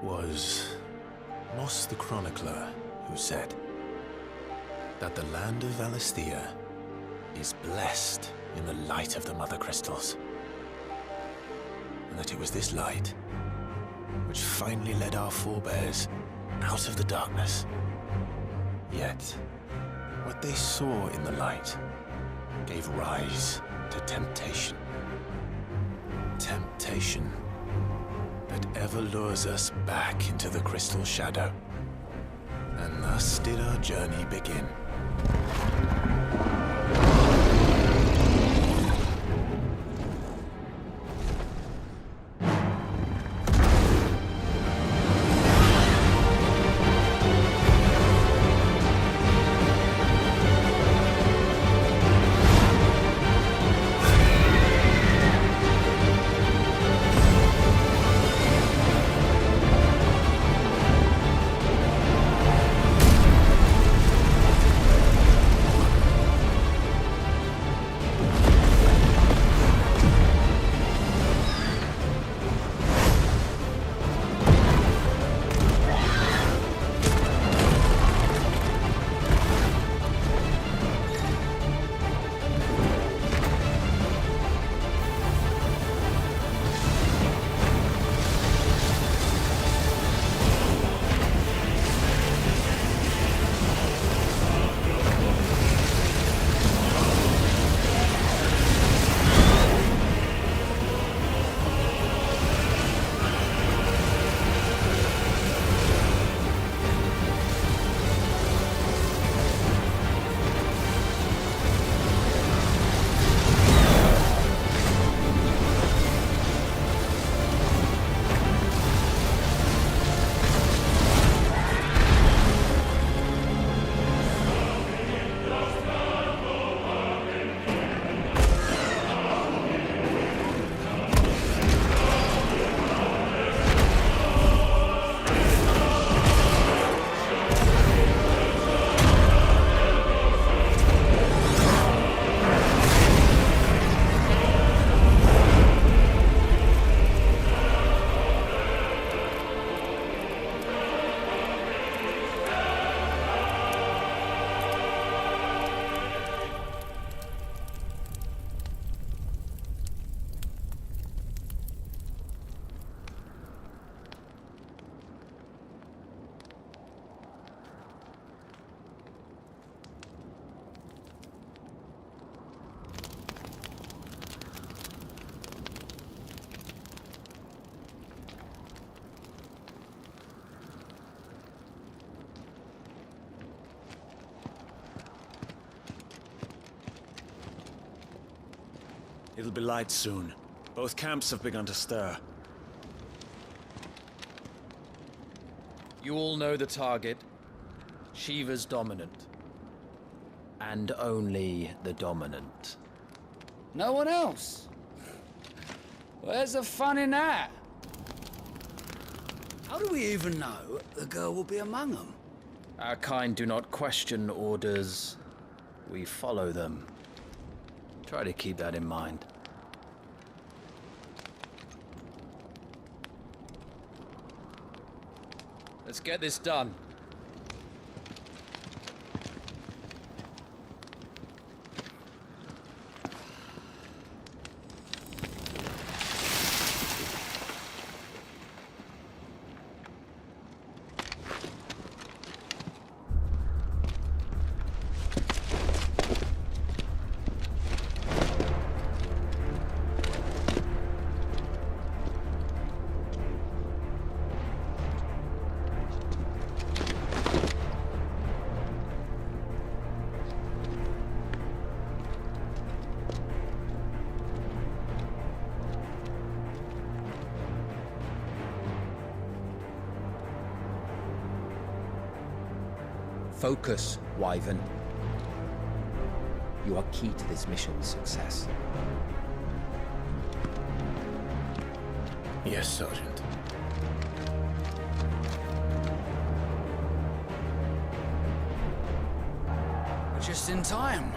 was Moss the Chronicler who said that the land of Valisthea is blessed in the light of the Mother Crystals, and that it was this light which finally led our forebears out of the darkness. Yet, what they saw in the light gave rise to temptation. Temptation that ever lures us back into the crystal shadow. And thus did our journey begin. It'll be light soon. Both camps have begun to stir. You all know the target. Shiva's dominant. And only the dominant. No one else? Where's the fun in that? How do we even know the girl will be among them? Our kind do not question orders. We follow them. Try to keep that in mind. Let's get this done. Focus, Wyvern. You are key to this mission's success. Yes, Sergeant. We're just in time.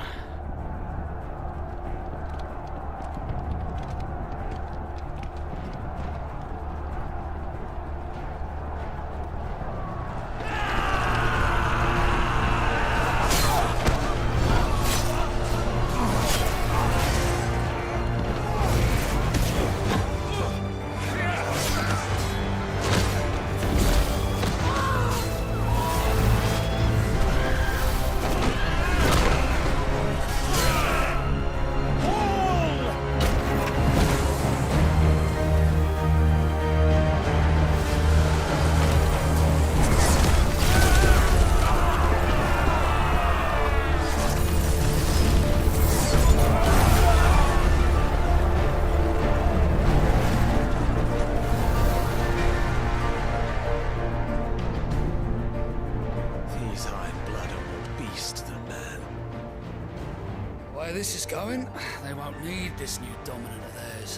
way this is going, they won't need this new dominant of theirs.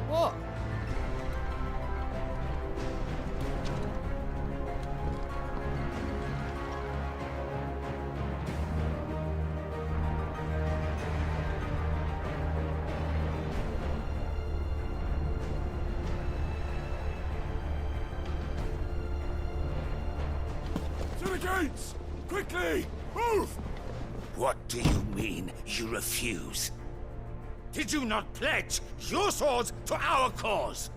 What? To the gates! Quickly! Move! What do you mean, you refuse? Did you not pledge your swords to our cause?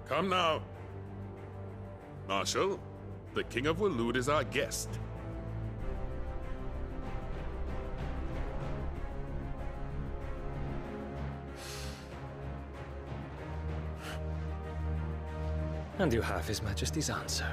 Come now. Marshal, the King of Waloed is our guest. And you have His Majesty's answer.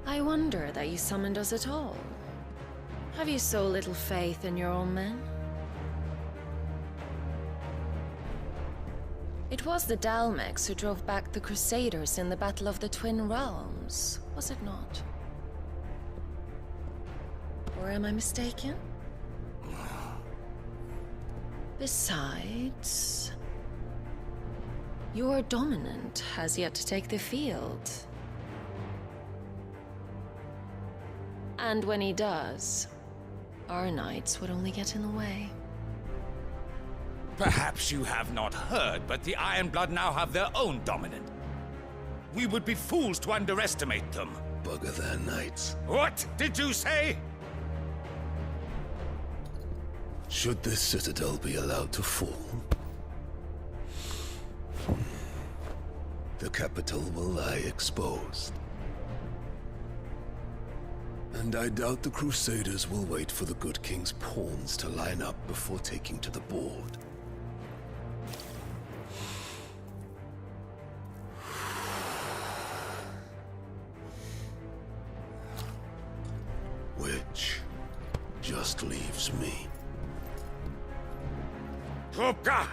I wonder that you summoned us at all. Have you so little faith in your own men? It was the Dalmex who drove back the Crusaders in the Battle of the Twin Realms, was it not? Or am I mistaken? Besides, your dominant has yet to take the field. And when he does, our knights would only get in the way. Perhaps you have not heard, but the Ironblood now have their own dominant. We would be fools to underestimate them. Bugger their knights. What did you say? Should this citadel be allowed to fall, the capital will lie exposed. And I doubt the Crusaders will wait for the good king's pawns to line up before taking to the board. Which just leaves me. Trupka!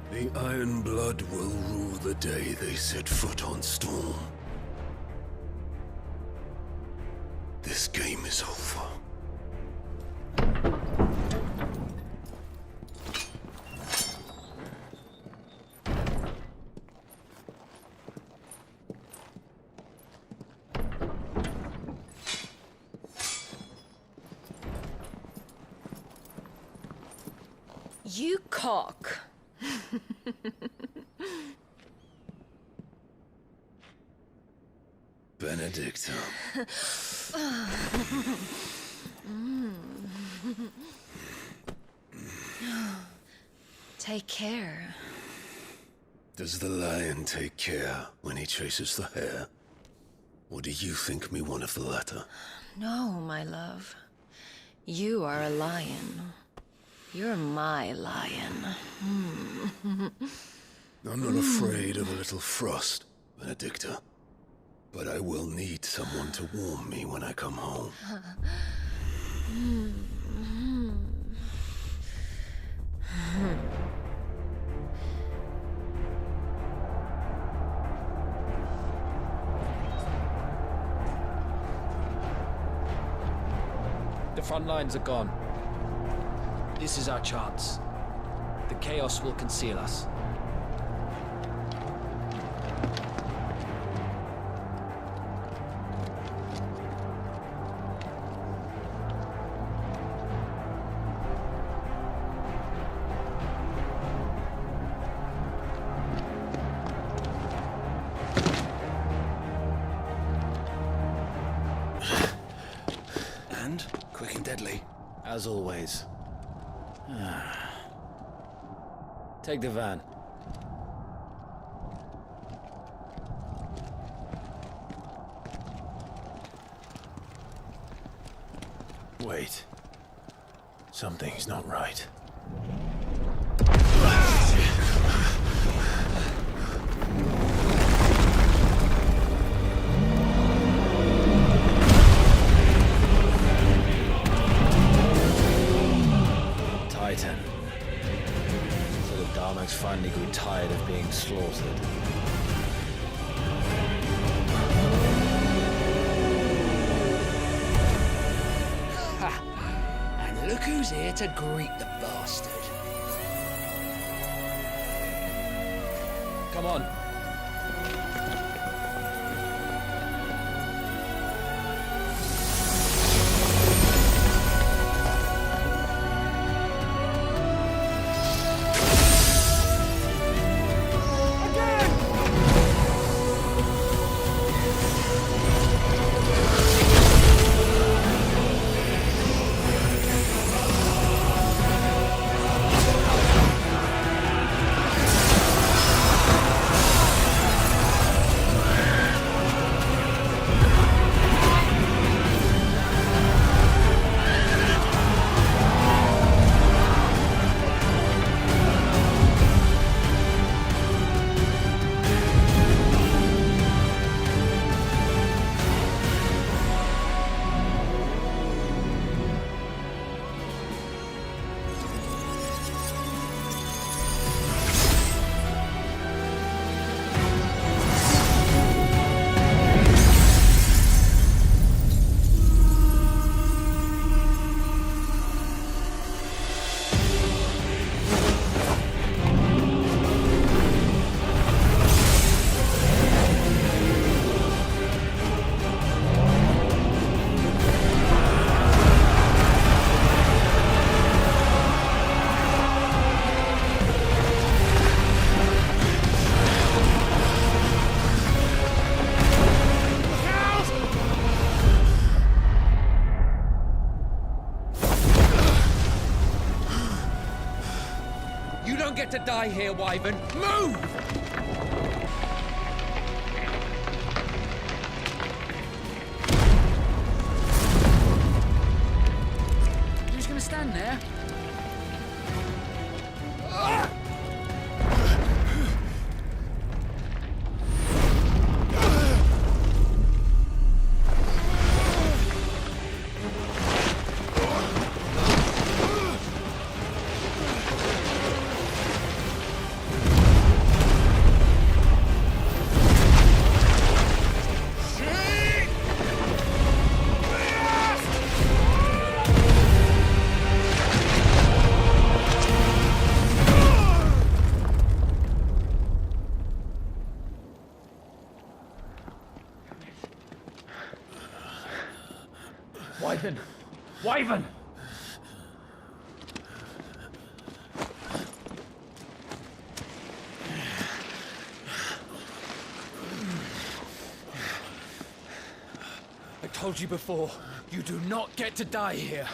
The Ironblood will rue the day they set foot on Storm. This game is over. You cock. Benedicta. Take care. Does the lion take care when he chases the hare? Or do you think me one of the latter? No, my love. You are a lion. You're my lion. I'm not afraid of a little frost, Benedicta. But I will need someone to warm me when I come home. The front lines are gone. This is our chance. The chaos will conceal us. And quick and deadly. As always. Take the van. Wait. Something's not right. Titan. So the Darmaks finally grew tired of being slaughtered. And look who's here to greet the bastard. Come on. You don't get to die here, Wyvern. Move! You're just gonna stand there? Wyvern! Wyvern! I told you before, you do not get to die here.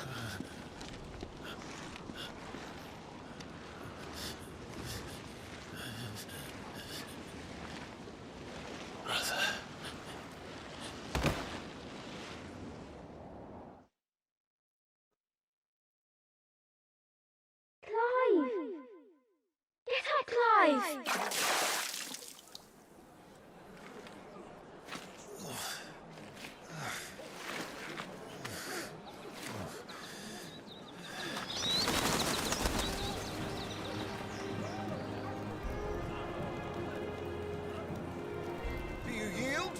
Do you yield?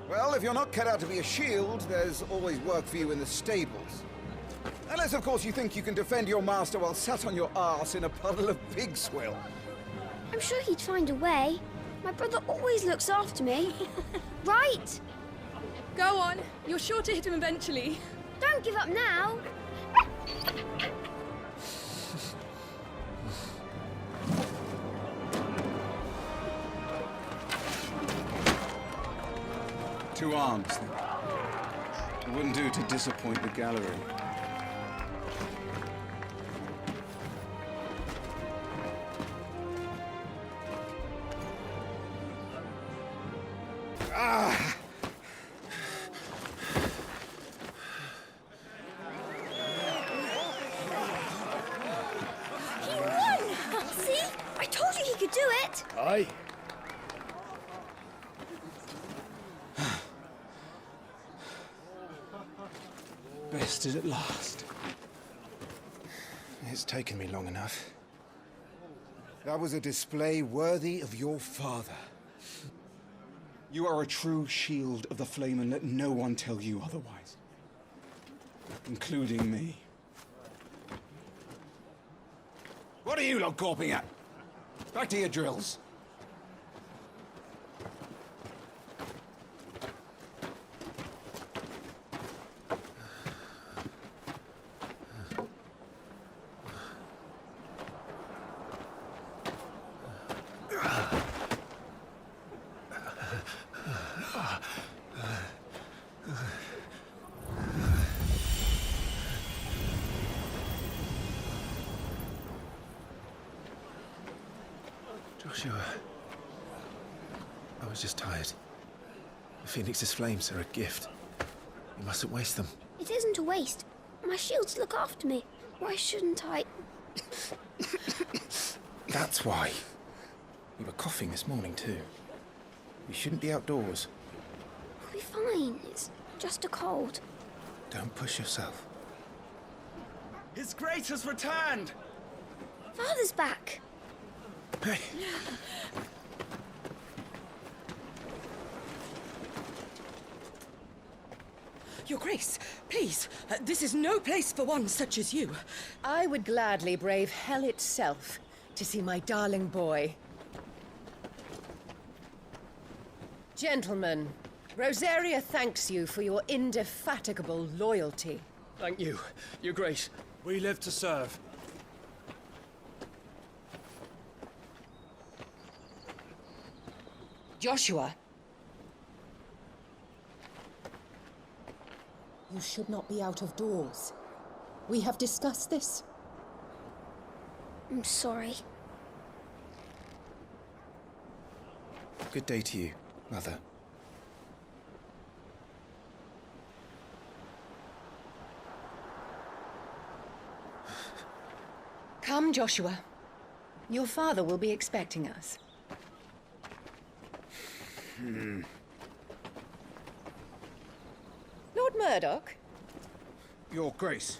Well, if you're not cut out to be a shield, there's always work for you in the stables. Unless, of course, you think you can defend your master while sat on your arse in a puddle of pig swill. I'm sure he'd find a way. My brother always looks after me. Right? Go on. You're sure to hit him eventually. Don't give up now. 2 arms, then. It wouldn't do to disappoint the gallery. Aye. Bested at last. It's taken me long enough. That was a display worthy of your father. You are a true shield of the flame, and let no one tell you otherwise. Including me. What are you lot gawping at? Back to your drills. Joshua, I was just tired. The Phoenix's flames are a gift. You mustn't waste them. It isn't a waste. My shields look after me. Why shouldn't I? That's why. You were coughing this morning too. You shouldn't be outdoors. I'll be fine. It's just a cold. Don't push yourself. His Grace has returned! Father's back. Hey. Your Grace, please, this is no place for one such as you. I would gladly brave hell itself to see my darling boy. Gentlemen, Rosaria thanks you for your indefatigable loyalty. Thank you, Your Grace. We live to serve. Joshua. You should not be out of doors. We have discussed this. I'm sorry. Good day to you, Mother. Come, Joshua. Your father will be expecting us. Lord Murdoch? Your Grace.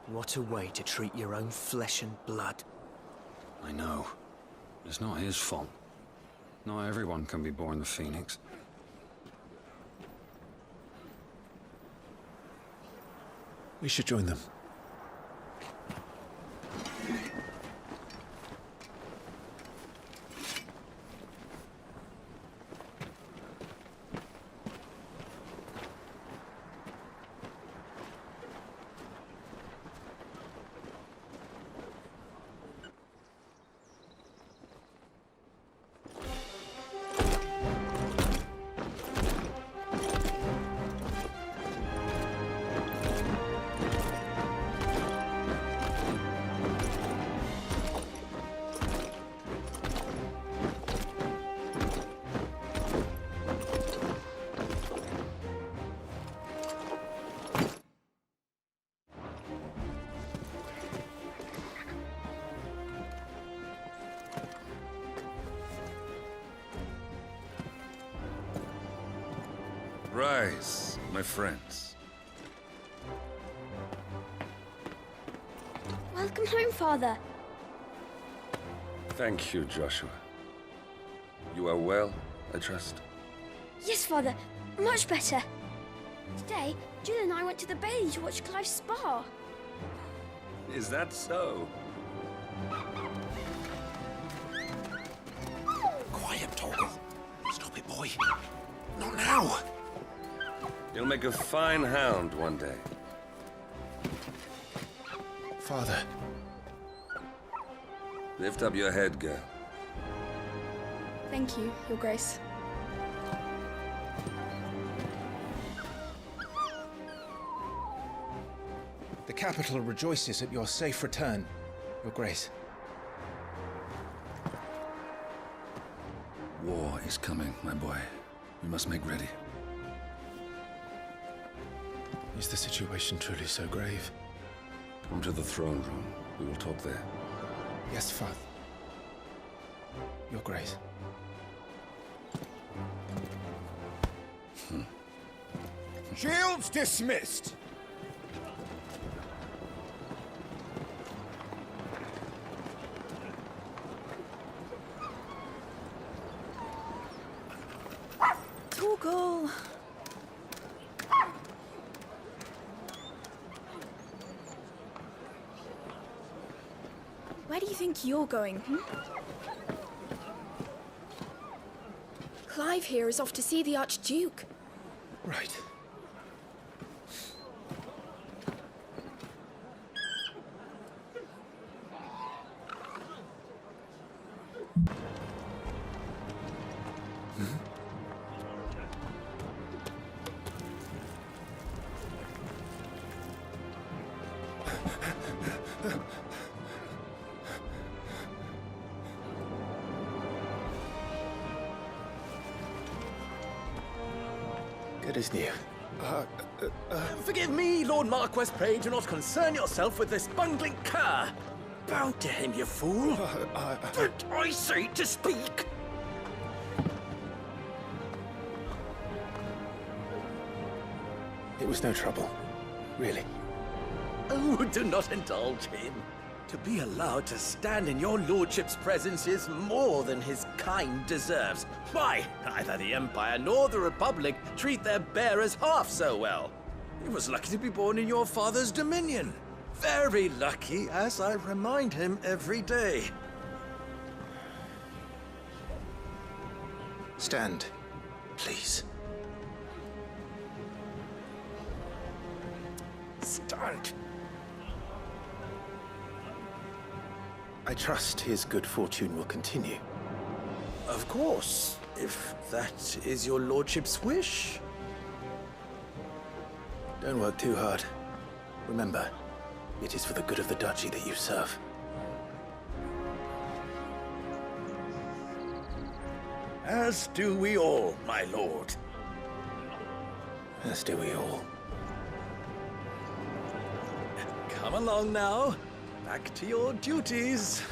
What a way to treat your own flesh and blood. I know. It's not his fault. Not everyone can be born the Phoenix. We should join them. Rise, my friends. Welcome home, Father. Thank you, Joshua. You are well, I trust? Yes, Father. Much better. Today, Jill and I went to the Bailey to watch Clive's spa. Is that so? Quiet, Torgal. Stop it, boy. Not now. You'll make a fine hound one day. Father. Lift up your head, girl. Thank you, Your Grace. The capital rejoices at your safe return, Your Grace. War is coming, my boy. We must make ready. Is the situation truly so grave? Come to the throne room. We will talk there. Yes, Father. Your Grace. Shields dismissed! Torgal! Where do you think you're going, Clive here is off to see the Archduke. Right. Good as new. Forgive me, Lord Marquess, pray do not concern yourself with this bungling cur. Bow to him, you fool. Did I say to speak? It was no trouble. Really. Oh, do not indulge him. To be allowed to stand in your lordship's presence is more than his kind deserves. Why, neither the Empire nor the Republic treat their bearers half so well. He was lucky to be born in your father's dominion. Very lucky, as I remind him every day. Stand, please. Stand. I trust his good fortune will continue. Of course, if that is your lordship's wish. Don't work too hard. Remember, it is for the good of the duchy that you serve. As do we all, my lord. As do we all. Come along now. Back to your duties.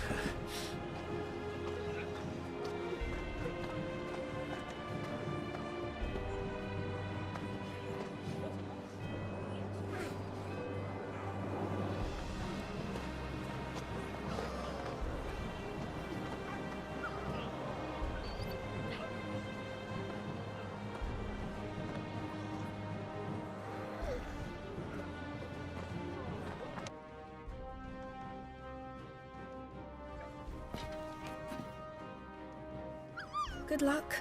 Good luck.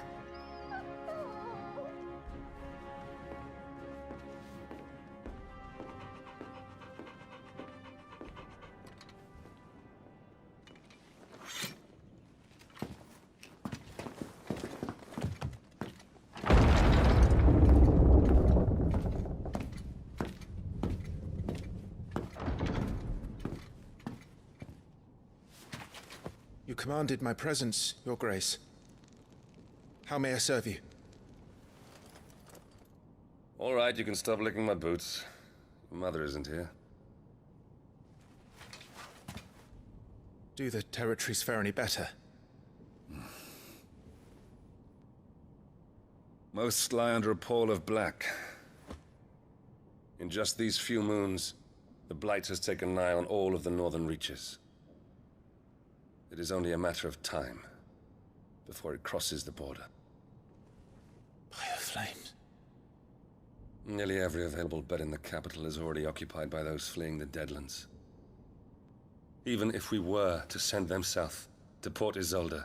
You commanded my presence, Your Grace. How may I serve you? All right, you can stop licking my boots. Your mother isn't here. Do the territories fare any better? Most lie under a pall of black. In just these few moons, the Blight has taken nigh on all of the northern reaches. It is only a matter of time before it crosses the border. By the flames. Nearly every available bed in the capital is already occupied by those fleeing the Deadlands. Even if we were to send them south, to Port Isolde,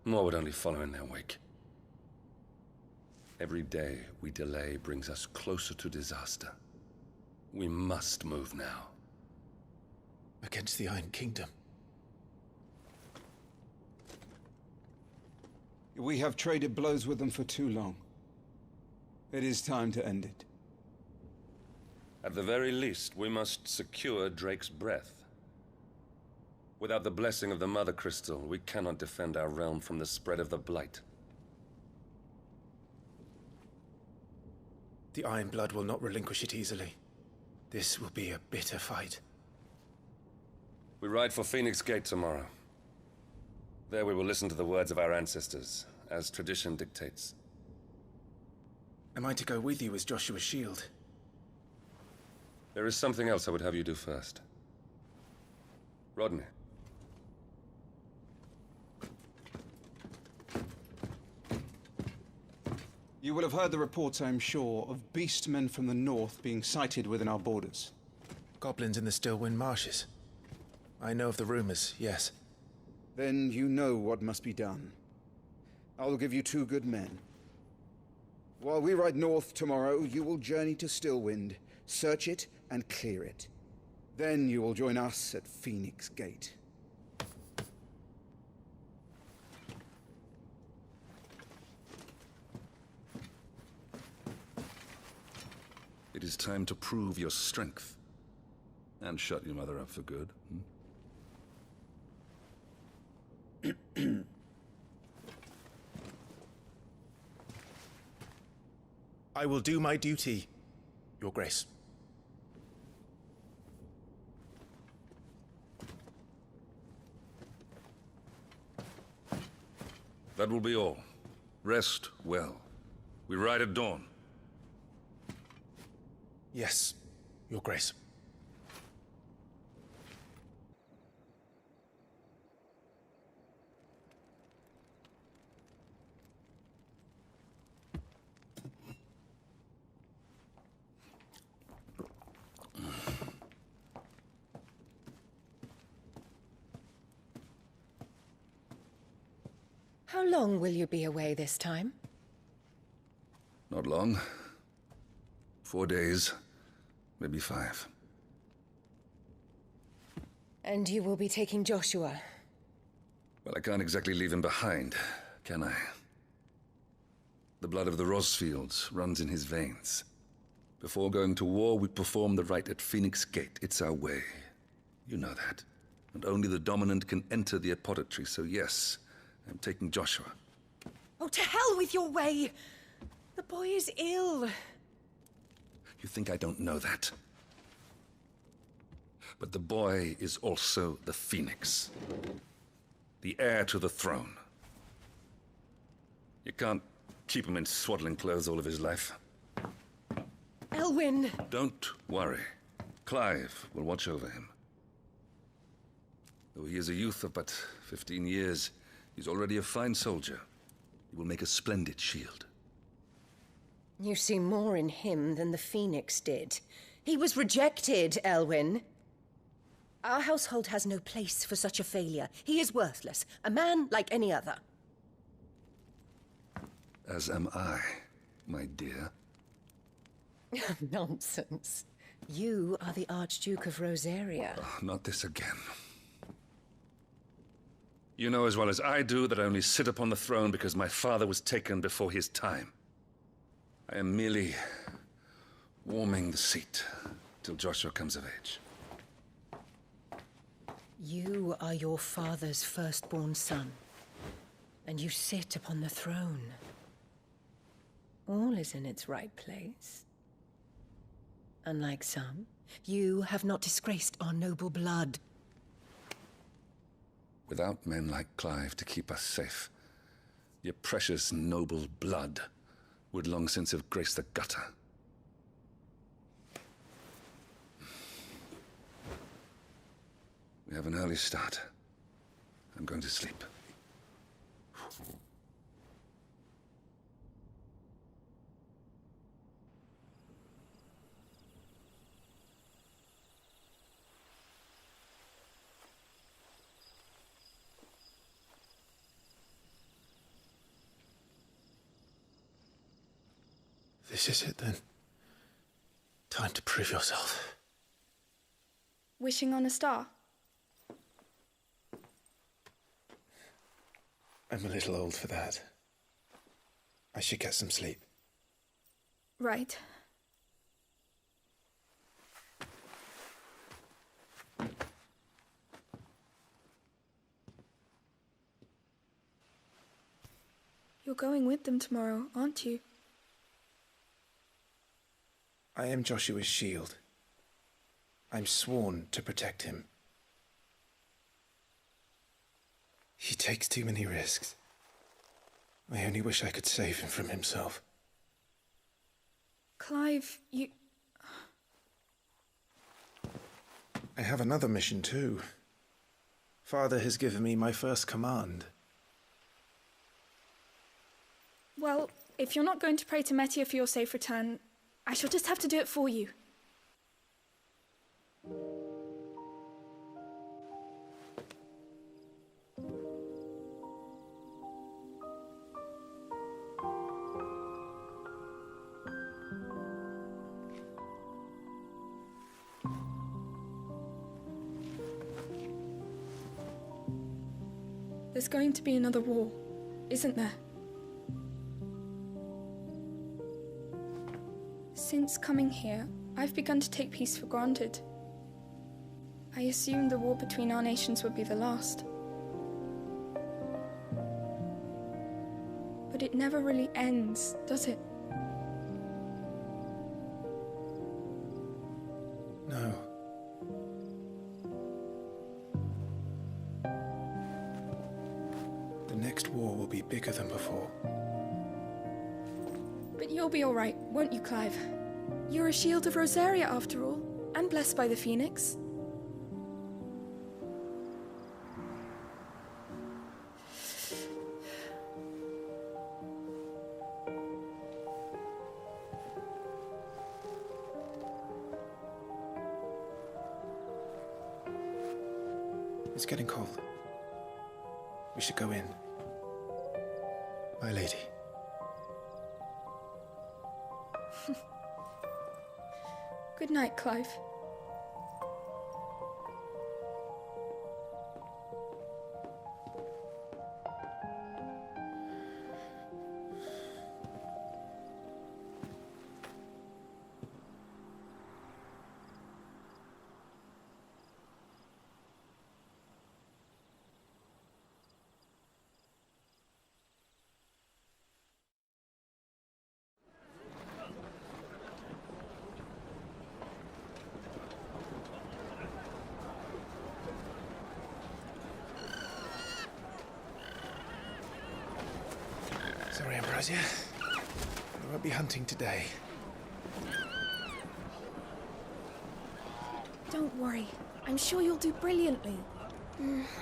more would only follow in their wake. Every day we delay brings us closer to disaster. We must move now. Against the Iron Kingdom. We have traded blows with them for too long. It is time to end it. At the very least, we must secure Drake's breath. Without the blessing of the Mother Crystal, we cannot defend our realm from the spread of the Blight. The Iron Blood will not relinquish it easily. This will be a bitter fight. We ride for Phoenix Gate tomorrow. There we will listen to the words of our ancestors, as tradition dictates. Am I to go with you as Joshua's shield? There is something else I would have you do first. Rodney. You will have heard the reports, I am sure, of beastmen from the north being sighted within our borders. Goblins in the Stillwind marshes. I know of the rumors, yes. Then you know what must be done. I will give you 2 good men. While we ride north tomorrow, you will journey to Stillwind, search it, and clear it. Then you will join us at Phoenix Gate. It is time to prove your strength. And shut your mother up for good. I will do my duty, Your Grace. That will be all. Rest well. We ride at dawn. Yes, Your Grace. How long will you be away this time? Not long. 4 days, maybe 5. And you will be taking Joshua? Well, I can't exactly leave him behind, can I? The blood of the Rosfields runs in his veins. Before going to war, we perform the rite at Phoenix Gate. It's our way. You know that. And only the dominant can enter the apothecary, so yes, I'm taking Joshua. Oh, to hell with your way! The boy is ill. You think I don't know that? But the boy is also the Phoenix. The heir to the throne. You can't keep him in swaddling clothes all of his life. Elwyn! Don't worry. Clive will watch over him. Though he is a youth of but 15 years, he's already a fine soldier. He will make a splendid shield. You see more in him than the Phoenix did. He was rejected, Elwyn. Our household has no place for such a failure. He is worthless, a man like any other. As am I, my dear. Nonsense. You are the Archduke of Rosaria. Oh, not this again. You know as well as I do that I only sit upon the throne because my father was taken before his time. I am merely warming the seat till Joshua comes of age. You are your father's firstborn son, and you sit upon the throne. All is in its right place. Unlike some, you have not disgraced our noble blood. Without men like Clive to keep us safe, your precious noble blood would long since have graced the gutter. We have an early start. I'm going to sleep. This is it then. Time to prove yourself. Wishing on a star? I'm a little old for that. I should get some sleep. Right. You're going with them tomorrow, aren't you? I am Joshua's shield. I'm sworn to protect him. He takes too many risks. I only wish I could save him from himself. Clive, you... I have another mission too. Father has given me my first command. Well, if you're not going to pray to Metia for your safe return, I shall just have to do it for you. There's going to be another war, isn't there? Since coming here, I've begun to take peace for granted. I assumed the war between our nations would be the last. But it never really ends, does it? No. The next war will be bigger than before. But you'll be all right, won't you, Clive? You're a shield of Rosaria, after all, and blessed by the Phoenix. It's getting cold. We should go in. My lady. Good night, Clive. Sorry, Ambrosia. I won't be hunting today. Don't worry. I'm sure you'll do brilliantly.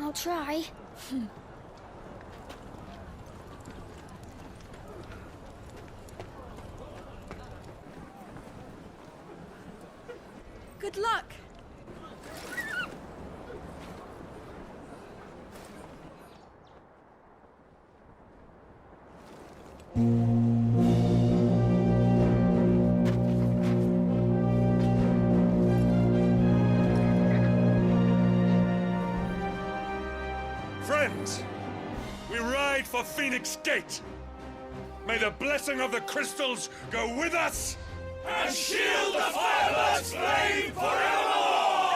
I'll try. Good luck! Friends, we ride for Phoenix Gate. May the blessing of the crystals go with us and shield the Firebird's flame forevermore!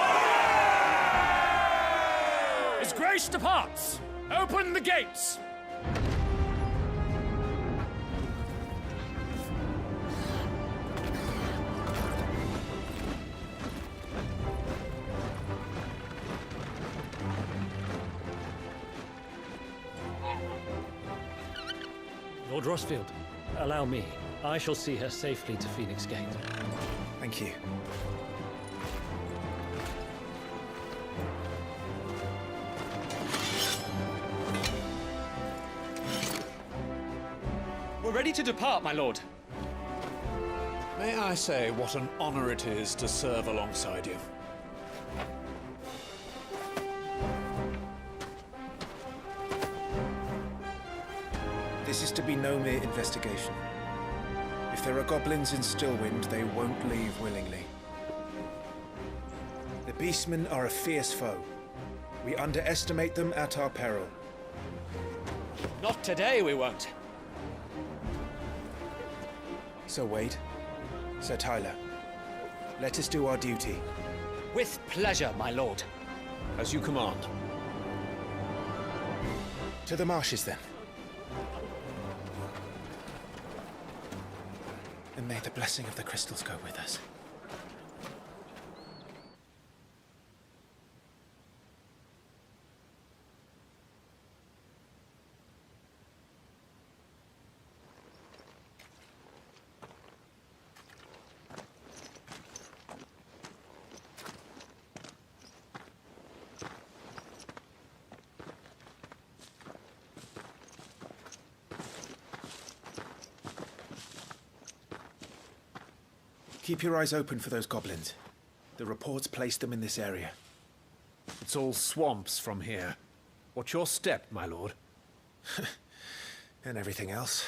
His Grace departs! Open the gates! Lord Rossfield, allow me. I shall see her safely to Phoenix Gate. Thank you. We're ready to depart, my lord. May I say what an honor it is to serve alongside you? This is to be no mere investigation. If there are goblins in Stillwind, they won't leave willingly. The Beastmen are a fierce foe. We underestimate them at our peril. Not today, we won't. Sir Wade, Sir Tyler, let us do our duty. With pleasure, my lord. As you command. To the marshes, then. And may the blessing of the crystals go with us. Keep your eyes open for those goblins. The reports placed them in this area. It's all swamps from here. What's your step, my lord? And everything else.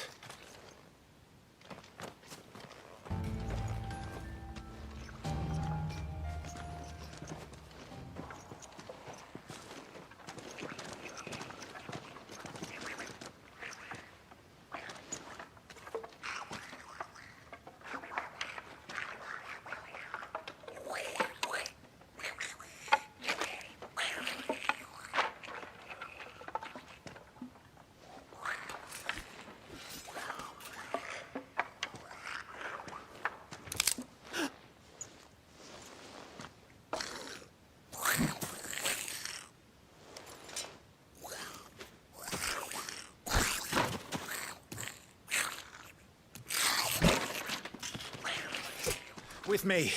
With me.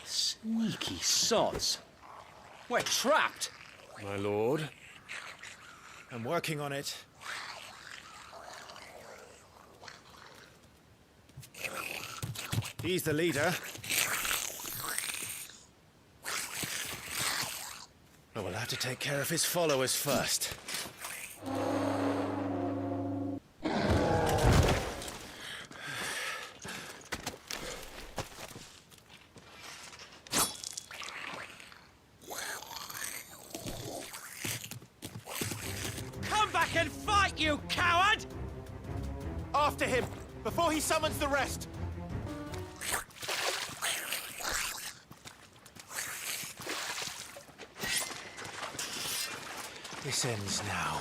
Sneaky sods. We're trapped. My lord. I'm working on it. He's the leader. But we'll have to take care of his followers first. And fight, you coward! After him, before he summons the rest! This ends now.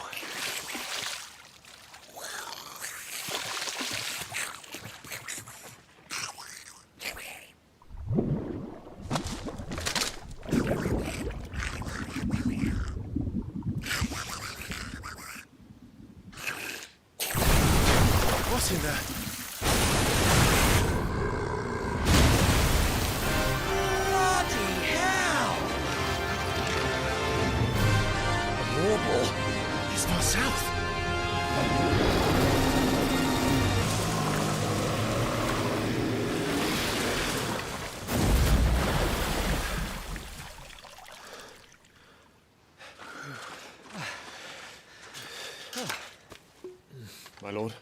What in the... Bloody hell! A warble? This far south? My lord.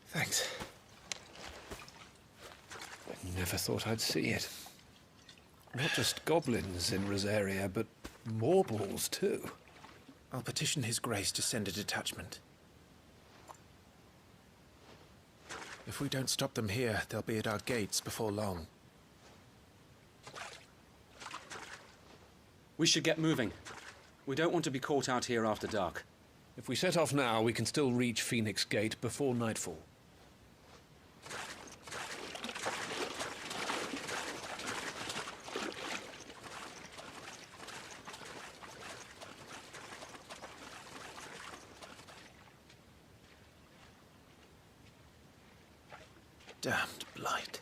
Thanks. I never thought I'd see it. Not just goblins in Rosaria, but morbles too. I'll petition His Grace to send a detachment. If we don't stop them here, they'll be at our gates before long. We should get moving. We don't want to be caught out here after dark. If we set off now, we can still reach Phoenix Gate before nightfall. Damned blight.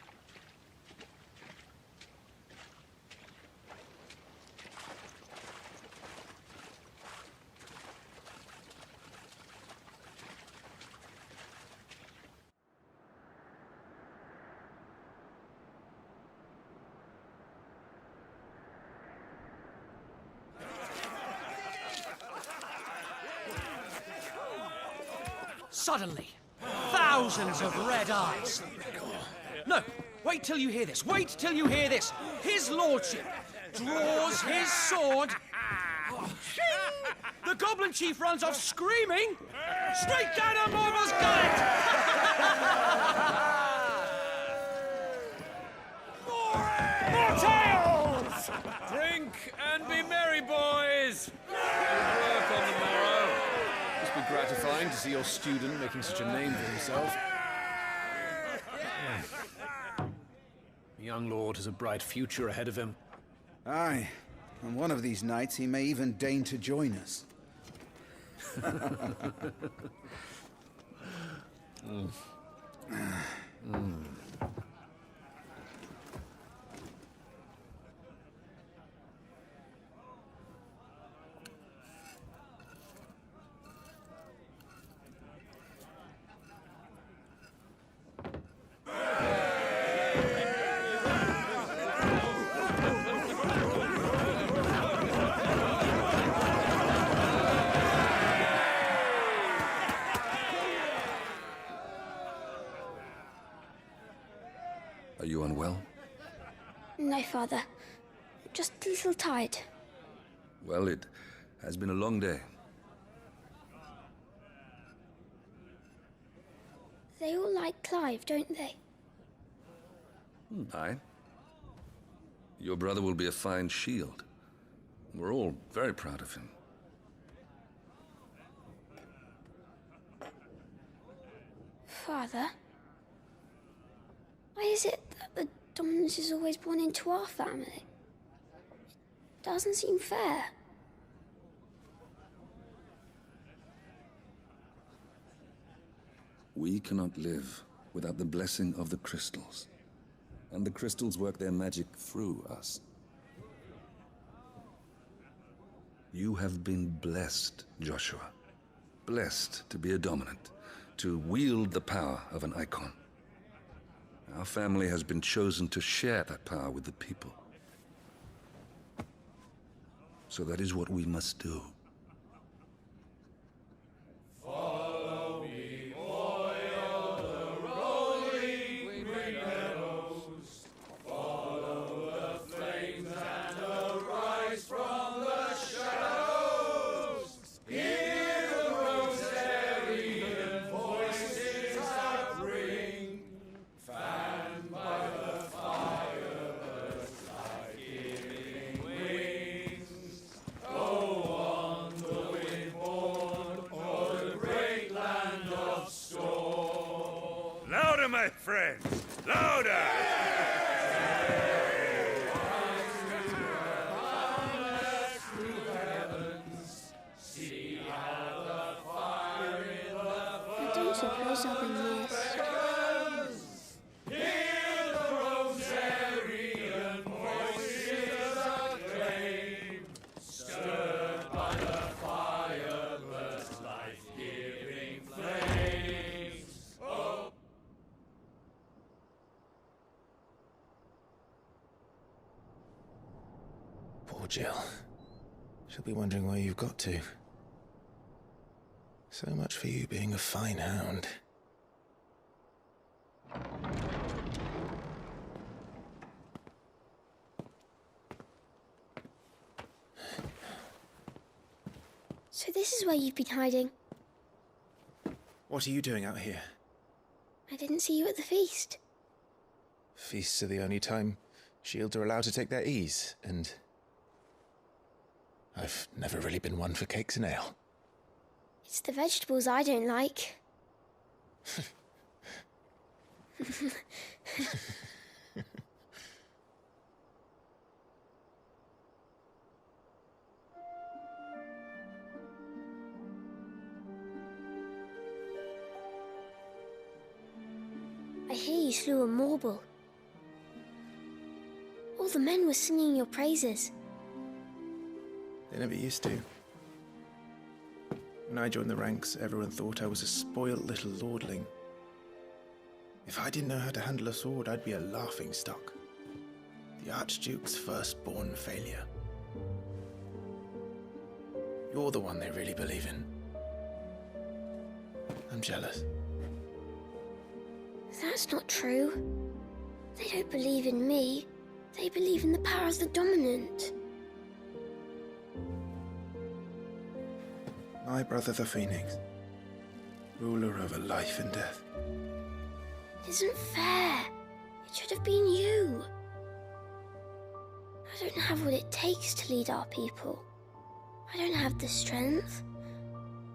Suddenly, thousands of red eyes. No, wait till you hear this. Wait till you hear this. His lordship draws his sword. The goblin chief runs off screaming straight down a Morble's gullet. More tales! Drink and be merry, boys! Good work on the morrow. Must be gratifying to see your student making such a name for himself. The young lord has a bright future ahead of him. Aye. And one of these nights he may even deign to join us. Are you unwell? No, Father. Just a little tired. Well, it has been a long day. They all like Clive, don't they? Aye. Your brother will be a fine shield. We're all very proud of him. Father? Why is it that the dominance is always born into our family? It doesn't seem fair. We cannot live without the blessing of the crystals. And the crystals work their magic through us. You have been blessed, Joshua. Blessed to be a dominant, to wield the power of an icon. Our family has been chosen to share that power with the people. So that is what we must do. Follow me, o'er the rolling green meadows. Follow the flames and arise from the shadows. Hear the Rosarian voices that ring. Fanned by the fire, birds life-giving wings. Go on, the wind-born, o'er the great land of storm. Louder, my friends! Louder! See how the fire in the I don't suppose I'll be missed. Hear the Rosarian voices acclaim, stirred by the fire, burst life-giving flames. Oh. Poor Jill. She'll be wondering where you've got to. So much for you being a fine hound. So this is where you've been hiding. What are you doing out here? I didn't see you at the feast. Feasts are the only time shields are allowed to take their ease, and I've never really been one for cakes and ale. It's the vegetables I don't like. I hear you slew a Morble. All the men were singing your praises. They never used to. When I joined the ranks, everyone thought I was a spoilt little lordling. If I didn't know how to handle a sword, I'd be a laughingstock. The Archduke's firstborn failure. You're the one they really believe in. I'm jealous. That's not true. They don't believe in me. They believe in the power of the dominant. My brother the Phoenix, ruler over life and death. It isn't fair. It should have been you. I don't have what it takes to lead our people. I don't have the strength.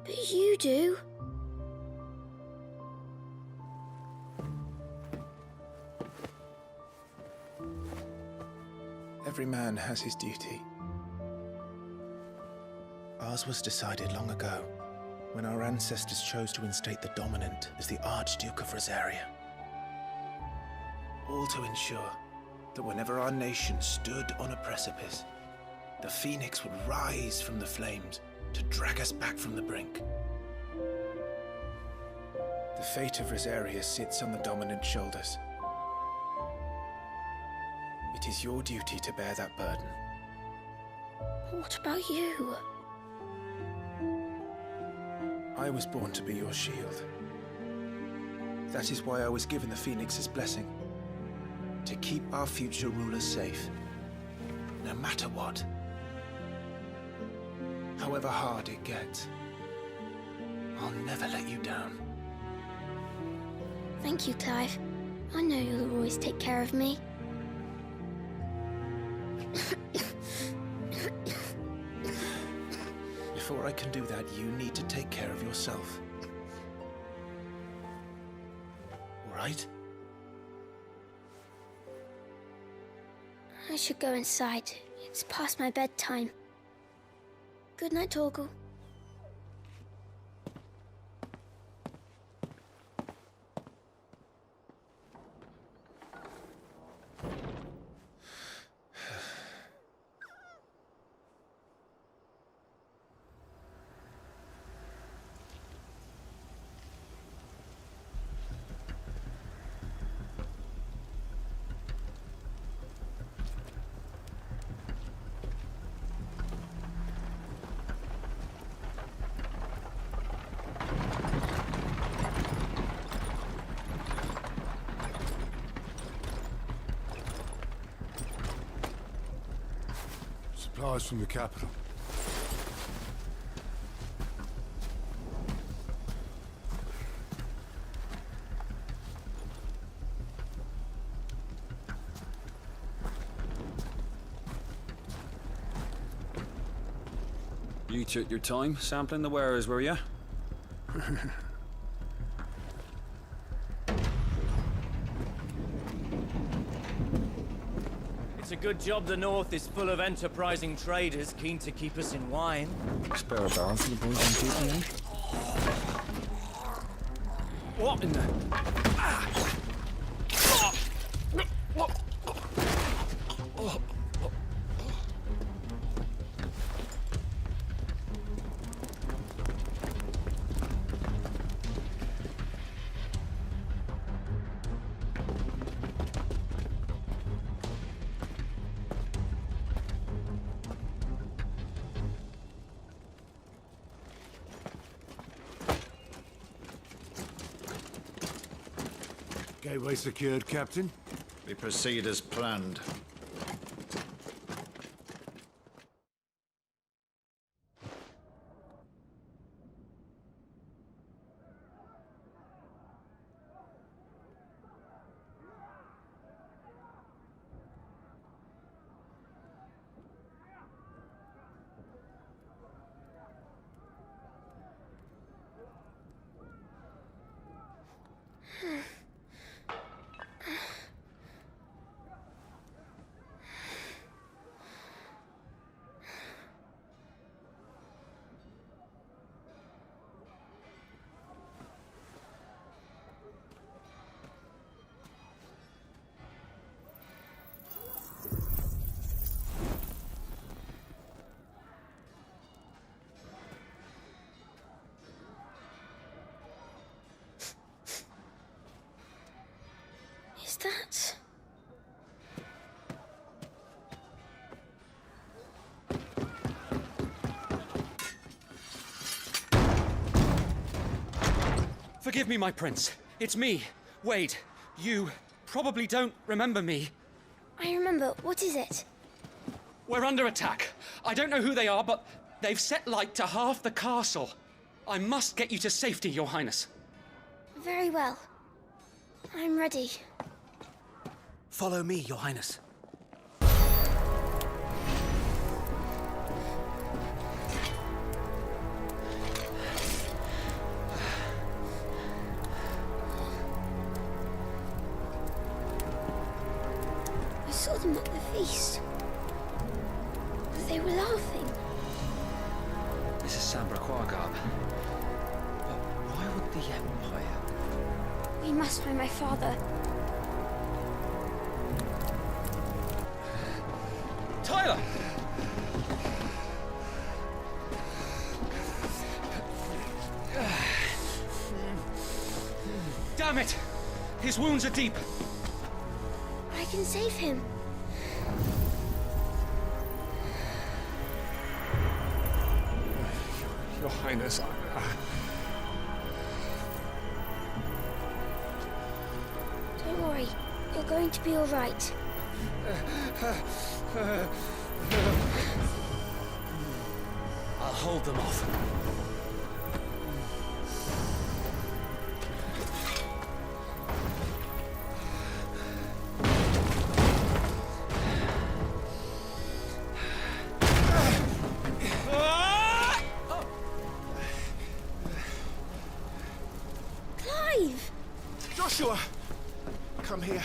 But you do. Every man has his duty. Ours was decided long ago, when our ancestors chose to instate the dominant as the Archduke of Rosaria. All to ensure that whenever our nation stood on a precipice, the Phoenix would rise from the flames to drag us back from the brink. The fate of Rosaria sits on the dominant's shoulders. It is your duty to bear that burden. What about you? I was born to be your shield. That is why I was given the Phoenix's blessing. To keep our future rulers safe, no matter what. However hard it gets, I'll never let you down. Thank you, Clive. I know you'll always take care of me. Before I can do that, you need to take care of yourself. All right? I should go inside. It's past my bedtime. Good night, Torgal. Supplies from the capital. You took your time sampling the wares, were you? It's a good job the North is full of enterprising traders keen to keep us in wine. Spare a barrel for the boys on duty, eh? What in the... Gateway secured, Captain. We proceed as planned. Is that... Forgive me, my prince. It's me, Wade. You probably don't remember me. I remember. What is it? We're under attack. I don't know who they are, but they've set light to half the castle. I must get you to safety, Your Highness. Very well. I'm ready. Follow me, Your Highness. I saw them at the feast. They were laughing. This quark up. But why would the Empire? We must find my father. Tyler! Damn it! His wounds are deep. I can save him. Your Highness, Don't worry. You're going to be all right. I'll hold them off. Clive! Joshua! Come here.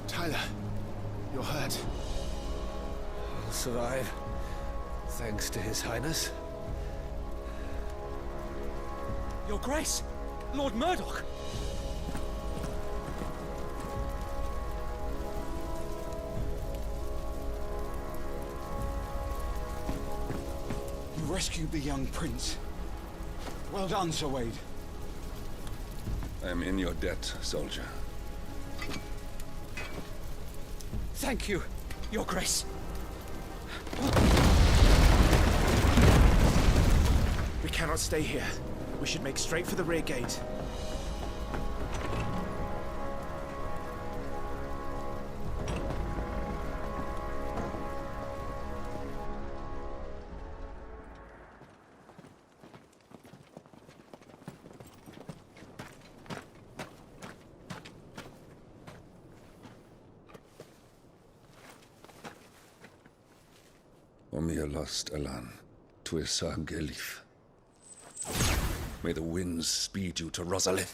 Tyler, you're hurt. I'll survive. Thanks to His Highness. Your Grace! Lord Murdoch! You rescued the young prince. Well done, Sir Wade. I am in your debt, soldier. Thank you, Your Grace. We cannot stay here. We should make straight for the rear gate. Omia lost Alan, Tuisa Gelif. May the winds speed you to Rosalith.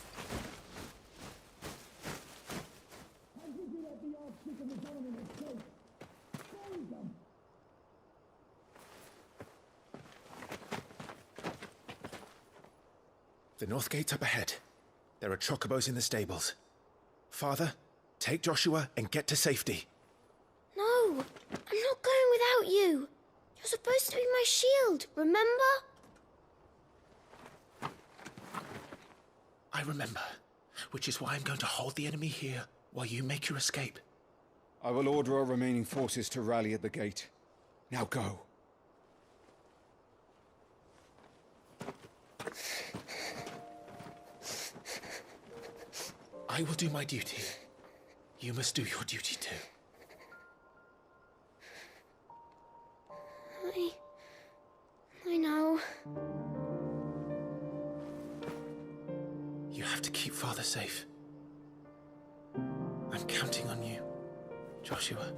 The north gate's up ahead. There are chocobos in the stables. Father, take Joshua and get to safety. No, I'm not going without you. You're supposed to be my shield, remember? I remember, which is why I'm going to hold the enemy here while you make your escape. I will order our remaining forces to rally at the gate. Now go. I will do my duty. You must do your duty too. I know. You have to keep Father safe. I'm counting on you, Joshua.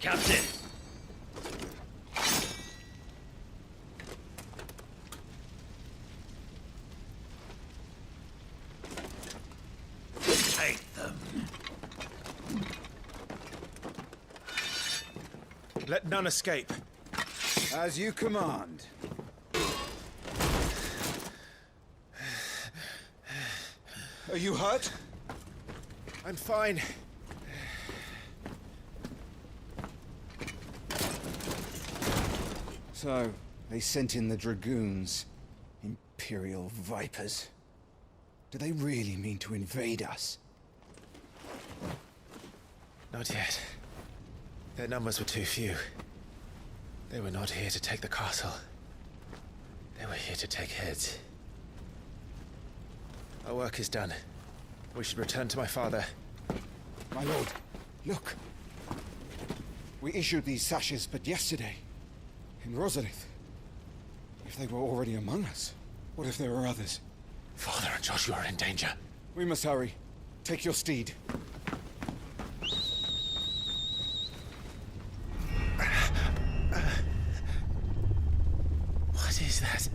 Captain! Take them. Let none escape. As you command. Are you hurt? I'm fine. So, they sent in the dragoons. Imperial vipers. Do they really mean to invade us? Not yet. Their numbers were too few. They were not here to take the castle. They were here to take heads. Our work is done. We should return to my father. My lord, look. We issued these sashes but yesterday, in Rosalith. If they were already among us, what if there were others? Father and Joshua are in danger. We must hurry. Take your steed. What is that?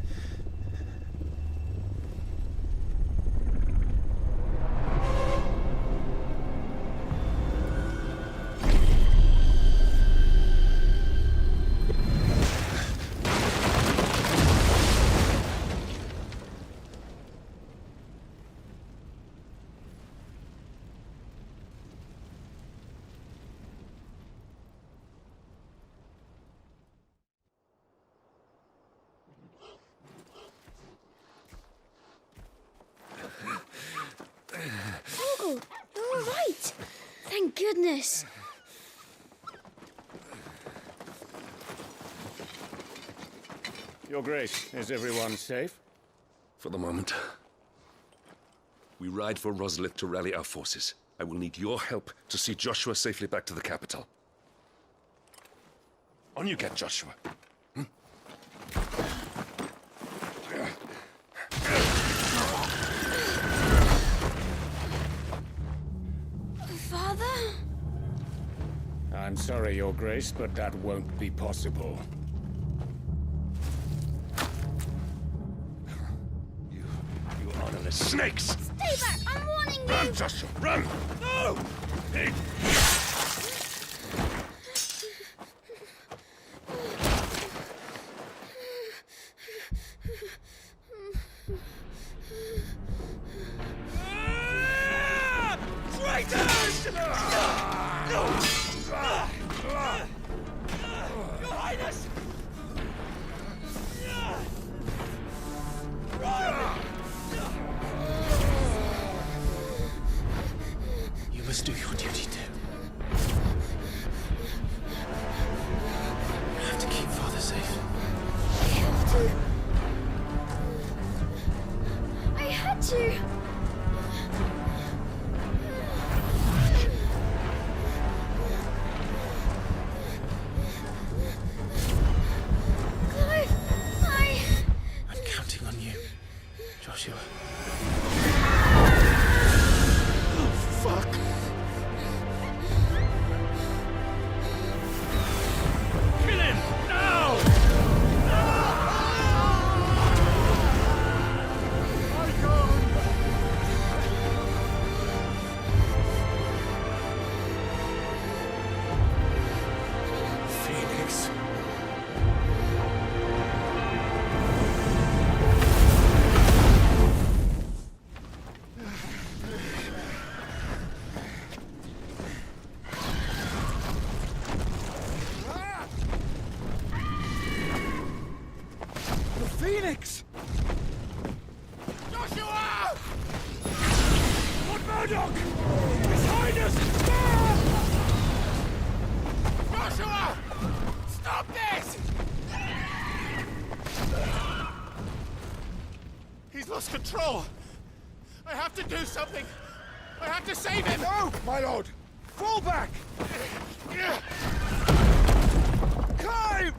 Uncle, you're all right. Thank goodness. Your Grace, is everyone safe? For the moment. We ride for Rosalith to rally our forces. I will need your help to see Joshua safely back to the capital. On you get, Joshua. Father? I'm sorry, Your Grace, but that won't be possible. You honorless snakes! Stay back! I'm warning you! Run, Joshua, run! No! Hey. Traitors! Your Highness! You must do your duty too. You have to keep Father safe. I had to. I'm counting on you, Joshua. Oh, fuck! Kill him! Now! Phoenix. The Phoenix! Joshua! Lord Murdoch! His Highness! Joshua! Stop this! He's lost control. I have to do something. I have to save him. No, my lord! Fall back! Climb!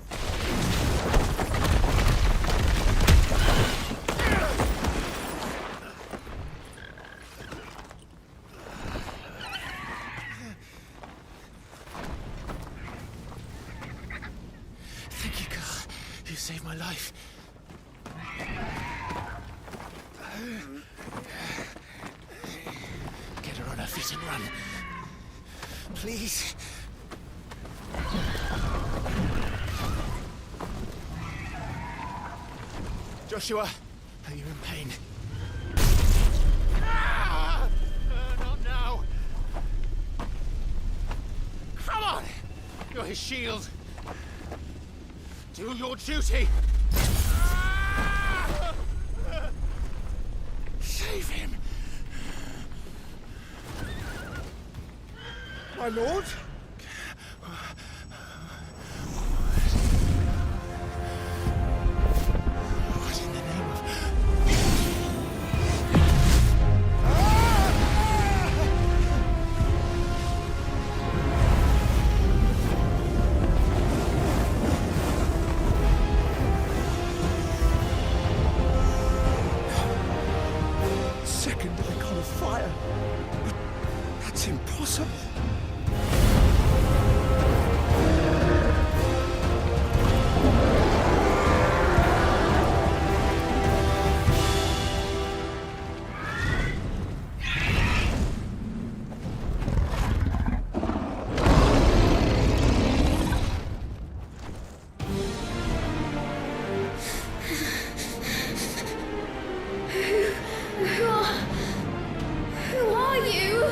Thank you, Carl. You saved my life. Get her on her feet and run. Please. Joshua, are you in pain? Not now. Come on! You're his shield. Do your duty. Save him. My lord? second icon of fire. But that's impossible. Who are you?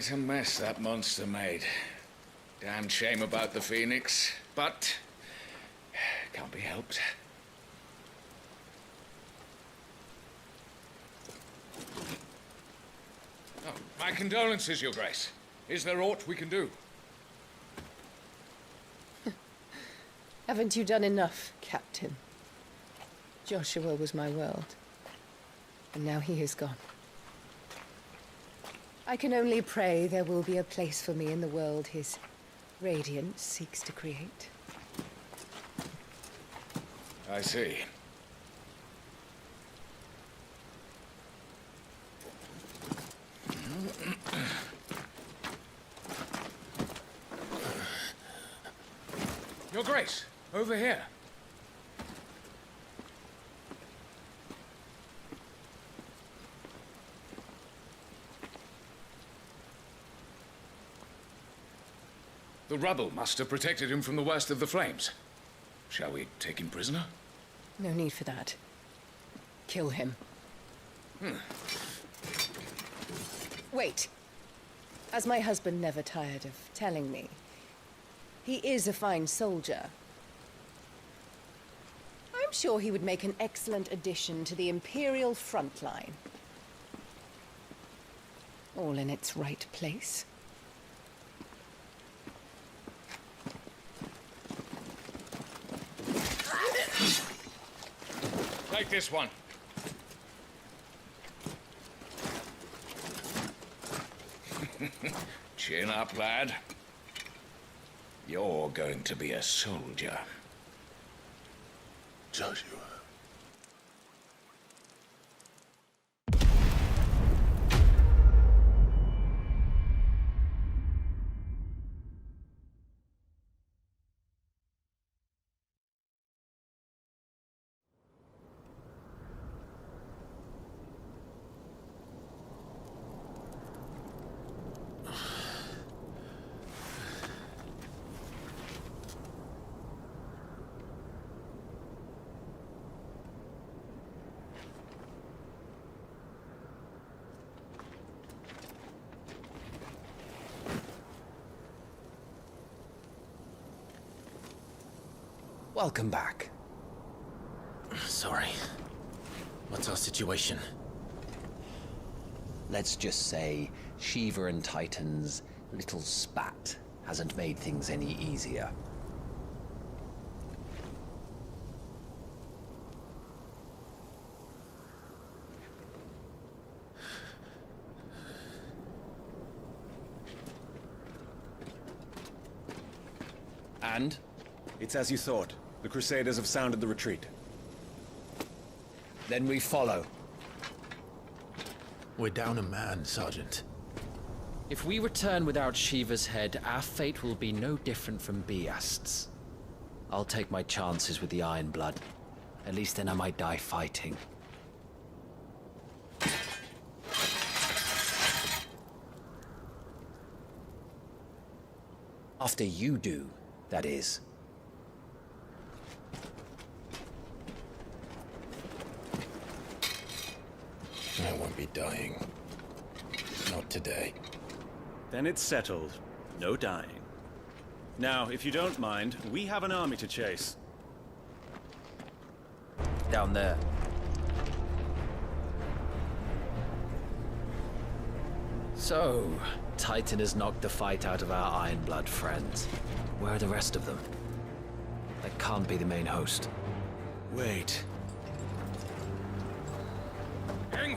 Quite a mess that monster made. Damned shame about the Phoenix, but can't be helped. Oh, my condolences, Your Grace. Is there aught we can do? Haven't you done enough, Captain? Joshua was my world, and now he is gone. I can only pray there will be a place for me in the world his radiance seeks to create. I see. Your Grace, over here. The rubble must have protected him from the worst of the flames. Shall we take him prisoner? No need for that. Kill him. Wait. As my husband never tired of telling me, he is a fine soldier. I'm sure he would make an excellent addition to the Imperial front line. All in its right place. Take this one. Chin up, lad. You're going to be a soldier. Joshua. Welcome back. Sorry. What's our situation? Let's just say Shiva and Titan's little spat hasn't made things any easier. And? It's as you thought. The Crusaders have sounded the retreat. Then we follow. We're down a man, Sergeant. If we return without Shiva's head, our fate will be no different from Biast's. I'll take my chances with the Iron Blood. At least then I might die fighting. After you do, that is. I won't be dying. Not today. Then it's settled. No dying. Now, if you don't mind, we have an army to chase. Down there. So, Titan has knocked the fight out of our Iron Blood friends. Where are the rest of them? That can't be the main host. Wait.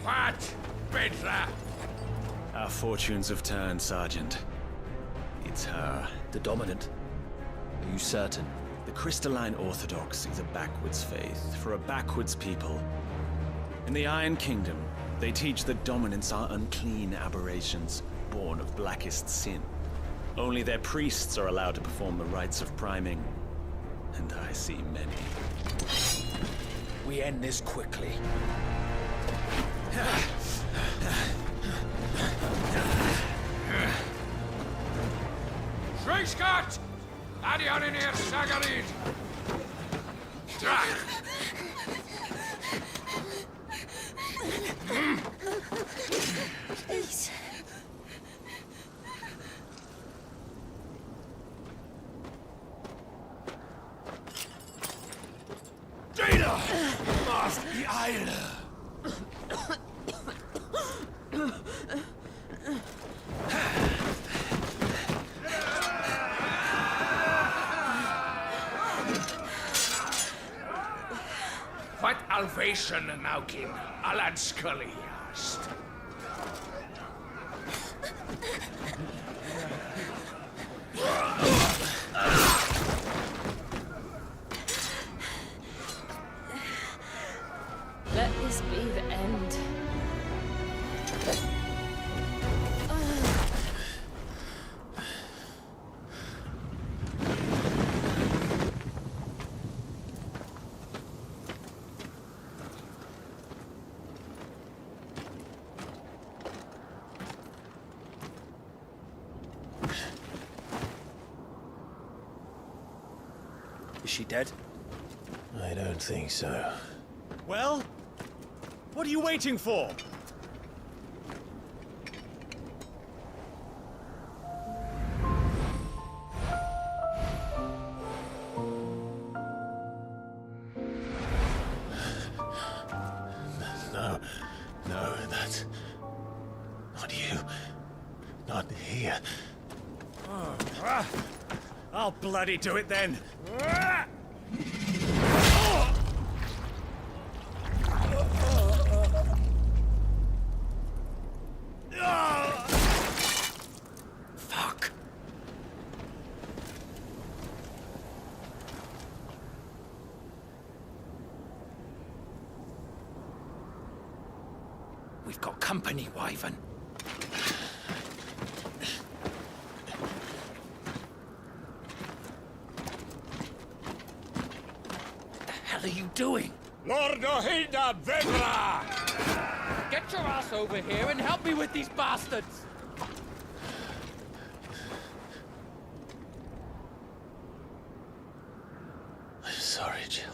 What? Bedler! Our fortunes have turned, Sergeant. It's her. The Dominant? Are you certain? The Crystalline Orthodox is a backwards faith for a backwards people. In the Iron Kingdom, they teach that Dominants are unclean aberrations, born of blackest sin. Only their priests are allowed to perform the rites of priming. And I see many. We end this quickly. Schreiskart! Adioninir Sagarid! Drach! Please. Die Eile! What alvation naukin Alan Scully hast. Let this be the end. Is she dead? I don't think so. Well, what are you waiting for? No, that's not you. Not here. I'll bloody do it then. Fuck. We've got company, Wyvern. What the hell are you doing? Lord Ohida Vedra! Get your ass over here and help me with these bastards! I'm sorry, Jill.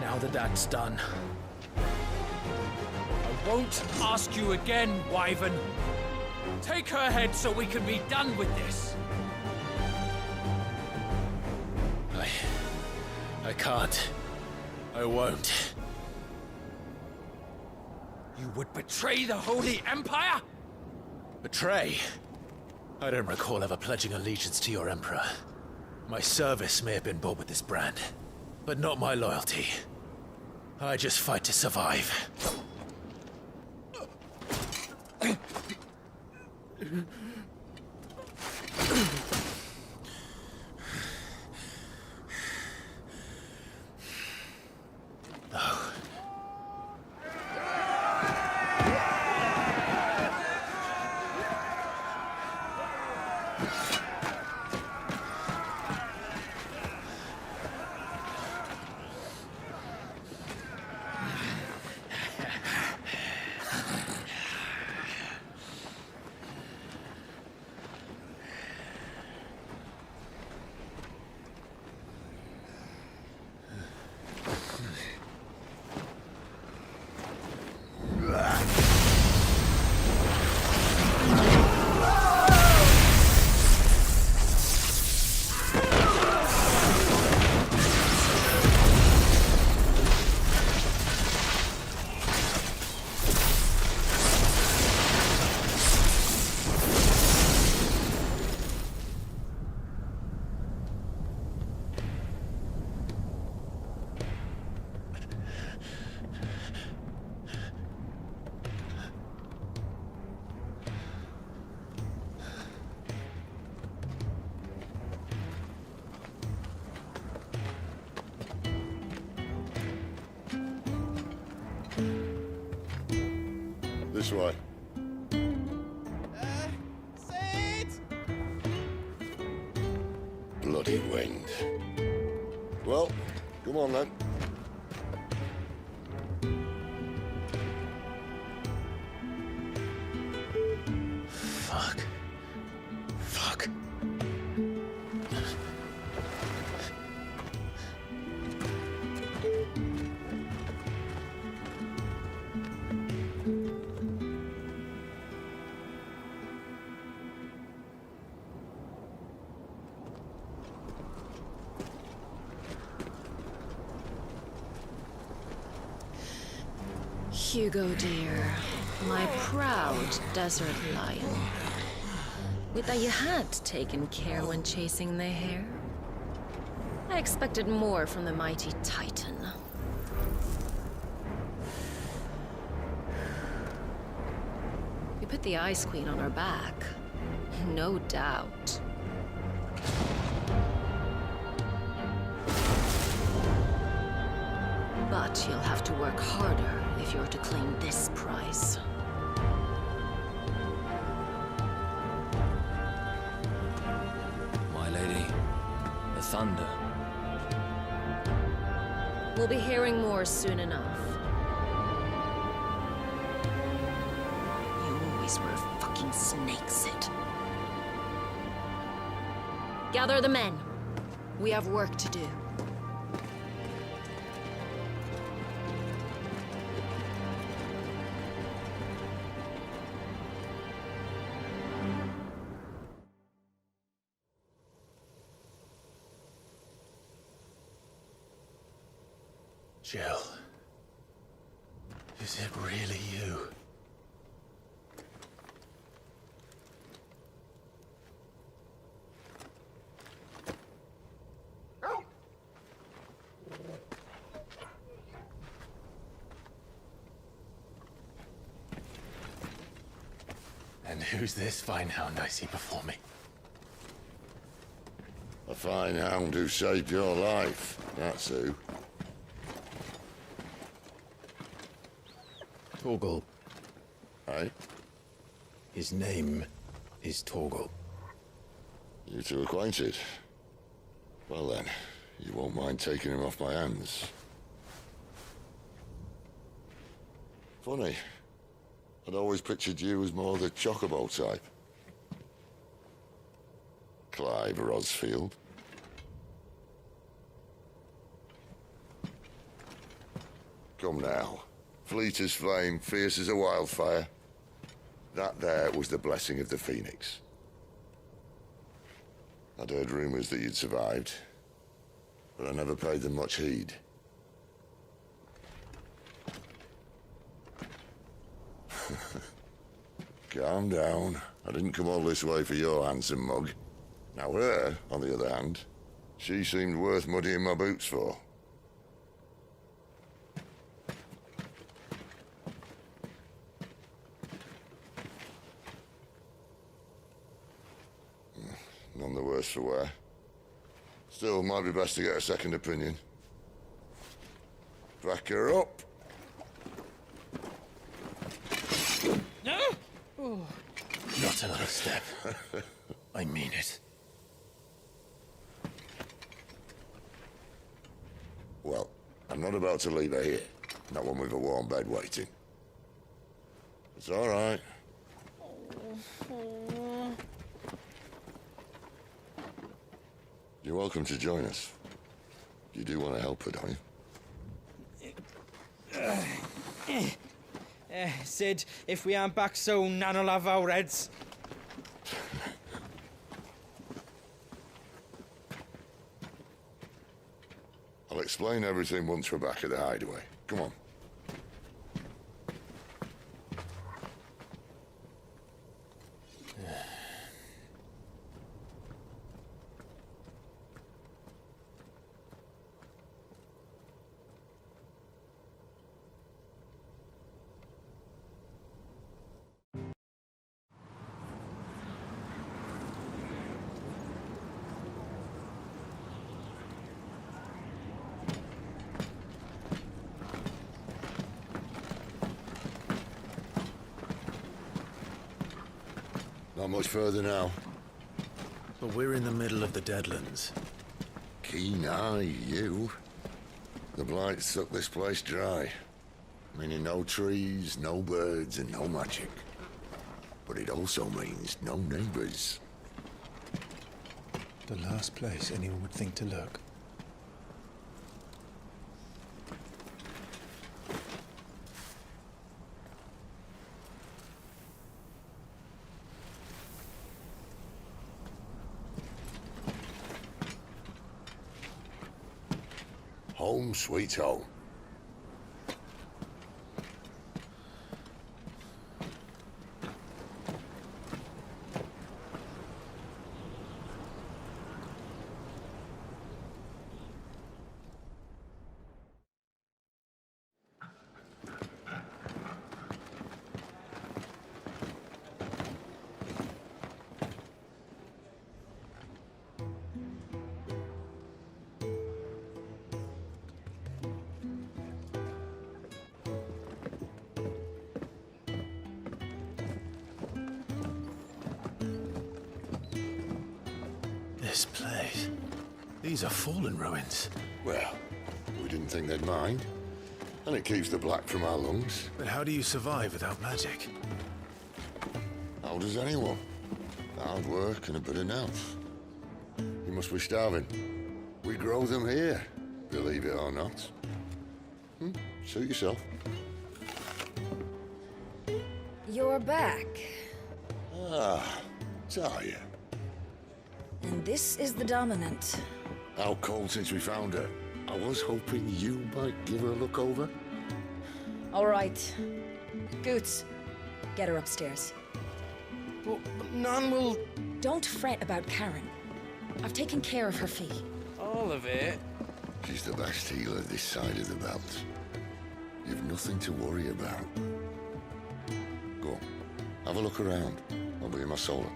Now that that's done, I won't ask you again, Wyvern. Take her head so we can be done with this. I can't. I won't. You would betray the Holy Empire? Betray? I don't recall ever pledging allegiance to your Emperor. My service may have been bought with this brand, but not my loyalty. I just fight to survive. This way. Bloody wind. Well, come on then. Fuck. Fuck. Hugo, dear. My proud desert lion. Would that you had taken care when chasing the hare. I expected more from the mighty Titan. We put the Ice Queen on her back. No doubt. But you'll have to work harder if you're to claim this prize. My lady, the thunder. We'll be hearing more soon enough. You always were a fucking snake, Sid. Gather the men. We have work to do. Jill. Is it really you? And who's this fine hound I see before me? A fine hound who saved your life, that's who. Torgal. Aye? His name is Torgal. You two acquainted? Well then, you won't mind taking him off my hands. Funny. I'd always pictured you as more the chocobo type. Clive Rosfield. Come now. Fleet as flame, fierce as a wildfire. That there was the blessing of the Phoenix. I'd heard rumors that you'd survived, but I never paid them much heed. Calm down. I didn't come all this way for your handsome mug. Now her, on the other hand, she seemed worth muddying my boots for. None the worse for wear. Still, might be best to get a second opinion. Back her up. No! Oh. Not another step. I mean it. Well, I'm not about to leave her here. Not one with a warm bed waiting. It's all right. You're welcome to join us. You do want to help her, don't you? Sid, if we aren't back soon, Nan'll have our heads. I'll explain everything once we're back at the hideaway. Come on. Not much further now. But we're in the middle of the Deadlands. Keen eye, you. The blight sucked this place dry. Meaning no trees, no birds, and no magic. But it also means no neighbors. The last place anyone would think to look. Home sweet home. These are fallen ruins. Well, we didn't think they'd mind. And it keeps the black from our lungs. But how do you survive without magic? How does anyone? Hard work and a bit of nous. You must be starving. We grow them here, believe it or not. Suit yourself. You're back. Ah, Talia. And this is the Dominant. Out cold since we found her. I was hoping you might give her a look over. All right. Goots, get her upstairs. But Nan will... Don't fret about Karen. I've taken care of her fee. All of it? She's the best healer this side of the belt. You've nothing to worry about. Go on, have a look around. I'll be in my solar.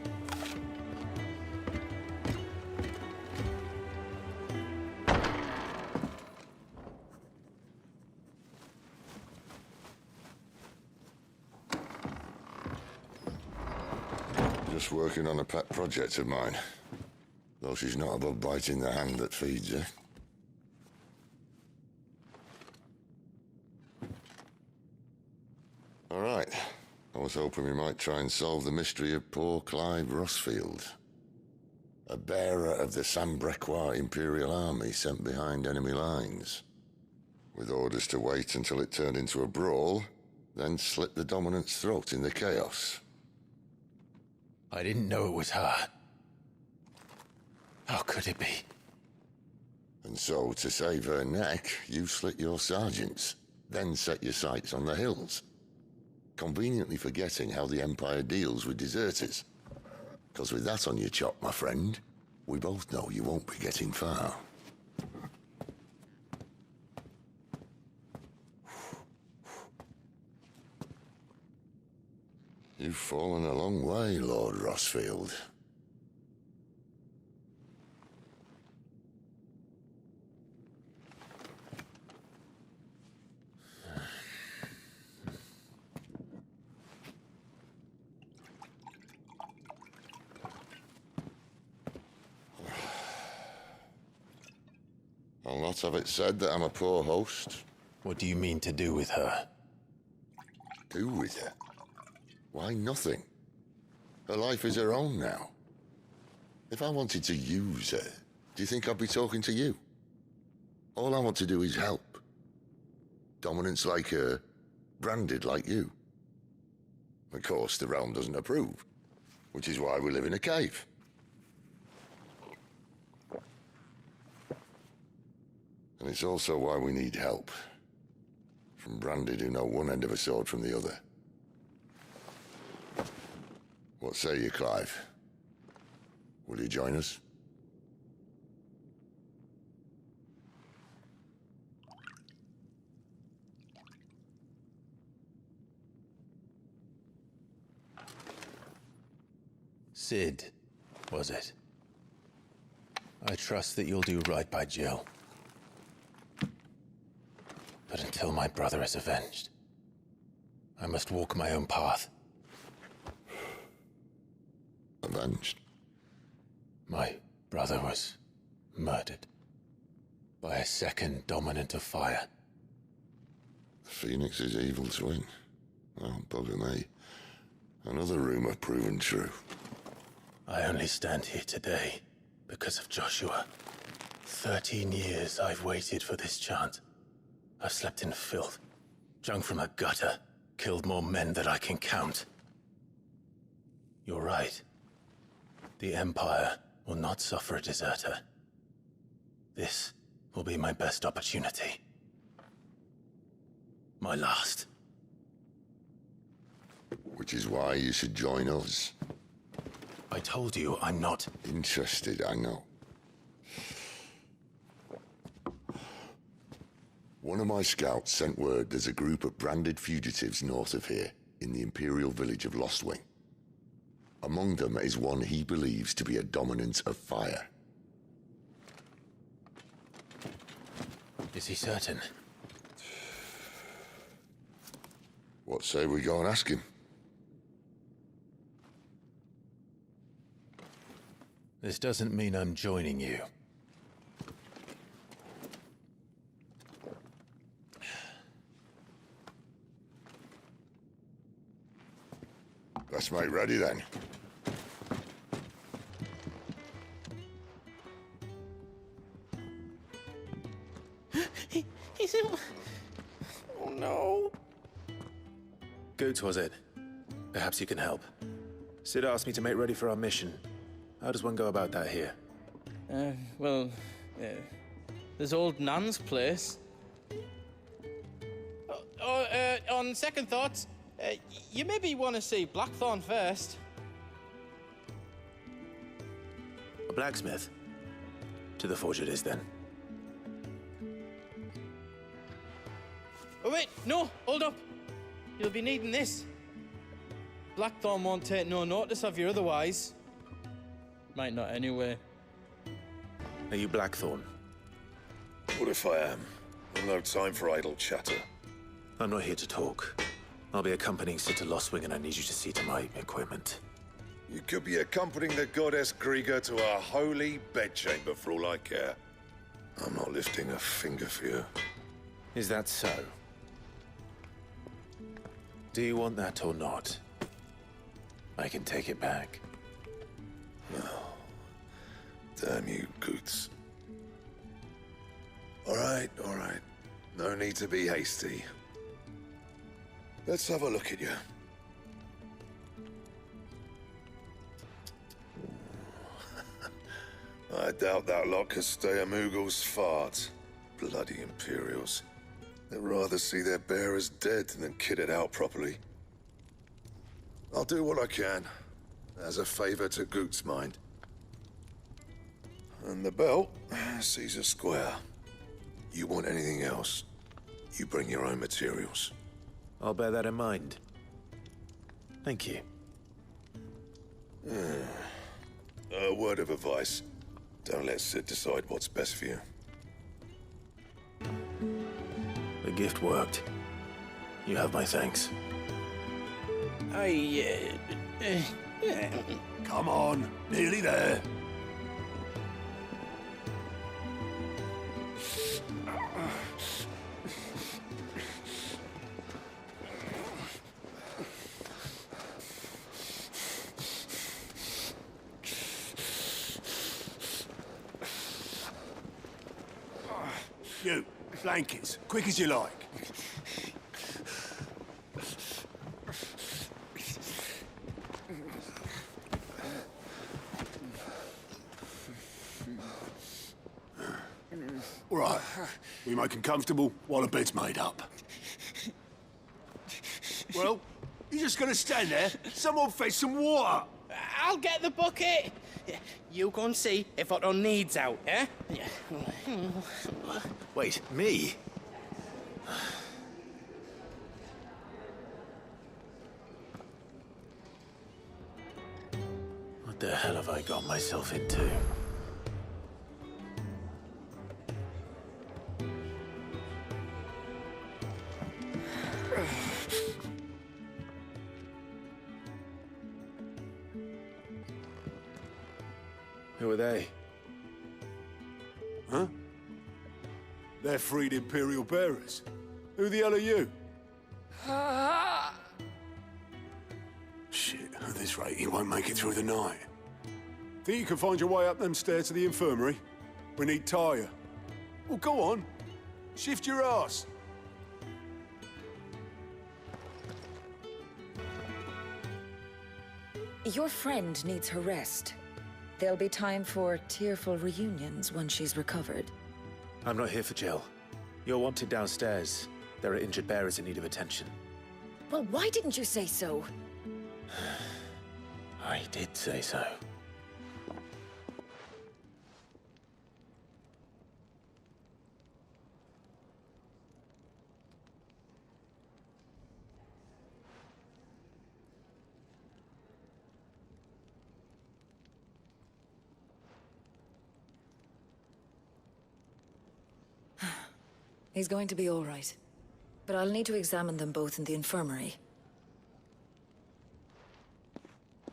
Just working on a pet project of mine. Though she's not above biting the hand that feeds her. All right. I was hoping we might try and solve the mystery of poor Clive Rossfield. A bearer of the Sambrequois Imperial Army sent behind enemy lines. With orders to wait until it turned into a brawl, then slit the Dominant's throat in the chaos. I didn't know it was her. How could it be? And so, to save her neck, you slit your sergeants, then set your sights on the hills. Conveniently forgetting how the Empire deals with deserters. Because with that on your chop, my friend, we both know you won't be getting far. You've fallen a long way, Lord Rossfield. I'll not have it said that I'm a poor host. What do you mean to do with her? Do with her? Why, nothing. Her life is her own now. If I wanted to use her, do you think I'd be talking to you? All I want to do is help. Dominants like her, branded like you. Of course, the realm doesn't approve, which is why we live in a cave. And it's also why we need help. From branded who know one end of a sword from the other. What say you, Clive? Will you join us? Sid, was it? I trust that you'll do right by Jill. But until my brother is avenged, I must walk my own path. Avenged? My brother was murdered by a second Dominant of Fire. The Phoenix's evil twin. Well, bugger me. Another rumor proven true. I only stand here today because of Joshua. 13 years I've waited for this chance. I've slept in filth, drunk from a gutter, killed more men than I can count. You're right. The Empire will not suffer a deserter. This will be my best opportunity. My last. Which is why you should join us. I told you I'm not interested, I know. One of my scouts sent word there's a group of branded fugitives north of here, in the Imperial village of Lostwing. Among them is one he believes to be a Dominant of Fire. Is he certain? What say we go and ask him? This doesn't mean I'm joining you. Let's make ready then. Is it? Oh no. Goots, was it? Perhaps you can help. Sid asked me to make ready for our mission. How does one go about that here? Well, there's old Nan's place. On second thoughts, you maybe want to see Blackthorn first. A blacksmith? To the forge it is, then. Oh wait, no, hold up. You'll be needing this. Blackthorn won't take no notice of you otherwise. Might not anyway. Are you Blackthorn? What if I am? I've no time for idle chatter. I'm not here to talk. I'll be accompanying Sid to Lostwing, and I need you to see to my equipment. You could be accompanying the goddess Krieger to a holy bedchamber for all I care. I'm not lifting a finger for you. Is that so? Do you want that or not? I can take it back. Oh, damn you, Goots. All right. No need to be hasty. Let's have a look at you. I doubt that lot could stay a Moogle's fart. Bloody Imperials. They'd rather see their bearers dead than kitted out properly. I'll do what I can, as a favor to Goot's mind. And the belt sees a square. You want anything else, you bring your own materials. I'll bear that in mind. Thank you. A word of advice. Don't let Sid decide what's best for you. The gift worked. You have my thanks. Come on, nearly there. You, blankets, quick as you like. All right, we make 'em comfortable while the bed's made up. Well, you just gonna stand there? Someone fetch some water. I'll get the bucket. You go and see if Otto needs out, eh? Wait, me? What the hell have I got myself into? Who are they? Huh? They're freed Imperial bearers. Who the hell are you? Shit, at this rate, he won't make it through the night. Think you can find your way up them stairs to the infirmary? We need Tyre. Well, go on. Shift your ass. Your friend needs her rest. There'll be time for tearful reunions when she's recovered. I'm not here for Jill. You're wanted downstairs. There are injured bearers in need of attention. Well, why didn't you say so? I did say so. He's going to be all right. But I'll need to examine them both in the infirmary.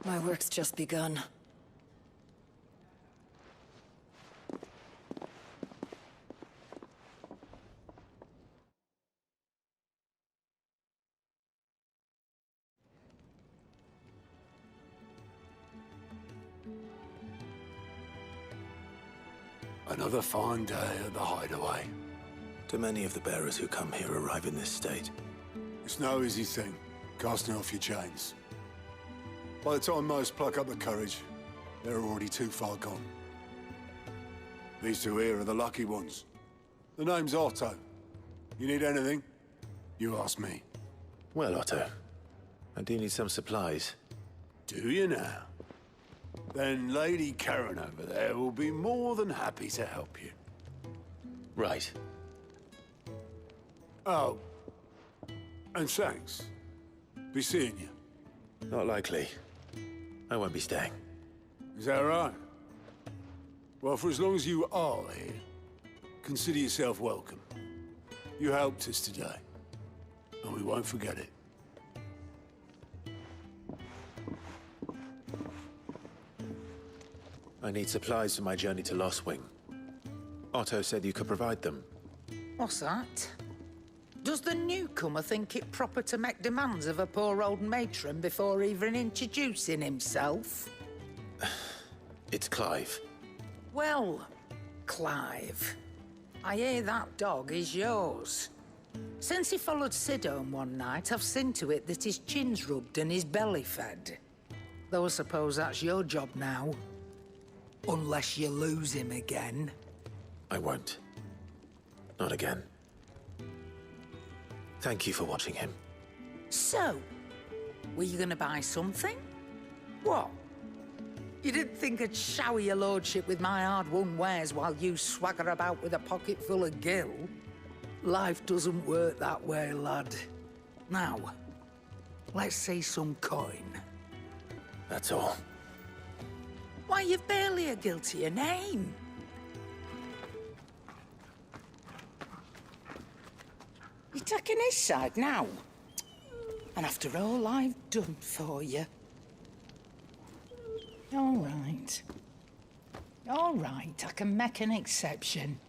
My work's just begun. Another fine day at the hideaway. Do many of the bearers who come here arrive in this state? It's no easy thing, casting off your chains. By the time most pluck up the courage, they're already too far gone. These two here are the lucky ones. The name's Otto. You need anything, you ask me. Well, Otto, I do need some supplies. Do you now? Then Lady Karen over there will be more than happy to help you. Right. Oh. And thanks. Be seeing you. Not likely. I won't be staying. Is that right? Well, for as long as you are here, consider yourself welcome. You helped us today, and we won't forget it. I need supplies for my journey to Lostwing. Otto said you could provide them. What's that? Does the newcomer think it proper to make demands of a poor old matron before even introducing himself? It's Clive. Well, Clive, I hear that dog is yours. Since he followed Sid home one night, I've seen to it that his chin's rubbed and his belly fed. Though I suppose that's your job now. Unless you lose him again. I won't. Not again. Thank you for watching him. So, were you gonna buy something? What? You didn't think I'd shower your lordship with my hard-won wares while you swagger about with a pocket full of gil? Life doesn't work that way, lad. Now, let's see some coin. That's all. Why, you've barely a gil to your name. You're taking his side now? And after all I've done for you. All right. All right, I can make an exception.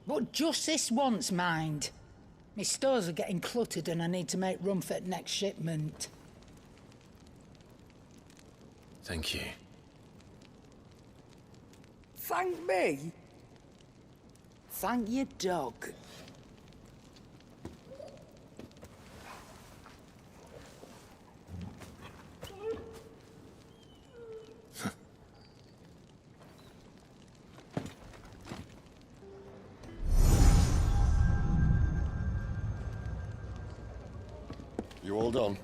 But just this once, mind. My stores are getting cluttered and I need to make room for the next shipment. Thank you. Thank me? Thank your dog. You all done?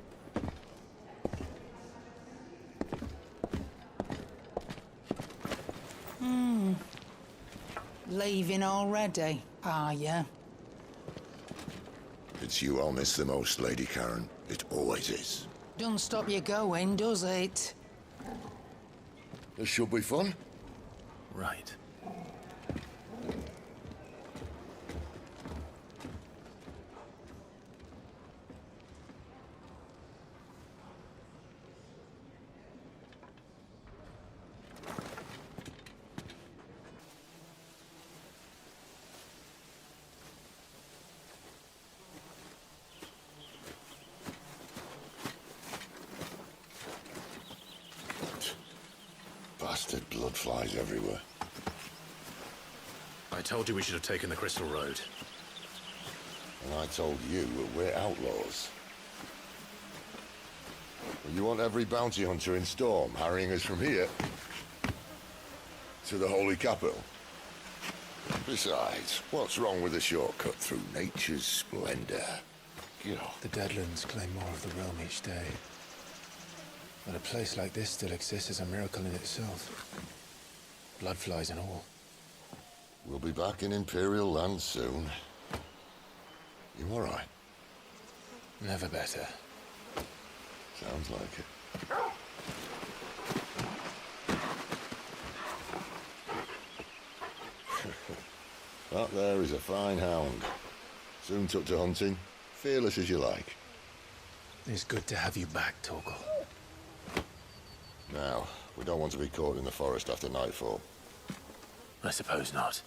Leaving already, are you? It's you I'll miss the most, Lady Karen. It always is. Don't stop you going, does it? This should be fun. Right. Bastard blood flies everywhere. I told you we should have taken the Crystal Road. And I told you we're outlaws. You want every bounty hunter in Storm harrying us from here to the Holy Capital? Besides, what's wrong with a shortcut through nature's splendor? The Deadlands claim more of the realm each day. But a place like this still exists is a miracle in itself. Bloodflies and all. We'll be back in Imperial land soon. You all right? Never better. Sounds like it. That there is a fine hound. Soon took to hunting. Fearless as you like. It's good to have you back, Torgal. Now, we don't want to be caught in the forest after nightfall. I suppose not.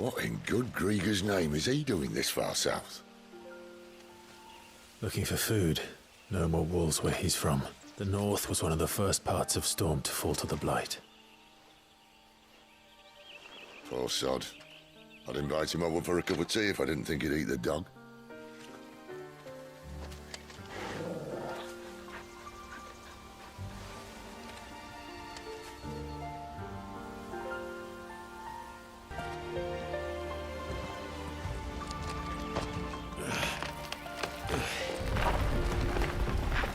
What in good Grieger's name is he doing this far south? Looking for food. No more wolves where he's from. The north was one of the first parts of Storm to fall to the Blight. Poor sod. I'd invite him over for a cup of tea if I didn't think he'd eat the dog.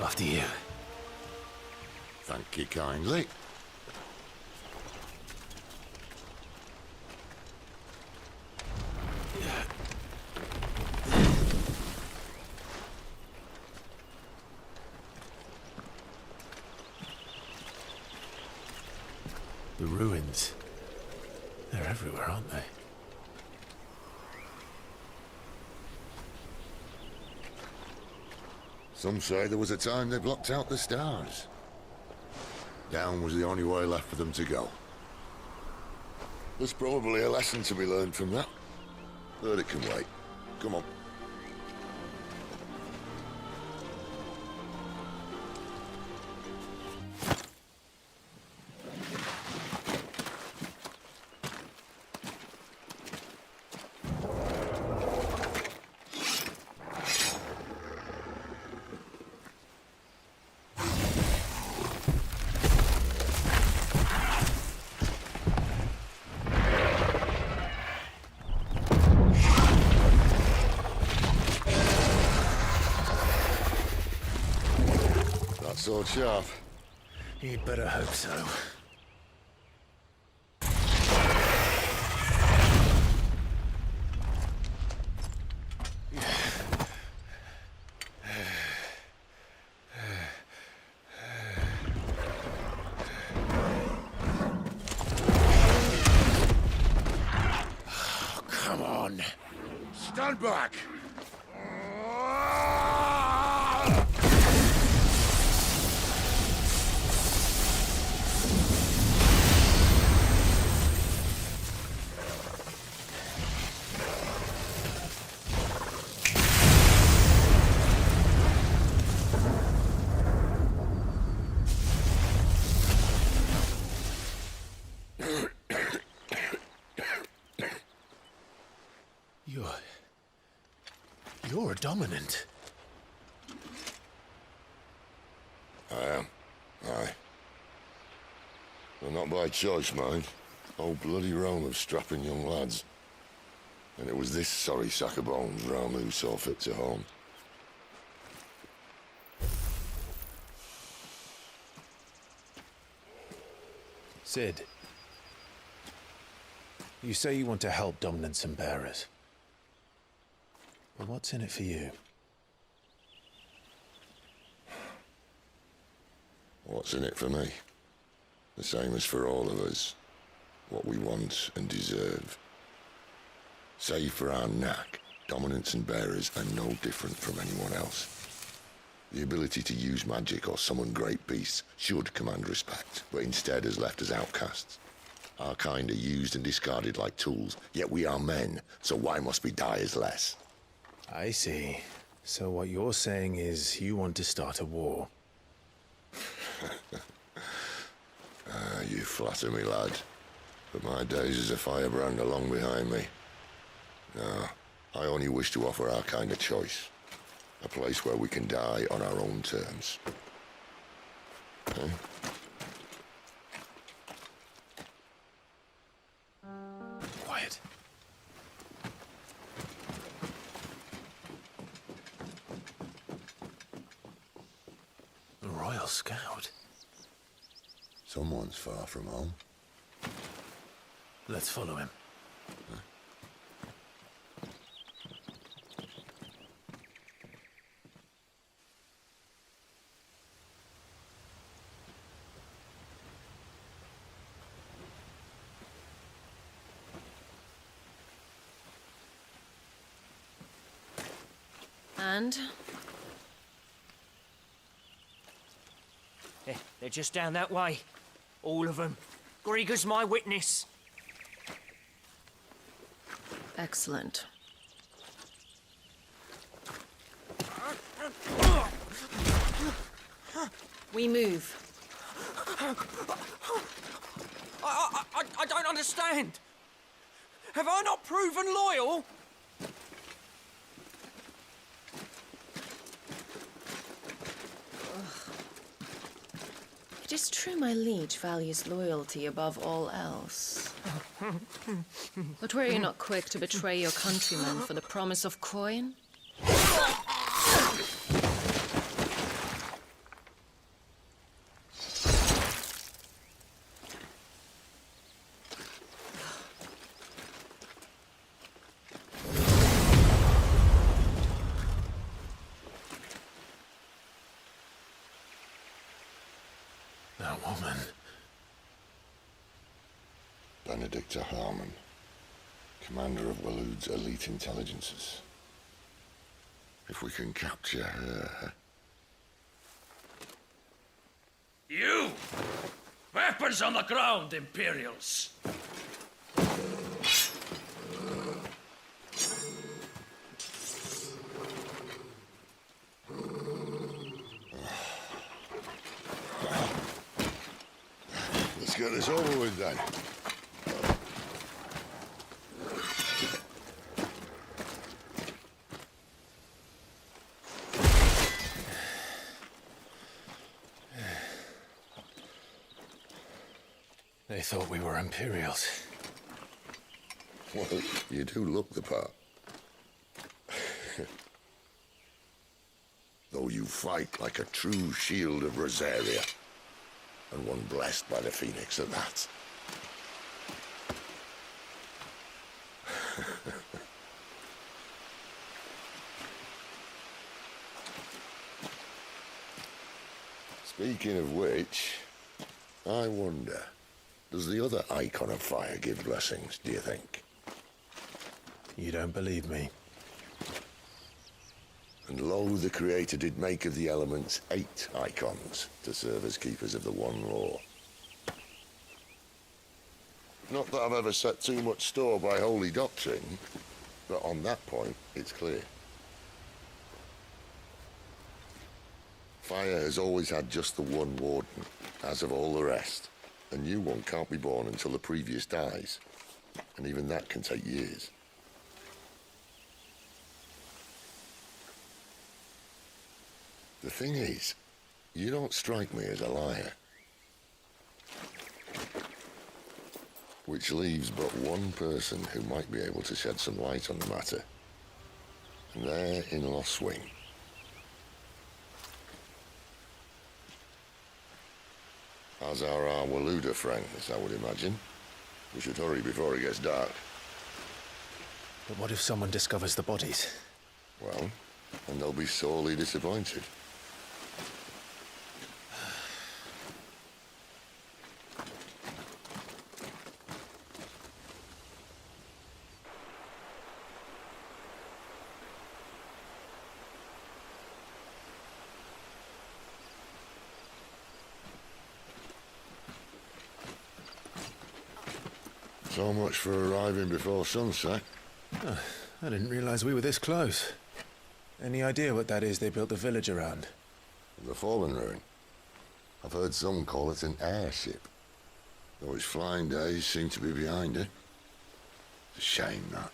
After you. Thank you kindly. The ruins. They're everywhere, aren't they? Some say there was a time they blocked out the stars. Down was the only way left for them to go. There's probably a lesson to be learned from that. But it can wait. Come on. Sword sharp. You'd better hope so. Oh, come on. Stand back. You're a dominant. I am. Aye. Well, not by choice, mind. Whole bloody realm of strapping young lads. And it was this sorry sack of bones Ramu saw fit to home. Sid. You say you want to help dominants and bearers. But what's in it for you? What's in it for me? The same as for all of us. What we want and deserve. Save for our knack, dominants and bearers are no different from anyone else. The ability to use magic or summon great beasts should command respect, but instead has left us outcasts. Our kind are used and discarded like tools, yet we are men, so why must we die as less? I see. So what you're saying is you want to start a war. You flatter me, lad. But my days as a firebrand are long behind me. No, I only wish to offer our kind a choice. A place where we can die on our own terms. Eh? Quiet. A Royal Scout. Someone's far from home. Let's follow him. And? They're just down that way. All of them. Grieger's my witness. Excellent. We move. I don't understand. Have I not proven loyal? It is true my liege values loyalty above all else. But were you not quick to betray your countrymen for the promise of coin? That woman. Benedicta Harmon, commander of Waloed's elite intelligences. If we can capture her... You! Weapons on the ground, Imperials! Let's get this over with then. They thought we were Imperials. Well, you do look the part. Though you fight like a true shield of Rosaria. And one blessed by the Phoenix at that. Speaking of which, I wonder, does the other icon of fire give blessings, do you think? You don't believe me? And lo, the Creator did make of the elements 8 icons to serve as keepers of the one law. Not that I've ever set too much store by holy doctrine, but on that point, it's clear. Fire has always had just the one warden, as of all the rest. A new one can't be born until the previous dies, and even that can take years. The thing is, you don't strike me as a liar. Which leaves but one person who might be able to shed some light on the matter. And they're in Lost Wing. As are our Waloeder friends, I would imagine. We should hurry before it gets dark. But what if someone discovers the bodies? Well, and they'll be sorely disappointed. So much for arriving before sunset. Oh, I didn't realize we were this close. Any idea what that is they built the village around? The Fallen Ruin. I've heard some call it an airship. Though its flying days seem to be behind it. It's a shame, that.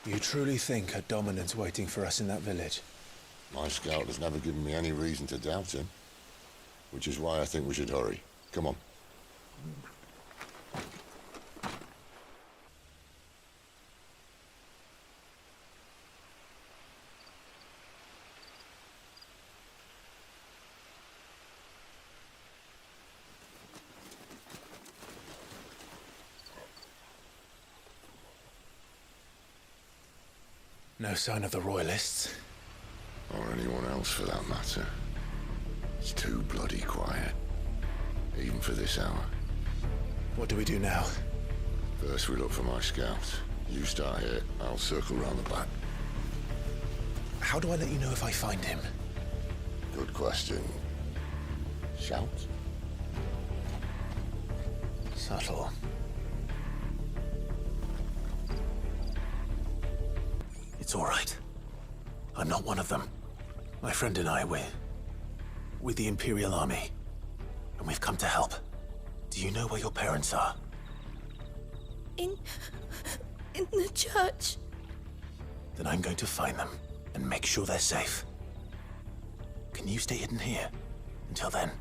You truly think a dominant's waiting for us in that village? My scout has never given me any reason to doubt him. Which is why I think we should hurry. Come on. No sign of the Royalists. Or anyone else for that matter. It's too bloody quiet. Even for this hour. What do we do now? First we look for my scout. You start here, I'll circle round the back. How do I let you know if I find him? Good question. Shout? Subtle. It's all right. I'm not one of them. My friend and I, we're with the Imperial Army. And we've come to help. Do you know where your parents are? In the church. Then I'm going to find them and make sure they're safe. Can you stay hidden here until then?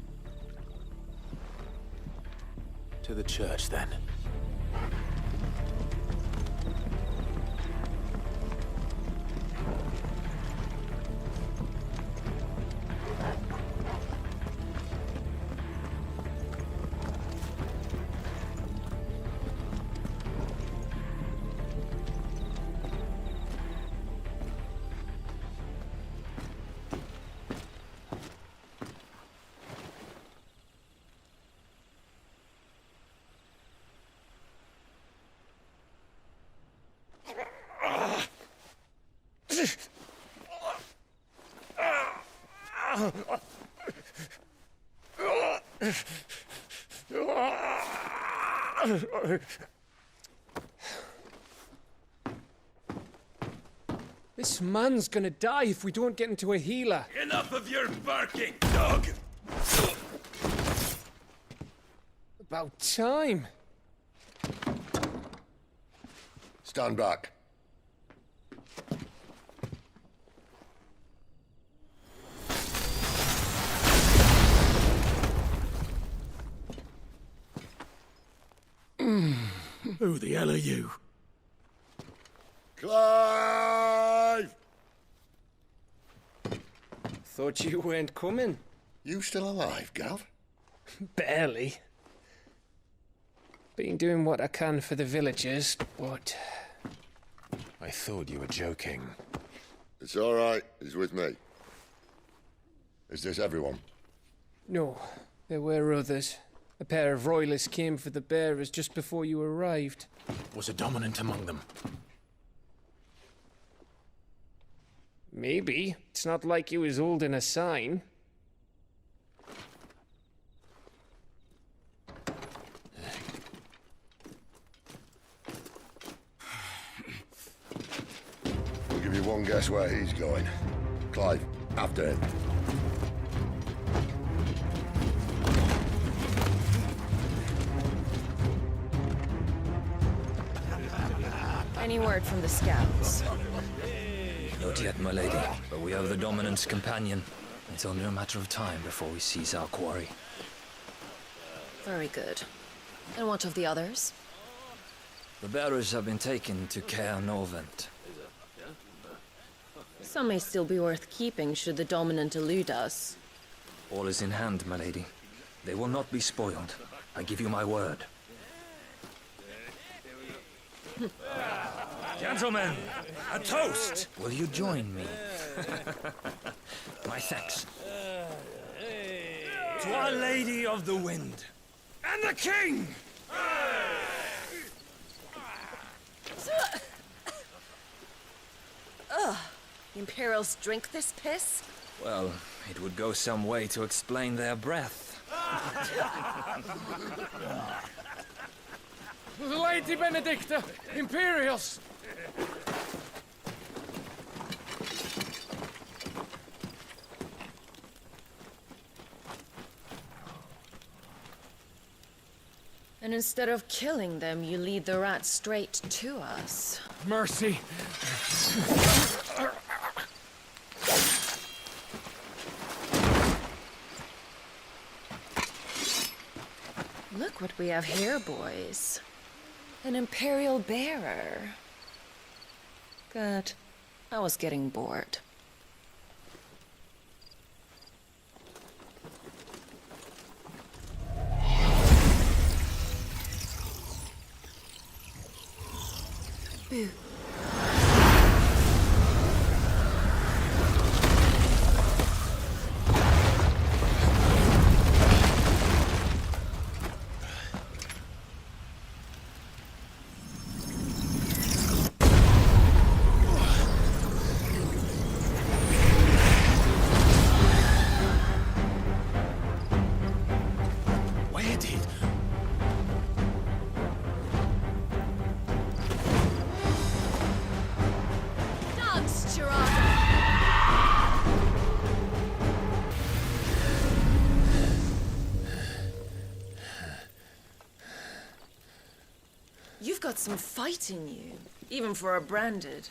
To the church, then. This man's gonna die if we don't get into a healer. Enough of your barking, dog! About time. Stand back. Who the hell are you? Clive! Thought you weren't coming. You still alive, Gav? Barely. Been doing what I can for the villagers, but... I thought you were joking. It's all right. He's with me. Is this everyone? No, there were others. A pair of royalists came for the bearers just before you arrived. Was a dominant among them? Maybe. It's not like he was holding a sign. I'll give you one guess where he's going. Clive, after him. Any word from the scouts? Not yet, my lady, but we have the Dominant's companion. It's only a matter of time before we seize our quarry. Very good. And what of the others? The bearers have been taken to Caer Novent. Some may still be worth keeping should the Dominant elude us. All is in hand, my lady. They will not be spoiled. I give you my word. Gentlemen, a toast! Will you join me? My thanks. To Our Lady of the Wind. And the King! Ugh. Imperials drink this piss? Well, it would go some way to explain their breath. Lady Benedicta! Imperials! And instead of killing them, you lead the rats straight to us. Mercy! Look what we have here, boys. An Imperial bearer. Good. I was getting bored. Boo. Where did... got some fight in you, even for a branded.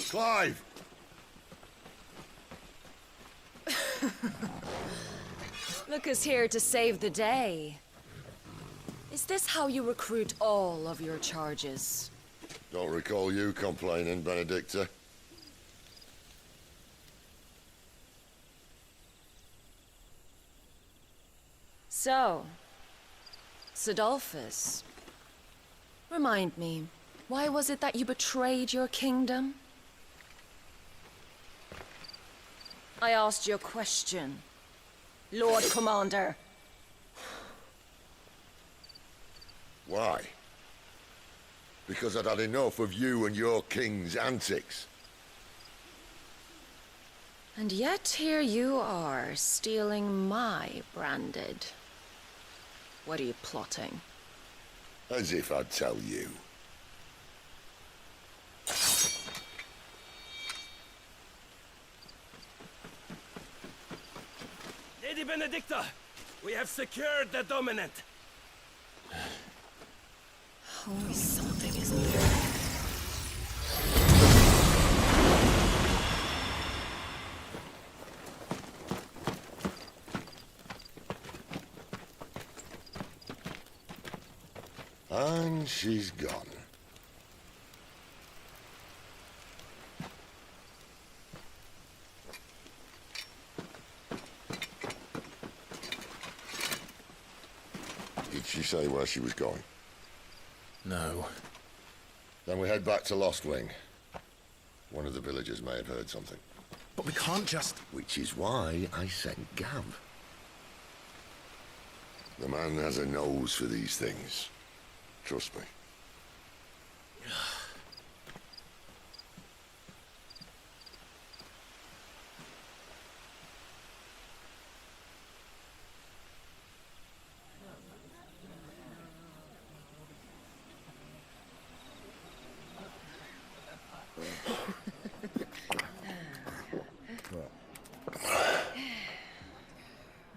Clive! Look who's here to save the day. Is this how you recruit all of your charges? Don't recall you complaining, Benedicta. So, Sidolphus, remind me, why was it that you betrayed your kingdom? I asked you a question, Lord Commander. Why? Because I'd had enough of you and your king's antics. And yet here you are, stealing my branded. What are you plotting? As if I'd tell you. Lady Benedicta, we have secured the dominant. Always something, isn't there? And she's gone. Did she say where she was going? No. Then we head back to Lost Wing. One of the villagers may have heard something. But we can't just... Which is why I sent Gav. The man has a nose for these things. Trust me.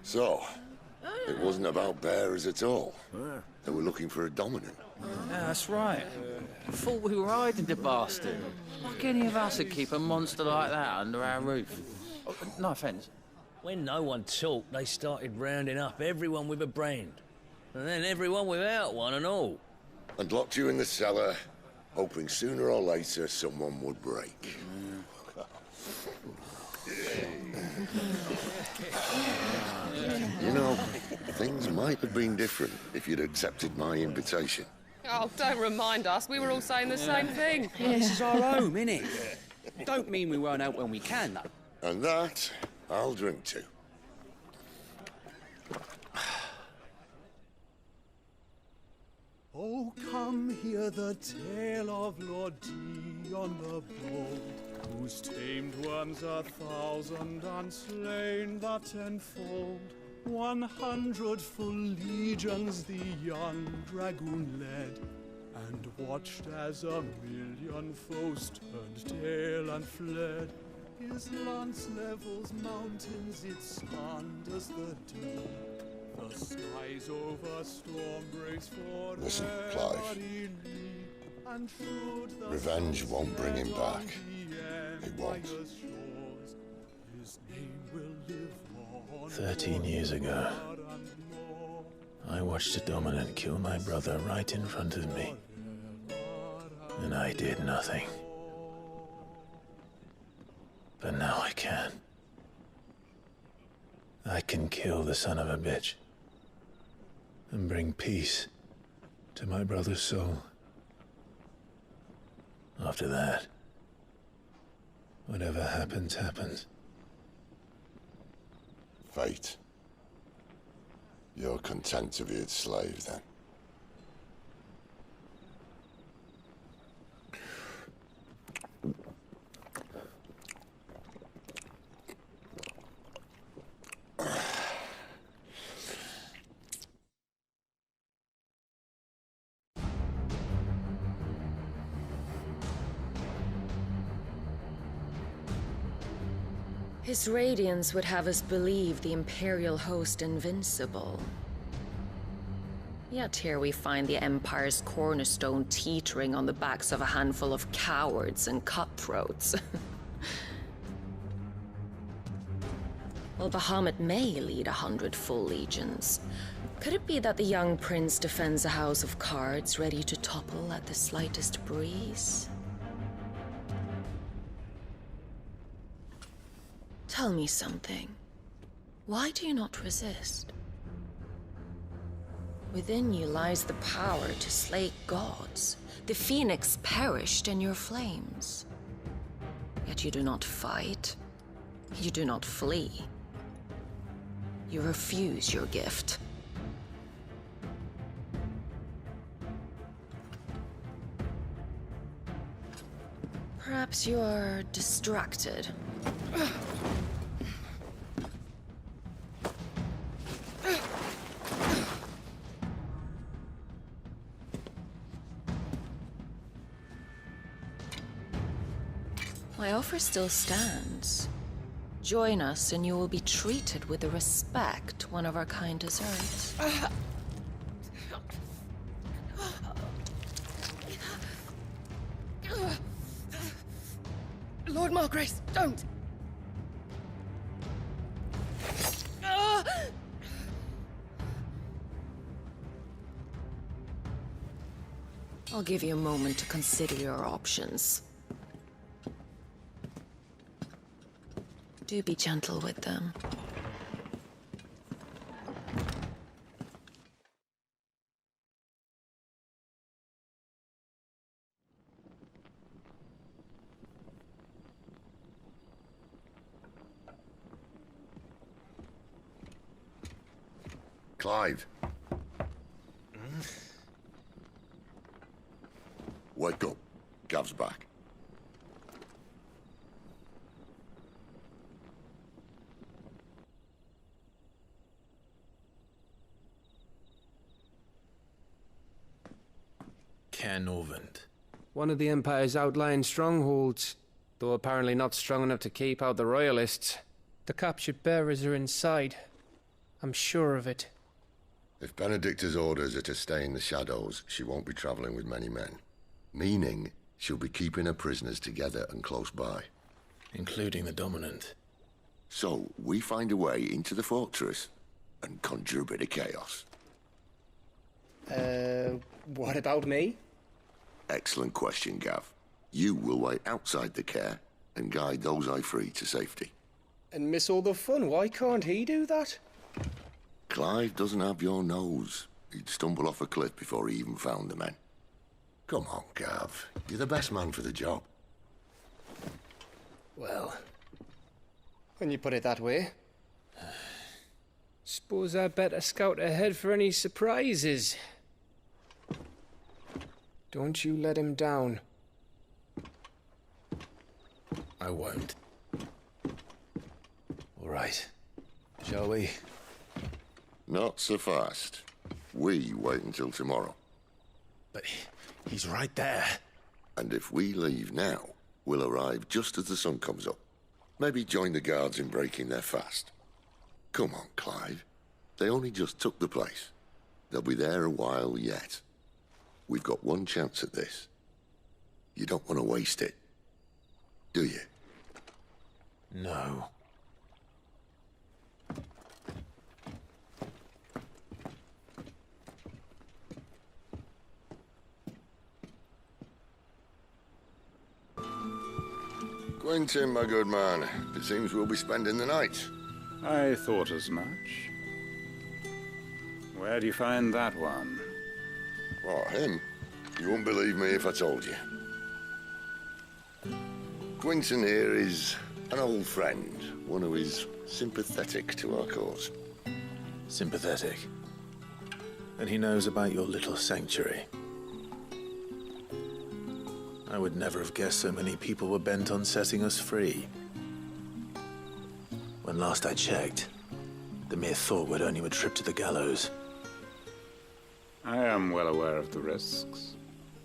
So, it wasn't about bearers at all. They were looking for a dominant. Yeah, that's right. I thought we were hiding the bastard. Like any of us would keep a monster like that under our roof. Oh, no offence. When no one talked, they started rounding up everyone with a brand. And then everyone without one and all. And locked you in the cellar, hoping sooner or later someone would break. You know, things might have been different if you'd accepted my invitation. Oh, don't remind us. We were all saying the same thing. Yeah. This is our home, innit? Don't mean we won't out when we can, though. And that, I'll drink to. Oh, come hear the tale of Lord Dion the Bold, who's tamed worms 1,000 and slain the 10-fold. 100 full legions the young dragoon led, and watched as 1,000,000 foes turned tail and fled. His lance levels mountains, it slanders the dew. The skies over storm breaks for Listen, Clive. Revenge won't bring him back. It won't. 13 years ago, I watched a dominant kill my brother right in front of me. And I did nothing. But now I can. I can kill the son of a bitch. And bring peace to my brother's soul. After that, whatever happens, happens. Fate. You're content to be its slave, then? His radiance would have us believe the Imperial host invincible. Yet here we find the Empire's cornerstone teetering on the backs of a handful of cowards and cutthroats. Well, Bahamut may lead 100 full legions. Could it be that the young prince defends a house of cards ready to topple at the slightest breeze? Tell me something. Why do you not resist? Within you lies the power to slay gods. The Phoenix perished in your flames. Yet you do not fight. You do not flee. You refuse your gift. Perhaps you are distracted. My offer still stands. Join us and you will be treated with the respect one of our kind deserves. Lord Margrace, don't! I'll give you a moment to consider your options. Do be gentle with them. Clive. Wake up. Gav's back. Norvend. One of the Empire's outlying strongholds, though apparently not strong enough to keep out the Royalists. The captured bearers are inside. I'm sure of it. If Benedicta's orders are to stay in the shadows, she won't be traveling with many men. Meaning, she'll be keeping her prisoners together and close by. Including the Dominant. So, we find a way into the fortress and conjure a bit of chaos. What about me? Excellent question, Gav. You will wait outside the care and guide those I free to safety. And miss all the fun. Why can't he do that? Clive doesn't have your nose. He'd stumble off a cliff before he even found the men. Come on, Gav. You're the best man for the job. Well, when you put it that way. Suppose I'd better scout ahead for any surprises. Don't you let him down. I won't. All right. Shall we? Not so fast. We wait until tomorrow. But he's right there. And if we leave now, we'll arrive just as the sun comes up. Maybe join the guards in breaking their fast. Come on, Clive. They only just took the place. They'll be there a while yet. We've got one chance at this. You don't want to waste it, do you? No. Quentin, my good man. It seems we'll be spending the night. I thought as much. Where do you find that one? What, him? You wouldn't believe me if I told you. Quentin here is an old friend, one who is sympathetic to our cause. Sympathetic? And he knows about your little sanctuary. I would never have guessed so many people were bent on setting us free. When last I checked, the mere thought would earn you a trip to the gallows. I am well aware of the risks,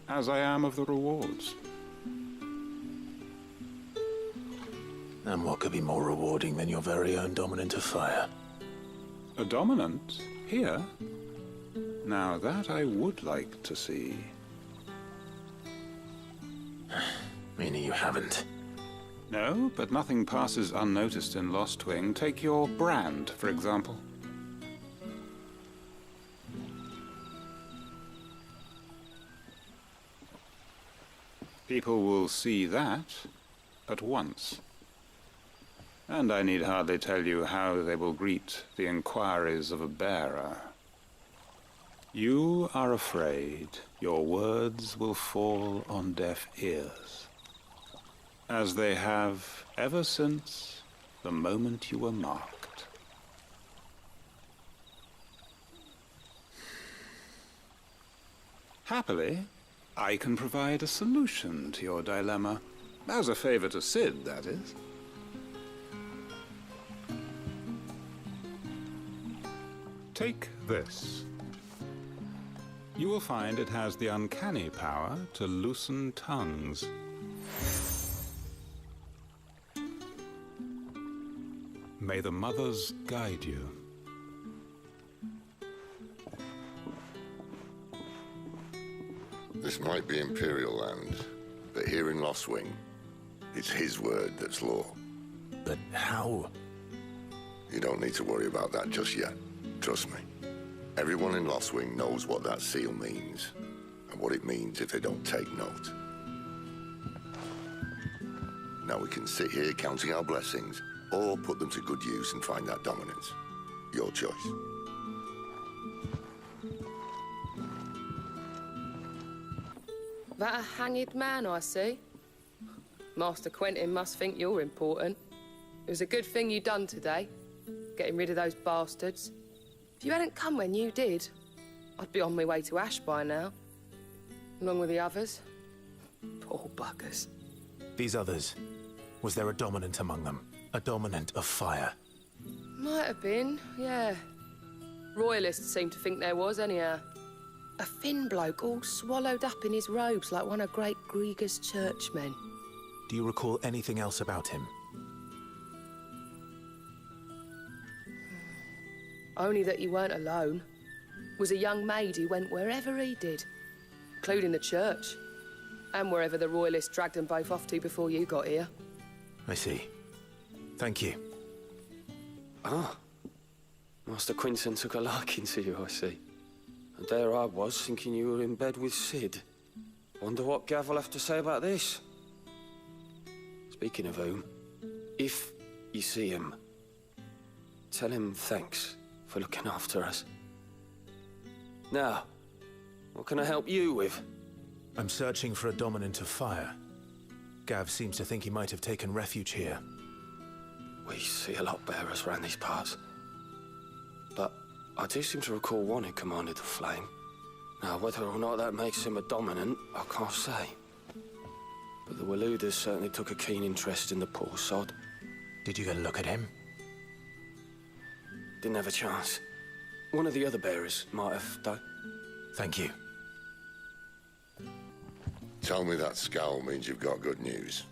as I am of the rewards. And what could be more rewarding than your very own dominant of fire? A dominant? Here? Now that I would like to see. Meaning you haven't? No, but nothing passes unnoticed in Lostwing. Take your brand, for example. People will see that at once. And I need hardly tell you how they will greet the inquiries of a bearer. You are afraid your words will fall on deaf ears, as they have ever since the moment you were marked. Happily, I can provide a solution to your dilemma. As a favor to Sid, that is. Take this. You will find it has the uncanny power to loosen tongues. May the mothers guide you. This might be Imperial land, but here in Lostwing, it's his word that's law. But how? You don't need to worry about that just yet. Trust me. Everyone in Lostwing knows what that seal means, and what it means if they don't take note. Now we can sit here counting our blessings, or put them to good use and find that dominance. Your choice. That a hanged man, I see. Master Quentin must think you're important. It was a good thing you done today, getting rid of those bastards. If you hadn't come when you did, I'd be on my way to Ash by now, along with the others. Poor buggers. These others, was there a dominant among them? A dominant of fire? Might have been, yeah. Royalists seem to think there was, anyhow. A thin bloke all swallowed up in his robes like one of Great Grieger's churchmen. Do you recall anything else about him? Only that he weren't alone. Was a young maid who went wherever he did, including the church, and wherever the Royalists dragged them both off to before you got here. I see. Thank you. Ah. Master Quinton took a liking to you, I see. And there I was, thinking you were in bed with Sid. Wonder what Gav will have to say about this. Speaking of whom, if you see him, tell him thanks for looking after us. Now, what can I help you with? I'm searching for a dominant of fire. Gav seems to think he might have taken refuge here. We see a lot bearers around these parts. But I do seem to recall one who commanded the flame. Now, whether or not that makes him a dominant, I can't say. But the Waluders certainly took a keen interest in the poor sod. Did you get a look at him? Didn't have a chance. One of the other bearers might have, though. Thank you. Tell me that scowl means you've got good news.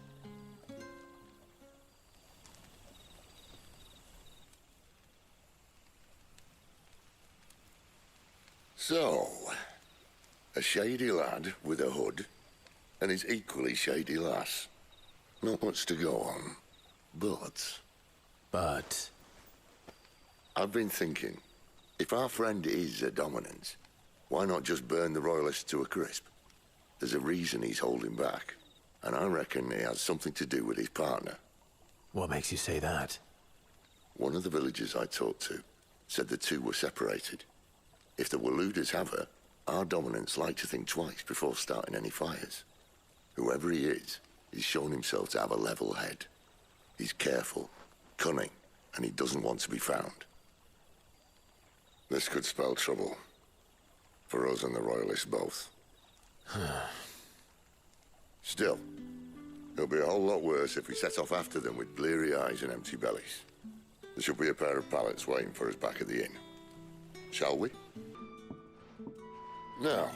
So, a shady lad with a hood, and his equally shady lass. Not much to go on, but... But? I've been thinking, if our friend is a dominant, why not just burn the Royalists to a crisp? There's a reason he's holding back, and I reckon it has something to do with his partner. What makes you say that? One of the villagers I talked to said the two were separated. If the Waluders have her, our dominants like to think twice before starting any fires. Whoever he is, he's shown himself to have a level head. He's careful, cunning, and he doesn't want to be found. This could spell trouble. For us and the Royalists both. Still, it'll be a whole lot worse if we set off after them with bleary eyes and empty bellies. There should be a pair of pallets waiting for us back at the inn. Shall we? Now,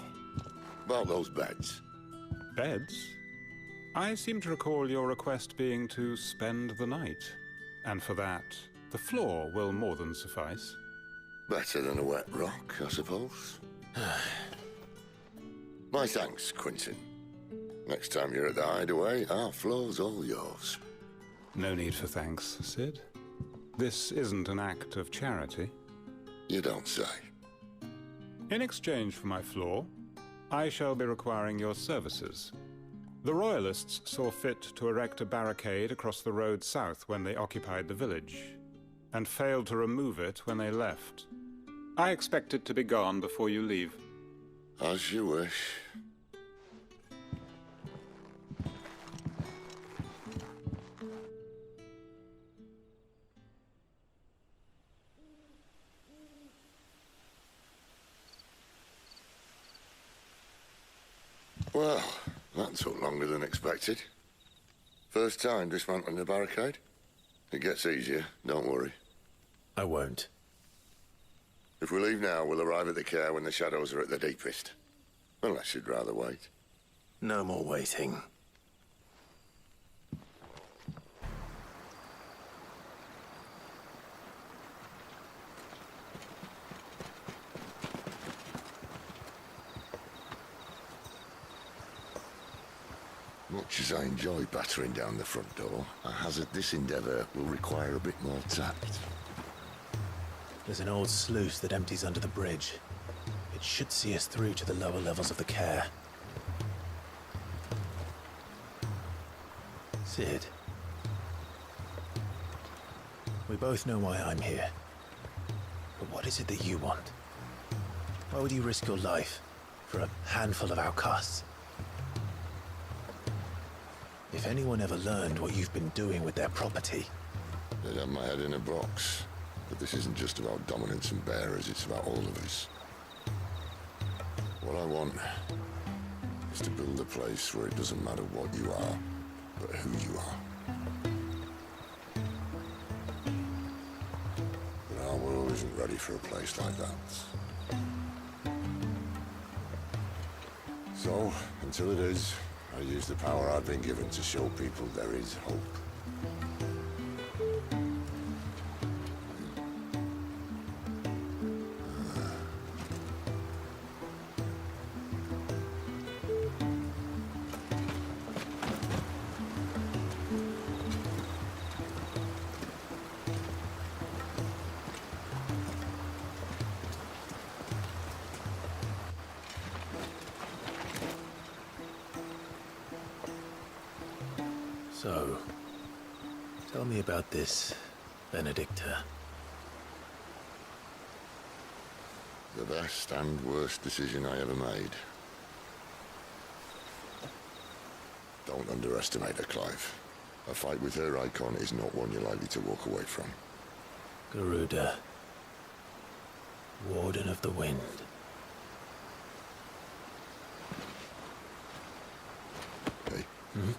about those beds. Beds? I seem to recall your request being to spend the night. And for that, the floor will more than suffice. Better than a wet rock, I suppose. My thanks, Quentin. Next time you're at the hideaway, our floor's all yours. No need for thanks, Sid. This isn't an act of charity. You don't say. In exchange for my floor, I shall be requiring your services. The Royalists saw fit to erect a barricade across the road south when they occupied the village, and failed to remove it when they left. I expect it to be gone before you leave. As you wish. Well, that took longer than expected. First time dismantling the barricade? It gets easier, don't worry. I won't. If we leave now, we'll arrive at the care when the shadows are at their deepest. Unless you'd rather wait. No more waiting. Much as I enjoy battering down the front door, I hazard this endeavour will require a bit more tact. There's an old sluice that empties under the bridge. It should see us through to the lower levels of the care. Sid. We both know why I'm here. But what is it that you want? Why would you risk your life for a handful of outcasts? If anyone ever learned what you've been doing with their property... They'd have my head in a box. But this isn't just about dominance and bearers, it's about all of us. What I want is to build a place where it doesn't matter what you are, but who you are. But our world isn't ready for a place like that. So, until it is, I use the power I've been given to show people there is hope. So, tell me about this, Benedicta. The best and worst decision I ever made. Don't underestimate her, Clive. A fight with her icon is not one you're likely to walk away from. Garuda. Warden of the Wind. Hey? Hmm?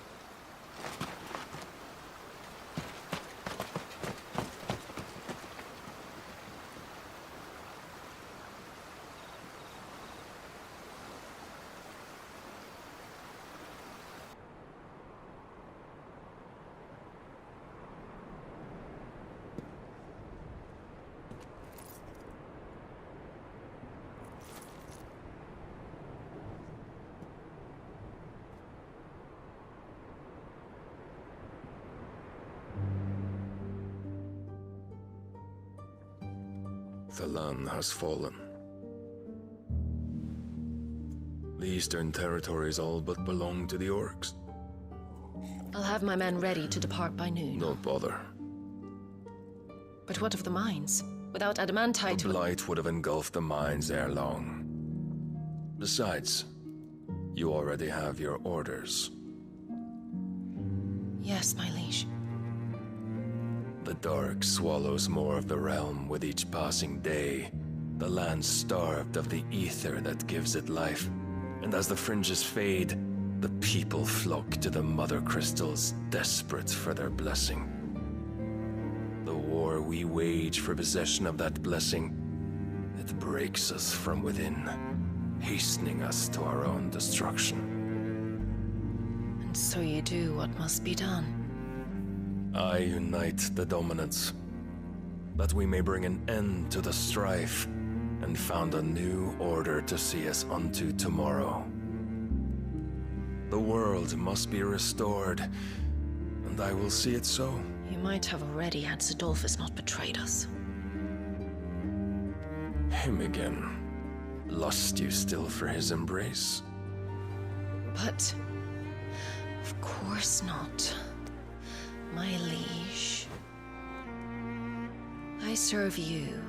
The land has fallen. The Eastern Territories all but belong to the Orcs. I'll have my men ready to depart by noon. Don't bother. But what of the mines? Without adamantite... The Blight would have engulfed the mines ere long. Besides, you already have your orders. Yes, my liege. The dark swallows more of the realm with each passing day. The land starved of the ether that gives it life. And as the fringes fade, the people flock to the mother crystals, desperate for their blessing. The war we wage for possession of that blessing, it breaks us from within, hastening us to our own destruction. And so you do what must be done. I unite the dominants, that we may bring an end to the strife, and found a new order to see us unto tomorrow. The world must be restored, and I will see it so. You might have already had Sidolphus not betrayed us. Him again. Lust you still for his embrace? But... of course not. My liege. I serve you,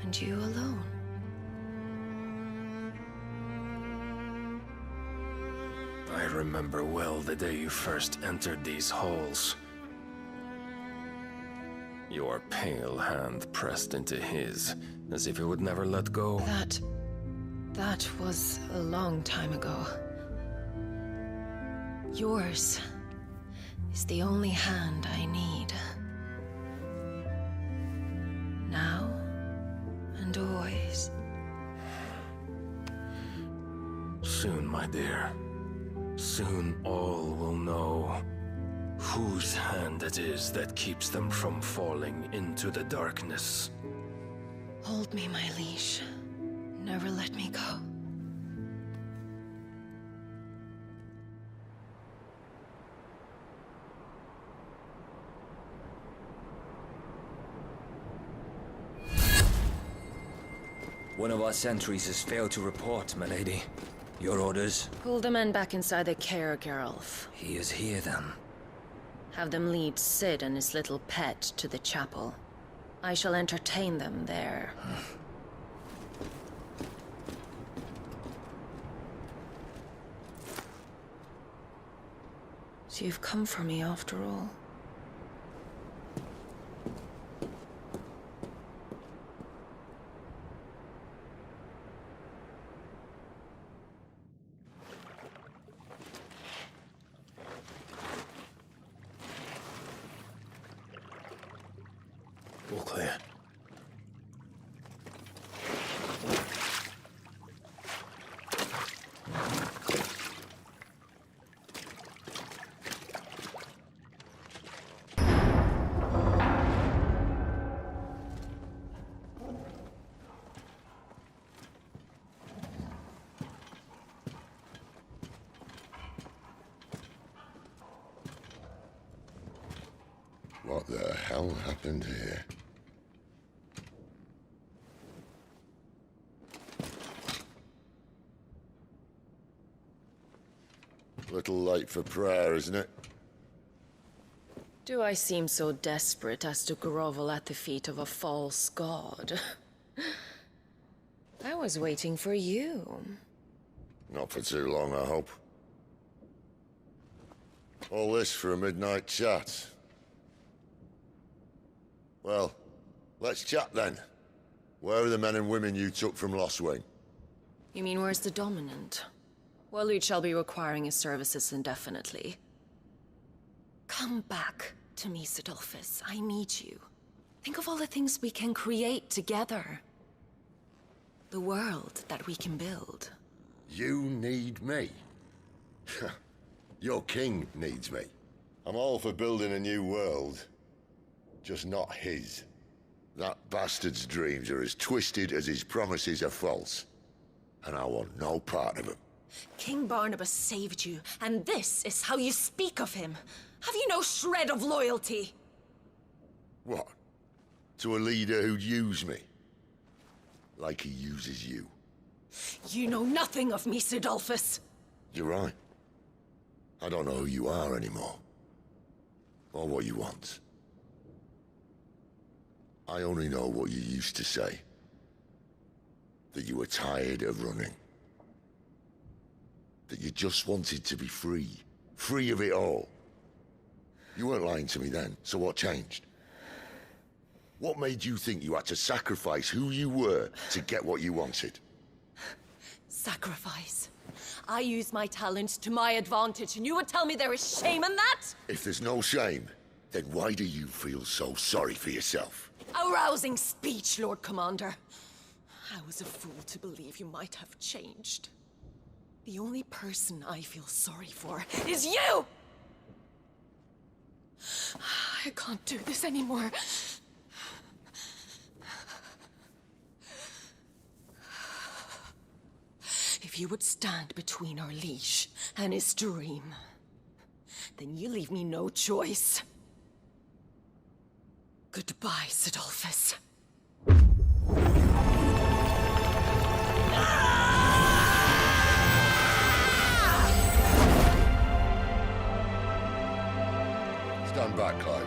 and you alone. I remember well the day you first entered these halls. Your pale hand pressed into his, as if it would never let go. That was a long time ago. Yours is the only hand I need. Now and always. Soon, my dear. Soon all will know whose hand it is that keeps them from falling into the darkness. Hold me, my liege. Never let me go. One of our sentries has failed to report, my lady. Your orders? Pull the men back inside the care, Geralf. He is here, then. Have them lead Sid and his little pet to the chapel. I shall entertain them there. So you've come for me after all. All clear. What the hell happened here? Little late for prayer, isn't it? Do I seem so desperate as to grovel at the feet of a false god? I was waiting for you. Not for too long, I hope. All this for a midnight chat. Well, let's chat then. Where are the men and women you took from Lost Wing? You mean where's the dominant? Well, Luke shall be requiring his services indefinitely. Come back to me, Sidolphus. I need you. Think of all the things we can create together. The world that we can build. You need me? Your king needs me. I'm all for building a new world. Just not his. That bastard's dreams are as twisted as his promises are false. And I want no part of them. King Barnabas saved you, and this is how you speak of him. Have you no shred of loyalty? What? To a leader who'd use me? Like he uses you? You know nothing of me, Sidolphus. You're right. I don't know who you are anymore. Or what you want. I only know what you used to say. That you were tired of running. That you just wanted to be free. Free of it all. You weren't lying to me then, so what changed? What made you think you had to sacrifice who you were to get what you wanted? Sacrifice. I use my talents to my advantage, and you would tell me there is shame in that? If there's no shame, then why do you feel so sorry for yourself? A rousing speech, Lord Commander. I was a fool to believe you might have changed. The only person I feel sorry for is you! I can't do this anymore. If you would stand between our liege and his dream, then you leave me no choice. Goodbye, Sidolphus. Stand back, Clive.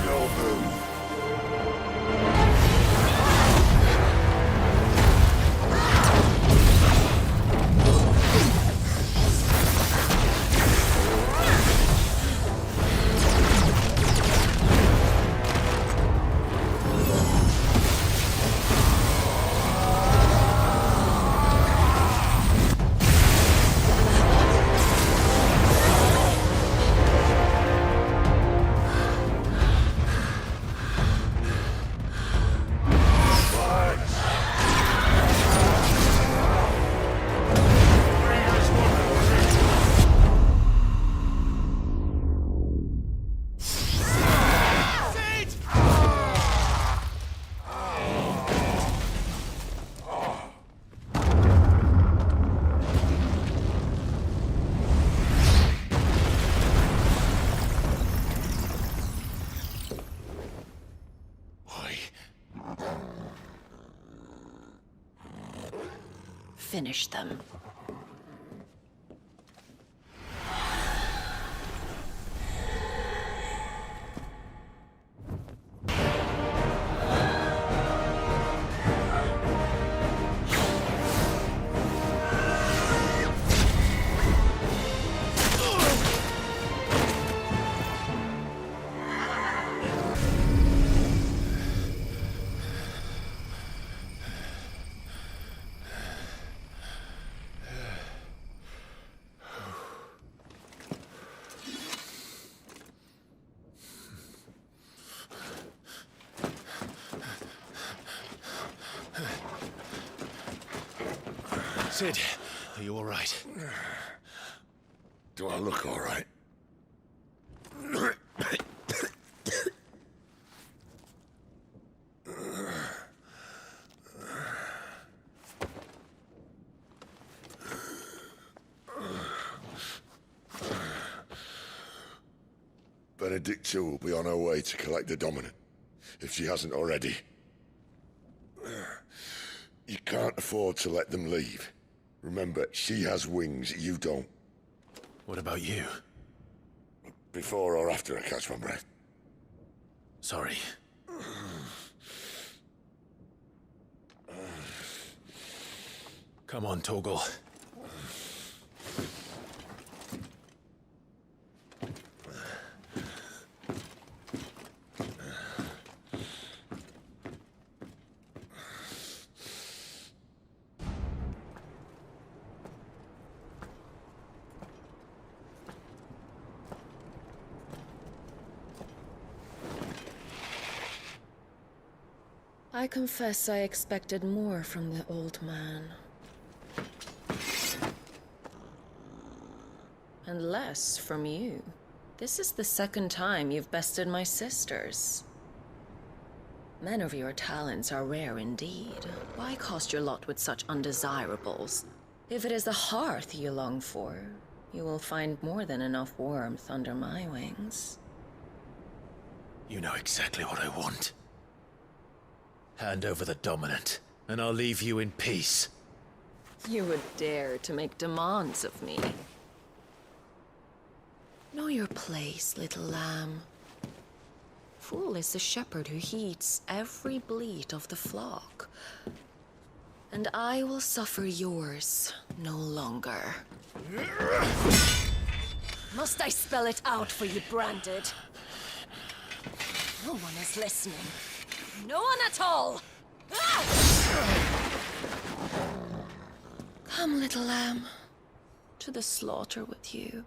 No move. Finish them. Sid, are you all right? Do I look all right? Benedicta will be on her way to collect the Dominant, if she hasn't already. You can't afford to let them leave. Remember, she has wings, you don't. What about you? Before or after I catch my breath? Sorry. Come on, Torgal. I confess I expected more from the old man. And less from you. This is the second time you've bested my sisters. Men of your talents are rare indeed. Why cast your lot with such undesirables? If it is the hearth you long for, you will find more than enough warmth under my wings. You know exactly what I want. Hand over the Dominant, and I'll leave you in peace. You would dare to make demands of me. Know your place, little lamb. Fool is the shepherd who heeds every bleat of the flock. And I will suffer yours no longer. Must I spell it out for you, Branded? No one is listening. No one at all! Ah! Come, little lamb, to the slaughter with you.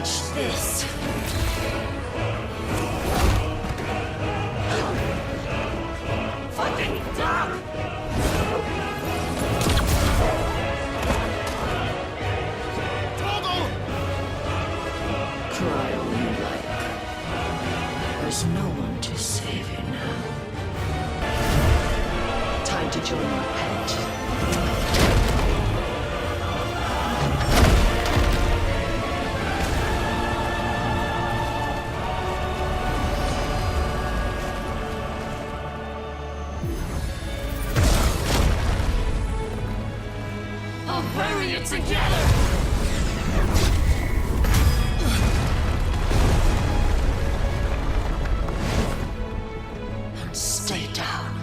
Watch this. Fucking dog! Cry all you like. There's no one to save you now. Time to join your pet. I'll bury you together! Stay down.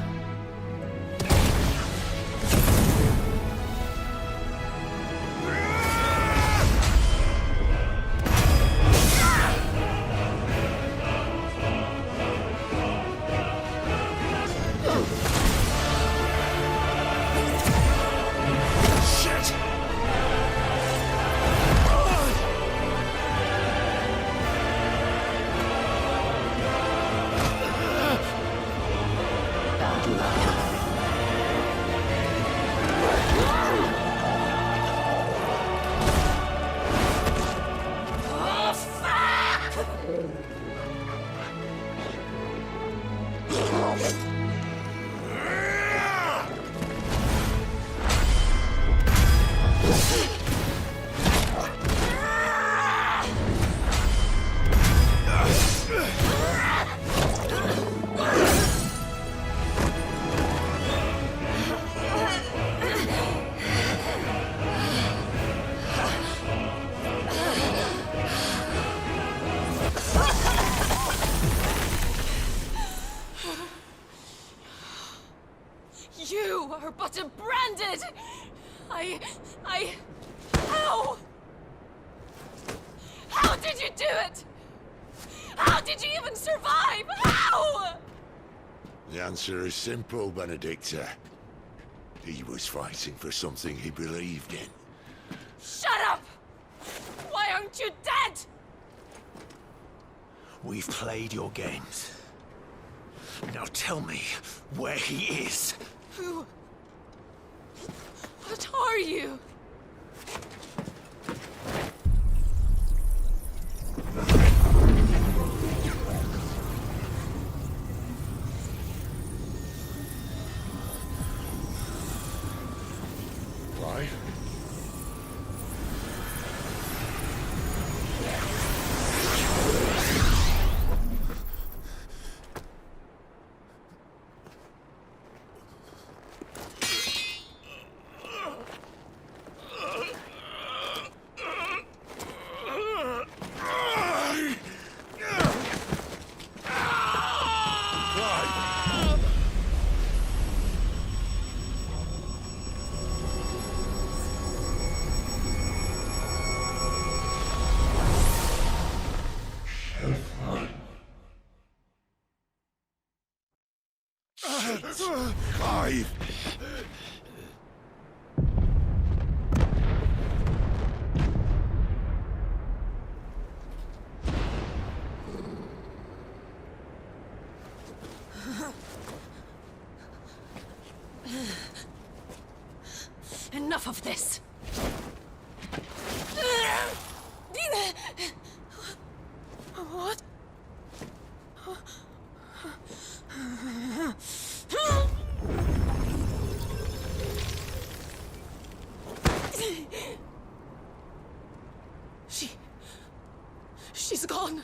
You are but a branded! How? How did you do it? How did you even survive? How? The answer is simple, Benedicta. He was fighting for something he believed in. Shut up! Why aren't you dead? We've played your games. Now tell me where he is. Who? What are you? Why? Clive! Enough of this! What? She's gone.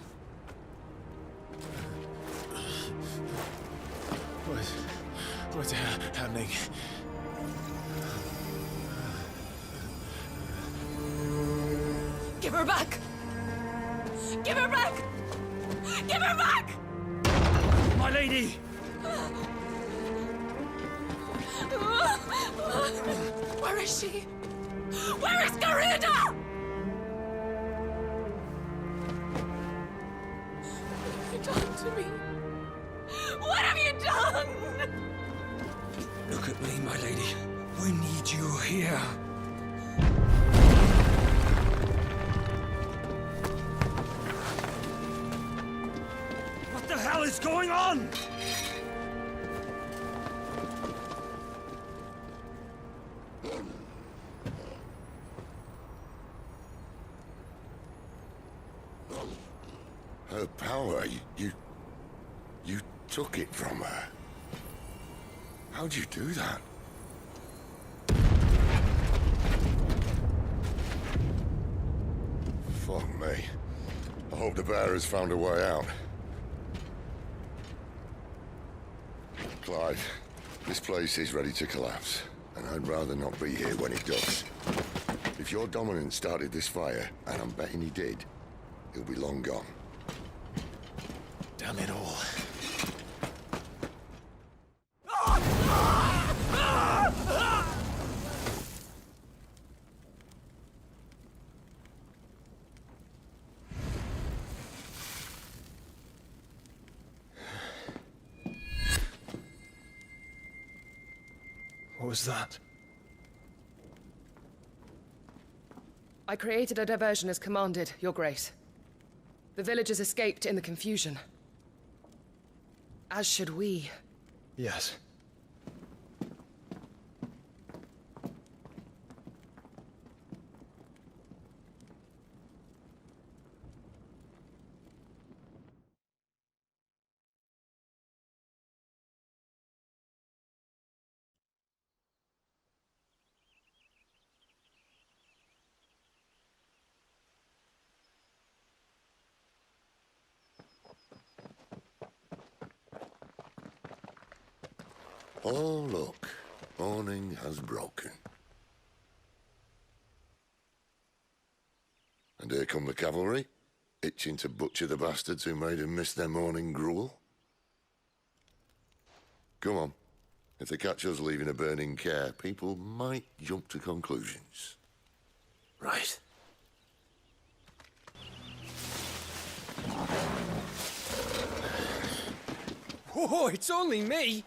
What's happening? Give her back! Give her back! Give her back! My lady! Where is she? Where is Garuda? What have you done to me? What have you done? Look at me, my lady. We need you here. is going on? Her power, you took it from her. How'd you do that? Fuck me. I hope the bearer's found a way out. Clive, this place is ready to collapse, and I'd rather not be here when it does. If your dominant started this fire, and I'm betting he did, he'll be long gone. Damn it all. What was that? I created a diversion as commanded, Your Grace. The villagers escaped in the confusion. As should we. Yes. Oh, look. Morning has broken. And here come the cavalry, itching to butcher the bastards who made them miss their morning gruel. Come on. If they catch us leaving a burning care, people might jump to conclusions. Right. Whoa, it's only me!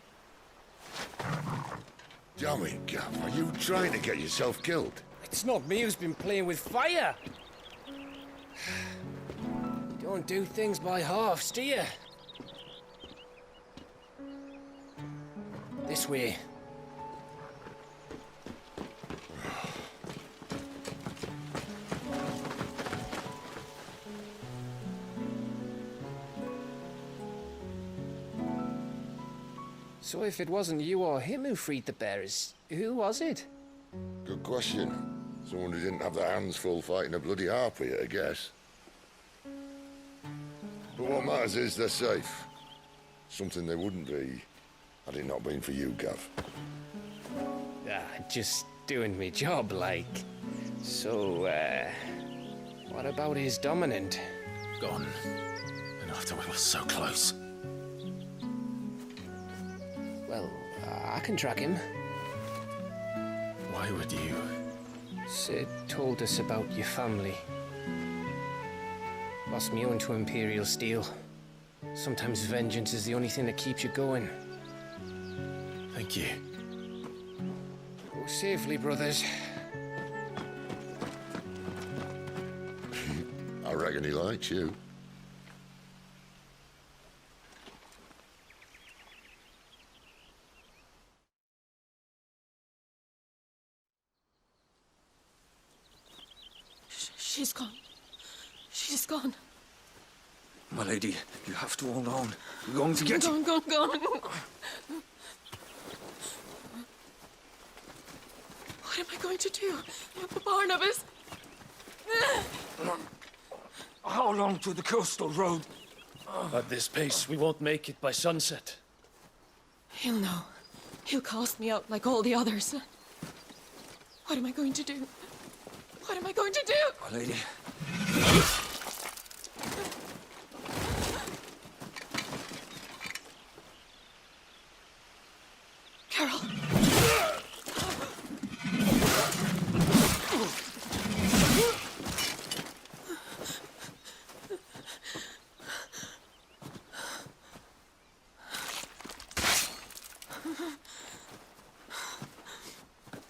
Damn it, Gav, are you trying to get yourself killed? It's not me who's been playing with fire. You don't do things by halves, do you? This way. So if it wasn't you or him who freed the bearers, who was it? Good question. Someone who didn't have their hands full fighting a bloody harpy, I guess. But what matters is they're safe. Something they wouldn't be, had it not been for you, Gav. Just doing me job, like. So, what about his dominant? Gone. And after we were so close. Well, I can track him. Why would you? Sid told us about your family. Lost me own to Imperial Steel. Sometimes vengeance is the only thing that keeps you going. Thank you. Go safely, brothers. I reckon he likes you. She's gone. She's gone. My lady, you have to hold on. We're going to get Gone, gone, gone. What am I going to do? Barnabas? How long to the coastal road? At this pace, we won't make it by sunset. He'll know. He'll cast me out like all the others. What am I going to do? What am I going to do? My lady. Carol.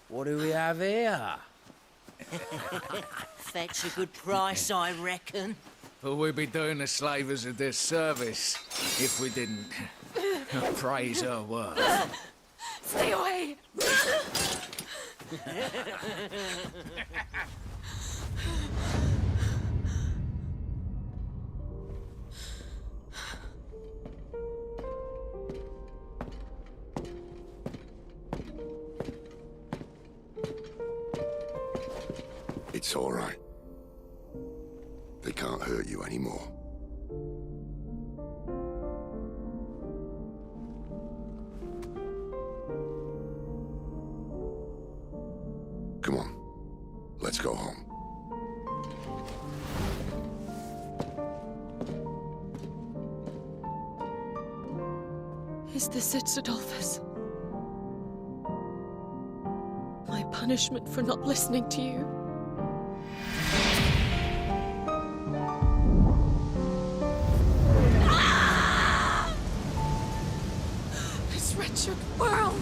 What do we have here? Fetch a good price, I reckon. But we'd be doing the slavers a disservice if we didn't praise her work. Stay away! It's all right. They can't hurt you anymore. Come on. Let's go home. Is this it, Adolphus? My punishment for not listening to you? This wretched world!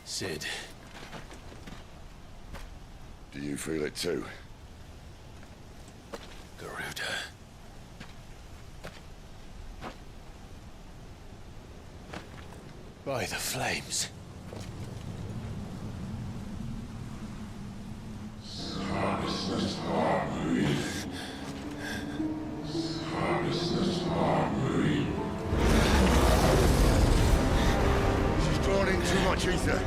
Sid. Do you feel it too? Garuda. By the flames. She's drawn in too much ether.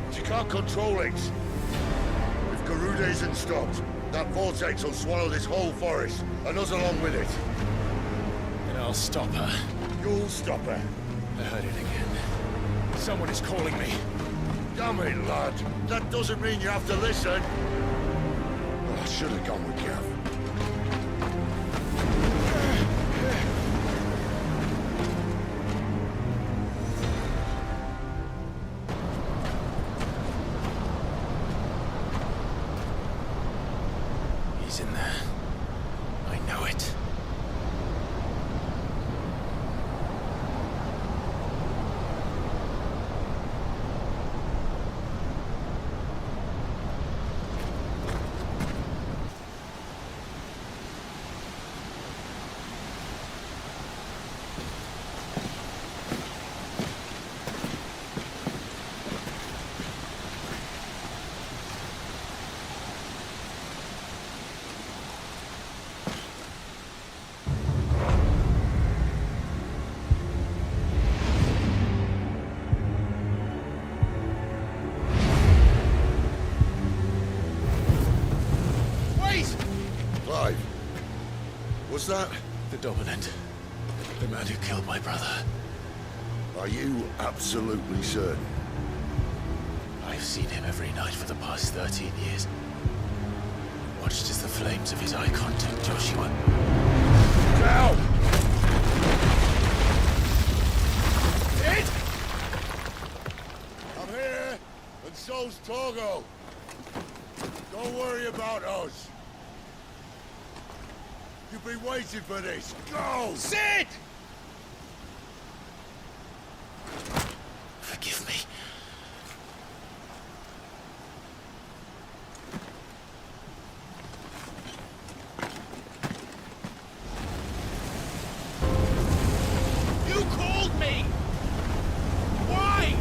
She can't control it. If Garuda isn't stopped, that vortex will swallow this whole forest, and us along with it. Then I'll stop her. You'll stop her. I heard it again. Someone is calling me. Damn it, lad. That doesn't mean you have to listen. Oh, I should have gone with Gav. He's in there. I know it. Clive, was that? The Dominant. The man who killed my brother. Are you absolutely certain? I've seen him every night for the past 13 years. Watched as the flames of his icon took Joshua. Down! Sid! I'm here, and so's Togo. Don't worry about us. You've been waiting for this. Go! Sid! Forgive me. You called me! Why?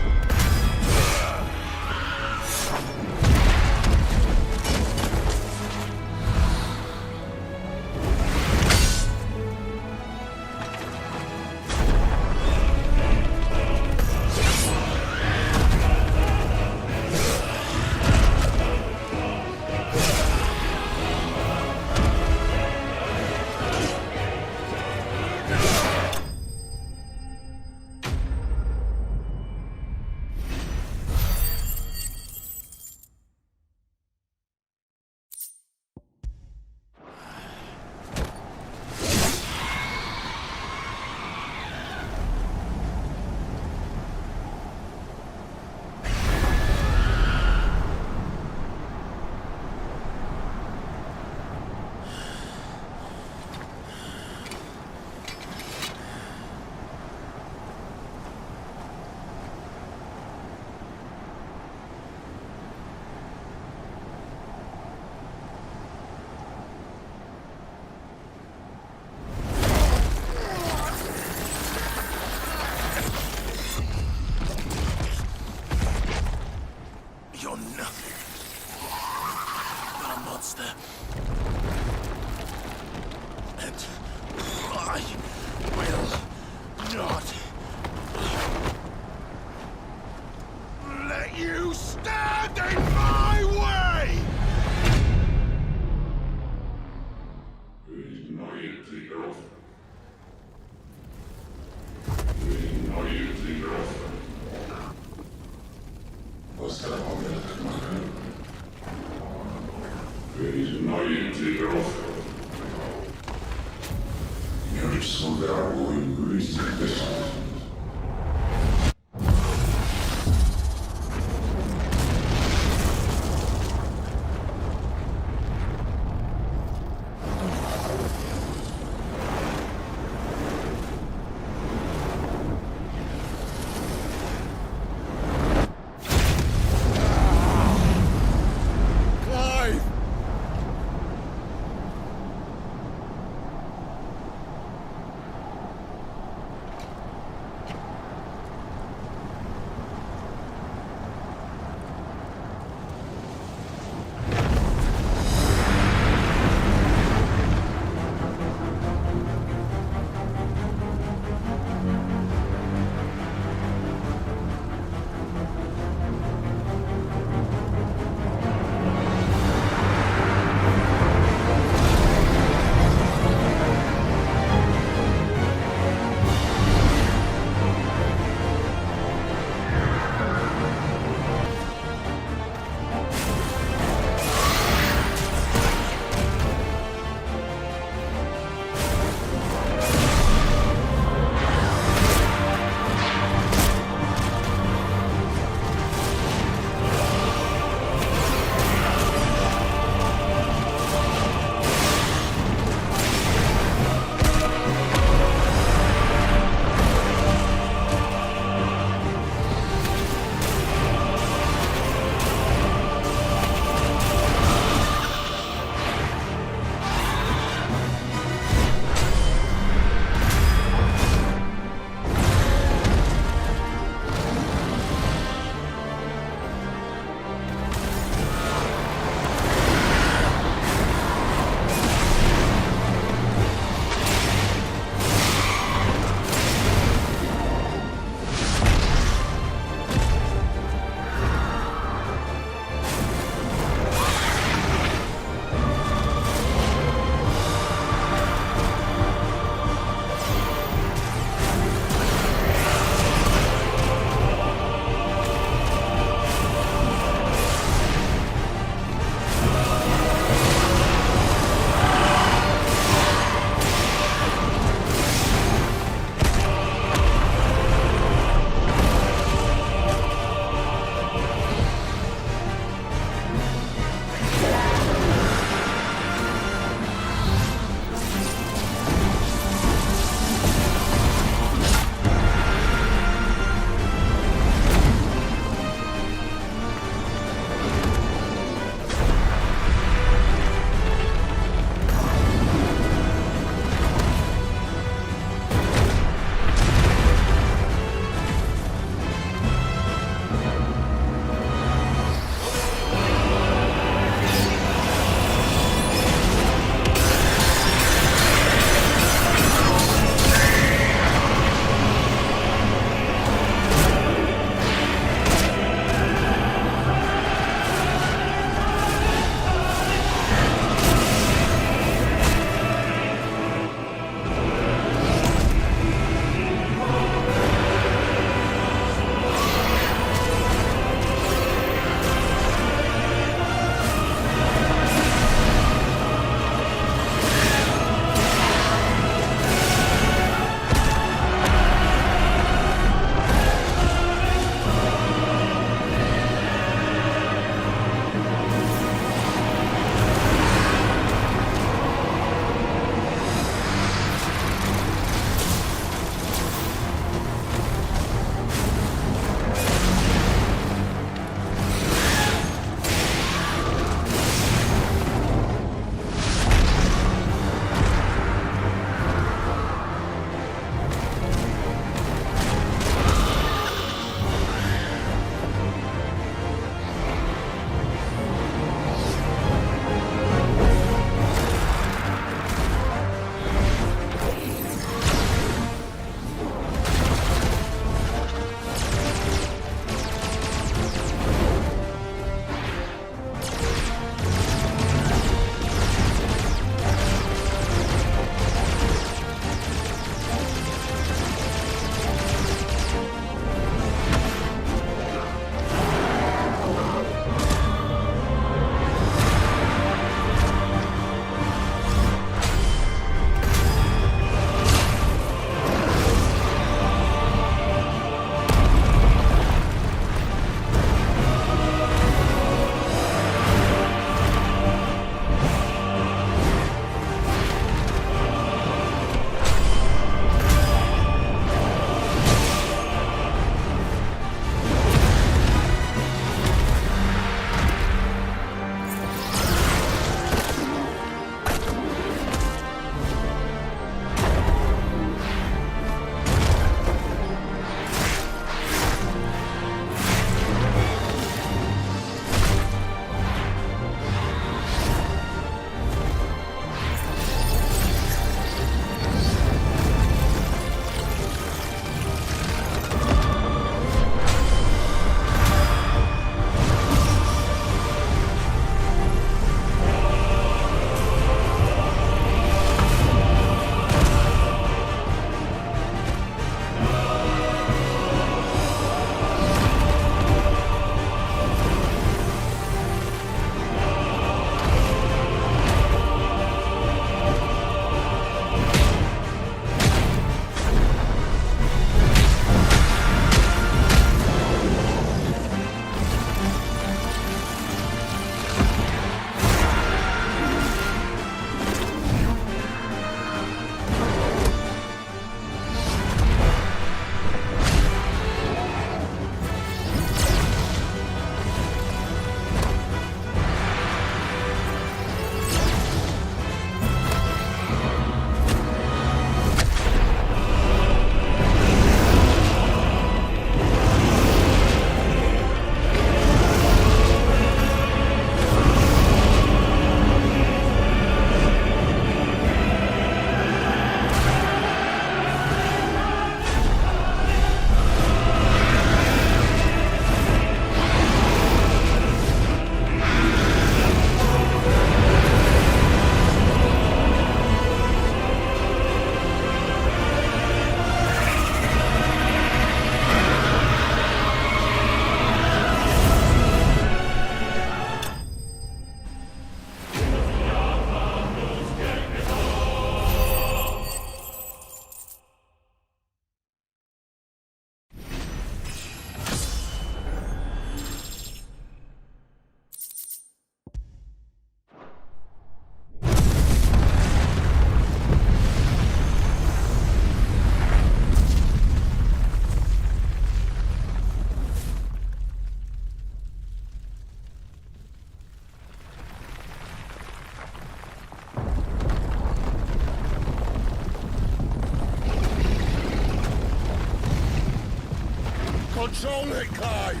Control it, Clive!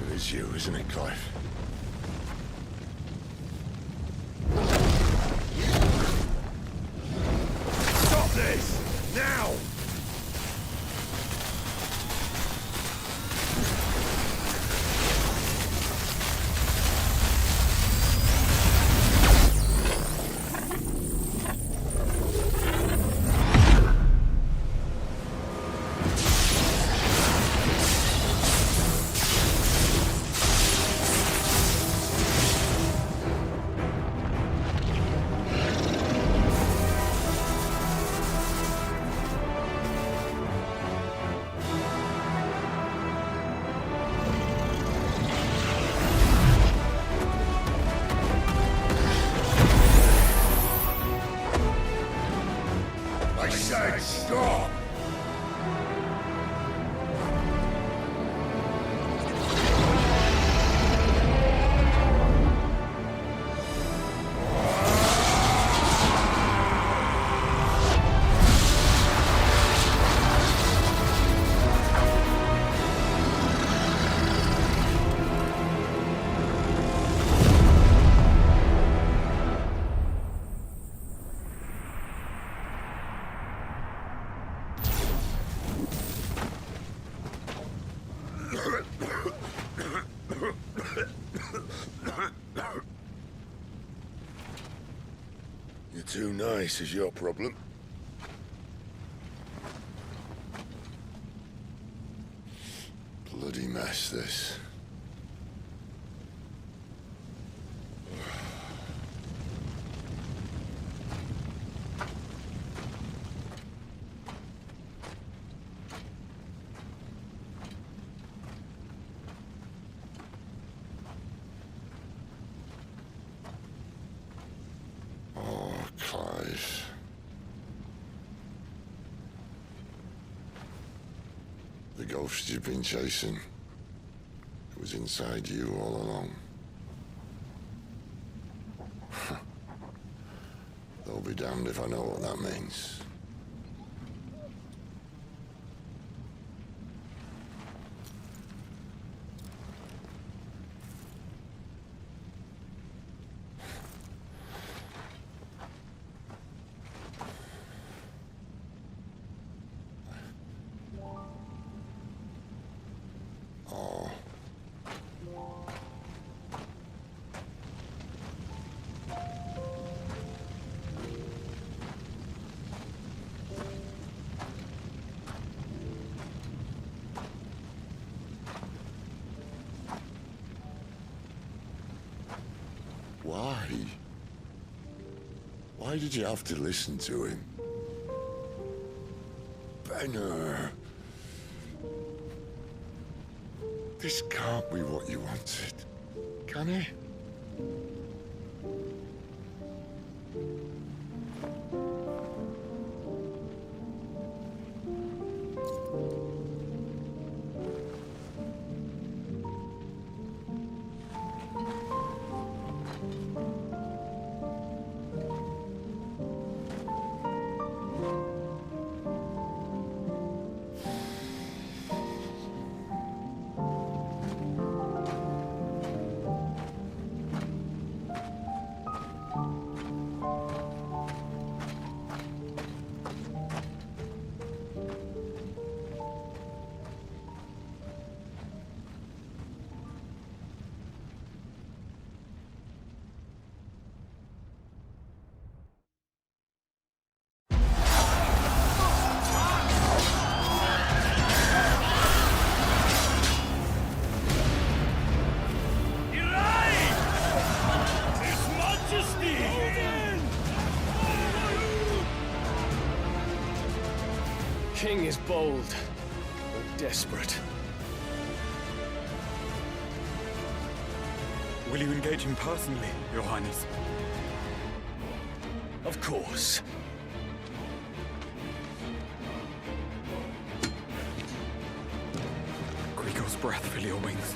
It is you, isn't it, Clive? Stop this! Now! I said stop! You're too nice is your problem. Bloody mess, this. Clive. The ghost you've been chasing was inside you all along. They'll be damned if I know what that means. Why? Why did you have to listen to him? Benner. This can't be what you wanted, can it? King is bold, or desperate. Will you engage him personally, Your Highness? Of course. Greagor's breath fill your wings.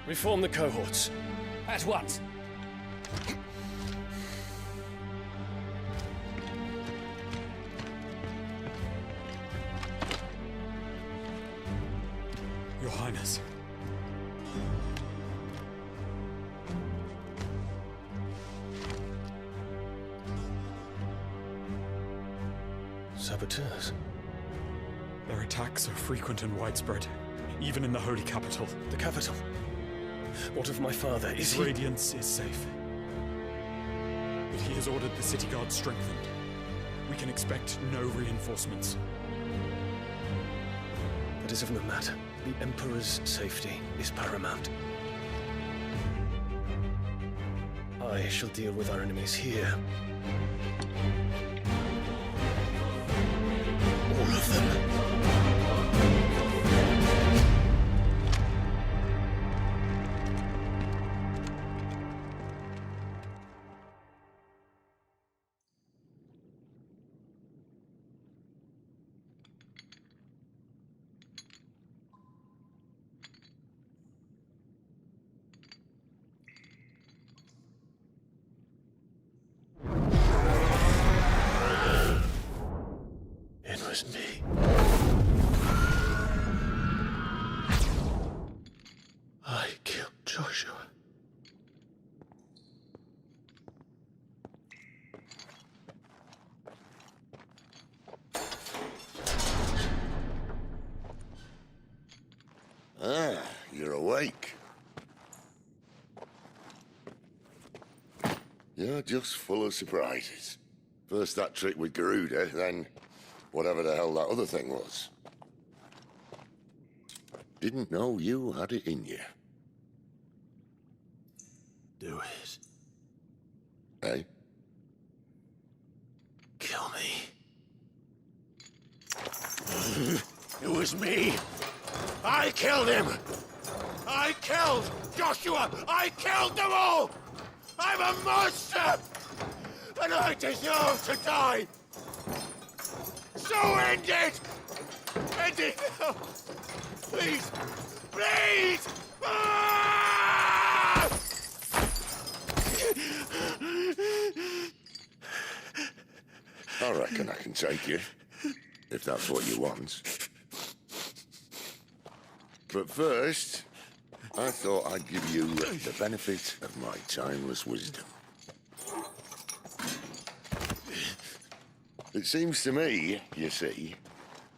Reform the cohorts. At once. Your Highness. Saboteurs? Their attacks are frequent and widespread, even in the holy capital. The capital? What of my father? Is he... Radiance is safe. But he has ordered the city guard strengthened. We can expect no reinforcements. That is of no matter. The Emperor's safety is paramount. I shall deal with our enemies here. All of them. It was me. I killed Joshua. Ah, you're awake. You're just full of surprises. First that trick with Garuda, then whatever the hell that other thing was. Didn't know you had it in you. Do it. Hey? Kill me. It was me. I killed him. I killed Joshua. I killed them all. I'm a monster. And I deserve to die. So end it. End it now. Please. Please. Ah! I reckon I can take you, if that's what you want. But first, I thought I'd give you the benefit of my timeless wisdom. It seems to me, you see,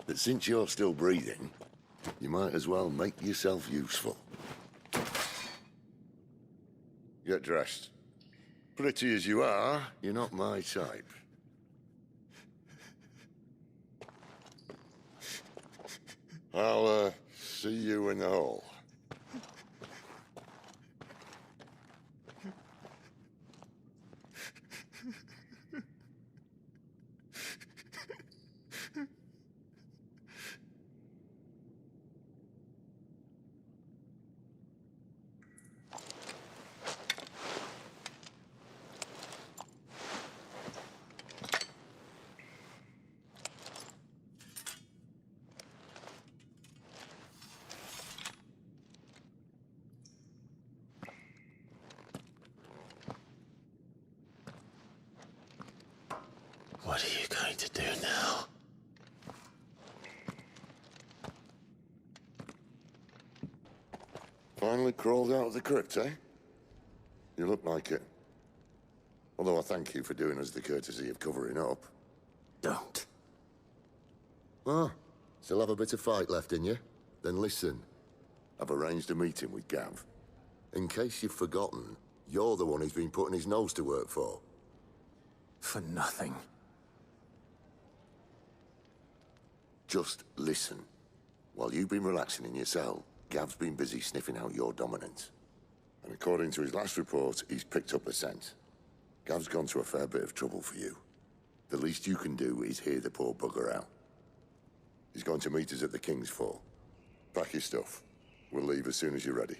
that since you're still breathing, you might as well make yourself useful. Get dressed. Pretty as you are, you're not my type. I'll, see you in the hall. What are you going to do now? Finally crawled out of the crypt, eh? You look like it. Although I thank you for doing us the courtesy of covering up. Don't. Ah, still have a bit of fight left in you? Then listen. I've arranged a meeting with Gav. In case you've forgotten, you're the one he's been putting his nose to work for. For nothing. Just listen. While you've been relaxing in your cell, Gav's been busy sniffing out your dominance. And according to his last report, he's picked up a scent. Gav's gone to a fair bit of trouble for you. The least you can do is hear the poor bugger out. He's going to meet us at the King's Fall. Pack your stuff. We'll leave as soon as you're ready.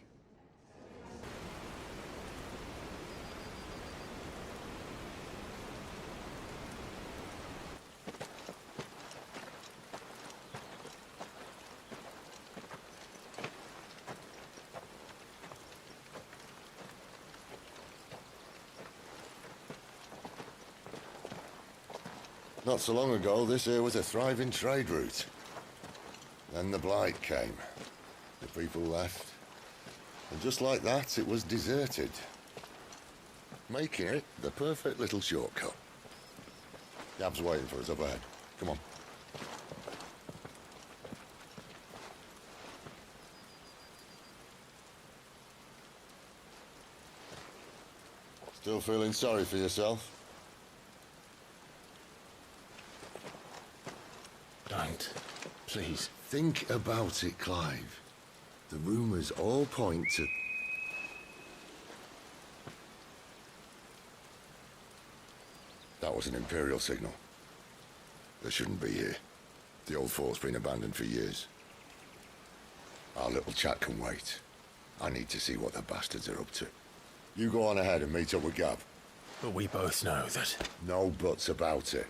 Not so long ago, this here was a thriving trade route. Then the Blight came. The people left. And just like that, it was deserted. Making it the perfect little shortcut. Gab's waiting for us up ahead. Come on. Still feeling sorry for yourself? Don't. Please. Think about it, Clive. The rumours all point to... That was an Imperial signal. They shouldn't be here. The old fort's been abandoned for years. Our little chat can wait. I need to see what the bastards are up to. You go on ahead and meet up with Gab. But we both know that... No buts about it.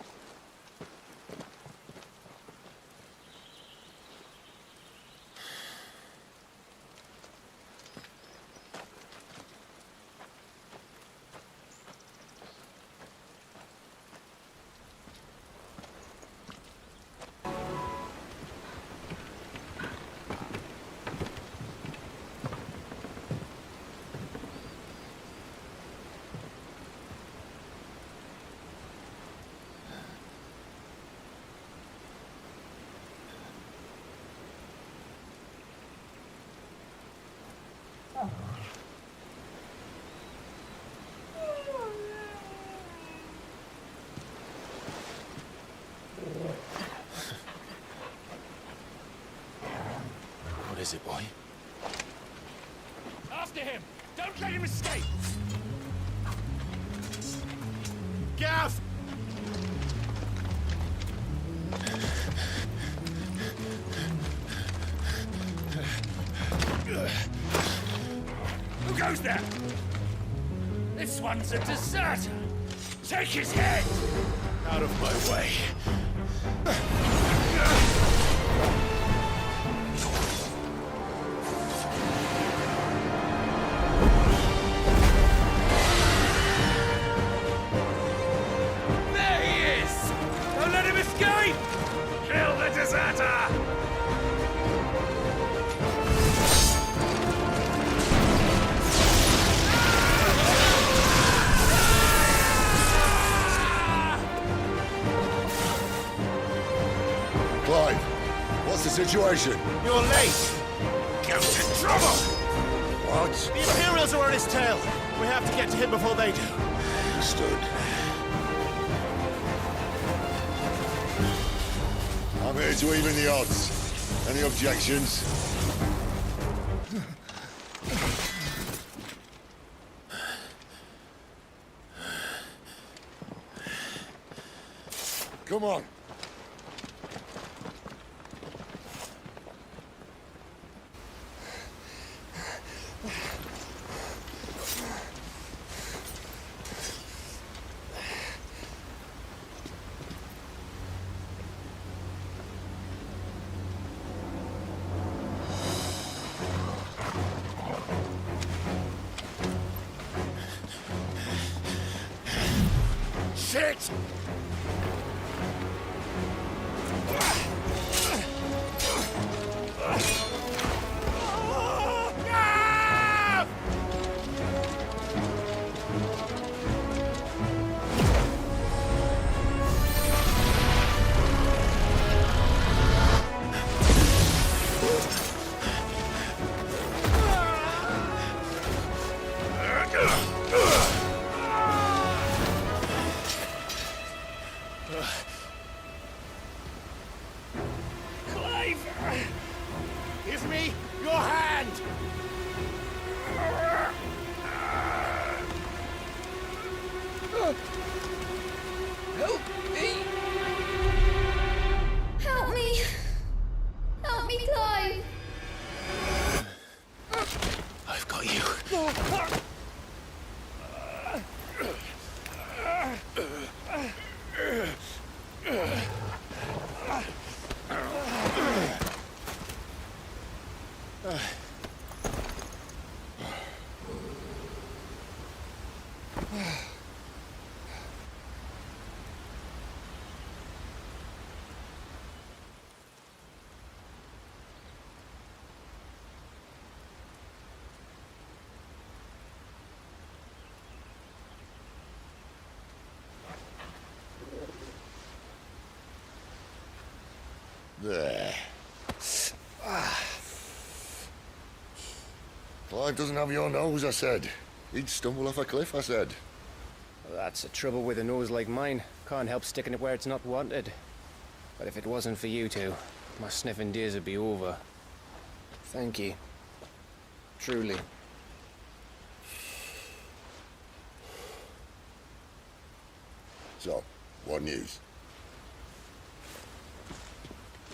What is it, boy? After him! Don't let him escape! Gav! Who goes there? This one's a deserter! Take his head! Out of my way. There he is! Don't let him escape! Kill the deserter! Clive, what's the situation? You're late! Get in trouble! What? The Imperials are on his tail! We have to get to him before they do. Understood. I'm here to even the odds. Any objections? Come on. Shit! Clive! Give me your hand! Help me! Help me! Help me, Clive! I've got you. Clive doesn't have your nose, I said. He'd stumble off a cliff, I said. Well, that's the trouble with a nose like mine. Can't help sticking it where it's not wanted. But if it wasn't for you two, my sniffing days would be over. Thank you. Truly. So, what news?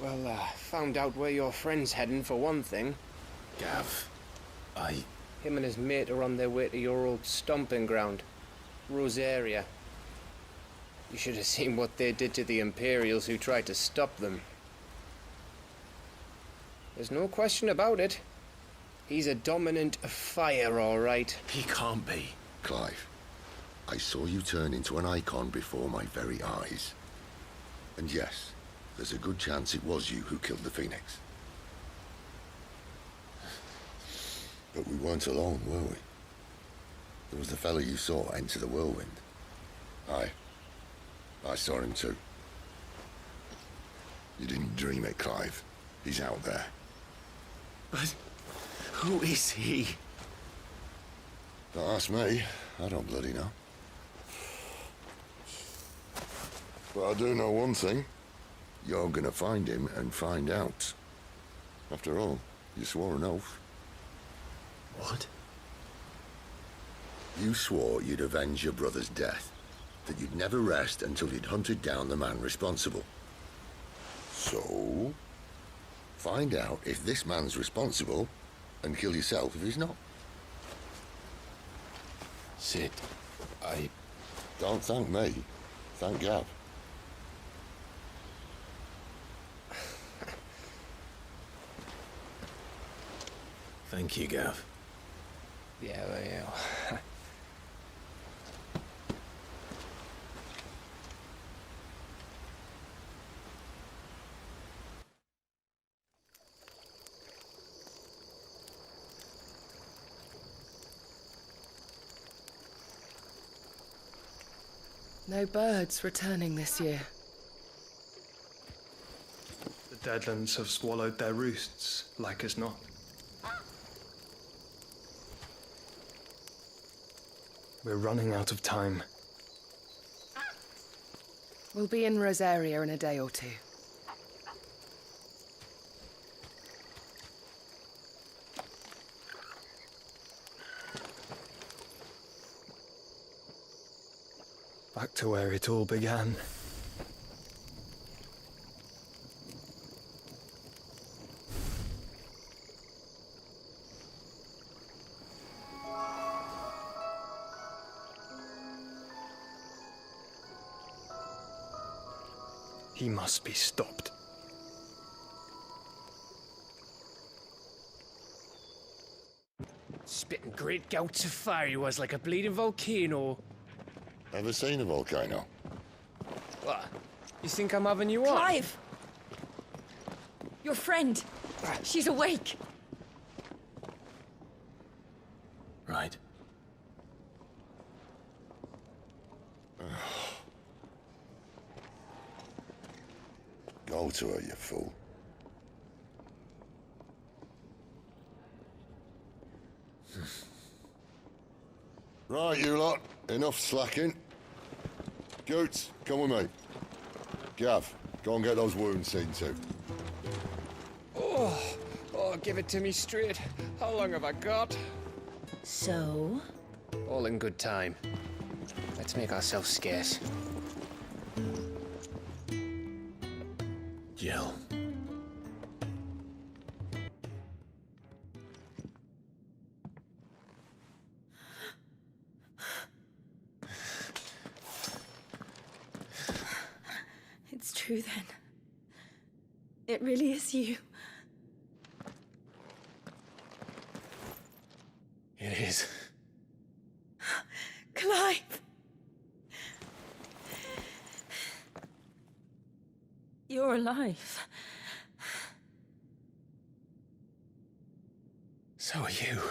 Well, found out where your friend's heading for one thing. Gav, Him and his mate are on their way to your old stomping ground, Rosaria. You should have seen what they did to the Imperials who tried to stop them. There's no question about it. He's a dominant of fire, all right. He can't be. Clive, I saw you turn into an icon before my very eyes. And yes, there's a good chance it was you who killed the Phoenix. But we weren't alone, were we? There was the fellow you saw enter the whirlwind. I saw him too. You didn't dream it, Clive. He's out there. But who is he? Don't ask me. I don't bloody know. But I do know one thing. You're gonna find him and find out. After all, you swore an oath. What? You swore you'd avenge your brother's death. That you'd never rest until you'd hunted down the man responsible. So, find out if this man's responsible, and kill yourself if he's not. Sid, Don't thank me. Thank Gav. Thank you, Gav. Yeah, well. No birds returning this year. The Deadlands have swallowed their roosts, like as not. We're running out of time. We'll be in Rosaria in a day or two. Back to where it all began. He must be stopped. Spitting great gouts of fire he was like a bleeding volcano. Ever seen a volcano? What? You think I'm having you on? Clive! Your friend. She's awake. Right. Go to her, you fool. Right, you lot. Enough slacking. Goots, come with me. Gav, go and get those wounds seen to. Oh, give it to me straight. How long have I got? So? All in good time. Let's make ourselves scarce. Jill. It's true then. It really is you. It is. Clive! You're alive. So are you.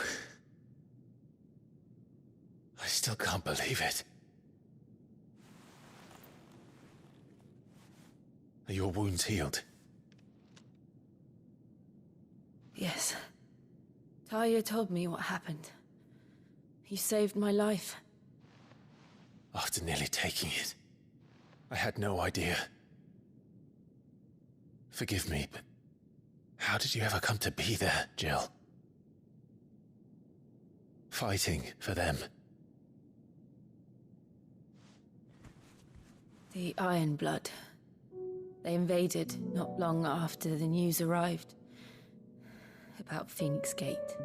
I still can't believe it. Are your wounds healed? Yes. Talia told me what happened. You saved my life. After nearly taking it, I had no idea. Forgive me, but how did you ever come to be there, Jill? Fighting for them. The Iron Blood. They invaded not long after the news arrived about Phoenix Gate.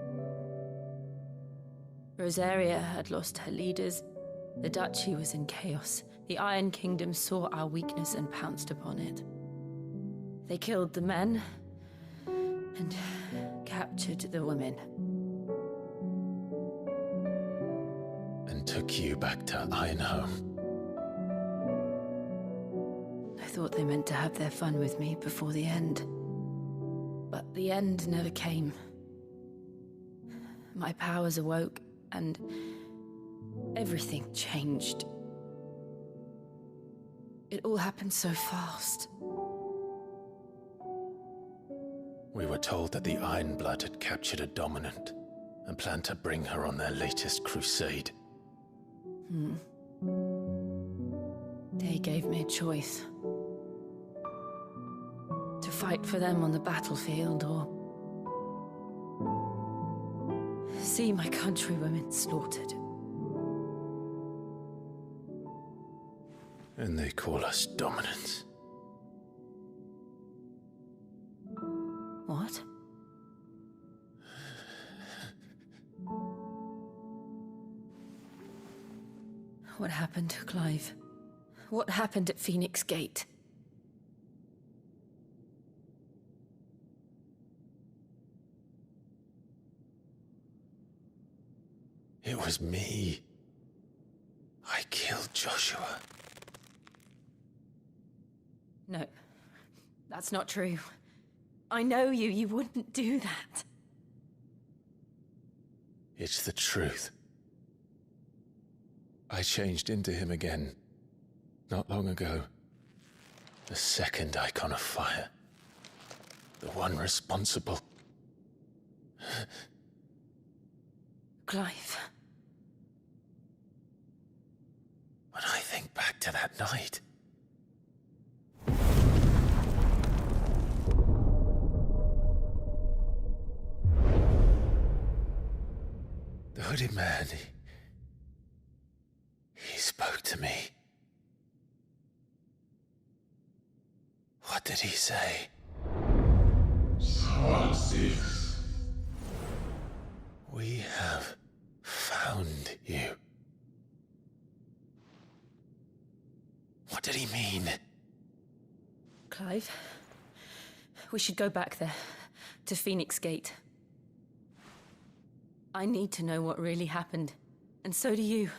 Rosaria had lost her leaders. The Duchy was in chaos. The Iron Kingdom saw our weakness and pounced upon it. They killed the men and captured the women. And took you back to Ironhome. I thought they meant to have their fun with me before the end. But the end never came. My powers awoke, and everything changed. It all happened so fast. We were told that the Iron Blood had captured a dominant and planned to bring her on their latest crusade. They gave me a choice. To fight for them on the battlefield, or see my countrywomen slaughtered. And they call us dominants. What? What happened, Clive? What happened at Phoenix Gate? It was me. I killed Joshua. No, that's not true. I know you. You wouldn't do that. It's the truth. I changed into him again, not long ago. The second icon of fire. The one responsible. Clive. When I think back to that night... The hooded man, he spoke to me. What did he say? Squad 6. We have found you. What did he mean? Clive, we should go back there, to Phoenix Gate. I need to know what really happened. And so do you.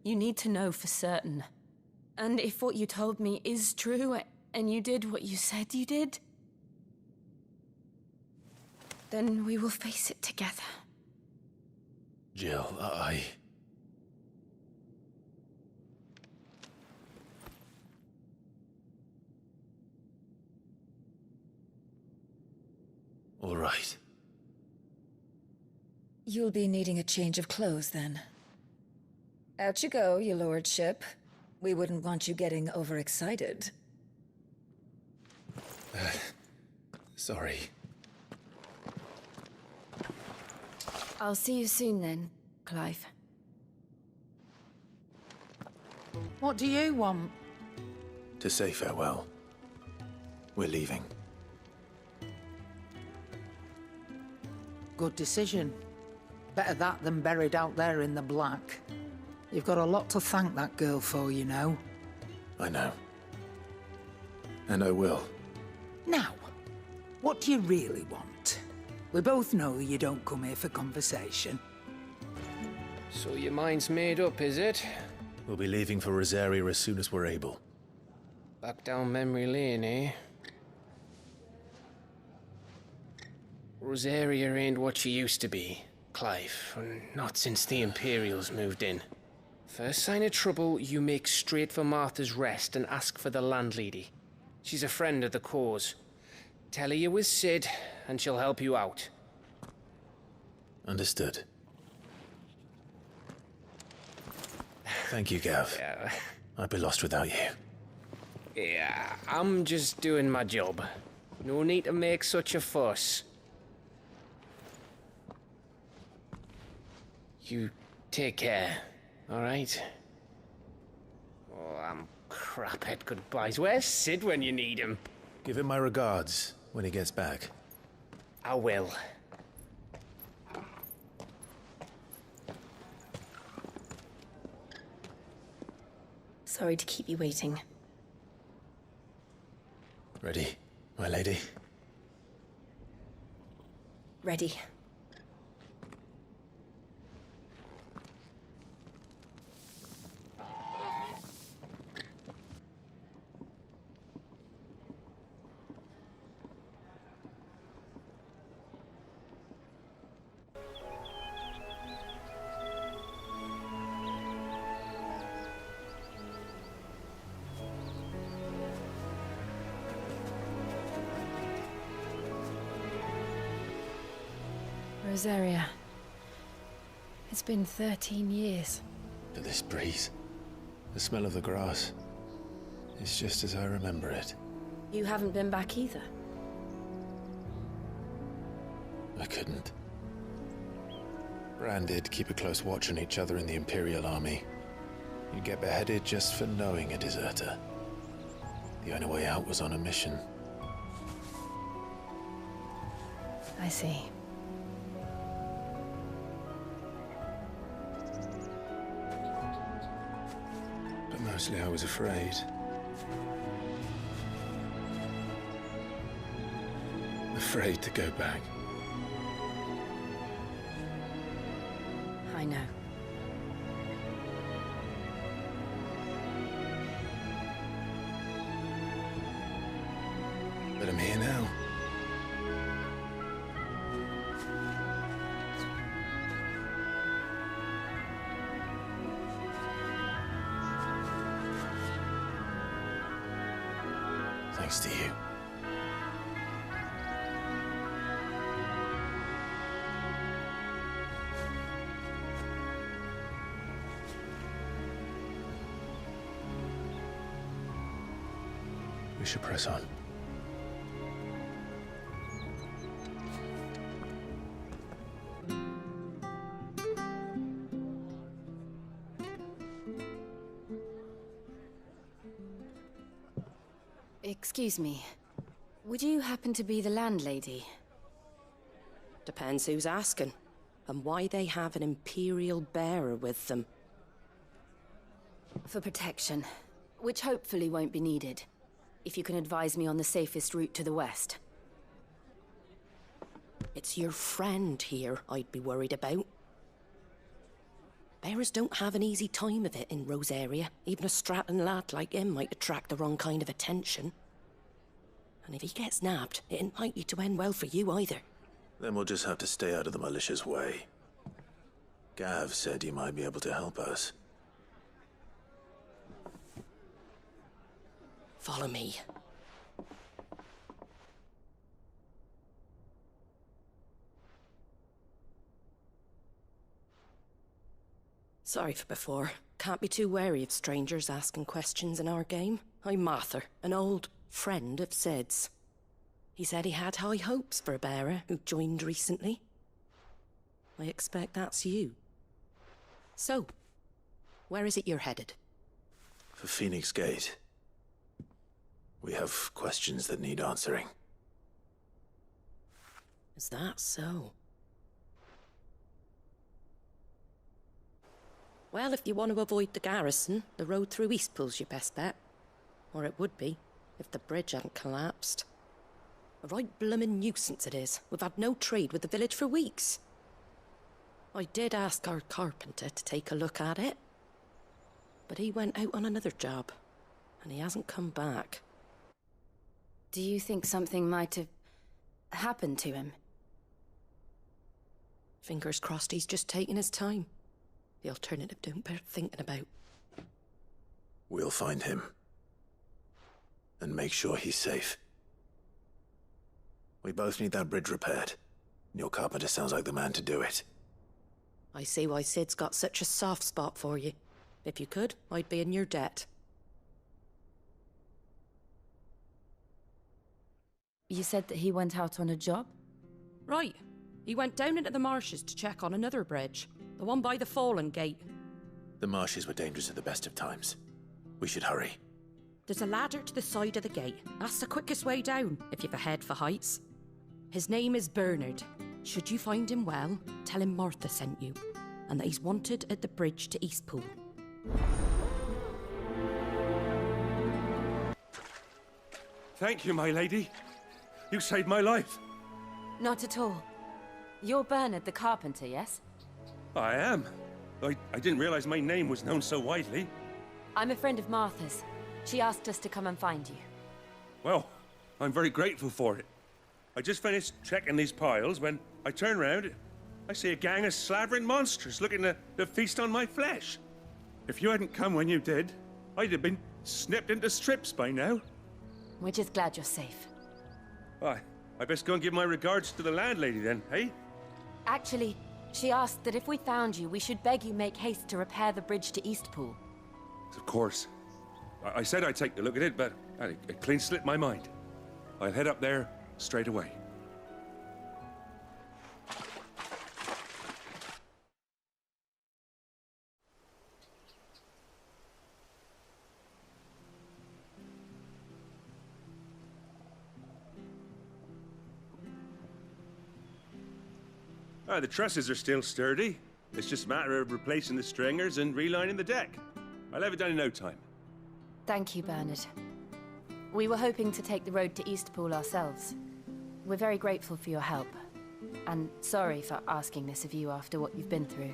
You need to know for certain. And if what you told me is true, and you did what you said you did, then we will face it together. Jill, All right. You'll be needing a change of clothes, then. Out you go, your lordship. We wouldn't want you getting overexcited. Sorry. I'll see you soon then, Clive. What do you want? To say farewell. We're leaving. Good decision. Better that than buried out there in the black. You've got a lot to thank that girl for, you know. I know. And I will. Now, what do you really want? We both know you don't come here for conversation. So your mind's made up, is it? We'll be leaving for Rosaria as soon as we're able. Back down memory lane, eh? Rosaria ain't what she used to be, Clive. Not since the Imperials moved in. First sign of trouble, you make straight for Martha's Rest and ask for the landlady. She's a friend of the cause. Tell her you was Sid, and she'll help you out. Understood. Thank you, Gav. Yeah. I'd be lost without you. Yeah, I'm just doing my job. No need to make such a fuss. You take care, alright? Oh, I'm crap at goodbyes. Where's Sid when you need him? Give him my regards when he gets back. I will. Sorry to keep you waiting. Ready, my lady? Ready. Rosaria. It's been 13 years. But this breeze, the smell of the grass, it's just as I remember it. You haven't been back either. I couldn't. Bran did keep a close watch on each other in the Imperial Army. You'd get beheaded just for knowing a deserter. The only way out was on a mission. I see. But mostly I was afraid. Afraid to go back. I know. But I'm here now. Thanks to you. We should press on. Excuse me. Would you happen to be the landlady? Depends who's asking, and why they have an Imperial bearer with them. For protection, which hopefully won't be needed. If you can advise me on the safest route to the west. It's your friend here I'd be worried about. Bearers don't have an easy time of it in Rosaria. Even a Stratton lad like him might attract the wrong kind of attention. And if he gets nabbed, it ain't likely to end well for you either. Then we'll just have to stay out of the malicious way. Gav said he might be able to help us. Follow me. Sorry for before. Can't be too wary of strangers asking questions in our game. I'm Martha, an old friend of Sid's. He said he had high hopes for a bearer who joined recently. I expect that's you. So, where is it you're headed? For Phoenix Gate. We have questions that need answering. Is that so? Well, if you want to avoid the garrison, the road through Eastpool's your best bet. Or it would be, if the bridge hadn't collapsed. A right bloomin' nuisance it is. We've had no trade with the village for weeks. I did ask our carpenter to take a look at it. But he went out on another job, and he hasn't come back. Do you think something might have happened to him? Fingers crossed he's just taking his time. The alternative don't bear thinking about. We'll find him. And make sure he's safe. We both need that bridge repaired. Your carpenter sounds like the man to do it. I see why Sid's got such a soft spot for you. If you could, I'd be in your debt. You said that he went out on a job? Right. He went down into the marshes to check on another bridge. The one by the Fallen Gate. The marshes were dangerous at the best of times. We should hurry. There's a ladder to the side of the gate. That's the quickest way down, if you've a head for heights. His name is Bernard. Should you find him well, tell him Martha sent you, and that he's wanted at the bridge to Eastpool. Thank you, my lady. You saved my life. Not at all. You're Bernard the carpenter, yes? I am. I didn't realize my name was known so widely. I'm a friend of Martha's. She asked us to come and find you. Well, I'm very grateful for it. I just finished checking these piles when I turn round. I see a gang of slavering monsters looking to feast on my flesh. If you hadn't come when you did, I'd have been snipped into strips by now. We're just glad you're safe. Why, I best go and give my regards to the landlady then, eh? Actually, she asked that if we found you, we should beg you make haste to repair the bridge to Eastpool. Of course. I said I'd take a look at it, but it clean slipped my mind. I'll head up there straight away. The trusses are still sturdy. It's just a matter of replacing the stringers and relining the deck. I'll have it done in no time. Thank you, Bernard. We were hoping to take the road to Eastpool ourselves. We're very grateful for your help. And sorry for asking this of you after what you've been through.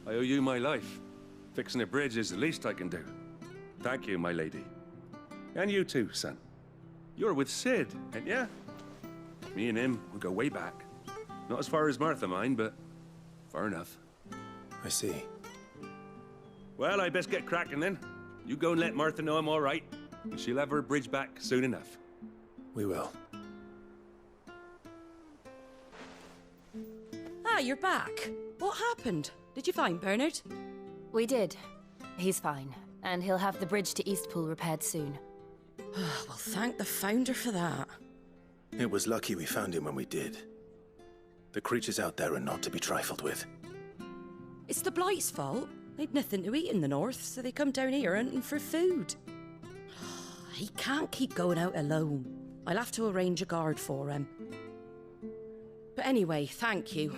I owe you my life. Fixing a bridge is the least I can do. Thank you, my lady. And you too, son. You're with Sid, ain't ya? Me and him, we go way back. Not as far as Martha, mind, but far enough. I see. Well, I best get cracking then. You go and let Martha know I'm all right, and she'll have her bridge back soon enough. We will. Ah, you're back. What happened? Did you find Bernard? We did. He's fine, and he'll have the bridge to Eastpool repaired soon. Well, thank the Founder for that. It was lucky we found him when we did. The creatures out there are not to be trifled with. It's the Blight's fault. They'd nothing to eat in the north, so they come down here hunting for food. He can't keep going out alone. I'll have to arrange a guard for him. But anyway, thank you.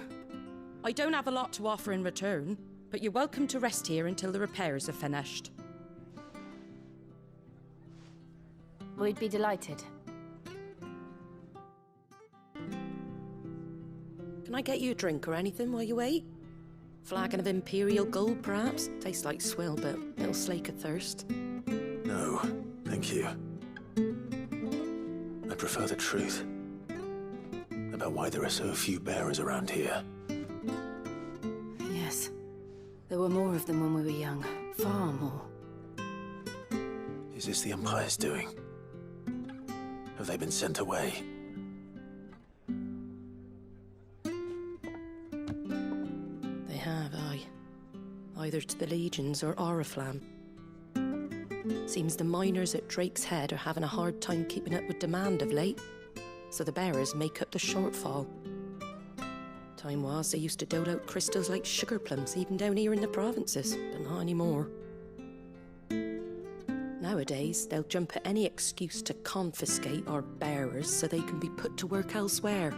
I don't have a lot to offer in return, but you're welcome to rest here until the repairs are finished. We'd be delighted. Can I get you a drink or anything while you wait? Flagon of Imperial Gold, perhaps? Tastes like swill, but it'll slake a thirst. No, thank you. I prefer the truth. About why there are so few bearers around here. Yes. There were more of them when we were young. Far more. Is this the Empire's doing? Have they been sent away? They have, aye. Either to the Legions or Oriflamme. Seems the miners at Drake's Head are having a hard time keeping up with demand of late, so the bearers make up the shortfall. Time was they used to dole out crystals like sugar plums even down here in the provinces, but not anymore. Nowadays, they'll jump at any excuse to confiscate our bearers so they can be put to work elsewhere.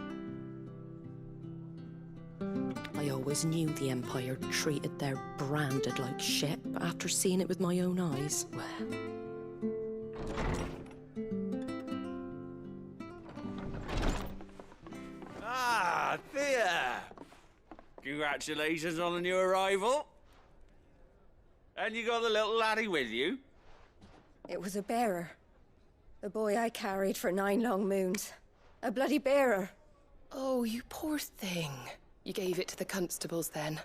I always knew the Empire treated their branded like shit, but after seeing it with my own eyes, well... Ah, Thea! Congratulations on the new arrival. And you got the little laddie with you? It was a bearer. The boy I carried for 9 long moons. A bloody bearer. Oh, you poor thing. You gave it to the constables then?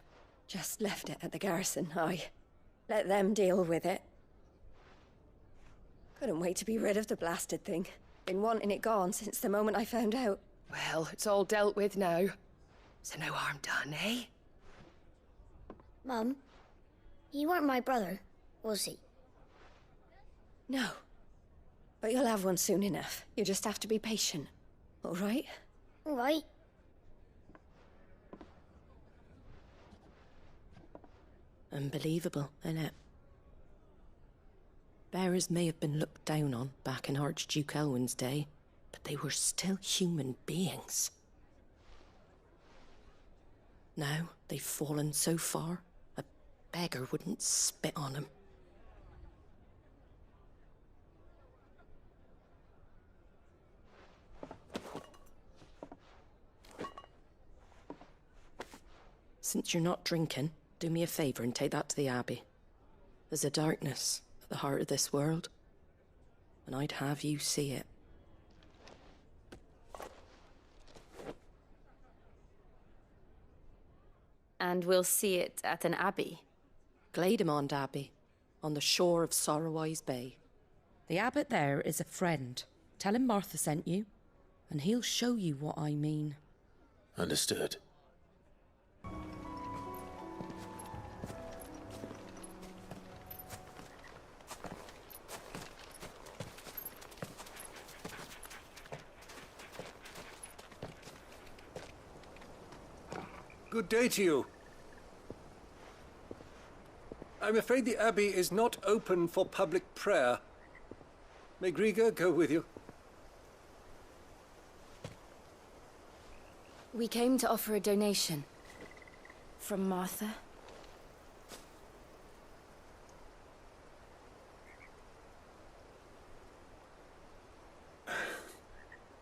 Just left it at the garrison, aye. Let them deal with it. Couldn't wait to be rid of the blasted thing. Been wanting it gone since the moment I found out. Well, it's all dealt with now. So no harm done, eh? Mum, he weren't my brother, was he? No. But you'll have one soon enough. You just have to be patient. All right? All right. Unbelievable, innit? Bearers may have been looked down on back in Archduke Elwin's day, but they were still human beings. Now they've fallen so far, a beggar wouldn't spit on them. Since you're not drinking, do me a favour and take that to the Abbey. There's a darkness at the heart of this world, and I'd have you see it. And we'll see it at an abbey? Glademond Abbey, on the shore of Sorrowwise Bay. The abbot there is a friend. Tell him Martha sent you, and he'll show you what I mean. Understood. Good day to you. I'm afraid the Abbey is not open for public prayer. May Griga go with you? We came to offer a donation. From Martha.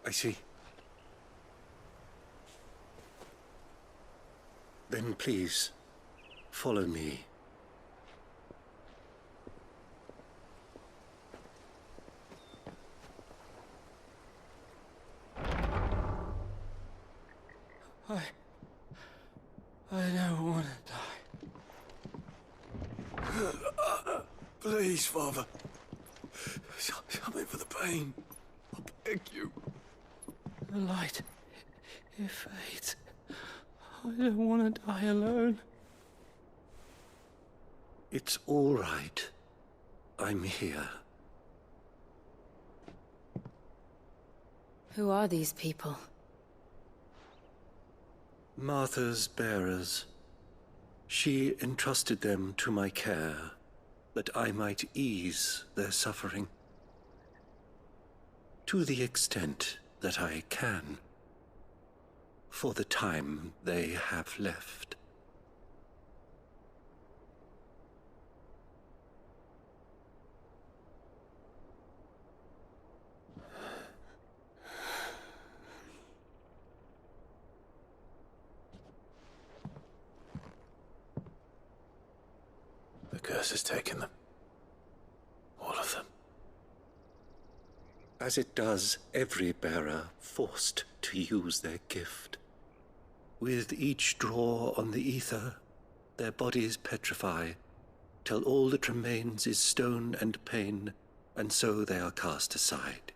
I see. Then please, follow me. I don't want to die. Please, Father. Something for the pain. I beg you. The light, it fades. I don't want to die alone. It's all right. I'm here. Who are these people? Martha's bearers. She entrusted them to my care, that I might ease their suffering. To the extent that I can. For the time they have left. The curse has taken them. All of them. As it does every bearer forced to use their gift. With each draw on the ether, their bodies petrify, till all that remains is stone and pain, and so they are cast aside.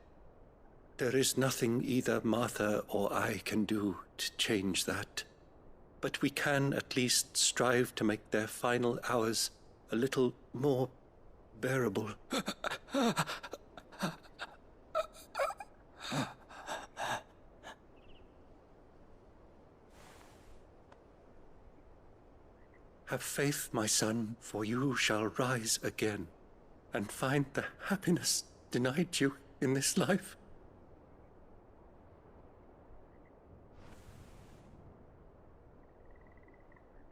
There is nothing either Martha or I can do to change that, but we can at least strive to make their final hours a little more bearable. Have faith, my son, for you shall rise again, and find the happiness denied you in this life.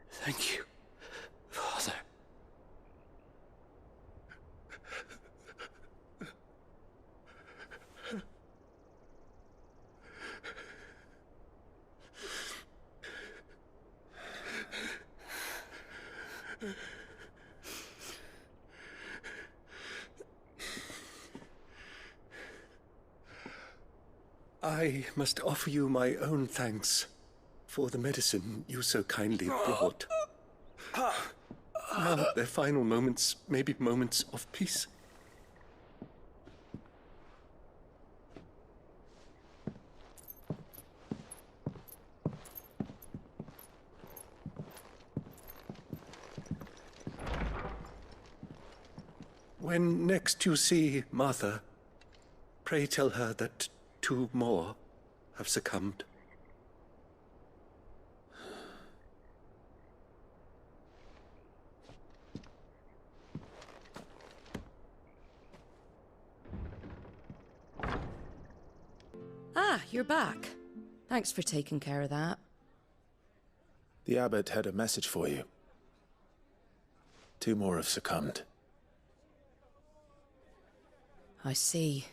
Thank you, Father. I must offer you my own thanks for the medicine you so kindly brought. Now their final moments may be moments of peace. When next you see Martha, pray tell her that 2 more have succumbed. Ah, you're back. Thanks for taking care of that. The abbot had a message for you. 2 more have succumbed. I see.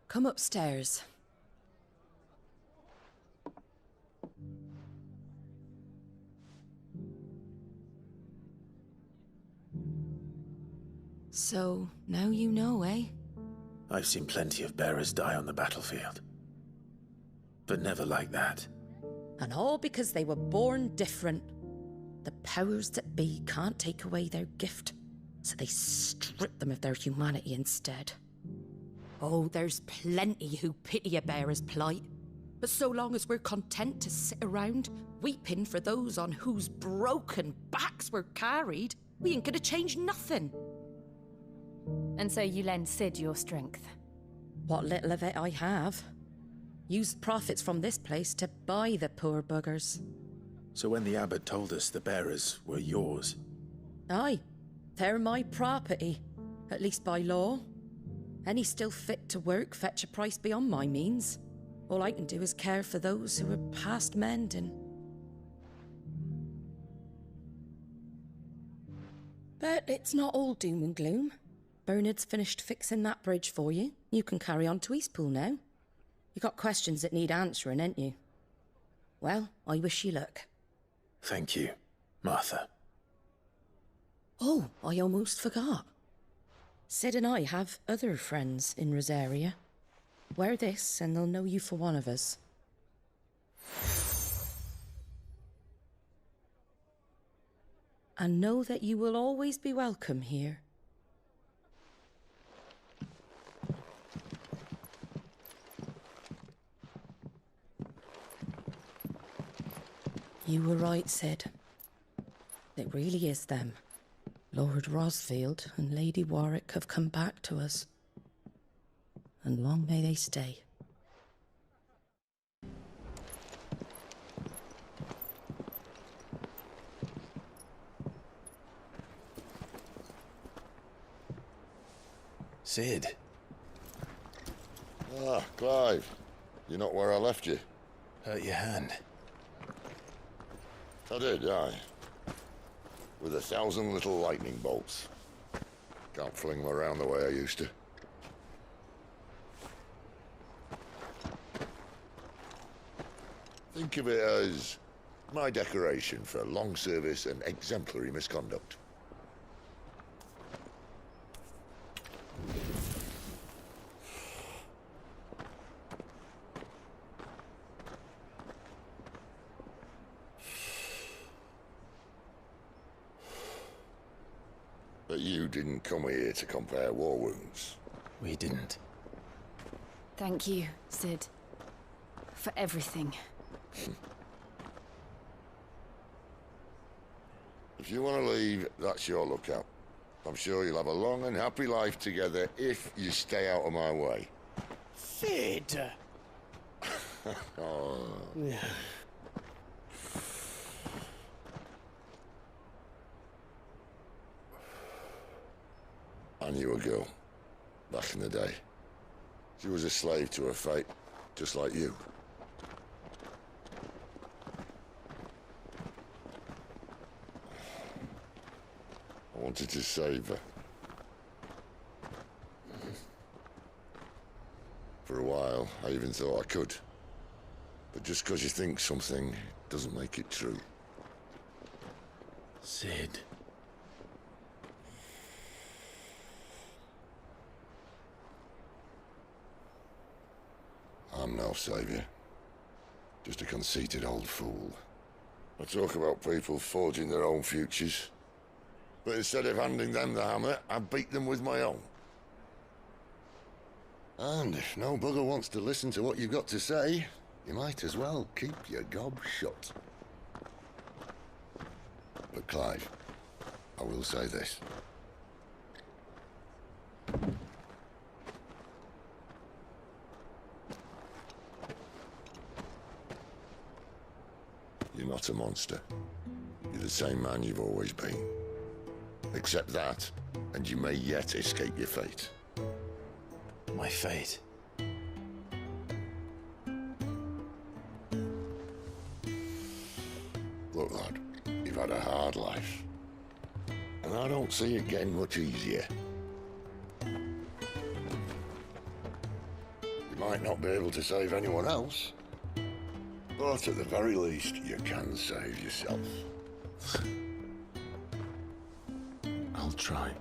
Come upstairs. So, now you know, eh? I've seen plenty of bearers die on the battlefield. But never like that. And all because they were born different. The powers that be can't take away their gift, so they strip them of their humanity instead. Oh, there's plenty who pity a bearer's plight. But so long as we're content to sit around, weeping for those on whose broken backs we're carried, we ain't gonna change nothing. And so you lend Sid your strength? What little of it I have. Use profits from this place to buy the poor buggers. So when the abbot told us the bearers were yours... Aye, they're my property, at least by law. Any still fit to work fetch a price beyond my means. All I can do is care for those who are past mending. But it's not all doom and gloom. Bernard's finished fixing that bridge for you. You can carry on to Eastpool now. You got questions that need answering, ain't you? Well, I wish you luck. Thank you, Martha. Oh, I almost forgot. Sid and I have other friends in Rosaria. Wear this and they'll know you for one of us. And know that you will always be welcome here. You were right, Sid. It really is them. Lord Rosfield and Lady Warwick have come back to us. And long may they stay. Sid. Ah, Clive. You're not where I left you. Hurt your hand. I did, aye. With 1,000 little lightning bolts. Can't fling them around the way I used to. Think of it as my decoration for long service and exemplary misconduct. But you didn't come here to compare war wounds. We didn't. Thank you, Sid. For everything. If you want to leave, that's your lookout. I'm sure you'll have a long and happy life together if you stay out of my way. Sid! Oh. I knew a girl, back in the day. She was a slave to her fate, just like you. I wanted to save her. For a while, I even thought I could. But just because you think something doesn't make it true. Sid. I'm no savior. Just a conceited old fool. I talk about people forging their own futures. But instead of handing them the hammer, I beat them with my own. And if no bugger wants to listen to what you've got to say, you might as well keep your gob shut. But Clive, I will say this. You're not a monster. You're the same man you've always been. Accept that, and you may yet escape your fate. My fate? Look, lad, you've had a hard life. And I don't see it getting much easier. You might not be able to save anyone else, but at the very least, you can save yourself. I'll try.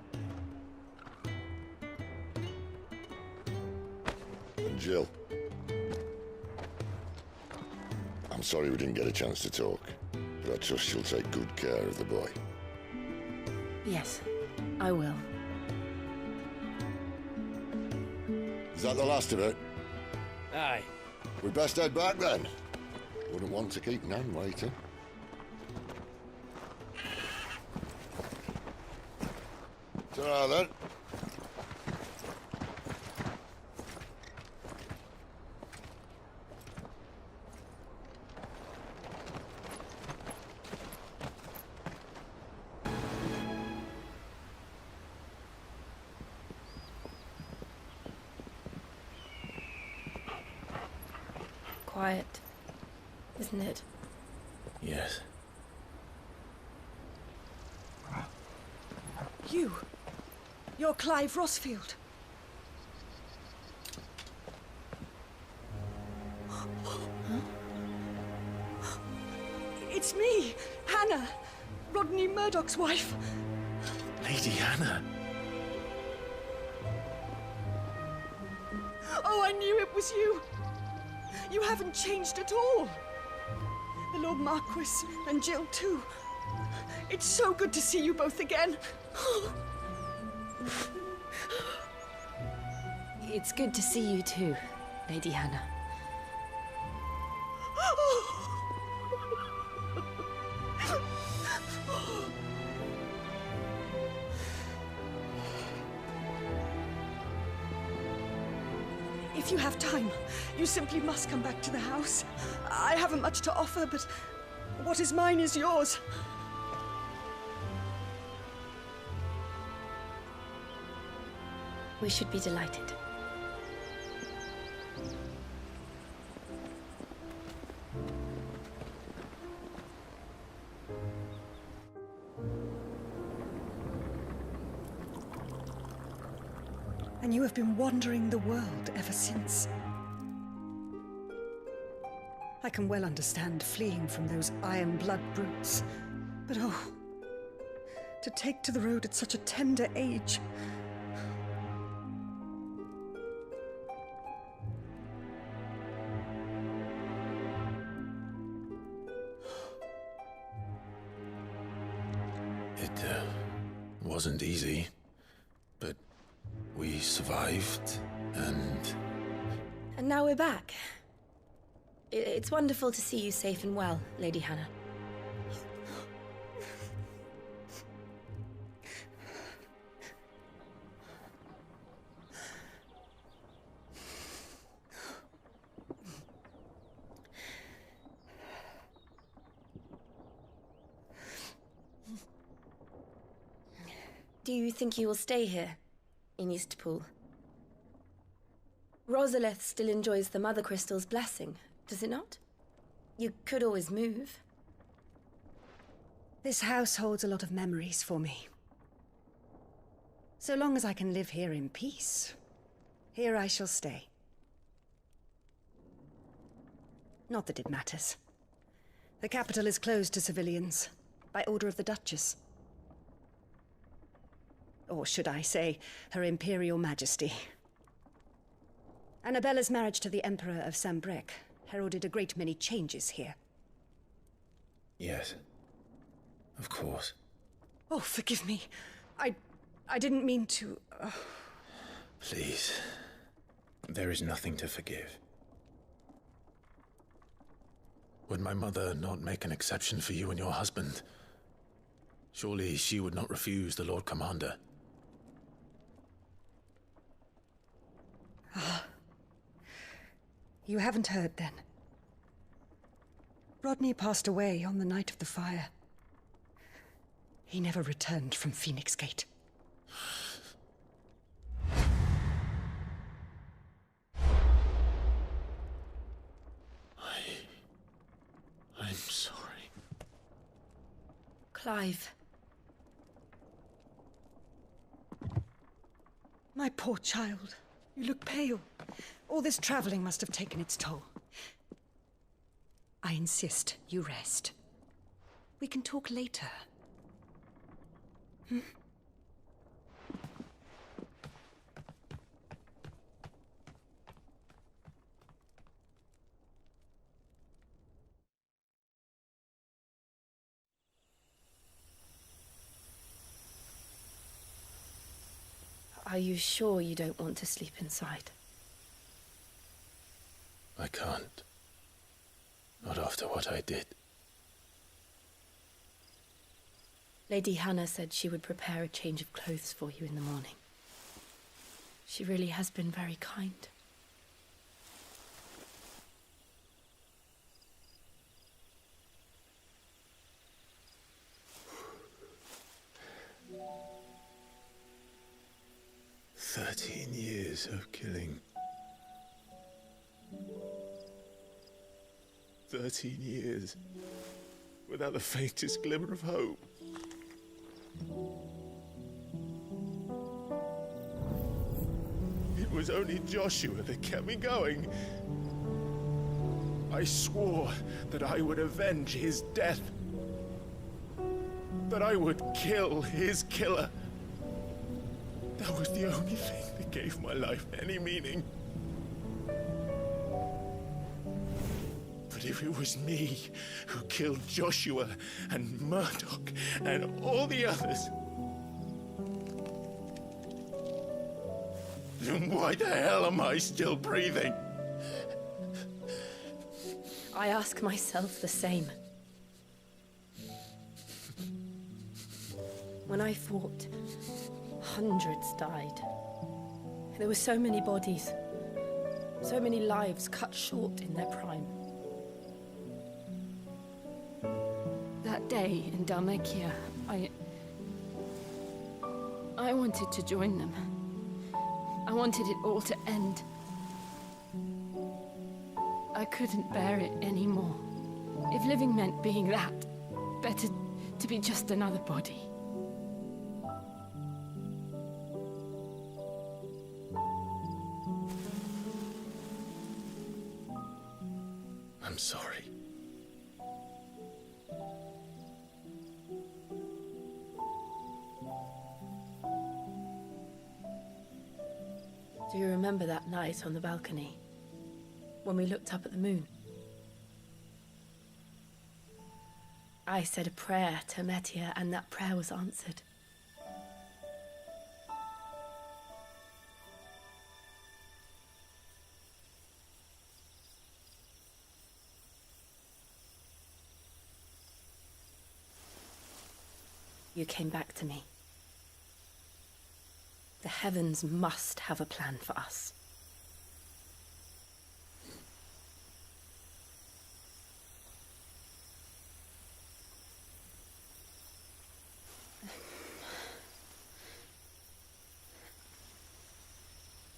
And Jill, I'm sorry we didn't get a chance to talk, but I trust you'll take good care of the boy. Yes, I will. Is that the last of it? Aye. We'd best head back then. Wouldn't want to keep Nan waiting. Ta-ra then. Quiet, isn't it? Yes. You're Clive Rossfield. It's me, Hannah, Rodney Murdoch's wife. Lady Hannah. Oh, I knew it was you. You haven't changed at all. The Lord Marquis and Jill too. It's so good to see you both again. It's good to see you too, Lady Hannah. If you have time, you simply must come back to the house. I haven't much to offer, but what is mine is yours. We should be delighted. And you have been wandering the world ever since. I can well understand fleeing from those iron blood brutes, but oh, to take to the road at such a tender age. It wasn't easy, but we survived, and... And now we're back. It's wonderful to see you safe and well, Lady Hannah. Do you think you will stay here, in Eastpool? Rosalith still enjoys the Mother Crystal's blessing, does it not? You could always move. This house holds a lot of memories for me. So long as I can live here in peace, here I shall stay. Not that it matters. The capital is closed to civilians, by order of the Duchess. Or should I say, Her Imperial Majesty. Annabella's marriage to the Emperor of Sambrec heralded a great many changes here. Yes. Of course. Oh, forgive me. I didn't mean to... Please. There is nothing to forgive. Would my mother not make an exception for you and your husband? Surely she would not refuse the Lord Commander. Ah. You haven't heard, then. Rodney passed away on the night of the fire. He never returned from Phoenix Gate. I'm sorry. Clive. My poor child. You look pale. All this traveling must have taken its toll. I insist you rest. We can talk later. Hmm? Are you sure you don't want to sleep inside? I can't. Not after what I did. Lady Hannah said she would prepare a change of clothes for you in the morning. She really has been very kind. Years of killing. 13 years without the faintest glimmer of hope. It was only Joshua that kept me going. I swore that I would avenge his death. That I would kill his killer. That was the only thing that gave my life any meaning. But if it was me who killed Joshua and Murdoch and all the others, then why the hell am I still breathing? I ask myself the same. When I fought, hundreds died. There were so many bodies, so many lives cut short in their prime. That day in Dalmekia, I wanted to join them. I wanted it all to end. I couldn't bear it anymore. If living meant being that, better to be just another body. I'm sorry. Do you remember that night on the balcony, when we looked up at the moon? I said a prayer to Metia, and that prayer was answered. You came back to me. The heavens must have a plan for us.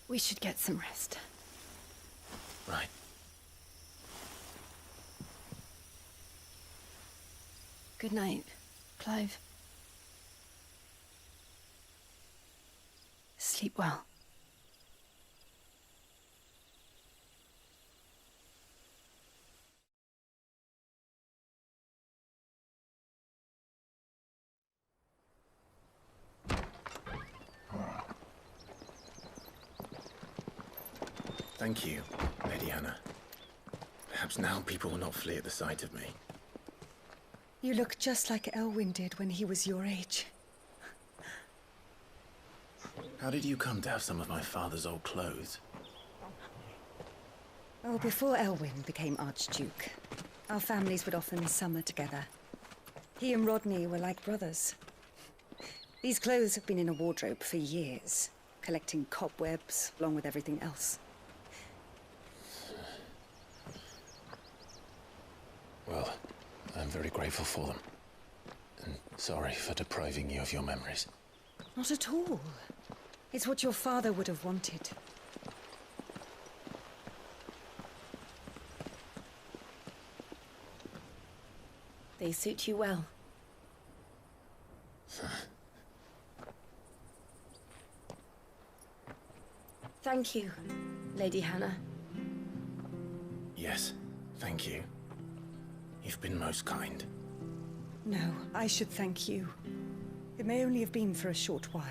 We should get some rest. Right. Good night, Clive. Sleep well. Thank you, Lady Hannah. Perhaps now people will not flee at the sight of me. You look just like Elwyn did when he was your age. How did you come to have some of my father's old clothes? Oh, before Elwyn became Archduke, our families would often summer together. He and Rodney were like brothers. These clothes have been in a wardrobe for years, collecting cobwebs along with everything else. Well, I'm very grateful for them. And sorry for depriving you of your memories. Not at all. It's what your father would have wanted. They suit you well. Thank you, Lady Hannah. Yes, thank you. You've been most kind. No, I should thank you. It may only have been for a short while,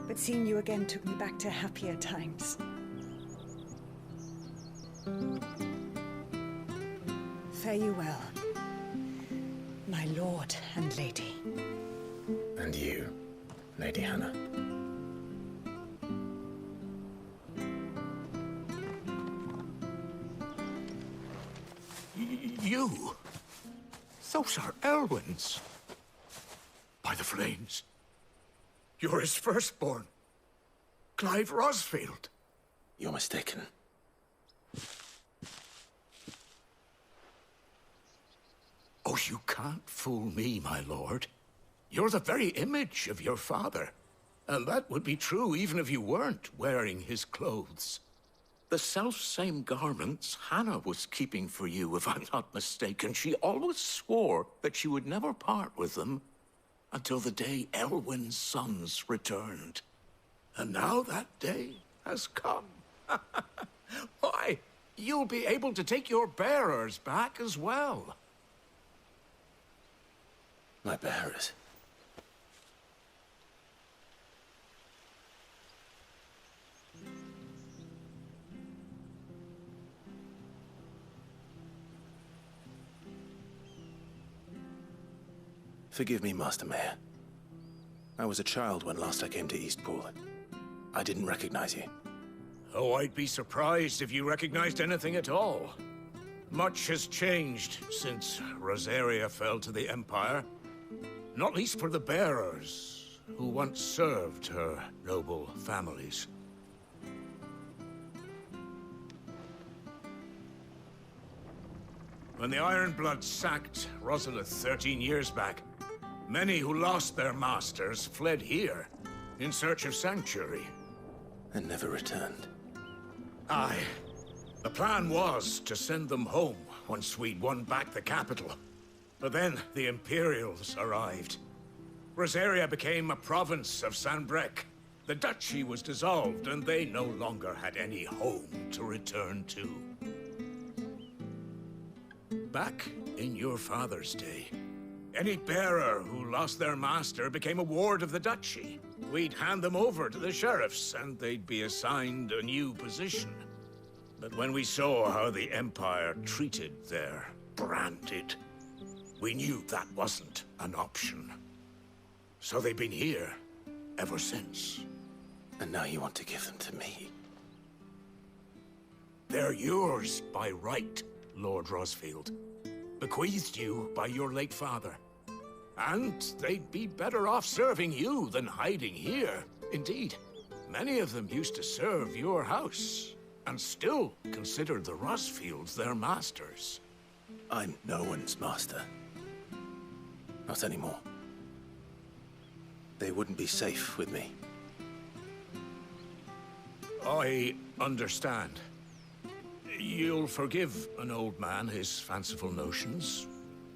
but seeing you again took me back to happier times. Fare you well, my lord and lady. And you, Lady Hannah. You? Those are Elwyn's. By the flames. You're his firstborn. Clive Rosfield. You're mistaken. Oh, you can't fool me, my lord. You're the very image of your father. And that would be true even if you weren't wearing his clothes. The self-same garments Hannah was keeping for you, if I'm not mistaken. She always swore that she would never part with them until the day Elwyn's sons returned. And now that day has come. Why, you'll be able to take your bearers back as well. My bearers? Forgive me, Master Mayor. I was a child when last I came to Eastpool. I didn't recognize you. Oh, I'd be surprised if you recognized anything at all. Much has changed since Rosaria fell to the Empire. Not least for the bearers, who once served her noble families. When the Ironbloods sacked Rosalith 13 years back, many who lost their masters fled here in search of sanctuary. And never returned. Aye. The plan was to send them home once we'd won back the capital. But then the Imperials arrived. Rosaria became a province of Sanbreque. The duchy was dissolved, and they no longer had any home to return to. Back in your father's day, any bearer who lost their master became a ward of the duchy. We'd hand them over to the sheriffs, and they'd be assigned a new position. But when we saw how the Empire treated their branded, we knew that wasn't an option. So they've been here ever since. And now you want to give them to me? They're yours by right, Lord Rosfield. Bequeathed you by your late father. And they'd be better off serving you than hiding here. Indeed, many of them used to serve your house, and still consider the Rosfields their masters. I'm no one's master. Not anymore. They wouldn't be safe with me. I understand. You'll forgive an old man his fanciful notions.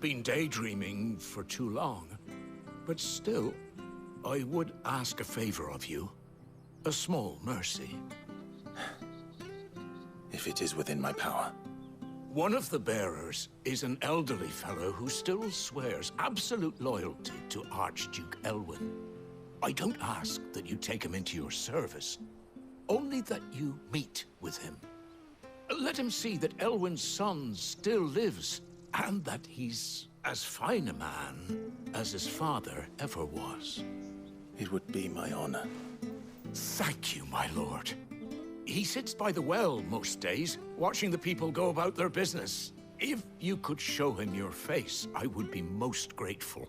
Been daydreaming for too long. But still, I would ask a favor of you. A small mercy. If it is within my power. One of the bearers is an elderly fellow who still swears absolute loyalty to Archduke Elwyn. I don't ask that you take him into your service, only that you meet with him. Let him see that Elwyn's son still lives, and that he's as fine a man as his father ever was. It would be my honor. Thank you, my lord. He sits by the well most days, watching the people go about their business. If you could show him your face, I would be most grateful.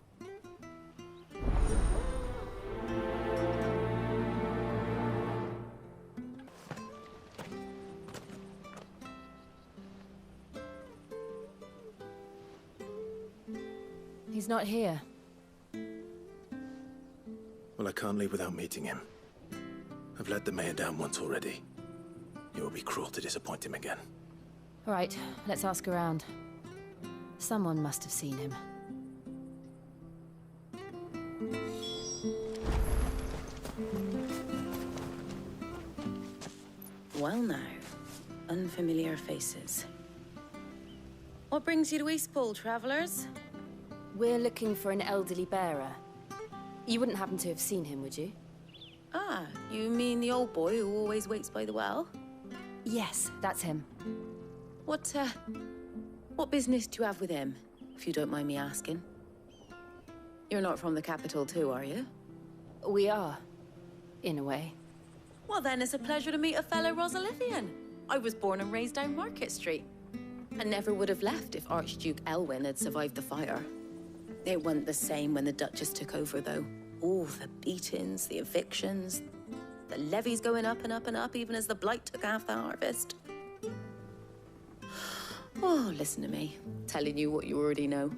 He's not here. Well, I can't leave without meeting him. I've let the mayor down once already. It will be cruel to disappoint him again. All right, let's ask around. Someone must have seen him. Well now, unfamiliar faces. What brings you to Eastpool, travellers? We're looking for an elderly bearer. You wouldn't happen to have seen him, would you? Ah, you mean the old boy who always waits by the well? Yes, that's him. What business do you have with him, if you don't mind me asking? You're not from the capital too, are you? We are, in a way. Well then, it's a pleasure to meet a fellow Rosalithian. I was born and raised down Market Street. And never would have left if Archduke Elwyn had survived the fire. It wasn't the same when the Duchess took over, though. All the beatings, the evictions, the levies going up and up and up, even as the blight took half the harvest. Oh, listen to me, telling you what you already know.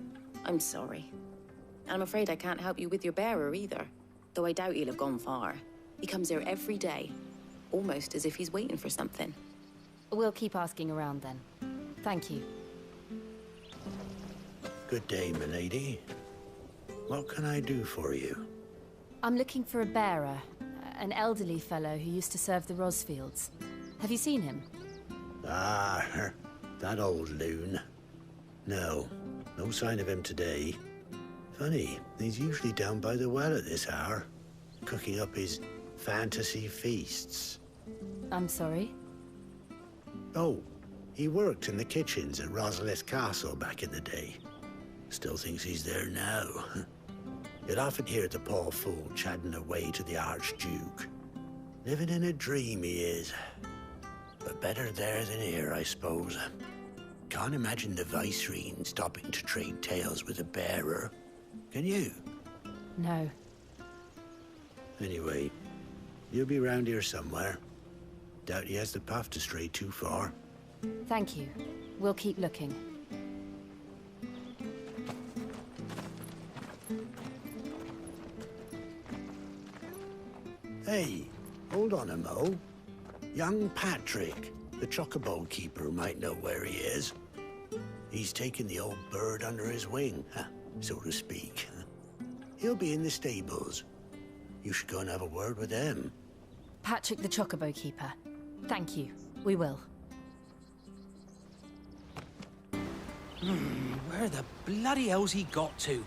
I'm sorry. And I'm afraid I can't help you with your bearer either, though I doubt he'll have gone far. He comes here every day, almost as if he's waiting for something. We'll keep asking around then. Thank you. Good day, milady. What can I do for you? I'm looking for a bearer, an elderly fellow who used to serve the Rosfields. Have you seen him? Ah, that old loon. No sign of him today. Funny, he's usually down by the well at this hour, cooking up his fantasy feasts. I'm sorry? Oh, he worked in the kitchens at Rosalith Castle back in the day. Still thinks he's there now. You'll often hear the poor fool chatting away to the Archduke. Living in a dream he is. But better there than here, I suppose. Can't imagine the Vicereine stopping to trade tales with a bearer. Can you? No. Anyway, you'll be round here somewhere. Doubt he has the path to stray too far. Thank you. We'll keep looking. Hey, hold on a mo. Young Patrick, the chocobo keeper, might know where he is. He's taken the old bird under his wing, so to speak. He'll be in the stables. You should go and have a word with them. Patrick the chocobo keeper. Thank you. We will. Where the bloody hell's he got to?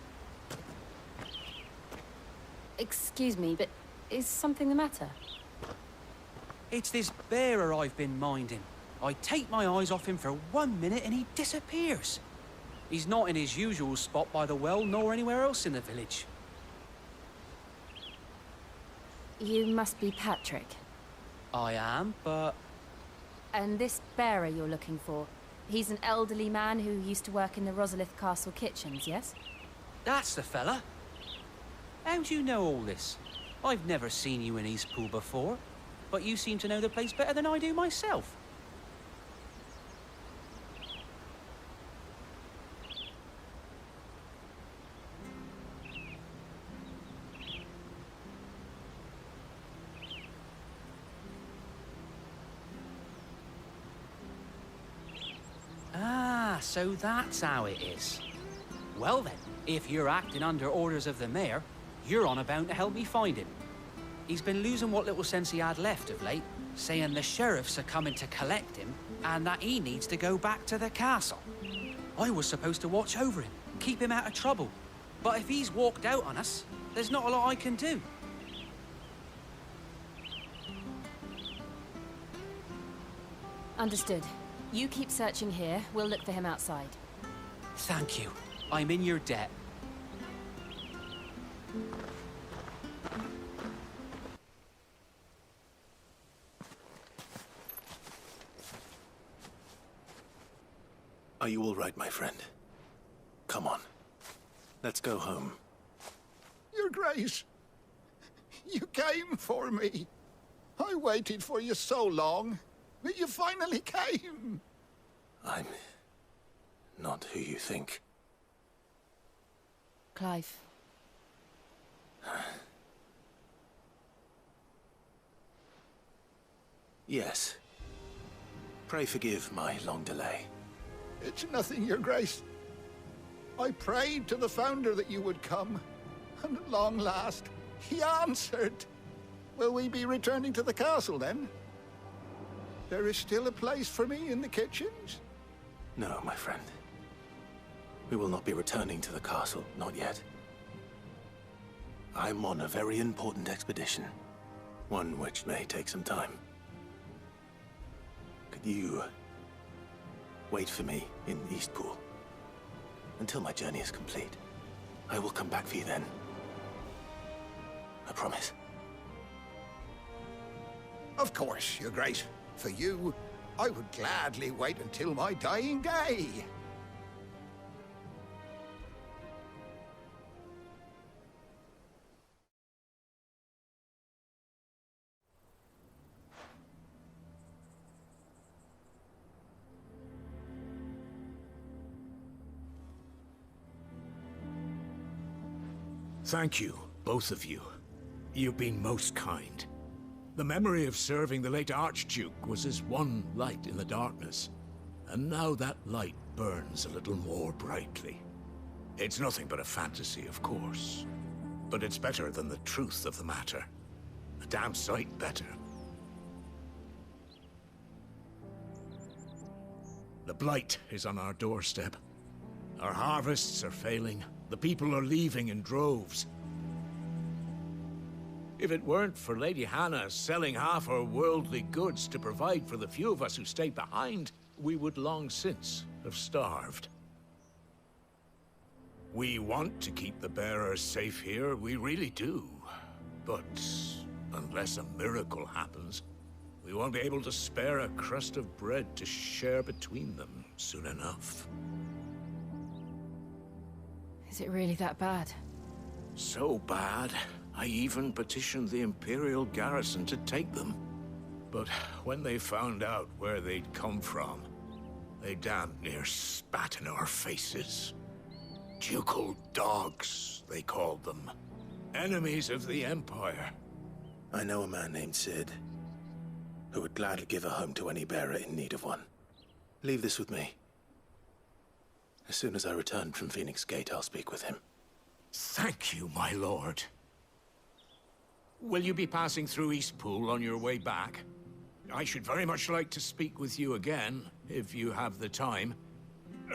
Excuse me, but is something the matter? It's this bearer I've been minding. I take my eyes off him for 1 minute and he disappears. He's not in his usual spot by the well, nor anywhere else in the village. You must be Patrick. I am, but... And this bearer you're looking for, he's an elderly man who used to work in the Rosalith Castle kitchens, yes? That's the fella. How do you know all this? I've never seen you in Eastpool before, but you seem to know the place better than I do myself. Ah, so that's how it is. Well then, if you're acting under orders of the mayor, you're on about to help me find him. He's been losing what little sense he had left of late, saying the sheriffs are coming to collect him and that he needs to go back to the castle. I was supposed to watch over him, keep him out of trouble. But if he's walked out on us, there's not a lot I can do. Understood. You keep searching here, we'll look for him outside. Thank you. I'm in your debt. Are you all right, my friend? Come on. Let's go home. Your Grace, you came for me. I waited for you so long, but you finally came. I'm not who you think. Clive. Yes. Pray forgive my long delay. It's nothing, Your Grace. I prayed to the Founder that you would come, and at long last, he answered. Will we be returning to the castle, then? There is still a place for me in the kitchens? No, my friend. We will not be returning to the castle, not yet. I'm on a very important expedition. One which may take some time. Could you wait for me in Eastpool until my journey is complete? I will come back for you then. I promise. Of course, Your Grace. For you, I would gladly wait until my dying day. Thank you, both of you. You've been most kind. The memory of serving the late Archduke was as one light in the darkness, and now that light burns a little more brightly. It's nothing but a fantasy, of course, but it's better than the truth of the matter. A damn sight better. The blight is on our doorstep. Our harvests are failing. The people are leaving in droves. If it weren't for Lady Hannah selling half her worldly goods to provide for the few of us who stayed behind, we would long since have starved. We want to keep the bearers safe here, we really do. But unless a miracle happens, we won't be able to spare a crust of bread to share between them soon enough. Is it really that bad? So bad, I even petitioned the Imperial garrison to take them. But when they found out where they'd come from, they damn near spat in our faces. Ducal dogs, they called them. Enemies of the Empire. I know a man named Sid, who would gladly give a home to any bearer in need of one. Leave this with me. As soon as I return from Phoenix Gate, I'll speak with him. Thank you, my lord. Will you be passing through Eastpool on your way back? I should very much like to speak with you again, if you have the time,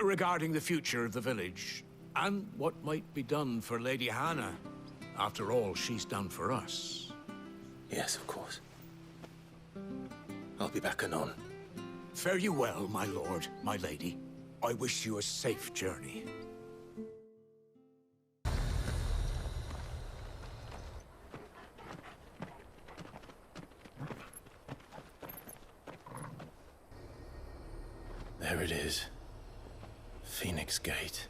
regarding the future of the village, and what might be done for Lady Hannah, after all she's done for us. Yes, of course. I'll be back anon. Fare you well, my lord, my lady. I wish you a safe journey. There it is. Phoenix Gate.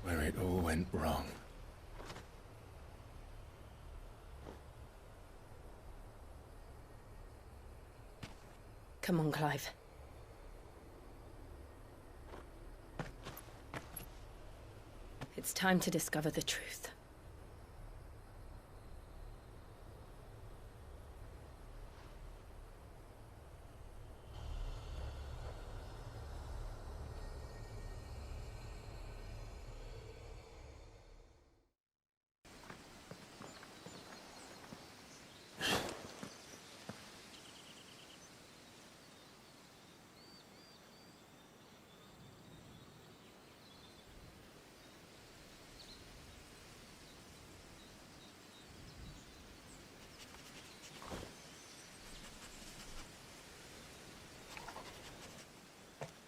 Where it all went wrong. Come on, Clive. It's time to discover the truth.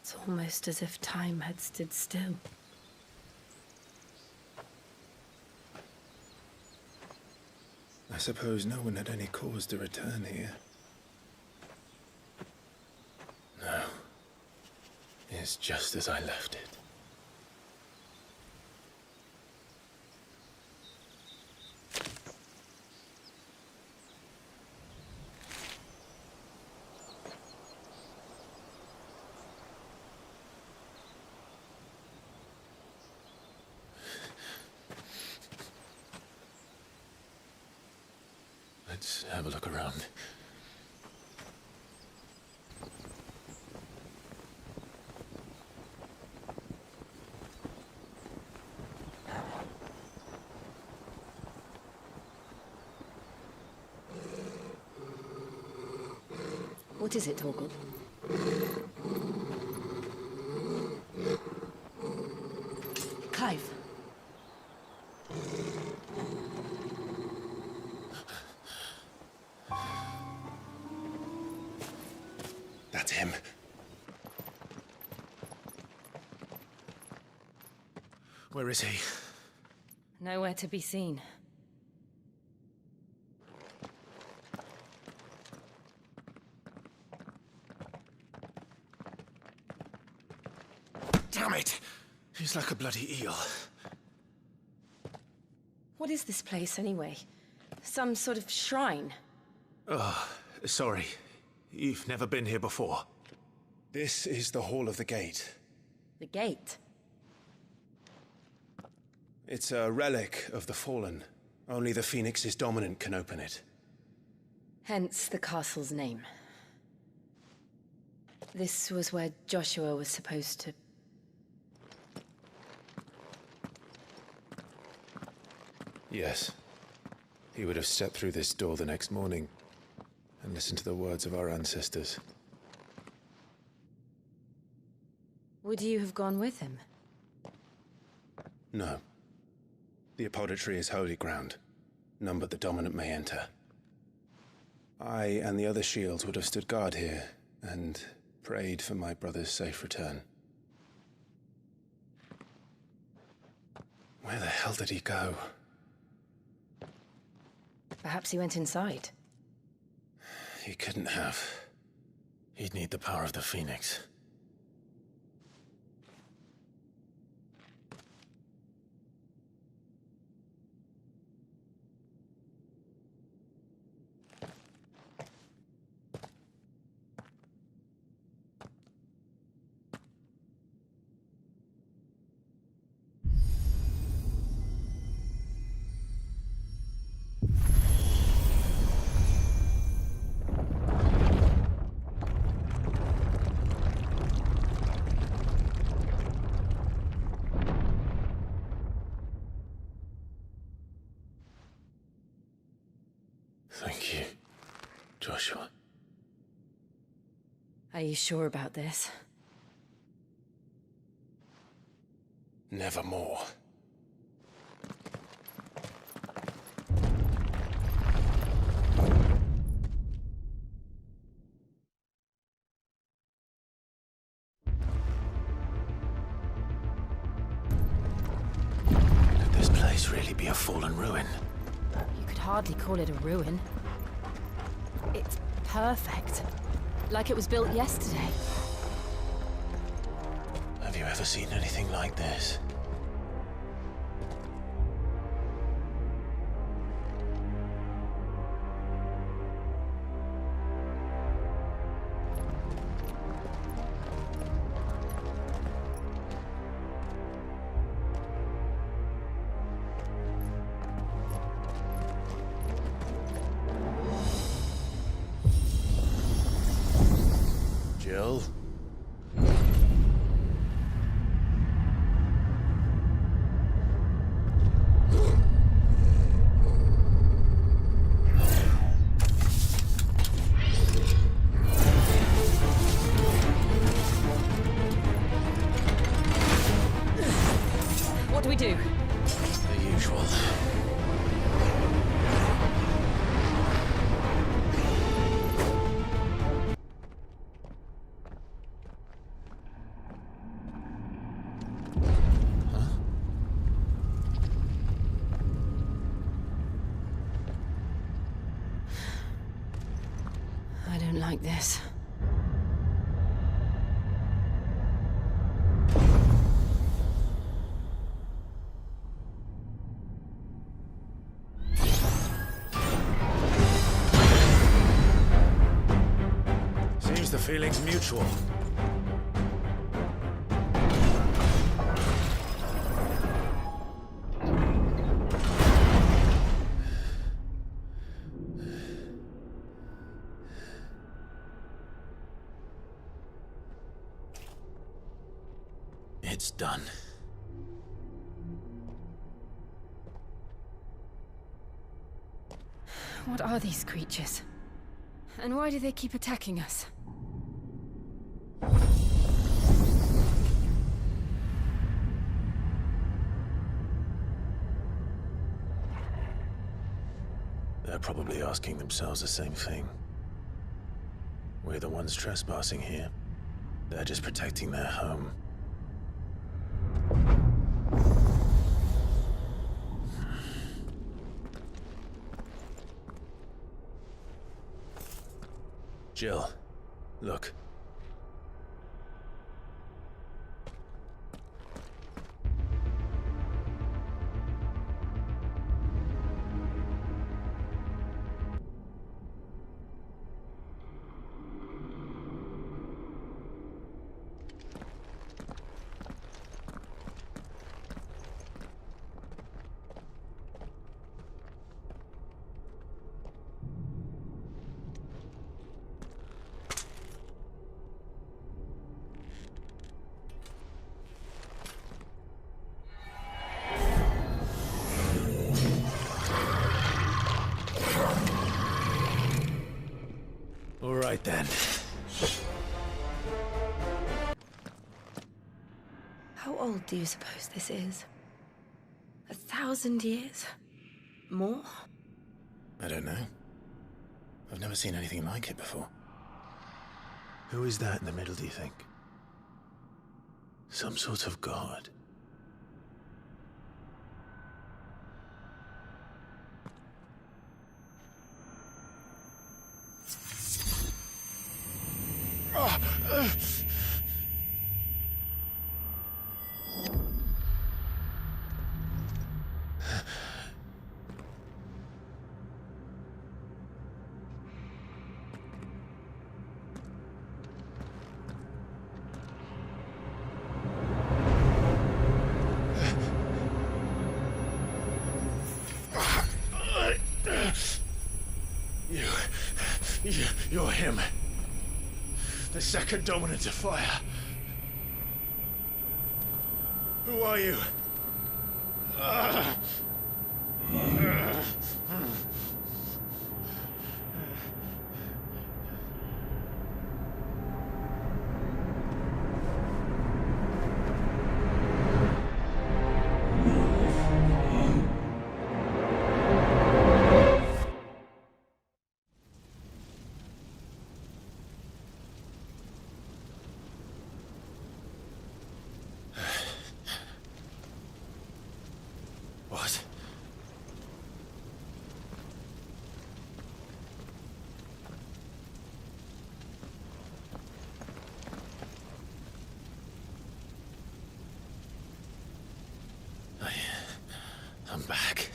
It's almost as if time had stood still. I suppose no one had any cause to return here. No. It's just as I left it. Let's have a look around. What is it, Torgal? Clive. That's him. Where is he? Nowhere to be seen. Damn it! He's like a bloody eel. What is this place, anyway? Some sort of shrine? Oh, sorry. You've never been here before. This is the Hall of the Gate. The gate? It's a relic of the Fallen. Only the Phoenix's dominant can open it. Hence the castle's name. This was where Joshua was supposed to... Yes. He would have stepped through this door the next morning and listened to the words of our ancestors. Would you have gone with him? No. The apodatory is holy ground. None but the dominant may enter. I and the other shields would have stood guard here and prayed for my brother's safe return. Where the hell did he go? Perhaps he went inside. He couldn't have. He'd need the power of the Phoenix. Thank you, Joshua. Are you sure about this? Nevermore. Could this place really be a fallen ruin? You could hardly call it a ruin. It's perfect. Like it was built yesterday. Have you ever seen anything like this? Jill? What do we do? The usual. I don't like this. Seems the feeling's mutual. It's done. What are these creatures? And why do they keep attacking us? They're probably asking themselves the same thing. We're the ones trespassing here. They're just protecting their home. Jill, look. All right then. How old do you suppose this is? 1,000 years? More? I don't know. I've never seen anything like it before. Who is that in the middle, do you think? Some sort of god? You're him. The second dominant of fire. Who are you? What? I'm back.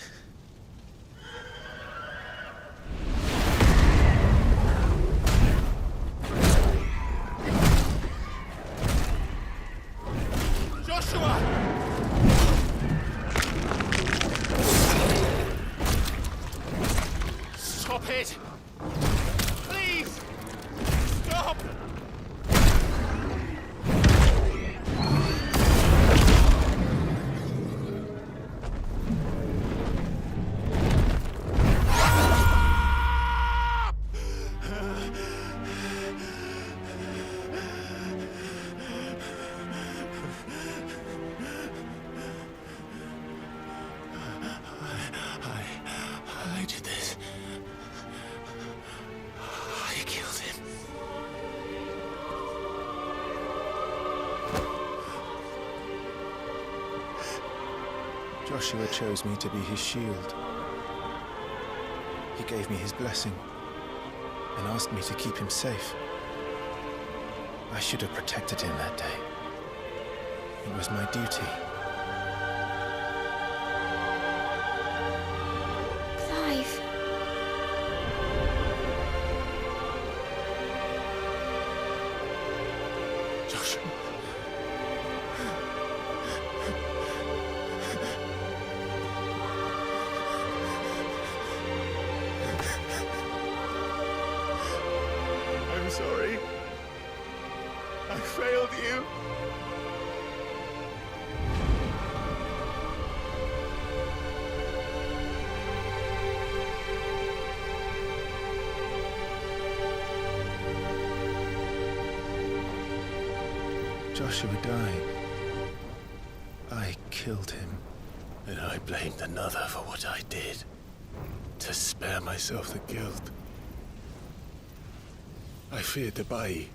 Joshua! Stop it! Please! Stop! I did this. I killed him. Joshua chose me to be his shield. He gave me his blessing and asked me to keep him safe. I should have protected him that day. It was my duty. Clive. Joshua. I'm sorry. I failed you. Joshua died. I killed him. And I blamed another for what I did. To spare myself the guilt. I feared that by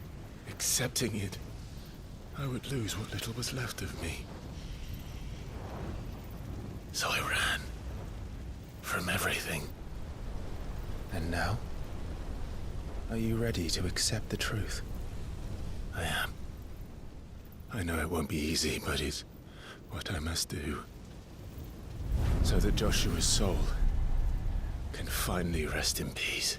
accepting it, I would lose what little was left of me. So I ran. From everything. And now? Are you ready to accept the truth? I am. I know it won't be easy, but it's what I must do. So that Joshua's soul can finally rest in peace.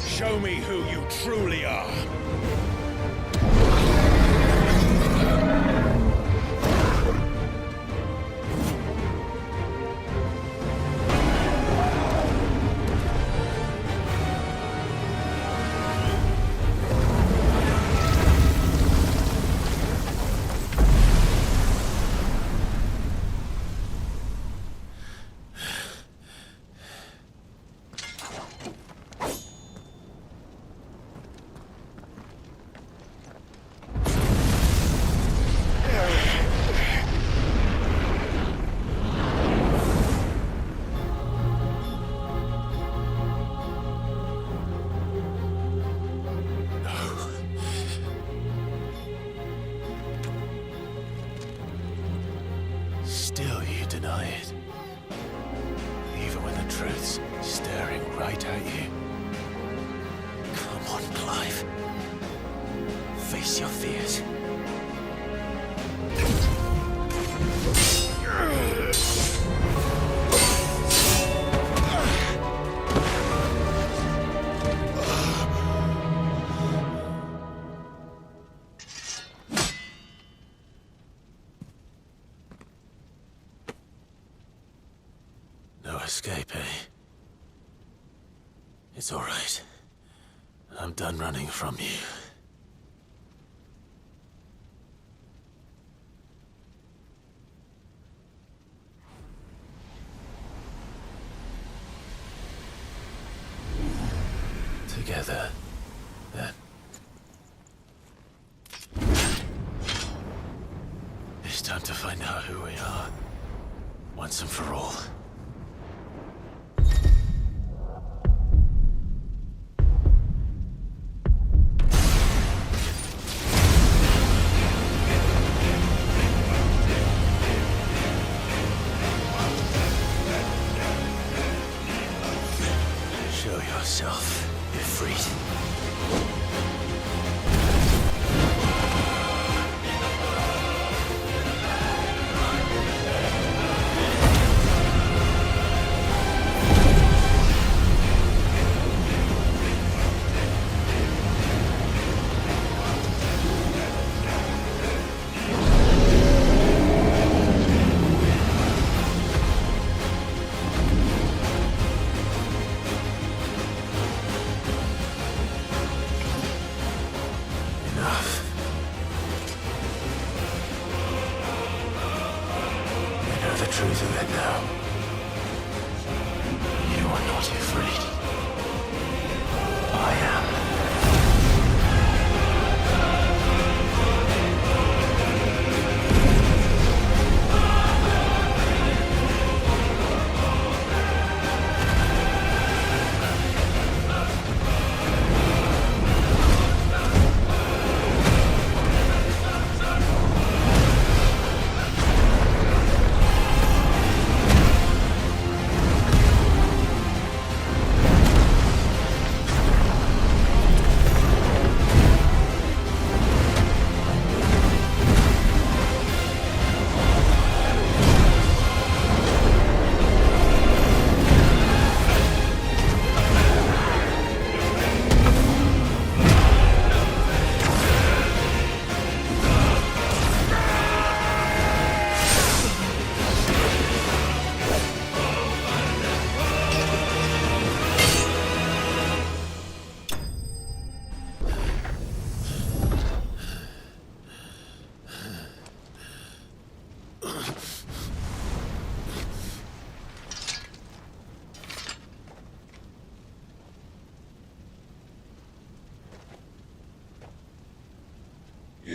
Show me who you truly are. Still you deny it. Even when the truth's staring right at you. Come on, Clive. Face your fears. No escape, eh? It's all right. I'm done running from you. Together, then. It's time to find out who we are, once and for all. Show yourself, Ifrit.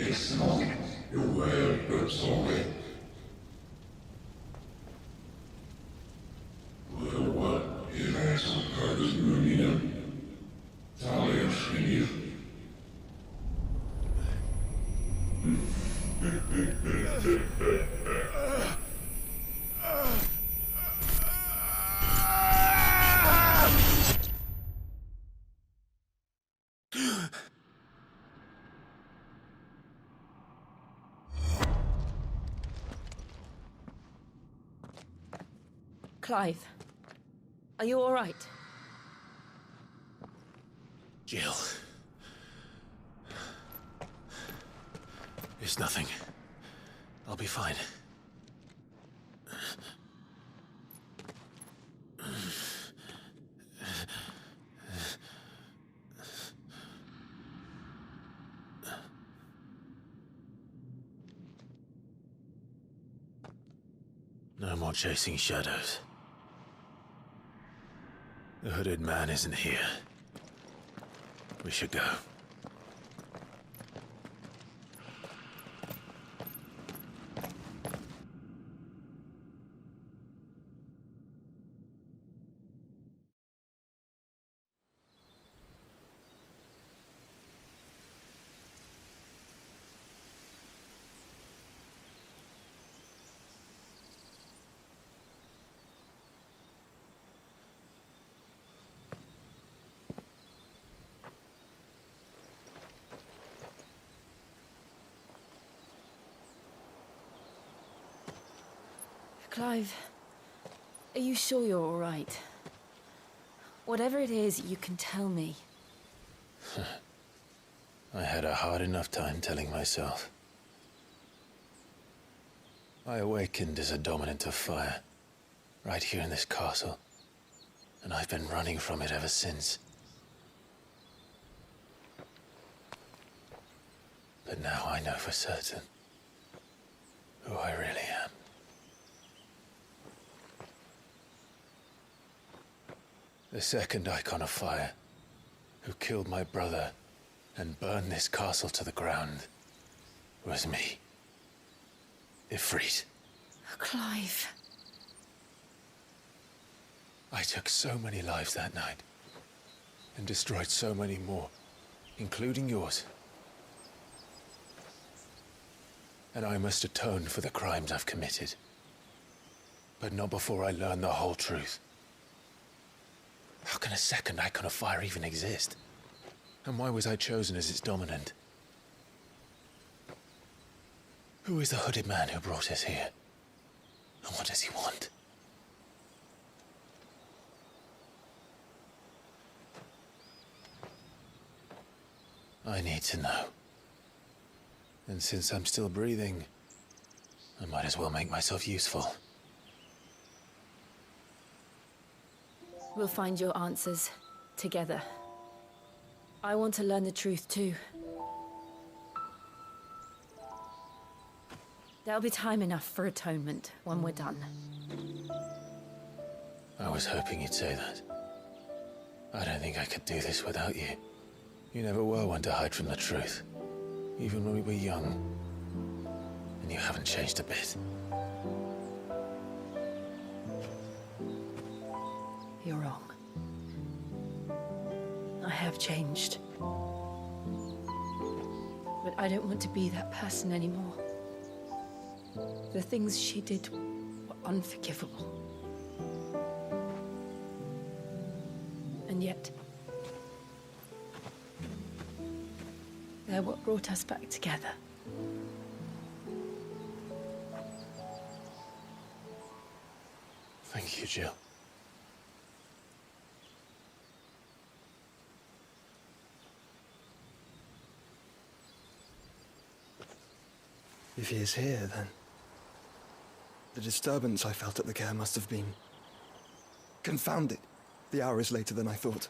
It's not your word, but sorry. What is that supposed to mean? Tell you. Clive, are you all right? Jill. It's nothing. I'll be fine. No more chasing shadows. The hooded man isn't here. We should go. Clive, are you sure you're all right? Whatever it is, you can tell me. I had a hard enough time telling myself. I awakened as a dominant of fire, right here in this castle, and I've been running from it ever since. But now I know for certain who I really am. The second icon of fire, who killed my brother and burned this castle to the ground, was me. Ifrit. Clive. I took so many lives that night, and destroyed so many more, including yours. And I must atone for the crimes I've committed. But not before I learn the whole truth. How can a second icon of fire even exist? And why was I chosen as its dominant? Who is the hooded man who brought us here? And what does he want? I need to know. And since I'm still breathing, I might as well make myself useful. We'll find your answers together. I want to learn the truth too. There'll be time enough for atonement when we're done. I was hoping you'd say that. I don't think I could do this without you. You never were one to hide from the truth, even when we were young. And you haven't changed a bit. You're wrong. I have changed. But I don't want to be that person anymore. The things she did were unforgivable. And yet, they're what brought us back together. Thank you, Jill. If he is here, then the disturbance I felt at the care must have been confounded. The hour is later than I thought.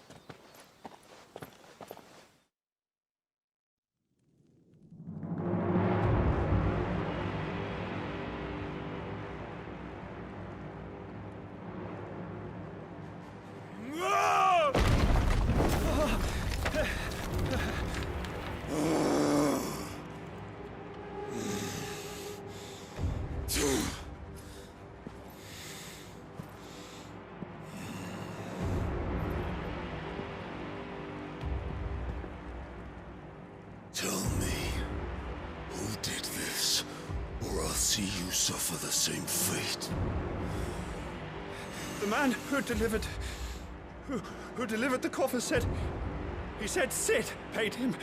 see you suffer the same fate. The man who delivered the coffer said... He said Sid paid him.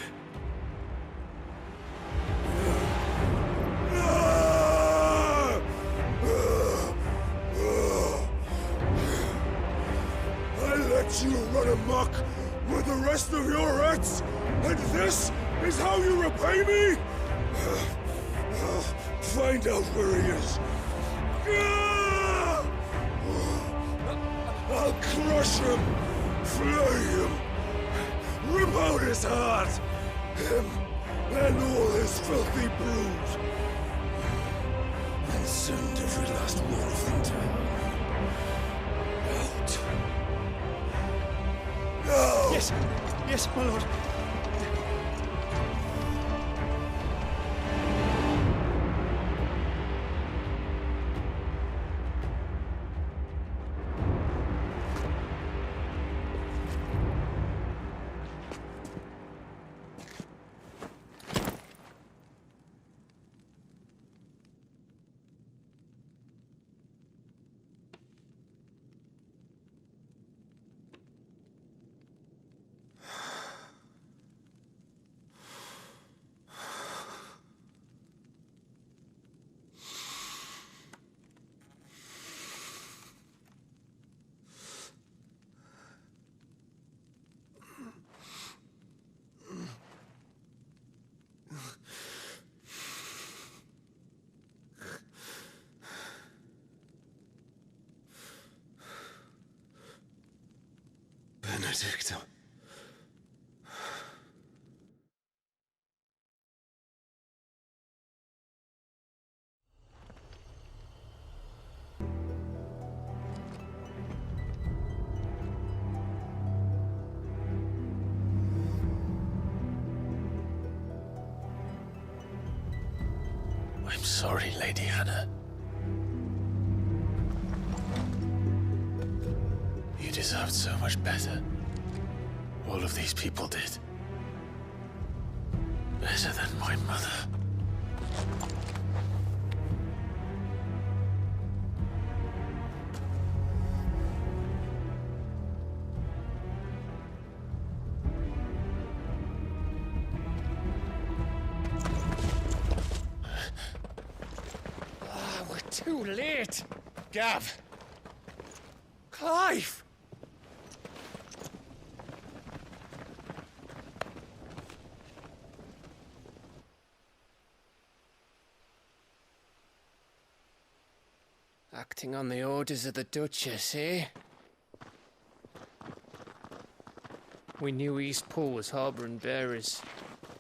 I let you run amok with the rest of your rats, and this is how you repay me? Find out where he is. I'll crush him, flay him, rip out his heart, him and all his filthy brood, and send every last one of them to hell. Out. Now! Yes, yes, my lord. Benedicta. I'm sorry, Lady Hannah. You deserved so much better. All of these people did. Better than my mother. We're too late. Gav. Clive. Acting on the orders of the Duchess, eh? We knew East Pool was harbouring bearers.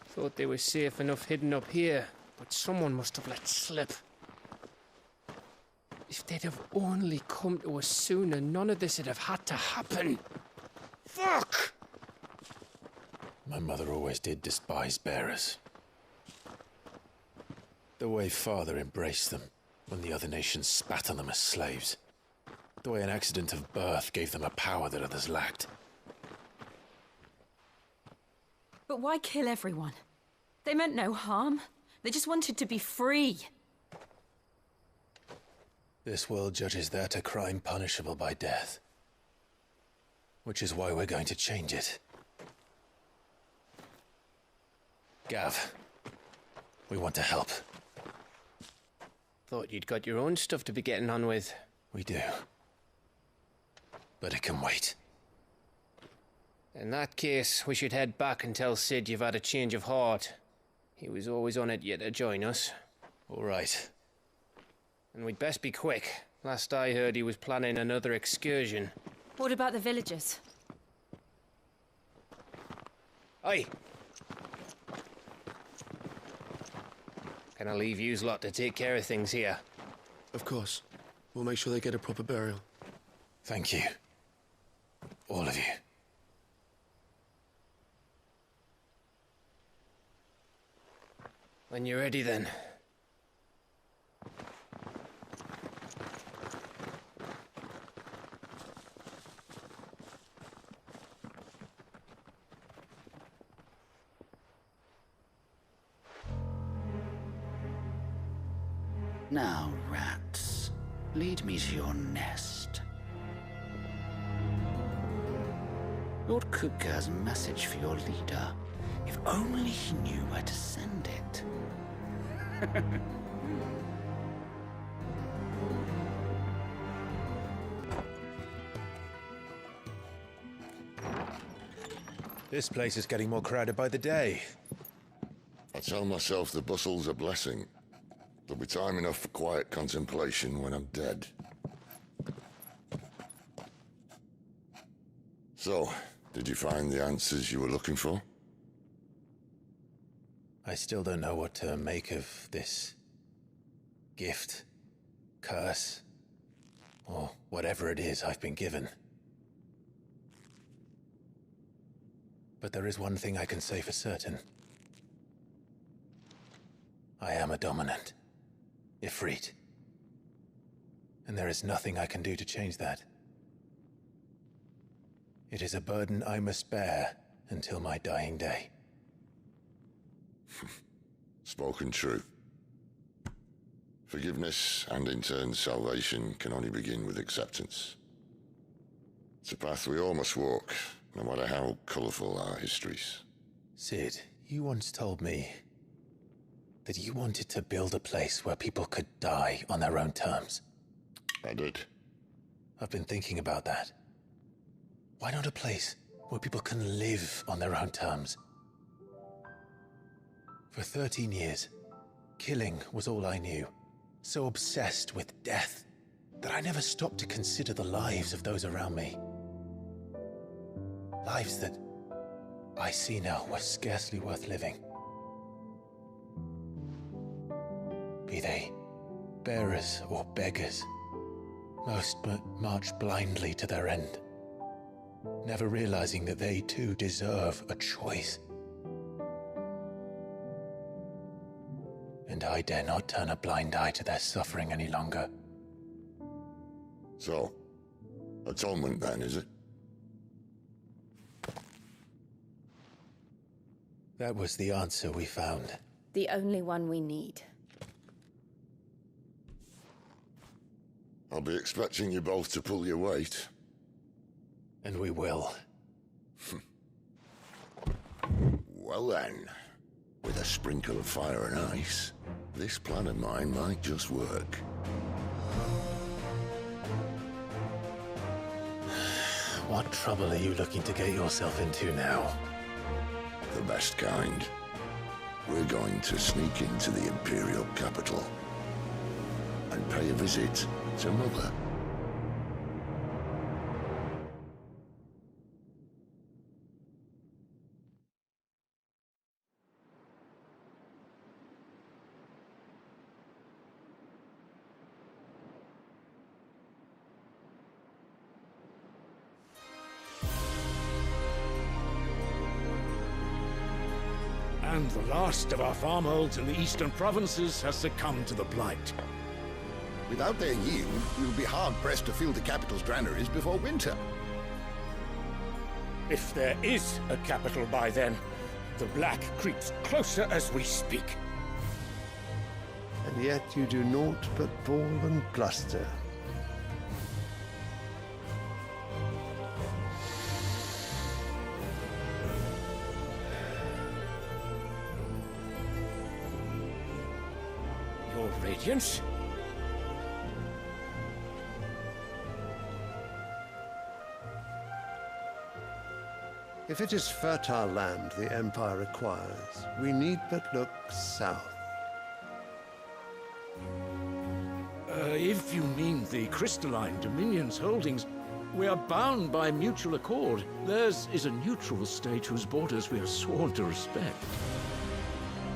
Thought they were safe enough hidden up here, but someone must have let slip. If they'd have only come to us sooner, none of this would have had to happen. Fuck! My mother always did despise bearers. The way Father embraced them when the other nations spat on them as slaves. The way an accident of birth gave them a power that others lacked. But why kill everyone? They meant no harm. They just wanted to be free. This world judges that a crime punishable by death. Which is why we're going to change it. Gav, we want to help. Thought you'd got your own stuff to be getting on with. We do. But it can wait. In that case, we should head back and tell Sid you've had a change of heart. He was always on it yet to join us. All right. And we'd best be quick. Last I heard, he was planning another excursion. What about the villagers? Aye. Can I leave yous lot to take care of things here? Of course. We'll make sure they get a proper burial. Thank you. All of you. When you're ready, then. Now, rats, lead me to your nest. Lord Kupka has a message for your leader. If only he knew where to send it. This place is getting more crowded by the day. I tell myself the bustle's a blessing. There'll be time enough for quiet contemplation when I'm dead. So, did you find the answers you were looking for? I still don't know what to make of this gift, curse, or whatever it is I've been given. But there is one thing I can say for certain. I am a dominant, Ifrit. And there is nothing I can do to change that. It is a burden I must bear until my dying day. Spoken true. Forgiveness, and in turn salvation, can only begin with acceptance. It's a path we all must walk, no matter how colourful our histories. Sid, you once told me that you wanted to build a place where people could die on their own terms. I did. I've been thinking about that. Why not a place where people can live on their own terms? For 13 years, killing was all I knew. So obsessed with death that I never stopped to consider the lives of those around me. Lives that I see now were scarcely worth living. Be they bearers or beggars, most march blindly to their end, never realizing that they too deserve a choice. And I dare not turn a blind eye to their suffering any longer. So, atonement then, is it? That was the answer we found. The only one we need. I'll be expecting you both to pull your weight. And we will. Well then, with a sprinkle of fire and ice, this plan of mine might just work. What trouble are you looking to get yourself into now? The best kind. We're going to sneak into the Imperial capital and pay a visit to Mother. And the last of our farmholds in the eastern provinces has succumbed to the blight. Without their yield, we will be hard-pressed to fill the capital's granaries before winter. If there is a capital by then, the black creeps closer as we speak. And yet you do naught but bawl and bluster. Your Radiance? If it is fertile land the Empire requires, we need but look south. If you mean the crystalline Dominion's holdings, we are bound by mutual accord. Theirs is a neutral state whose borders we are sworn to respect.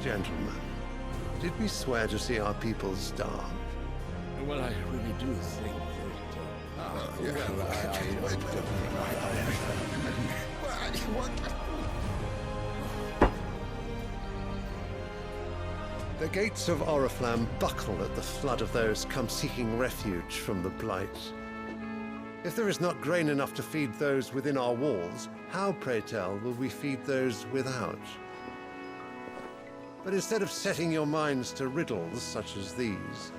Gentlemen, did we swear to see our people starve? Well, I really do think The gates of Oriflamme buckle at the flood of those come seeking refuge from the blight. If there is not grain enough to feed those within our walls, how, pray tell, will we feed those without? But instead of setting your minds to riddles such as these,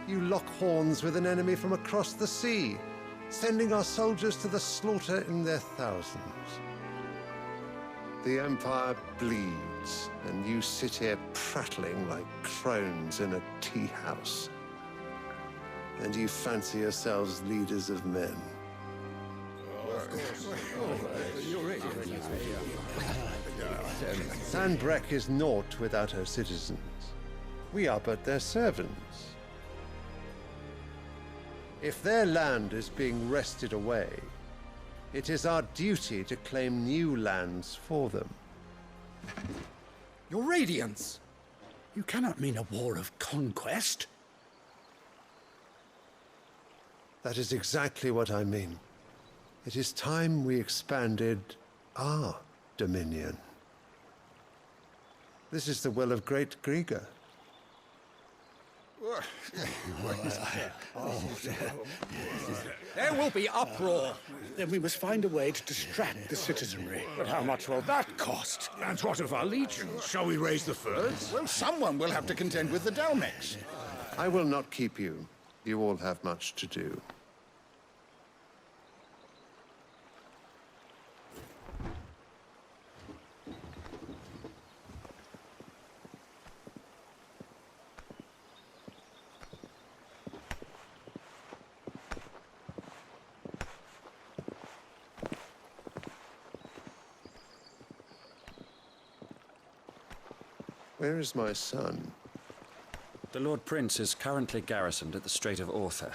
You lock horns with an enemy from across the sea, sending our soldiers to the slaughter in their thousands. The Empire bleeds, and you sit here prattling like crones in a tea house. And you fancy yourselves leaders of men. Sandbreck is naught without her citizens. We are but their servants. If their land is being wrested away, it is our duty to claim new lands for them. Your Radiance! You cannot mean a war of conquest. That is exactly what I mean. It is time we expanded our dominion. This is the will of great Grieger. There will be uproar. Then we must find a way to distract the citizenry. But how much will that cost? And what of our legions? Shall we raise the furs? Well, someone will have to contend with the Dalmex. I will not keep you. You all have much to do. Where is my son? The Lord Prince is currently garrisoned at the Strait of Arthur.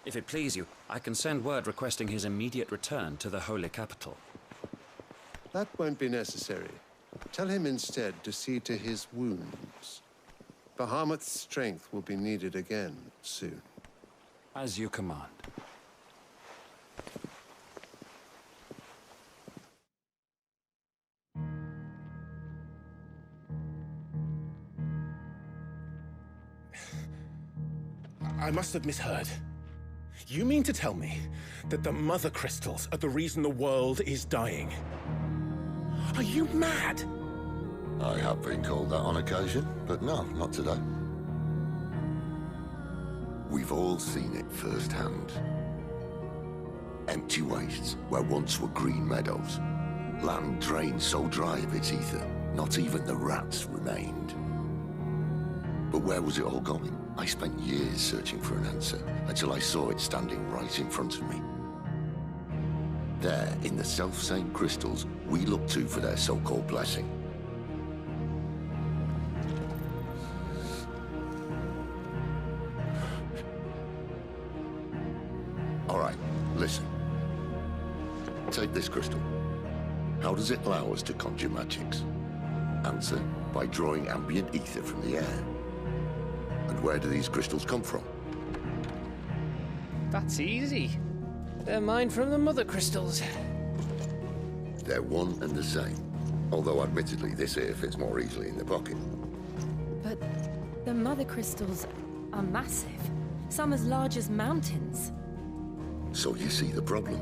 If it please you, I can send word requesting his immediate return to the Holy Capital. That won't be necessary. Tell him instead to see to his wounds. Bahamut's strength will be needed again soon. As you command. I must have misheard. You mean to tell me that the Mother Crystals are the reason the world is dying? Are you mad? I have been called that on occasion, but no, not today. We've all seen it firsthand. Empty wastes where once were green meadows. Land drained so dry of its ether, not even the rats remained. But where was it all going? I spent years searching for an answer, until I saw it standing right in front of me. There, in the self-same crystals we look to for their so-called blessing. All right, listen. Take this crystal. How does it allow us to conjure magics? Answer, by drawing ambient ether from the air. And where do these crystals come from? That's easy. They're mine from the Mother Crystals. They're one and the same. Although admittedly this here fits more easily in the pocket. But the Mother Crystals are massive. Some as large as mountains. So you see the problem.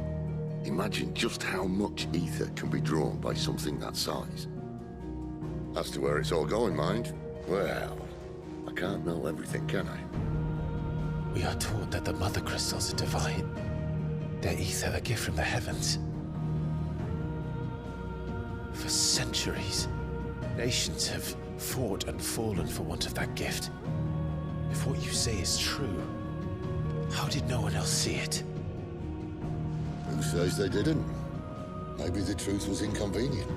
Imagine just how much ether can be drawn by something that size. As to where it's all going, mind, well, I can't know everything, can I? We are taught that the Mother Crystals are divine. Their ether a gift from the heavens. For centuries, nations have fought and fallen for want of that gift. If what you say is true, how did no one else see it? Who says they didn't? Maybe the truth was inconvenient.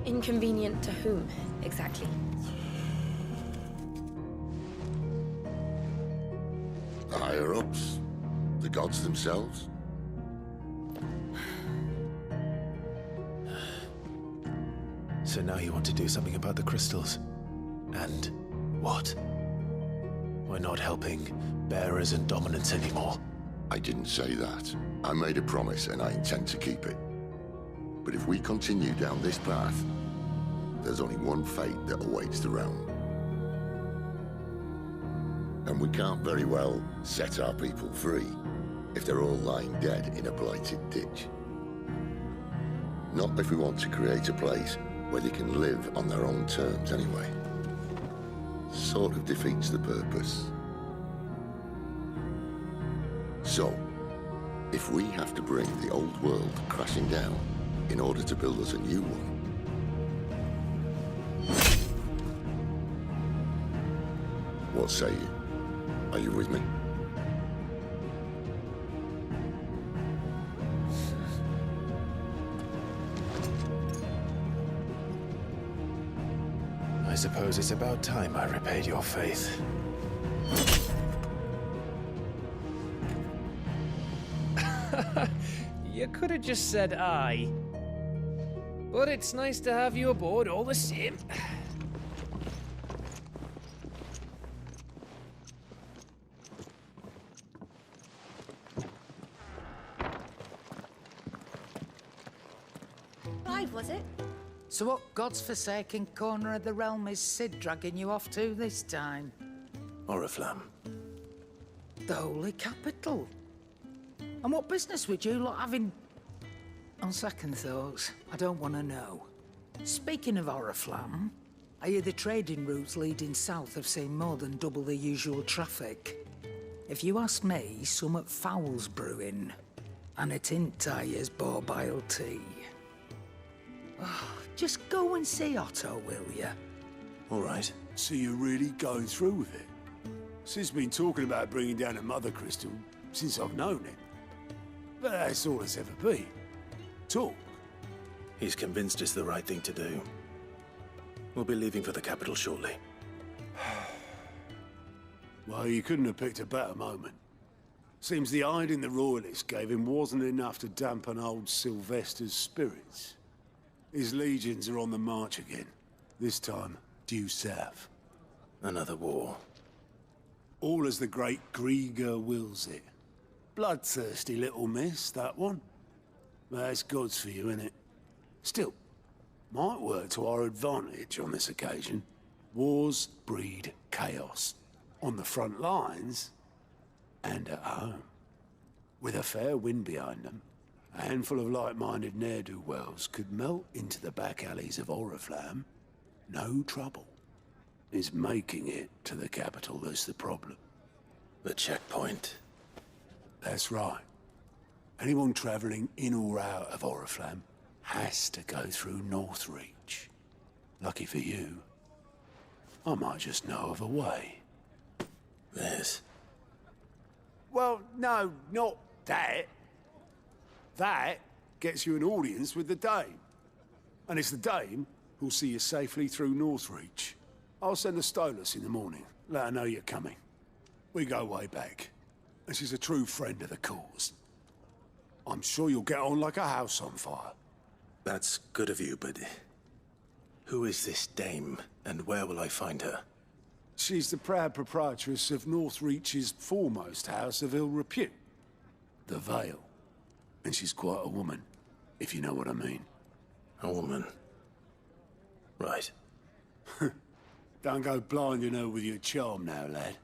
Inconvenient to whom, exactly? The higher-ups, the gods themselves. So now you want to do something about the crystals? And what? We're not helping bearers and dominants anymore. I didn't say that. I made a promise and I intend to keep it. But if we continue down this path, there's only one fate that awaits the realm. And we can't very well set our people free if they're all lying dead in a blighted ditch. Not if we want to create a place where they can live on their own terms anyway. sort of defeats the purpose. So, if we have to bring the old world crashing down in order to build us a new one, what say you? Are you with me? I suppose it's about time I repaid your faith. You could have just said aye. But it's nice to have you aboard all the same. Clive, was it? So what God's forsaken corner of the realm is Sid dragging you off to this time? Oriflamme. The Holy Capital. And what business would you lot have in... On second thoughts, I don't want to know. Speaking of Oriflamme, I hear the trading routes leading south have seen more than double the usual traffic. If you ask me, summat foul's brewing. And it ain't Tyre's borbile tea. Just go and see Otto, will you? All right. So you're really going through with it? Sid's been talking about bringing down a mother crystal since I've known him. But that's all it's ever been. Talk. He's convinced it's the right thing to do. We'll be leaving for the capital shortly. Well, you couldn't have picked a better moment. Seems the hiding the royalists gave him wasn't enough to dampen old Sylvester's spirits. His legions are on the march again. This time, due south. Another war. All as the great Grieger wills it. Bloodthirsty little miss, that one. That's God's for you, innit? Still, might work to our advantage on this occasion. Wars breed chaos. On the front lines, and at home. With a fair wind behind them, a handful of like-minded ne'er-do-wells could melt into the back alleys of Oriflamme. No trouble. It's making it to the capital that's the problem. The checkpoint. That's right. Anyone travelling in or out of Oriflamme has to go through Northreach. Lucky for you, I might just know of a way. There's... Well, no, not that. That gets you an audience with the Dame. And it's the Dame who'll see you safely through Northreach. I'll send a Stolas in the morning. Let her know you're coming. We go way back. And she's a true friend of the cause. I'm sure you'll get on like a house on fire. That's good of you, but... who is this Dame, and where will I find her? She's the proud proprietress of Northreach's foremost house of ill repute. The Vale. And she's quite a woman, if you know what I mean. A woman. Right. Don't go blinding her with your charm now, lad.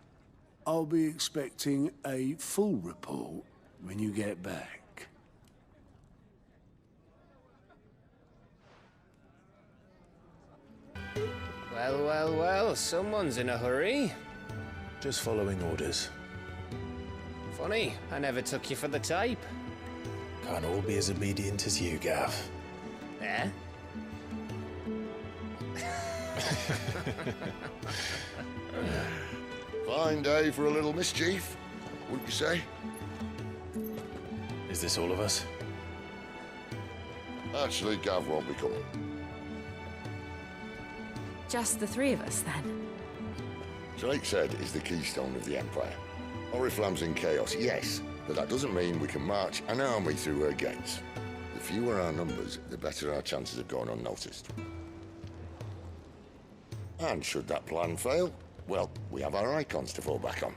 I'll be expecting a full report when you get back. Well, well, well, someone's in a hurry. Just following orders. Funny, I never took you for the type. Can't all be as obedient as you, Gav. Eh? Fine day for a little mischief, wouldn't you say? Is this all of us? Actually, Gav won't be coming. Just the three of us, then? Drake said is the keystone of the Empire. Oriflamme's in chaos, yes, but that doesn't mean we can march an army through her gates. The fewer our numbers, the better our chances of going unnoticed. And should that plan fail, well, we have our icons to fall back on.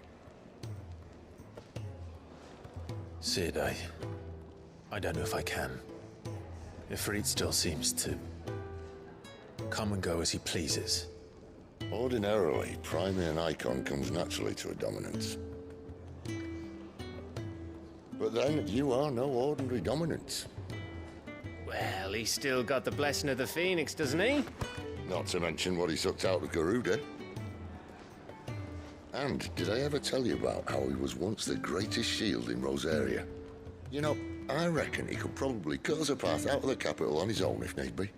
Sid, I don't know if I can. Ifrit still seems to come and go as he pleases. Ordinarily, priming an icon comes naturally to a dominance. But then, you are no ordinary dominance. Well, he's still got the blessing of the Phoenix, doesn't he? Not to mention what he sucked out of Garuda. And did I ever tell you about how he was once the greatest shield in Rosaria? You know, I reckon he could probably cut us a path out of the capital on his own if need be.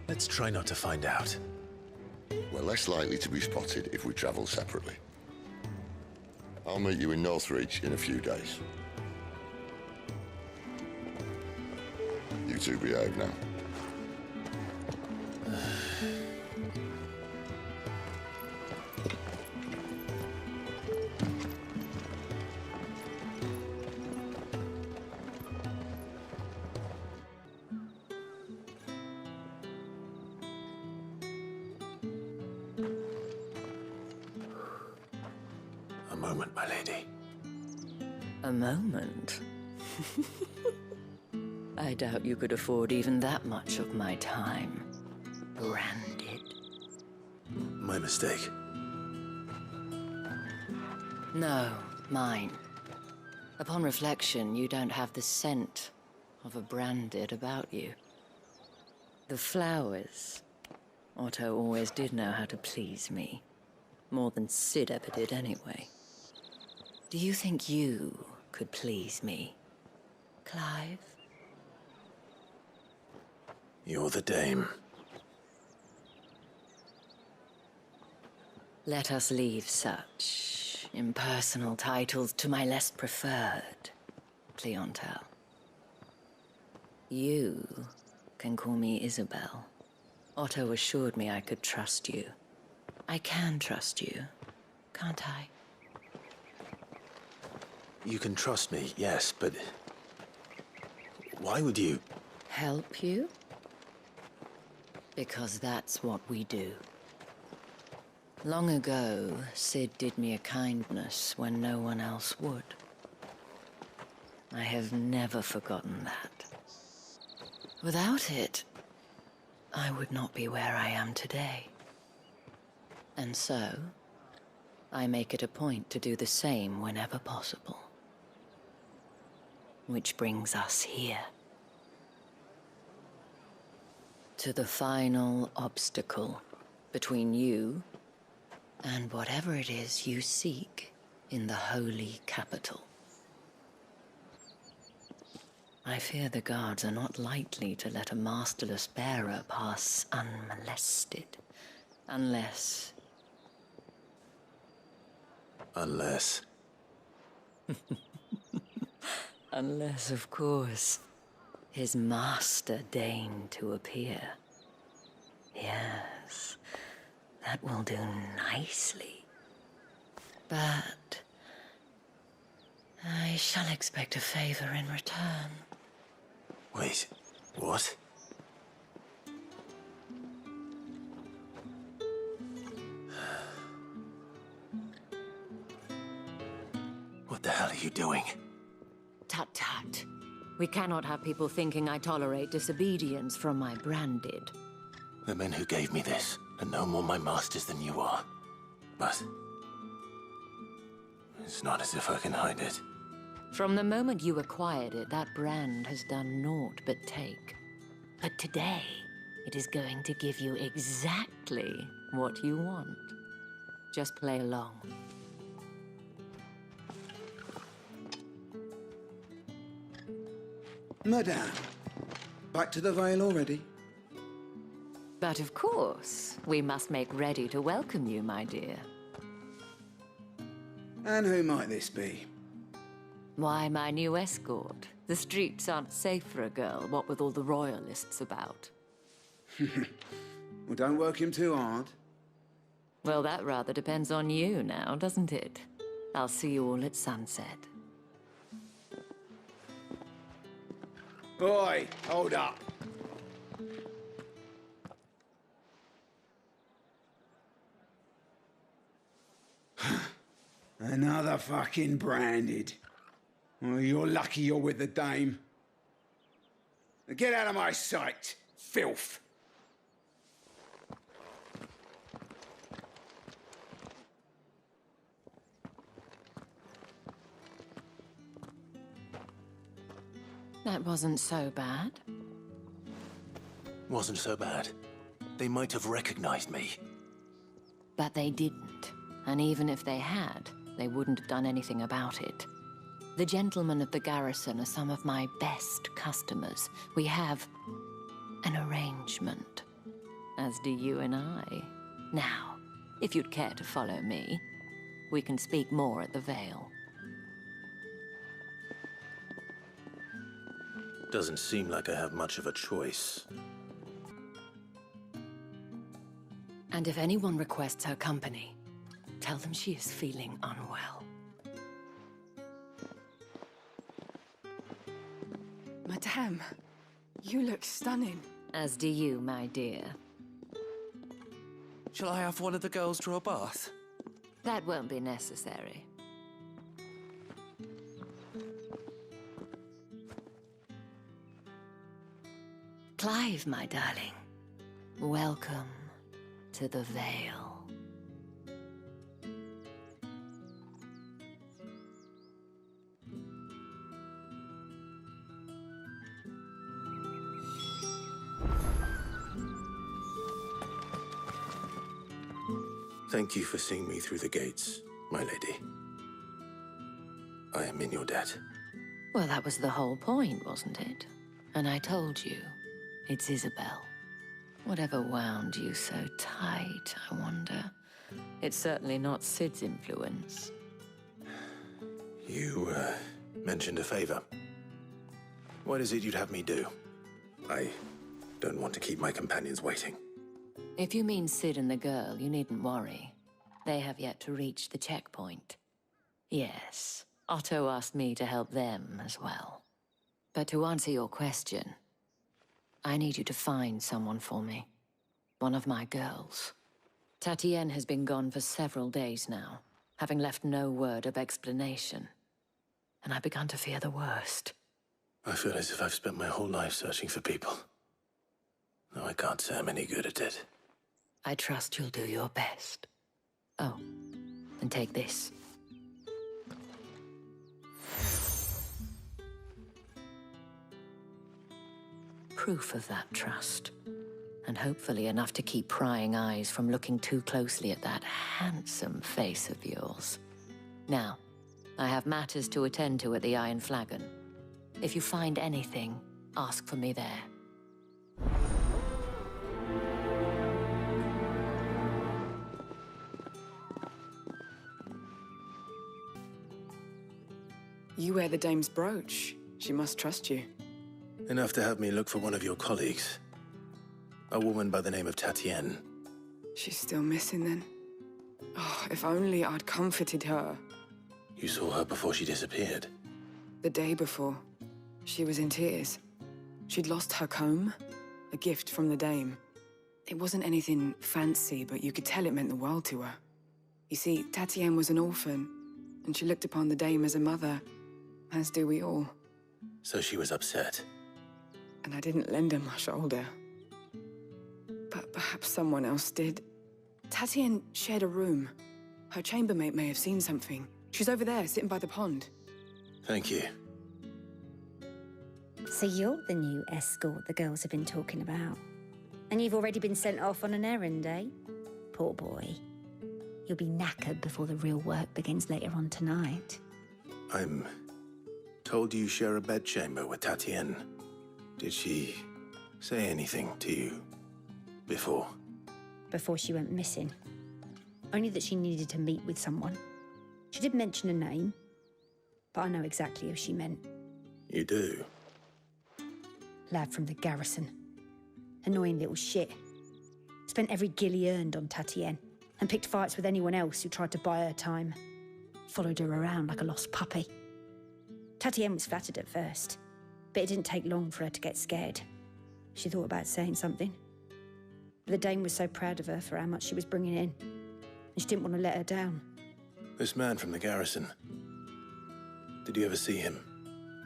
Let's try not to find out. We're less likely to be spotted if we travel separately. I'll meet you in Northreach in a few days. You two behave now. A moment, my lady. A moment? I doubt you could afford even that much of my time. Branded. My mistake. No, mine. Upon reflection, you don't have the scent of a branded about you. The flowers. Otto always did know how to please me. More than Sid ever did anyway. Do you think you could please me, Clive? You're the dame. Let us leave such impersonal titles to my less preferred clientele. You can call me Isabel. Otto assured me I could trust you. I can trust you, can't I? You can trust me, yes, but... why would you... Help you? Because that's what we do. Long ago, Sid did me a kindness when no one else would. I have never forgotten that. Without it, I would not be where I am today. And so, I make it a point to do the same whenever possible. Which brings us here. To the final obstacle between you and whatever it is you seek in the holy capital. I fear the guards are not likely to let a masterless bearer pass unmolested, unless... Unless... Unless, of course, his master deigned to appear. Yes, that will do nicely. But I shall expect a favor in return. Wait, what? What the hell are you doing? Tut-tut. We cannot have people thinking I tolerate disobedience from my branded. The men who gave me this are no more my masters than you are. But... it's not as if I can hide it. From the moment you acquired it, that brand has done naught but take. But today, it is going to give you exactly what you want. Just play along. Madame, back to the Vale already? But of course, we must make ready to welcome you, my dear. And who might this be? Why, my new escort. The streets aren't safe for a girl, what with all the royalists about. Well, don't work him too hard. Well, that rather depends on you now, doesn't it? I'll see you all at sunset. Boy, hold up. Another fucking branded. Well, you're lucky you're with the dame. Now get out of my sight, filth. That wasn't so bad. Wasn't so bad. They might have recognized me. But they didn't. And even if they had, they wouldn't have done anything about it. The gentlemen of the garrison are some of my best customers. We have an arrangement, as do you and I. Now, if you'd care to follow me, we can speak more at the Vale. Doesn't seem like I have much of a choice. And if anyone requests her company, tell them she is feeling unwell. Madame, you look stunning. As do you, my dear. Shall I have one of the girls draw a bath? That won't be necessary. Clive, my darling. Welcome to the Vale. Thank you for seeing me through the gates, my lady. I am in your debt. Well, that was the whole point, wasn't it? And I told you, it's Isabel. Whatever wound you so tight, I wonder. It's certainly not Sid's influence. You, mentioned a favor. What is it you'd have me do? I don't want to keep my companions waiting. If you mean Sid and the girl, you needn't worry. They have yet to reach the checkpoint. Yes, Otto asked me to help them as well. But to answer your question, I need you to find someone for me. One of my girls. Tatienne has been gone for several days now, having left no word of explanation. And I've begun to fear the worst. I feel as if I've spent my whole life searching for people. No, I can't say I'm any good at it. I trust you'll do your best. Oh, and take this. Proof of that trust. And hopefully enough to keep prying eyes from looking too closely at that handsome face of yours. Now, I have matters to attend to at the Iron Flagon. If you find anything, ask for me there. You wear the dame's brooch. She must trust you. Enough to have me look for one of your colleagues. A woman by the name of Tatienne. She's still missing then. Oh, if only I'd comforted her. You saw her before she disappeared? The day before. She was in tears. She'd lost her comb, a gift from the dame. It wasn't anything fancy, but you could tell it meant the world to her. You see, Tatienne was an orphan, and she looked upon the dame as a mother, as do we all. So she was upset. And I didn't lend her my shoulder. But perhaps someone else did. Tatienne shared a room. Her chambermaid may have seen something. She's over there, sitting by the pond. Thank you. So you're the new escort the girls have been talking about. And you've already been sent off on an errand, eh? Poor boy. You'll be knackered before the real work begins later on tonight. I'm told you share a bedchamber with Tatienne. Did she say anything to you before? Before she went missing. Only that she needed to meet with someone. She did mention a name, but I know exactly who she meant. You do? Lad from the garrison. Annoying little shit. Spent every guil he earned on Tatienne, and picked fights with anyone else who tried to buy her time. Followed her around like a lost puppy. Tatienne was flattered at first, but it didn't take long for her to get scared. She thought about saying something. But the dame was so proud of her for how much she was bringing in, and she didn't want to let her down. This man from the garrison. Did you ever see him?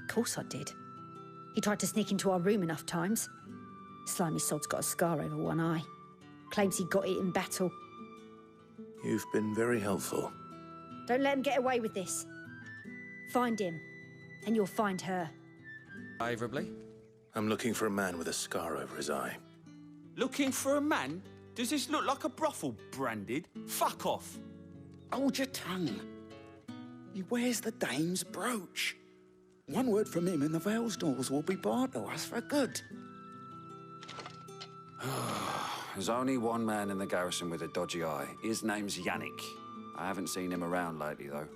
Of course I did. He tried to sneak into our room enough times. Slimy sod's got a scar over one eye. Claims he got it in battle. You've been very helpful. Don't let him get away with this. Find him, and you'll find her. Favourably? I'm looking for a man with a scar over his eye. Looking for a man? Does this look like a brothel, Branded? Fuck off. Hold your tongue. He wears the dame's brooch. One word from him and the Velsdorls will be barred to us for good. There's only one man in the garrison with a dodgy eye. His name's Yannick. I haven't seen him around lately, though.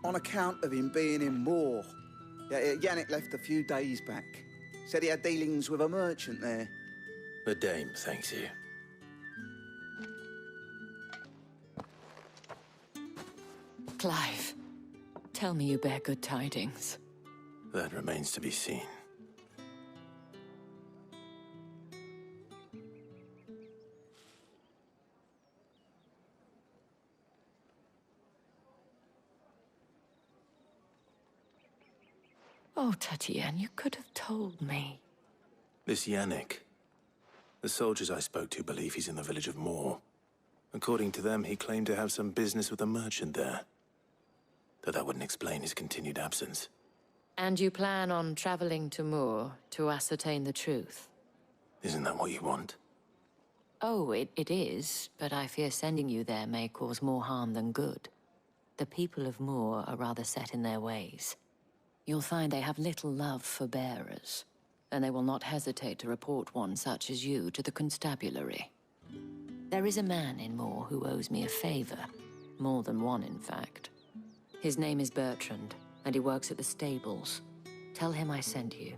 On account of him being in Moor. Yeah, Yannick left a few days back. Said he had dealings with a merchant there. The dame thanks you. Clive, tell me you bear good tidings. That remains to be seen. Oh, Tatienne, you could have told me. This Yannick. The soldiers I spoke to believe he's in the village of Moor. According to them, he claimed to have some business with a merchant there. Though that wouldn't explain his continued absence. And you plan on traveling to Moor to ascertain the truth? Isn't that what you want? Oh, it is, but I fear sending you there may cause more harm than good. The people of Moor are rather set in their ways. You'll find they have little love for bearers, and they will not hesitate to report one such as you to the constabulary. There is a man in Moor who owes me a favor. More than one, in fact. His name is Bertrand, and he works at the stables. Tell him I sent you.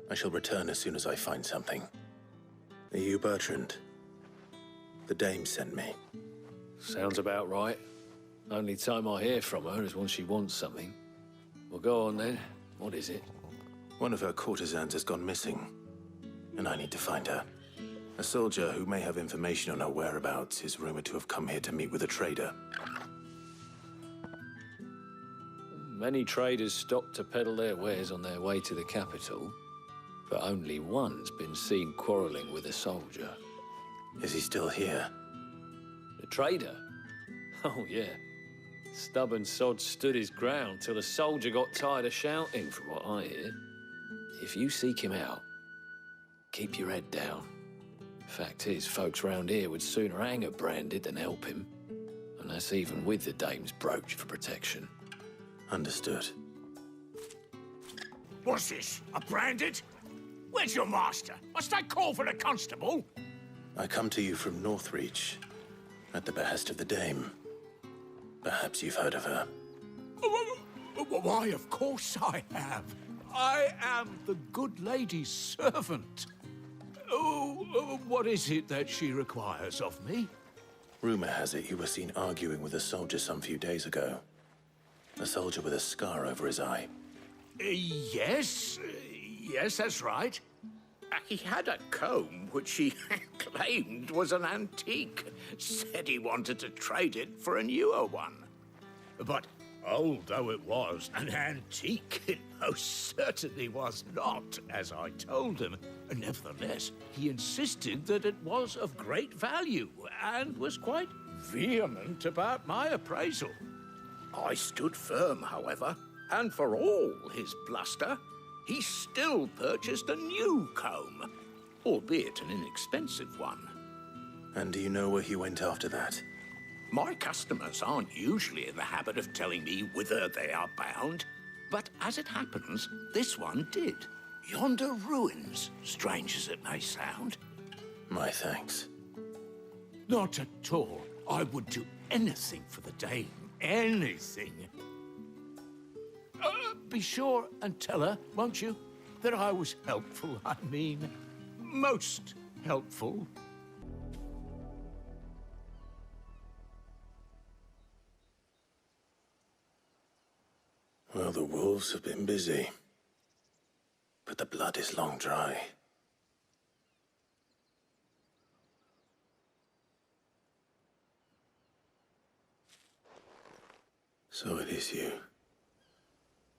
I shall return as soon as I find something. Are you Bertrand? The dame sent me. Sounds about right. Only time I hear from her is when she wants something. Well, go on then. What is it? One of her courtesans has gone missing, and I need to find her. A soldier who may have information on her whereabouts is rumored to have come here to meet with a trader. Many traders stop to peddle their wares on their way to the capital, but only one's been seen quarreling with a soldier. Is he still here? The trader? Oh, yeah. Stubborn sod stood his ground till the soldier got tired of shouting, from what I hear. If you seek him out, keep your head down. Fact is, folks round here would sooner hang a branded than help him. And that's even with the dame's brooch for protection. Understood. What's this? A branded? Where's your master? Must I call for the constable? I come to you from Northreach, at the behest of the dame. Perhaps you've heard of her. Why, of course I have. I am the good lady's servant. Oh, what is it that she requires of me? Rumor has it you were seen arguing with a soldier some few days ago. A soldier with a scar over his eye. Yes, that's right. He had a comb which he claimed was an antique. Said he wanted to trade it for a newer one. But old though it was, an antique it most certainly was not, as I told him. Nevertheless, he insisted that it was of great value and was quite vehement about my appraisal. I stood firm, however, and for all his bluster, he still purchased a new comb, albeit an inexpensive one. And do you know where he went after that? My customers aren't usually in the habit of telling me whither they are bound, but as it happens, this one did. Yonder ruins, strange as it may sound. My thanks. Not at all. I would do anything for the dame. Anything. Be sure and tell her, won't you, that I was helpful. I mean, most helpful. Well, the wolves have been busy, but the blood is long dry. So it is you,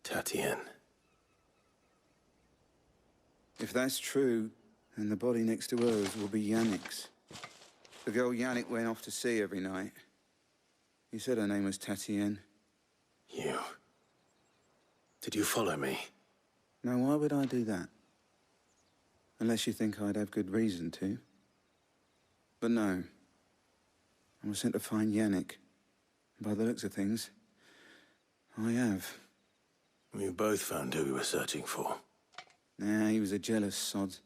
Tatienne. If that's true, then the body next to hers will be Yannick's. The girl Yannick went off to sea every night. He said her name was Tatienne. You? Did you follow me? Now, why would I do that? Unless you think I'd have good reason to. But no. I was sent to find Yannick. By the looks of things, I have. We both found who we were searching for. Nah, he was a jealous sod.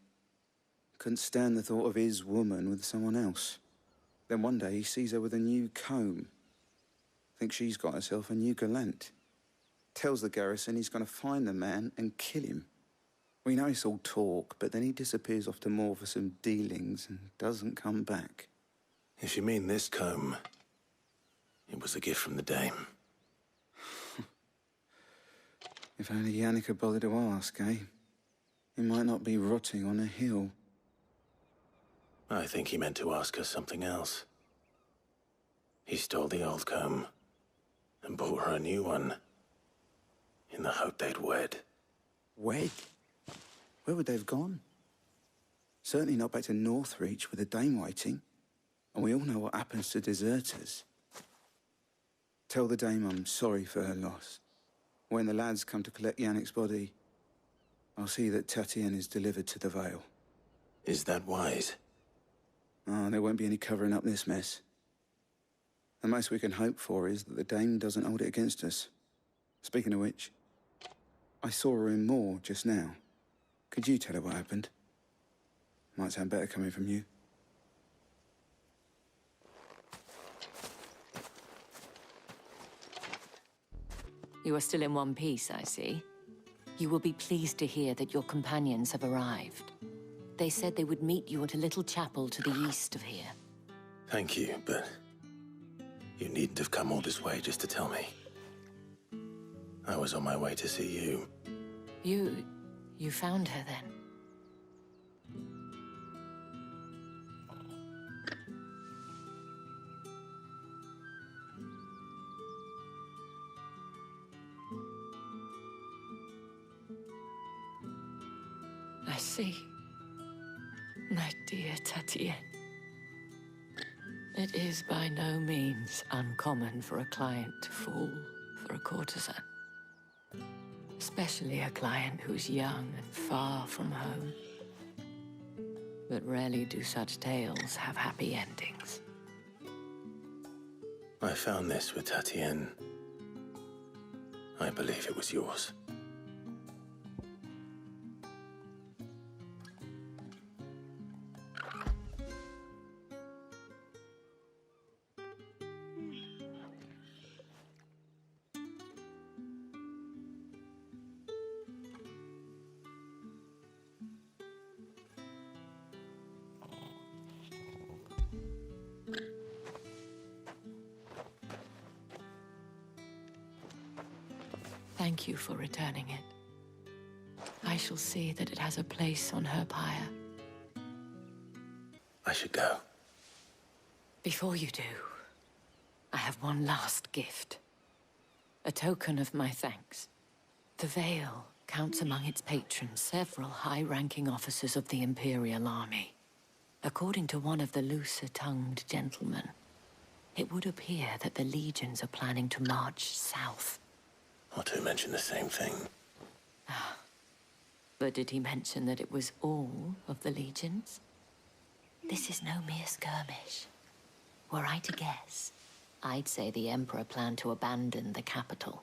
Couldn't stand the thought of his woman with someone else. Then one day he sees her with a new comb. Thinks she's got herself a new gallant. Tells the garrison he's going to find the man and kill him. We know it's all talk, but then he disappears off to Moor for some dealings and doesn't come back. If you mean this comb, it was a gift from the Dame. If only Yannick had bothered to ask, eh? He might not be rotting on a hill. I think he meant to ask us something else. He stole the old comb and bought her a new one in the hope they'd wed. Wed? Where would they have gone? Certainly not back to Northreach with the Dame waiting. And we all know what happens to deserters. Tell the Dame I'm sorry for her loss. When the lads come to collect Yannick's body, I'll see that Tatienne is delivered to the Vale. Is that wise? Oh, there won't be any covering up this mess. The most we can hope for is that the Dame doesn't hold it against us. Speaking of which, I saw her in Moor just now. Could you tell her what happened? Might sound better coming from you. You are still in one piece, I see. You will be pleased to hear that your companions have arrived. They said they would meet you at a little chapel to the east of here. Thank you, but you needn't have come all this way just to tell me. I was on my way to see you. You found her then? I see. My dear Tatienne. It is by no means uncommon for a client to fall for a courtesan. Especially a client who's young and far from home. But rarely do such tales have happy endings. I found this with Tatienne. I believe it was yours. Thank you for returning it. I shall see that it has a place on her pyre. I should go. Before you do, I have one last gift. A token of my thanks. The Vale counts among its patrons several high-ranking officers of the Imperial Army. According to one of the looser-tongued gentlemen, it would appear that the legions are planning to march south. Or to mention the same thing. But did he mention that it was all of the legions? This is no mere skirmish. Were I to guess, I'd say the Emperor planned to abandon the capital.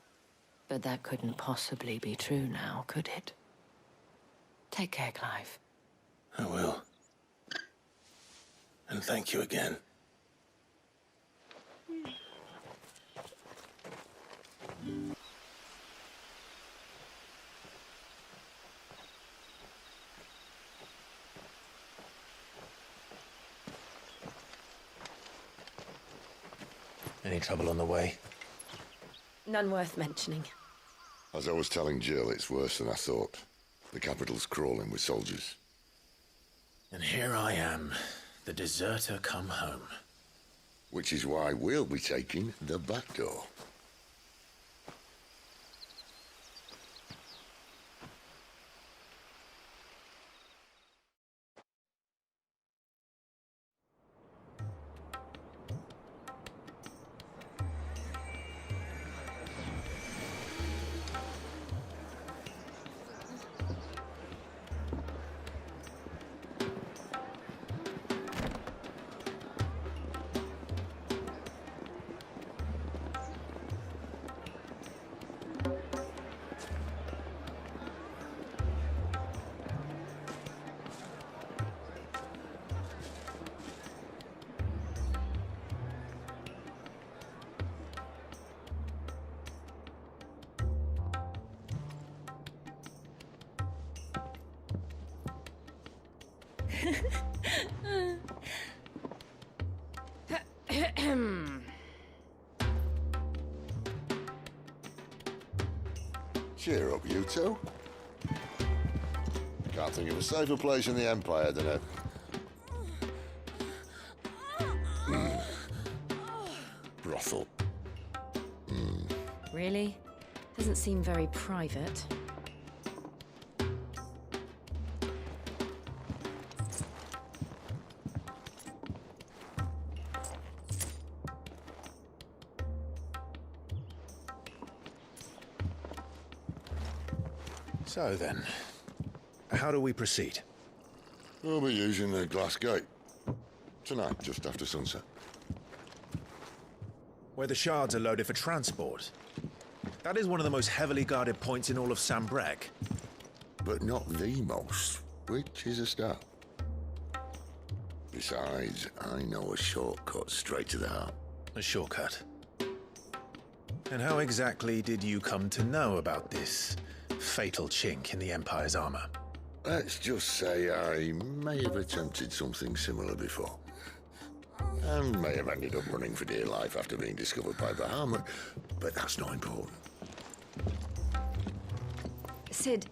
But that couldn't possibly be true now, could it? Take care, Clive. I will. And thank you again. Any trouble on the way? None worth mentioning. As I was telling Jill, it's worse than I thought. The capital's crawling with soldiers. And here I am, the deserter come home. Which is why we'll be taking the back door. Cheer up, you two. Can't think of a safer place in the Empire than a... brothel. Really? Doesn't seem very private. So then, how do we proceed? We'll be using the glass gate. Tonight, just after sunset. Where the shards are loaded for transport. That is one of the most heavily guarded points in all of Sambrec. But not the most, which is a start. Besides, I know a shortcut straight to the heart. A shortcut? And how exactly did you come to know about this fatal chink in the Empire's armor? Let's just say I may have attempted something similar before. And may have ended up running for dear life after being discovered by Bahamut, but that's not important. Sid,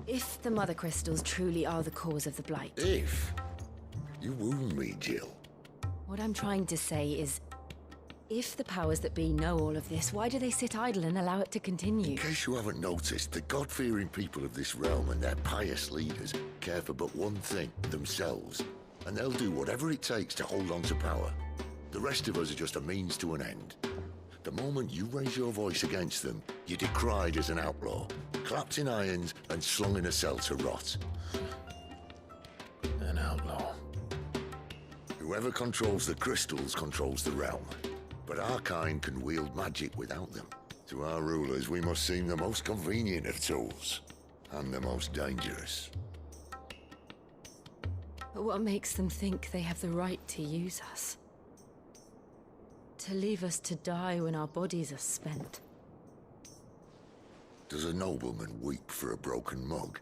if the Mother Crystals truly are the cause of the Blight... If? You wound me, Jill. What I'm trying to say is, if the powers that be know all of this, why do they sit idle and allow it to continue? In case you haven't noticed, the God-fearing people of this realm and their pious leaders care for but one thing, themselves. And they'll do whatever it takes to hold on to power. The rest of us are just a means to an end. The moment you raise your voice against them, you're decried as an outlaw, clapped in irons and slung in a cell to rot. An outlaw. Whoever controls the crystals controls the realm. But our kind can wield magic without them. To our rulers, we must seem the most convenient of tools, and the most dangerous. But what makes them think they have the right to use us? To leave us to die when our bodies are spent? Does a nobleman weep for a broken mug?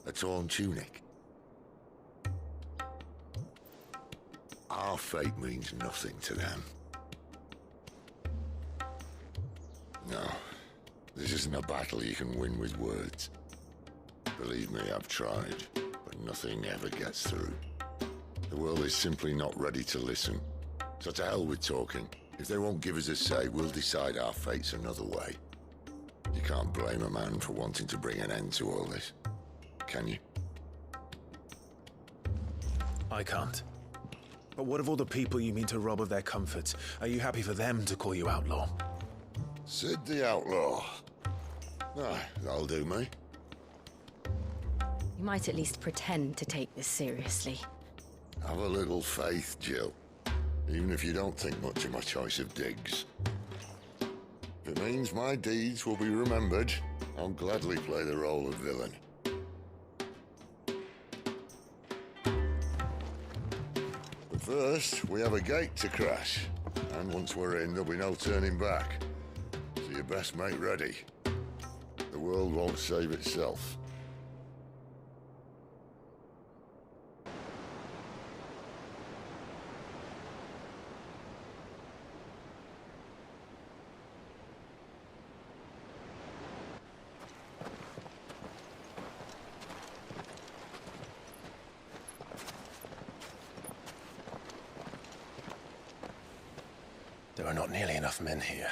A torn tunic? Our fate means nothing to them. No, this isn't a battle you can win with words. Believe me, I've tried, but nothing ever gets through. The world is simply not ready to listen. So to hell with talking. If they won't give us a say, we'll decide our fates another way. You can't blame a man for wanting to bring an end to all this, can you? I can't. But what of all the people you mean to rob of their comforts? Are you happy for them to call you outlaw? Sid the Outlaw. Ah, that'll do me. You might at least pretend to take this seriously. Have a little faith, Jill. Even if you don't think much of my choice of digs. If it means my deeds will be remembered, I'll gladly play the role of villain. But first, we have a gate to crash. And once we're in, there'll be no turning back. So you best make ready. The world won't save itself. There are not nearly enough men here.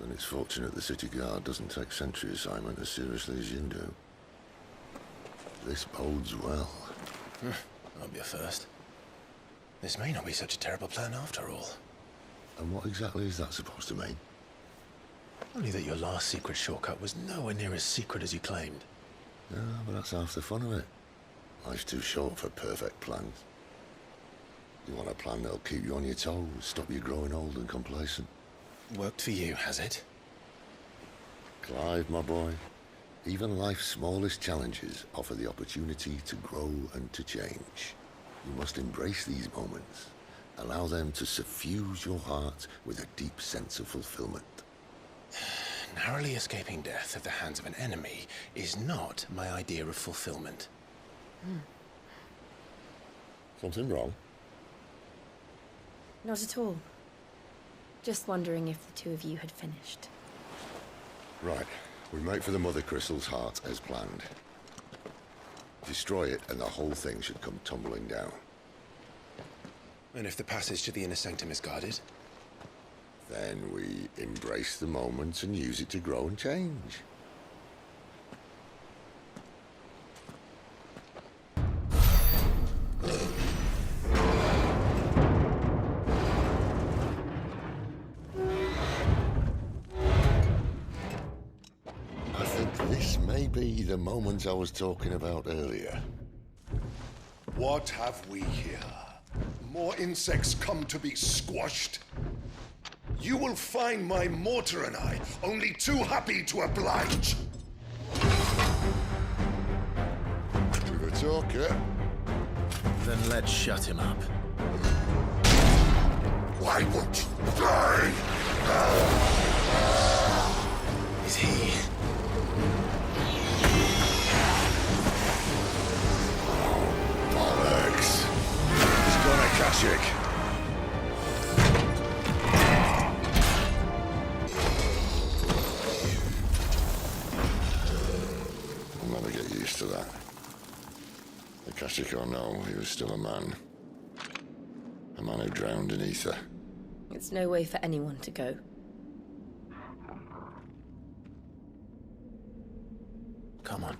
Then it's fortunate the city guard doesn't take sentry assignment as seriously as you do. This bodes well. I'll be a first. This may not be such a terrible plan after all. And what exactly is that supposed to mean? Only that your last secret shortcut was nowhere near as secret as you claimed. Yeah, but that's half the fun of it. Life's too short for perfect plans. You want a plan that'll keep you on your toes, stop you growing old and complacent. Worked for you, has it? Clive, my boy, even life's smallest challenges offer the opportunity to grow and to change. You must embrace these moments. Allow them to suffuse your heart with a deep sense of fulfillment. Narrowly escaping death at the hands of an enemy is not my idea of fulfillment. Something wrong? Not at all. Just wondering if the two of you had finished. Right. We make for the Mother Crystal's heart as planned. Destroy it and the whole thing should come tumbling down. And if the passage to the inner sanctum is guarded? Then we embrace the moment and use it to grow and change. I think this may be the moment I was talking about earlier. What have we here? More insects come to be squashed? You will find my mortar and I only too happy to oblige. You're a talker. Then let's shut him up. Why won't you die? Is he? Bollocks. He's gone Akashic. I'll never get used to that. Akashic or no, he was still a man. A man who drowned in ether. It's no way for anyone to go. Come on.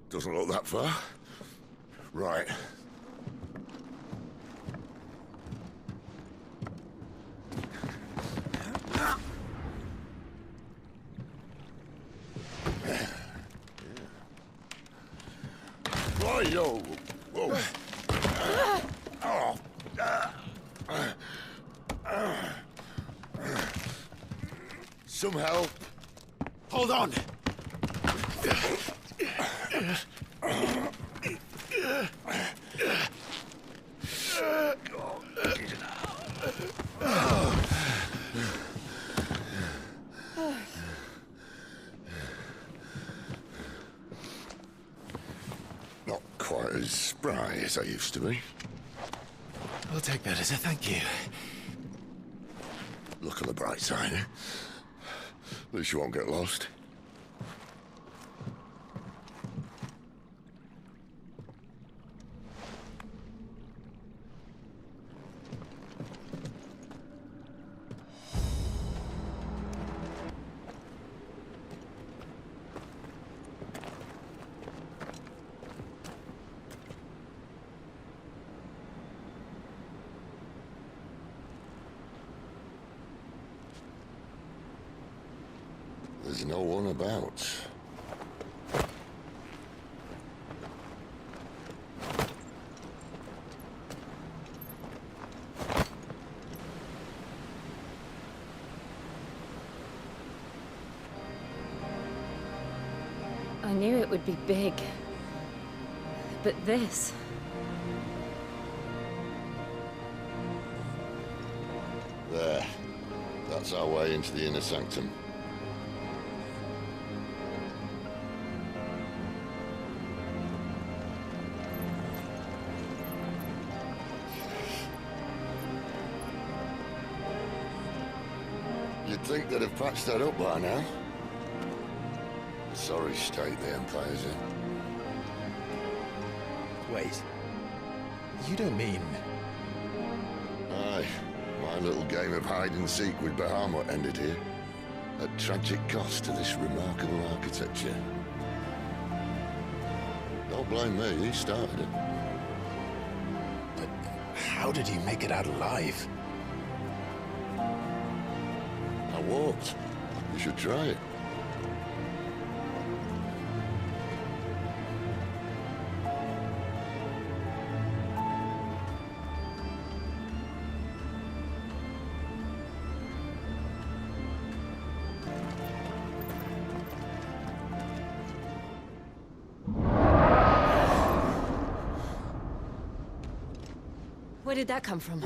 Doesn't look that far. Right. Yo. Whoa. Some help. Hold on. Not quite as spry as I used to be. I'll take that as a thank you. Look on the bright side, eh? At least you won't get lost. There's no one about. I knew it would be big. But this... There. That's our way into the inner sanctum. You'd think they'd have patched that up by now. Sorry state the Empire's in. Wait. You don't mean... Aye. My little game of hide-and-seek with Bahamut ended here. At tragic cost to this remarkable architecture. Don't blame me, he started it. But how did he make it out alive? I walked. You should try it. Where did that come from?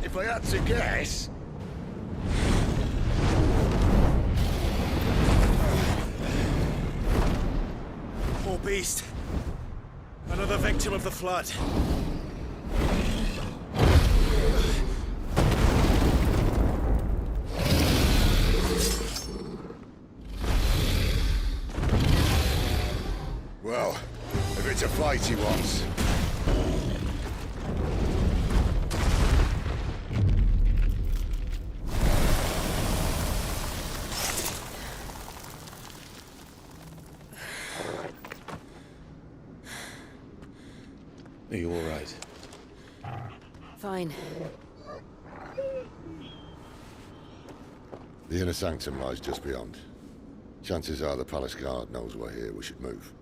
If I had to guess... Poor beast. Another victim of the flood. Well, if it's a fight he wants... Are you all right? Fine. The inner sanctum lies just beyond. Chances are the palace guard knows we're here. We should move.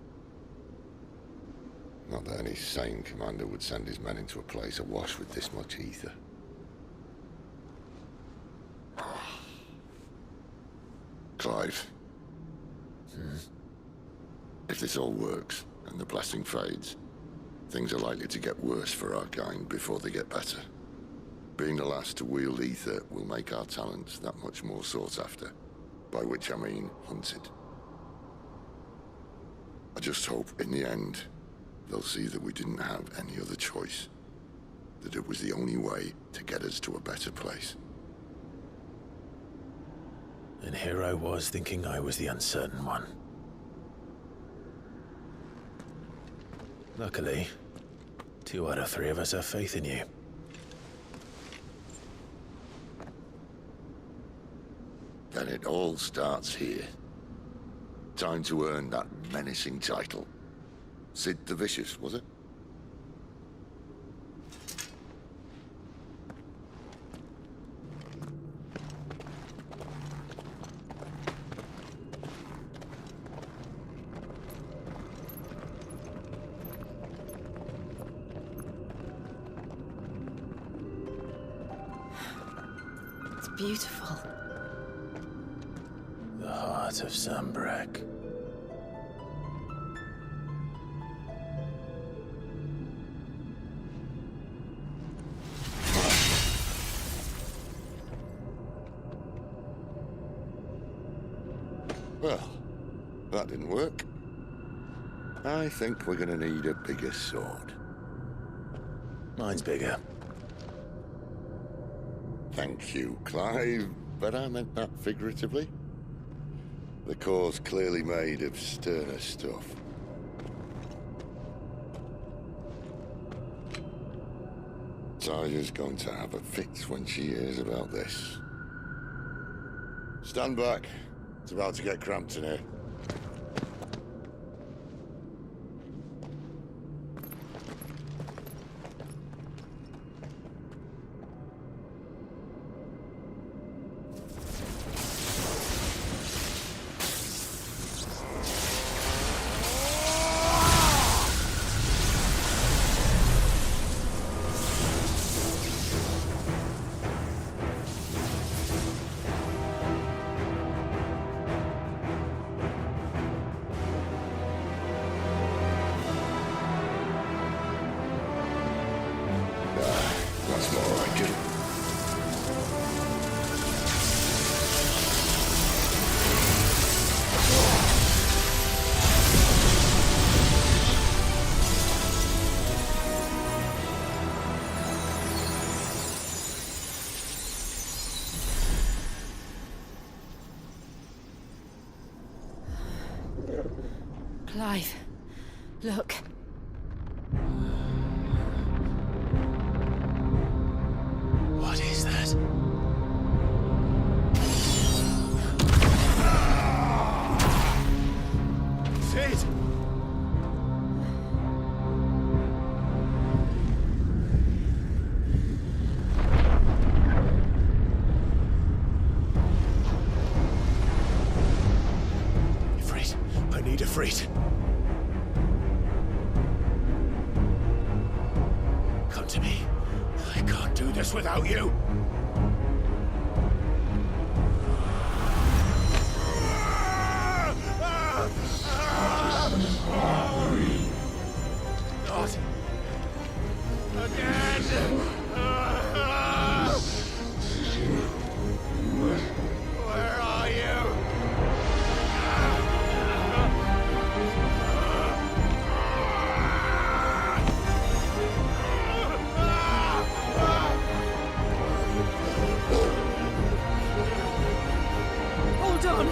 Not that any sane commander would send his men into a place awash with this much ether. Clive. If this all works, and the blessing fades, things are likely to get worse for our kind before they get better. Being the last to wield ether will make our talents that much more sought after. By which I mean hunted. I just hope, in the end, they'll see that we didn't have any other choice. That it was the only way to get us to a better place. And here I was thinking I was the uncertain one. Luckily, 2 out of 3 of us have faith in you. Then it all starts here. Time to earn that menacing title. Sid the Vicious, was it? It's beautiful. The heart of Sambrek. Well, that didn't work. I think we're gonna need a bigger sword. Mine's bigger. Thank you, Clive, but I meant that figuratively. The core's clearly made of sterner stuff. Taya's going to have a fit when she hears about this. Stand back. It's about to get cramped in here. That's more like it. Clive, look. What is that? Sid! Ifrit, I need Ifrit. Come to me. I can't do this without you. Where are you? Hold on!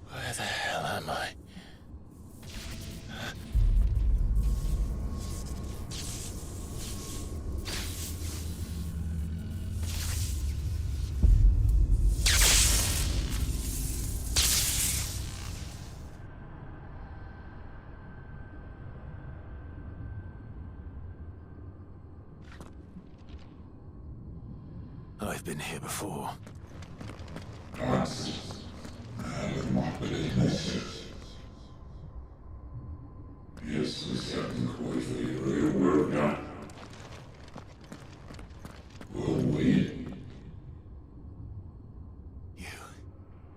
Where the hell am I? I've been here before.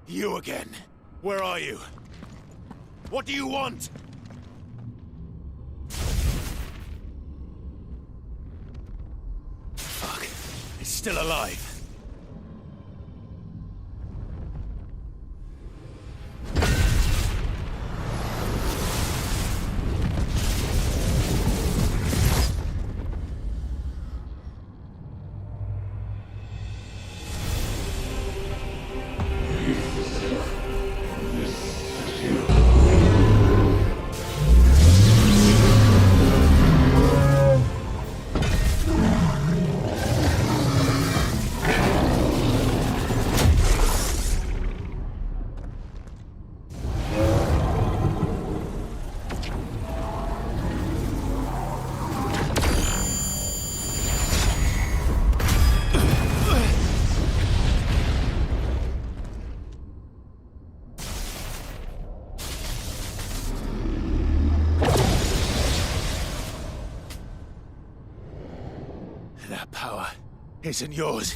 You again. Where are you? What do you want? Fuck. It's still alive. That power isn't yours.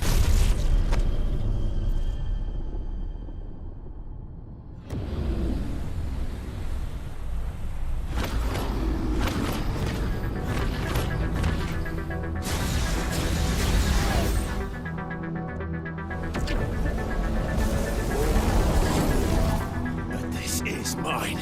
But this is mine.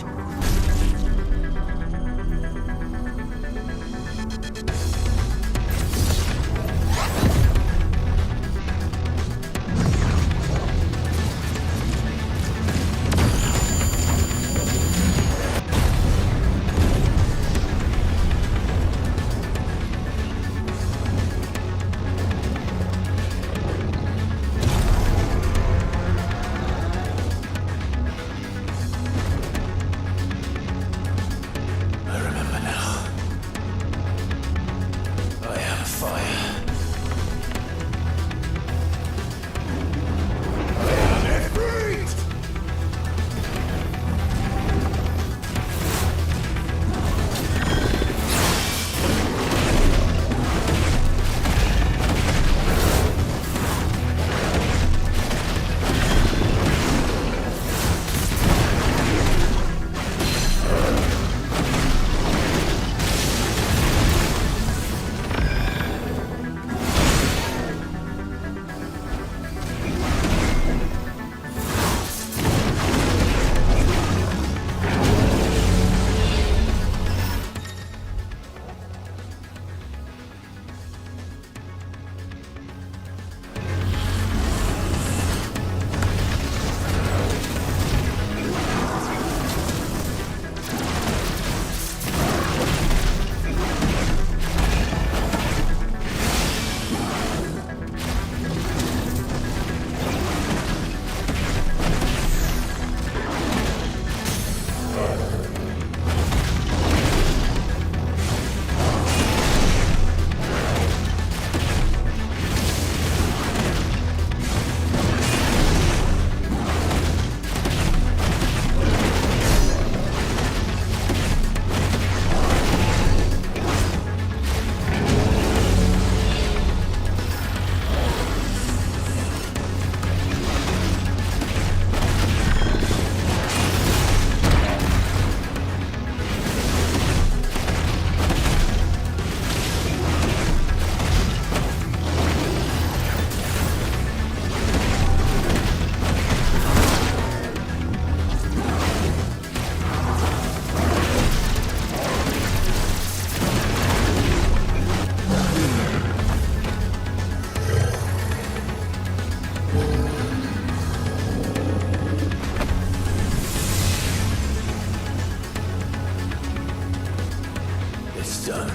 stone.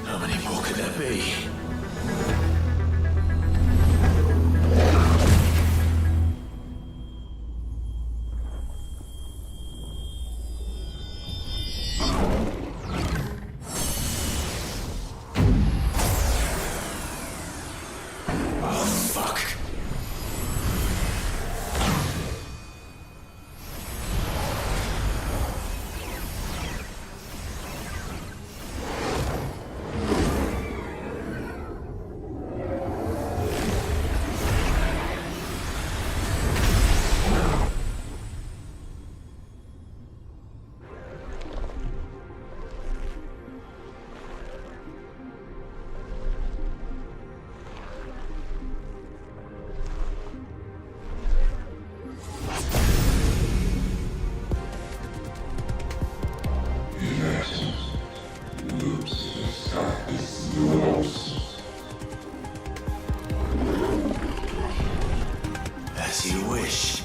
How many more could there be? As you wish.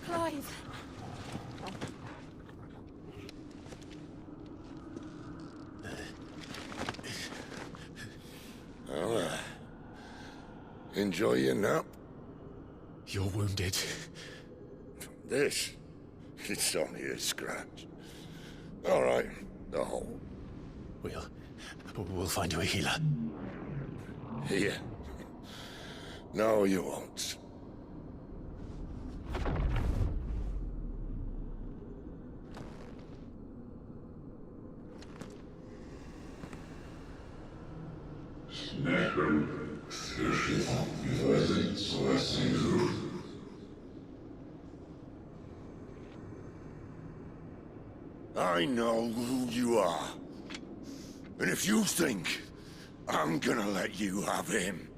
Clive! Well, enjoy your nap. You're wounded. This? It's only a scratch. All right, the hole. We'll find you a healer. Here. No, you won't. I know who you are. And if you think I'm gonna let you have him...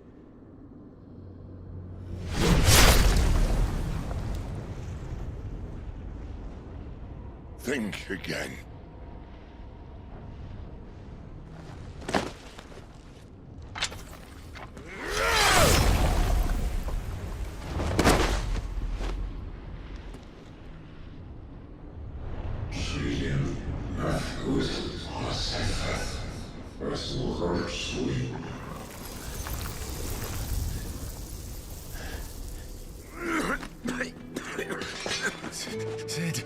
think again. Sid.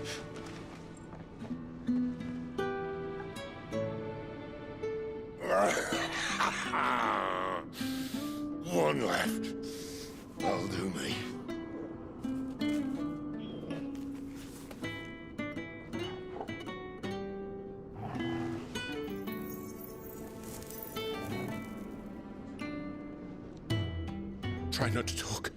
One left. That'll do me. Try not to talk.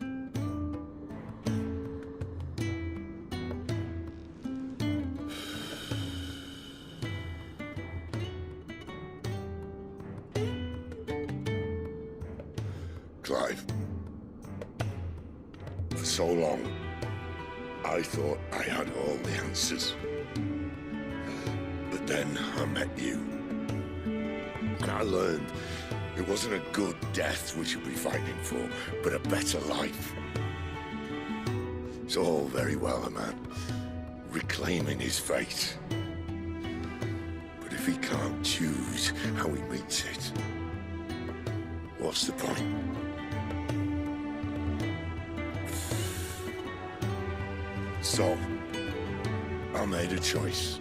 Clive. For so long, I thought I had all the answers. But then I met you. And I learned it wasn't a good death we should be fighting for, but a better life. It's all very well a man reclaiming his fate. But if he can't choose how he meets it, what's the point? So, I made a choice.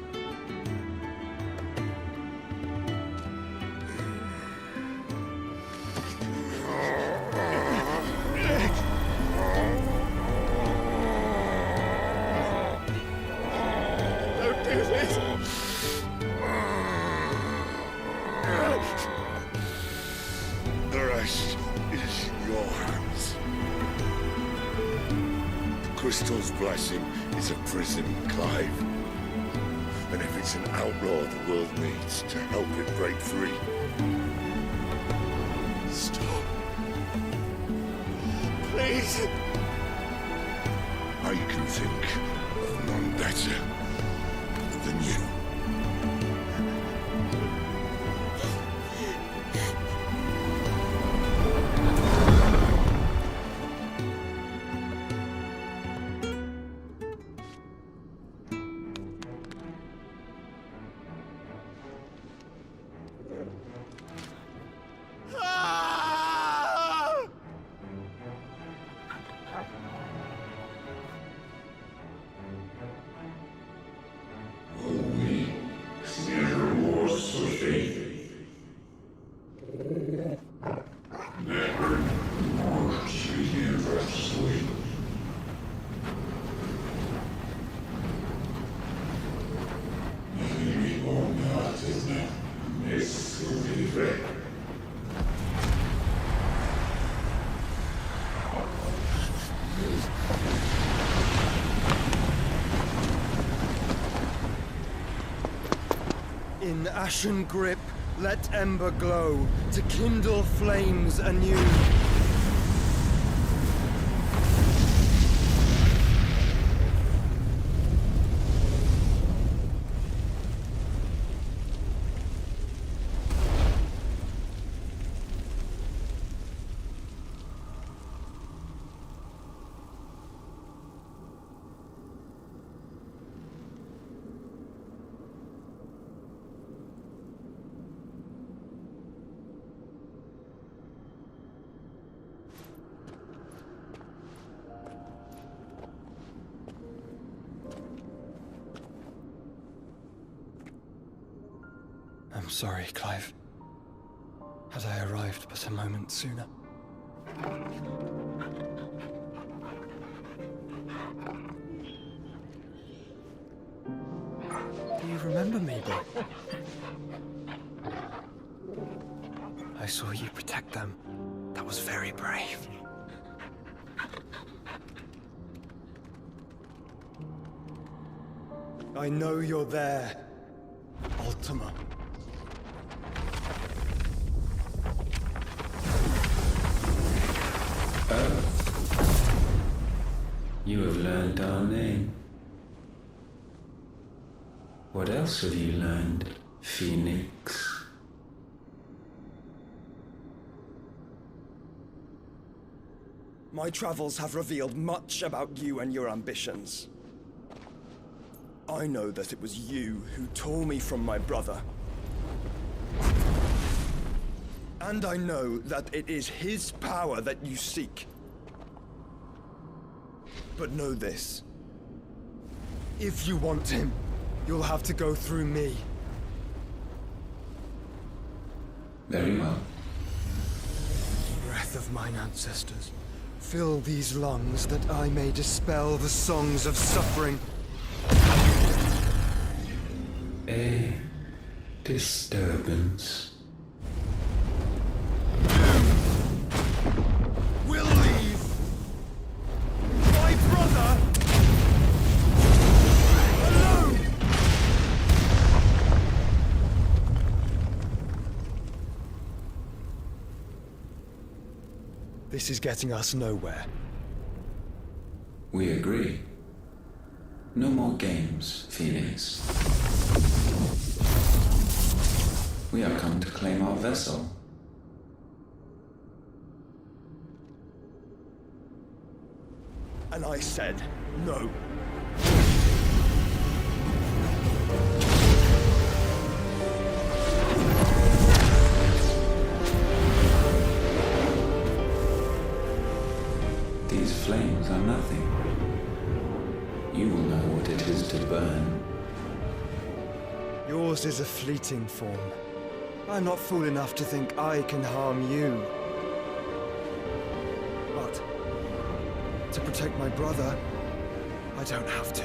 Don't do this! The rest is your hands. The Crystal's blessing is a prison, Clive. And if it's an outlaw the world needs to help it break free... Stop. Please. I can think of none better than you. In ashen grip, let ember glow, to kindle flames anew. I'm sorry, Clive. Had I arrived but a moment sooner. Do you remember me, boy? I saw you protect them. That was very brave. I know you're there, Ultima. You have learned our name. What else have you learned, Phoenix? My travels have revealed much about you and your ambitions. I know that it was you who tore me from my brother. And I know that it is his power that you seek. But know this. If you want him, you'll have to go through me. Very well. Breath of mine ancestors, fill these lungs that I may dispel the songs of suffering. A disturbance. We'll leave! My brother! Alone! This is getting us nowhere. We agree. No more games, Phoenix. We are come to claim our vessel. And I said no. These flames are nothing. You will know what it is to burn. Yours is a fleeting form. I'm not fool enough to think I can harm you. But to protect my brother, I don't have to.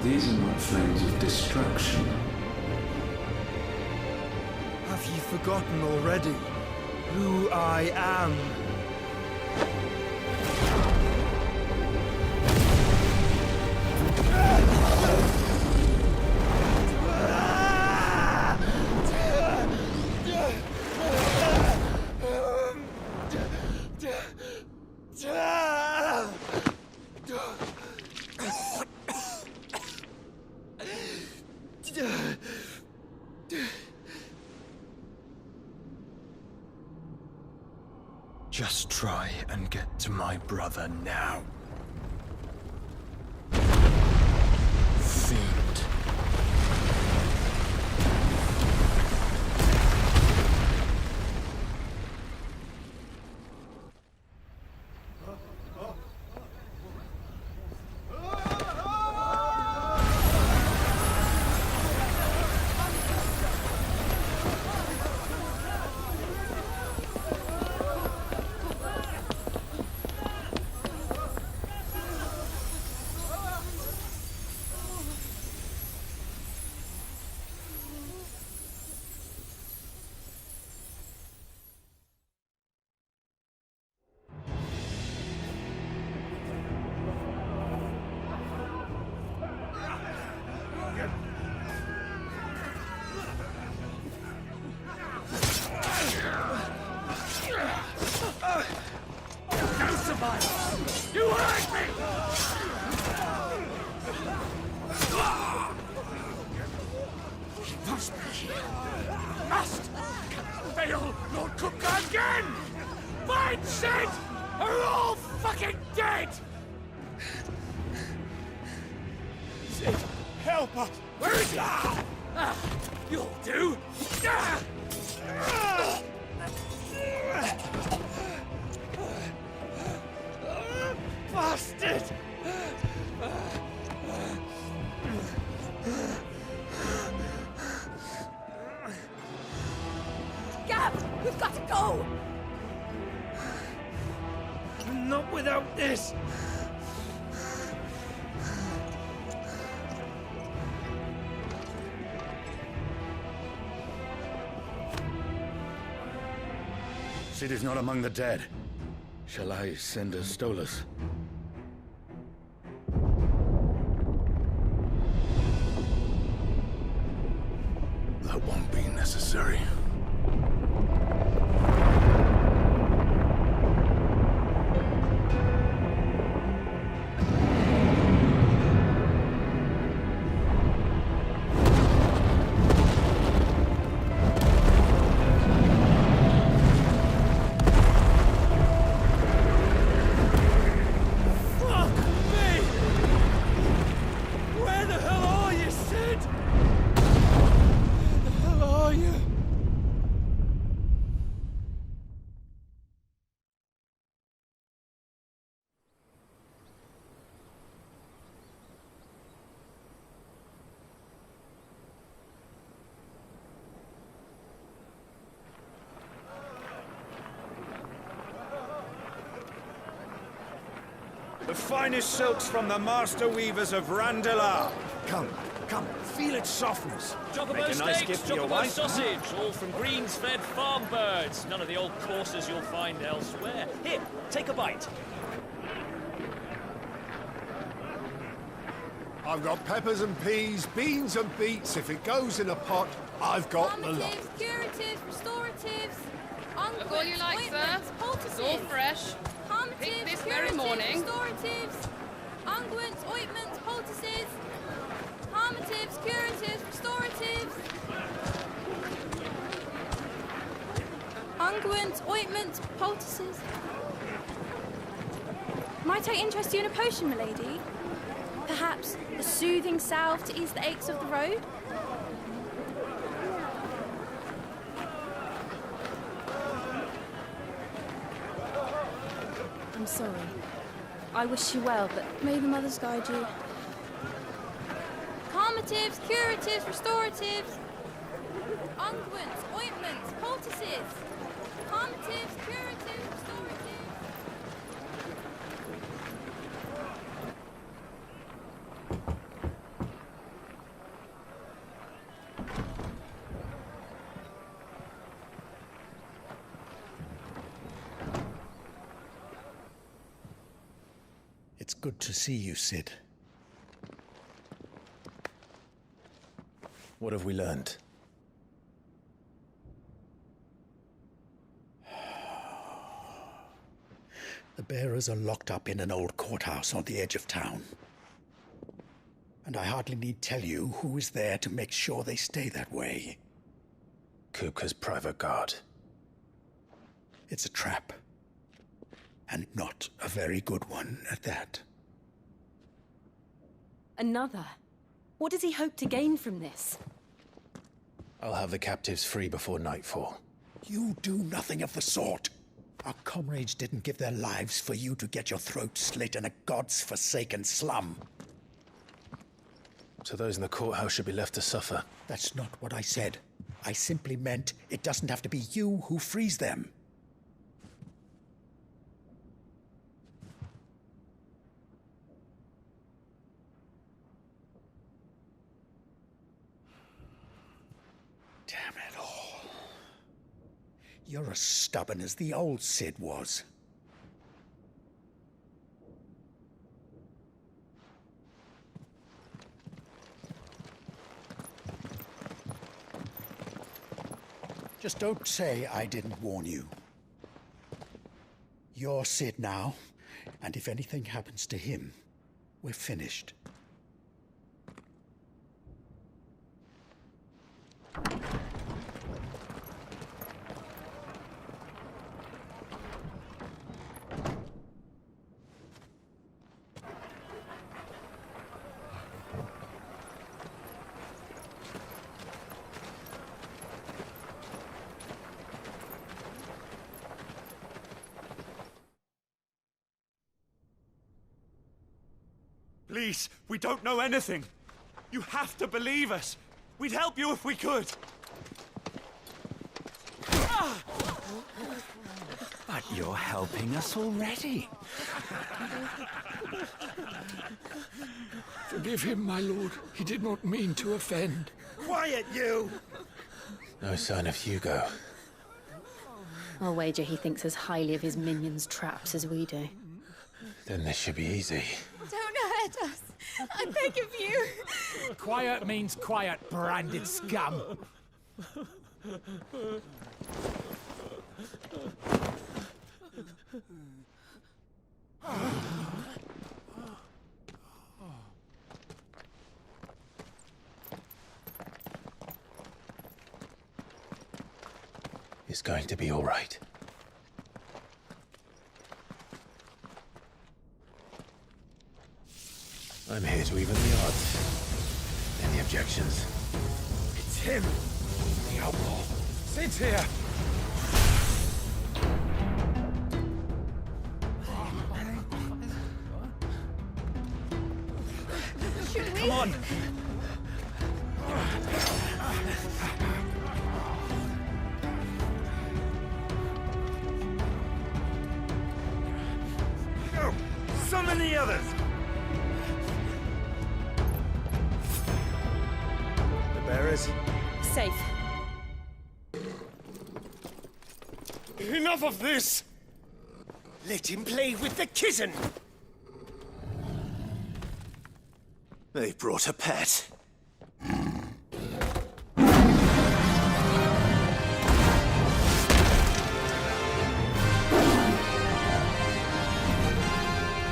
These are not flames of destruction. Have you forgotten already who I am? Just try and get to my brother now. Fiend. Must fail Lord Cook again! Find Sid! Or we're all fucking dead! Sid, help us! Where is he? You'll do! Bastard! Gav, we've got to go! Not without this! Sid is not among the dead. Shall I send a Stolas? That won't be necessary. The finest silks from the master weavers of Randalar. Come, feel its softness. Chocobo Make a nice steaks, gift for your chocobo wife. sausage, all from greens-fed farm birds. None of the old courses you'll find elsewhere. Here, take a bite. I've got peppers and peas, beans and beets. If it goes in a pot, I've got the lot. Calmatives, curatives, restoratives, unguents, Look all you like, sir. ointments, poultices. It's all fresh. Calmatives, Picked this very curatives, morning. restoratives, unguents, ointments, poultices. Calmatives, curatives, restoratives. Unguents, ointments, poultices. Might I interest you in a potion, milady? Perhaps a soothing salve to ease the aches of the road? I'm sorry. I wish you well, but may the mothers guide you. Calmatives, curatives, restoratives. Unguents, ointments, poultices. Calmatives, curatives, restoratives. It's good to see you, Sid. What have we learned? The bearers are locked up in an old courthouse on the edge of town. And I hardly need tell you who is there to make sure they stay that way. Kupka's private guard. It's a trap. And not a very good one at that. Another? What does he hope to gain from this? I'll have the captives free before nightfall. You do nothing of the sort. Our comrades didn't give their lives for you to get your throat slit in a god's-forsaken slum. So those in the courthouse should be left to suffer. That's not what I said. I simply meant it doesn't have to be you who frees them. Damn it all. You're as stubborn as the old Sid was. Just don't say I didn't warn you. You're Sid now, and if anything happens to him, we're finished. Please, we don't know anything. You have to believe us. We'd help you if we could. But you're helping us already. Forgive him, my lord. He did not mean to offend. Quiet, you! No sign of Hugo. I'll wager he thinks as highly of his minions' traps as we do. Then this should be easy. Don't hurt us. I beg of you. Quiet means quiet, branded scum. It's going to be all right. I'm here to even the odds. Any objections? It's him, the outlaw. Sit here. Should we? Come on. Go! Summon the others! The bearers? Safe. Enough of this! Let him play with the kitten! They brought a pet.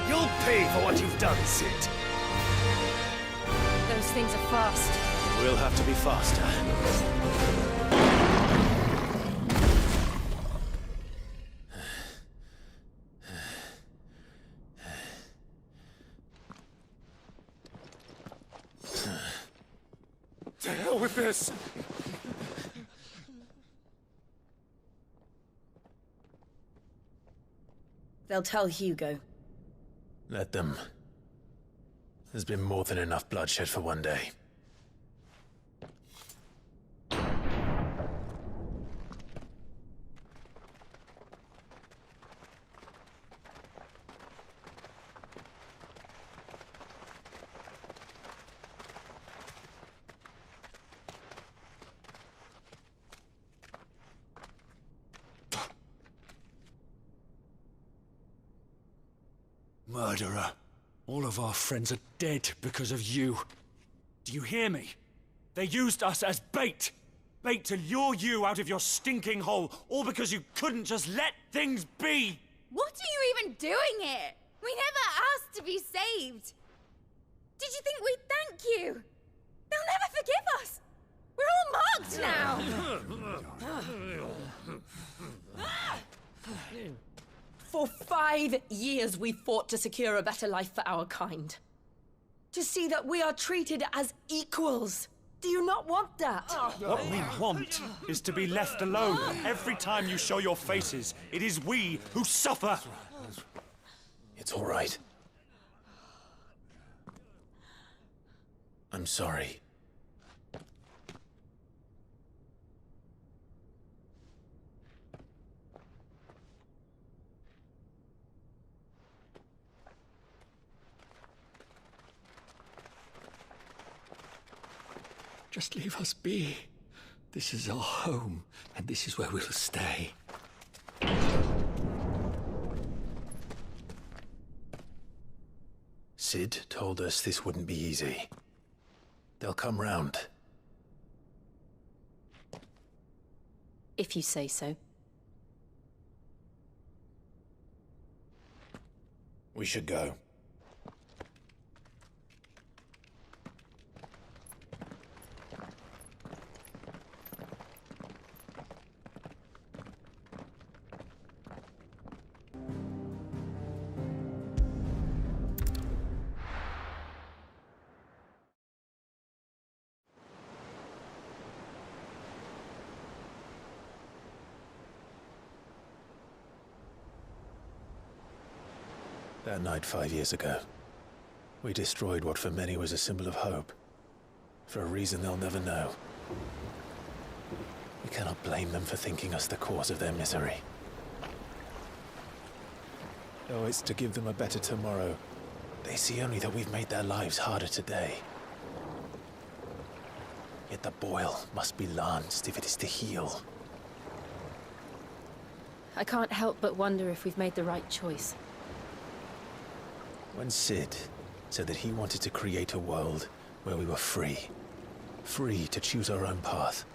You'll pay for what you've done, Sid. Those things are fast. We'll have to be faster. To hell with this! They'll tell Hugo. Let them. There's been more than enough bloodshed for one day. Murderer. All of our friends are dead because of you. Do you hear me? They used us as bait. Bait to lure you out of your stinking hole, all because you couldn't just let things be. What are you even doing here? We never asked to be saved. Did you think we'd thank you? They'll never forgive us. We're all marked now. For 5 years we fought to secure a better life for our kind. To see that we are treated as equals. Do you not want that? What we want is to be left alone. Every time you show your faces, it is we who suffer. It's all right. I'm sorry. Just leave us be. This is our home, and this is where we'll stay. Sid told us this wouldn't be easy. They'll come round. If you say so. We should go. That night 5 years ago, We destroyed what for many was a symbol of hope. For a reason they'll never know. We cannot blame them for thinking us the cause of their misery. Though it's to give them a better tomorrow, they see only that we've made their lives harder today. Yet the boil must be lanced if it is to heal. I can't help but wonder if we've made the right choice. When Cid said that he wanted to create a world where we were free. Free to choose our own path.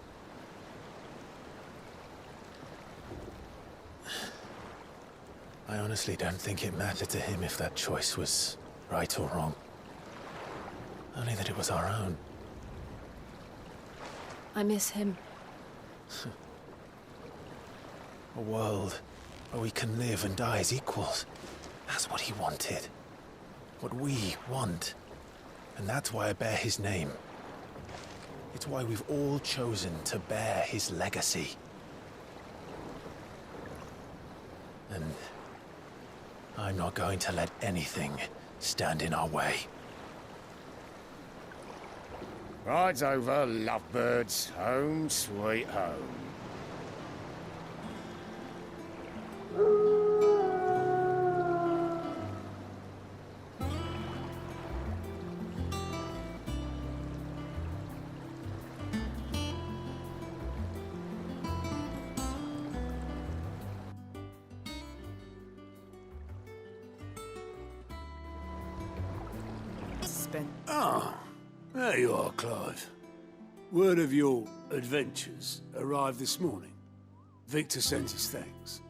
I honestly don't think it mattered to him if that choice was right or wrong. Only that it was our own. I miss him. A world where we can live and die as equals. That's what he wanted. What we want. And that's why I bear his name. It's why we've all chosen to bear his legacy. And I'm not going to let anything stand in our way. Rides over, lovebirds. Home, sweet home. Ah, there you are, Clive. Word of your adventures arrived this morning. Victor sent his thanks.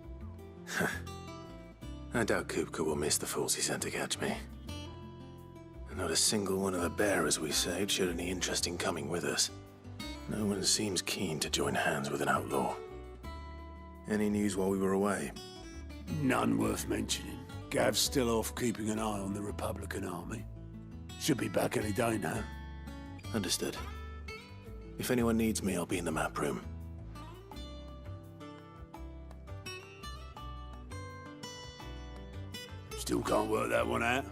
I doubt Kupka will miss the fools he sent to catch me. And not a single one of the bearers we saved showed any interest in coming with us. No one seems keen to join hands with an outlaw. Any news while we were away? None worth mentioning. Gav's still off keeping an eye on the Republican army. Should be back any day now. Understood. If anyone needs me, I'll be in the map room. Still can't work that one out.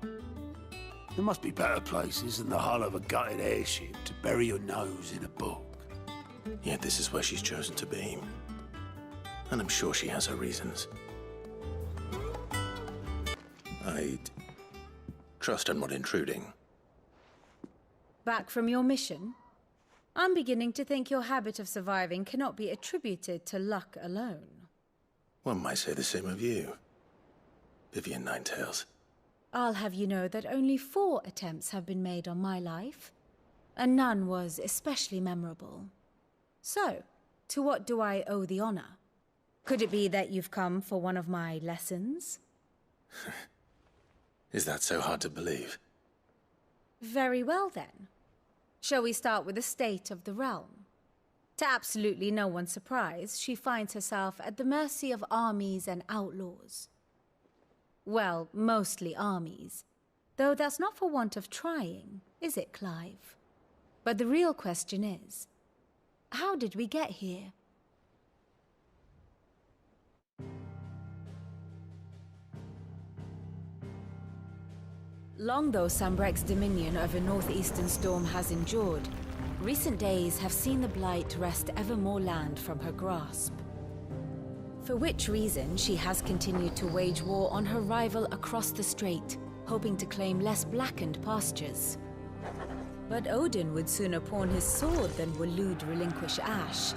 There must be better places than the hull of a gutted airship to bury your nose in a book. Yet this is where she's chosen to be. And I'm sure she has her reasons. I'd trust I'm not intruding. Back from your mission? I'm beginning to think your habit of surviving cannot be attributed to luck alone. One might say the same of you, Vivian Ninetails. I'll have you know that only 4 attempts have been made on my life, and none was especially memorable. So, to what do I owe the honor? Could it be that you've come for one of my lessons? Is that so hard to believe? Very well, then. Shall we start with the state of the realm? To absolutely no one's surprise, she finds herself at the mercy of armies and outlaws. Well, mostly armies. Though that's not for want of trying, is it, Clive? But the real question is, how did we get here? Long though Sambrek's dominion over northeastern Storm has endured, recent days have seen the Blight wrest ever more land from her grasp. For which reason she has continued to wage war on her rival across the strait, hoping to claim less blackened pastures. But Odin would sooner pawn his sword than Waloed relinquish Ash.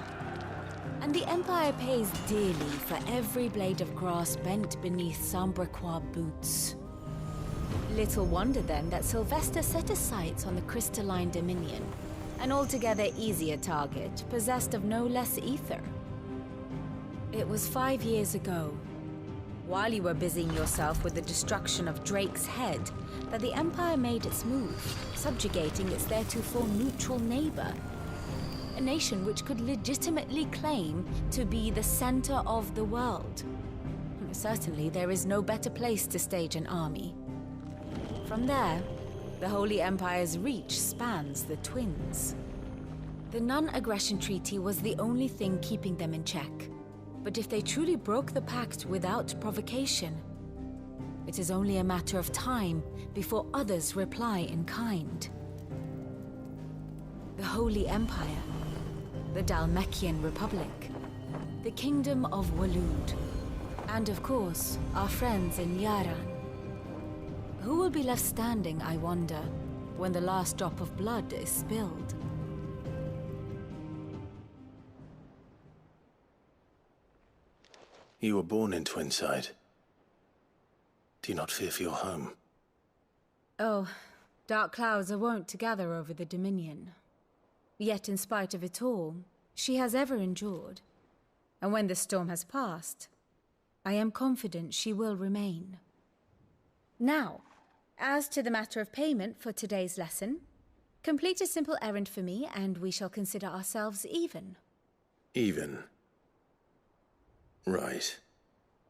And the Empire pays dearly for every blade of grass bent beneath Sambrequois boots. Little wonder then that Sylvester set his sights on the crystalline dominion, an altogether easier target, possessed of no less ether. It was 5 years ago, while you were busying yourself with the destruction of Drake's head, that the Empire made its move, subjugating its theretofore neutral neighbor. A nation which could legitimately claim to be the center of the world. Certainly, there is no better place to stage an army. From there, the Holy Empire's reach spans the Twins. The non-aggression treaty was the only thing keeping them in check. But if they truly broke the pact without provocation, It is only a matter of time before others reply in kind. The Holy Empire, the Dhalmekian Republic, the Kingdom of Waloed, and of course, our friends in Yaran. Who will be left standing, I wonder, when the last drop of blood is spilled? You were born in Twinside. Do you not fear for your home? Oh, dark clouds are wont to gather over the Dominion. Yet in spite of it all, she has ever endured. And when the storm has passed, I am confident she will remain. Now, as to the matter of payment for today's lesson, complete a simple errand for me and we shall consider ourselves even. Even? Right.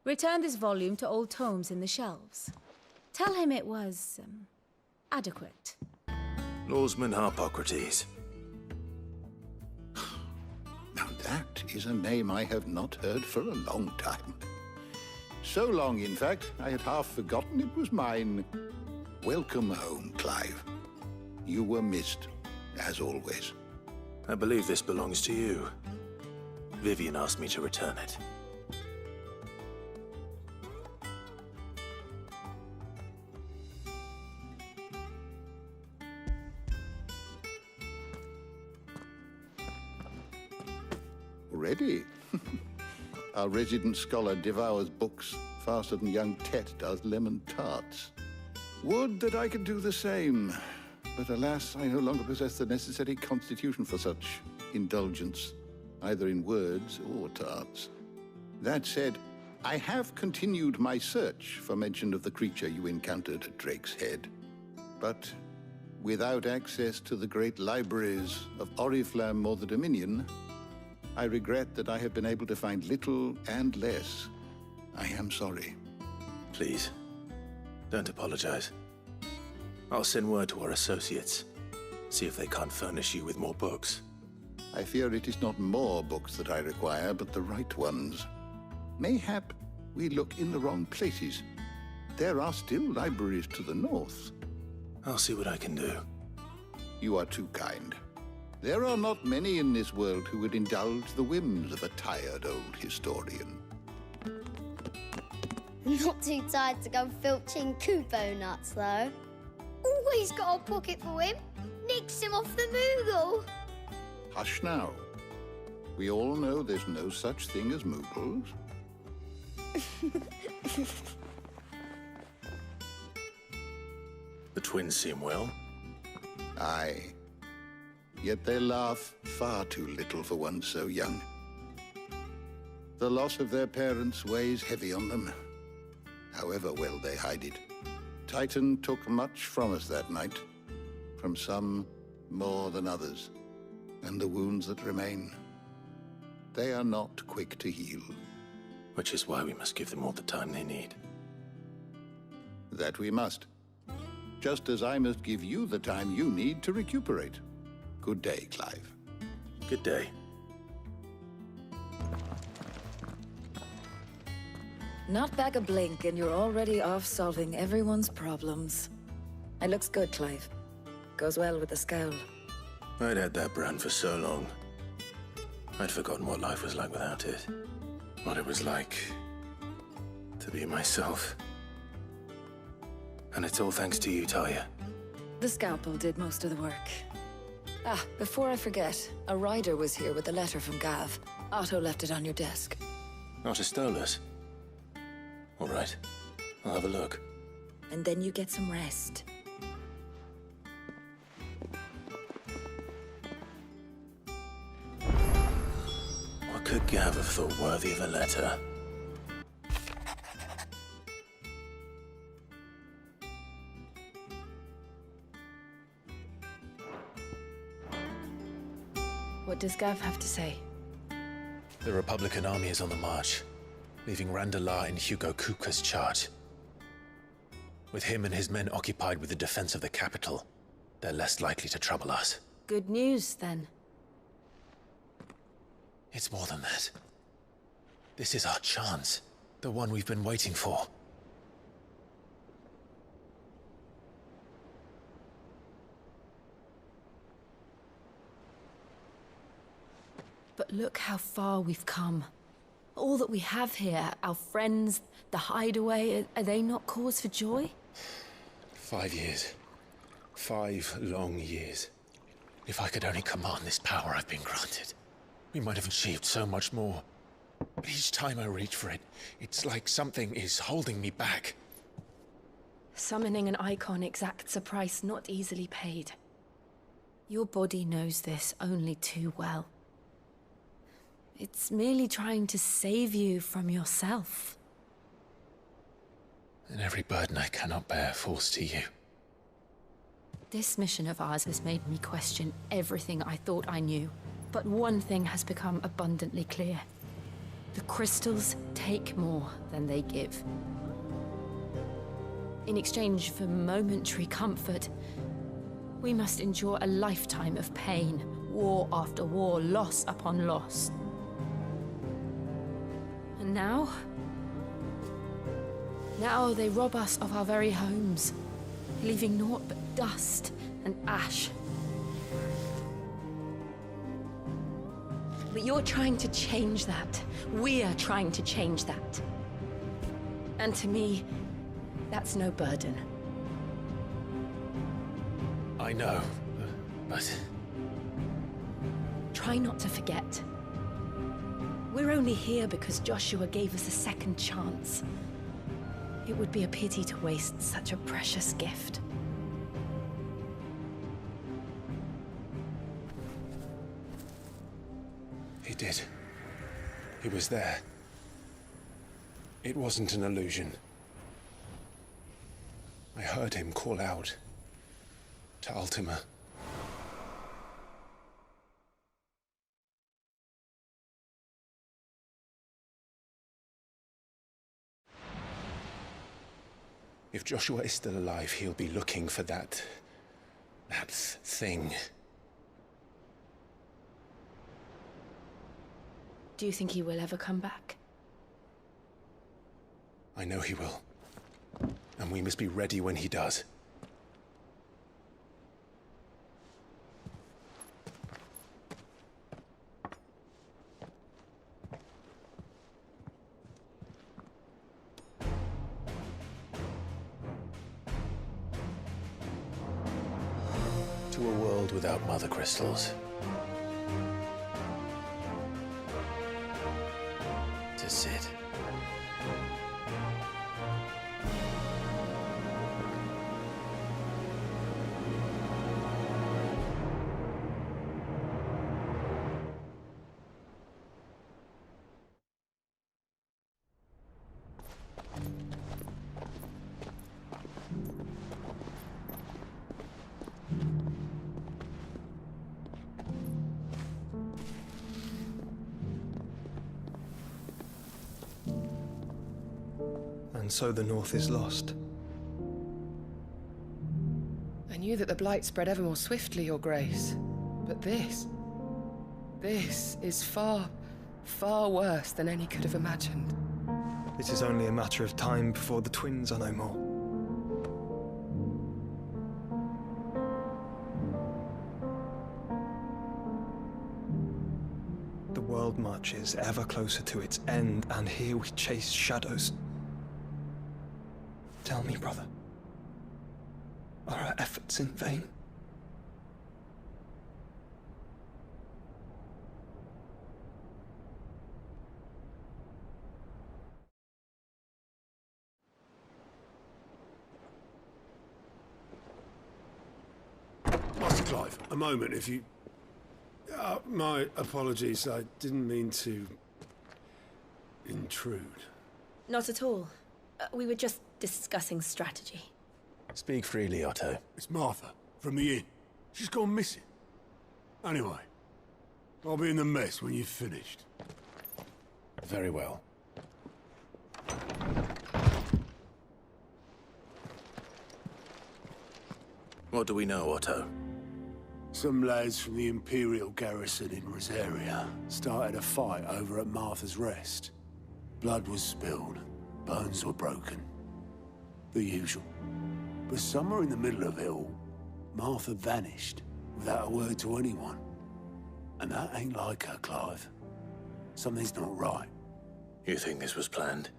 Return this volume to old tomes in the shelves. Tell him it was, adequate. Lawsman Harpocrates. Now that is a name I have not heard for a long time. So long, in fact, I had half forgotten it was mine. Welcome home, Clive. You were missed, as always. I believe this belongs to you. Vivian asked me to return it. Already? Our resident scholar devours books faster than young Tet does lemon tarts. Would that I could do the same. But alas, I no longer possess the necessary constitution for such indulgence, either in words or tarts. That said, I have continued my search for mention of the creature you encountered at Drake's Head. But without access to the great libraries of Oriflamme or the Dominion, I regret that I have been able to find little and less. I am sorry. Please, don't apologize. I'll send word to our associates. See if they can't furnish you with more books. I fear it is not more books that I require, but the right ones. Mayhap we look in the wrong places. There are still libraries to the north. I'll see what I can do. You are too kind. There are not many in this world who would indulge the whims of a tired old historian. Not too tired to go filching Kupo nuts, though. Always got a pocket for him. Nicks him off the Moogle. Hush now. We all know there's no such thing as Moogles. The twins seem well. Aye. Yet they laugh far too little for one so young. The loss of their parents weighs heavy on them, however well they hide it. Titan took much from us that night, from some more than others, and the wounds that remain, they are not quick to heal. Which is why we must give them all the time they need. That we must. Just as I must give you the time you need to recuperate. Good day, Clive. Good day. Not back a blink and you're already off solving everyone's problems. It looks good, Clive. Goes well with the scowl. I'd had that brand for so long. I'd forgotten what life was like without it. What it was like to be myself. And it's all thanks to you, Talia. The scalpel did most of the work. Ah, before I forget, a rider was here with a letter from Gav. Otto left it on your desk. Otto stole us. All right, I'll have a look. And then you get some rest. What could Gav have thought worthy of a letter? What does Gav have to say? The Republican army is on the march, leaving Randalar in Hugo Kuka's charge. With him and his men occupied with the defense of the capital, they're less likely to trouble us. Good news, then. It's more than that. This is our chance. The one we've been waiting for. But look how far we've come. All that we have here, our friends, the hideaway, are they not cause for joy? 5 years. 5 long years. If I could only command this power I've been granted, we might have achieved so much more. But each time I reach for it, it's like something is holding me back. Summoning an icon exacts a price not easily paid. Your body knows this only too well. It's merely trying to save you from yourself. And every burden I cannot bear falls to you. This mission of ours has made me question everything I thought I knew. But one thing has become abundantly clear. The crystals take more than they give. In exchange for momentary comfort, we must endure a lifetime of pain, war after war, loss upon loss. And now they rob us of our very homes, leaving naught but dust and ash. But you're trying to change that. We're trying to change that. And to me, that's no burden. I know, but... Try not to forget. We're only here because Joshua gave us a second chance. It would be a pity to waste such a precious gift. He did. He was there. It wasn't an illusion. I heard him call out to Ultima. If Joshua is still alive, he'll be looking for that thing. Do you think he will ever come back? I know he will. And we must be ready when he does. To a world without mother crystals. To Sid. And so the North is lost. I knew that the Blight spread ever more swiftly, Your Grace. But this is far, far worse than any could have imagined. It is only a matter of time before the twins are no more. The world marches ever closer to its end, and here we chase shadows. Tell me, brother, are our efforts in vain? Master Clive, a moment, if you... my apologies, I didn't mean to... intrude. Not at all. We were just discussing strategy. Speak freely, Otto. It's Martha, from the inn. She's gone missing. Anyway, I'll be in the mess when you've finished. Very well. What do we know, Otto? Some lads from the Imperial garrison in Rosaria started a fight over at Martha's Rest. Blood was spilled, bones were broken. The usual. But somewhere in the middle of it all, Martha vanished without a word to anyone. And that ain't like her, Clive. Something's not right. You think this was planned?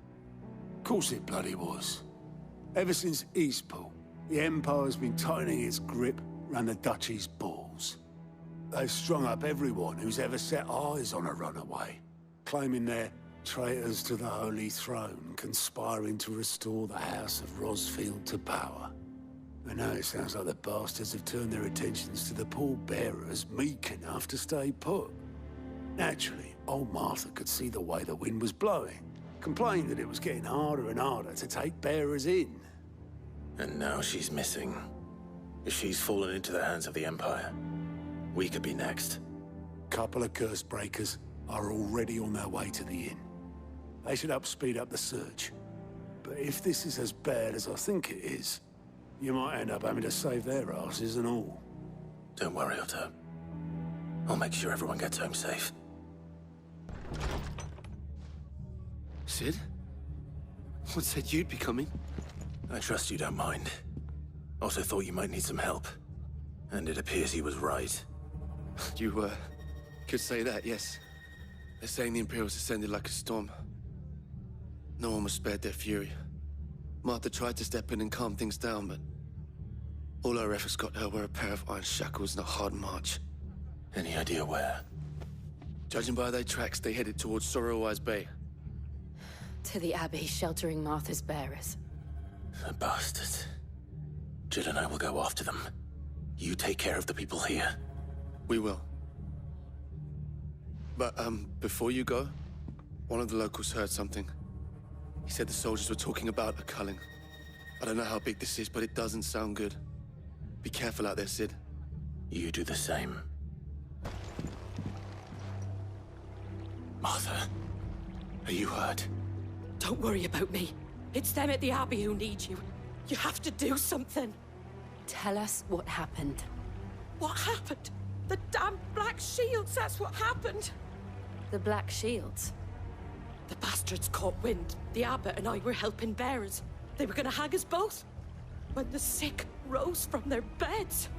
Of course it bloody was. Ever since Eastpool, the Empire's been tightening its grip round the Duchy's balls. They've strung up everyone who's ever set eyes on a runaway, claiming they're traitors to the Holy Throne, conspiring to restore the House of Rosfield to power. And now it sounds like the bastards have turned their attentions to the pallbearers meek enough to stay put. Naturally, old Martha could see the way the wind was blowing, complained that it was getting harder and harder to take bearers in. And now she's missing. If she's fallen into the hands of the Empire, we could be next. Couple of curse breakers are already on their way to the inn. They should help speed up the search. But if this is as bad as I think it is, you might end up having to save their asses and all. Don't worry, Otto. I'll make sure everyone gets home safe. Sid? What said you'd be coming? I trust you don't mind. Also thought you might need some help. And it appears he was right. You, could say that, yes. They're saying the Imperials ascended like a storm. No one was spared their fury. Martha tried to step in and calm things down, but all our efforts got her were a pair of iron shackles and a hard march. Any idea where? Judging by their tracks, they headed towards Sorrowwise Bay. To the Abbey, sheltering Martha's bearers. The bastards. Jill and I will go after them. You take care of the people here. We will. But, before you go, one of the locals heard something. He said the soldiers were talking about a culling. I don't know how big this is, but it doesn't sound good. Be careful out there, Sid. You do the same. Martha, are you hurt? Don't worry about me. It's them at the Abbey who need you. You have to do something. Tell us what happened. What happened? The damn Black Shields, that's what happened. The Black Shields? The bastards caught wind. The abbot and I were helping bearers. They were gonna hang us both. When the sick rose from their beds,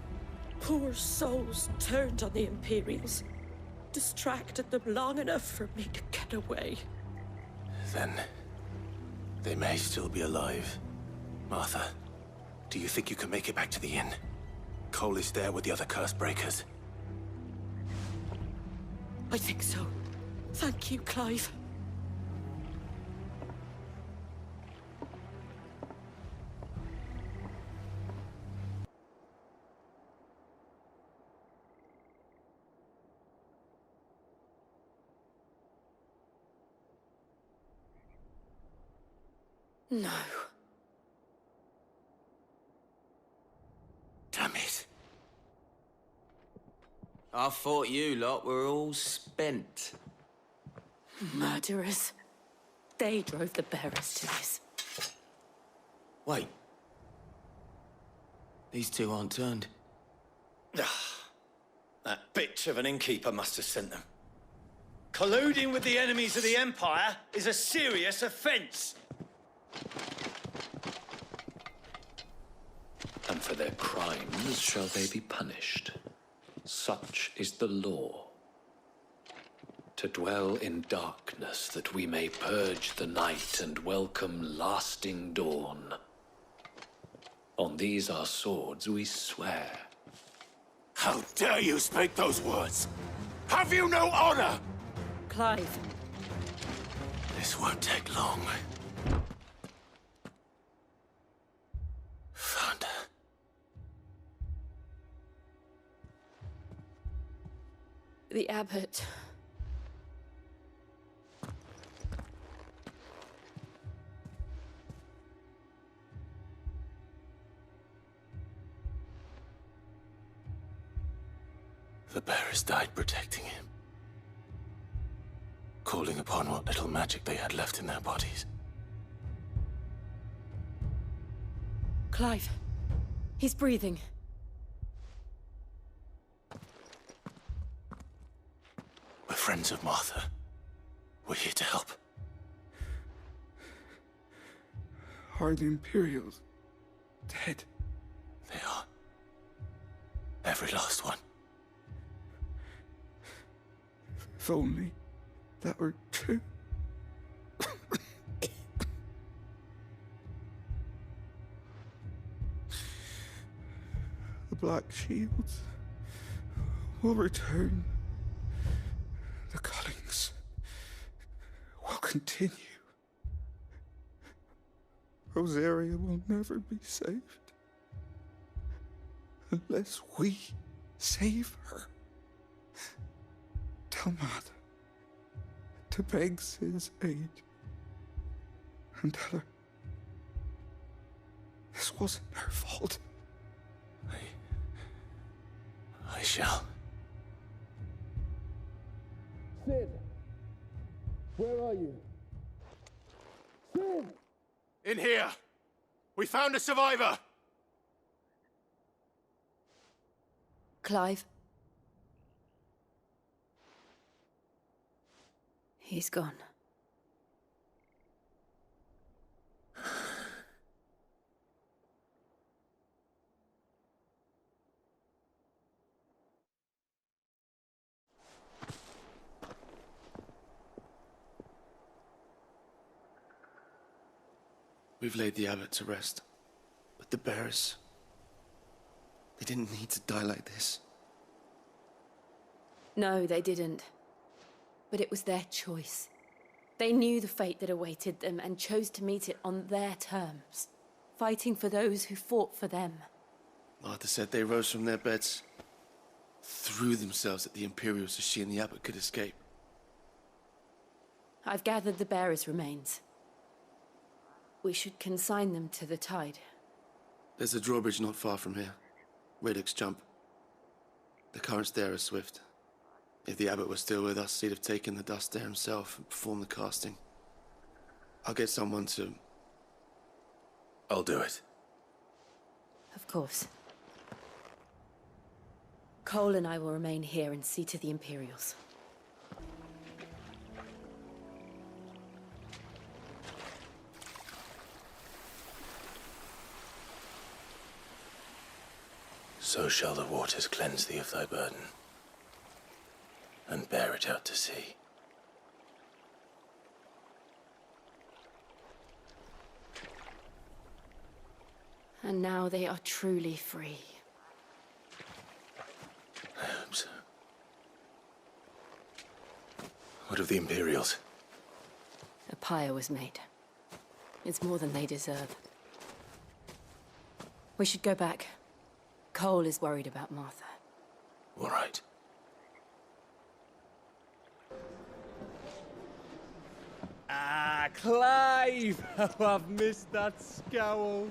poor souls turned on the Imperials. Distracted them long enough for me to get away. Then they may still be alive. Martha, do you think you can make it back to the inn? Cole is there with the other curse breakers. I think so. Thank you, Clive. No. Damn it. I thought you lot were all spent. Murderers. They drove the bearers to this. Wait. These two aren't turned. That bitch of an innkeeper must have sent them. Colluding with the enemies of the Empire is a serious offense. And for their crimes shall they be punished. Such is the law. To dwell in darkness that we may purge the night and welcome lasting dawn. On these our swords we swear. How dare you speak those words? Have you no honor? Clive. This won't take long. Found her. The abbot. The bearers died protecting him. Calling upon what little magic they had left in their bodies. Clive. He's breathing. We're friends of Martha. We're here to help. Are the Imperials dead? They are. Every last one. If only that were true. The Black Shields will return. The cullings will continue. Rosaria will never be saved unless we save her. Tell Matt to beg Sid's aid and tell her this wasn't her fault. I shall. Sid! Where are you? Sid! In here! We found a survivor! Clive. He's gone. We've laid the abbot to rest, but the bearers, they didn't need to die like this. No, they didn't. But it was their choice. They knew the fate that awaited them and chose to meet it on their terms, fighting for those who fought for them. Martha said they rose from their beds, threw themselves at the Imperials so she and the abbot could escape. I've gathered the bearers' remains. We should consign them to the tide. There's a drawbridge not far from here. Radix Jump. The currents there are swift. If the abbot was still with us, he'd have taken the dust there himself and performed the casting. I'll get someone to... I'll do it. Of course. Cole and I will remain here and see to the Imperials. So shall the waters cleanse thee of thy burden, and bear it out to sea. And now they are truly free. I hope so. What of the Imperials? A pyre was made. It's more than they deserve. We should go back. Cole is worried about Martha. All right. Ah, Clive! Oh, I've missed that scowl.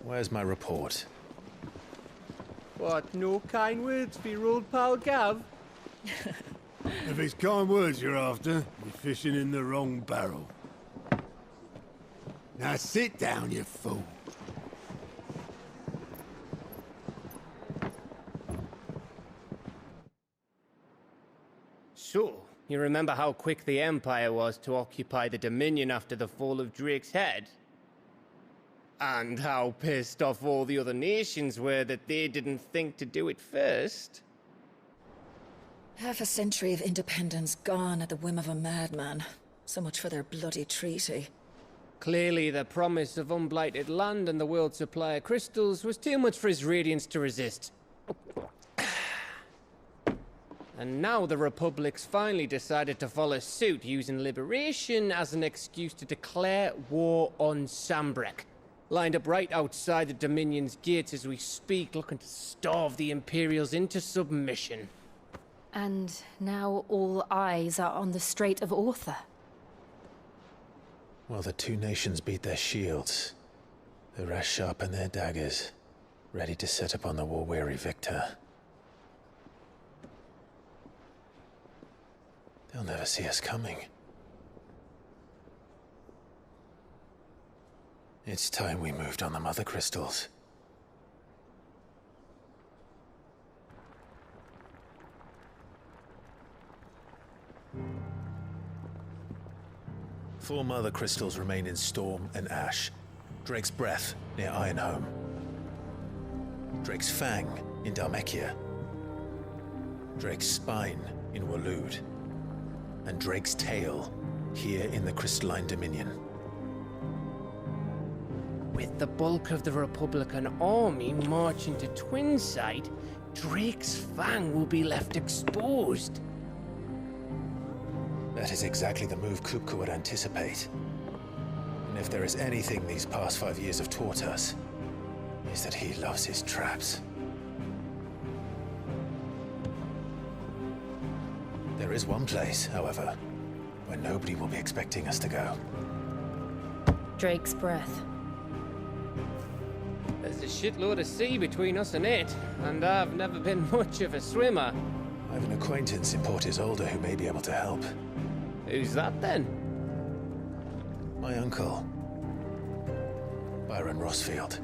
Where's my report? What, no kind words for your old pal Gav? If it's kind words you're after, you're fishing in the wrong barrel. Now sit down, you fool. So, you remember how quick the Empire was to occupy the Dominion after the fall of Drake's head? And how pissed off all the other nations were that they didn't think to do it first? Half a century of independence gone at the whim of a madman. So much for their bloody treaty. Clearly, the promise of unblighted land and the world's supply of crystals was too much for his radiance to resist. And now the Republic's finally decided to follow suit, using liberation as an excuse to declare war on Sambrek. Lined up right outside the Dominion's gates as we speak, looking to starve the Imperials into submission. And now all eyes are on the Strait of Author. While the two nations beat their shields, the rest sharpen their daggers, ready to set upon the war-weary victor. They'll never see us coming. It's time we moved on the Mother Crystals. Four Mother Crystals remain in Storm and Ash. Drake's Breath near Ironhome. Drake's Fang in Dhalmekia. Drake's Spine in Waloed. and Drake's tail here in the Crystalline Dominion. With the bulk of the Republican army marching to Twinside, Drake's fang will be left exposed. That is exactly the move Kupka would anticipate. And if there is anything these past 5 years have taught us, is that he loves his traps. There is one place, however, where nobody will be expecting us to go. Drake's breath. There's a shitload of sea between us and it, and I've never been much of a swimmer. I have an acquaintance in Port Isolde who may be able to help. Who's that then? My uncle, Byron Rossfield.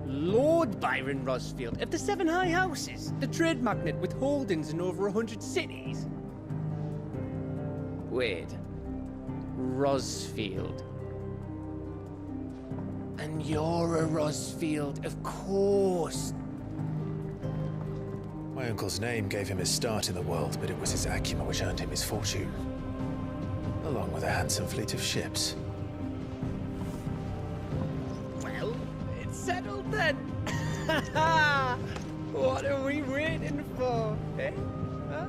Lord Byron Rossfield of the Seven High Houses, the trade magnate with holdings in over 100 cities. Wait, Rossfield. And you're a Rossfield, of course. My uncle's name gave him his start in the world, but it was his acumen which earned him his fortune, along with a handsome fleet of ships. Well, it's settled then. What are we waiting for, eh? Huh?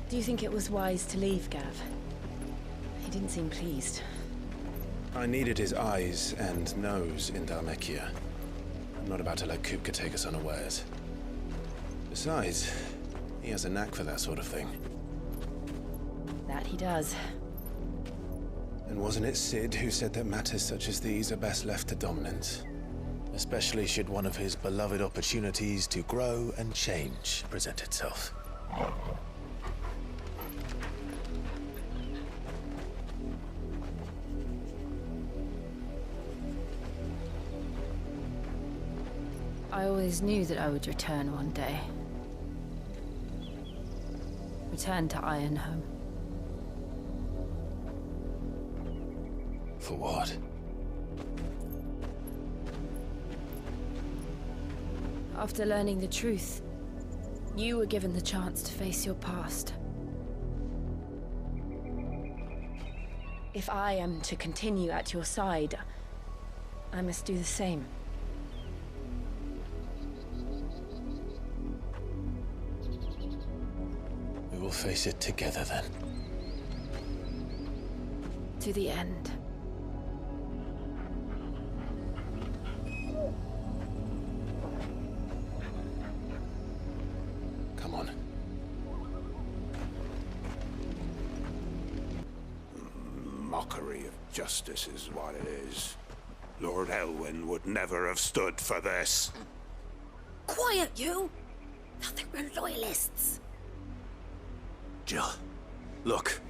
Do you think it was wise to leave, Gav? He didn't seem pleased. I needed his eyes and nose in Dhalmekia. I'm not about to let Kupka take us unawares. Besides, he has a knack for that sort of thing. That he does. And wasn't it Sid who said that matters such as these are best left to dominance? Especially should one of his beloved opportunities to grow and change present itself. I always knew that I would return one day. Return to Ironhome. For what? After learning the truth, you were given the chance to face your past. If I am to continue at your side, I must do the same. We will face it together then. To the end. Come on. Mockery of justice is what it is. Lord Elwyn would never have stood for this. Quiet, you! Thought they were loyalists. Jill, look.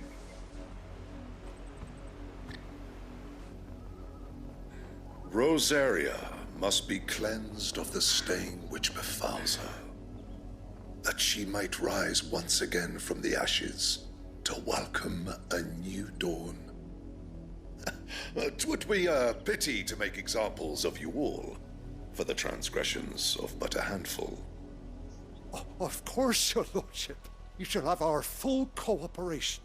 Rosaria must be cleansed of the stain which befouls her, that she might rise once again from the ashes to welcome a new dawn. 'Twould be a pity to make examples of you all, for the transgressions of but a handful. Of course, your lordship. You shall have our full cooperation.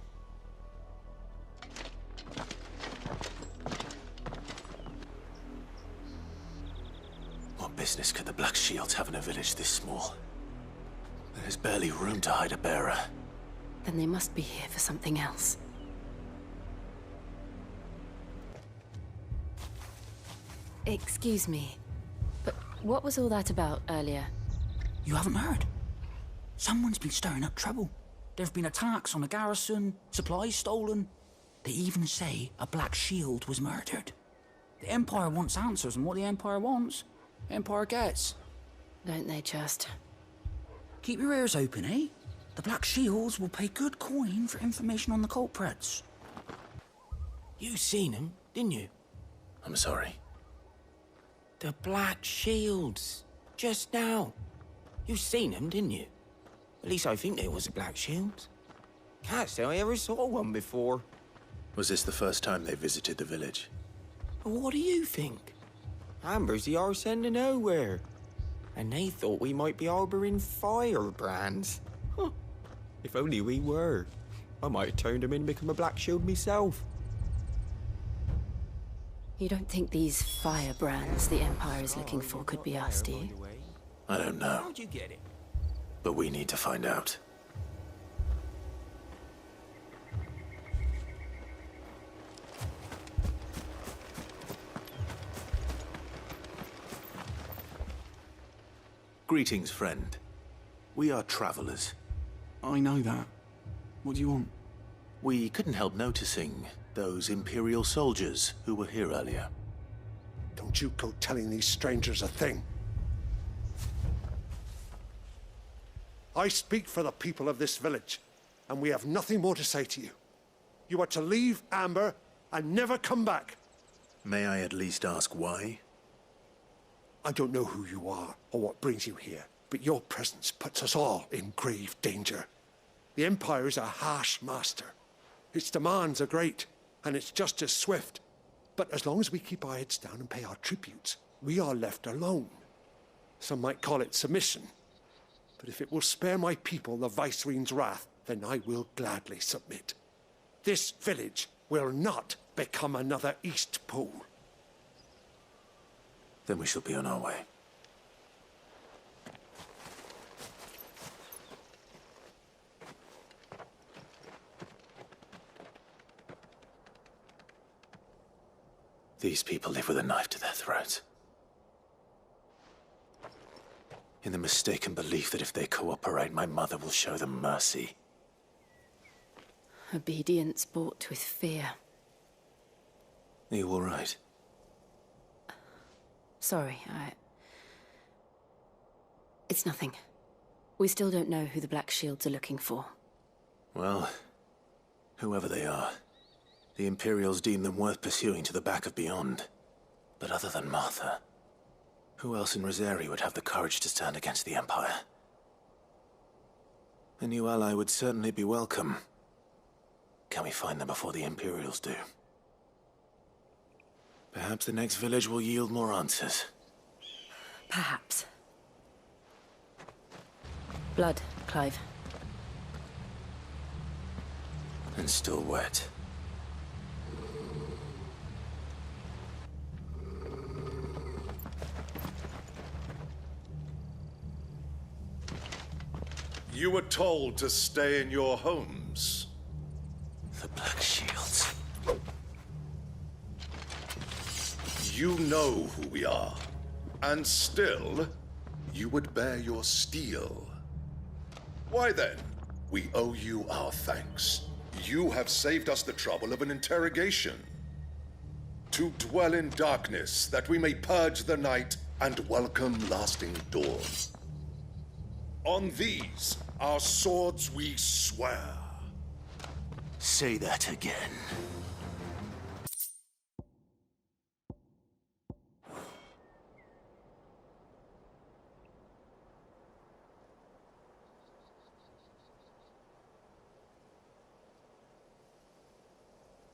What business could the Black Shields have in a village this small? There's barely room to hide a bearer. Then they must be here for something else. Excuse me, but what was all that about earlier? You haven't heard? Someone's been stirring up trouble. There have been attacks on the garrison, supplies stolen. They even say a Black Shield was murdered. The Empire wants answers, and what the Empire wants, the Empire gets. Don't they just? Keep your ears open, eh? The Black Shields will pay good coin for information on the culprits. You seen him, didn't you? I'm sorry. The Black Shields. Just now. You seen him, didn't you? At least I think there was a Black Shield. Can't say I ever saw one before. Was this the first time they visited the village? What do you think? Amber's the arse end of nowhere. And they thought we might be harbouring firebrands. Huh. If only we were. I might have turned them in and become a Black Shield myself. You don't think these firebrands the Empire is looking for could be us, do you? I don't know. How'd you get it? But we need to find out. Greetings, friend. We are travelers. I know that. What do you want? We couldn't help noticing those Imperial soldiers who were here earlier. Don't you go telling these strangers a thing. I speak for the people of this village, and we have nothing more to say to you. You are to leave Amber and never come back. May I at least ask why? I don't know who you are or what brings you here, but your presence puts us all in grave danger. The Empire is a harsh master. Its demands are great, and its justice swift. But as long as we keep our heads down and pay our tributes, we are left alone. Some might call it submission. But if it will spare my people the Viceroy's wrath, then I will gladly submit. This village will not become another East Pool. Then we shall be on our way. These people live with a knife to their throats. In the mistaken belief that if they cooperate, my mother will show them mercy. Obedience bought with fear. Are you all right? Sorry, It's nothing. We still don't know who the Black Shields are looking for. Well, whoever they are, the Imperials deem them worth pursuing to the back of beyond. But other than Martha, who else in Rosari would have the courage to stand against the Empire? A new ally would certainly be welcome. Can we find them before the Imperials do? Perhaps the next village will yield more answers. Perhaps. Blood, Clive. And still wet. You were told to stay in your homes. The Black Shields. You know who we are. And still, you would bear your steel. Why then? We owe you our thanks. You have saved us the trouble of an interrogation. To dwell in darkness, that we may purge the night and welcome lasting dawn. On these, our swords we swear. Say that again.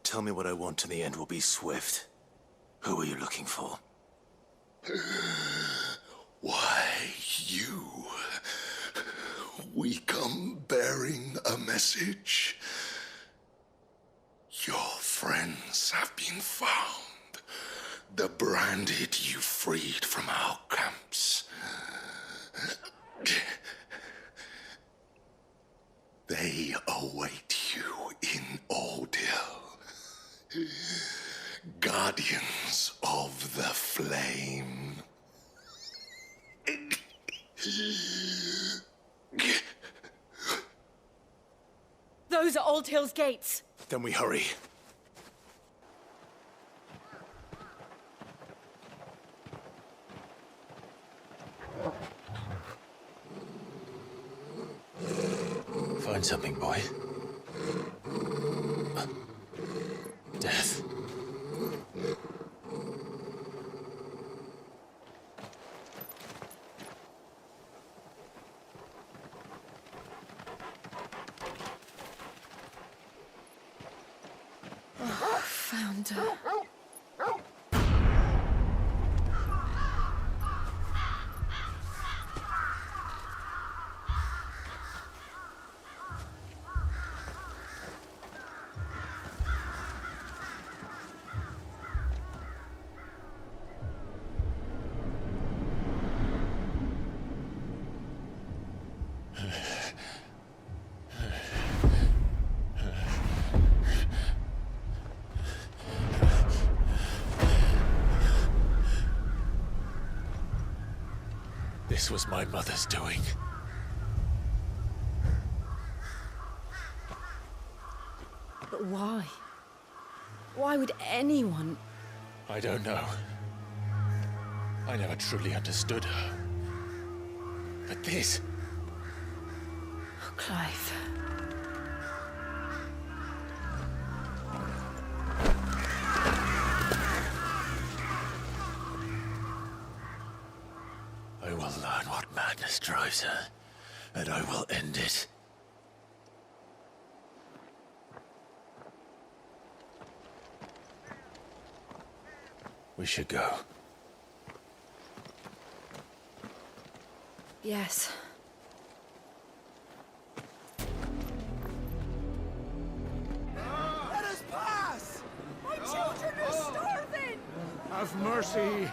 Tell me what I want and the end will be swift. Who are you looking for? Why, you. We come bearing a message. Your friends have been found. The branded you freed from our camps. They await you in Odil. Guardians of the Flame. Those are Old Hill's gates. Then we hurry. Find something, boy. Death. happened? This was my mother's doing. But why? Why would anyone... I don't know. I never truly understood her. But this... Oh, Clive. I will learn what madness drives her, and I will end it. We should go. Yes. Let us pass! My children are starving! Have mercy.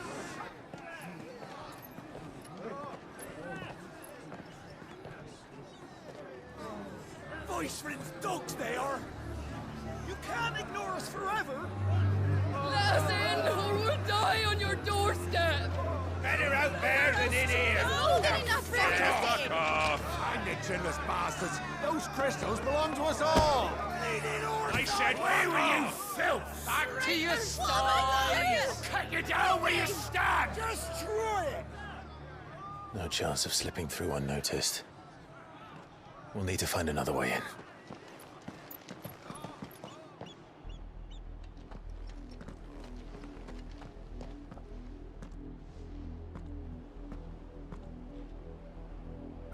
Voice-rinsed dogs they are! You can't ignore us forever! Let us in, or we'll die on your doorstep! Better out there than in here. Fuck off! And the chinless bastards. Those crystals belong to us all. I said, where were you, filth? Back to your sties. Cut you down where you stand. Just try it! No chance of slipping through unnoticed. We'll need to find another way in.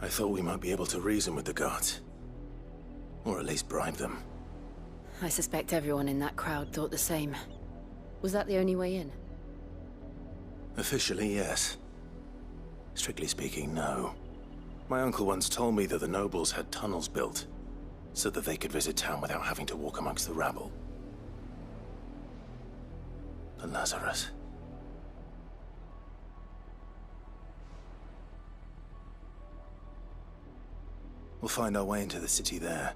I thought we might be able to reason with the guards. Or at least bribe them. I suspect everyone in that crowd thought the same. Was that the only way in? Officially, yes. Strictly speaking, no. My uncle once told me that the nobles had tunnels built, so that they could visit town without having to walk amongst the rabble. But Lazarus... We'll find our way into the city there.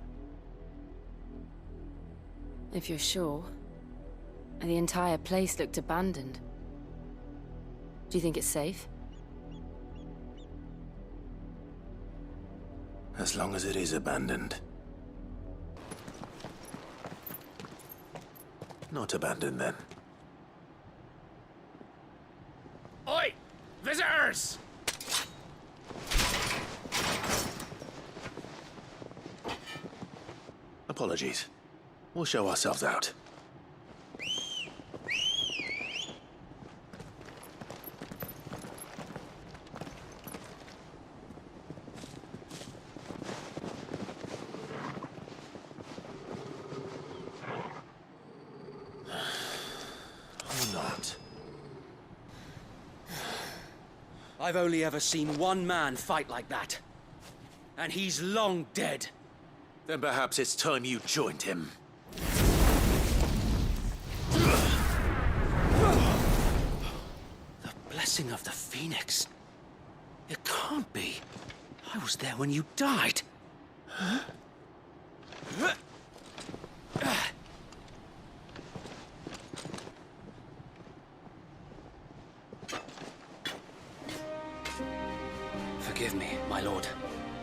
If you're sure. The entire place looked abandoned. Do you think it's safe? As long as it is abandoned. Not abandoned, then. Oi! Visitors! Apologies. We'll show ourselves out. Or not. I've only ever seen one man fight like that. And he's long dead. Then perhaps it's time you joined him. The blessing of the Phoenix. It can't be. I was there when you died. Huh? Forgive me, my lord.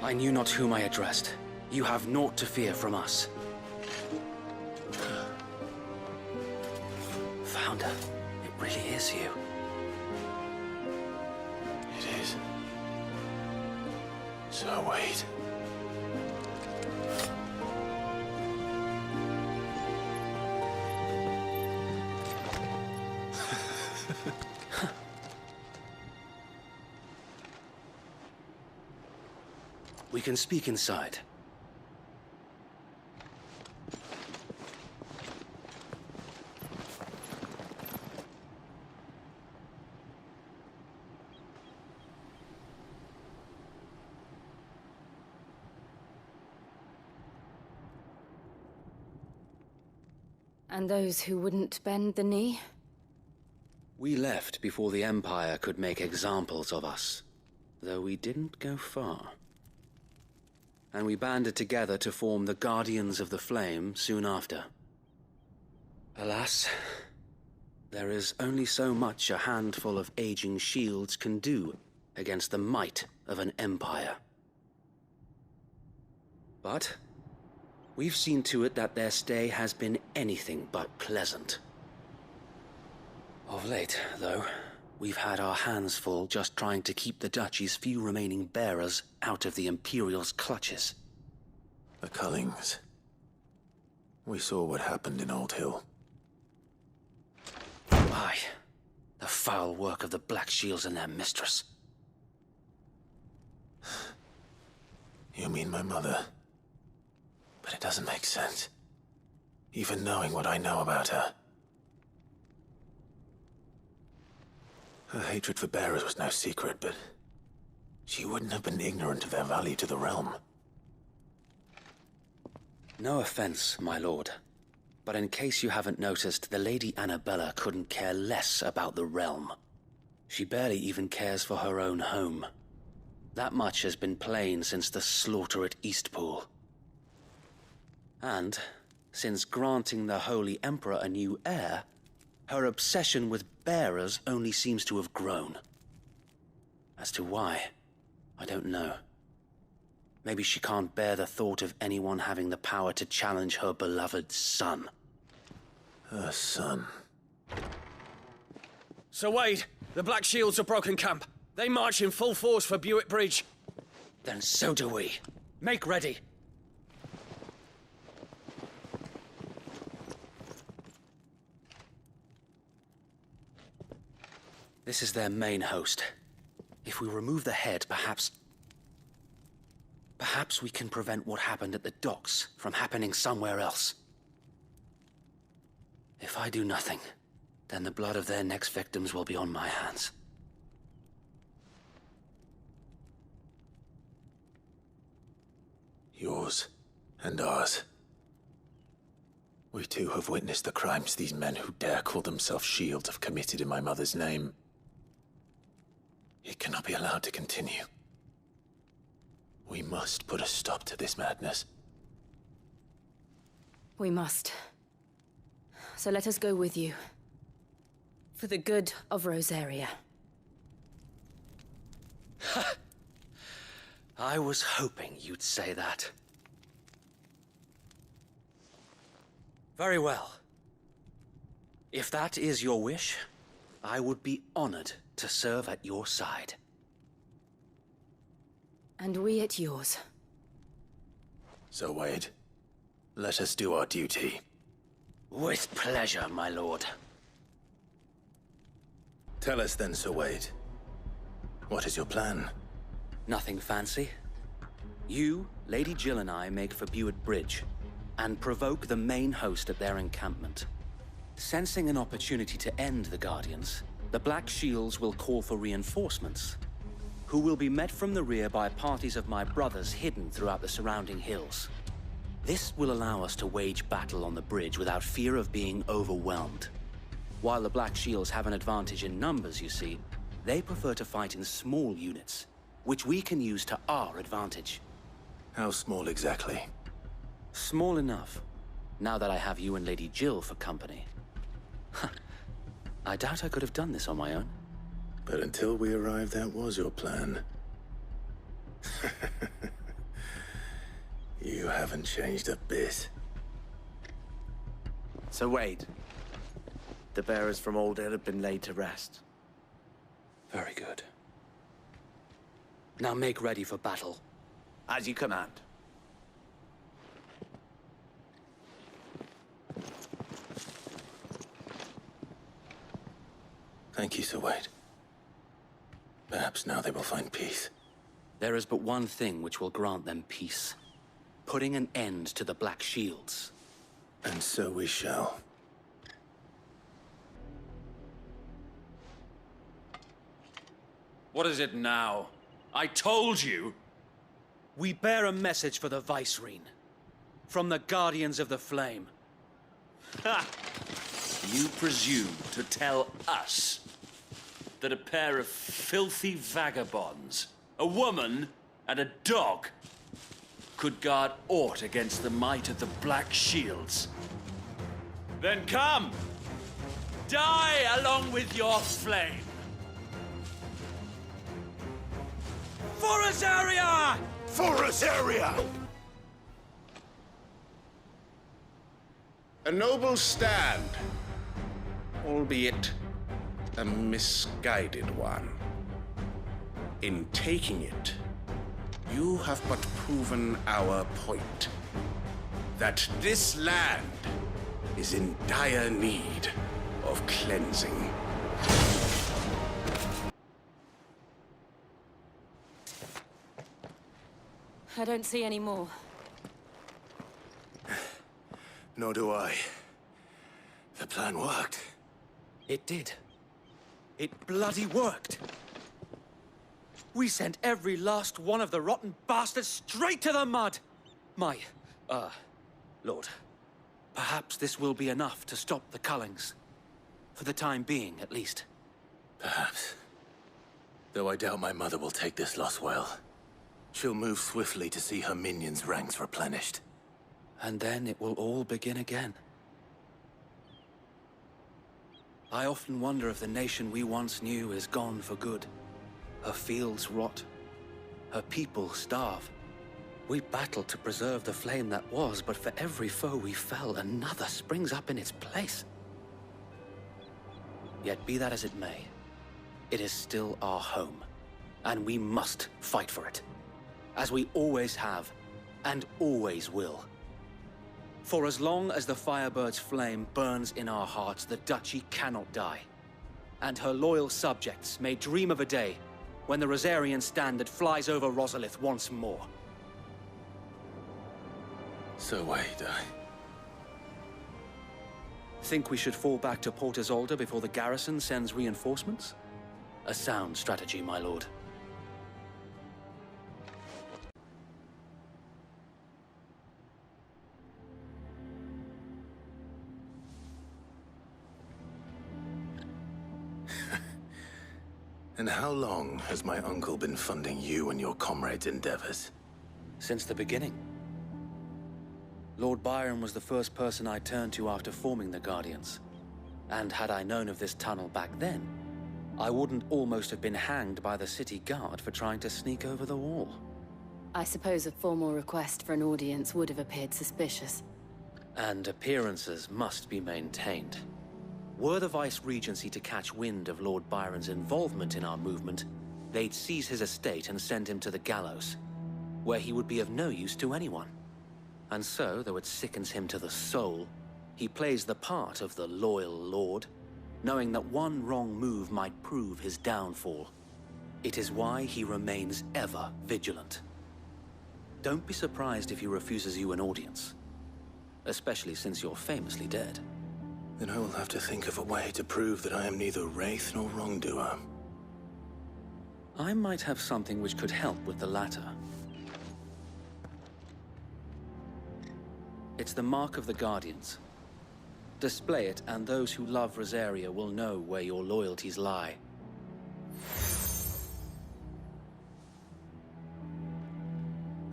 I knew not whom I addressed. You have naught to fear from us. Founder, it really is you. It is. So wait. We can speak inside. And those who wouldn't bend the knee? We left before the Empire could make examples of us, though we didn't go far. And we banded together to form the Guardians of the Flame soon after. Alas, there is only so much a handful of aging shields can do against the might of an empire. But we've seen to it that their stay has been anything but pleasant. Of late, though, we've had our hands full just trying to keep the Duchy's few remaining bearers out of the Imperial's clutches. The Cullings. We saw what happened in Old Hill. Aye, the foul work of the Black Shields and their mistress. You mean my mother? But it doesn't make sense. Even knowing what I know about her. Her hatred for bearers was no secret, but she wouldn't have been ignorant of their value to the realm. No offense, my lord. But in case you haven't noticed, the Lady Annabella couldn't care less about the realm. She barely even cares for her own home. That much has been plain since the slaughter at Eastpool. And, since granting the Holy Emperor a new heir, her obsession with bearers only seems to have grown. As to why, I don't know. Maybe she can't bear the thought of anyone having the power to challenge her beloved son. Her son? Sir Wade, the Black Shields have broken camp. They march in full force for Buick Bridge. Then so do we. Make ready. This is their main host. If we remove the head, perhaps we can prevent what happened at the docks from happening somewhere else. If I do nothing, then the blood of their next victims will be on my hands. Yours and ours. We too have witnessed the crimes these men who dare call themselves shields have committed in my mother's name. It cannot be allowed to continue. We must put a stop to this madness. We must. So let us go with you. For the good of Rosaria. I was hoping you'd say that. Very well. If that is your wish, I would be honored to serve at your side. And we at yours. So, Wade, let us do our duty. With pleasure, my lord. Tell us then, Sir Wade. What is your plan? Nothing fancy. You, Lady Jill and I make for Buick Bridge, and provoke the main host at their encampment. Sensing an opportunity to end the Guardians, the Black Shields will call for reinforcements, who will be met from the rear by parties of my brothers hidden throughout the surrounding hills. This will allow us to wage battle on the bridge without fear of being overwhelmed. While the Black Shields have an advantage in numbers, you see, they prefer to fight in small units, which we can use to our advantage. How small exactly? Small enough, now that I have you and Lady Jill for company. I doubt I could have done this on my own. But until we arrived, that was your plan. You haven't changed a bit. So Wade, the bearers from Old Hill have been laid to rest. Very good. Now make ready for battle. As you command. Thank you, Sir Wade. Perhaps now they will find peace. There is but one thing which will grant them peace. Putting an end to the Black Shields. And so we shall. What is it now? I told you! We bear a message for the Vicereine. From the Guardians of the Flame. Ha! You presume to tell us that a pair of filthy vagabonds, a woman and a dog, could guard aught against the might of the Black Shields? Then come! Die along with your flame! For Azaria! For Azaria! A noble stand, albeit a misguided one. In taking it, you have but proven our point. That this land is in dire need of cleansing. I don't see any more. Nor do I. The plan worked. It did. It bloody worked. We sent every last one of the rotten bastards straight to the mud! Lord, perhaps this will be enough to stop the Cullings. For the time being, at least. Perhaps. Though I doubt my mother will take this loss well. She'll move swiftly to see her minions' ranks replenished. And then it will all begin again. I often wonder if the nation we once knew is gone for good. Her fields rot. Her people starve. We battled to preserve the flame that was, but for every foe we fell, another springs up in its place. Yet be that as it may, it is still our home, and we must fight for it. As we always have, and always will. For as long as the Firebird's flame burns in our hearts, the Duchy cannot die. And her loyal subjects may dream of a day when the Rosarian standard flies over Rosalith once more. So wait, Think we should fall back to Port Isolde before the garrison sends reinforcements? A sound strategy, my lord. And how long has my uncle been funding you and your comrades' endeavors? Since the beginning. Lord Byron was the first person I turned to after forming the Guardians. And had I known of this tunnel back then, I wouldn't almost have been hanged by the city guard for trying to sneak over the wall. I suppose a formal request for an audience would have appeared suspicious. And appearances must be maintained. Were the Vice-Regency to catch wind of Lord Byron's involvement in our movement, they'd seize his estate and send him to the gallows, where he would be of no use to anyone. And so, though it sickens him to the soul, he plays the part of the loyal lord, knowing that one wrong move might prove his downfall. It is why he remains ever vigilant. Don't be surprised if he refuses you an audience, especially since you're famously dead. Then I will have to think of a way to prove that I am neither wraith nor wrongdoer. I might have something which could help with the latter. It's the mark of the Guardians. Display it, and those who love Rosaria will know where your loyalties lie.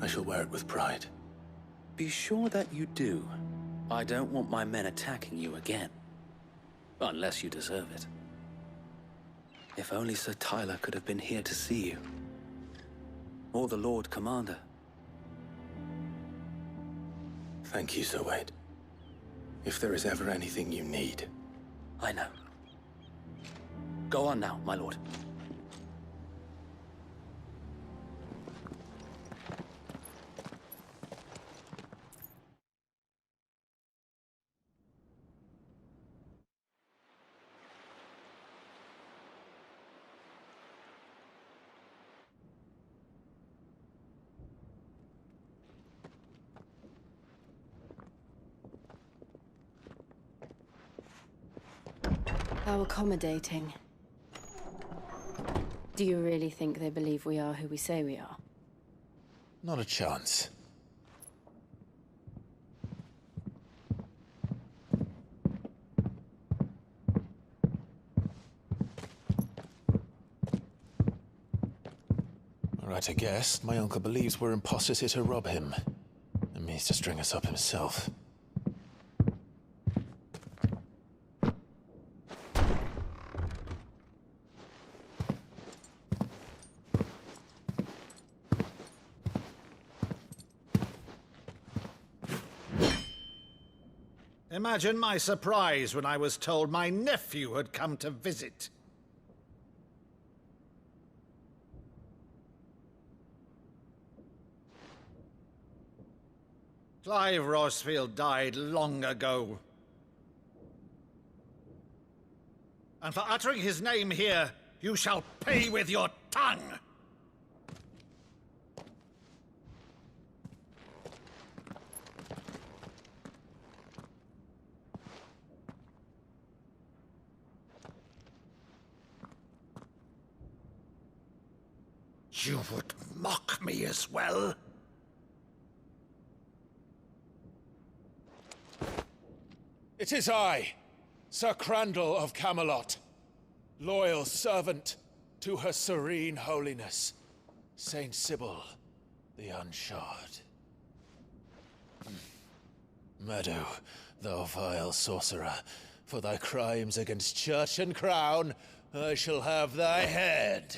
I shall wear it with pride. Be sure that you do. I don't want my men attacking you again. Unless you deserve it. If only Sir Tyler could have been here to see you. Or the Lord Commander. Thank you, Sir Wade. If there is ever anything you need. I know. Go on now, my lord. How accommodating. Do you really think they believe we are who we say we are? Not a chance. I to guess, my uncle believes we're imposters here to rob him, and means to string us up himself. Imagine my surprise when I was told my nephew had come to visit. Clive Rossfield died long ago. And for uttering his name here, you shall pay with your tongue! You would mock me as well? It is I, Sir Crandall of Camelot, loyal servant to Her Serene Holiness, Saint Sybil the Unshod. Meadow, thou vile sorcerer, for thy crimes against church and crown, I shall have thy head.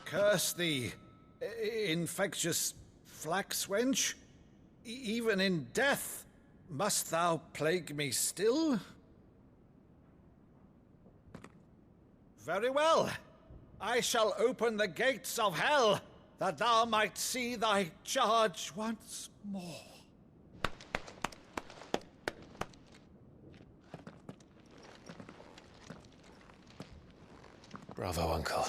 Curse thee, infectious flax wench. Even in death, must thou plague me still? Very well. I shall open the gates of hell, that thou might see thy charge once more. Bravo, Uncle.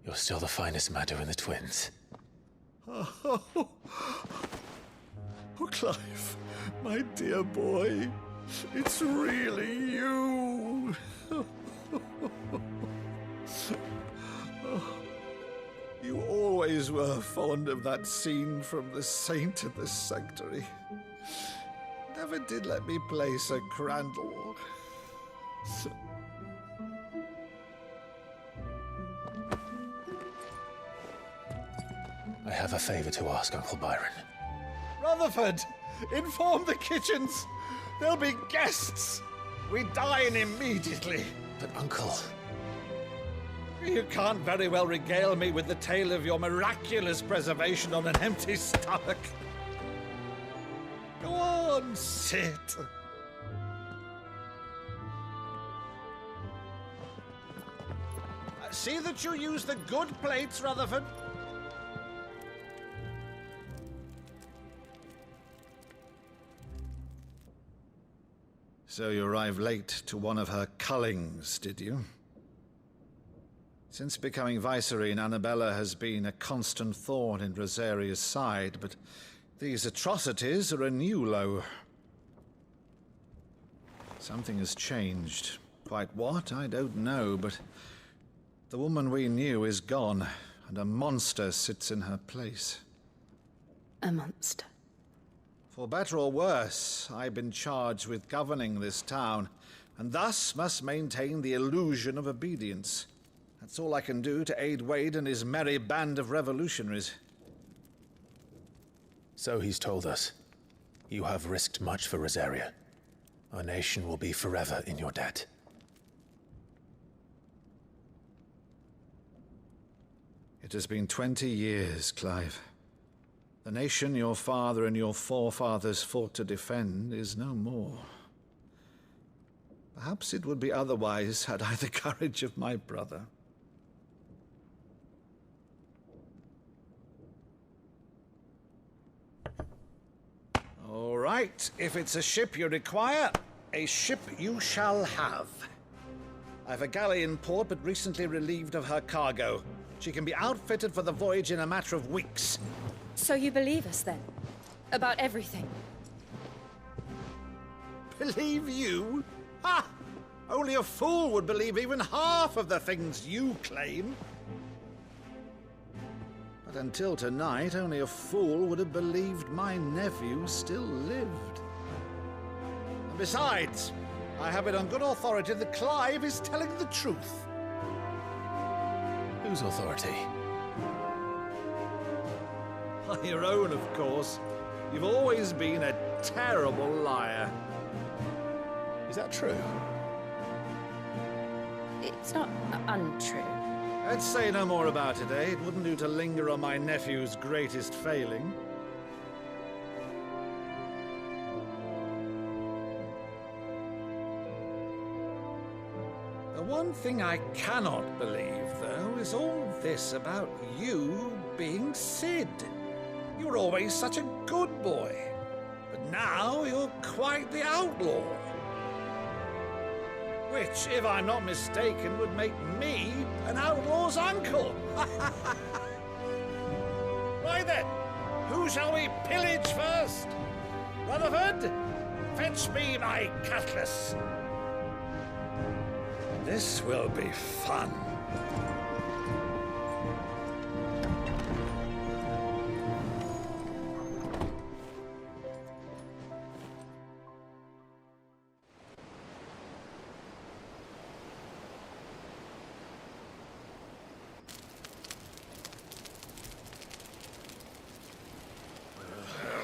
You're still the finest Meadow in the twins. Oh, Clive, my dear boy, it's really you. You always were fond of that scene from The Saint of the Sanctuary. Never did let me play Sir Crandall. I have a favor to ask, Uncle Byron. Rutherford, inform the kitchens. There'll be guests. We dine immediately. But, Uncle... You can't very well regale me with the tale of your miraculous preservation on an empty stomach. Go on, sit. See that you use the good plates, Rutherford. So you arrived late to one of her cullings, did you? Since becoming Vicereine, Annabella has been a constant thorn in Rosaria's side, but these atrocities are a new low. Something has changed. Quite what, I don't know, but the woman we knew is gone, and a monster sits in her place. A monster? For better or worse, I've been charged with governing this town, and thus must maintain the illusion of obedience. That's all I can do to aid Wade and his merry band of revolutionaries. So he's told us. You have risked much for Rosaria. Our nation will be forever in your debt. It has been 20 years, Clive. The nation your father and your forefathers fought to defend is no more. Perhaps it would be otherwise had I the courage of my brother. All right, if it's a ship you require, a ship you shall have. I've a galley in port, but recently relieved of her cargo. She can be outfitted for the voyage in a matter of weeks. So you believe us, then? About everything? Believe you? Ha! Only a fool would believe even half of the things you claim. But until tonight, only a fool would have believed my nephew still lived. And besides, I have it on good authority that Clive is telling the truth. Whose authority? Your own, of course. You've always been a terrible liar. Is that true? It's not untrue. Let's say no more about it, eh? It wouldn't do to linger on my nephew's greatest failing. The one thing I cannot believe, though, is all this about you being Sid. You were always such a good boy, but now you're quite the outlaw. Which, if I'm not mistaken, would make me an outlaw's uncle. Right then, who shall we pillage first? Rutherford, fetch me my cutlass. This will be fun.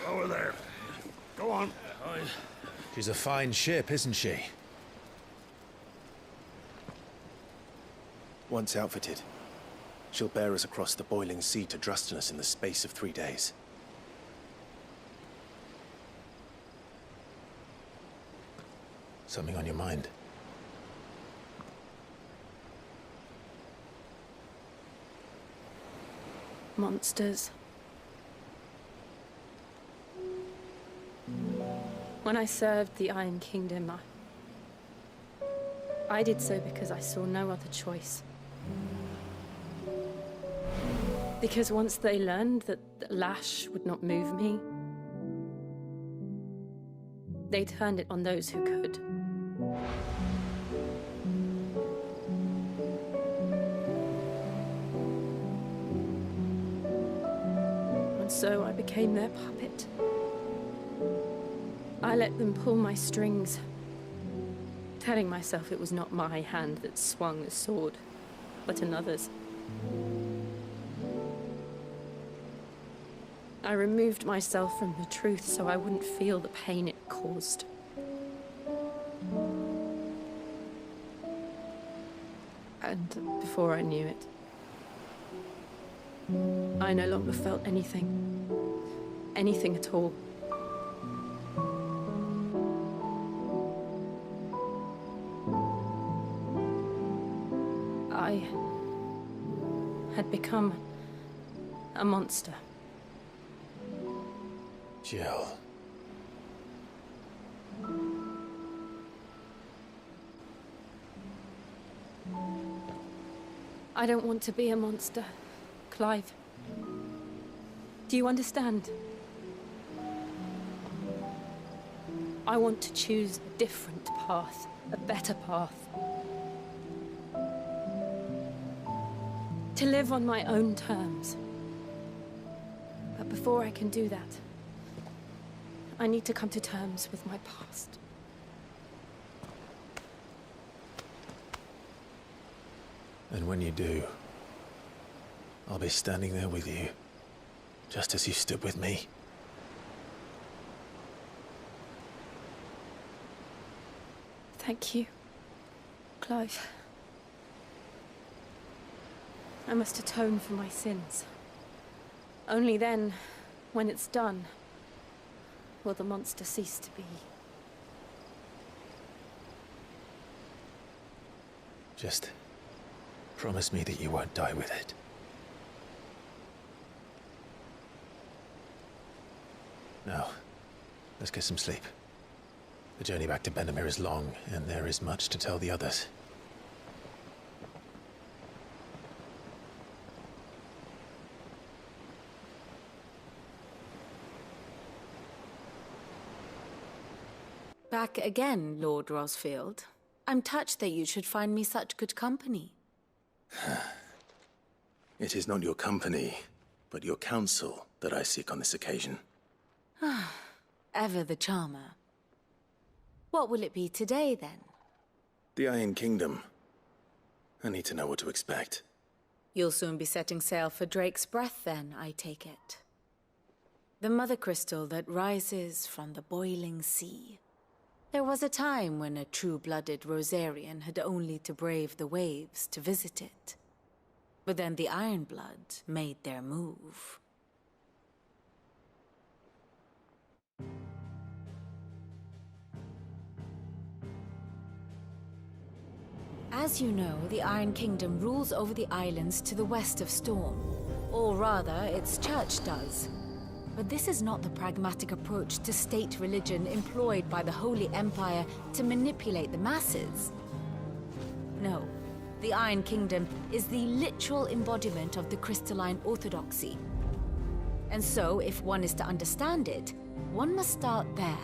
Over there. Go on. She's a fine ship, isn't she? Once outfitted, she'll bear us across the boiling sea to Drustinus in the space of 3 days. Something on your mind? Monsters. When I served the Iron Kingdom, I did so because I saw no other choice. Because once they learned that the lash would not move me, they turned it on those who could. And so I became their puppet. I let them pull my strings, telling myself it was not my hand that swung the sword, but another's. I removed myself from the truth so I wouldn't feel the pain it caused. And before I knew it, I no longer felt anything. Anything at all. I had become a monster. Jill. I don't want to be a monster, Clive. Do you understand? I want to choose a different path, a better path. To live on my own terms. But before I can do that, I need to come to terms with my past. And when you do, I'll be standing there with you, just as you stood with me. Thank you, Clive. I must atone for my sins. Only then, when it's done, will the monster cease to be. Just promise me that you won't die with it. Now, let's get some sleep. The journey back to Benamir is long, and there is much to tell the others. Back again, Lord Rosfield. I'm touched that you should find me such good company. It is not your company but your counsel that I seek on this occasion. Ever the charmer. What will it be today, then? The Iron Kingdom. I need to know what to expect. You'll soon be setting sail for Drake's Breath, then, I take it. The mother crystal that rises from the boiling sea. There was a time when a true-blooded Rosarian had only to brave the waves to visit it. But then the Ironblood made their move. As you know, the Iron Kingdom rules over the islands to the west of Storm. Or rather, its church does. But this is not the pragmatic approach to state religion employed by the Holy Empire to manipulate the masses. No, the Iron Kingdom is the literal embodiment of the crystalline orthodoxy. And so, if one is to understand it, one must start there.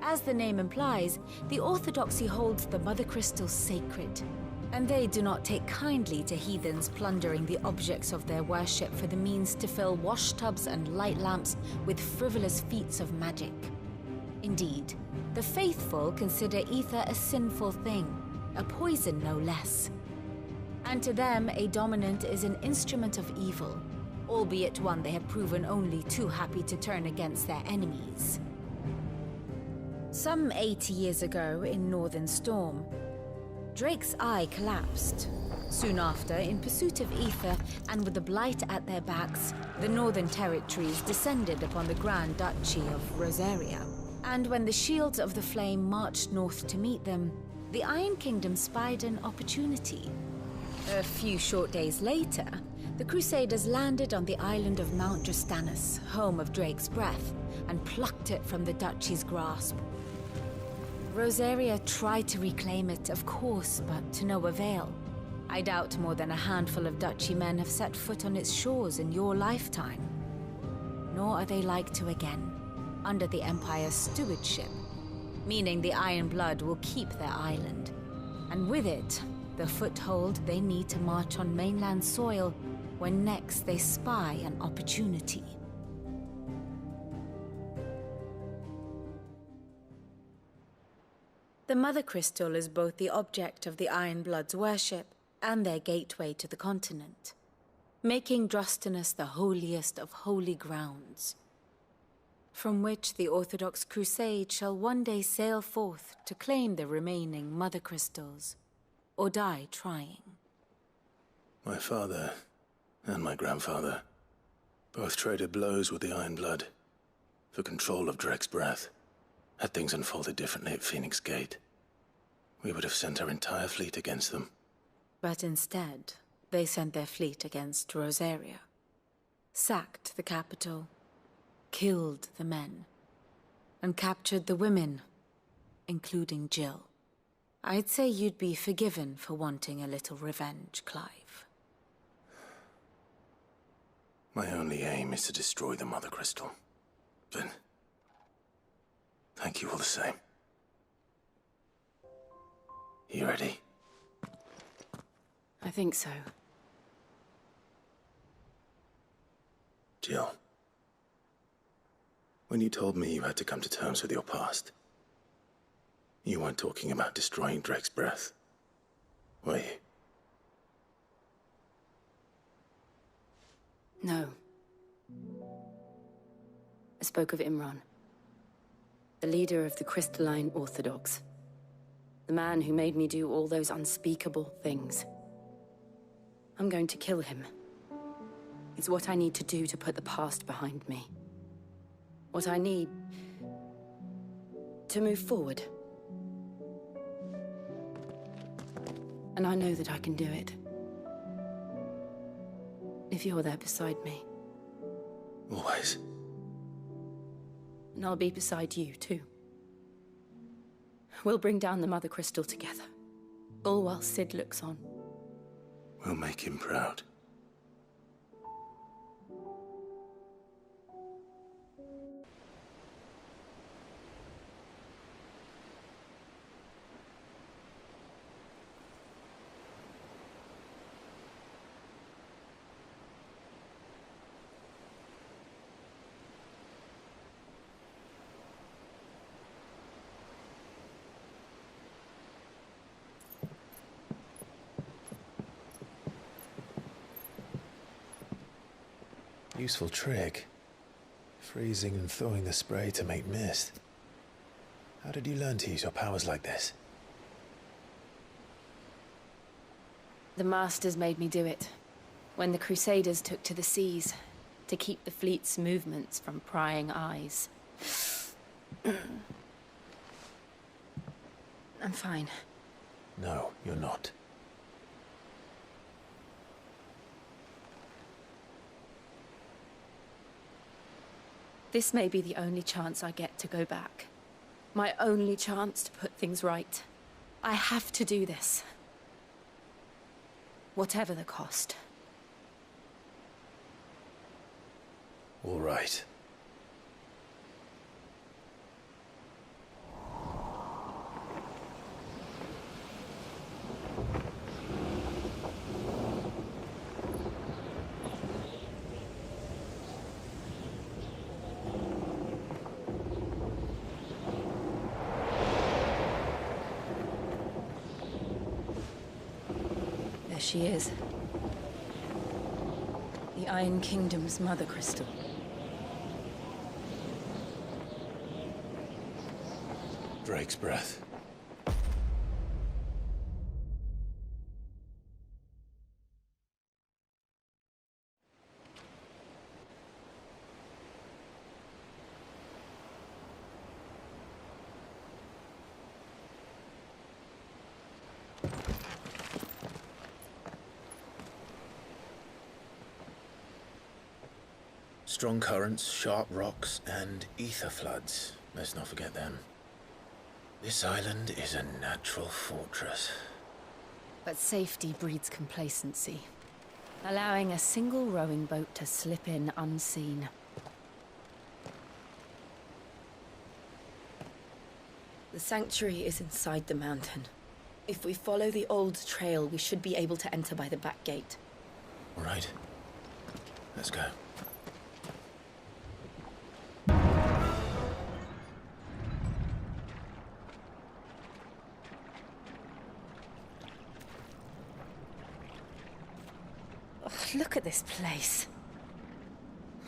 As the name implies, the orthodoxy holds the Mother Crystal sacred, and they do not take kindly to heathens plundering the objects of their worship for the means to fill washtubs and light lamps with frivolous feats of magic. Indeed, the faithful consider ether a sinful thing, a poison no less. And to them, a dominant is an instrument of evil, albeit one they have proven only too happy to turn against their enemies. Some 80 years ago in Northern Storm, Drake's eye collapsed. Soon after, in pursuit of ether and with the Blight at their backs, the Northern Territories descended upon the Grand Duchy of Rosaria. And when the Shields of the Flame marched north to meet them, the Iron Kingdom spied an opportunity. A few short days later, the Crusaders landed on the island of Mount Drastanus, home of Drake's Breath, and plucked it from the Duchy's grasp. Rosaria tried to reclaim it, of course, but to no avail. I doubt more than a handful of Duchy men have set foot on its shores in your lifetime. Nor are they like to again, under the Empire's stewardship, meaning the Iron Blood will keep their island, and with it, the foothold they need to march on mainland soil when next they spy an opportunity. The Mother Crystal is both the object of the Iron Blood's worship and their gateway to the continent, making Drastanus the holiest of holy grounds, from which the Orthodox Crusade shall one day sail forth to claim the remaining Mother Crystals, or die trying. My father and my grandfather both traded blows with the Iron Blood for control of Drake's Breath. Had things unfolded differently at Phoenix Gate, we would have sent our entire fleet against them. But instead, they sent their fleet against Rosaria, sacked the capital, killed the men, and captured the women, including Jill. I'd say you'd be forgiven for wanting a little revenge, Clive. My only aim is to destroy the Mother Crystal. But thank you all the same. You ready? I think so. Jill, when you told me you had to come to terms with your past, you weren't talking about destroying Drake's Breath, were you? No. I spoke of Imran, the leader of the Crystalline Orthodox. The man who made me do all those unspeakable things. I'm going to kill him. It's what I need to do to put the past behind me. What I need to move forward. And I know that I can do it. If you're there beside me. Always. And I'll be beside you, too. We'll bring down the Mother Crystal together. All while Sid looks on. We'll make him proud. Useful trick. Freezing and thawing the spray to make mist. How did you learn to use your powers like this? The Masters made me do it. When the Crusaders took to the seas, to keep the fleet's movements from prying eyes. I'm fine. No, you're not. This may be the only chance I get to go back. My only chance to put things right. I have to do this. Whatever the cost. All right. There she is. The Iron Kingdom's Mother Crystal. Drake's breath. Strong currents, sharp rocks, and ether floods. Let's not forget them. This island is a natural fortress. But safety breeds complacency, allowing a single rowing boat to slip in unseen. The sanctuary is inside the mountain. If we follow the old trail, we should be able to enter by the back gate. All right. Let's go. Look at this place.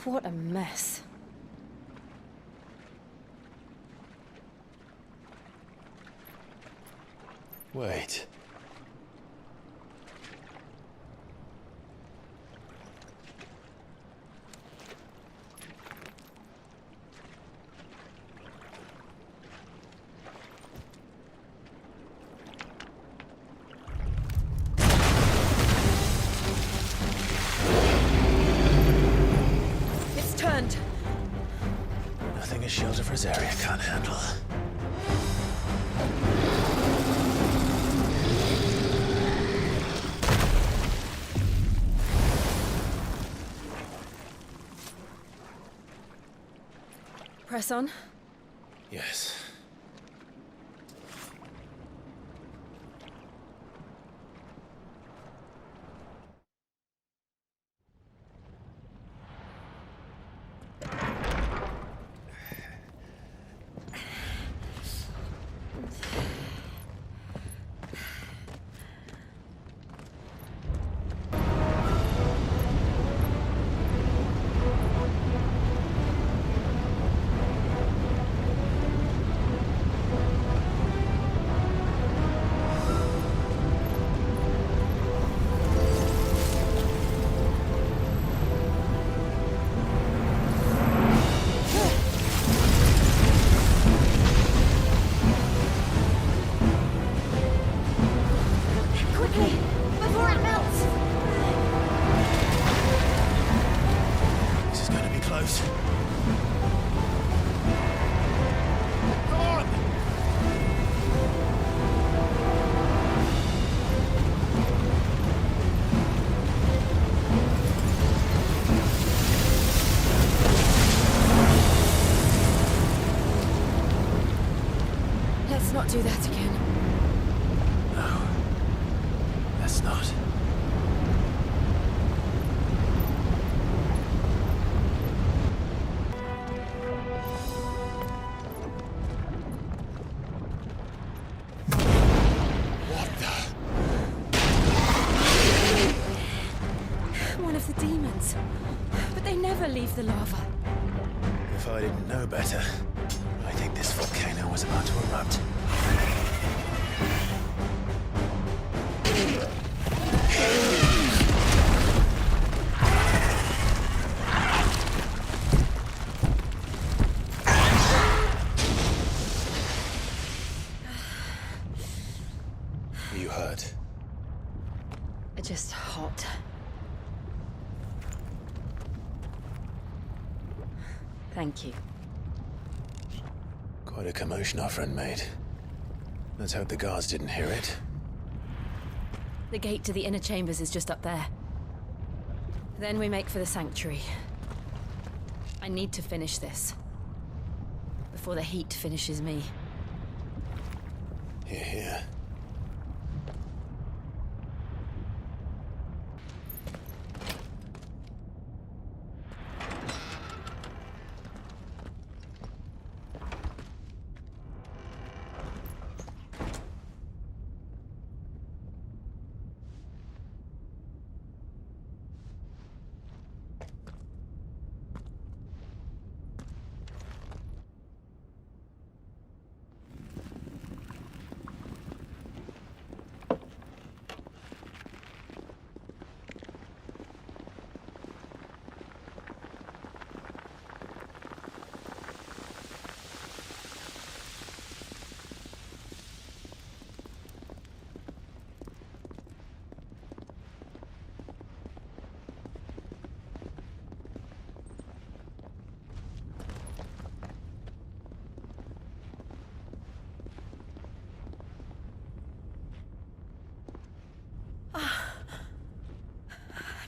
What a mess. Wait. Nothing a shield of Rosaria can't handle. Press on? Yes. Let's not do that again. No. Let's not. One of the demons. But they never believe the lava. If I didn't know better, I think this volcano was about to erupt. You hurt? Just hot. Thank you. Quite a commotion our friend made. Let's hope the guards didn't hear it. The gate to the inner chambers is just up there. Then we make for the sanctuary. I need to finish this. Before the heat finishes me. Hear, hear.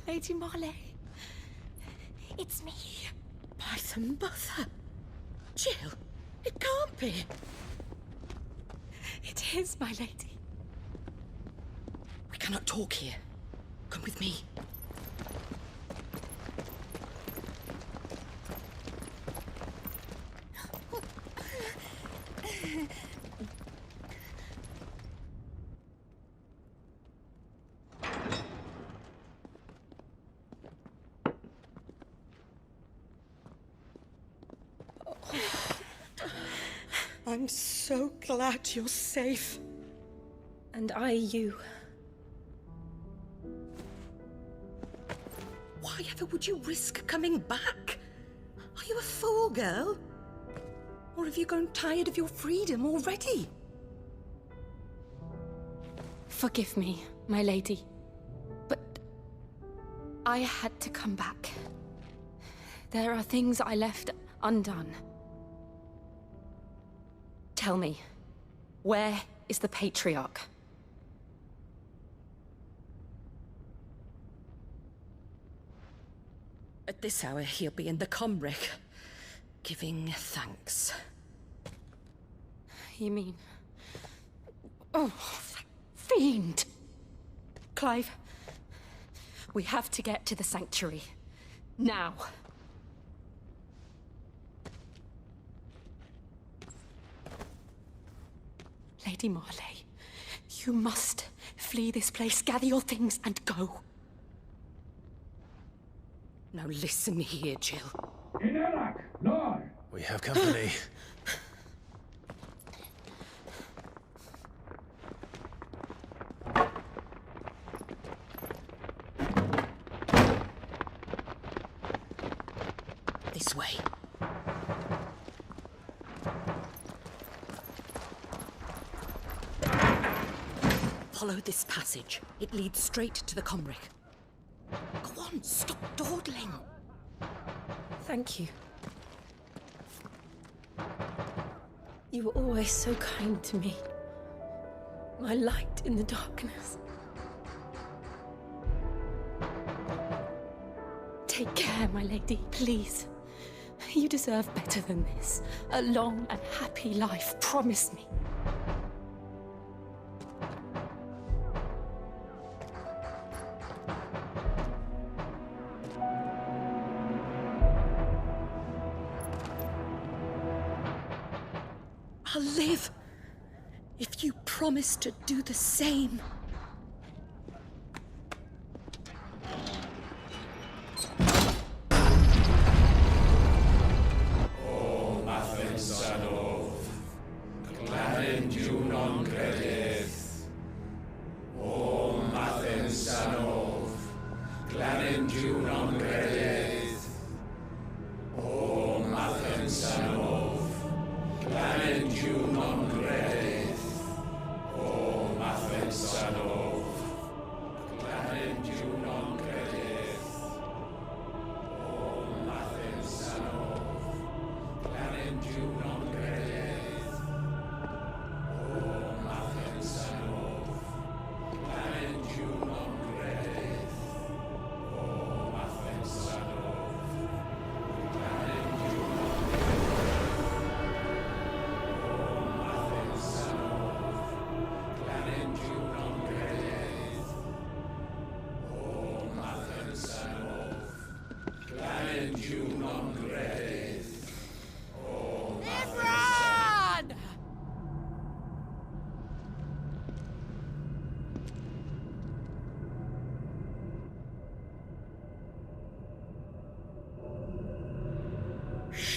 Lady Marley. It's me. By the mother. Jill, it can't be. It is, my lady. We cannot talk here. Come with me. I'm so glad you're safe. And you. Why ever would you risk coming back? Are you a fool, girl? Or have you grown tired of your freedom already? Forgive me, my lady. But I had to come back. There are things I left undone. Tell me, where is the Patriarch? At this hour, he'll be in the Comric, giving thanks. You mean... Oh, fiend! Clive, we have to get to the sanctuary. Now. Lady Marley, you must flee this place, gather your things, and go. Now listen here, Jill. We have company. This way. Follow this passage. It leads straight to the Comric. Go on, stop dawdling. Thank you. You were always so kind to me. My light in the darkness. Take care, my lady, please. You deserve better than this. A long and happy life, promise me. I'll live if you promise to do the same.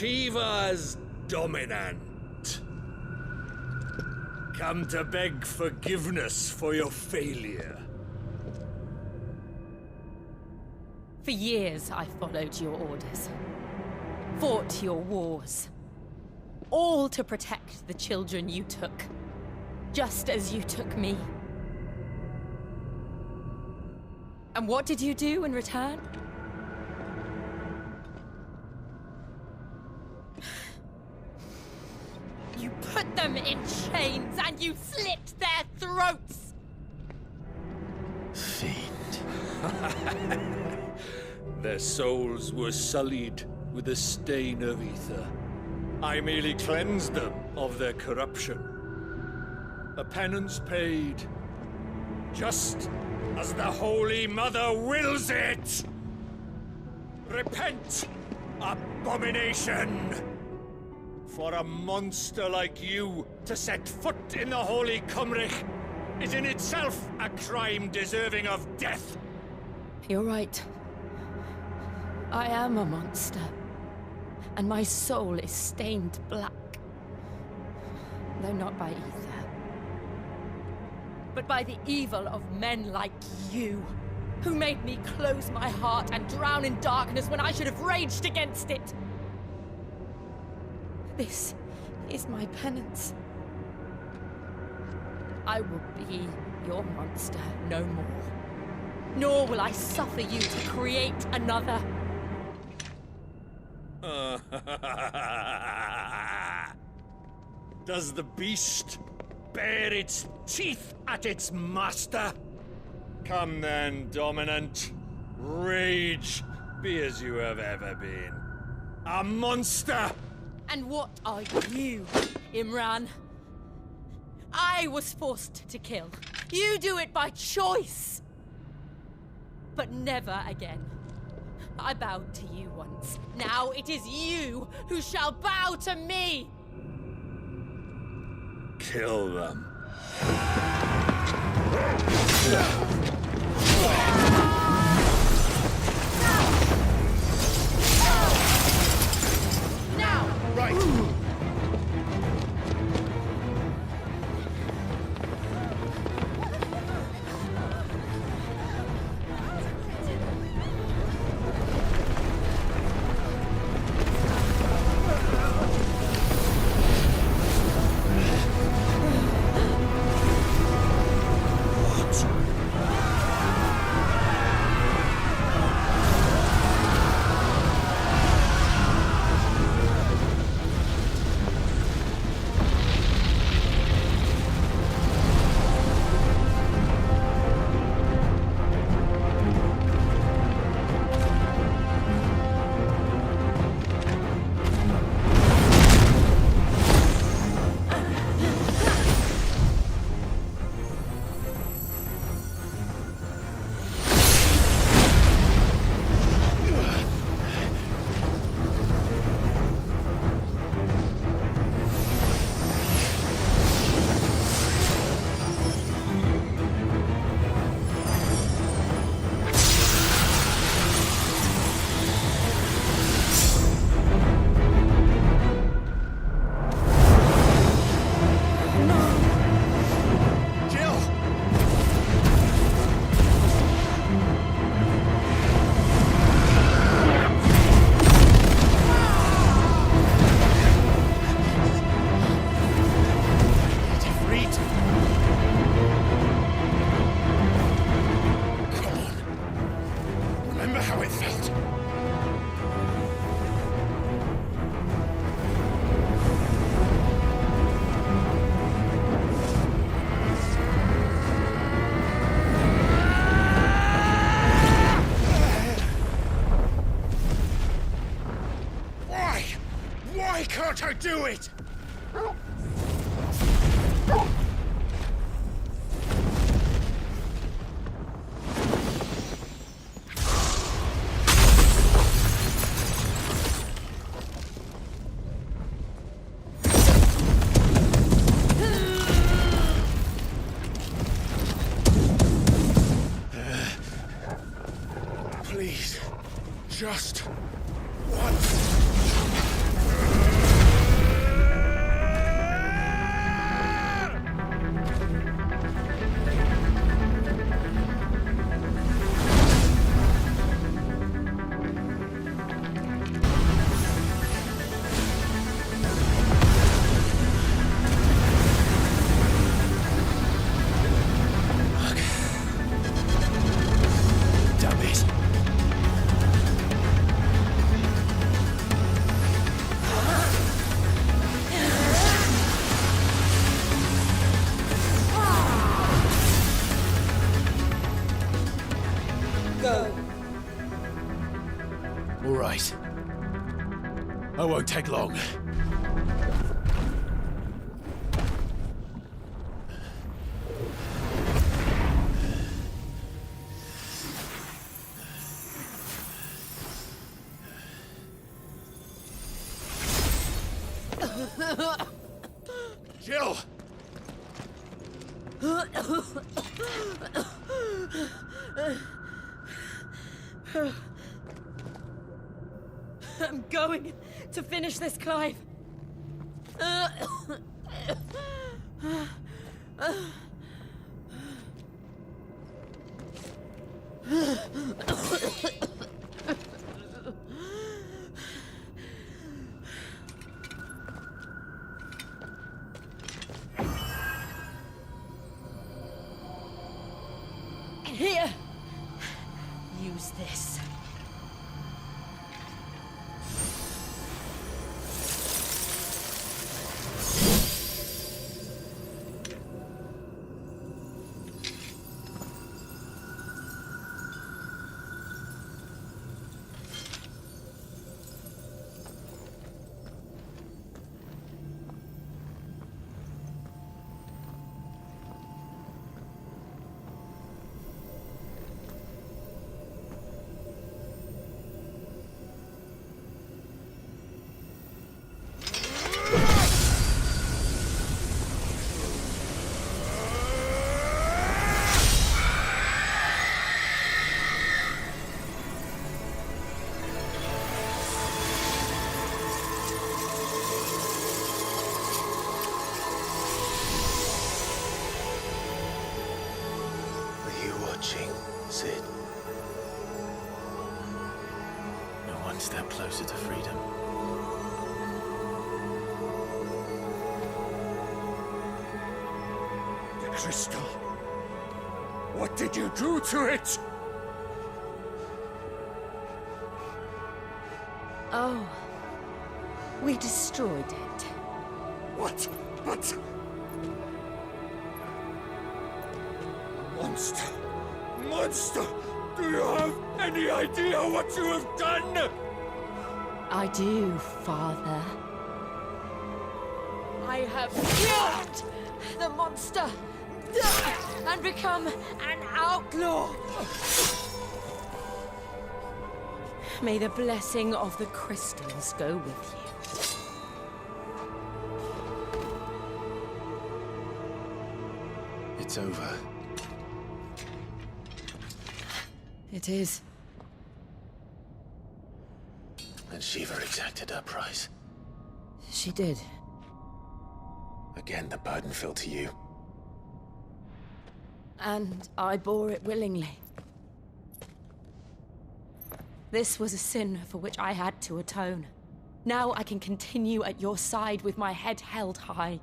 Shiva's dominant. Come to beg forgiveness for your failure. For years, I followed your orders, fought your wars, all to protect the children you took, just as you took me. And what did you do in return? You put them in chains and you slit their throats! Fiend. Their souls were sullied with a stain of ether. I merely cleansed them of their corruption. A penance paid, just as the Holy Mother wills it! Repent, abomination! For a monster like you to set foot in the Holy Cymric is in itself a crime deserving of death. You're right. I am a monster. And my soul is stained black. Though not by ether. But by the evil of men like you, who made me close my heart and drown in darkness when I should have raged against it. This is my penance. I will be your monster no more. Nor will I suffer you to create another. Does the beast bare its teeth at its master? Come then, dominant. Rage, be as you have ever been. A monster! And what are you, Imran? I was forced to kill. You do it by choice. But never again. I bowed to you once. Now it is you who shall bow to me! Kill them. Now! Right! Why can't I do it? Please, just once. I won't take long. Jill! I'm going to finish this, Clive. Here. Use this. Sid. We're one step closer to freedom. The crystal. What did you do to it? Oh. We destroyed it. What? But... Monster! Monster! Do you have any idea what you have done? I do, Father. I have killed the monster and become an outlaw. May the blessing of the crystals go with you. It's over. It is. And Shiva exacted her price. She did. Again, the burden fell to you. And I bore it willingly. This was a sin for which I had to atone. Now I can continue at your side with my head held high.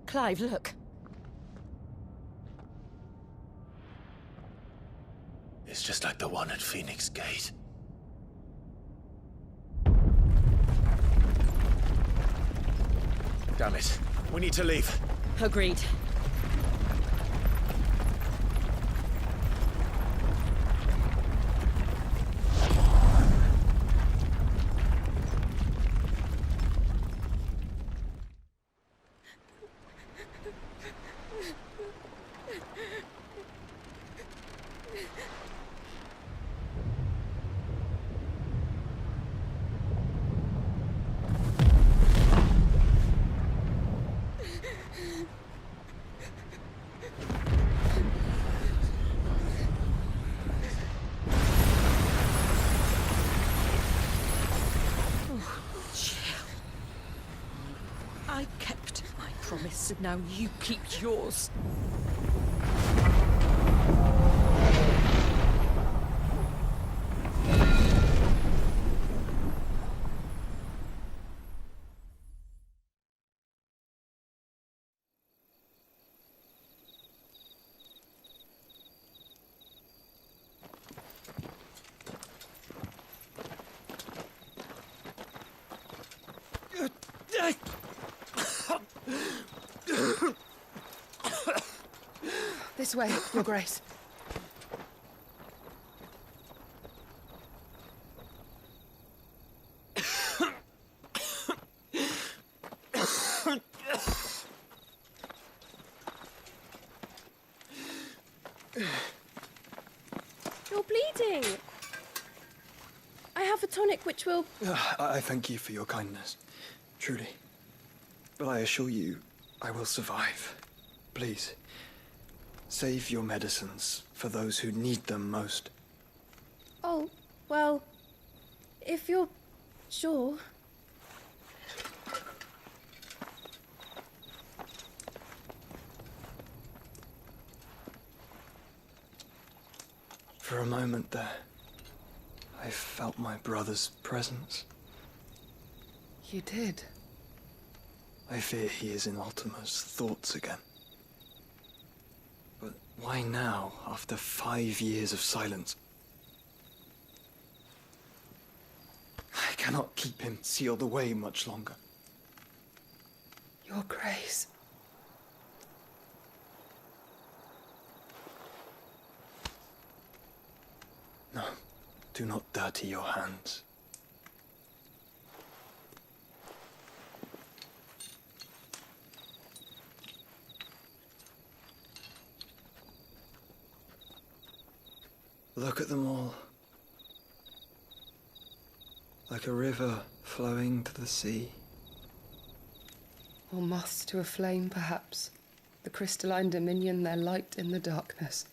Clive, look. It's just like the one at Phoenix Gate. Damn it. We need to leave. Agreed. I kept my promise, and now you keep yours. This way, Your Grace. You're bleeding. I have a tonic which will... I thank you for your kindness, truly. But I assure you, I will survive. Please, save your medicines for those who need them most. Oh, well, if you're sure... For a moment there, I felt my brother's presence. You did? I fear he is in Ultima's thoughts again. But why now, after 5 years of silence? I cannot keep him sealed away much longer. Your Grace. No, do not dirty your hands. Look at them all. Like a river flowing to the sea. Or moths to a flame, perhaps. The crystalline dominion, their light in the darkness.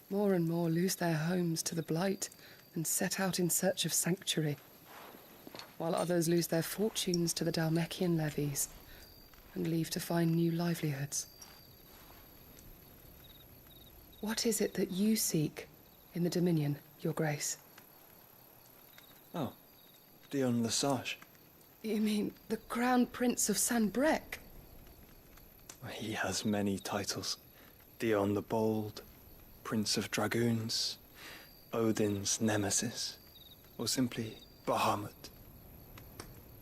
More and more lose their homes to the blight and set out in search of sanctuary, while others lose their fortunes to the Dhalmekian levies and leave to find new livelihoods. What is it that you seek in the Dominion, Your Grace? Oh, Dion Lesage. You mean the Crown Prince of Sanbrec? He has many titles. Dion the Bold, Prince of Dragoons, Odin's Nemesis, or simply Bahamut.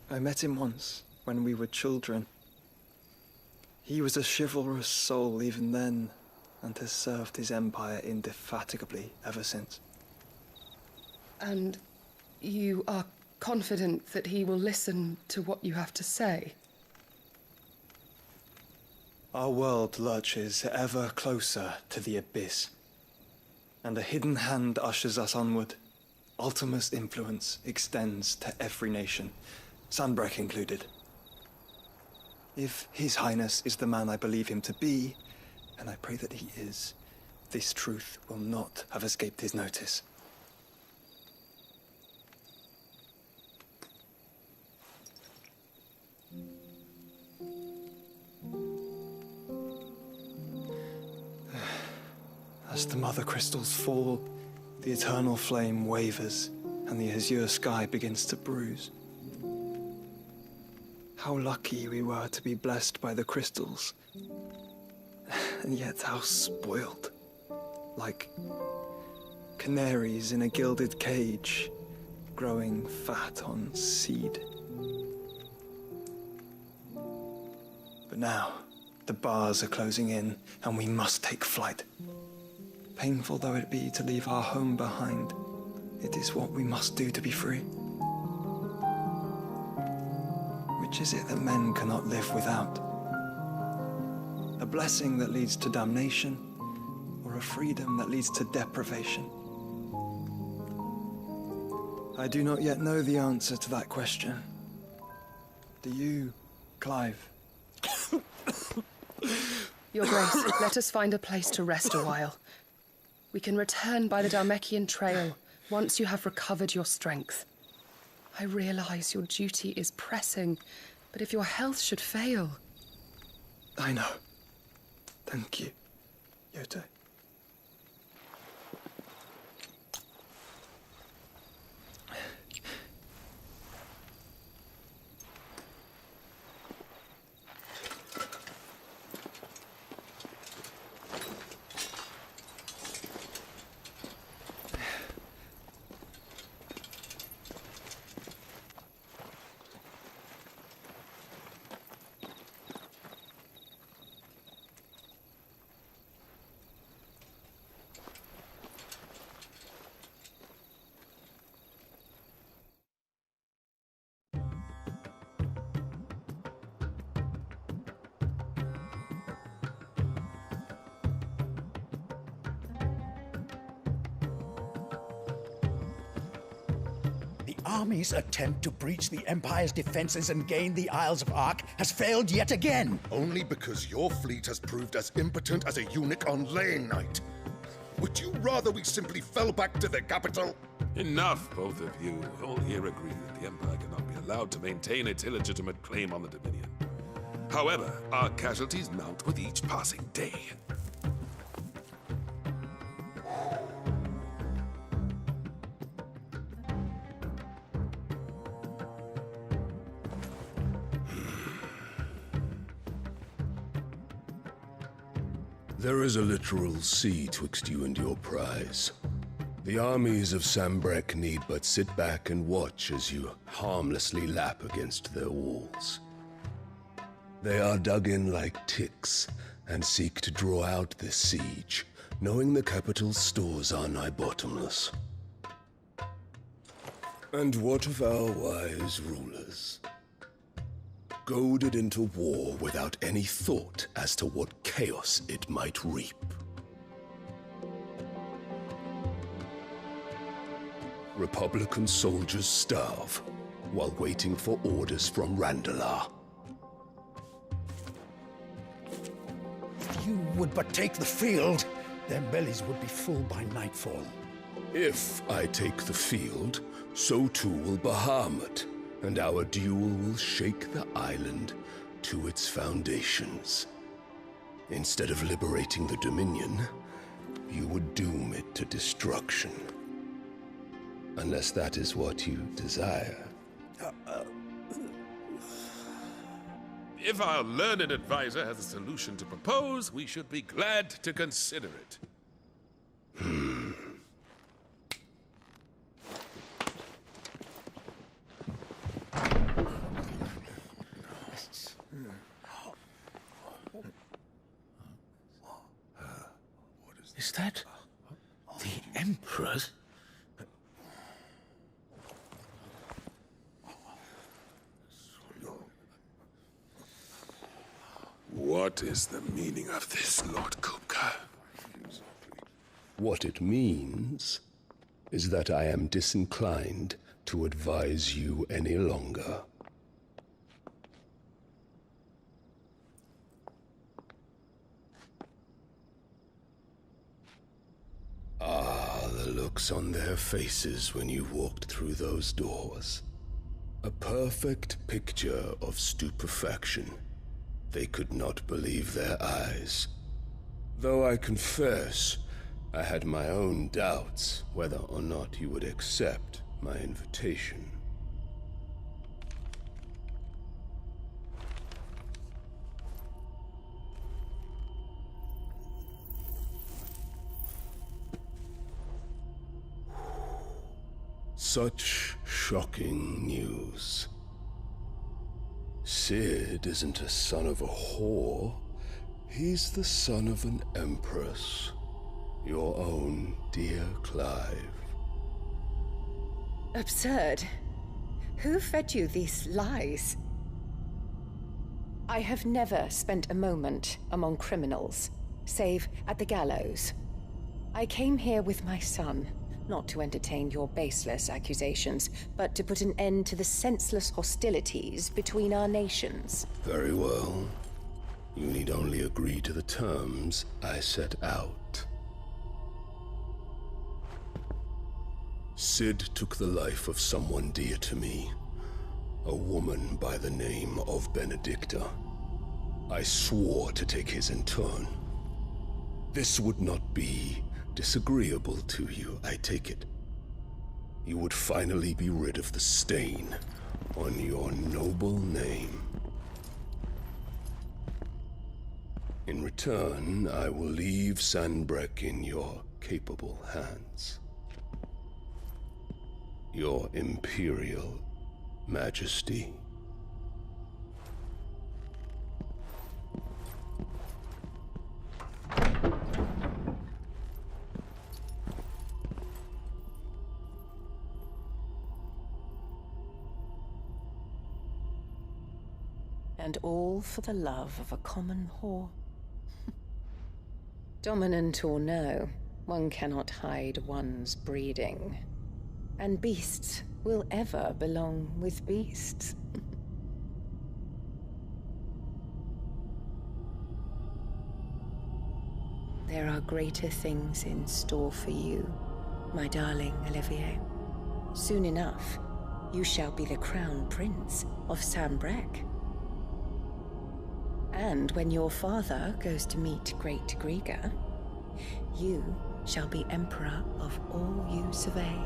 I met him once, when we were children. He was a chivalrous soul even then, and has served his empire indefatigably ever since. And you are confident that he will listen to what you have to say? Our world lurches ever closer to the abyss, and a hidden hand ushers us onward. Ultima's influence extends to every nation, Sanbrec included. If His Highness is the man I believe him to be, and I pray that he is, this truth will not have escaped his notice. As the mother crystals fall, the eternal flame wavers, and the azure sky begins to bruise. How lucky we were to be blessed by the crystals, and yet how spoiled. Like canaries in a gilded cage, growing fat on seed. But now, the bars are closing in, and we must take flight. Painful though it be to leave our home behind, it is what we must do to be free. Which is it that men cannot live without? A blessing that leads to damnation, or a freedom that leads to deprivation? I do not yet know the answer to that question. Do you, Clive? Your Grace, let us find a place to rest a while. We can return by the Dhalmekian trail once you have recovered your strength. I realize your duty is pressing, but if your health should fail... I know. Thank you, Yote. army's attempt to breach the Empire's defenses and gain the Isles of Ark has failed yet again. Only because your fleet has proved as impotent as a eunuch on laying night. Would you rather we simply fell back to the capital? Enough, both of you. All here agree that the Empire cannot be allowed to maintain its illegitimate claim on the Dominion. However, our casualties mount with each passing day. There is a literal sea twixt you and your prize. The armies of Sanbreque need but sit back and watch as you harmlessly lap against their walls. They are dug in like ticks and seek to draw out this siege, knowing the capital's stores are nigh bottomless. And what of our wise rulers? Goaded into war without any thought as to what chaos it might reap. Republican soldiers starve while waiting for orders from Randalar. If you would but take the field, their bellies would be full by nightfall. If I take the field, so too will Bahamut, and our duel will shake the island to its foundations. Instead of liberating the Dominion, you would doom it to destruction. Unless that is what you desire. If our learned advisor has a solution to propose, we should be glad to consider it. Is that the Emperor's? What is the meaning of this, Lord Kupka? What it means is that I am disinclined to advise you any longer. Ah, the looks on their faces when you walked through those doors. A perfect picture of stupefaction. They could not believe their eyes. Though I confess, I had my own doubts whether or not you would accept my invitation. Such shocking news. Sid isn't a son of a whore. He's the son of an empress. Your own dear Clive. Absurd. Who fed you these lies? I have never spent a moment among criminals, save at the gallows. I came here with my son, not to entertain your baseless accusations, but to put an end to the senseless hostilities between our nations. Very well. You need only agree to the terms I set out. Sid took the life of someone dear to me, a woman by the name of Benedicta. I swore to take his in turn. This would not be disagreeable to you, I take it. You would finally be rid of the stain on your noble name. In return, I will leave Sanbreque in your capable hands. Your Imperial Majesty. And all for the love of a common whore. Dominant or no, one cannot hide one's breeding. And beasts will ever belong with beasts. There are greater things in store for you, my darling Olivier. Soon enough, you shall be the crown prince of Sambrec. And when your father goes to meet Great Griga, you shall be emperor of all you survey.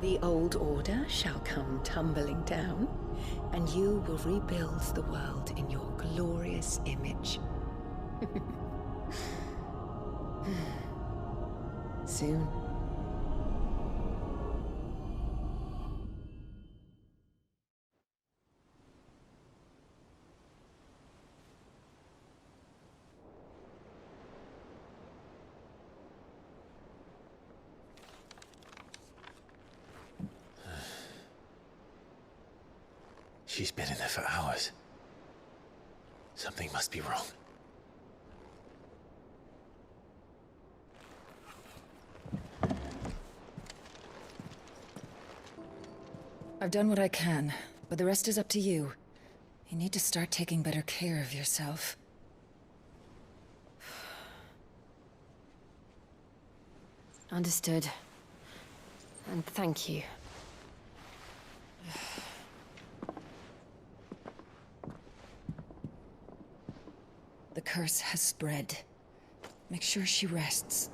The old order shall come tumbling down, and you will rebuild the world in your glorious image. Soon. She's been in there for hours. Something must be wrong. I've done what I can, but the rest is up to you. You need to start taking better care of yourself. Understood. And thank you. The curse has spread. Make sure she rests.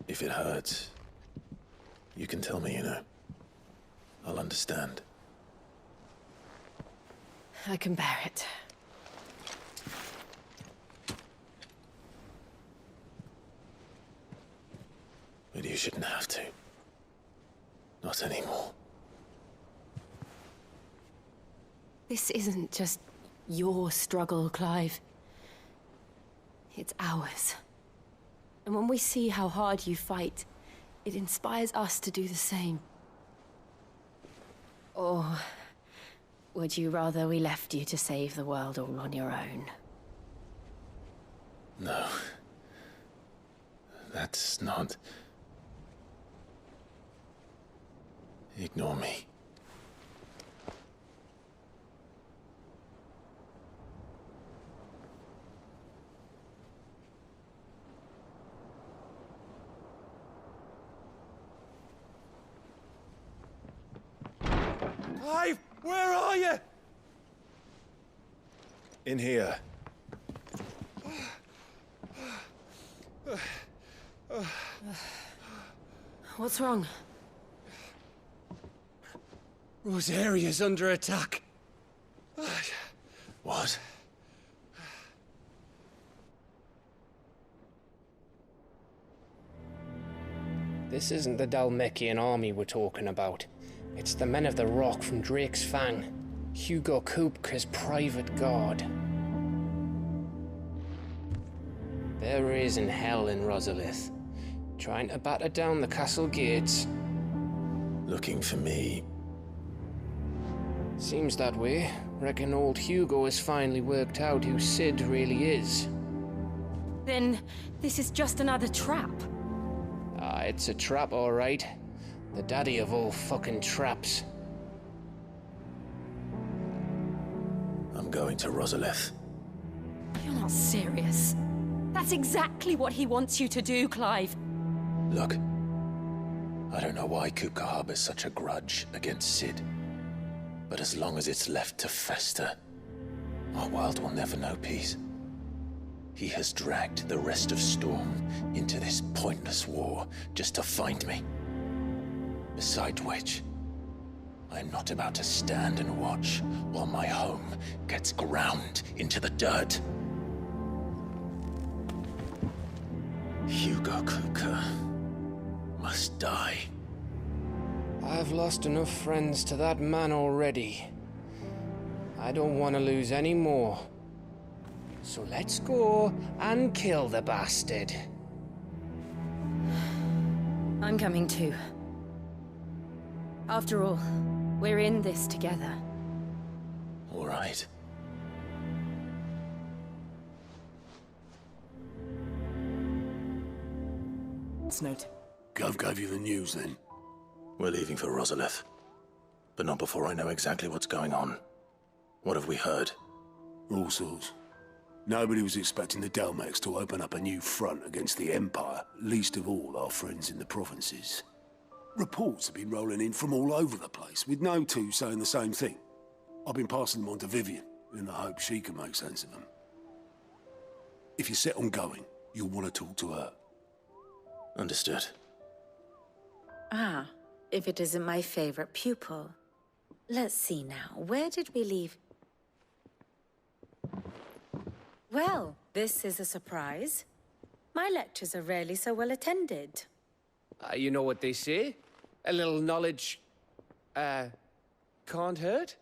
If it hurts, you can tell me, you know. I'll understand. I can bear it. But you shouldn't have to. Not anymore. This isn't just your struggle, Clive. It's ours. And when we see how hard you fight, it inspires us to do the same. Or would you rather we left you to save the world all on your own? No. That's not... Ignore me. Clive, where are you? In here. What's wrong? Rosaria's under attack. What? This isn't the Dalmekian army we're talking about. It's the men of the Rock from Drake's Fang. Hugo Kupka's private guard. There is in hell in Rosalith, trying to batter down the castle gates. Looking for me. Seems that way. Reckon old Hugo has finally worked out who Sid really is. Then this is just another trap. Ah, it's a trap, all right. The daddy of all fucking traps. I'm going to Rosalith. You're not serious. That's exactly what he wants you to do, Clive. Look, I don't know why Kupka harbors such a grudge against Sid. But as long as it's left to fester, our world will never know peace. He has dragged the rest of Storm into this pointless war just to find me. Besides which, I am not about to stand and watch while my home gets ground into the dirt. Hugo Kupka must die. I've lost enough friends to that man already. I don't want to lose any more. So let's go and kill the bastard. I'm coming too. After all, we're in this together. All right. advance note. Gov gave you the news then? We're leaving for Rosalith. But not before I know exactly what's going on. What have we heard? All sorts. Nobody was expecting the Dalmex to open up a new front against the Empire, least of all our friends in the provinces. Reports have been rolling in from all over the place, with no two saying the same thing. I've been passing them on to Vivian, in the hope she can make sense of them. If you're set on going, you'll want to talk to her. Understood. Ah, if it isn't my favorite pupil. Let's see now, where did we leave? Well, this is a surprise. My lectures are rarely so well attended. You know what they say? A little knowledge, can't hurt?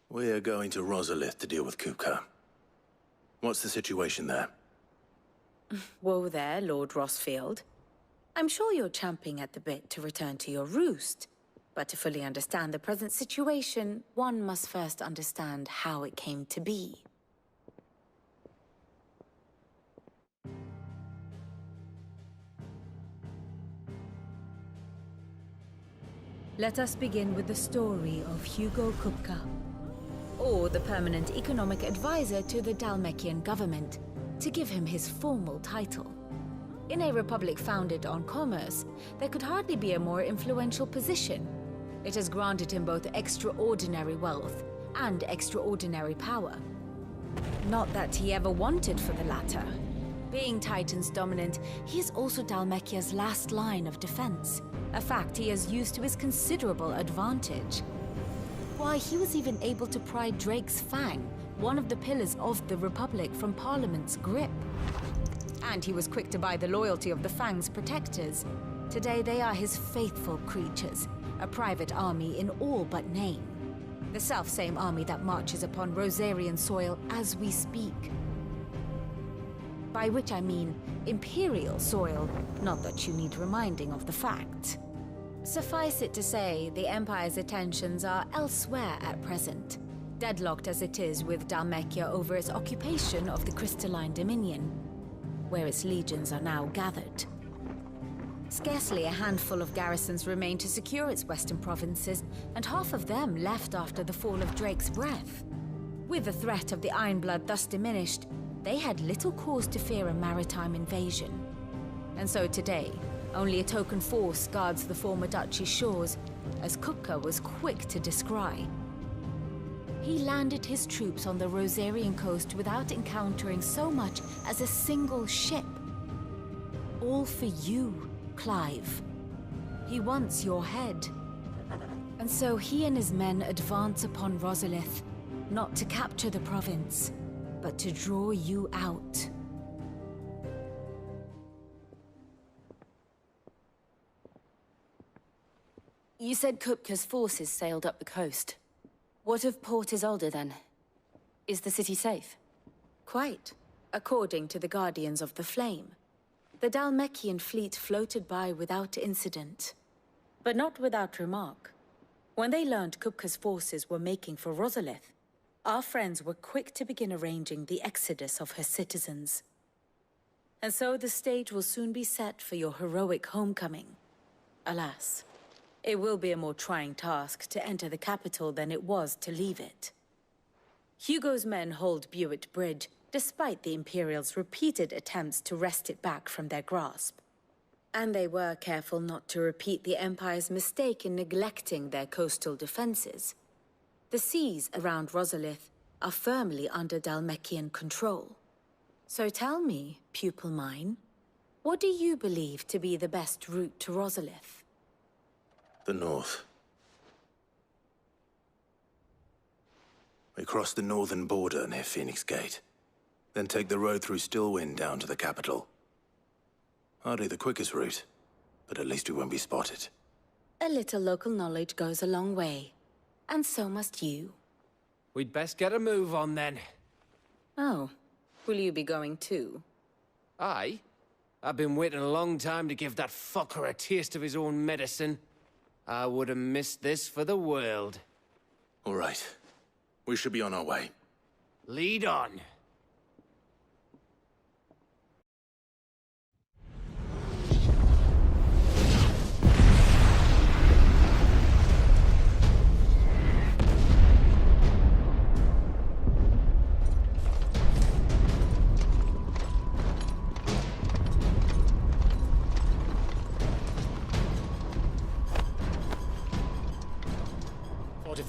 We're going to Rosalith to deal with Kupka. What's the situation there? Whoa there, Lord Rossfield. I'm sure you're champing at the bit to return to your roost. But to fully understand the present situation, one must first understand how it came to be. Let us begin with the story of Hugo Kupka, or the permanent economic advisor to the Dalmekian government, to give him his formal title. In a republic founded on commerce, there could hardly be a more influential position. It has granted him both extraordinary wealth and extraordinary power. Not that he ever wanted for the latter. Being Titan's dominant, he is also Dalmekia's last line of defense, a fact he has used to his considerable advantage. Why, he was even able to pry Drake's Fang, one of the pillars of the Republic, from Parliament's grip. And he was quick to buy the loyalty of the Fang's protectors. Today they are his faithful creatures, a private army in all but name. The self-same army that marches upon Rosarian soil as we speak. By which I mean Imperial soil, not that you need reminding of the fact. Suffice it to say, the Empire's attentions are elsewhere at present, deadlocked as it is with Dalmekia over its occupation of the Crystalline Dominion, where its legions are now gathered. Scarcely a handful of garrisons remain to secure its western provinces, and half of them left after the fall of Drake's Breath. With the threat of the Ironblood thus diminished, they had little cause to fear a maritime invasion. And so today, only a token force guards the former duchy's shores, as Kupka was quick to descry. He landed his troops on the Rosarian coast without encountering so much as a single ship. All for you, Clive. He wants your head. And so he and his men advance upon Rosalith, not to capture the province, but to draw you out. You said Kupka's forces sailed up the coast. What of Port Isolde, then? Is the city safe? Quite, according to the Guardians of the Flame. The Dalmekian fleet floated by without incident. But not without remark. When they learned Kupka's forces were making for Rosalith, our friends were quick to begin arranging the exodus of her citizens. And so the stage will soon be set for your heroic homecoming. Alas, it will be a more trying task to enter the capital than it was to leave it. Hugo's men hold Buett Bridge, despite the Imperials' repeated attempts to wrest it back from their grasp. And they were careful not to repeat the Empire's mistake in neglecting their coastal defenses. The seas around Rosalith are firmly under Dalmekian control. So tell me, pupil mine, what do you believe to be the best route to Rosalith? The north. We cross the northern border near Phoenix Gate, then take the road through Stillwind down to the capital. Hardly the quickest route, but at least we won't be spotted. A little local knowledge goes a long way. And so must you. We'd best get a move on, then. Oh, will you be going too? Aye. I've been waiting a long time to give that fucker a taste of his own medicine. I would have missed this for the world. All right. We should be on our way. Lead on.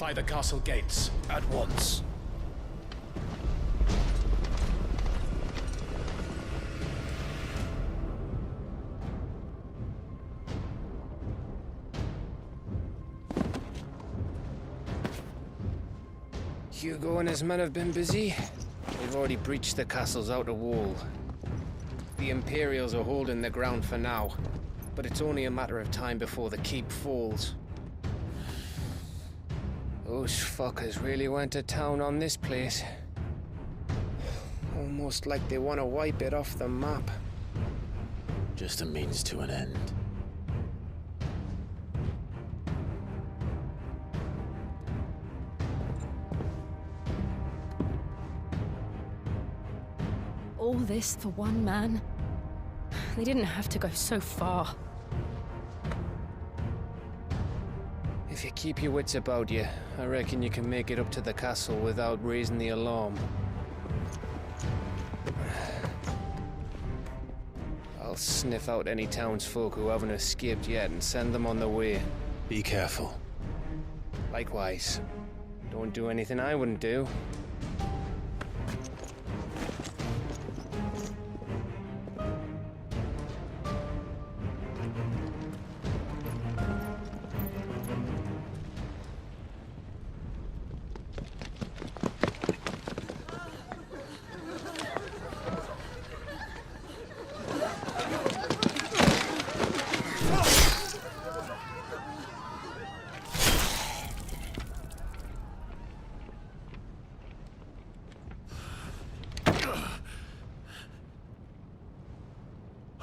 Fortify the castle gates, at once. Hugo and his men have been busy. They've already breached the castle's outer wall. The Imperials are holding their ground for now, but it's only a matter of time before the keep falls. Those fuckers really went to town on this place. Almost like they want to wipe it off the map. Just a means to an end. All this for one man? They didn't have to go so far. If you keep your wits about you, I reckon you can make it up to the castle without raising the alarm. I'll sniff out any townsfolk who haven't escaped yet and send them on their way. Be careful. Likewise. Don't do anything I wouldn't do.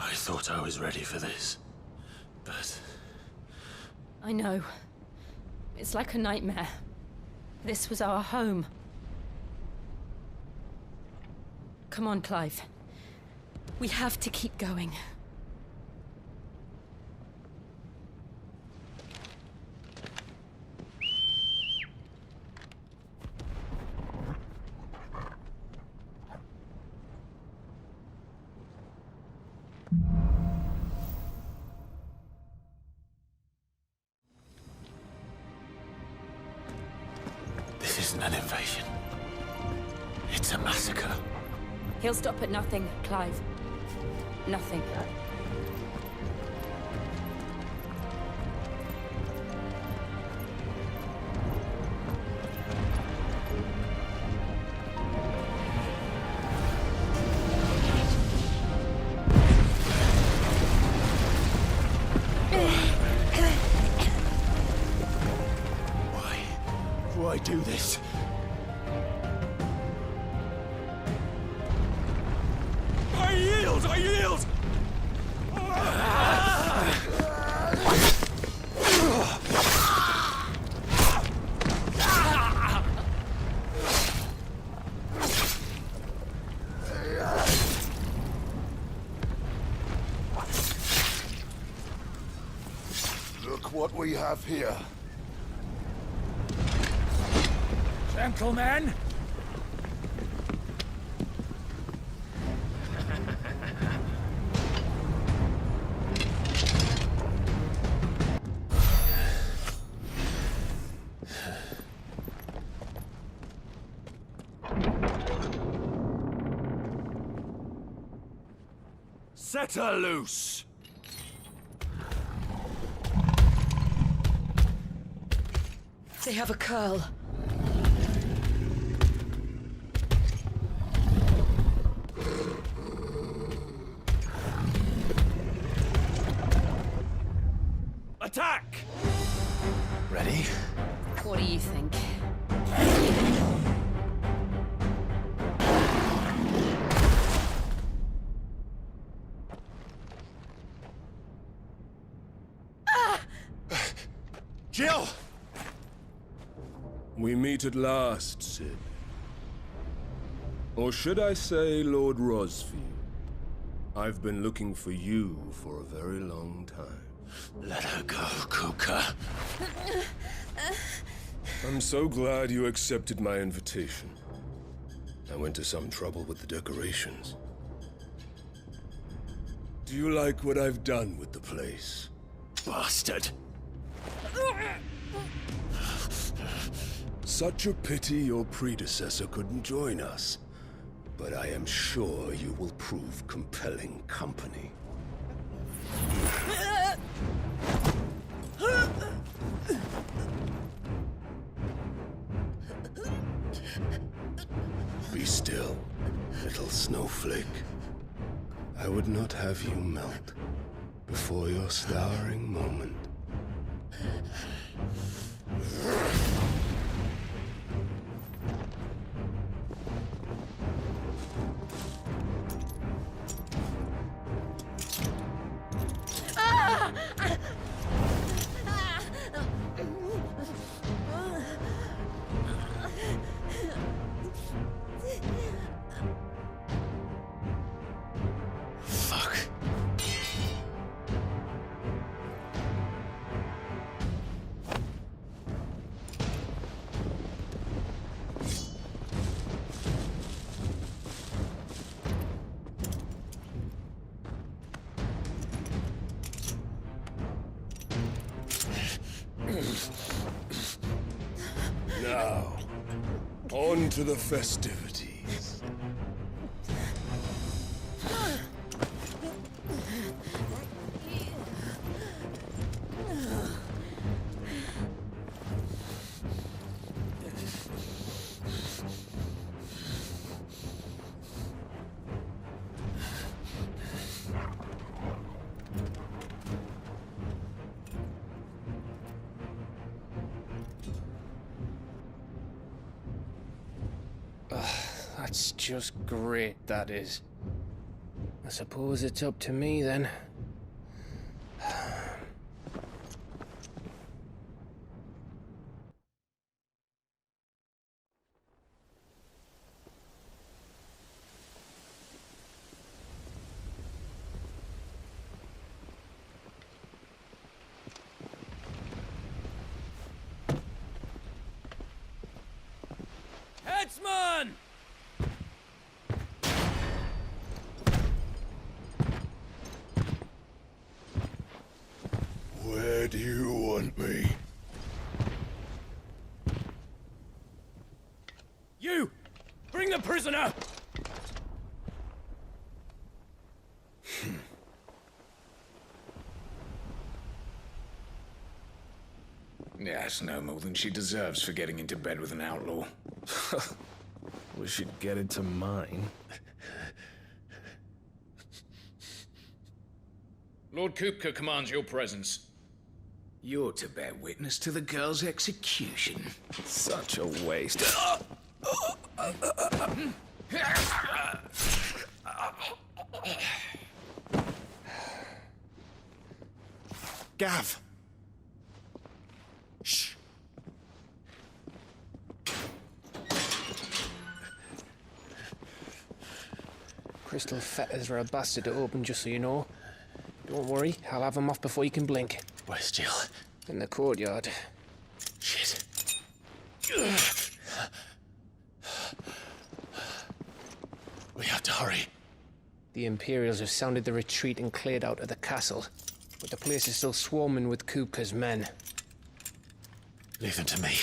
I thought I was ready for this, but... I know. It's like a nightmare. This was our home. Come on, Clive. We have to keep going. This isn't an invasion. It's a massacre. He'll stop at nothing, Clive. Nothing. Why do this? I yield! I yield! Look what we have here. Gentlemen! Set her loose! They have a curl. Attack! Ready? What do you think? Jill! We meet at last, Sid. Or should I say, Lord Rosfield? I've been looking for you for a very long time. Let her go, Kuka. I'm so glad you accepted my invitation. I went to some trouble with the decorations. Do you like what I've done with the place? Bastard! such a pity your predecessor couldn't join us. But I am sure you will prove compelling company. Be still, little snowflake. I would not have you melt before your starring moment. Now, on to the festivities. That's just great, that is. I suppose it's up to me, then. Headsman! Where do you want me? You! Bring the prisoner! Yes, no more than she deserves for getting into bed with an outlaw. We should get into mine. Lord Kupka commands your presence. You're to bear witness to the girl's execution. Such a waste. Gav! Shh. Crystal fetters are a bastard to open, just so you know. Don't worry, I'll have them off before you can blink. Where's Jill? In the courtyard. Shit. We have to hurry. The Imperials have sounded the retreat and cleared out of the castle, but the place is still swarming with Kupka's men. Leave them to me.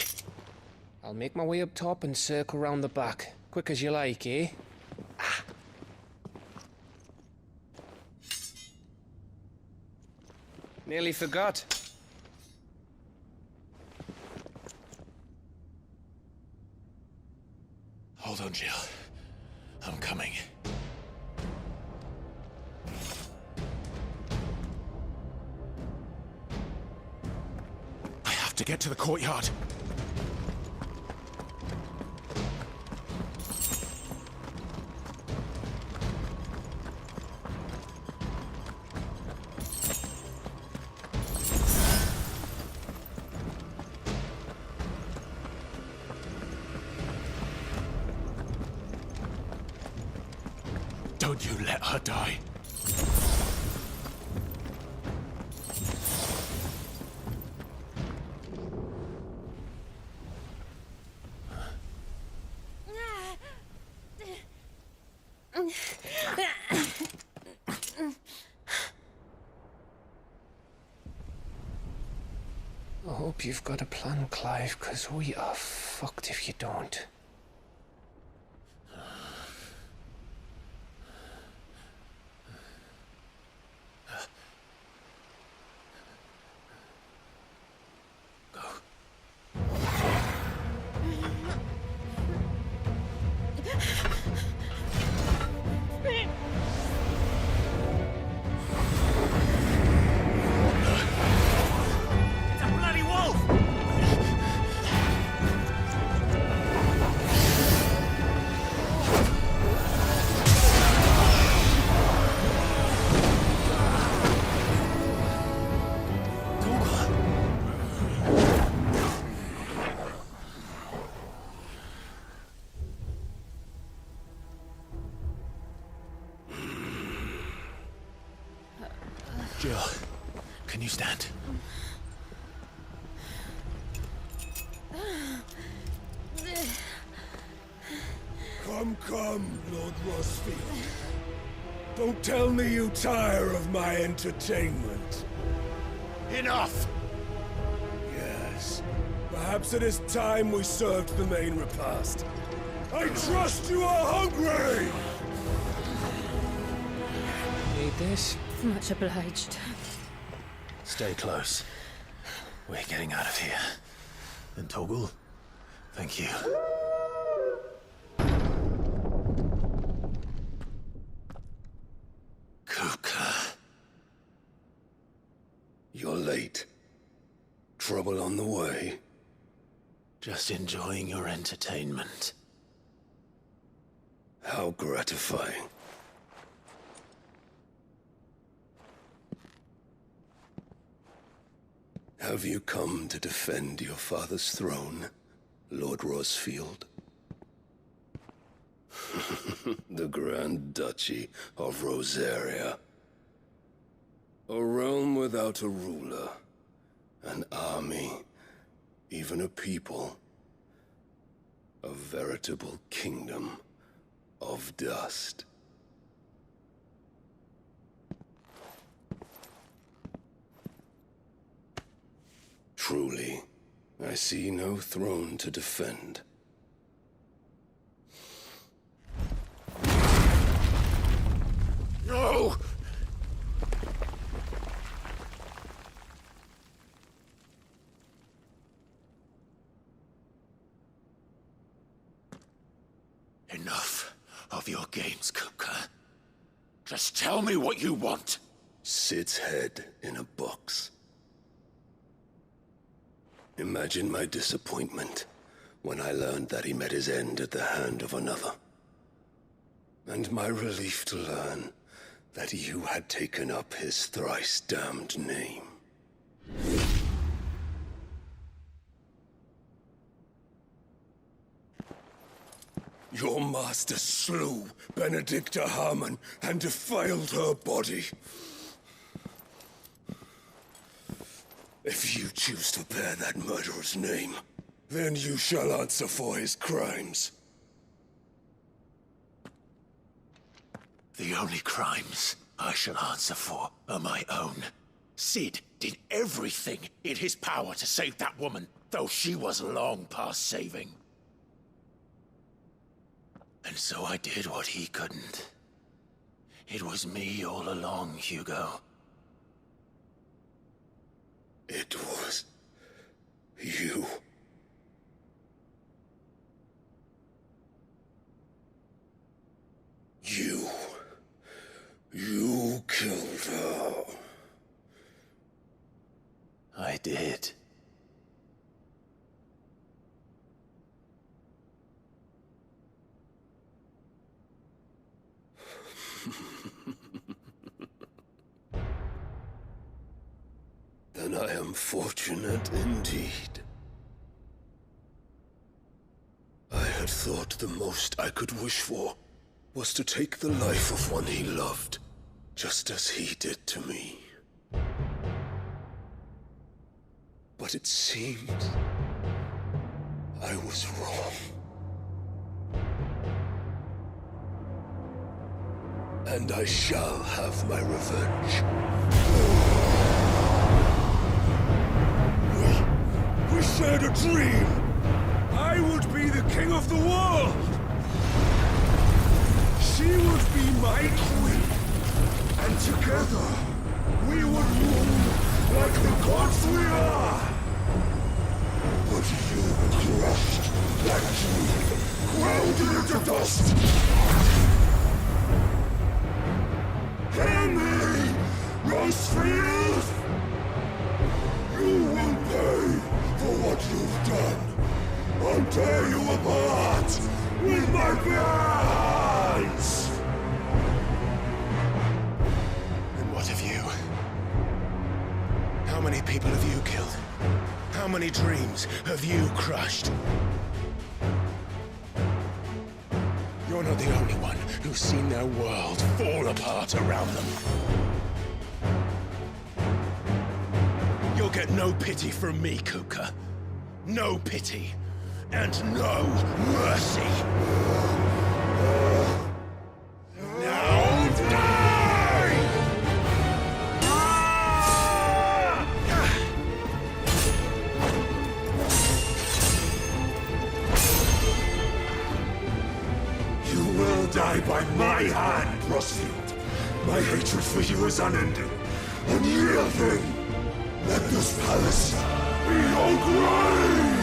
I'll make my way up top and circle round the back. Quick as you like, eh? Nearly forgot. Hold on, Jill. I'm coming. I have to get to the courtyard. Don't you let her die. I hope you've got a plan, Clive, because we are fucked if you don't. Jill, can you stand? Come, Lord Rosfield. Don't tell me you tire of my entertainment. Enough! Yes. Perhaps it is time we served the main repast. I trust you are hungry! Need this? Much obliged. Stay close. We're getting out of here. And Torgal, thank you. Kupka. You're late. Trouble on the way? Just enjoying your entertainment. How gratifying. Have you come to defend your father's throne, Lord Rosfield? The Grand Duchy of Rosaria. A realm without a ruler, an army, even a people. A veritable kingdom of dust. Truly, I see no throne to defend. No! Enough of your games, Kupka. Just tell me what you want. Sid's head in a box. Imagine my disappointment when I learned that he met his end at the hand of another. And my relief to learn that you had taken up his thrice-damned name. Your master slew Benedicta Harmon and defiled her body. If you choose to bear that murderer's name, then you shall answer for his crimes. The only crimes I shall answer for are my own. Sid did everything in his power to save that woman, though she was long past saving. And so I did what he couldn't. It was me all along, Hugo. It was you. You killed her. I did. Then I am fortunate indeed. I had thought the most I could wish for was to take the life of one he loved, just as he did to me. But it seems I was wrong. And I shall have my revenge. a dream! I would be the king of the world! She would be my queen! And together, we would rule like the gods we are! But you crushed that dream, ground it into dust! Hear me, Rosefield! You will pay for what you've done. I'll tear you apart with my bare hands! And what of you? How many people have you killed? How many dreams have you crushed? You're not the only one who's seen their world fall apart around them. You'll get no pity from me, Kupka. No pity. And no mercy. Now die! You will die by my hand, Rosefield. My hatred for you is unending, unyielding. Let this palace be your grave!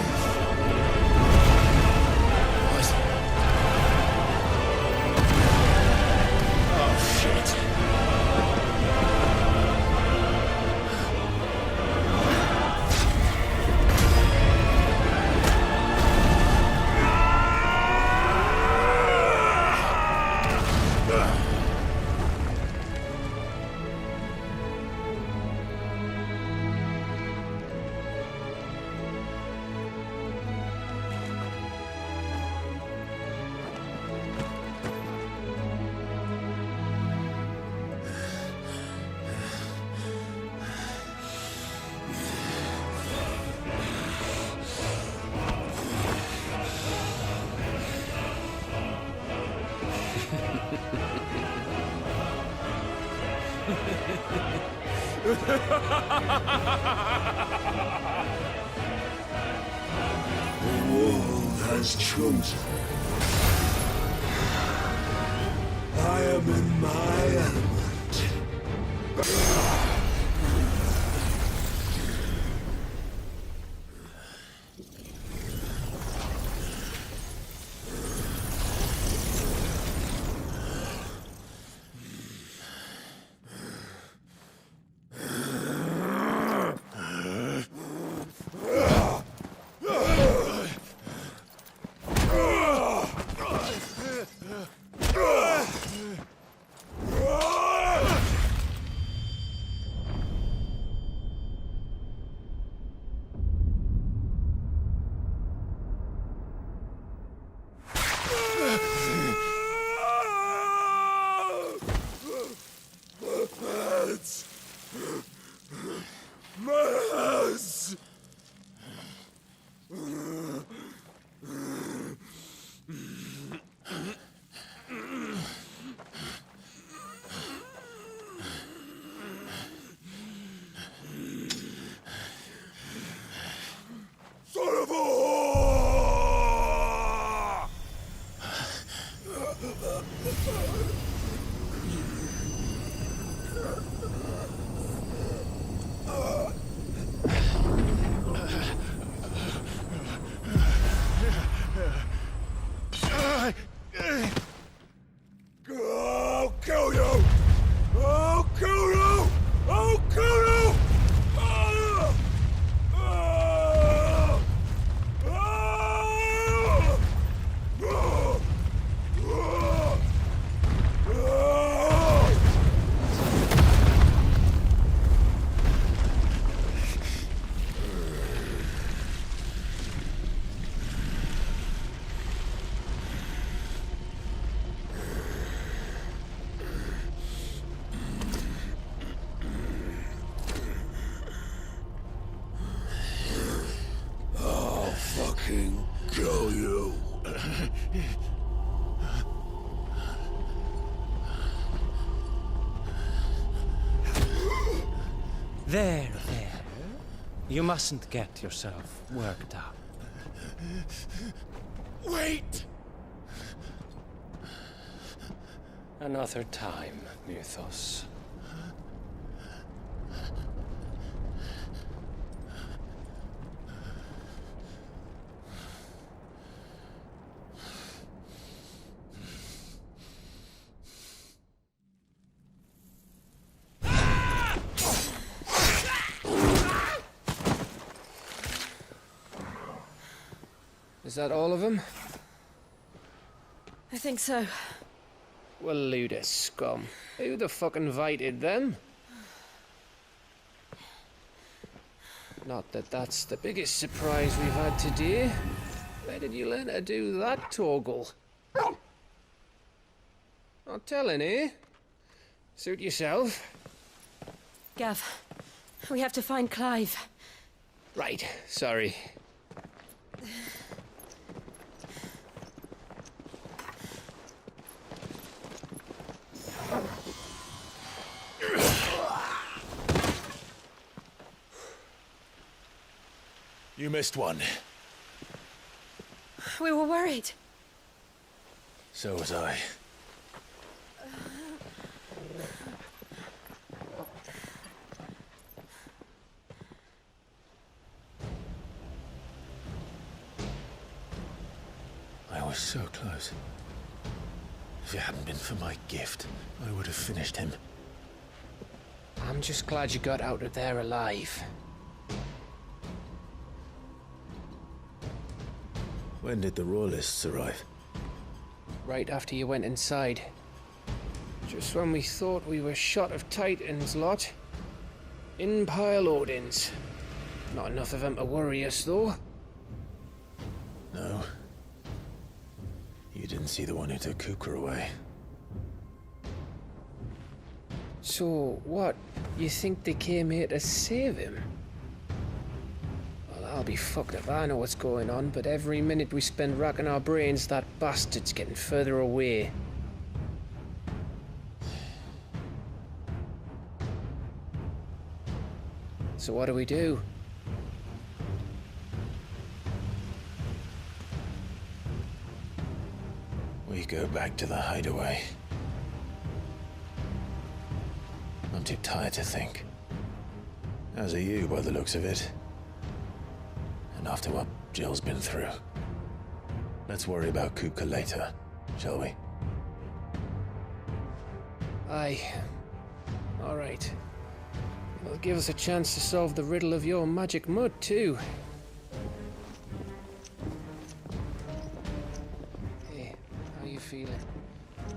Oh, shit. The world has chosen. I am in my element. Maz! Son of a whore! I'll kill you! I'll kill you! I'll kill you! I'll fucking kill you. There, there. You mustn't get yourself worked up. Wait! Another time, Mythos. Is that all of them? I think so. Well, load of scum. Who the fuck invited them? Not that that's the biggest surprise we've had today. Where did you learn to do that, Torgal? Not telling, eh? Suit yourself. Gav, we have to find Clive. Right, sorry. You missed one. We were worried. So was I. I was so close. If it hadn't been for my gift, I would have finished him. I'm just glad you got out of there alive. When did the Royalists arrive? Right after you went inside. Just when we thought we were shot of Titans, lot. In pile Odins. Not enough of them to worry us, though. No. You didn't see the one who took Kupka away. So, what? You think they came here to save him? Well, I'll be fucked if I know what's going on, but every minute we spend racking our brains, that bastard's getting further away. So what do we do? We go back to the hideaway. I'm too tired to think. As are you, by the looks of it. And after what Jill's been through. Let's worry about Kupka later, shall we? Aye. All right. It'll give us a chance to solve the riddle of your magic mud, too. Hey, how you feeling?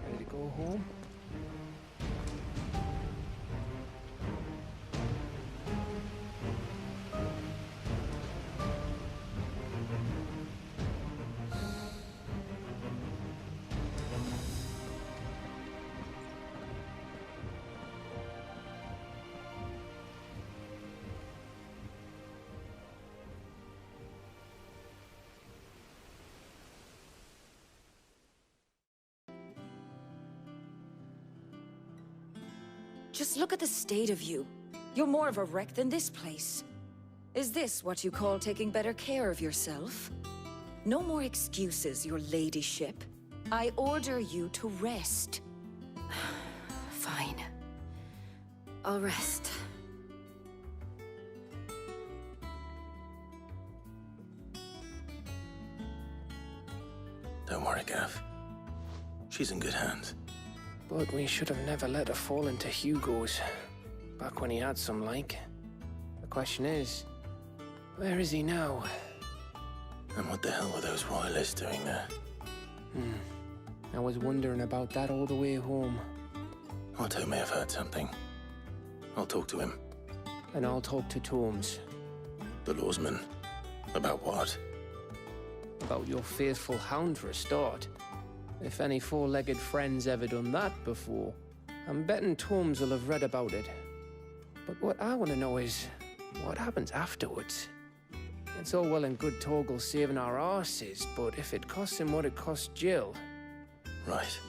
Ready to go home? Just look at the state of you. You're more of a wreck than this place. Is this what you call taking better care of yourself? No more excuses, your ladyship. I order you to rest. Fine. I'll rest. Don't worry, Gav. She's in good hands. But we should have never let her fall into Hugo's. Back when he had some like. The question is, where is he now? And what the hell were those royalists doing there? I was wondering about that all the way home. Otto may have heard something. I'll talk to him. And I'll talk to Tomes. The lawsman. About what? About your faithful hound for a start. If any four-legged friend's ever done that before, I'm betting Tomes will have read about it. But what I want to know is, what happens afterwards? It's all well and good Torgal saving our arses, but if it costs him what it cost Jill... Right.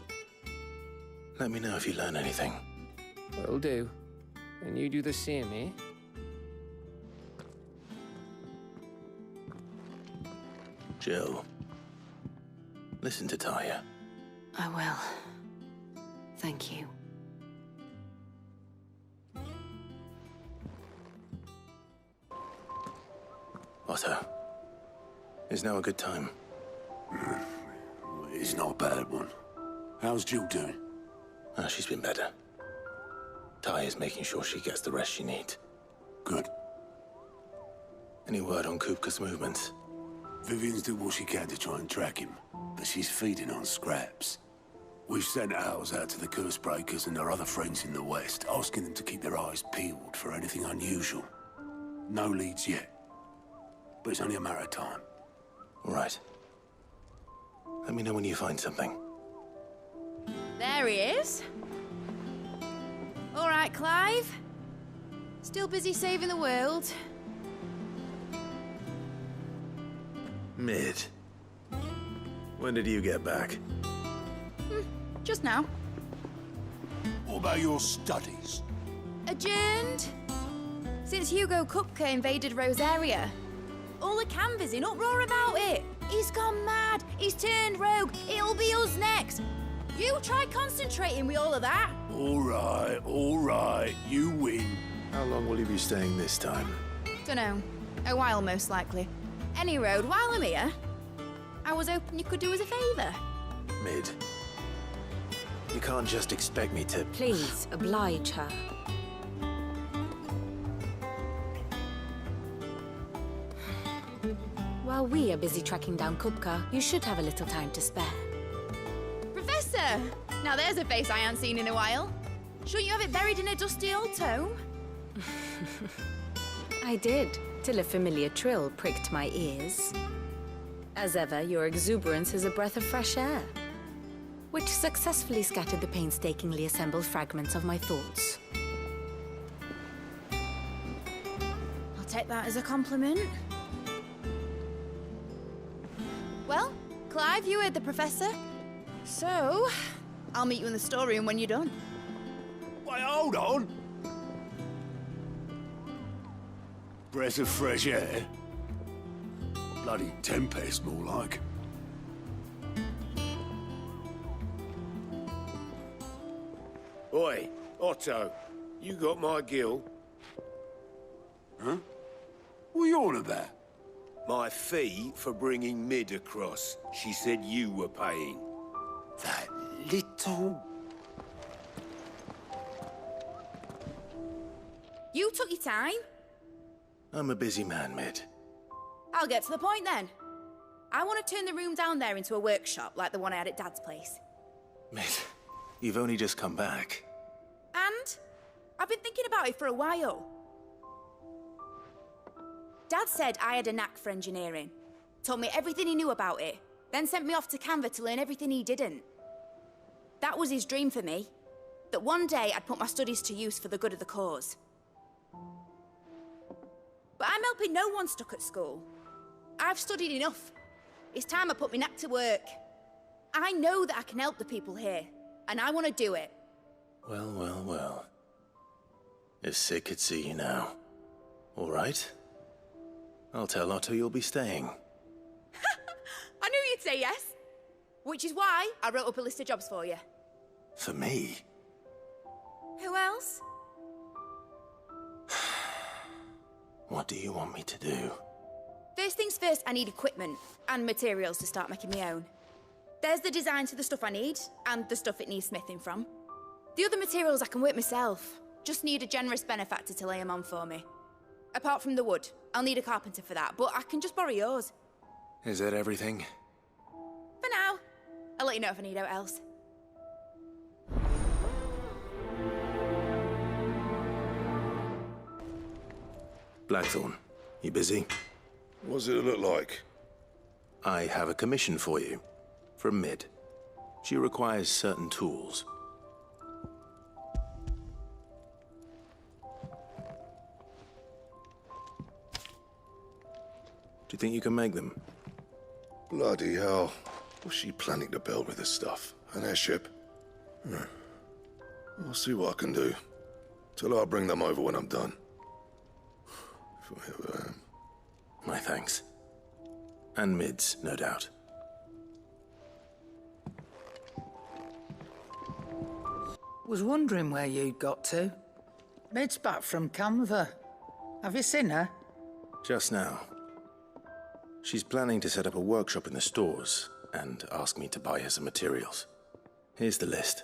Let me know if you learn anything. Will do. And you do the same, eh? Jill, listen to Taya. I will. Thank you. Otto, is now a good time? It's not a bad one. How's Jill doing? She's been better. Taya's making sure she gets the rest she needs. Good. Any word on Kupka's movements? Vivian's doing what she can to try and track him, but she's feeding on scraps. We've sent ours out to the Cursebreakers and their other friends in the West, asking them to keep their eyes peeled for anything unusual. No leads yet, but it's only a matter of time. All right. Let me know when you find something. There he is. All right, Clive. Still busy saving the world. Mid. When did you get back? Just now. What about your studies? Adjourned. Since Hugo Kupka invaded Rosaria. All the canvassers in uproar about it. He's gone mad. He's turned rogue. It'll be us next. You try concentrating with all of that. All right. You win. How long will you be staying this time? Dunno. A while, most likely. Any road, while I'm here, I was hoping you could do us a favour. Mid. You can't just expect me to... Please, oblige her. While we are busy tracking down Kupka, you should have a little time to spare. Professor! Now there's a face I haven't seen in a while. Shouldn't you have it buried in a dusty old tome? I did, till a familiar trill pricked my ears. As ever, your exuberance is a breath of fresh air, which successfully scattered the painstakingly assembled fragments of my thoughts. I'll take that as a compliment. Well, Clive, you heard the professor. So, I'll meet you in the storeroom when you're done. Wait, hold on. Breath of fresh air. Bloody tempest, more like. Oi, Otto, you got my gill? Huh? What are you on about? My fee for bringing Mid across. She said you were paying. That little... You took your time. I'm a busy man, Mid. I'll get to the point then. I want to turn the room down there into a workshop like the one I had at Dad's place. Mid, you've only just come back. And I've been thinking about it for a while. Dad said I had a knack for engineering. Told me everything he knew about it. Then sent me off to Canva to learn everything he didn't. That was his dream for me. That one day I'd put my studies to use for the good of the cause. But I'm helping no one stuck at school. I've studied enough. It's time I put my knack to work. I know that I can help the people here, and I want to do it. Well. If Sid could see you now. All right? I'll tell Otto you'll be staying. I knew you'd say yes. Which is why I wrote up a list of jobs for you. For me? Who else? What do you want me to do? First things first, I need equipment and materials to start making my own. There's the designs for the stuff I need, and the stuff it needs smithing from. The other materials I can work myself. Just need a generous benefactor to lay them on for me. Apart from the wood, I'll need a carpenter for that, but I can just borrow yours. Is that everything? For now. I'll let you know if I need out else. Blackthorn, you busy? What does it look like? I have a commission for you. From Mid. She requires certain tools. Do you think you can make them? Bloody hell. What's she planning to build with this stuff? An airship? I'll see what I can do. Till I'll bring them over when I'm done. If I ever am. My thanks. And mids, no doubt. Was wondering where you'd got to. Mid's back from Canva. Have you seen her? Just now. She's planning to set up a workshop in the stores and ask me to buy her some materials. Here's the list.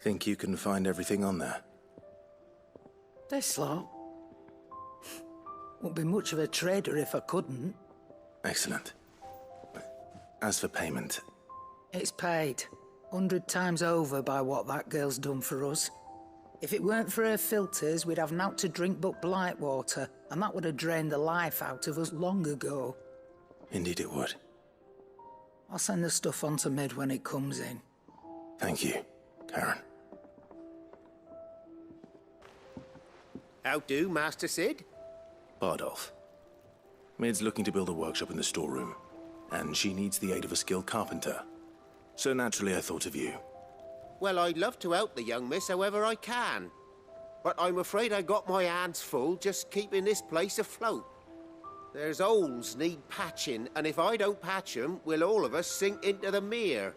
Think you can find everything on there? This lot. Wouldn't be much of a trader if I couldn't. Excellent. As for payment... It's paid. 100 times over by what that girl's done for us. If it weren't for her filters, we'd have naught to drink but blight water, and that would have drained the life out of us long ago. Indeed it would. I'll send the stuff on to Mid when it comes in. Thank you, Karen. How do, Master Sid? Bardolph. Mid's looking to build a workshop in the storeroom, and she needs the aid of a skilled carpenter. So naturally I thought of you. Well, I'd love to help the young miss however I can. But I'm afraid I got my hands full just keeping this place afloat. There's holes need patching, and if I don't patch them, we'll all of us sink into the mere.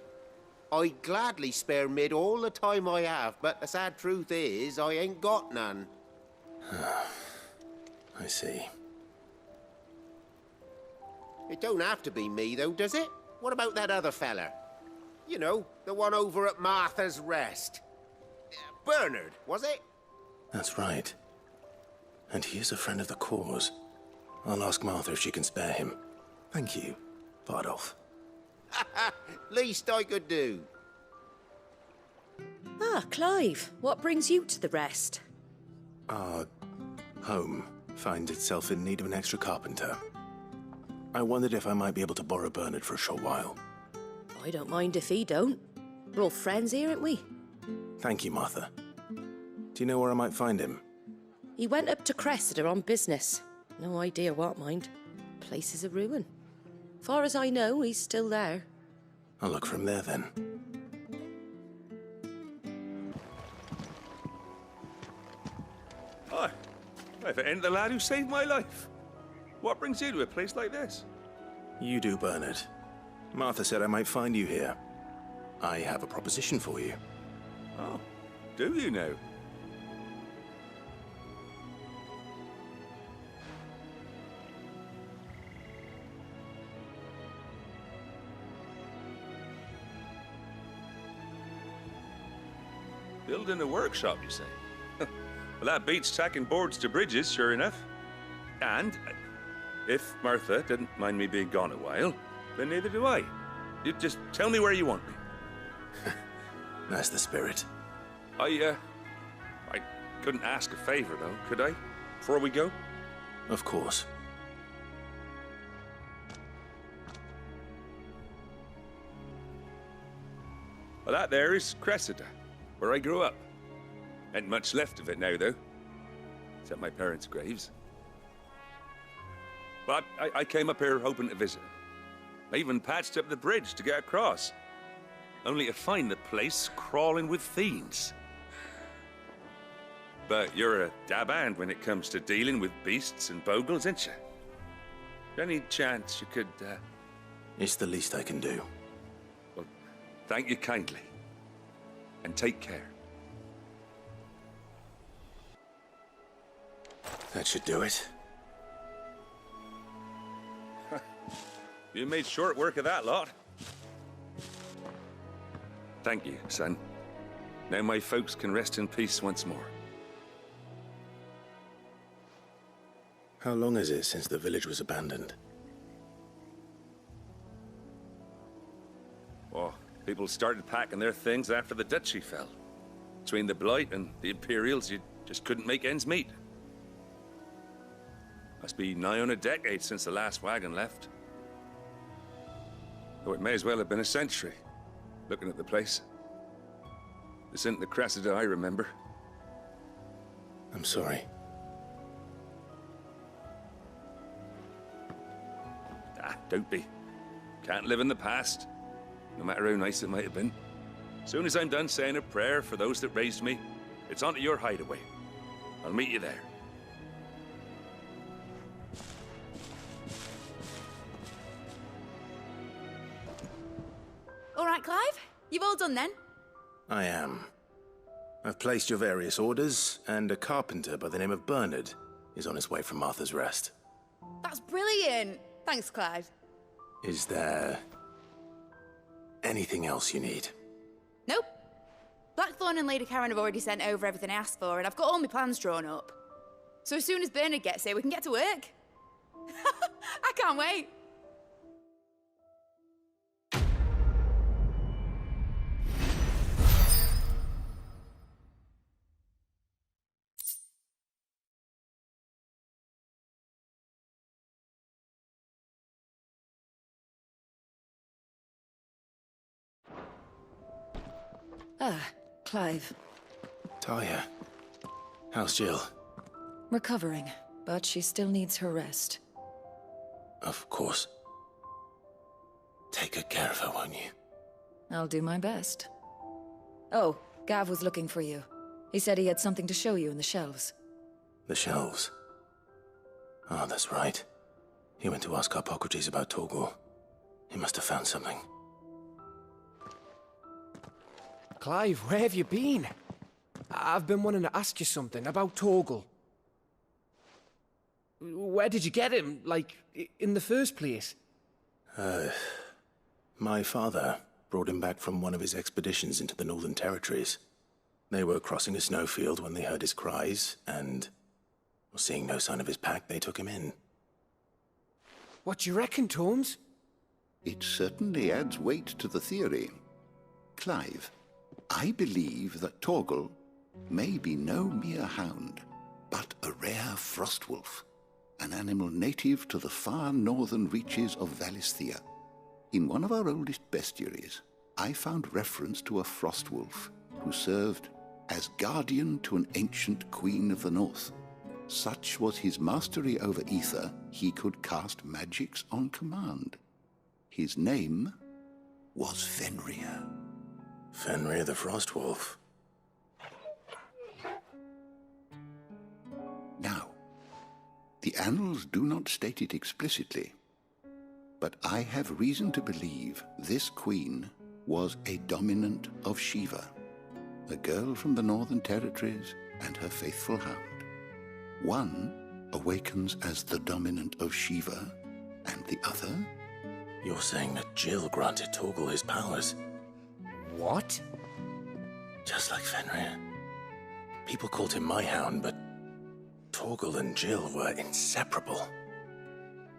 I'd gladly spare Mid all the time I have, but the sad truth is, I ain't got none. I see. It don't have to be me, though, does it? What about that other fella? You know, the one over at Martha's Rest. Bernard, was it? That's right. And he is a friend of the cause. I'll ask Martha if she can spare him. Thank you, Bardolph. Least I could do. Ah, Clive, what brings you to the Rest? Our home finds itself in need of an extra carpenter. I wondered if I might be able to borrow Bernard for a short while. I don't mind if he don't. We're all friends here, aren't we? Thank you, Martha. Do you know where I might find him? He went up to Cressida on business. No idea what, mind. Place is a ruin. Far as I know, he's still there. I'll look for him there, then. Hi. If it ain't the lad who saved my life. What brings you to a place like this? You do, Bernard. Martha said I might find you here. I have a proposition for you. Oh, do you now? Building a workshop, you say? Well, that beats tacking boards to bridges, sure enough. And if Martha didn't mind me being gone a while, then neither do I. You just tell me where you want me. That's the spirit. I couldn't ask a favor, though, could I? Before we go? Of course. Well, that there is Cressida, where I grew up. Ain't much left of it now, though. Except my parents' graves. But I came up here hoping to visit. I even patched up the bridge to get across. Only to find the place crawling with fiends. But you're a dab hand when it comes to dealing with beasts and bogles, ain't you? Any chance you could, It's the least I can do. Well, thank you kindly. And take care. That should do it. You made short work of that lot. Thank you, son. Now my folks can rest in peace once more. How long is it since the village was abandoned? Oh, people started packing their things after the duchy fell. Between the Blight and the Imperials, you just couldn't make ends meet. Must be nigh on a decade since the last wagon left. Though it may as well have been a century, looking at the place. This isn't the Cressida I remember. I'm sorry. Don't be. Can't live in the past, no matter how nice it might have been. Soon as I'm done saying a prayer for those that raised me, it's on to your hideaway. I'll meet you there. All right, Clive. You've all done then? I am. I've placed your various orders, and a carpenter by the name of Bernard is on his way from Martha's Rest. That's brilliant. Thanks, Clive. Is there anything else you need? Nope. Blackthorn and Lady Karen have already sent over everything I asked for, and I've got all my plans drawn up. So as soon as Bernard gets here, we can get to work. I can't wait. Ah, Clive. Talia. How's Jill? Recovering, but she still needs her rest. Of course. Take good care of her, won't you? I'll do my best. Oh, Gav was looking for you. He said he had something to show you in the shelves. The shelves. Ah, that's right. He went to ask Hippocrates about Torgal. He must have found something. Clive, where have you been? I've been wanting to ask you something about Torgal. Where did you get him, like, in the first place? My father brought him back from one of his expeditions into the Northern Territories. They were crossing a snowfield when they heard his cries, and, seeing no sign of his pack, they took him in. What do you reckon, Torms? It certainly adds weight to the theory. Clive, I believe that Torgal may be no mere hound, but a rare frostwolf, an animal native to the far northern reaches of Valisthea. In one of our oldest bestiaries, I found reference to a frostwolf who served as guardian to an ancient queen of the north. Such was his mastery over ether, he could cast magics on command. His name was Fenrir. Fenrir the Frostwolf. Now, the annals do not state it explicitly, but I have reason to believe this queen was a dominant of Shiva, a girl from the Northern Territories and her faithful hound. One awakens as the dominant of Shiva, and the other? You're saying that Jill granted Torgal his powers? What? Just like Fenrir. People called him my hound, but Torgal and Jill were inseparable.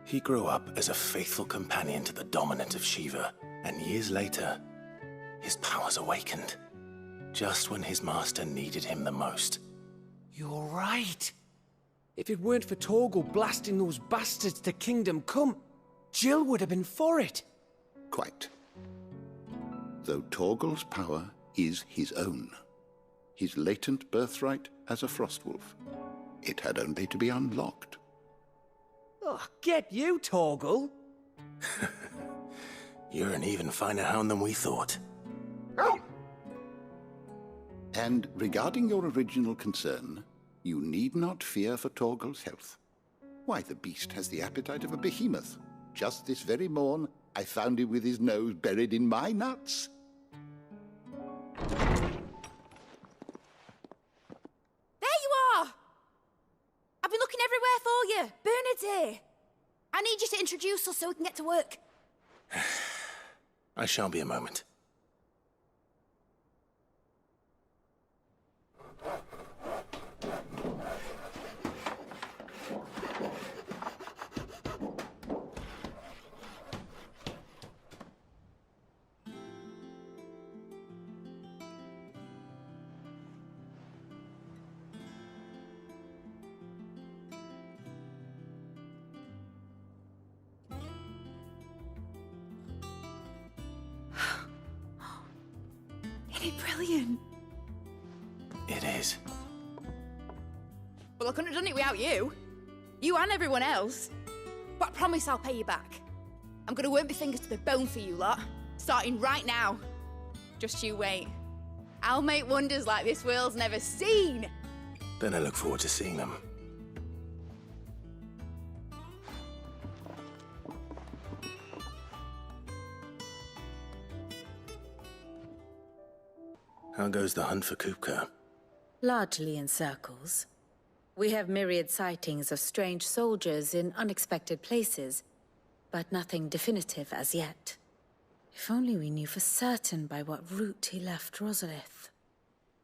He grew up as a faithful companion to the dominant of Shiva, and years later, his powers awakened, just when his master needed him the most. You're right. If it weren't for Torgal blasting those bastards to Kingdom Come, Jill would have been for it. Quite. Though Torgal's power is his own, his latent birthright as a Frostwolf, it had only to be unlocked. Oh, get you, Torgal! You're an even finer hound than we thought. And regarding your original concern, you need not fear for Torgal's health. Why, the beast has the appetite of a behemoth. Just this very morn, I found him with his nose buried in my nuts. There you are! I've been looking everywhere for you. Bernard's here. I need you to introduce us so we can get to work. I shall be a moment. Isn't it brilliant? It is. Well, I couldn't have done it without you. You and everyone else. But I promise I'll pay you back. I'm gonna work my fingers to the bone for you lot, starting right now. Just you wait. I'll make wonders like this world's never seen. Then I look forward to seeing them. How goes the hunt for Kupka? Largely in circles. We have myriad sightings of strange soldiers in unexpected places, but nothing definitive as yet. If only we knew for certain by what route he left Rosalith.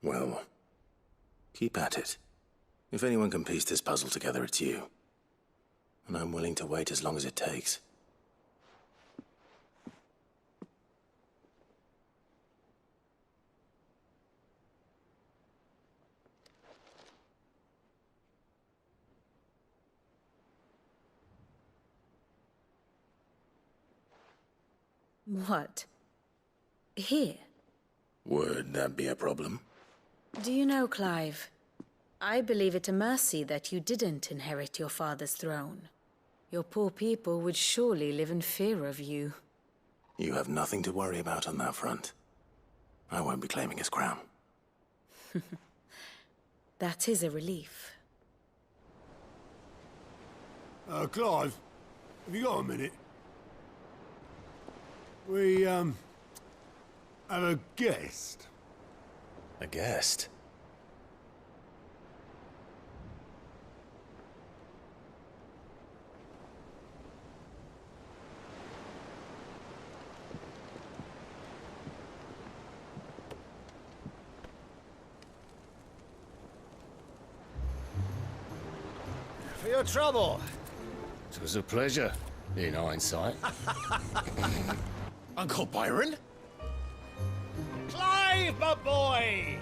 Well, keep at it. If anyone can piece this puzzle together, it's you. And I'm willing to wait as long as it takes. What? Here? Would that be a problem? Do you know, Clive? I believe it a mercy that you didn't inherit your father's throne. Your poor people would surely live in fear of you. You have nothing to worry about on that front. I won't be claiming his crown. That is a relief. Clive, have you got a minute? We, have a guest. A guest? For your trouble. It was a pleasure, in hindsight. Uncle Byron? Clive, my boy!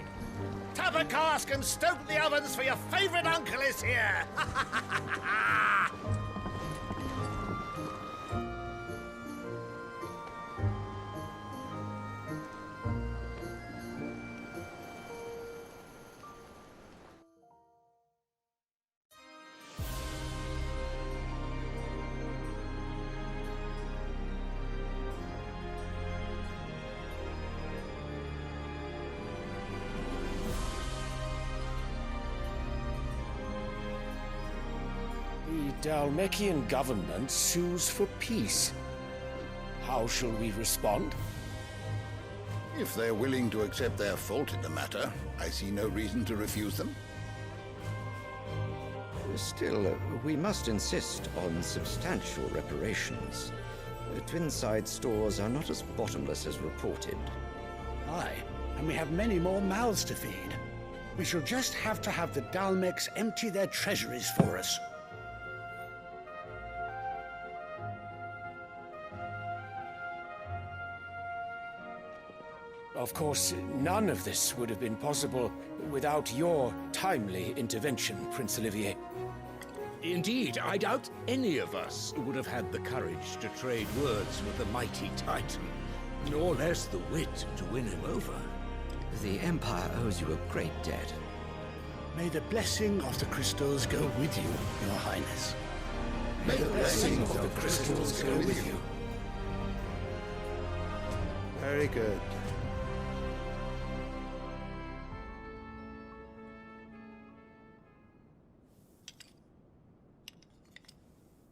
Tap a cask and stoke the ovens, for your favourite uncle is here! The Dalmekian government sues for peace. How shall we respond? If they're willing to accept their fault in the matter, I see no reason to refuse them. Still, we must insist on substantial reparations. Twinside stores are not as bottomless as reported. Aye, and we have many more mouths to feed. We shall just have to have the Dalmecs empty their treasuries for us. Of course, none of this would have been possible without your timely intervention, Prince Olivier. Indeed, I doubt any of us would have had the courage to trade words with the mighty Titan, nor less the wit to win him over. The Empire owes you a great debt. May the blessing of the crystals go with you, Your Highness. May the blessing of the crystals go with you. Very good.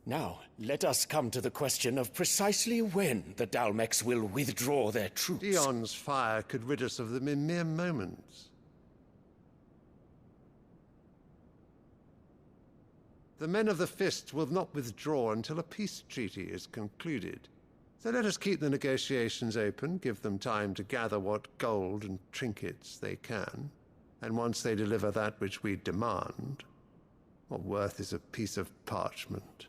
Now, let us come to the question of precisely when the Dalmecs will withdraw their troops. Dion's fire could rid us of them in mere moments. The men of the Fist will not withdraw until a peace treaty is concluded. So let us keep the negotiations open, give them time to gather what gold and trinkets they can, and once they deliver that which we demand, what worth is a piece of parchment?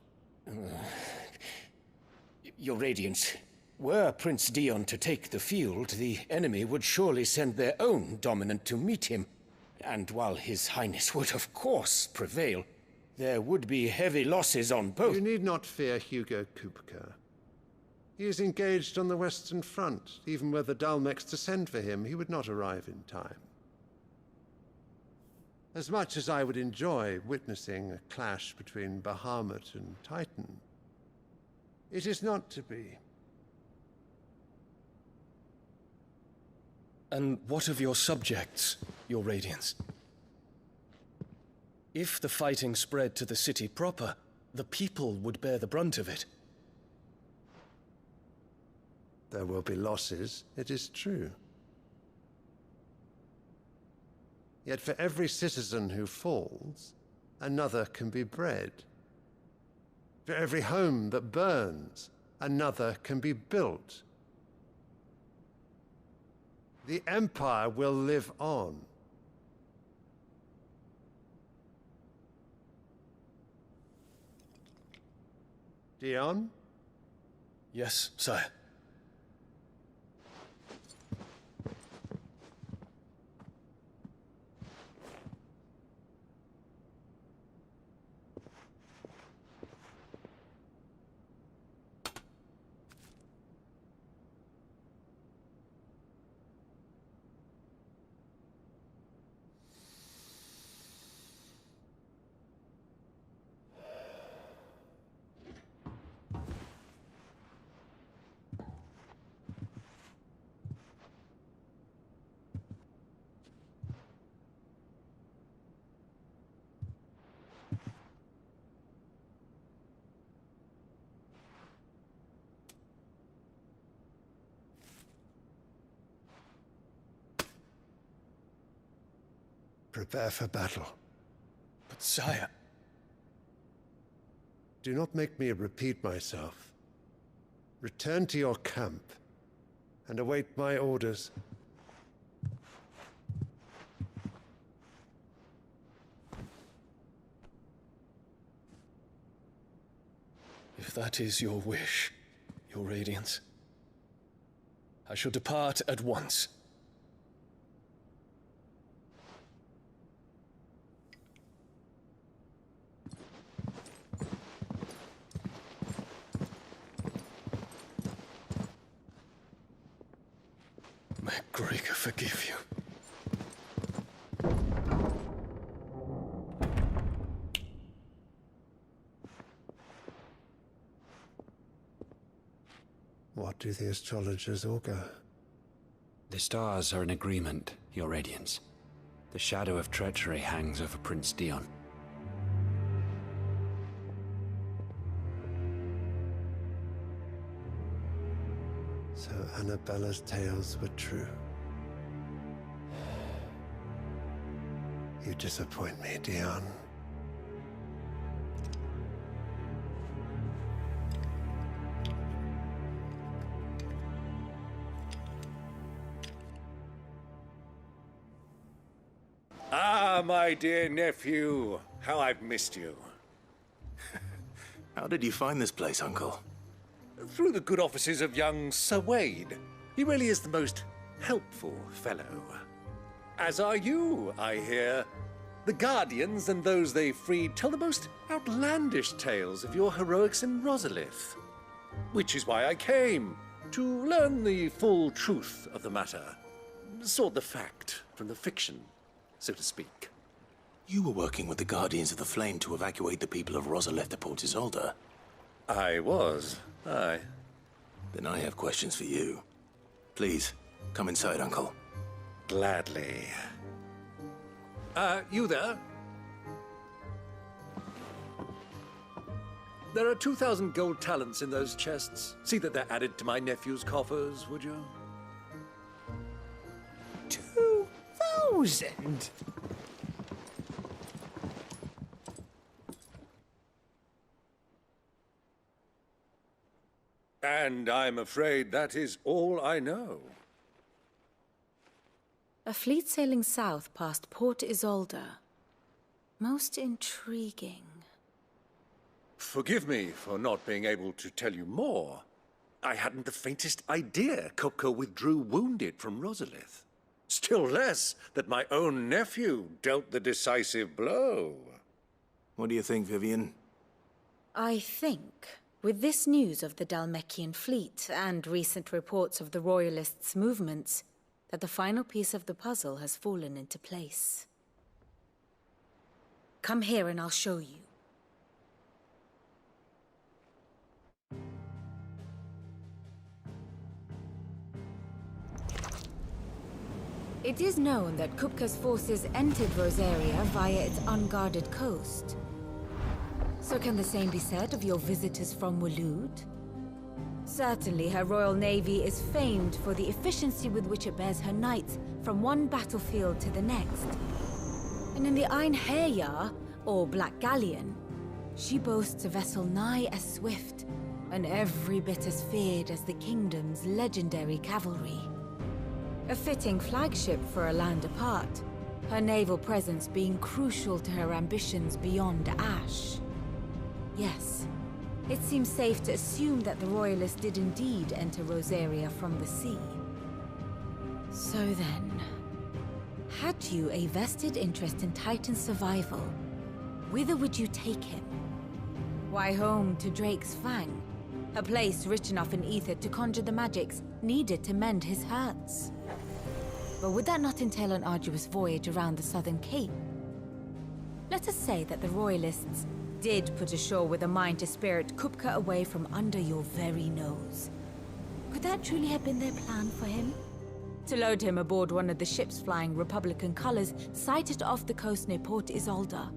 Your Radiance, were Prince Dion to take the field, the enemy would surely send their own dominant to meet him. And while His Highness would of course prevail, there would be heavy losses on both. You need not fear Hugo Kupka. He is engaged on the Western Front. Even were the Dalmex to send for him, he would not arrive in time. As much as I would enjoy witnessing a clash between Bahamut and Titan, it is not to be. And what of your subjects, your Radiance? If the fighting spread to the city proper, the people would bear the brunt of it. There will be losses, it is true. Yet for every citizen who falls, another can be bred. For every home that burns, another can be built. The Empire will live on. Dion? Yes, sire. Prepare for battle. But sire... Do not make me repeat myself. Return to your camp and await my orders. If that is your wish, your Radiance, I shall depart at once. May Gregor forgive you. What do the astrologers augur? The stars are in agreement, your Radiance. The shadow of treachery hangs over Prince Dion. So Annabella's tales were true. You disappoint me, Dion. Ah, my dear nephew. How I've missed you. How did you find this place, Uncle? Through the good offices of young Sir Wade. He really is the most helpful fellow. As are you, I hear. The Guardians and those they freed tell the most outlandish tales of your heroics in Rosalith. Which is why I came, to learn the full truth of the matter. Sort the fact from the fiction, so to speak. You were working with the Guardians of the Flame to evacuate the people of Rosalith to Port Isolde. I was, aye. Then I have questions for you. Please, come inside, Uncle. Gladly. You there? There are 2,000 gold talents in those chests. See that they're added to my nephew's coffers, would you? 2,000? And I'm afraid that is all I know. A fleet sailing south past Port Isolde. Most intriguing. Forgive me for not being able to tell you more. I hadn't the faintest idea Kopka withdrew wounded from Rosalith. Still less that my own nephew dealt the decisive blow. What do you think, Vivian? I think With this news of the Dalmekian fleet and recent reports of the Royalists' movements, that the final piece of the puzzle has fallen into place. Come here and I'll show you. It is known that Kupka's forces entered Rosaria via its unguarded coast. So can the same be said of your visitors from Waloed? Certainly her royal navy is famed for the efficiency with which it bears her knights from one battlefield to the next. And in the Einherjar, or Black Galleon, she boasts a vessel nigh as swift and every bit as feared as the kingdom's legendary cavalry. A fitting flagship for a land apart, her naval presence being crucial to her ambitions beyond Ash. Yes, it seems safe to assume that the Royalists did indeed enter Rosaria from the sea. So then, had you a vested interest in Titan's survival, whither would you take him? Why, home to Drake's Fang, a place rich enough in ether to conjure the magics needed to mend his hurts. But would that not entail an arduous voyage around the southern cape? Let us say that the Royalists did put ashore with a mind to spirit Kupka away from under your very nose. Could that truly have been their plan for him? To load him aboard one of the ships flying Republican colors sighted off the coast near Port Isolde.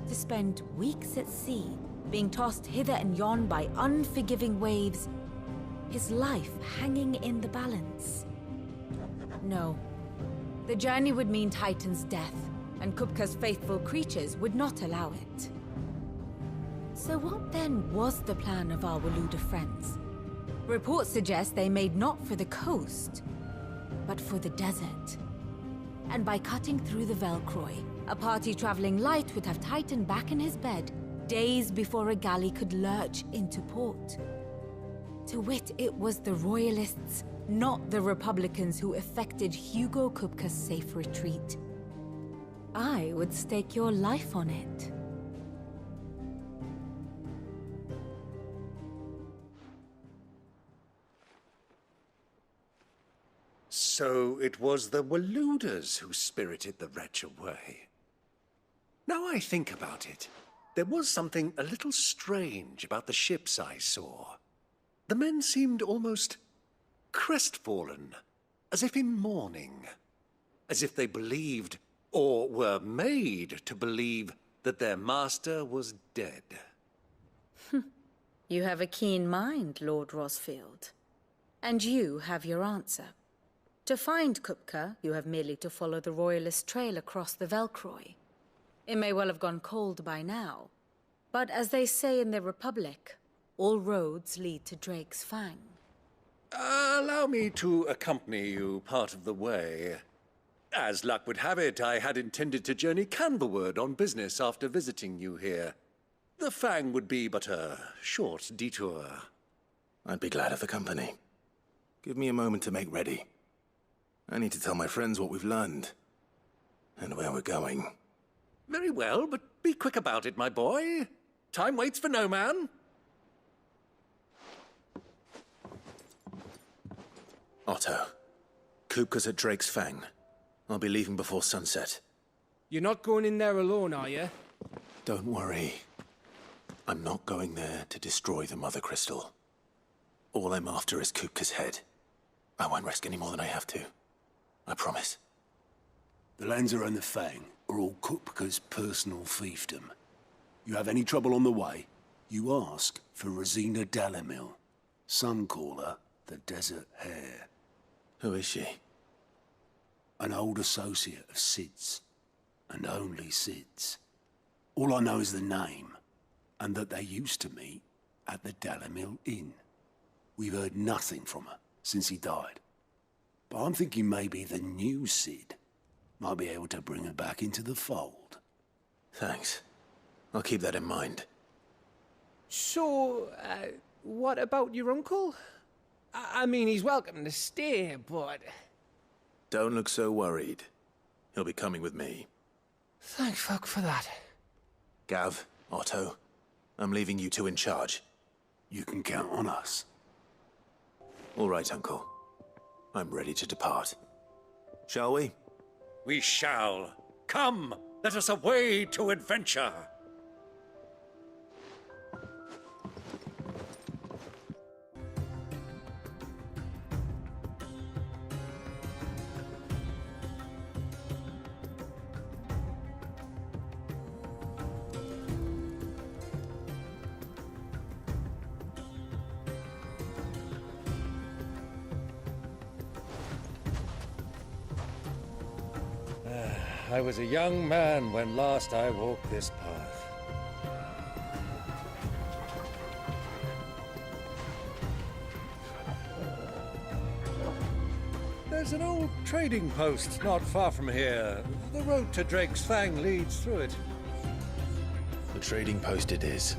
To spend weeks at sea, being tossed hither and yon by unforgiving waves, his life hanging in the balance. No. The journey would mean Titan's death, and Kupka's faithful creatures would not allow it. So what then was the plan of our Waluda friends? Reports suggest they made not for the coast, but for the desert. And by cutting through the Velcroy, a party traveling light would have Titan back in his bed days before a galley could lurch into port. To wit, it was the Royalists, not the Republicans, who effected Hugo Kupka's safe retreat. I would stake your life on it. So it was the Waluders who spirited the wretch away. Now I think about it, there was something a little strange about the ships I saw. The men seemed almost crestfallen, as if in mourning, as if they believed, or were made to believe, that their master was dead. You have a keen mind, Lord Rosfield. And you have your answer. To find Kupka, you have merely to follow the Royalist trail across the Velcroy. It may well have gone cold by now, but as they say in the Republic, all roads lead to Drake's Fang. Allow me to accompany you part of the way. As luck would have it, I had intended to journey Canverward on business after visiting you here. The Fang would be but a short detour. I'd be glad of the company. Give me a moment to make ready. I need to tell my friends what we've learned, and where we're going. Very well, but be quick about it, my boy. Time waits for no man. Otto, Kupka's at Drake's Fang. I'll be leaving before sunset. You're not going in there alone, are you? Don't worry. I'm not going there to destroy the Mother Crystal. All I'm after is Kupka's head. I won't risk any more than I have to. I promise. The lands around the Fang are all Kupka's personal fiefdom. You have any trouble on the way, you ask for Rosina Dalimil. Some call her the Desert Hare. Who is she? An old associate of Sid's, and only Sid's. All I know is the name, and that they used to meet at the Dalimil Inn. We've heard nothing from her since he died. But I'm thinking maybe the new Sid might be able to bring her back into the fold. Thanks. I'll keep that in mind. So, what about your uncle? I mean, he's welcome to stay, but... Don't look so worried. He'll be coming with me. Thank fuck for that. Gav, Otto, I'm leaving you two in charge. you can count on us. All right, Uncle. I'm ready to depart. Shall we? We shall. Come, let us away to adventure. I was a young man when last I walked this path. There's an old trading post not far from here. The road to Drake's Fang leads through it. The trading post it is.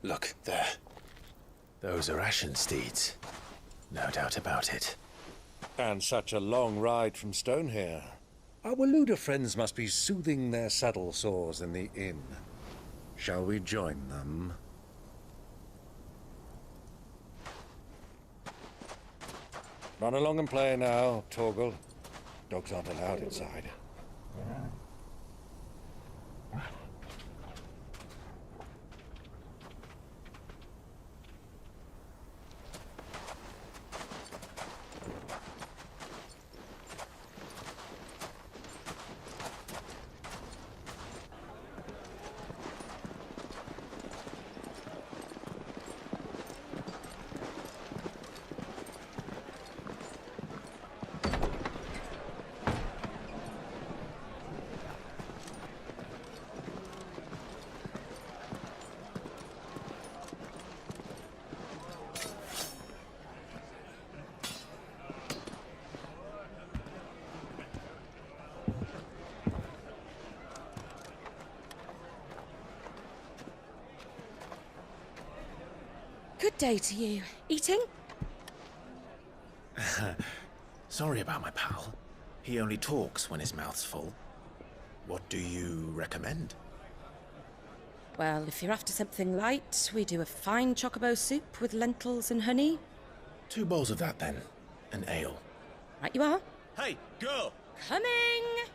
Look, there. Those are Ashen steeds. No doubt about it. And such a long ride from Stonehair. Our Waluda friends must be soothing their saddle sores in the inn. Shall we join them? Run along and play now, Torgal. Dogs aren't allowed inside. Good day to you. Eating? Sorry about my pal. He only talks when his mouth's full. What do you recommend? Well, if you're after something light, we do a fine chocobo soup with lentils and honey. 2 bowls of that, then. An ale. Right you are. Hey, girl! Coming!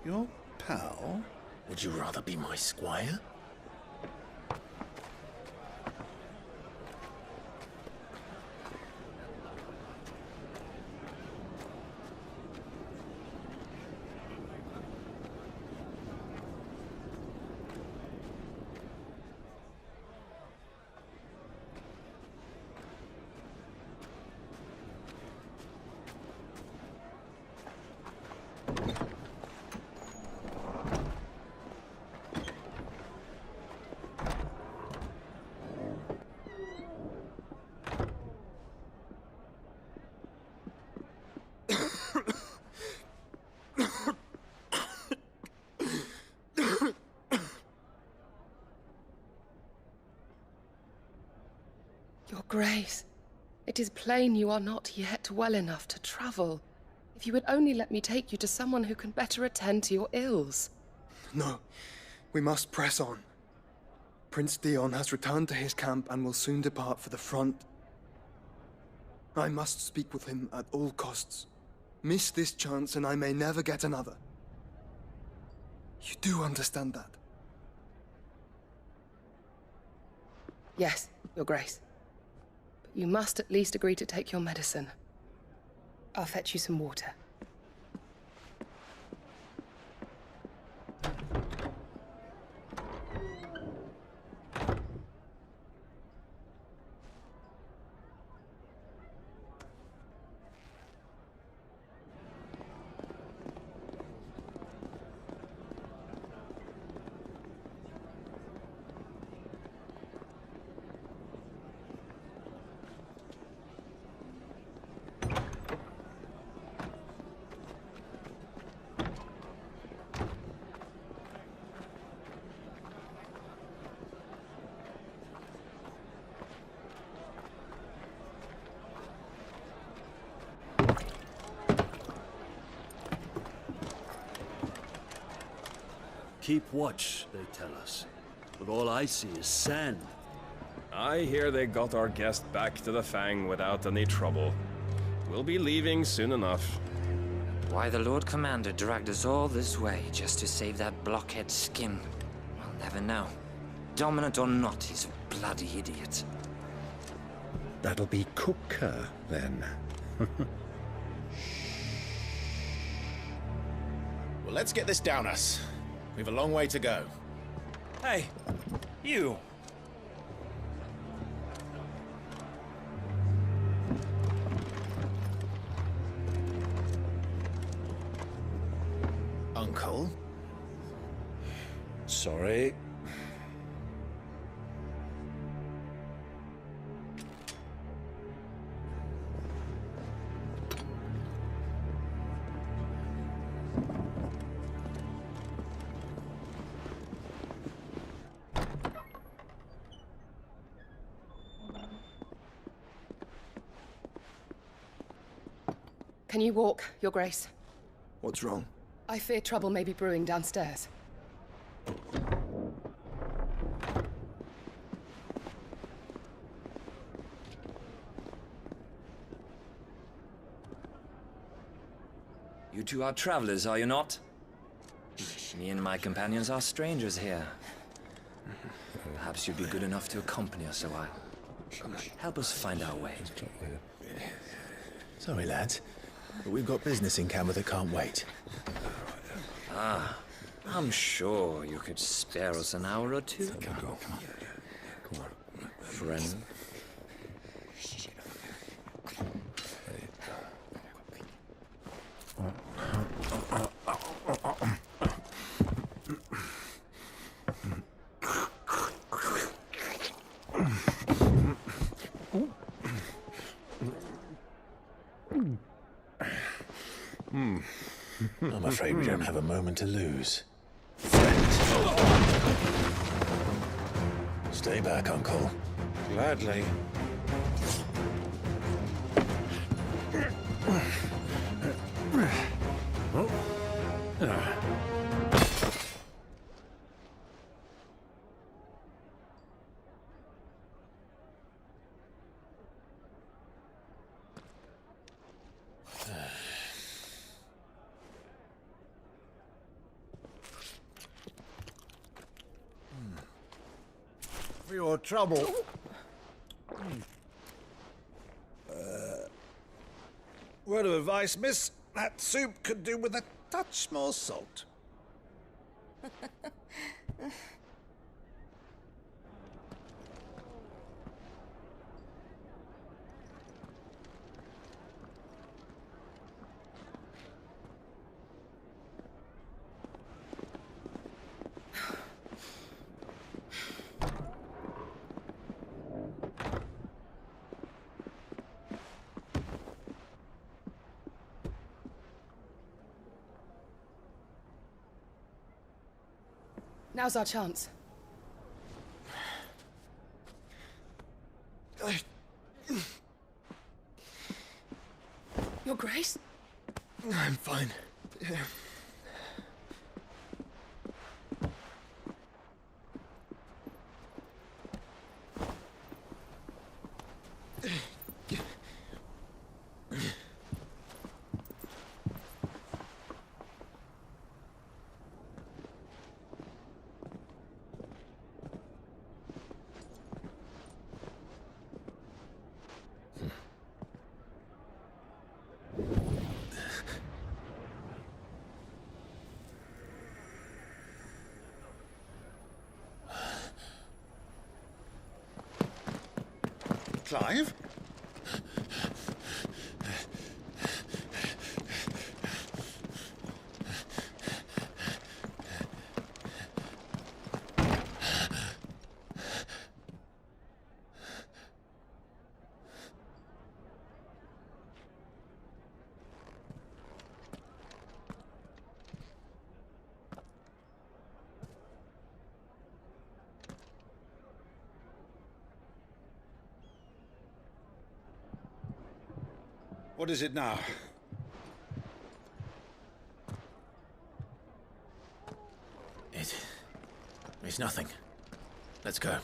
Your pal? Would you rather be my squire? Your Grace, it is plain you are not yet well enough to travel. If you would only let me take you to someone who can better attend to your ills. No, we must press on. Prince Dion has returned to his camp and will soon depart for the front. I must speak with him at all costs. Miss this chance and I may never get another. You do understand that? Yes, Your Grace. But you must at least agree to take your medicine. I'll fetch you some water. Keep watch, they tell us. But all I see is sand. I hear they got our guest back to the Fang without any trouble. We'll be leaving soon enough. Why the Lord Commander dragged us all this way just to save that blockhead skin, I'll never know. Dominant or not, he's a bloody idiot. That'll be Cooker, then. Well, let's get this down us. We've a long way to go. Hey, you. Uncle? Sorry. Can you walk, Your Grace? What's wrong? I fear trouble may be brewing downstairs. You two are travelers, are you not? Me and my companions are strangers here. Perhaps you'd be good enough to accompany us a while. Help us find our way. Sorry, lads, but we've got business in camera that can't wait. Ah, I'm sure you could spare us an hour or two. Come on. Friend. I'm afraid we don't have a moment to lose. Stay back, Uncle. Gladly. For your trouble. Word of advice, miss. That soup could do with a touch more salt. Now's our chance. Your Grace? I'm fine. Clive? What is it now? It It's nothing. Let's go.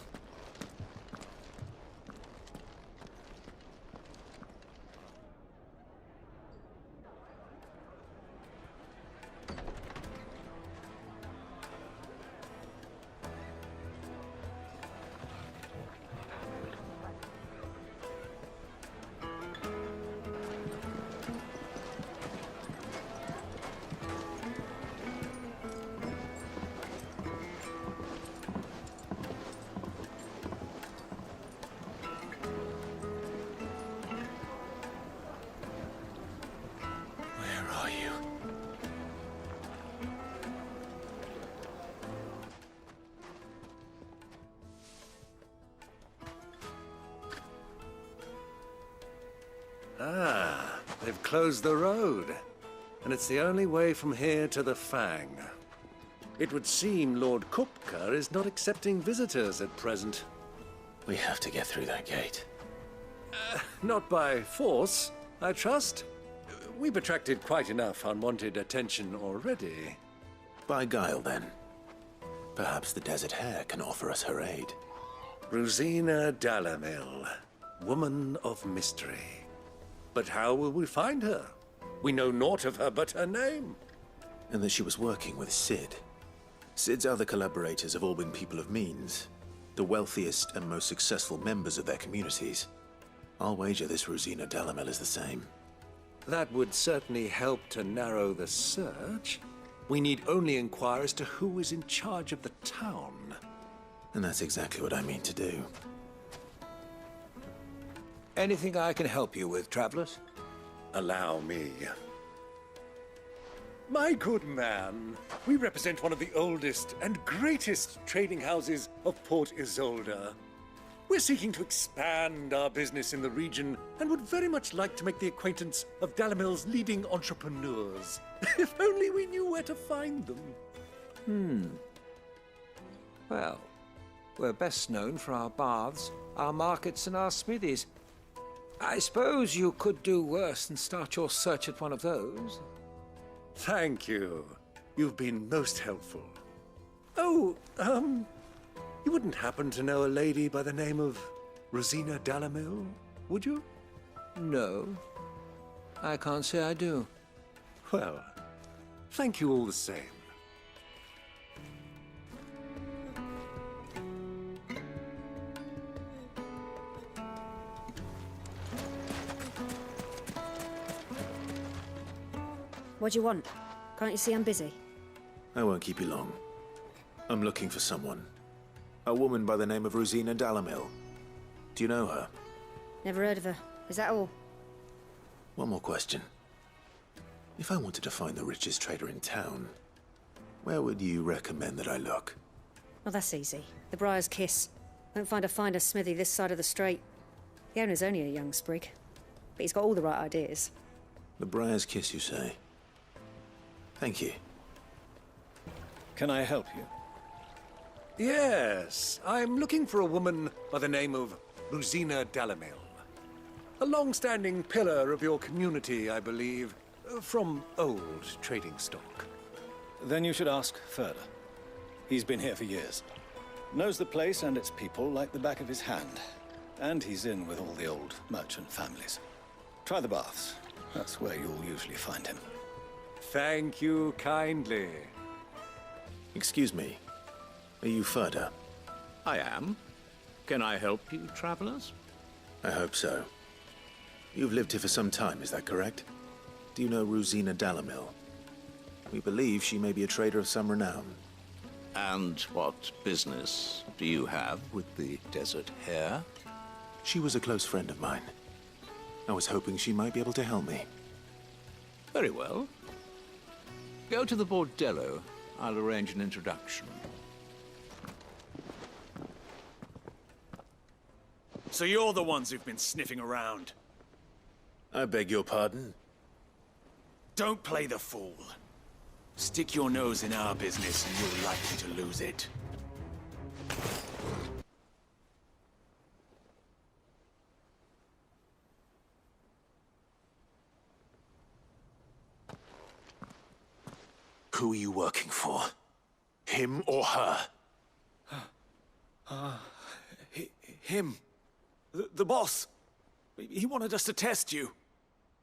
Ah, they've closed the road. And it's the only way from here to the Fang. It would seem Lord Kupka is not accepting visitors at present. We have to get through that gate. Not by force, I trust. We've attracted quite enough unwanted attention already. By guile, then. Perhaps the Desert Hare can offer us her aid. Rosina Dalamil, woman of mystery. But how will we find her? We know naught of her but her name. And that she was working with Sid. Sid's other collaborators have all been people of means, the wealthiest and most successful members of their communities. I'll wager this Rosina Dalamil is the same. That would certainly help to narrow the search. We need only inquire as to who is in charge of the town. And that's exactly what I mean to do. Anything I can help you with, travelers? Allow me. My good man, we represent one of the oldest and greatest trading houses of Port Isolde. We're seeking to expand our business in the region and would very much like to make the acquaintance of Dalamil's leading entrepreneurs. If only we knew where to find them. Well, we're best known for our baths, our markets, and our smithies. I suppose you could do worse than start your search at one of those. Thank you. You've been most helpful. Oh, you wouldn't happen to know a lady by the name of Rosina Dalamil, would you? No, I can't say I do. Well, thank you all the same. What do you want? Can't you see I'm busy? I won't keep you long. I'm looking for someone. A woman by the name of Rosina Dalamil. Do you know her? Never heard of her. Is that all? One more question. If I wanted to find the richest trader in town, where would you recommend that I look? Well, that's easy. The Briar's Kiss. Won't find a finer smithy this side of the strait. The owner's only a young sprig, but he's got all the right ideas. The Briar's Kiss, you say? Thank you. Can I help you? Yes, I'm looking for a woman by the name of Rosina Dalamil. A long-standing pillar of your community, I believe, from old trading stock. Then you should ask further. He's been here for years. Knows the place and its people like the back of his hand. And he's in with all the old merchant families. Try the baths. That's where you'll usually find him. Thank you kindly. Excuse me. Are you Furder? I am. Can I help you, travelers? I hope so. You've lived here for some time, is that correct? Do you know Rosina Dalamil? We believe she may be a trader of some renown. And what business do you have with the Desert Hare? She was a close friend of mine. I was hoping she might be able to help me. Very well. Go to the bordello. I'll arrange an introduction. So you're the ones who've been sniffing around? I beg your pardon? Don't play the fool. Stick your nose in our business and you're likely to lose it. Who are you working for? Him or her? Him. The boss. He wanted us to test you.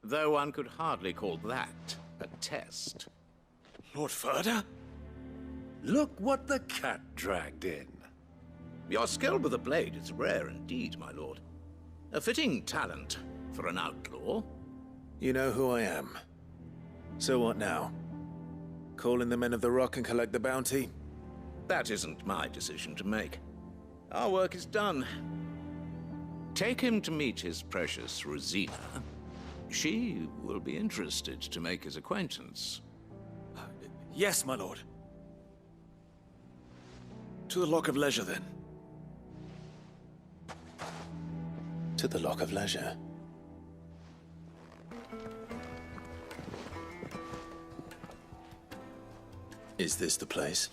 Though one could hardly call that a test. Lord Furder? Look what the cat dragged in. Your skill with the blade is rare indeed, my lord. A fitting talent for an outlaw. You know who I am. So what now? Call in the Men of the Rock and collect the bounty? That isn't my decision to make. Our work is done. Take him to meet his precious Rosina. She will be interested to make his acquaintance. Yes, my lord. To the Lock of Leisure, then. To the Lock of Leisure. Is this the place?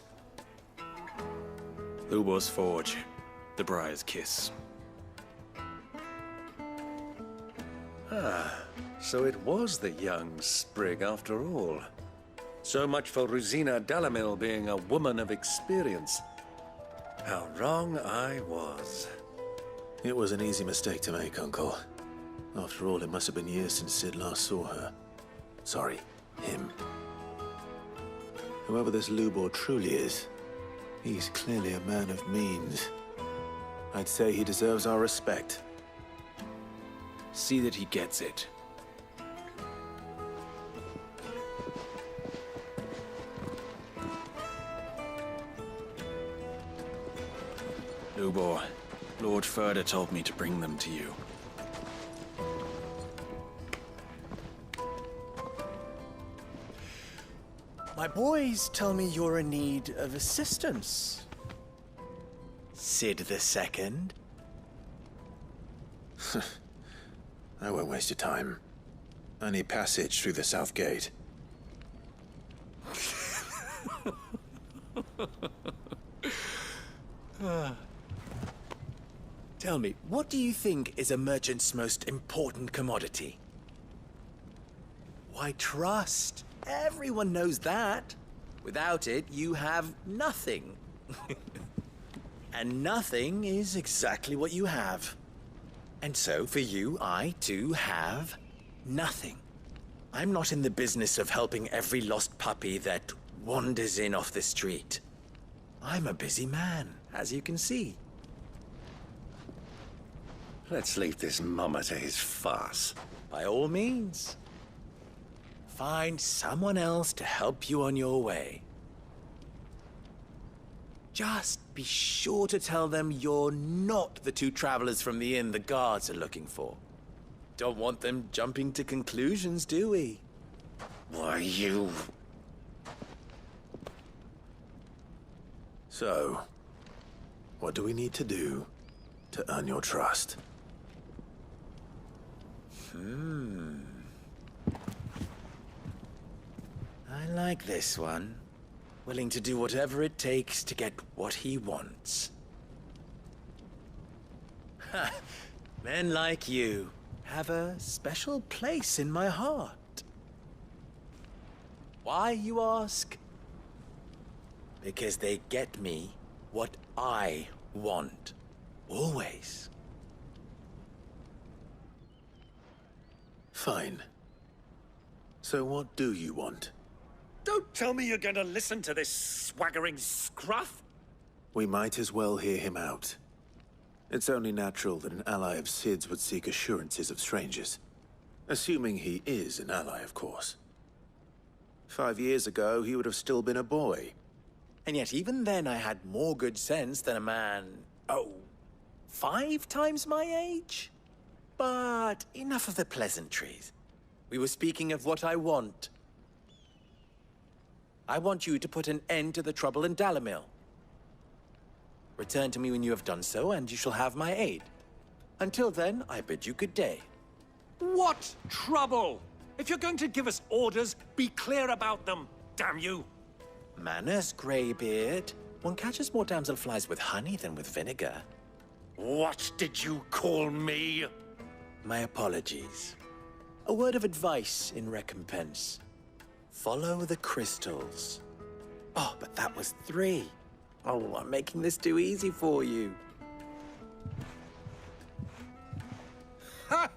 Lubor's Forge. The Briar's Kiss. Ah, so it was the young sprig after all. So much for Rosina Dalamil being a woman of experience. How wrong I was. It was an easy mistake to make, Uncle. After all, it must have been years since Sid last saw her. Sorry, him. Whoever this Lubor truly is, he's clearly a man of means. I'd say he deserves our respect. See that he gets it. Lubor, Lord Furder told me to bring them to you. My boys tell me you're in need of assistance. Sid the Second? I won't waste your time. I need passage through the south gate. Tell me, what do you think is a merchant's most important commodity? Why, trust. Everyone knows that. Without it, you have nothing. And nothing is exactly what you have. And so, for you, I, too, have nothing. I'm not in the business of helping every lost puppy that wanders in off the street. I'm a busy man, as you can see. Let's leave this mummer to his farce. By all means. Find someone else to help you on your way. Just be sure to tell them you're not the two travelers from the inn the guards are looking for. Don't want them jumping to conclusions, do we? Why, you... So, what do we need to do to earn your trust? I like this one. Willing to do whatever it takes to get what he wants. Ha! Men like you have a special place in my heart. Why, you ask? Because they get me what I want. Always. Fine. So what do you want? Don't tell me you're going to listen to this swaggering scruff! We might as well hear him out. It's only natural that an ally of Sid's would seek assurances of strangers. Assuming he is an ally, of course. 5 years ago, he would have still been a boy. And yet even then I had more good sense than a man, 5 times my age? But enough of the pleasantries. We were speaking of what I want. I want you to put an end to the trouble in Dalamil. Return to me when you have done so, and you shall have my aid. Until then, I bid you good day. What trouble? If you're going to give us orders, be clear about them, damn you! Manners, Greybeard. One catches more damselflies with honey than with vinegar. What did you call me? My apologies. A word of advice in recompense. Follow the crystals. Oh, but that was 3. Oh, I'm making this too easy for you. Ha!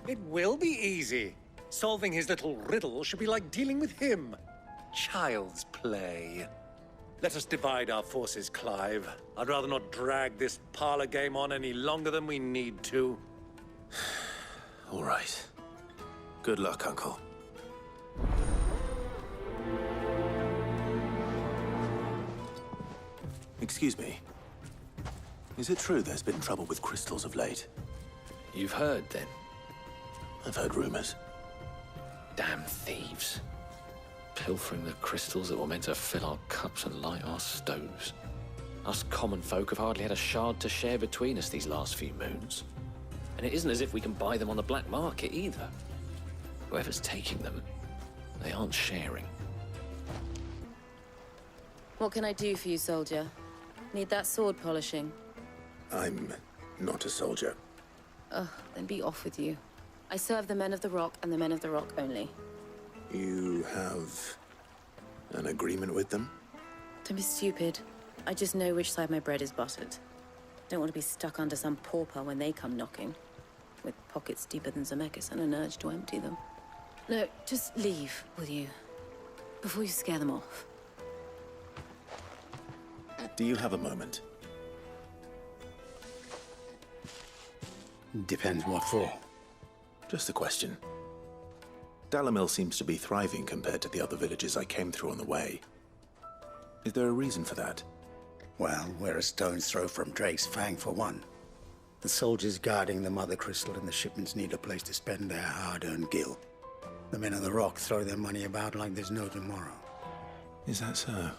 It will be easy. Solving his little riddle should be like dealing with him. Child's play. Let us divide our forces, Clive. I'd rather not drag this parlor game on any longer than we need to. All right. Good luck, Uncle. Excuse me. Is it true there's been trouble with crystals of late? You've heard, then? I've heard rumors. Damn thieves. Pilfering the crystals that were meant to fill our cups and light our stoves. Us common folk have hardly had a shard to share between us these last few moons. And it isn't as if we can buy them on the black market either. Whoever's taking them, they aren't sharing. What can I do for you, soldier? Need that sword polishing? I'm not a soldier. Ugh, then be off with you. I serve the men of the Rock and the men of the Rock only. You have an agreement with them? Don't be stupid. I just know which side my bread is buttered. Don't want to be stuck under some pauper when they come knocking. With pockets deeper than Zemeckis and an urge to empty them. No, just leave, will you? Before you scare them off. Do you have a moment? Depends what for. Just a question. Dalamil seems to be thriving compared to the other villages I came through on the way. Is there a reason for that? Well, we're a stone's throw from Drake's Fang, for one. The soldiers guarding the Mother Crystal and the shipments need a place to spend their hard-earned gil. The men of the Rock throw their money about like there's no tomorrow. Is that so?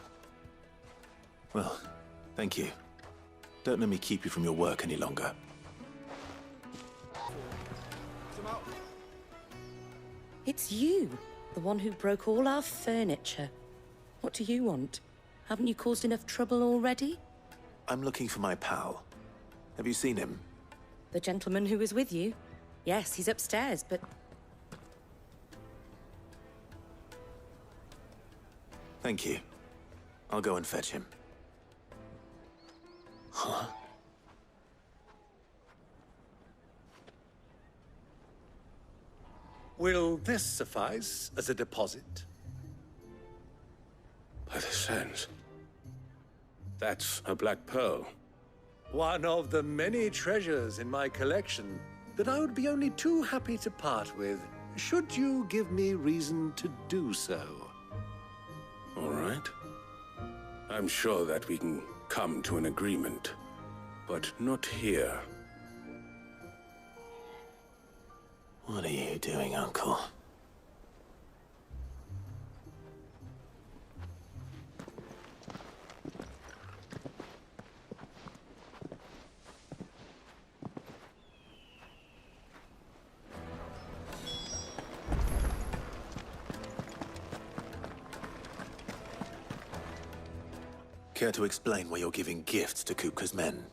Well, thank you. Don't let me keep you from your work any longer. It's you, the one who broke all our furniture. What do you want? Haven't you caused enough trouble already? I'm looking for my pal. Have you seen him? The gentleman who was with you? Yes, he's upstairs, but... Thank you. I'll go and fetch him. Huh? Will this suffice as a deposit? By the sands. That's a black pearl. One of the many treasures in my collection that I would be only too happy to part with, should you give me reason to do so. All right. I'm sure that we can come to an agreement, but not here. What are you doing, Uncle? Care to explain why you're giving gifts to Kupka's men?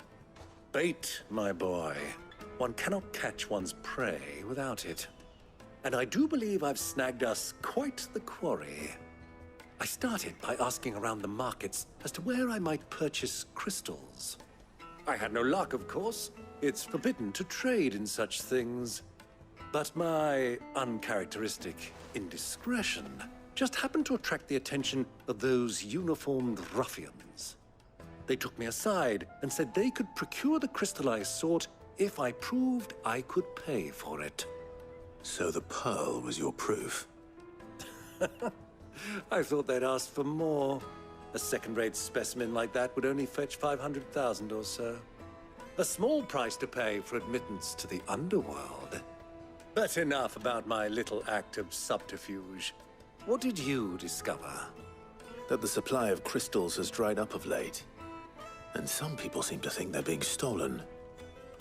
Bait, my boy. One cannot catch one's prey without it. And I do believe I've snagged us quite the quarry. I started by asking around the markets as to where I might purchase crystals. I had no luck, of course. It's forbidden to trade in such things. But my uncharacteristic indiscretion just happened to attract the attention of those uniformed ruffians. They took me aside and said they could procure the crystal I sought if I proved I could pay for it. So the pearl was your proof? I thought they'd ask for more. A second-rate specimen like that would only fetch 500,000 or so. A small price to pay for admittance to the underworld. But enough about my little act of subterfuge. What did you discover? That the supply of crystals has dried up of late. And some people seem to think they're being stolen.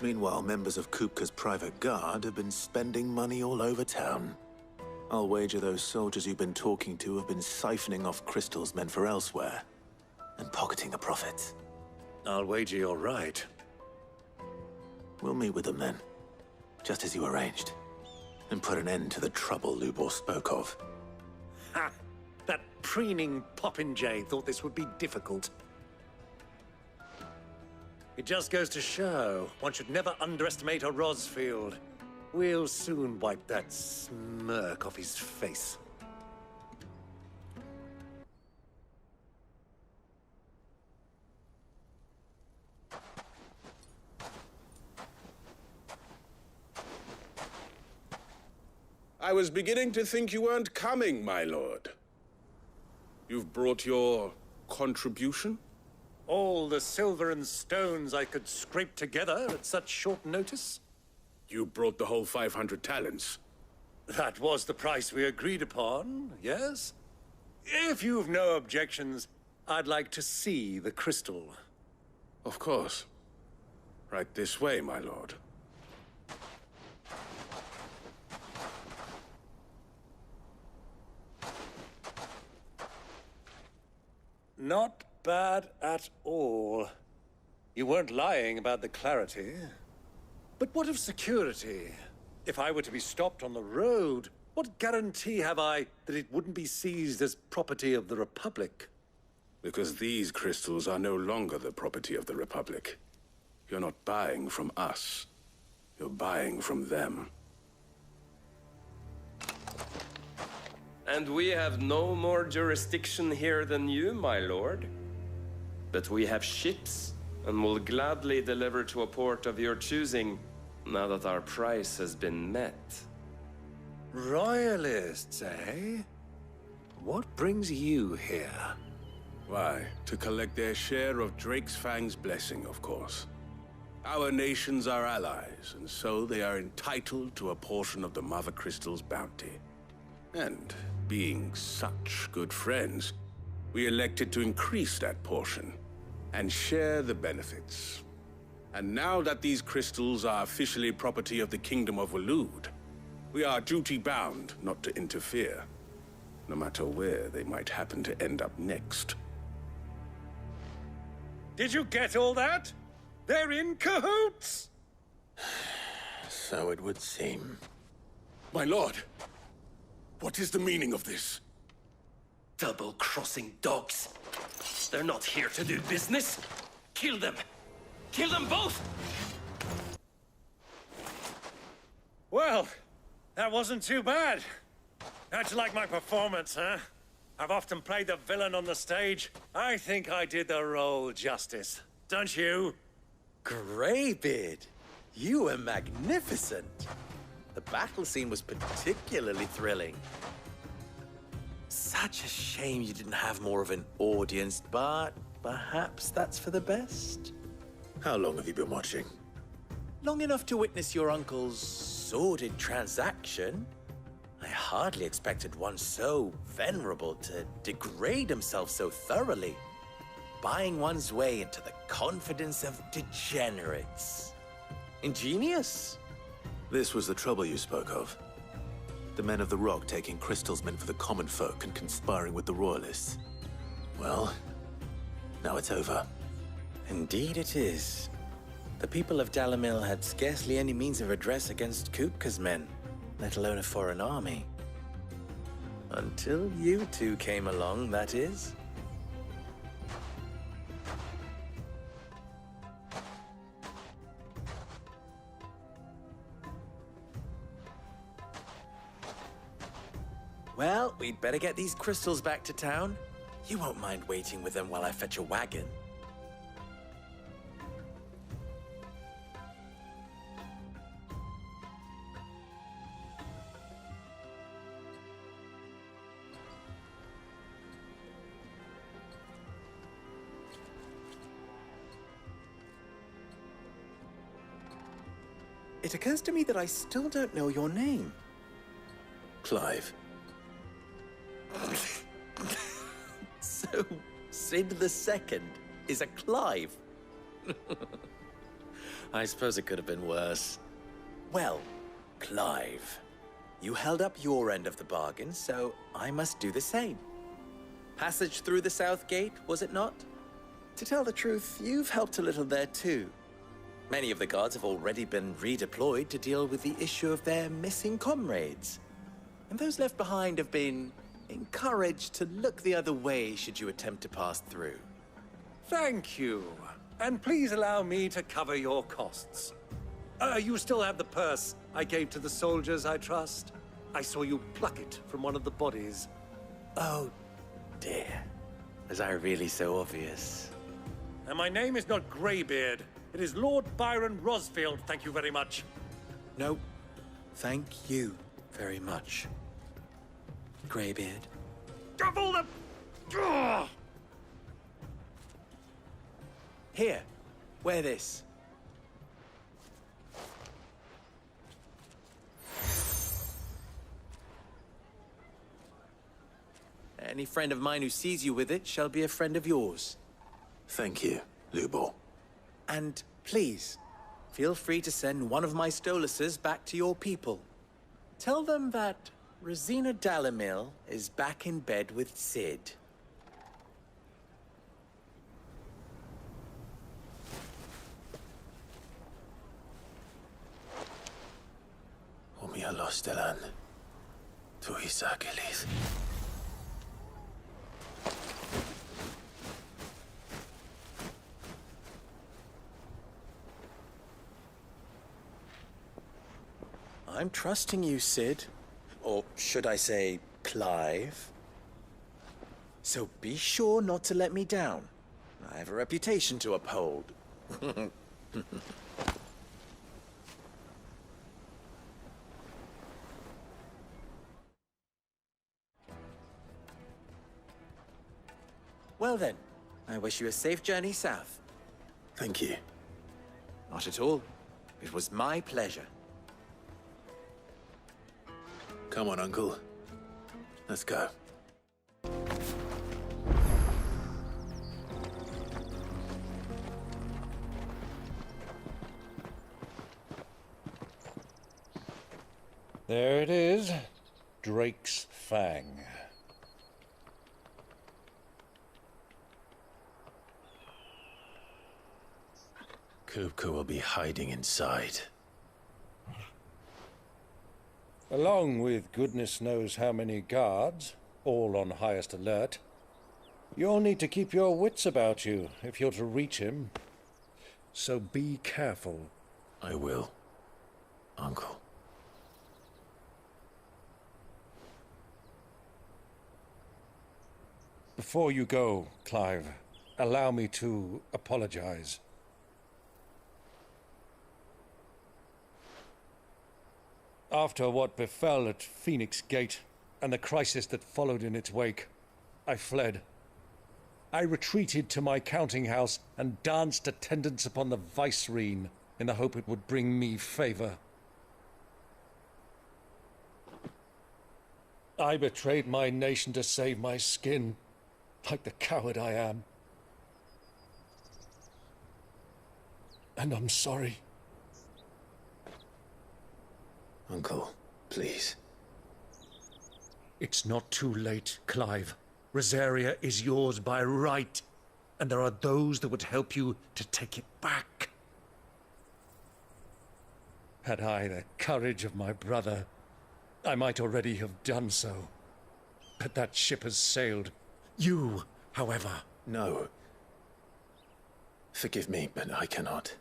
Meanwhile, members of Kupka's private guard have been spending money all over town. I'll wager those soldiers you've been talking to have been siphoning off crystals meant for elsewhere, and pocketing the profits. I'll wager you're right. We'll meet with them then, just as you arranged, and put an end to the trouble Lubor spoke of. Ha! That preening popinjay thought this would be difficult. It just goes to show one should never underestimate a Rosfield. We'll soon wipe that smirk off his face. I was beginning to think you weren't coming, my lord. You've brought your contribution? All the silver and stones I could scrape together at such short notice? You brought the whole 500 talents. That was the price we agreed upon, yes? If you've no objections, I'd like to see the crystal. Of course. Right this way, my lord. Not bad at all. You weren't lying about the clarity. But what of security? If I were to be stopped on the road, what guarantee have I that it wouldn't be seized as property of the Republic? Because these crystals are no longer the property of the Republic. You're not buying from us. You're buying from them. And we have no more jurisdiction here than you, my lord. But we have ships, and will gladly deliver to a port of your choosing, now that our price has been met. Royalists, eh? What brings you here? Why, to collect their share of Drake's Fang's blessing, of course. Our nations are allies, and so they are entitled to a portion of the Mother Crystal's bounty. And being such good friends, we elected to increase that portion and share the benefits. And now that these crystals are officially property of the Kingdom of Waloed, we are duty-bound not to interfere, no matter where they might happen to end up next. Did you get all that? They're in cahoots! So it would seem. My lord, what is the meaning of this? Double-crossing dogs. They're not here to do business. Kill them! Kill them both! Well, that wasn't too bad. How'd you like my performance, huh? I've often played the villain on the stage. I think I did the role justice. Don't you? Greybeard, you were magnificent. The battle scene was particularly thrilling. Such a shame you didn't have more of an audience, but perhaps that's for the best. How long have you been watching? Long enough to witness your uncle's sordid transaction. I hardly expected one so venerable to degrade himself so thoroughly. Buying one's way into the confidence of degenerates. Ingenious. This was the trouble you spoke of. The men of the Rock taking crystals meant for the common folk and conspiring with the Royalists. Well, now it's over. Indeed it is. The people of Dalamil had scarcely any means of redress against Kupka's men, let alone a foreign army. Until you two came along, that is. Well, we'd better get these crystals back to town. You won't mind waiting with them while I fetch a wagon. It occurs to me that I still don't know your name. Clive. So, Sid the Second is a Clive? I suppose it could have been worse. Well, Clive, you held up your end of the bargain, so I must do the same. Passage through the South Gate, was it not? To tell the truth, you've helped a little there too. Many of the guards have already been redeployed to deal with the issue of their missing comrades. And those left behind have been encouraged to look the other way should you attempt to pass through. Thank you. And please allow me to cover your costs. You still have the purse I gave to the soldiers, I trust? I saw you pluck it from one of the bodies. Oh, dear. Was I really so obvious? And my name is not Greybeard. It is Lord Byron Rosfield, thank you very much. No, thank you very much, Greybeard. Double the... Ugh! Here, wear this. Any friend of mine who sees you with it shall be a friend of yours. Thank you, Lubor. And please, feel free to send one of my Stoluses back to your people. Tell them that Rosina Dalamil is back in bed with Sid. Omia Lostelan. Tu Isakelis. I'm trusting you, Sid. Or should I say, Clive? So be sure not to let me down. I have a reputation to uphold. Well then, I wish you a safe journey south. Thank you. Not at all. It was my pleasure. Come on, Uncle. Let's go. There it is. Drake's Fang. Kupka will be hiding inside. Along with goodness knows how many guards, all on highest alert. You'll need to keep your wits about you if you're to reach him. So be careful. I will, Uncle. Before you go, Clive, allow me to apologize. After what befell at Phoenix Gate and the crisis that followed in its wake, I fled. I retreated to my counting house and danced attendance upon the vicereine in the hope it would bring me favor. I betrayed my nation to save my skin, like the coward I am. And I'm sorry. Uncle, please. It's not too late, Clive. Rosaria is yours by right, and there are those that would help you to take it back. Had I the courage of my brother, I might already have done so. But that ship has sailed. You, however... No. Forgive me, but I cannot.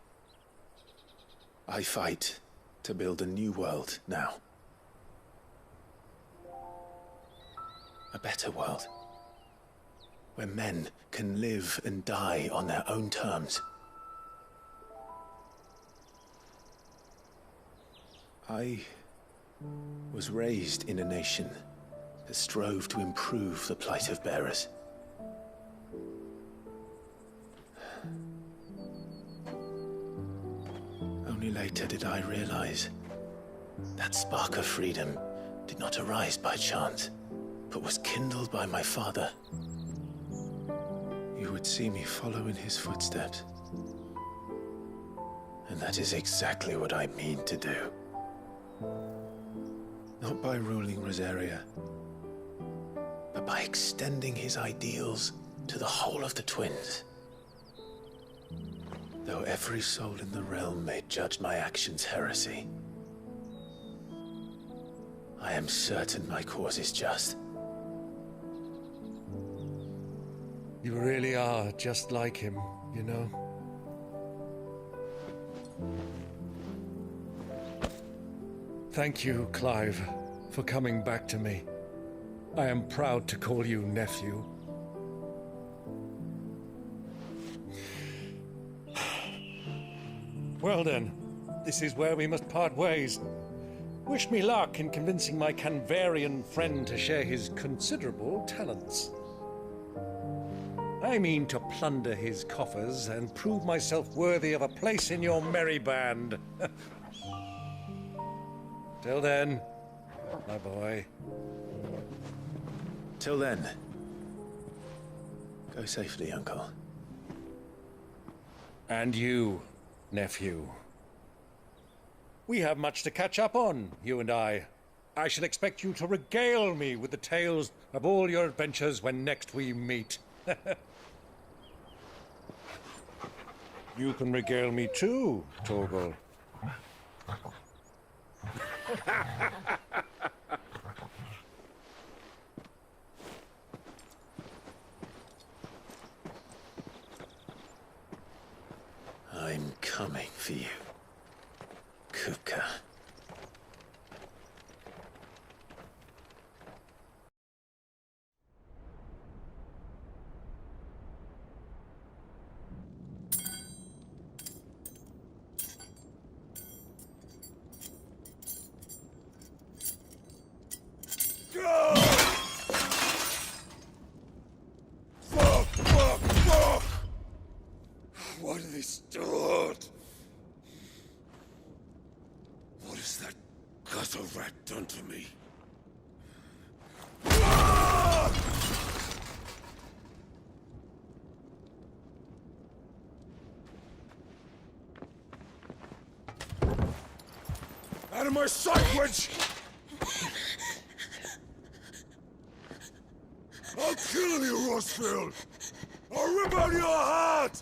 I fight to build a new world now. A better world. Where men can live and die on their own terms. I was raised in a nation that strove to improve the plight of bearers. Only later did I realize that spark of freedom did not arise by chance, but was kindled by my father. You would see me follow in his footsteps. And that is exactly what I mean to do. Not by ruling Rosaria, but by extending his ideals to the whole of the twins. Though every soul in the realm may judge my actions heresy, I am certain my cause is just. You really are just like him, you know? Thank you, Clive, for coming back to me. I am proud to call you nephew. Well then, this is where we must part ways. Wish me luck in convincing my Canvarian friend to share his considerable talents. I mean to plunder his coffers and prove myself worthy of a place in your merry band. Till then, my boy. Till then, go safely, Uncle. And you, nephew. We have much to catch up on, you and I. I shall expect you to regale me with the tales of all your adventures when next we meet. You can regale me too, Torgal. I'm coming for you, Kupka. Fuck! Why do they start? What has that gutter rat done to me? Out of my sight, wench! I'll kill you, Rossfield! I'll rip out your heart!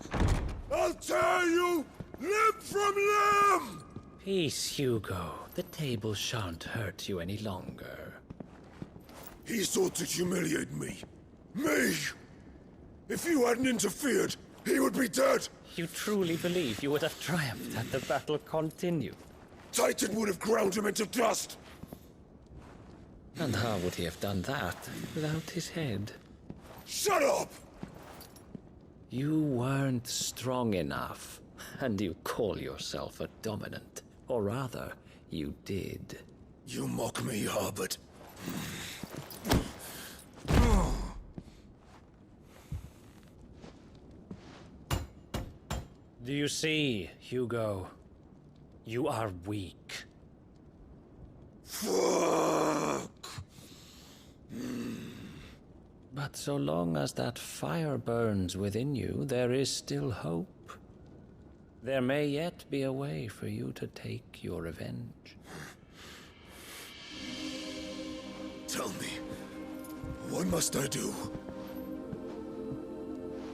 I'll tear you limb from limb! Peace, Hugo. The table shan't hurt you any longer. He sought to humiliate me. Me! If you hadn't interfered, he would be dead! You truly believe you would have triumphed had the battle continued? Titan would have ground him into dust! And how would he have done that without his head? Shut up! You weren't strong enough, and you call yourself a dominant. Or rather, you did. You mock me, Harbert. Do you see, Hugo? You are weak. Fuck! But so long as that fire burns within you, there is still hope. There may yet be a way for you to take your revenge. Tell me, what must I do?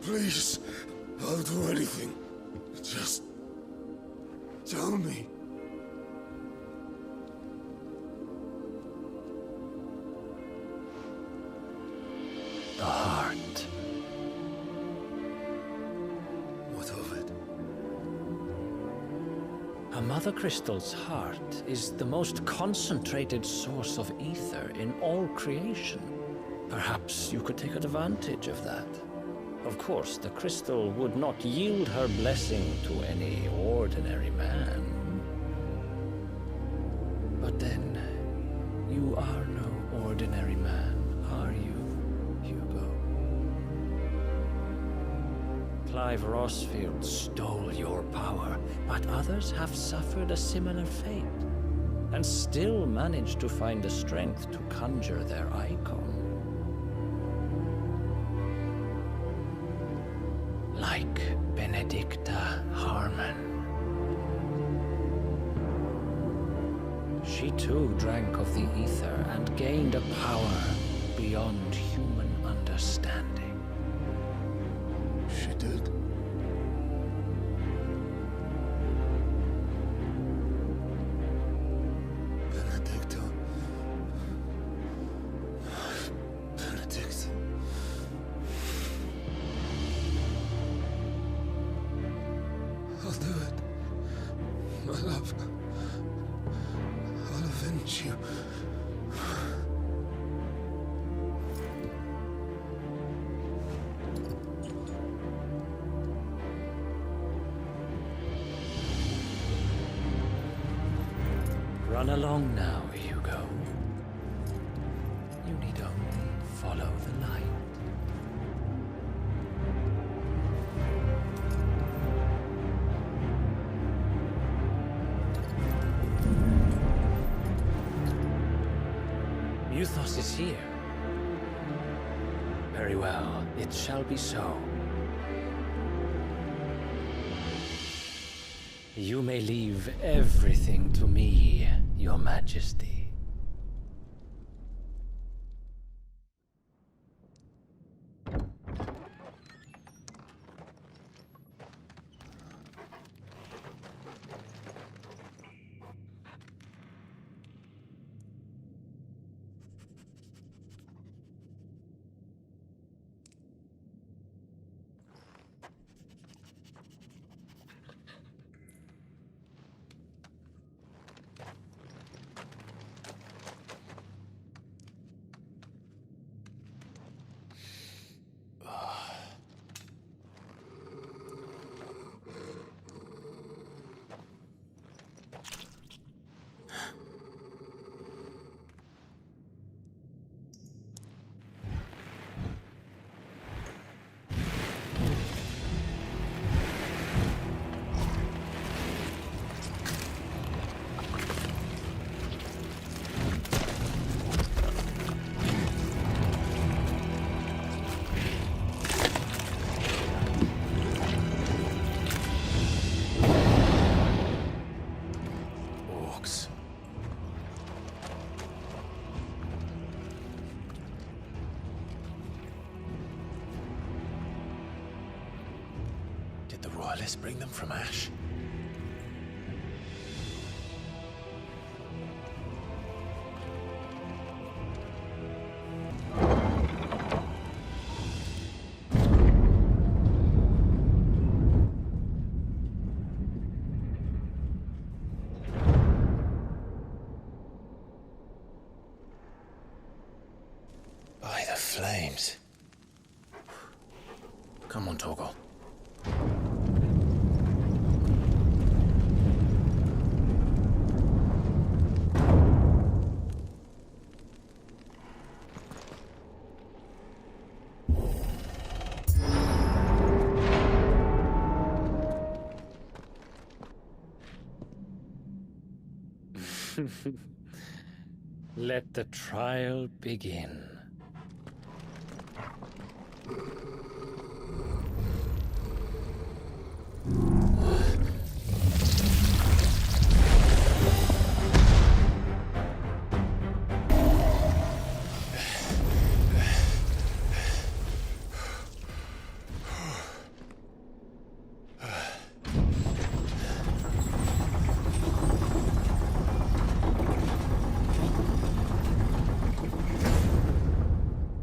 Please, I'll do anything. Just tell me. The heart. What of it? A mother crystal's heart is the most concentrated source of ether in all creation. Perhaps you could take advantage of that. Of course, the crystal would not yield her blessing to any ordinary man. But then, you are no ordinary man, are you, Hugo? Clive Rossfield stole your power, but others have suffered a similar fate, and still managed to find the strength to conjure their icon. Like Benedicta Harmon. She too drank of the ether and gained a power beyond human understanding. She did? Benedicta. Benedict. I'll do it. love. I'll avenge you. Run along now, Hugo. You need only follow the light. Muthos is here. Very well, it shall be so. You may leave everything to me, Your Majesty. Royalists bring them from Ash? By the flames. Come on, Torgal. Let the trial begin.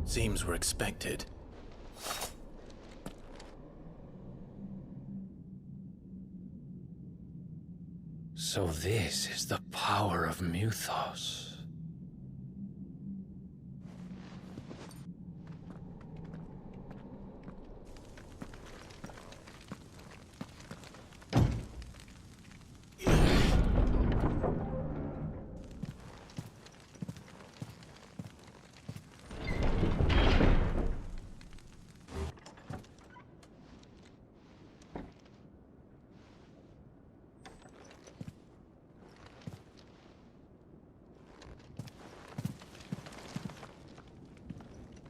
Seems were expected. So this is the power of Muthos.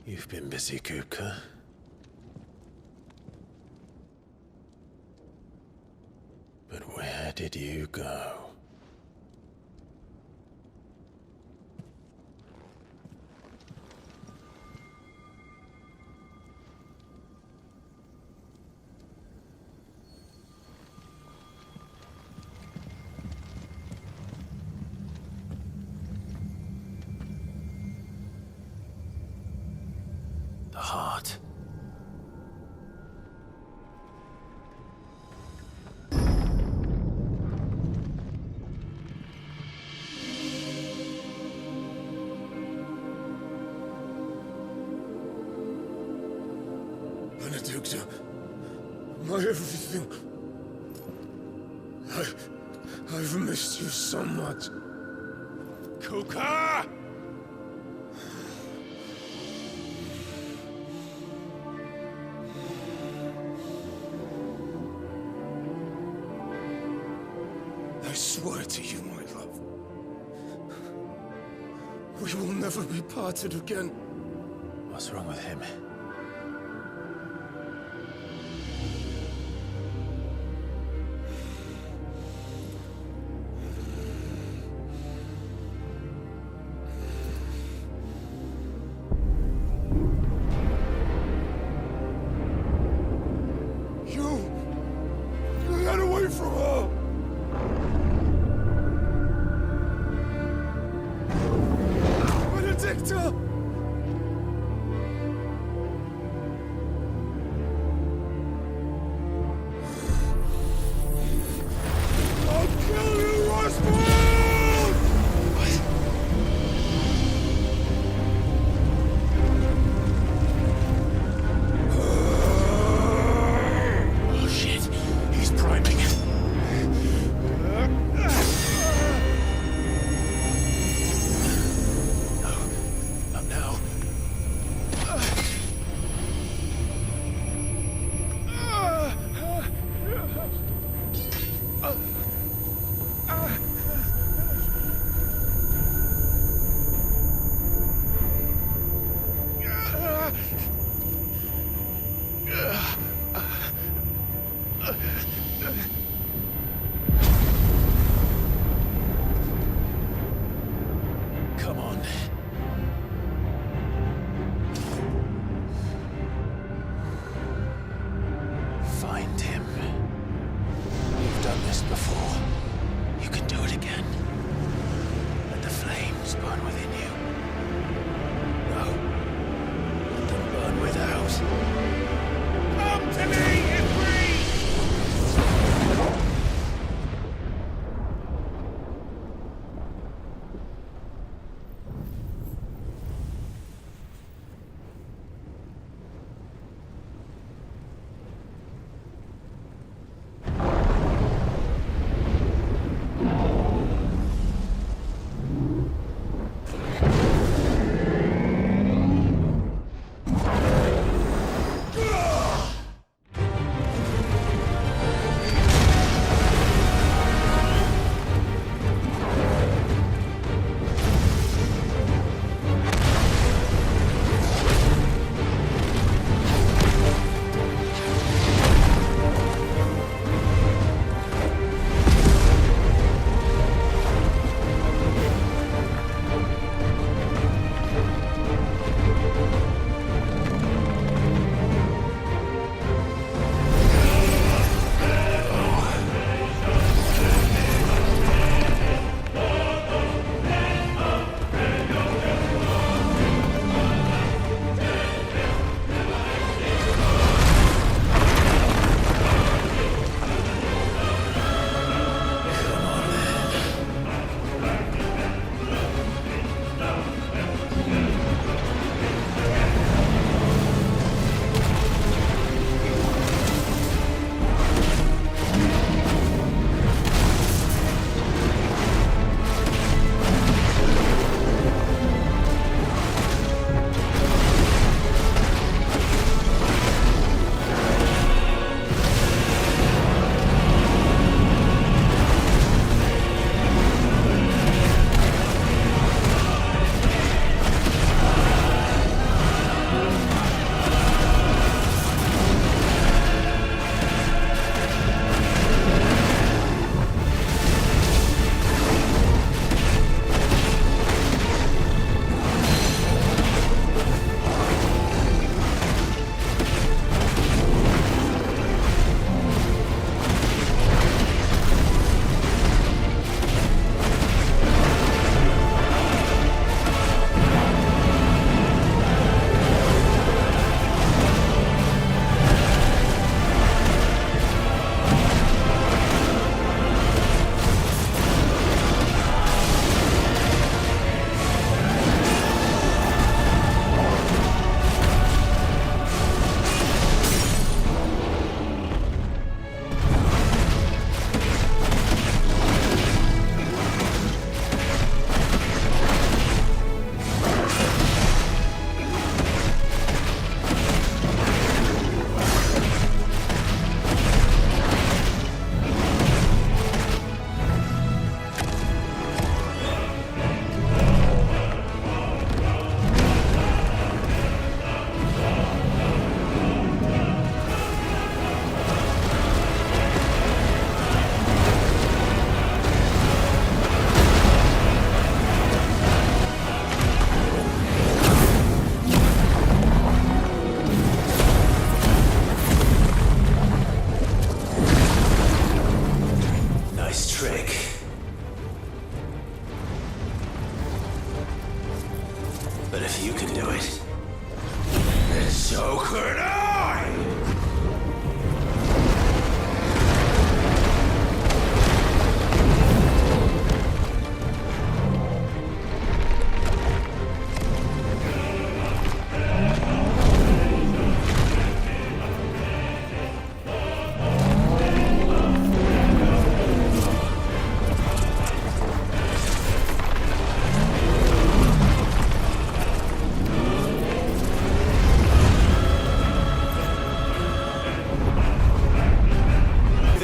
You've been busy, Kupka. But where did you go? The heart. Victor. My everything. I've missed you so much. Kuka! I swear to you, my love, we will never be parted again. What's wrong with him? You got away from her! Benedicta! I'll kill you, Roswell! Oh shit, he's priming. Not now. Come on. Find him. You've done this before. You can do it again. Let the flames burn within you. No. Let them burn without. Come to me, Ifrit!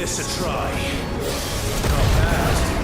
this a try. Not bad.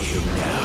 you now.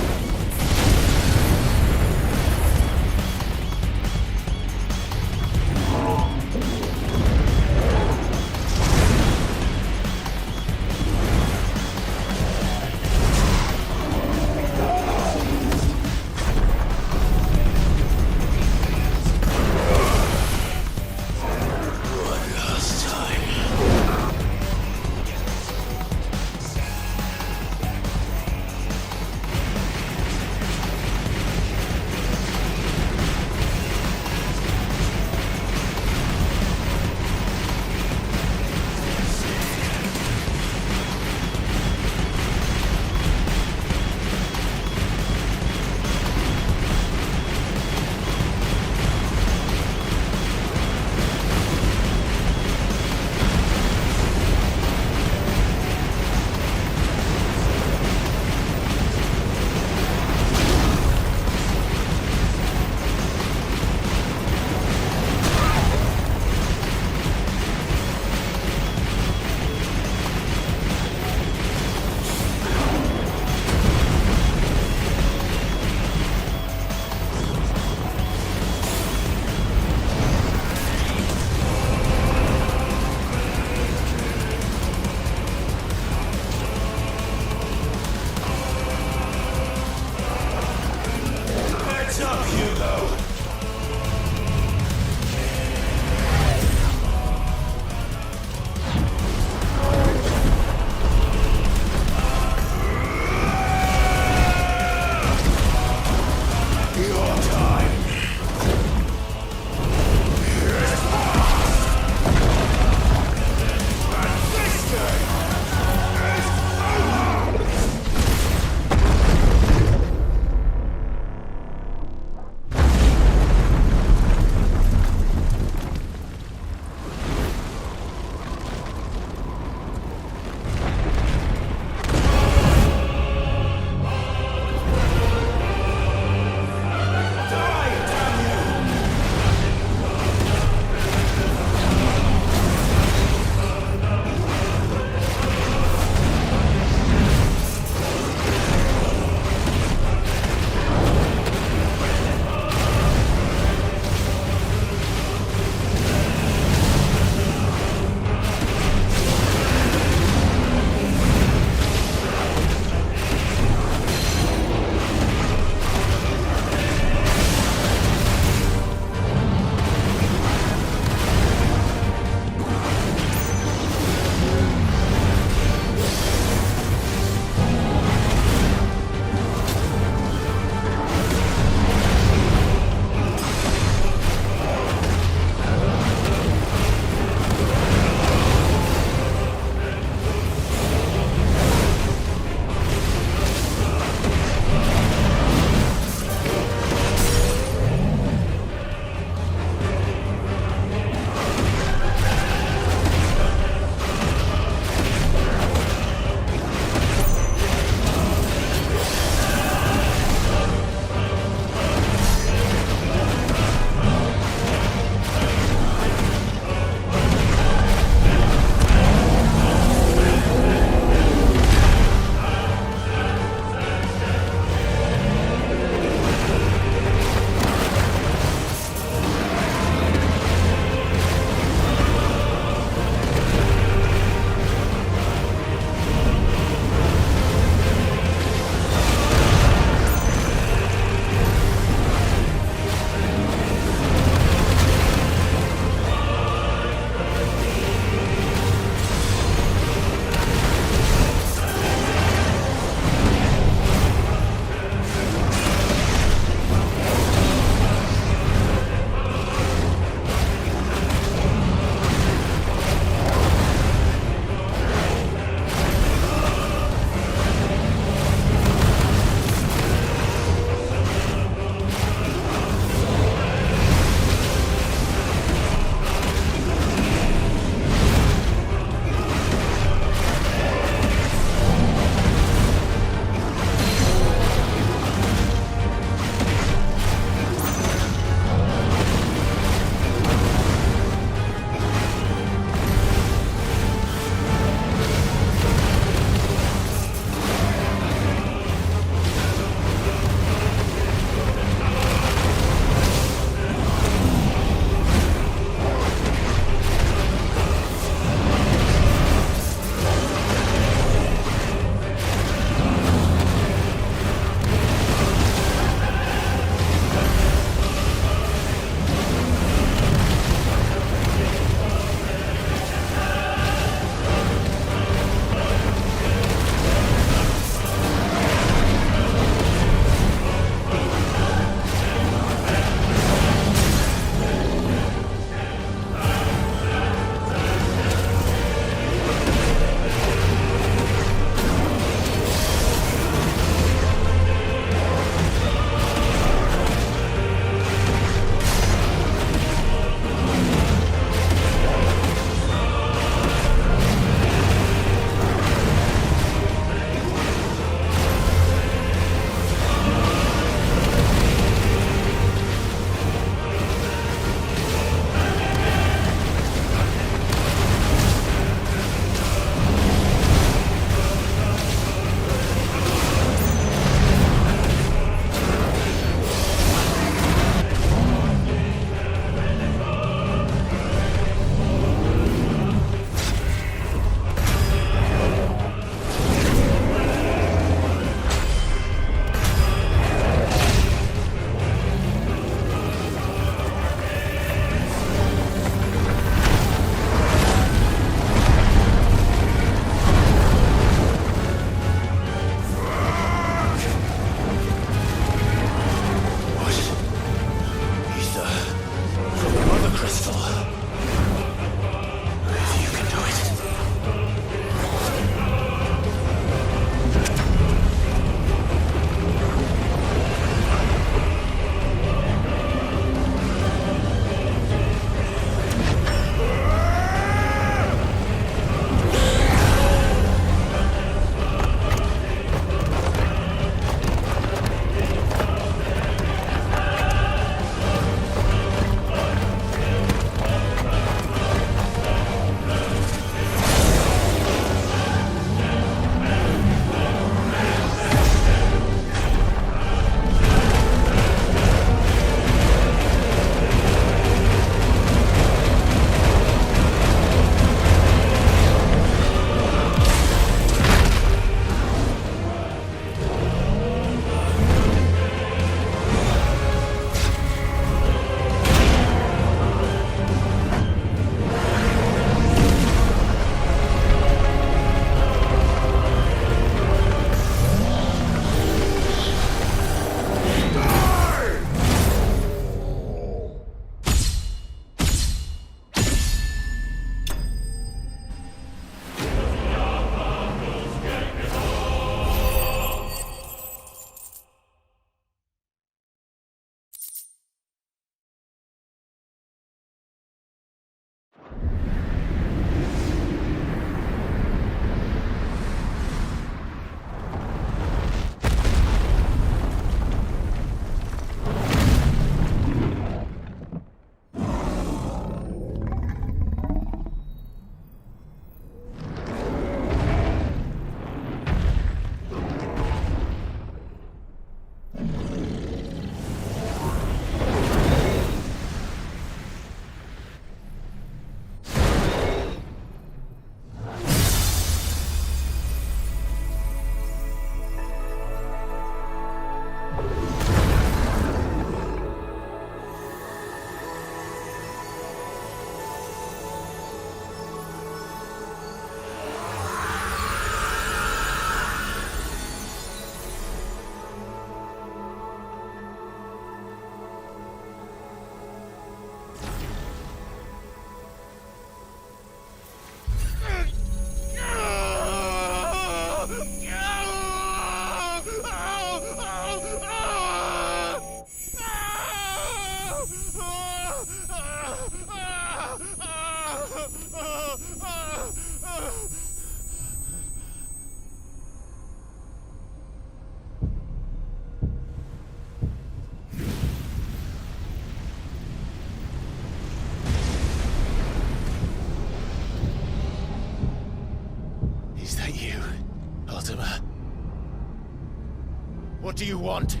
What do you want?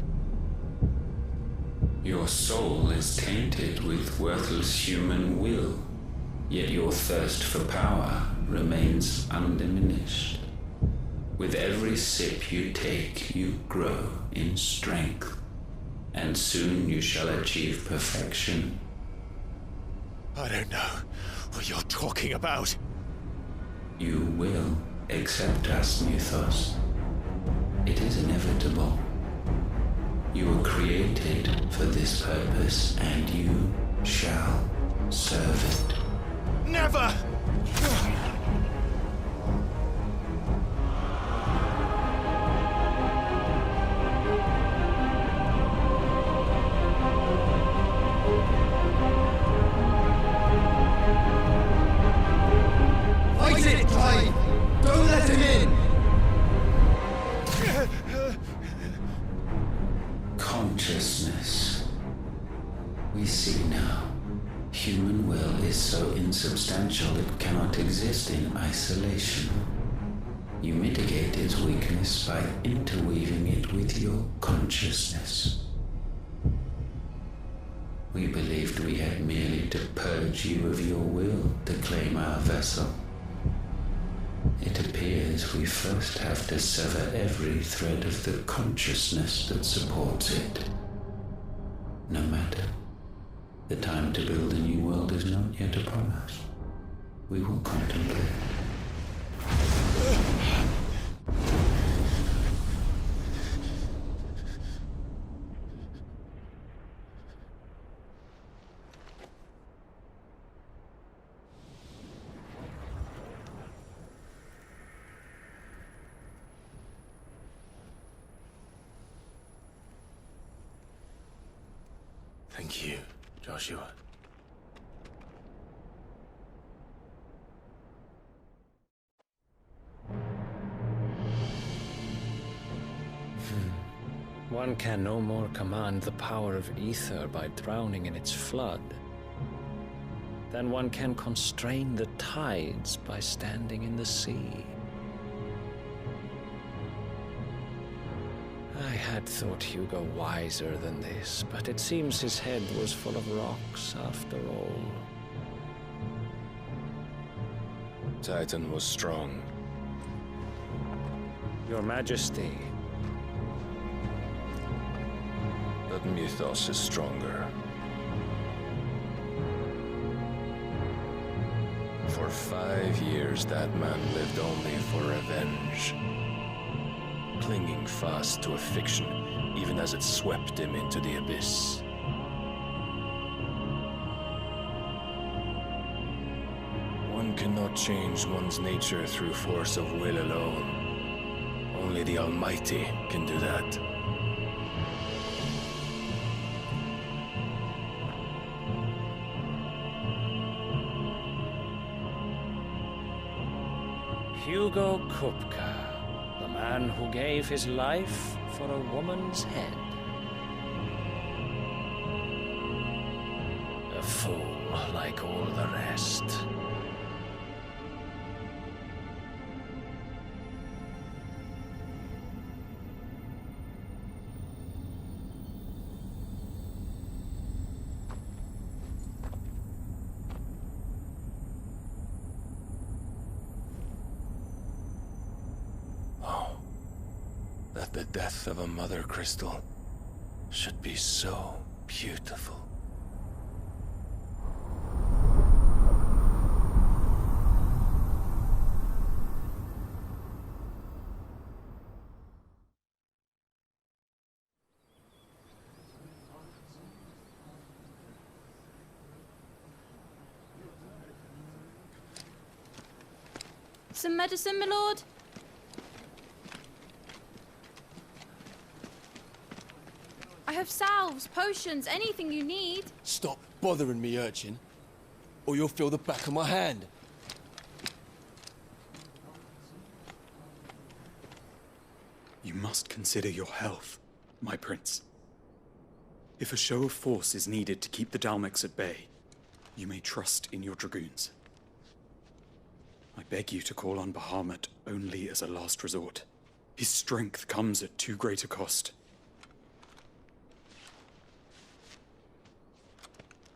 Your soul is tainted with worthless human will, yet your thirst for power remains undiminished. With every sip you take, you grow in strength, and soon you shall achieve perfection. I don't know what you're talking about. You will accept us, Mythos. It is inevitable. You were created for this purpose, and you shall serve it. Never! Fight it, Clive! Don't let him in! Consciousness. We see now. Human will is so insubstantial it cannot exist in isolation. You mitigate its weakness by interweaving it with your consciousness. We believed we had merely to purge you of your will to claim our vessel. It appears we first have to sever every thread of the consciousness that supports it. No matter. The time to build a new world is not yet upon us. We will contemplate. Thank you, Joshua. One can no more command the power of ether by drowning in its flood than one can constrain the tides by standing in the sea. I had thought Hugo wiser than this, but it seems his head was full of rocks after all. Titan was strong. Your Majesty. But Mythos is stronger. For 5 years, that man lived only for revenge. Clinging fast to a fiction, even as it swept him into the abyss. One cannot change one's nature through force of will alone. Only the Almighty can do that. Hugo Kupka, the man who gave his life for a woman's head. A fool like all the rest. That the death of a mother crystal should be so beautiful. Some medicine, my lord? I have salves, potions, anything you need. Stop bothering me, urchin, or you'll feel the back of my hand. You must consider your health, my prince. If a show of force is needed to keep the Dalmex at bay, you may trust in your dragoons. I beg you to call on Bahamut only as a last resort. His strength comes at too great a cost.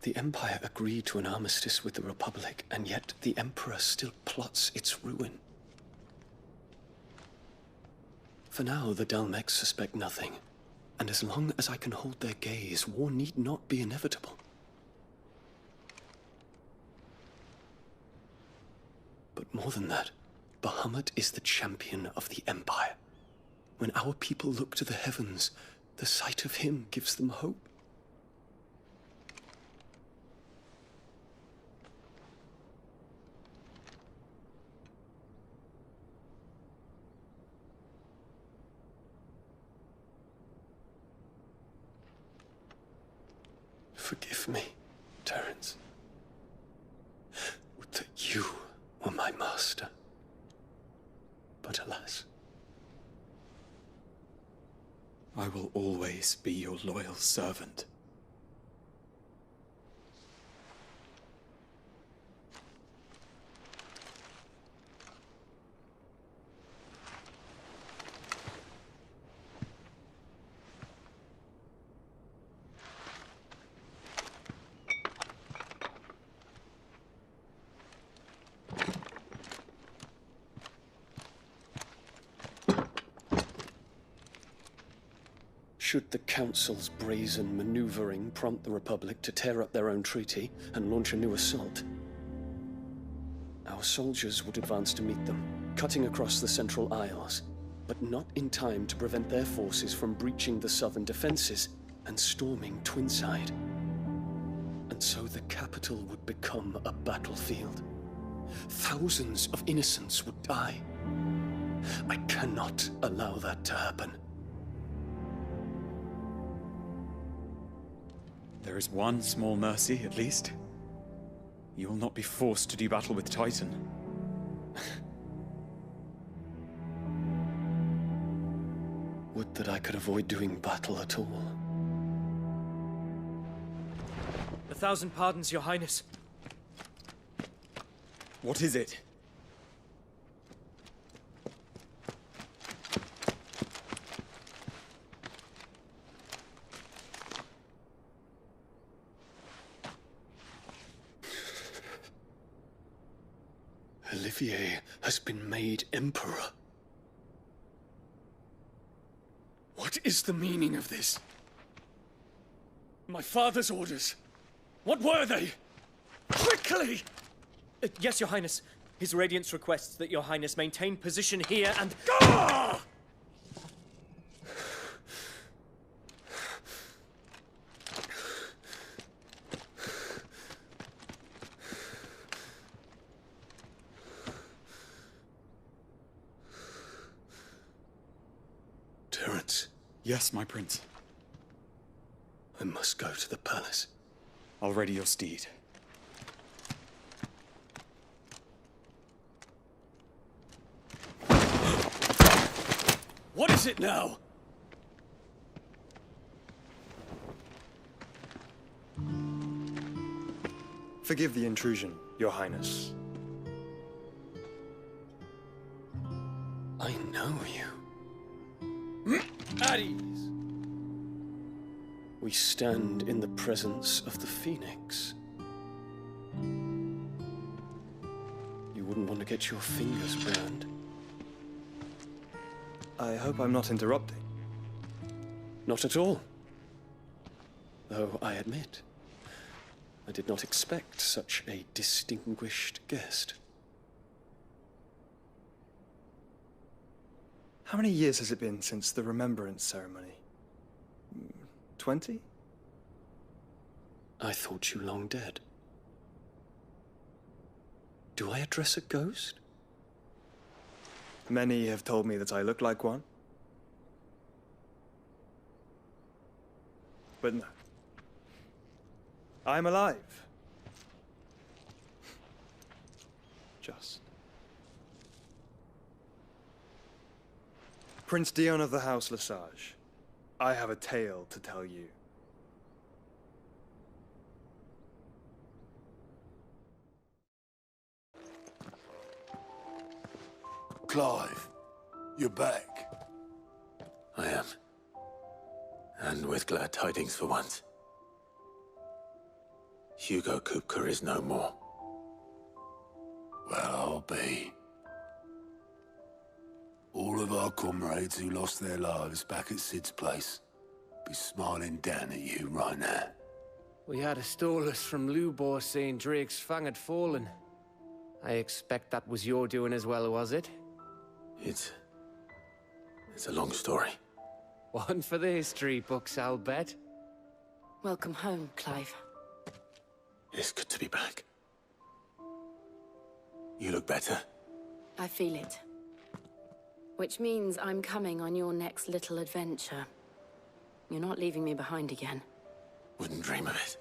The Empire agreed to an armistice with the Republic, and yet the Emperor still plots its ruin. For now, the Dalmex suspect nothing, and as long as I can hold their gaze, war need not be inevitable. But more than that, Bahamut is the champion of the Empire. When our people look to the heavens, the sight of him gives them hope. Forgive me, Terence. Would that you were my master. But alas. I will always be your loyal servant. Should the Council's brazen maneuvering prompt the Republic to tear up their own treaty and launch a new assault, our soldiers would advance to meet them, cutting across the Central Isles, but not in time to prevent their forces from breaching the southern defenses and storming Twinside. And so the capital would become a battlefield. Thousands of innocents would die. I cannot allow that to happen. There is one small mercy, at least. You will not be forced to do battle with Titan. Would that I could avoid doing battle at all. 1,000 pardons, Your Highness. What is it? Olivier has been made Emperor. What is the meaning of this? My father's orders. What were they? Quickly! Yes, Your Highness. His Radiance requests that Your Highness maintain position here and... Ah! Terence. Yes, my prince. I must go to the palace. I'll ready your steed. What is it now? Forgive the intrusion, Your Highness. I know you. At ease. We stand in the presence of the Phoenix. You wouldn't want to get your fingers burned. I hope I'm not interrupting. Not at all. Though I admit, I did not expect such a distinguished guest. How many years has it been since the Remembrance ceremony? 20? I thought you long dead. Do I address a ghost? Many have told me that I look like one. But no. I'm alive. Just. Prince Dion of the House Lesage, I have a tale to tell you. Clive, you're back. I am. And with glad tidings for once. Hugo Kupka is no more. Well, I'll be. All of our comrades who lost their lives back at Sid's place be smiling down at you right now. We had a stolus from Lubor saying Drake's Fang had fallen. I expect that was your doing as well, was it? It's a long story. One for the history books, I'll bet. Welcome home, Clive. It's good to be back. You look better. I feel it. Which means I'm coming on your next little adventure. You're not leaving me behind again. Wouldn't dream of it.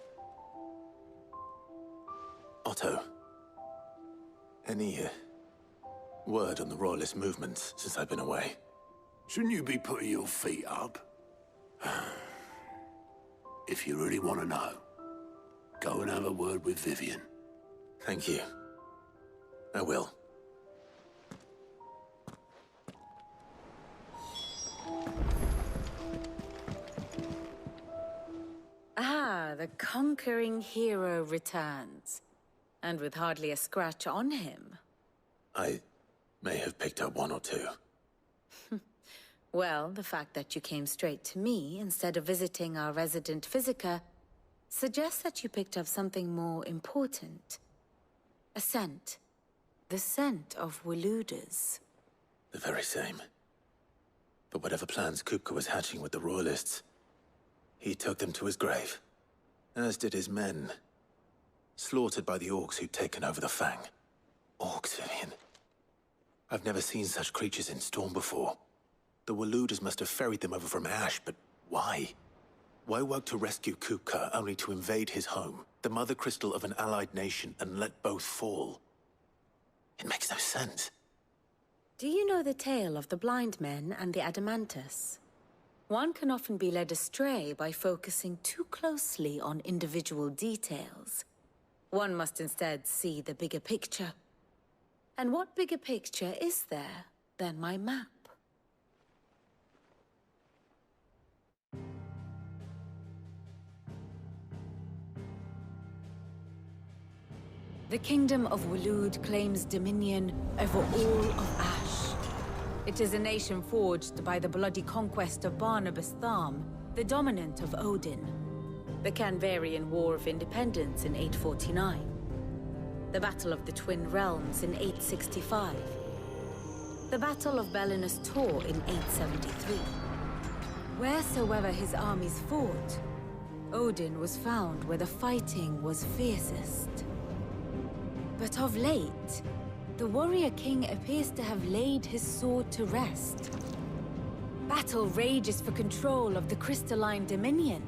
Otto, any word on the Royalist movements since I've been away? Shouldn't you be putting your feet up? If you really want to know, go and have a word with Vivian. Thank you. I will. Ah, the conquering hero returns. And with hardly a scratch on him. I may have picked up one or two. Well, the fact that you came straight to me instead of visiting our resident physiker suggests that you picked up something more important. A scent. The scent of Waludas. The very same. But whatever plans Kupka was hatching with the Royalists, he took them to his grave. As did his men. Slaughtered by the orcs who'd taken over the Fang. Orcs, Vivian. I've never seen such creatures in Storm before. The Waludas must have ferried them over from Ash, but why? Why work to rescue Kupka only to invade his home, the mother crystal of an allied nation, and let both fall? It makes no sense. Do you know the tale of the blind men and the Adamantus? One can often be led astray by focusing too closely on individual details. One must instead see the bigger picture. And what bigger picture is there than my map? The Kingdom of Waloed claims dominion over all of Ash. It is a nation forged by the bloody conquest of Barnabas Tharm, the dominant of Odin. The Canvarian War of Independence in 849. The Battle of the Twin Realms in 865. The Battle of Belinus Tor in 873. Wheresoever his armies fought, Odin was found where the fighting was fiercest. But of late, the warrior king appears to have laid his sword to rest. Battle rages for control of the crystalline dominion.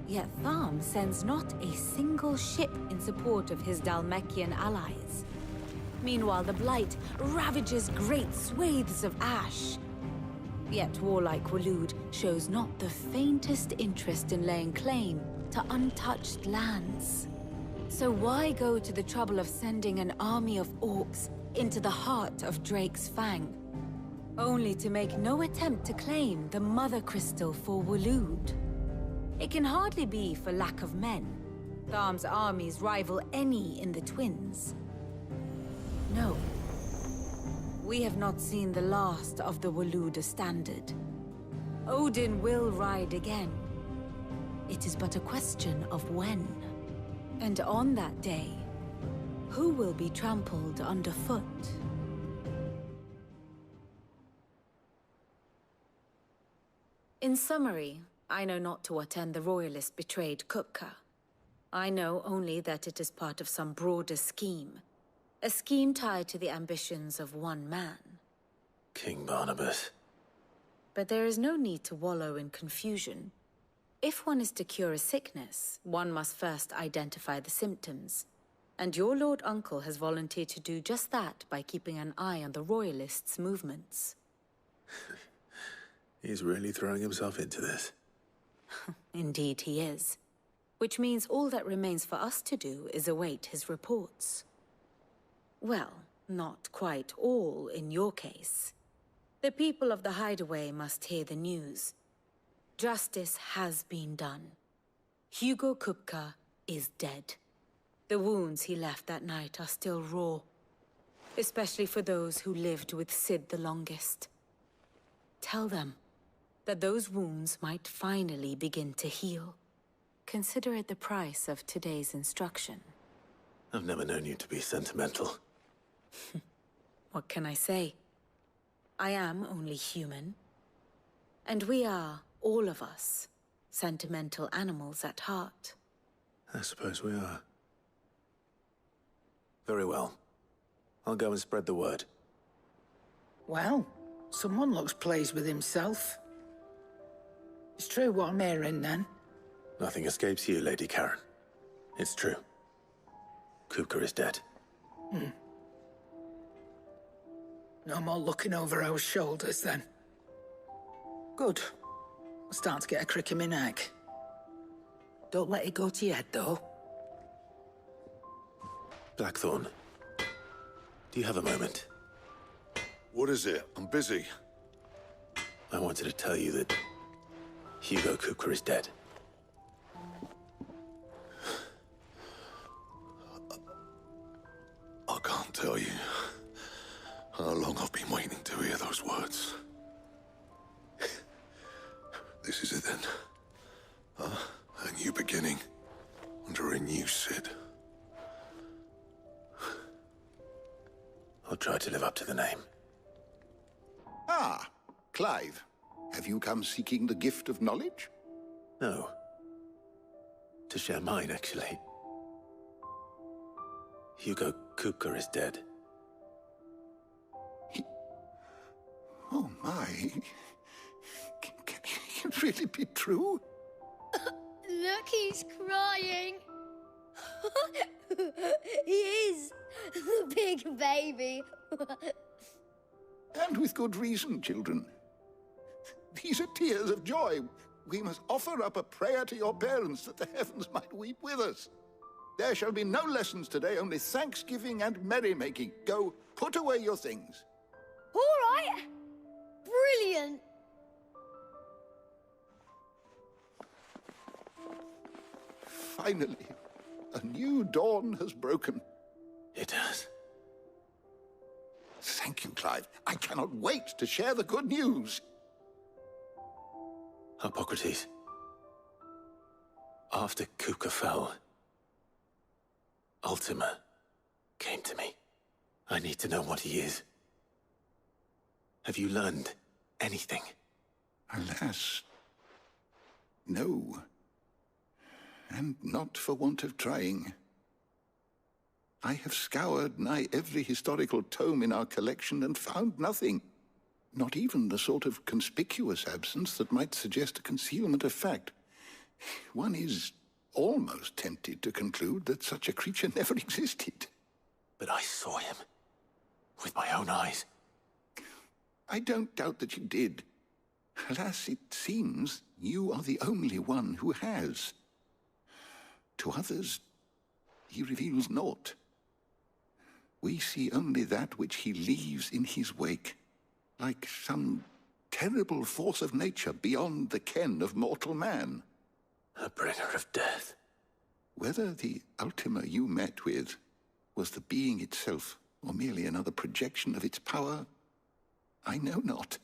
Yet Tharm sends not a single ship in support of his Dhalmekian allies. Meanwhile, the Blight ravages great swathes of Ash. Yet warlike Waloed shows not the faintest interest in laying claim to untouched lands. So why go to the trouble of sending an army of orcs into the heart of Drake's Fang, only to make no attempt to claim the Mother Crystal for Waloed? It can hardly be for lack of men. Tharm's armies rival any in the Twins. No. We have not seen the last of the Waluda standard. Odin will ride again. It is but a question of when. And on that day, who will be trampled underfoot? In summary, I know not to what end the Royalists betrayed Kupka. I know only that it is part of some broader scheme. A scheme tied to the ambitions of one man. King Barnabas. But there is no need to wallow in confusion. If one is to cure a sickness, one must first identify the symptoms. And your Lord Uncle has volunteered to do just that by keeping an eye on the Royalists' movements. He's really throwing himself into this. Indeed he is. Which means all that remains for us to do is await his reports. Well, not quite all in your case. The people of the Hideaway must hear the news. Justice has been done. Hugo Kupka is dead. The wounds he left that night are still raw, especially for those who lived with Sid the longest. Tell them that those wounds might finally begin to heal. Consider it the price of today's instruction. I've never known you to be sentimental. What can I say? I am only human. And we are, all of us, sentimental animals at heart. I suppose we are. Very well. I'll go and spread the word. Well, someone looks pleased with himself. It's true what I'm hearing, then. Nothing escapes you, Lady Karen. It's true. Kupka is dead. No more looking over our shoulders, then. Good. I'm starting to get a crick in my neck. Don't let it go to your head, though. Blackthorn, do you have a moment? What is it? I'm busy. I wanted to tell you that Hugo Kupka is dead. I can't tell you how long I've been waiting to hear those words. This is it then. A new beginning under a new Sid. I'll try to live up to the name. Ah, Clive. Have you come seeking the gift of knowledge? No. To share mine, actually. Hugo Kupka is dead. Oh my. Can it really be true? Look, he's crying. He is. The big baby. And with good reason, children. These are tears of joy. We must offer up a prayer to your parents that the heavens might weep with us. There shall be no lessons today, only thanksgiving and merrymaking. Go, put away your things. All right. Brilliant. Finally, a new dawn has broken. It has. Thank you, Clive. I cannot wait to share the good news. Hippocrates. After Kupka fell, Ultima came to me. I need to know what he is. Have you learned anything? Alas, no. And not for want of trying. I have scoured nigh every historical tome in our collection and found nothing. Not even the sort of conspicuous absence that might suggest a concealment of fact. One is almost tempted to conclude that such a creature never existed. But I saw him. With my own eyes. I don't doubt that you did. Alas, it seems you are the only one who has. To others, he reveals naught. We see only that which he leaves in his wake, like some terrible force of nature beyond the ken of mortal man. A bringer of death. Whether the Ultima you met with was the being itself, or merely another projection of its power, I know not.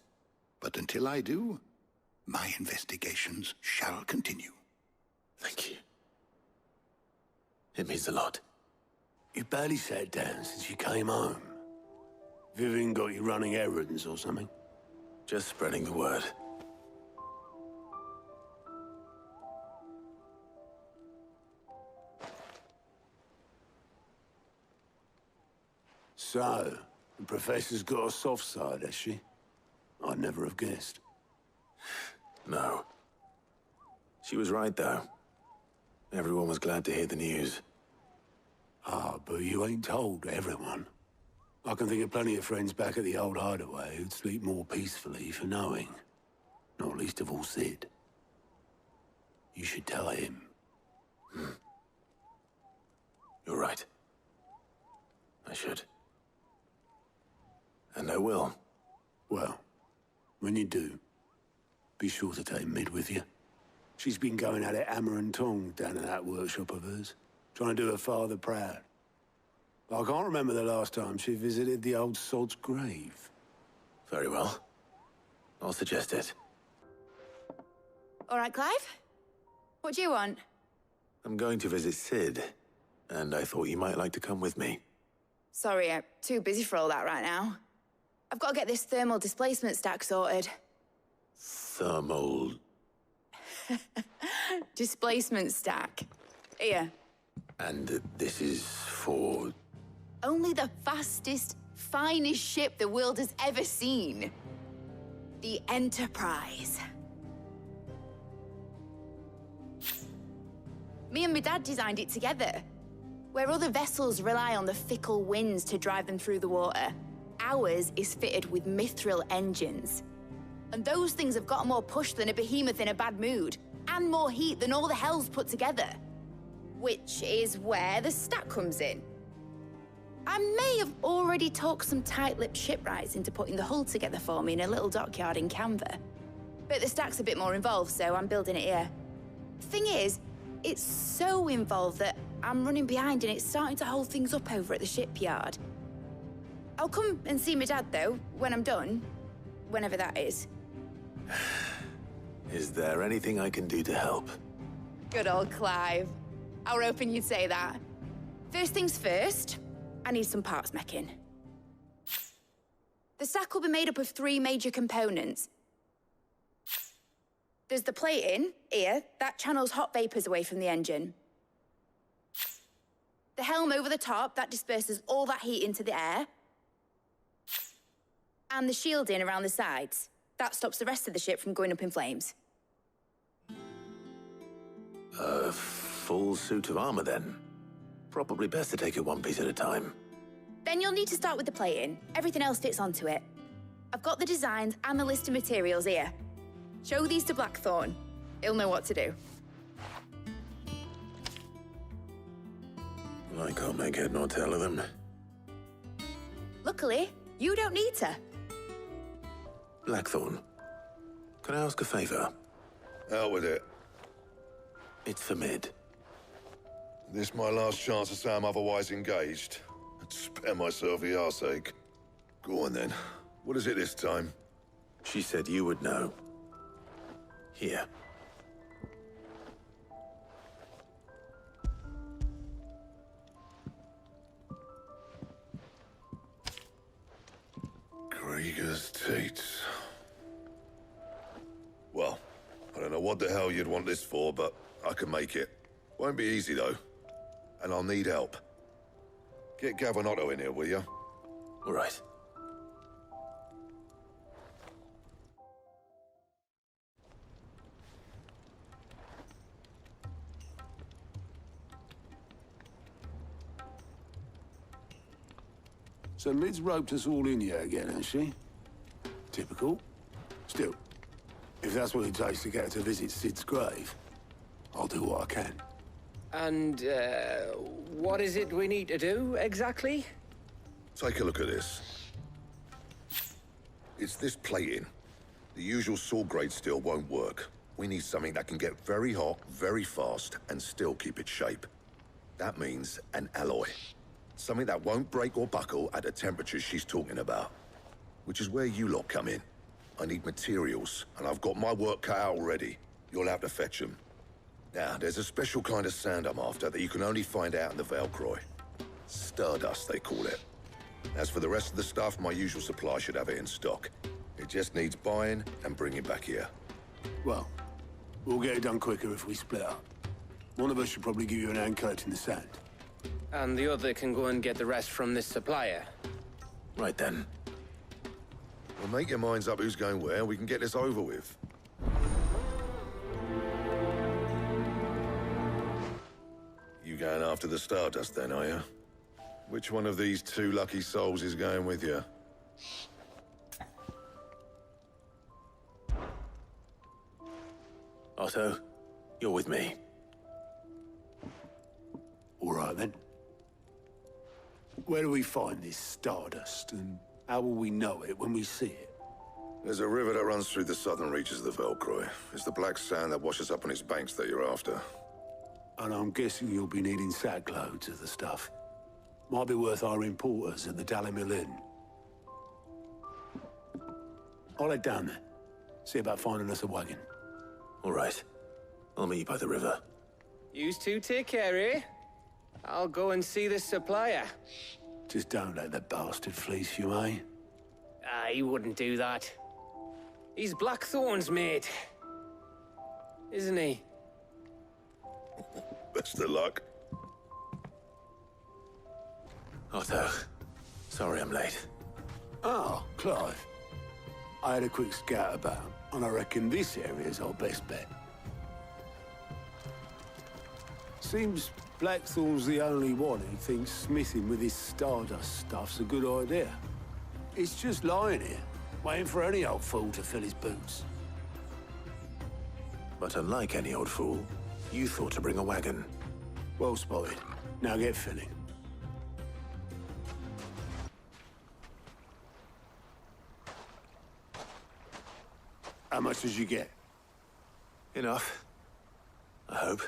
But until I do, my investigations shall continue. Thank you. It means a lot. You barely sat down since you came home. Vivian got you running errands or something? Just spreading the word. So, the Professor's got a soft side, has she? I'd never have guessed. No. She was right, though. Everyone was glad to hear the news. Ah, but you ain't told everyone. I can think of plenty of friends back at the old hideaway who'd sleep more peacefully for knowing. Not least of all Sid. You should tell him. You're right. I should. And I will. Well, when you do, be sure to take Mid with you. She's been going at it hammer and tong down in that workshop of hers, trying to do her father proud. But I can't remember the last time she visited the old sod's grave. Very well. I'll suggest it. All right, Clive? What do you want? I'm going to visit Sid, and I thought you might like to come with me. Sorry, I'm too busy for all that right now. I've got to get this thermal displacement stack sorted. Thermal... Displacement stack. Here. And this is for... Only the fastest, finest ship the world has ever seen. The Enterprise. Me and my dad designed it together. Where other vessels rely on the fickle winds to drive them through the water, ours is fitted with mithril engines. And those things have got more push than a behemoth in a bad mood, and more heat than all the hells put together. Which is where the stack comes in. I may have already talked some tight-lipped shipwrights into putting the hull together for me in a little dockyard in Canva. But the stack's a bit more involved, so I'm building it here. Thing is, it's so involved that I'm running behind and it's starting to hold things up over at the shipyard. I'll come and see my dad, though, when I'm done. Whenever that is. Is there anything I can do to help? Good old Clive. I were hoping you'd say that. First things first, I need some parts meching. The stack will be made up of 3 major components. There's the plating, here, that channels hot vapors away from the engine. The helm over the top, that disperses all that heat into the air. And the shielding around the sides. That stops the rest of the ship from going up in flames. A full suit of armor, then? Probably best to take it one piece at a time. Then you'll need to start with the plating. Everything else fits onto it. I've got the designs and the list of materials here. Show these to Blackthorn. He'll know what to do. I can't make head nor tail of them. Luckily, you don't need to. Blackthorn, can I ask a favor? Out with it. It's for Mid. This my last chance to say I'm otherwise engaged. I'd spare myself the arseache. Go on then. What is it this time? She said you would know. Here. Krieger's Tates. Well, I don't know what the hell you'd want this for, but I can make it. Won't be easy, though. And I'll need help. Get Gavin Otto in here, will you? All right. So Mid's roped us all in here again, has she? Typical. Still, if that's what it takes to get her to visit Sid's grave, I'll do what I can. And, what is it we need to do, exactly? Take a look at this. It's this plating. The usual saw grade steel won't work. We need something that can get very hot, very fast, and still keep its shape. That means an alloy. Something that won't break or buckle at the temperatures she's talking about. Which is where you lot come in. I need materials, and I've got my work cut out already. You'll have to fetch them. Now, there's a special kind of sand I'm after that you can only find out in the Valcroy. Stardust, they call it. As for the rest of the stuff, my usual supply should have it in stock. It just needs buying and bringing back here. Well, we'll get it done quicker if we split up. One of us should probably give you an hand coat in the sand. And the other can go and get the rest from this supplier. Right then. Well, make your minds up who's going where, we can get this over with. You going after the Stardust then, are you? Which one of these 2 lucky souls is going with you? Otto, you're with me. All right, then. Where do we find this Stardust, and how will we know it when we see it? There's a river that runs through the southern reaches of the Velcroy. It's the black sand that washes up on its banks that you're after. And I'm guessing you'll be needing sackloads of the stuff. Might be worth our importers at the Dalimil Inn. I'll head down there. See about finding us a wagon. All right. I'll meet you by the river. Yous two take care, eh? I'll go and see this supplier. Just don't let the bastard fleece you, eh? He wouldn't do that. He's Blackthorn's mate. Isn't he? Best of luck. Otto, sorry I'm late. Oh, Clive. I had a quick scout about, and I reckon this area's our best bet. Seems Blackthorn's the only one who thinks smithing with his Stardust stuff's a good idea. It's just lying here, waiting for any old fool to fill his boots. But unlike any old fool, you thought to bring a wagon. Well spotted. Now get filling. How much did you get? Enough. I hope.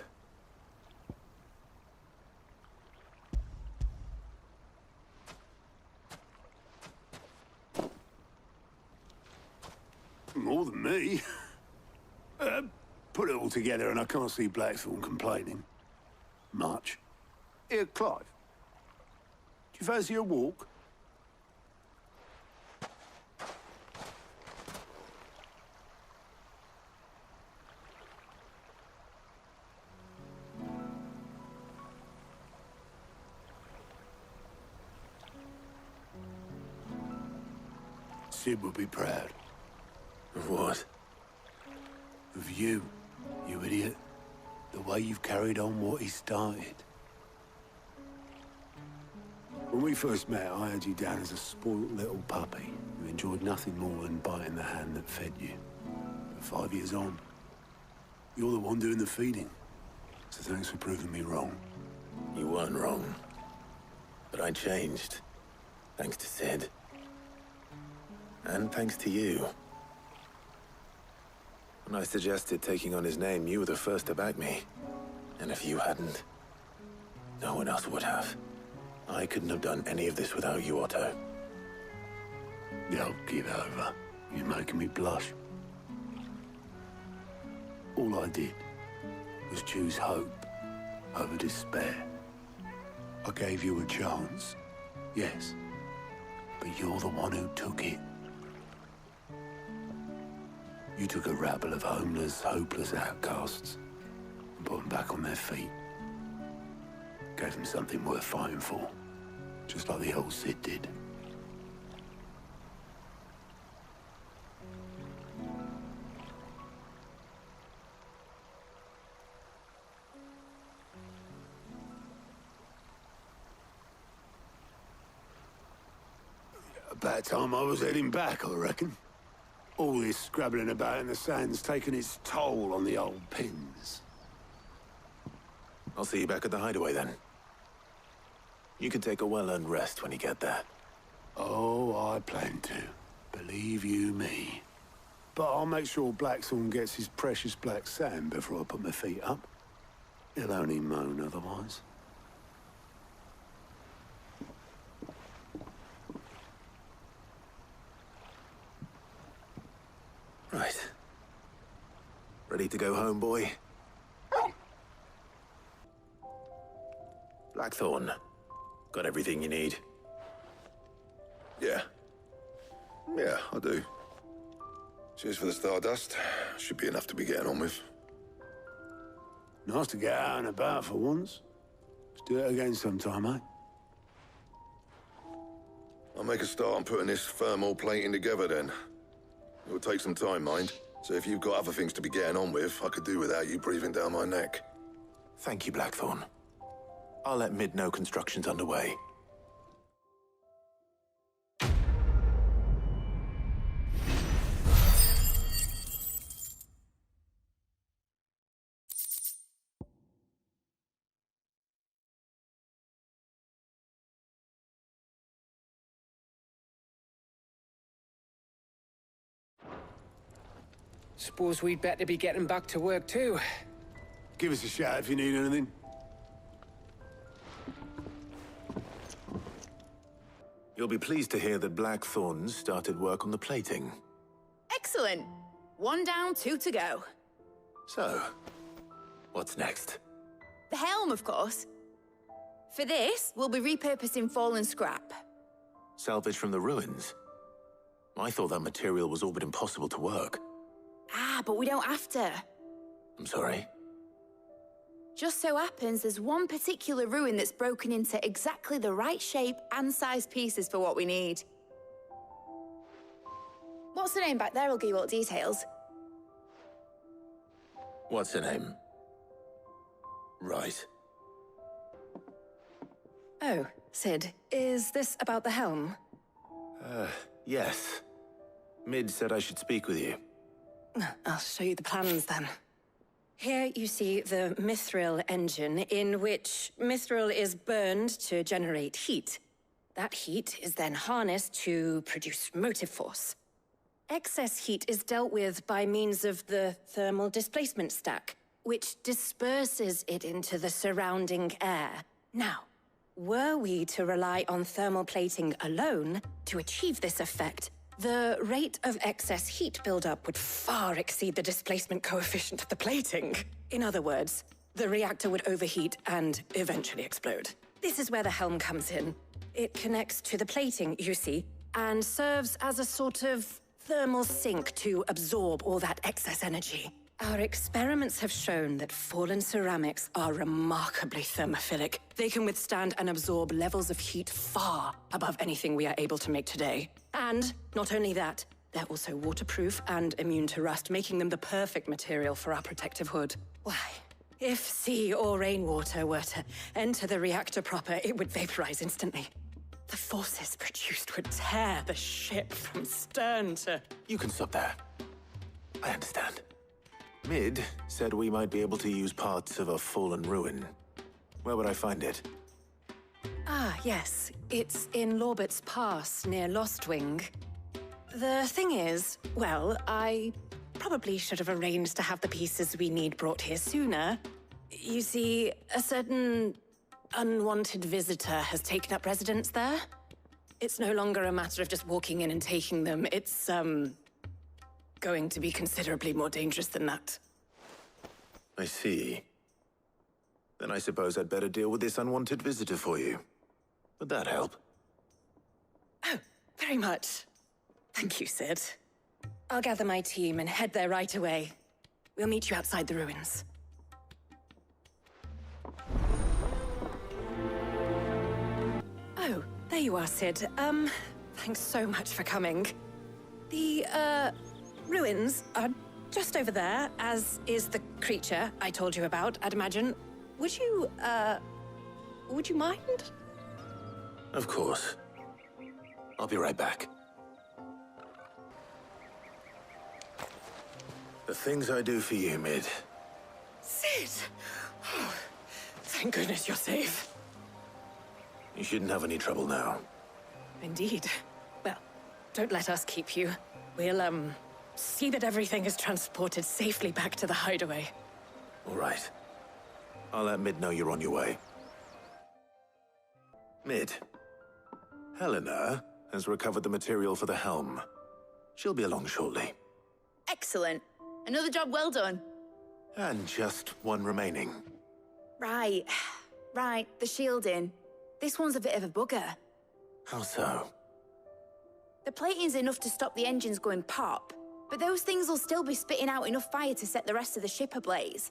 More than me. Put it all together and I can't see Blackthorn complaining. Much. Here, Clive. Do you fancy a walk? Sid would be proud. Of what? Of you, you idiot. The way you've carried on what he started. When we first met, I had you down as a spoilt little puppy who enjoyed nothing more than biting the hand that fed you. But 5 years on, you're the one doing the feeding. So thanks for proving me wrong. You weren't wrong. But I changed. Thanks to Sid. And thanks to you. When I suggested taking on his name, you were the first to back me. And if you hadn't, no one else would have. I couldn't have done any of this without you, Otto. Don't give over. You're making me blush. All I did was choose hope over despair. I gave you a chance, yes, but you're the one who took it. You took a rabble of homeless, hopeless outcasts and put them back on their feet. Gave them something worth fighting for, just like the old Sid did. About time I was heading back, I reckon. All this scrabbling about in the sand's taken its toll on the old pins. I'll see you back at the hideaway then. You can take a well-earned rest when you get there. Oh, I plan to. Believe you me. But I'll make sure Blackthorn gets his precious black sand before I put my feet up. He'll only moan otherwise. Right. Ready to go home, boy? Blackthorn, got everything you need? Yeah. Yeah, I do. Cheers for the Stardust. Should be enough to be getting on with. Nice to get out and about for once. Let's do it again sometime, eh? I'll make a start on putting this thermal plating together then. It'll take some time, mind. So if you've got other things to be getting on with, I could do without you breathing down my neck. Thank you, Blackthorn. I'll let Mid know construction's underway. Suppose we'd better be getting back to work too. Give us a shout if you need anything. You'll be pleased to hear that Blackthorn started work on the plating. Excellent. 1 down, 2 to go. So, what's next? The helm, of course. For this, we'll be repurposing fallen scrap. Salvage from the ruins? I thought that material was all but impossible to work. Ah, but we don't have to. I'm sorry? Just so happens there's one particular ruin that's broken into exactly the right shape and size pieces for what we need. What's the name back there? I'll give you all the details. What's her name? Right. Oh, Sid, is this about the helm? Yes. Mid said I should speak with you. I'll show you the plans then. Here you see the mithril engine, in which mithril is burned to generate heat. That heat is then harnessed to produce motive force. Excess heat is dealt with by means of the thermal displacement stack, which disperses it into the surrounding air. Now, were we to rely on thermal plating alone to achieve this effect, the rate of excess heat buildup would far exceed the displacement coefficient of the plating. In other words, the reactor would overheat and eventually explode. This is where the helm comes in. It connects to the plating, you see, and serves as a sort of thermal sink to absorb all that excess energy. Our experiments have shown that fallen ceramics are remarkably thermophilic. They can withstand and absorb levels of heat far above anything we are able to make today. And not only that, they're also waterproof and immune to rust, making them the perfect material for our protective hood. Why, if sea or rainwater were to enter the reactor proper, it would vaporize instantly. The forces produced would tear the ship from stern to... You can stop there. I understand. Mid said we might be able to use parts of a fallen ruin. Where would I find it? Ah, yes. It's in Lorbert's Pass, near Lostwing. The thing is, well, I probably should have arranged to have the pieces we need brought here sooner. You see, a certain unwanted visitor has taken up residence there. It's no longer a matter of just walking in and taking them. It's, going to be considerably more dangerous than that. I see. Then I suppose I'd better deal with this unwanted visitor for you. Would that help? Oh, very much. Thank you, Sid. I'll gather my team and head there right away. We'll meet you outside the ruins. Oh, there you are, Sid. Thanks so much for coming. The, ruins are just over there, as is the creature I told you about, I'd imagine. Would you mind? Of course. I'll be right back. The things I do for you, Mid. Sid! Oh, thank goodness you're safe. You shouldn't have any trouble now. Indeed. Well, don't let us keep you. We'll, see that everything is transported safely back to the hideaway. All right. I'll let Mid know you're on your way. Mid. Helena has recovered the material for the helm. She'll be along shortly. Excellent. Another job well done. And just one remaining. Right. Right, the shielding. This one's a bit of a bugger. How so? The plating's enough to stop the engines going pop, but those things will still be spitting out enough fire to set the rest of the ship ablaze.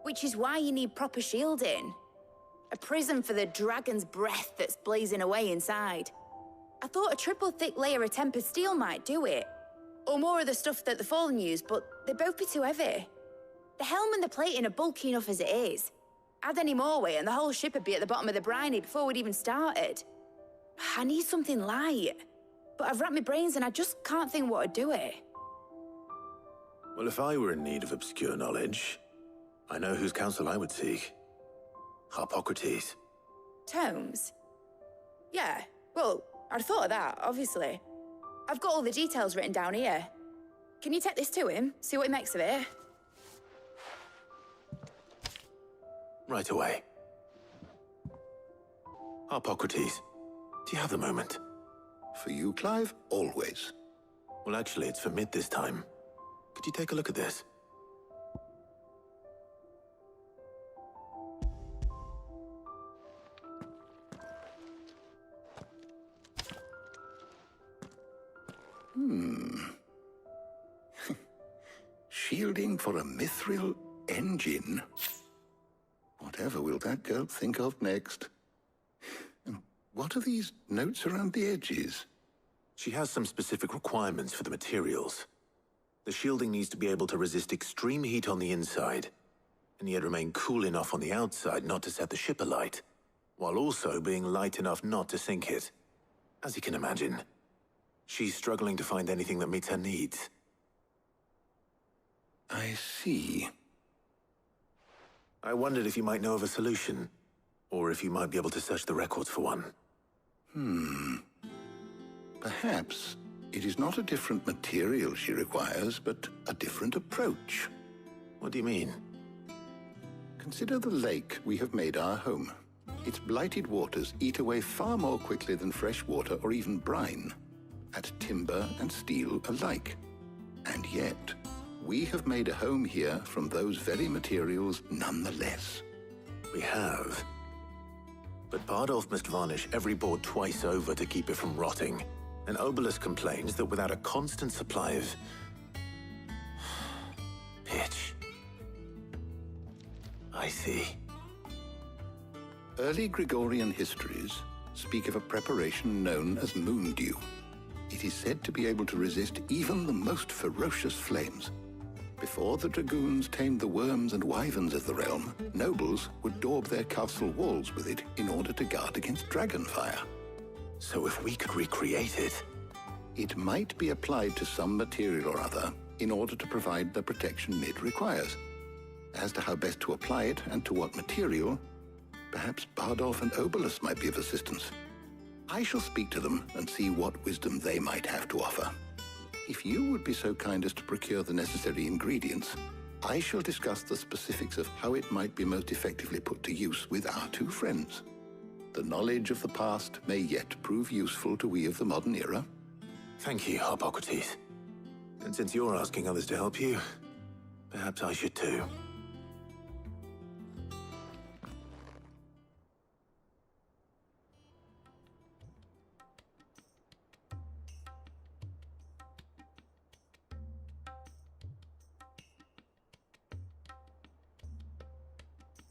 Which is why you need proper shielding. A prison for the dragon's breath that's blazing away inside. I thought a triple thick layer of tempered steel might do it. Or more of the stuff that the Fallen use, but they'd both be too heavy. The helm and the plating are bulky enough as it is. Add any more weight and the whole ship would be at the bottom of the briny before we'd even started. I need something light. But I've racked my brains and I just can't think what would do it. Well, if I were in need of obscure knowledge, I know whose counsel I would seek. Harpocrates. Tomes? Yeah, well, I'd thought of that, obviously. I've got all the details written down here. Can you take this to him? See what he makes of it? Right away. Harpocrates, do you have a moment? For you, Clive, always. Well, actually, it's for mid this time. Could you take a look at this? Shielding for a mithril engine? Whatever will that girl think of next? And what are these notes around the edges? She has some specific requirements for the materials. The shielding needs to be able to resist extreme heat on the inside, and yet remain cool enough on the outside not to set the ship alight, while also being light enough not to sink it. As you can imagine, she's struggling to find anything that meets her needs. I see. I wondered if you might know of a solution, or if you might be able to search the records for one. Perhaps it is not a different material she requires, but a different approach. What do you mean? Consider the lake we have made our home. Its blighted waters eat away far more quickly than fresh water or even brine, at timber and steel alike. And yet, we have made a home here from those very materials nonetheless. We have. But Bardolph must varnish every board twice over to keep it from rotting. And Obelus complains that without a constant supply of pitch. I see. Early Gregorian histories speak of a preparation known as moon dew. It is said to be able to resist even the most ferocious flames. Before the dragoons tamed the worms and wyverns of the realm, nobles would daub their castle walls with it in order to guard against dragonfire. So if we could recreate it... It might be applied to some material or other in order to provide the protection it requires. As to how best to apply it and to what material, perhaps Bardolph and Obelus might be of assistance. I shall speak to them and see what wisdom they might have to offer. If you would be so kind as to procure the necessary ingredients, I shall discuss the specifics of how it might be most effectively put to use with our two friends. The knowledge of the past may yet prove useful to we of the modern era. Thank you, Harpocrates. And since you're asking others to help you, perhaps I should too.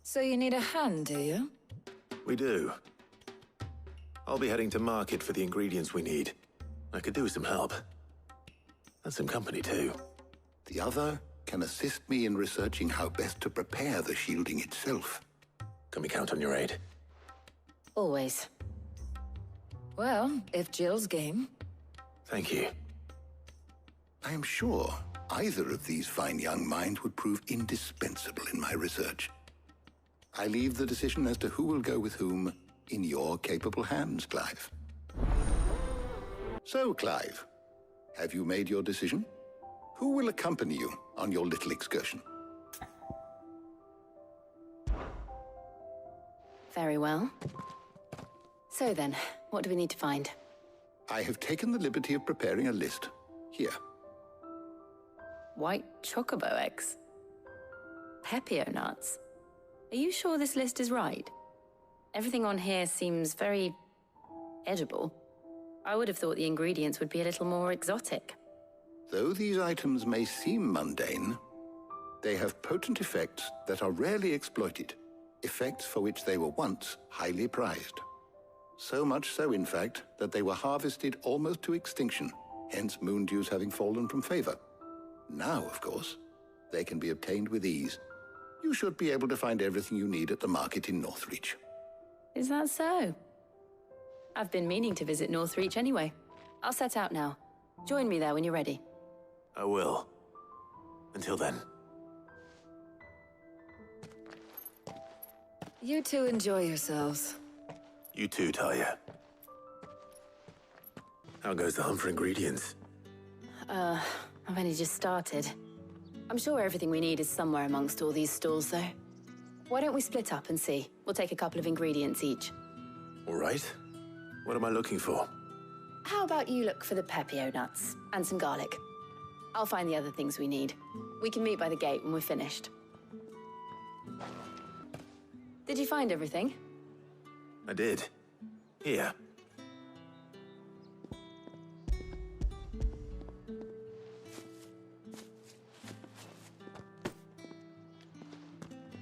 So you need a hand, do you? We do. I'll be heading to market for the ingredients we need. I could do with some help. And some company, too. The other can assist me in researching how best to prepare the shielding itself. Can we count on your aid? Always. Well, if Jill's game. Thank you. I am sure either of these fine young minds would prove indispensable in my research. I leave the decision as to who will go with whom in your capable hands, Clive. So, Clive, have you made your decision? Who will accompany you on your little excursion? Very well. So then, what do we need to find? I have taken the liberty of preparing a list. Here. White chocobo eggs. Pepio nuts. Are you sure this list is right? Everything on here seems very edible. I would have thought the ingredients would be a little more exotic. Though these items may seem mundane, they have potent effects that are rarely exploited, effects for which they were once highly prized. So much so, in fact, that they were harvested almost to extinction, hence moon dews having fallen from favor. Now, of course, they can be obtained with ease. You should be able to find everything you need at the market in Northreach. Is that so? I've been meaning to visit Northreach anyway. I'll set out now. Join me there when you're ready. I will. Until then. You two enjoy yourselves. You too, Talia. How goes the hunt for ingredients? I've only just started. I'm sure everything we need is somewhere amongst all these stalls, though. Why don't we split up and see? We'll take a couple of ingredients each. All right. What am I looking for? How about you look for the pepio nuts and some garlic? I'll find the other things we need. We can meet by the gate when we're finished. Did you find everything? I did. Here.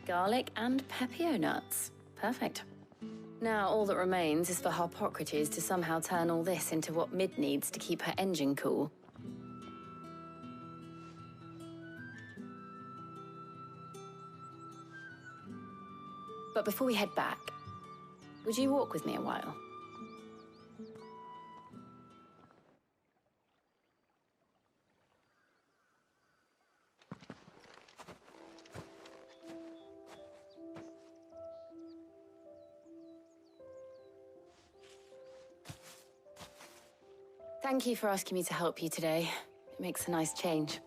Garlic and pepio nuts. Perfect. Now, all that remains is for Harpocrates to somehow turn all this into what Mid needs to keep her engine cool. But before we head back, would you walk with me a while? Thank you for asking me to help you today. It makes a nice change.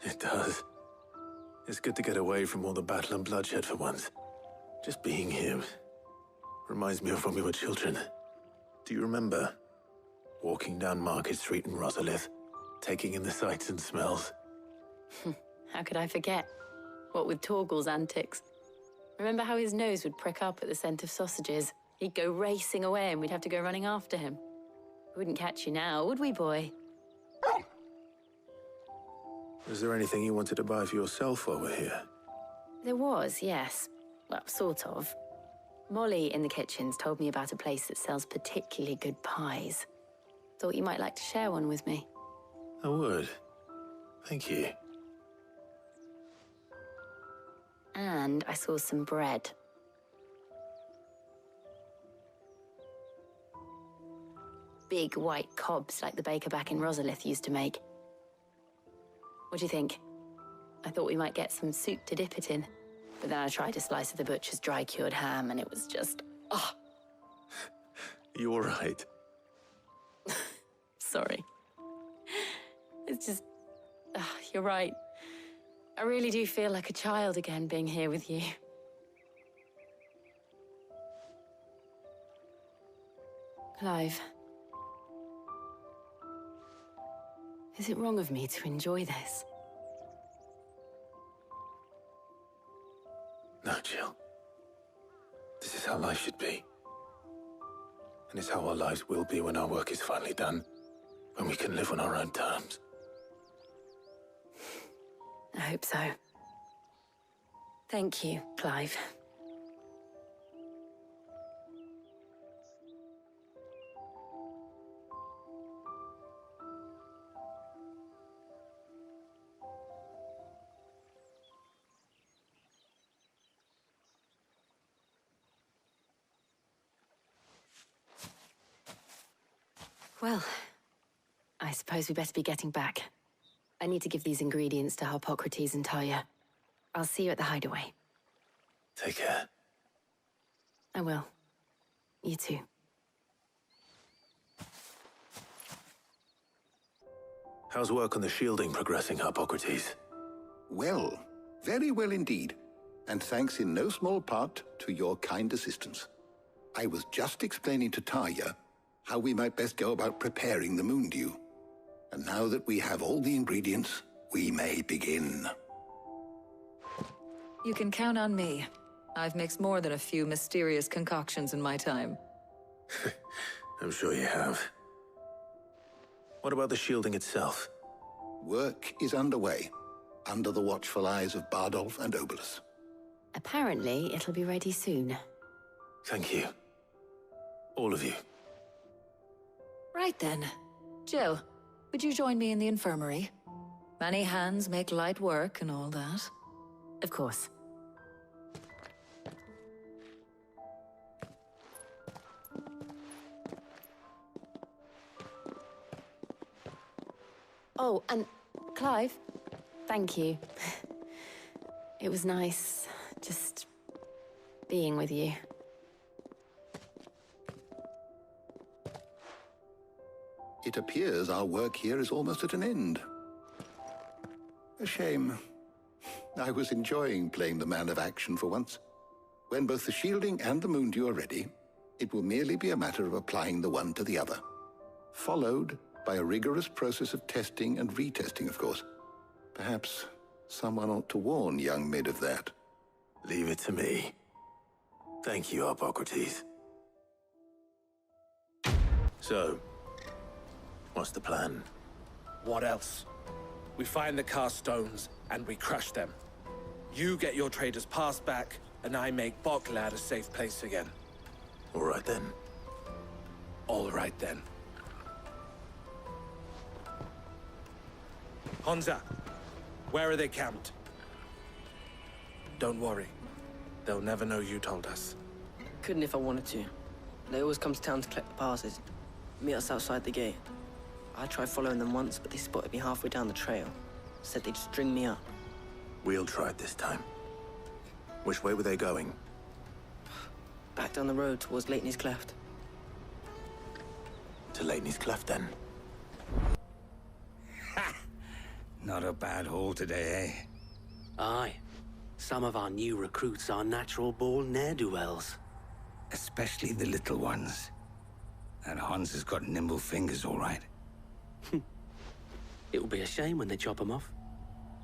It does. It's good to get away from all the battle and bloodshed for once. Just being here reminds me of when we were children. Do you remember? Walking down Market Street in Rosalith, taking in the sights and smells. How could I forget? What with Torgal's antics. Remember how his nose would prick up at the scent of sausages? He'd go racing away and we'd have to go running after him. We wouldn't catch you now, would we, boy? Is there anything you wanted to buy for yourself while we're here? There was, yes. Well, sort of. Molly in the kitchens told me about a place that sells particularly good pies. Thought you might like to share one with me. I would. Thank you. And I saw some bread. Big white cobs like the baker back in Rosalith used to make. What do you think? I thought we might get some soup to dip it in. But then I tried a slice of the butcher's dry-cured ham and it was just... oh. You all right? Sorry. It's just... you're right. I really do feel like a child again being here with you. Clive. Is it wrong of me to enjoy this? No, Jill. This is how life should be. And it's how our lives will be when our work is finally done. When we can live on our own terms. I hope so. Thank you, Clive. Well, I suppose we better be getting back. I need to give these ingredients to Harpocrates and Talia. I'll see you at the hideaway. Take care. I will. You too. How's work on the shielding progressing, Harpocrates? Well, very well indeed. And thanks in no small part to your kind assistance. I was just explaining to Talia how we might best go about preparing the Moondew. And now that we have all the ingredients, we may begin. You can count on me. I've mixed more than a few mysterious concoctions in my time. I'm sure you have. What about the shielding itself? Work is underway, under the watchful eyes of Bardolph and Obolus. Apparently, it'll be ready soon. Thank you. All of you. Right then. Jill, would you join me in the infirmary? Many hands make light work and all that. Of course. Oh, and Clive, thank you. It was nice just being with you. It appears our work here is almost at an end. A shame. I was enjoying playing the man of action for once. When both the shielding and the moon dew are ready, it will merely be a matter of applying the one to the other. Followed by a rigorous process of testing and retesting, of course. Perhaps someone ought to warn young Mid of that. Leave it to me. Thank you, Hippocrates. So, what's the plan? What else? We find the cast stones and we crush them. You get your trader's pass back, and I make Boklad a safe place again. All right then. All right then. Honza, where are they camped? Don't worry. They'll never know you told us. Couldn't if I wanted to. They always come to town to collect the passes. Meet us outside the gate. I tried following them once, but they spotted me halfway down the trail. Said they'd string me up. We'll try it this time. Which way were they going? Back down the road towards Leitney's Cleft. To Leitney's Cleft, then? Not a bad haul today, eh? Aye. Some of our new recruits are natural-born ne'er-do-wells. Especially the little ones. And Hans has got nimble fingers, all right. It will be a shame when they chop them off.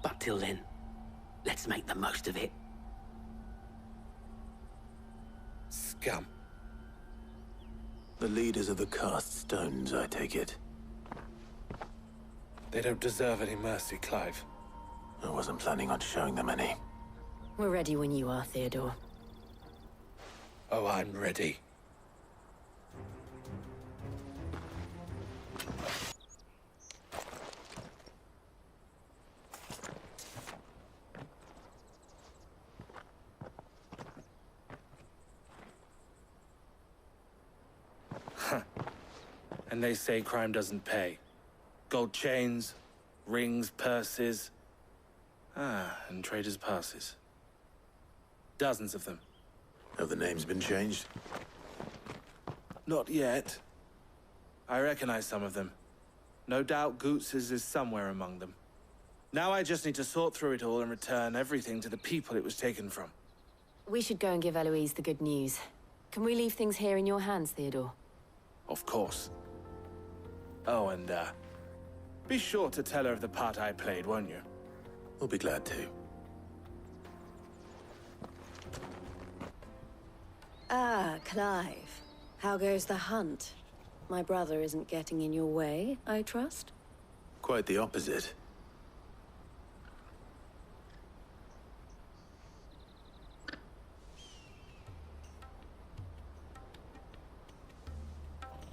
But till then, let's make the most of it. Scum. The leaders of the cast stones, I take it. They don't deserve any mercy, Clive. I wasn't planning on showing them any. We're ready when you are, Theodore. Oh, I'm ready. And they say crime doesn't pay. Gold chains, rings, purses. And traders' passes. Dozens of them. Have the names been changed? Not yet. I recognize some of them. No doubt Goots's is somewhere among them. Now I just need to sort through it all and return everything to the people it was taken from. We should go and give Eloise the good news. Can we leave things here in your hands, Theodore? Of course. Oh, and, be sure to tell her of the part I played, won't you? We'll be glad to. Ah, Clive. How goes the hunt? My brother isn't getting in your way, I trust? Quite the opposite.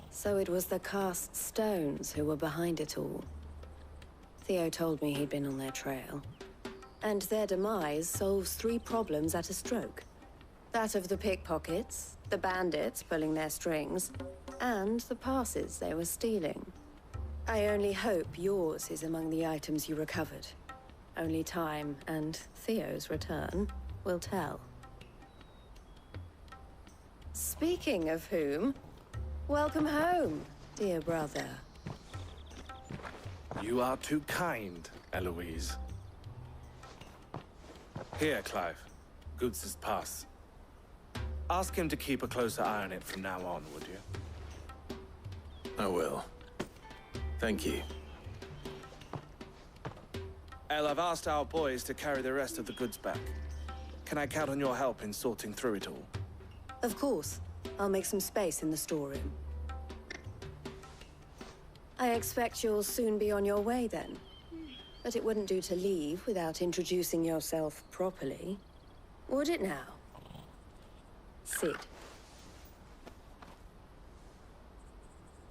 So it was the cast stones who were behind it all. Theo told me he'd been on their trail. And their demise solves 3 problems at a stroke. That of the pickpockets, the bandits pulling their strings, and the passes they were stealing. I only hope yours is among the items you recovered. Only time and Theo's return will tell. Speaking of whom, welcome home, dear brother. You are too kind, Eloise. Here, Clive. Goots's pass. Ask him to keep a closer eye on it from now on, would you? I will. Thank you. El, I've asked our boys to carry the rest of the goods back. Can I count on your help in sorting through it all? Of course. I'll make some space in the storeroom. I expect you'll soon be on your way then. But it wouldn't do to leave without introducing yourself properly. Would it now? Sid.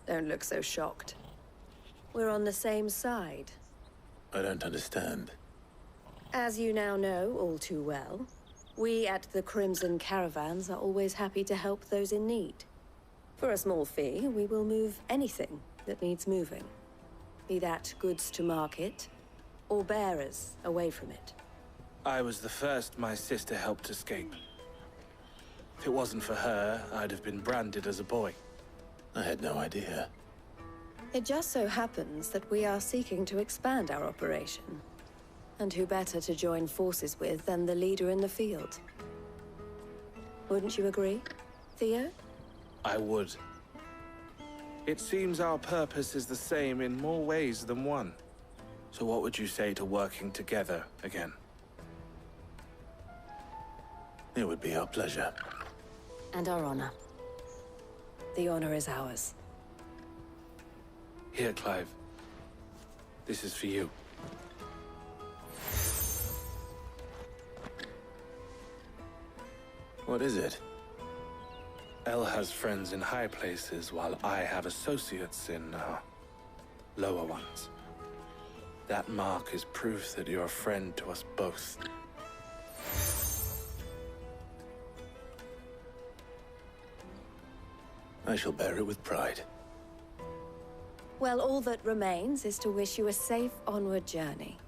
Don't look so shocked. We're on the same side. I don't understand. As you now know all too well, we at the Crimson Caravans are always happy to help those in need. For a small fee, we will move anything that needs moving. Be that goods to market, or bearers away from it. I was the first my sister helped escape. If it wasn't for her, I'd have been branded as a boy. I had no idea. It just so happens that we are seeking to expand our operation. And who better to join forces with than the leader in the field? Wouldn't you agree, Theo? I would. It seems our purpose is the same in more ways than one. So what would you say to working together again? It would be our pleasure. And our honor. The honor is ours. Here, Clive. This is for you. What is it? Elle has friends in high places, while I have associates in, lower ones. That mark is proof that you're a friend to us both. I shall bear it with pride. Well, all that remains is to wish you a safe onward journey.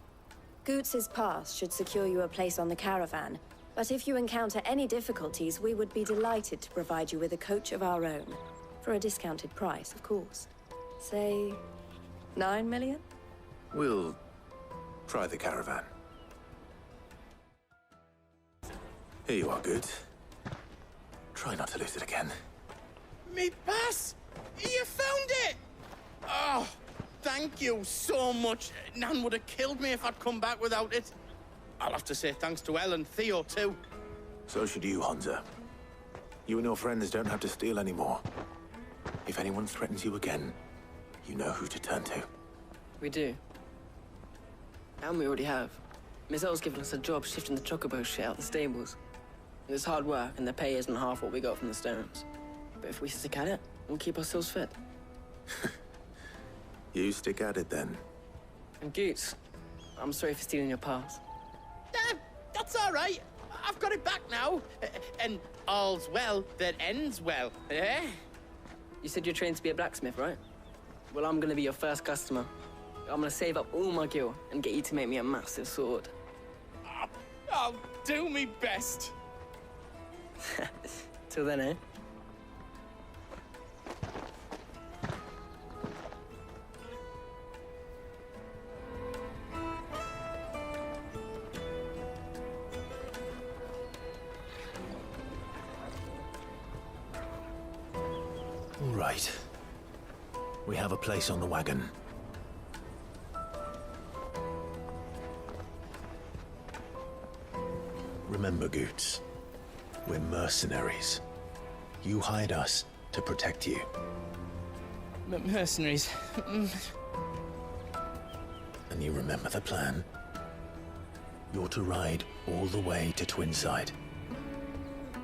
Goots's pass should secure you a place on the caravan, but if you encounter any difficulties, we would be delighted to provide you with a coach of our own. For a discounted price, of course. Say, 9 million? We'll try the caravan. Here you are, Goots. Try not to lose it again. Me pass! You found it! Oh, thank you so much. Nan would have killed me if I'd come back without it. I'll have to say thanks to Elle and Theo, too. So should you, Hansa. You and your friends don't have to steal anymore. If anyone threatens you again, you know who to turn to. We do. And we already have. Miss Elle's given us a job shifting the chocobo shit out the stables. It's hard work, and the pay isn't half what we got from the stones. But if we stick at it, we'll keep ourselves fit. You stick at it, then. And Goots, I'm sorry for stealing your pass. That's all right. I've got it back now. And all's well that ends well, eh? You said you're trained to be a blacksmith, right? Well, I'm gonna be your first customer. I'm gonna save up all my gil and get you to make me a massive sword. I'll do me best. Till then, eh? All right. We have a place on the wagon. Remember, Goots, we're mercenaries. You hired us to protect you. Mercenaries. And you remember the plan? You're to ride all the way to Twinside.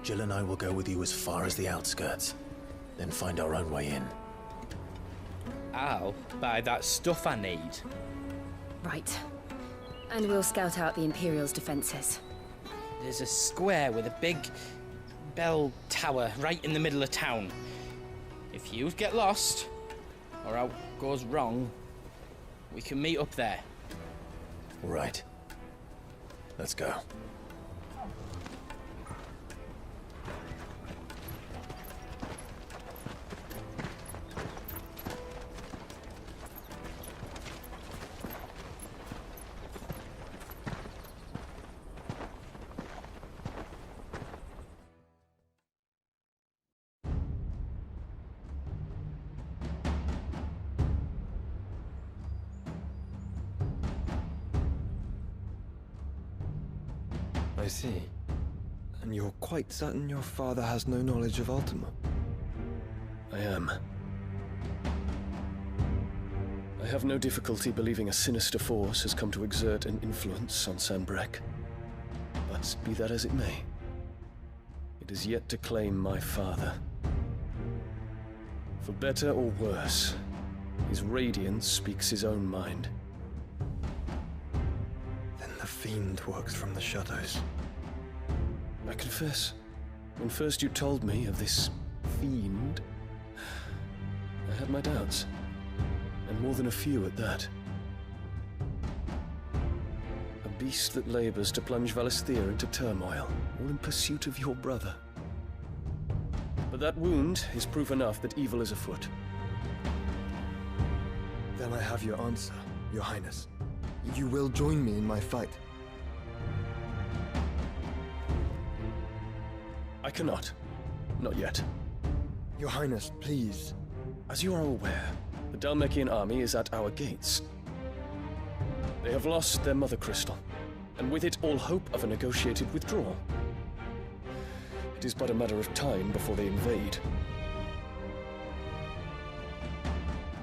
Jill and I will go with you as far as the outskirts, then find our own way in. I'll buy that stuff I need. Right. And we'll scout out the Imperial's defenses. There's a square with a big bell tower right in the middle of town. If you get lost, or out goes wrong, we can meet up there. All right. Let's go. I see. And you're quite certain your father has no knowledge of Ultima? I am. I have no difficulty believing a sinister force has come to exert an influence on Sanbreque. But be that as it may, it is yet to claim my father. For better or worse, his radiance speaks his own mind. Then the fiend works from the shadows. I confess, when first you told me of this fiend, I had my doubts, and more than a few at that. A beast that labors to plunge Valisthea into turmoil, all in pursuit of your brother. But that wound is proof enough that evil is afoot. Then I have your answer, Your Highness. You will join me in my fight. I cannot. Not yet. Your Highness, please. As you are aware, the Dhalmekian army is at our gates. They have lost their mother crystal, and with it all hope of a negotiated withdrawal. It is but a matter of time before they invade.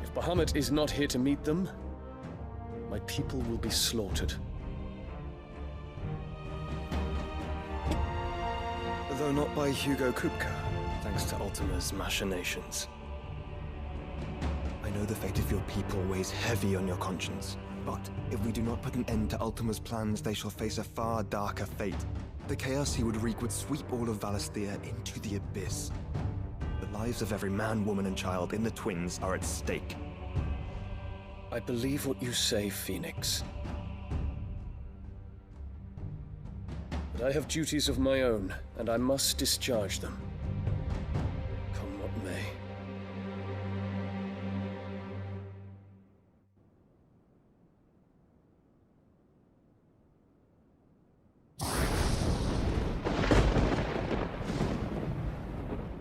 If Bahamut is not here to meet them, my people will be slaughtered. Though not by Hugo Kupka, thanks to Ultima's machinations. I know the fate of your people weighs heavy on your conscience, but if we do not put an end to Ultima's plans, they shall face a far darker fate. The chaos he would wreak would sweep all of Valisthea into the abyss. The lives of every man, woman, and child in the Twins are at stake. I believe what you say, Phoenix. But I have duties of my own, and I must discharge them. Come what may.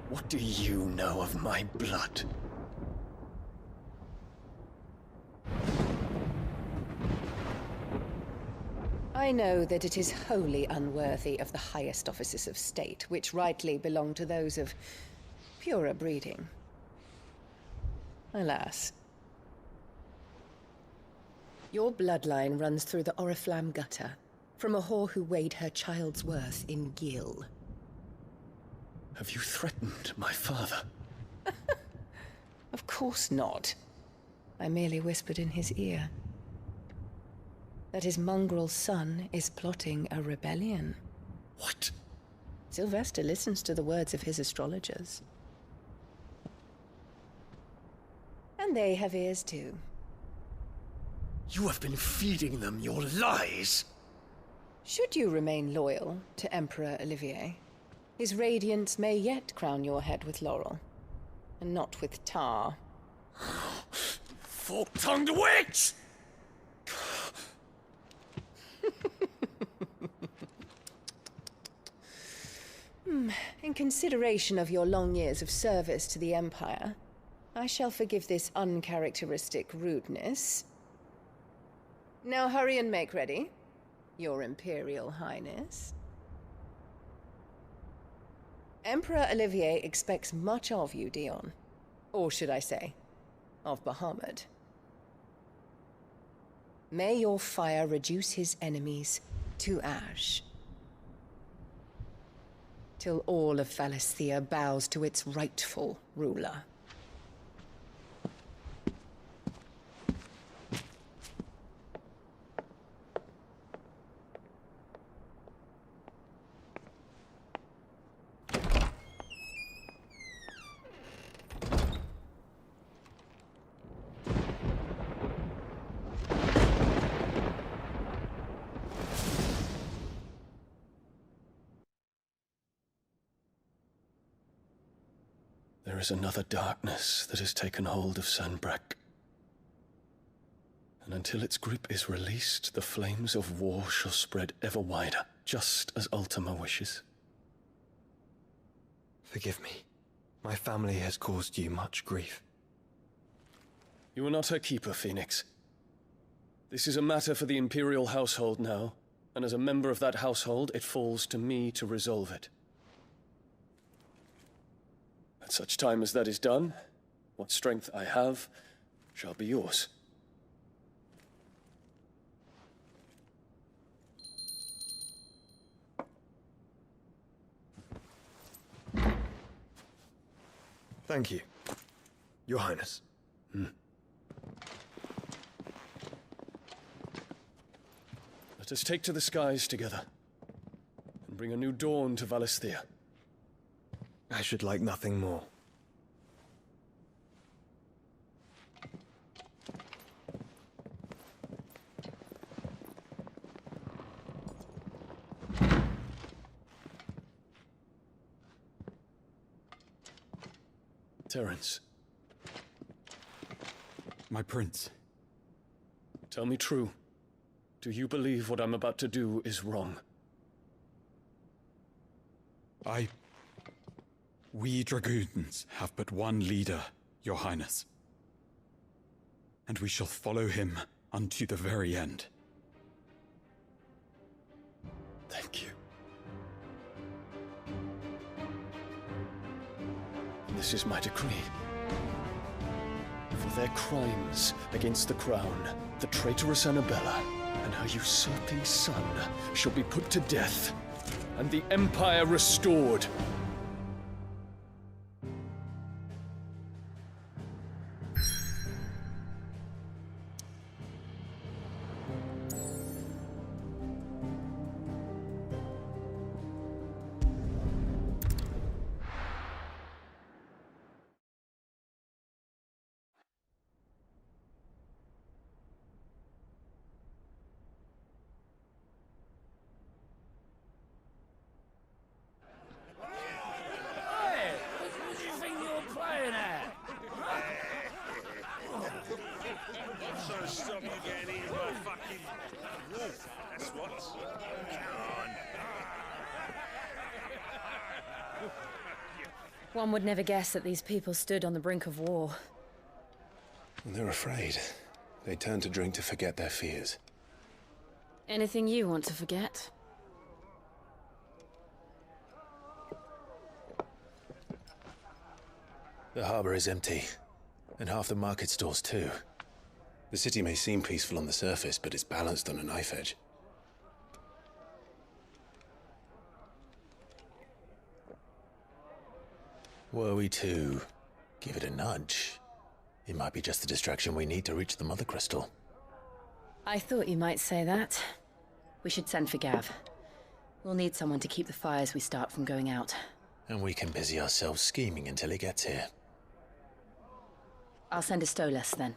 What do you know of my blood? I know that it is wholly unworthy of the highest offices of state, which rightly belong to those of purer breeding. Alas. Your bloodline runs through the Oriflamme gutter, from a whore who weighed her child's worth in gill. Have you threatened my father? Of course not. I merely whispered in his ear that his mongrel son is plotting a rebellion. What? Sylvester listens to the words of his astrologers. And they have ears too. You have been feeding them your lies! Should you remain loyal to Emperor Olivier, his radiance may yet crown your head with laurel, and not with tar. Fork-tongued witch! In consideration of your long years of service to the Empire, I shall forgive this uncharacteristic rudeness. Now hurry and make ready, Your Imperial Highness. Emperor Olivier expects much of you, Dion. Or should I say, of Bahamut. May your fire reduce his enemies to ash, till all of Valisthea bows to its rightful ruler. There is another darkness that has taken hold of Sanbreque. And until its grip is released, the flames of war shall spread ever wider, just as Ultima wishes. Forgive me. My family has caused you much grief. You are not her keeper, Phoenix. This is a matter for the Imperial household now, and as a member of that household, it falls to me to resolve it. At such time as that is done, what strength I have shall be yours. Thank you, Your Highness. Let us take to the skies together, and bring a new dawn to Valisthea. I should like nothing more. Terence. My prince. Tell me true. Do you believe what I'm about to do is wrong? We dragoons have but one leader, Your Highness. And we shall follow him unto the very end. Thank you. This is my decree. For their crimes against the crown, the traitorous Annabella and her usurping son shall be put to death, and the Empire restored. Stop you getting eaten by fucking wolf, that's what. Come on. One would never guess that these people stood on the brink of war. They're afraid. They turn to drink to forget their fears. Anything you want to forget? The harbor is empty, and half the market stalls too. The city may seem peaceful on the surface, but it's balanced on a knife edge. Were we to give it a nudge, it might be just the distraction we need to reach the Mother Crystal. I thought you might say that. We should send for Gav. We'll need someone to keep the fires we start from going out. And we can busy ourselves scheming until he gets here. I'll send a Stolas then.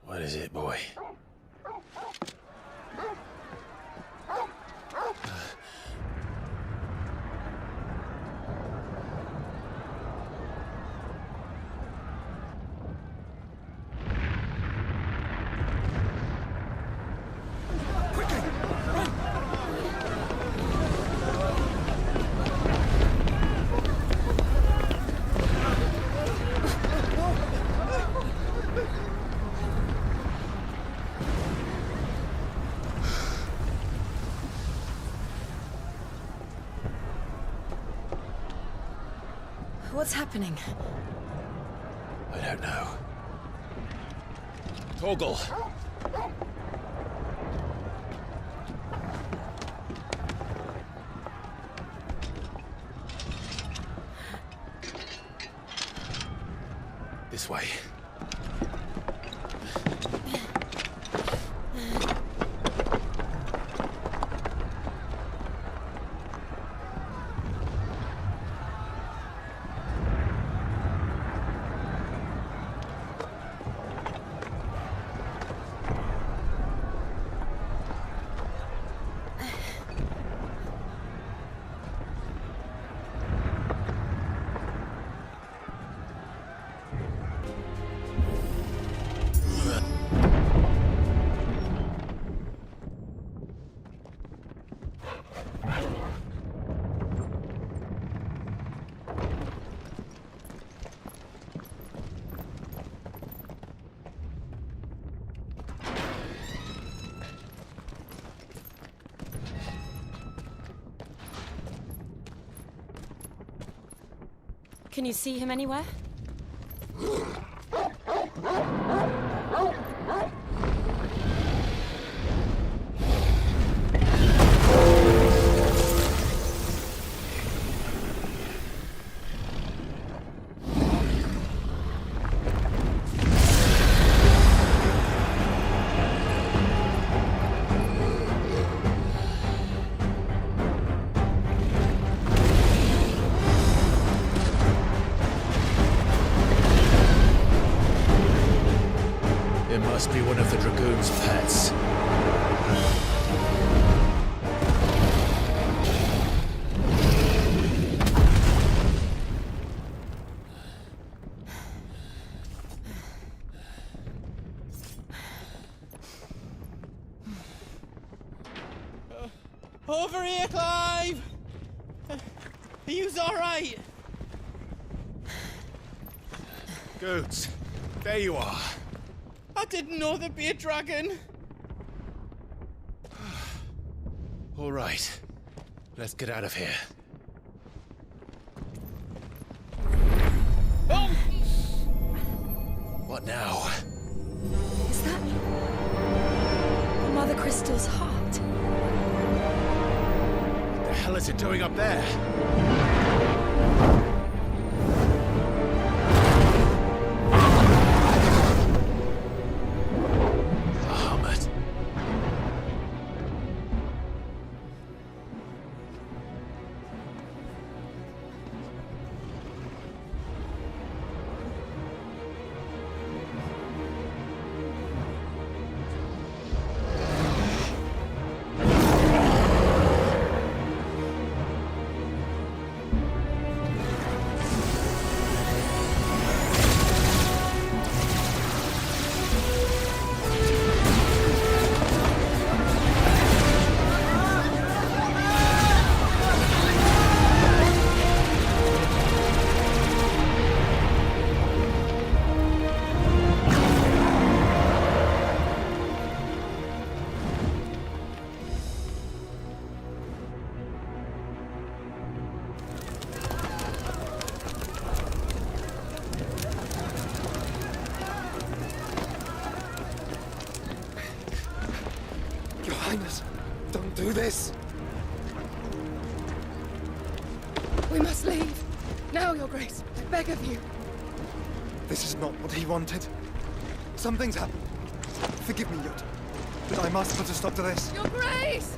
What is it, boy? What's happening? I don't know. Torgal! This way. Can you see him anywhere? Must be one of the Dragoon's pets. Over here, Clive! Are you alright? Goods, there you are. I didn't know there'd be a dragon. All right, let's get out of here. Oh! What now? Is that Mother Crystal's heart? What the hell is it doing up there? Your Highness, don't do this. We must leave. Now, Your Grace. I beg of you. This is not what he wanted. Something's happened. Forgive me, Yod, but I must put a stop to this. Your Grace!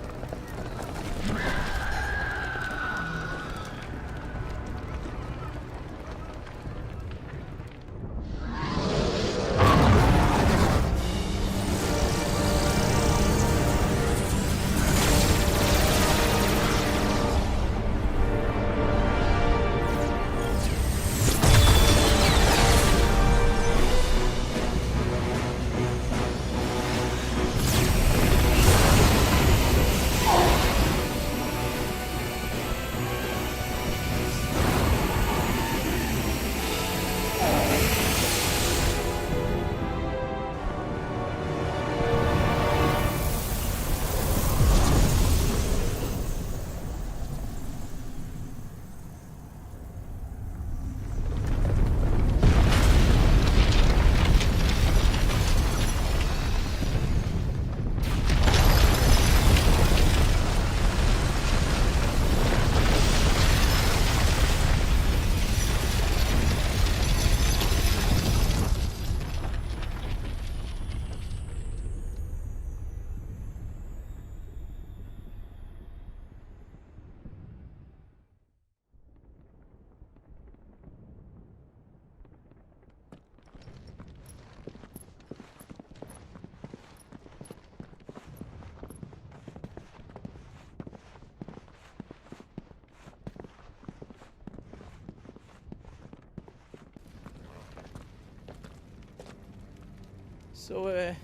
So,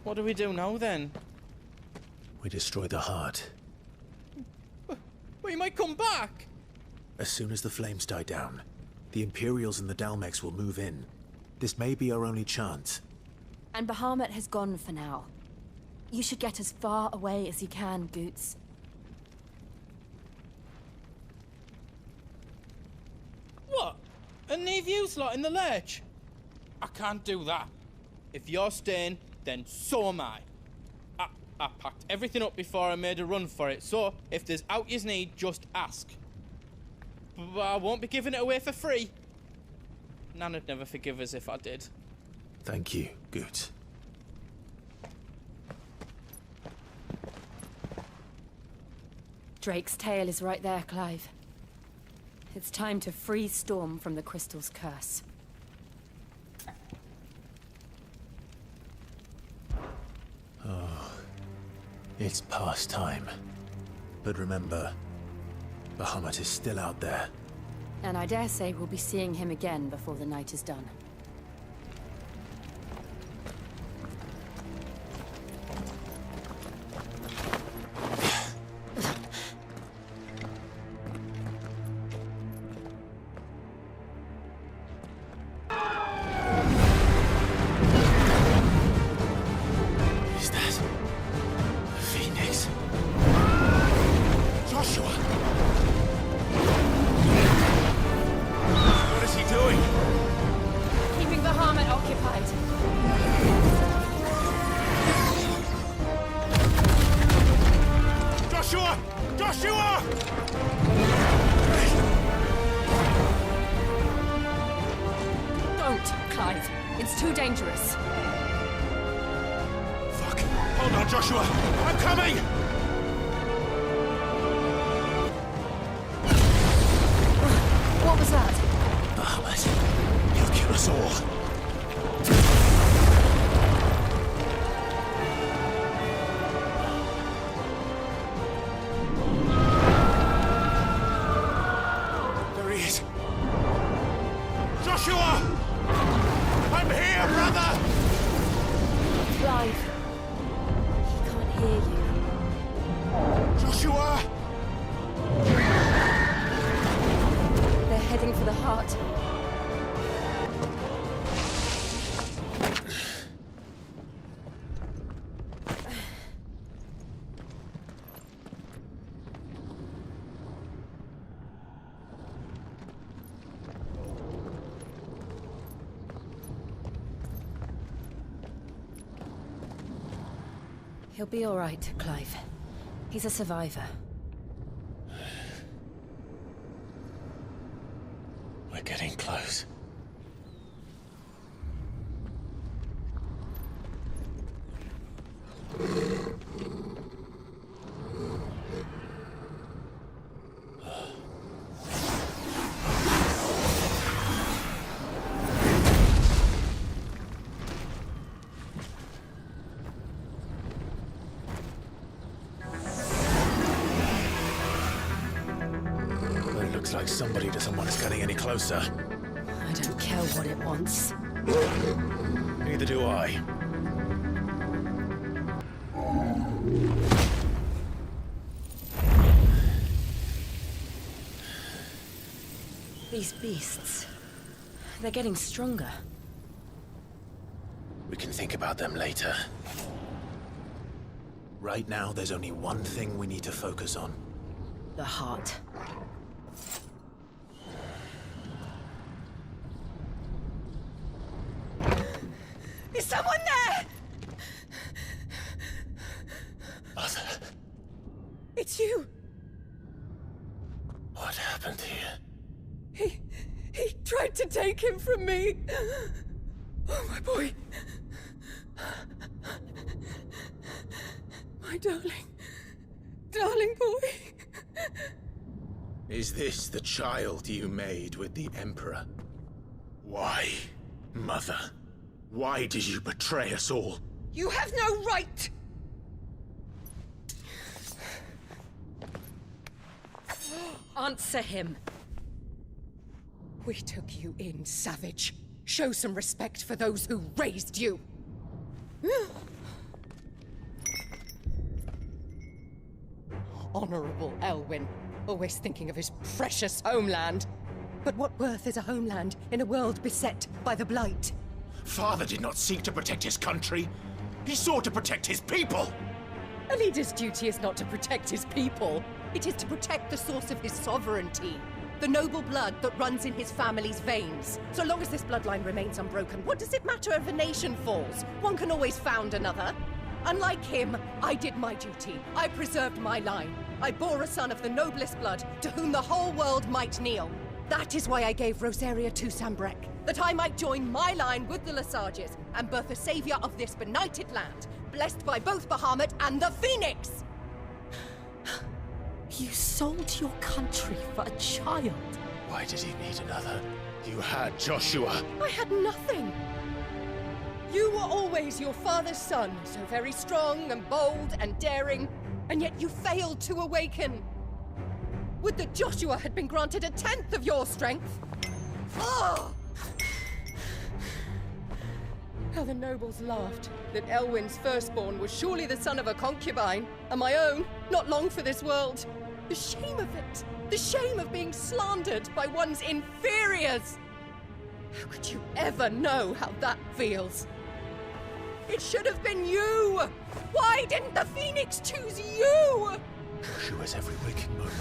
what do we do now then? We destroy the heart. We might come back! As soon as the flames die down, the Imperials and the Dalmex will move in. This may be our only chance. And Bahamut has gone for now. You should get as far away as you can, Goots. What? And leave you lot in the lurch? I can't do that. If you're staying, then so am I. I packed everything up before I made a run for it, so if there's out yous need, just ask. But I won't be giving it away for free. Nan'd never forgive us if I did. Thank you, Goots. Drake's tail is right there, Clive. It's time to free Storm from the Crystal's curse. It's past time. But remember, Bahamut is still out there. And I dare say we'll be seeing him again before the night is done. Is that the Phoenix? Joshua! What is he doing? Keeping Bahamut occupied. Joshua! Joshua! Don't, Clive. It's too dangerous. Fuck! Hold on, Joshua! I'm coming! What was that? Bahamut, he'll kill us all. There he is! Joshua! I'm here, brother! Clive. He can't hear you. Joshua! They're heading for the heart. He'll be all right, Clive. He's a survivor. We're getting close. It looks like somebody doesn't want us getting any closer. I don't care what it wants. Neither do I. These beasts... they're getting stronger. We can think about them later. Right now, there's only one thing we need to focus on. The heart. Is someone there? Mother, It's you. what happened here? He tried to take him from me. Oh, my boy. My darling. Darling boy. Is this the child you made with the Emperor? Why, Mother? Why did you betray us all? You have no right! Answer him. We took you in, savage. Show some respect for those who raised you. Honorable Elwyn, always thinking of his precious homeland. But what worth is a homeland in a world beset by the Blight? Father did not seek to protect his country. He sought to protect his people. A leader's duty is not to protect his people. It is to protect the source of his sovereignty. The noble blood that runs in his family's veins. So long as this bloodline remains unbroken, what does it matter if a nation falls? One can always found another. Unlike him, I did my duty. I preserved my line. I bore a son of the noblest blood, to whom the whole world might kneel. That is why I gave Rosaria to Sambrek, that I might join my line with the Lesages and birth a savior of this benighted land, blessed by both Bahamut and the Phoenix! You sold your country for a child. Why did he need another? You had Joshua. I had nothing. You were always your father's son, so very strong and bold and daring, and yet you failed to awaken. Would that Joshua had been granted 1/10 of your strength? Oh! How the nobles laughed that Elwyn's firstborn was surely the son of a concubine, and my own, not long for this world. The shame of it! The shame of being slandered by one's inferiors! How could you ever know how that feels? It should have been you! Why didn't the Phoenix choose you? Joshua's every waking moment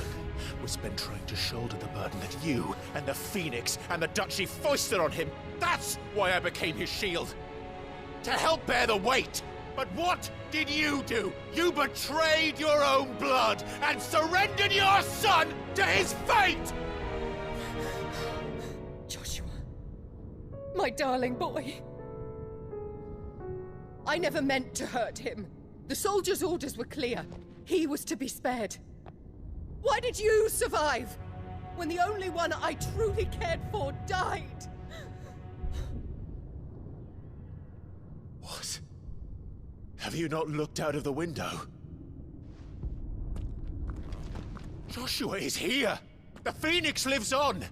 was spent trying to shoulder the burden that you and the Phoenix and the Duchy foisted on him. That's why I became his shield. To help bear the weight. But what did you do? You betrayed your own blood and surrendered your son to his fate! Joshua, my darling boy. I never meant to hurt him. The soldiers' orders were clear. He was to be spared. Why did you survive when the only one I truly cared for died? What? Have you not looked out of the window? Joshua is here! The Phoenix lives on!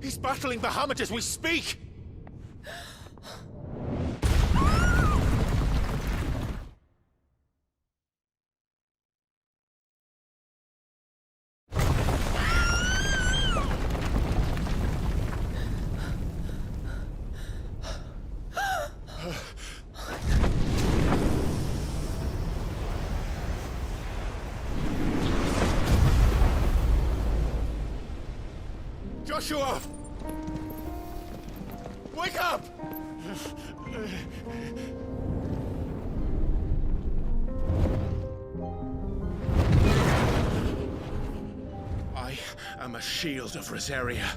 He's battling Bahamut as we speak! Joshua! Wake up! I am a shield of Rosaria.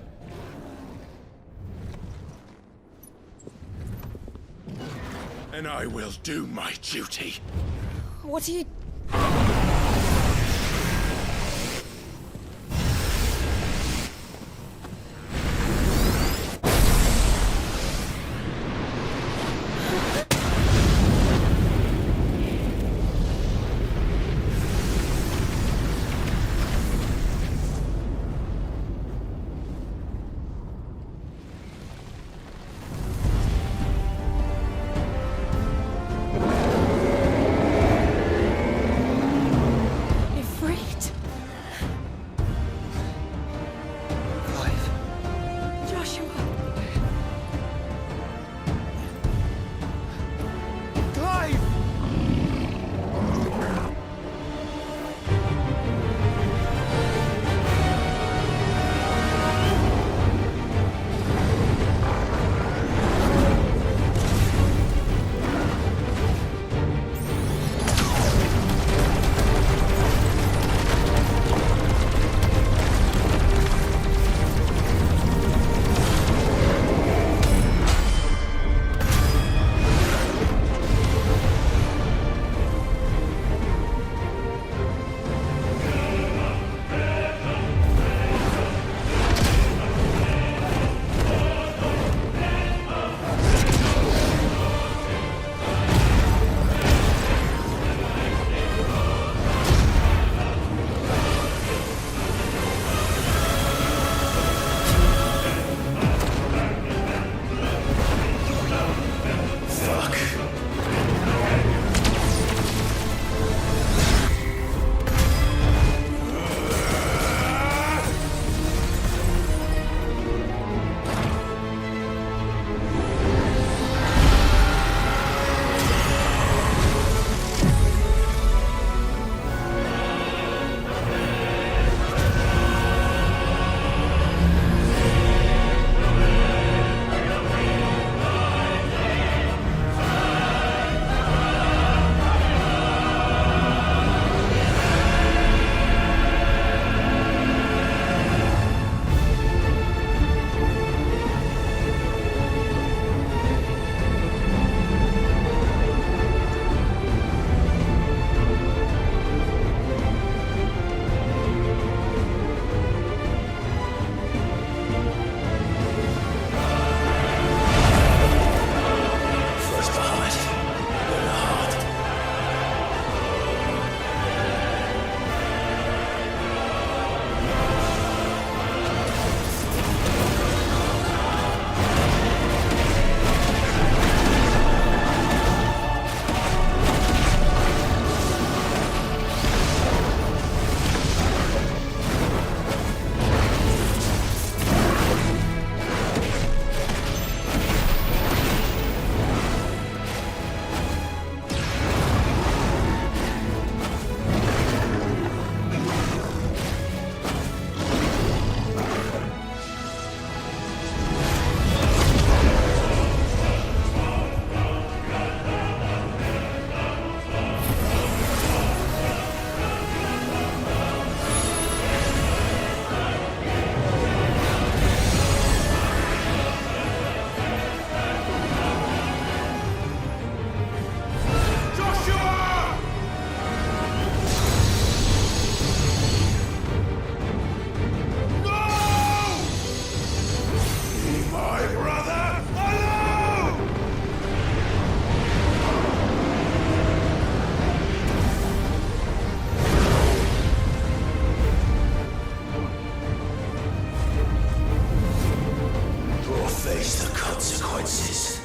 And I will do my duty. What are you... face the consequences.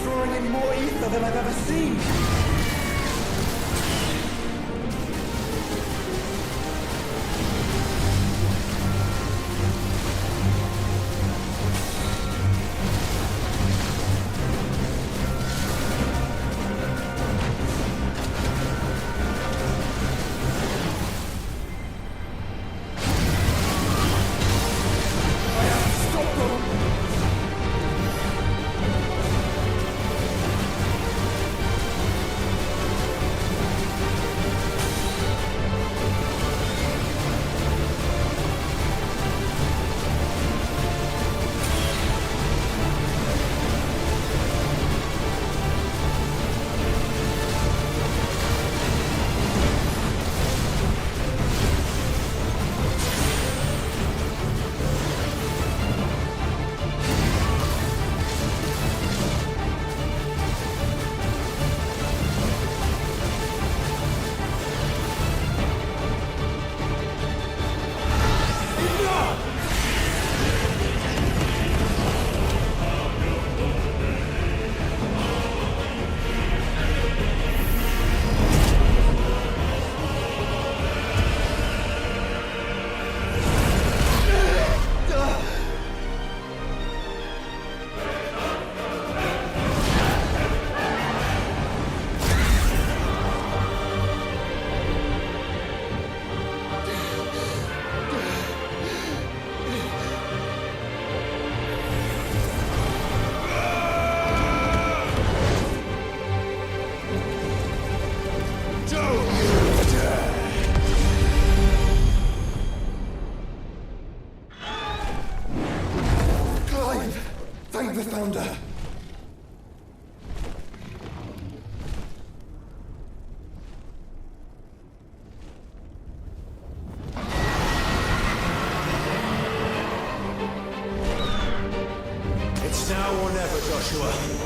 drawing in more ether than I've ever seen. Thank the Founder! It's now or never, Joshua.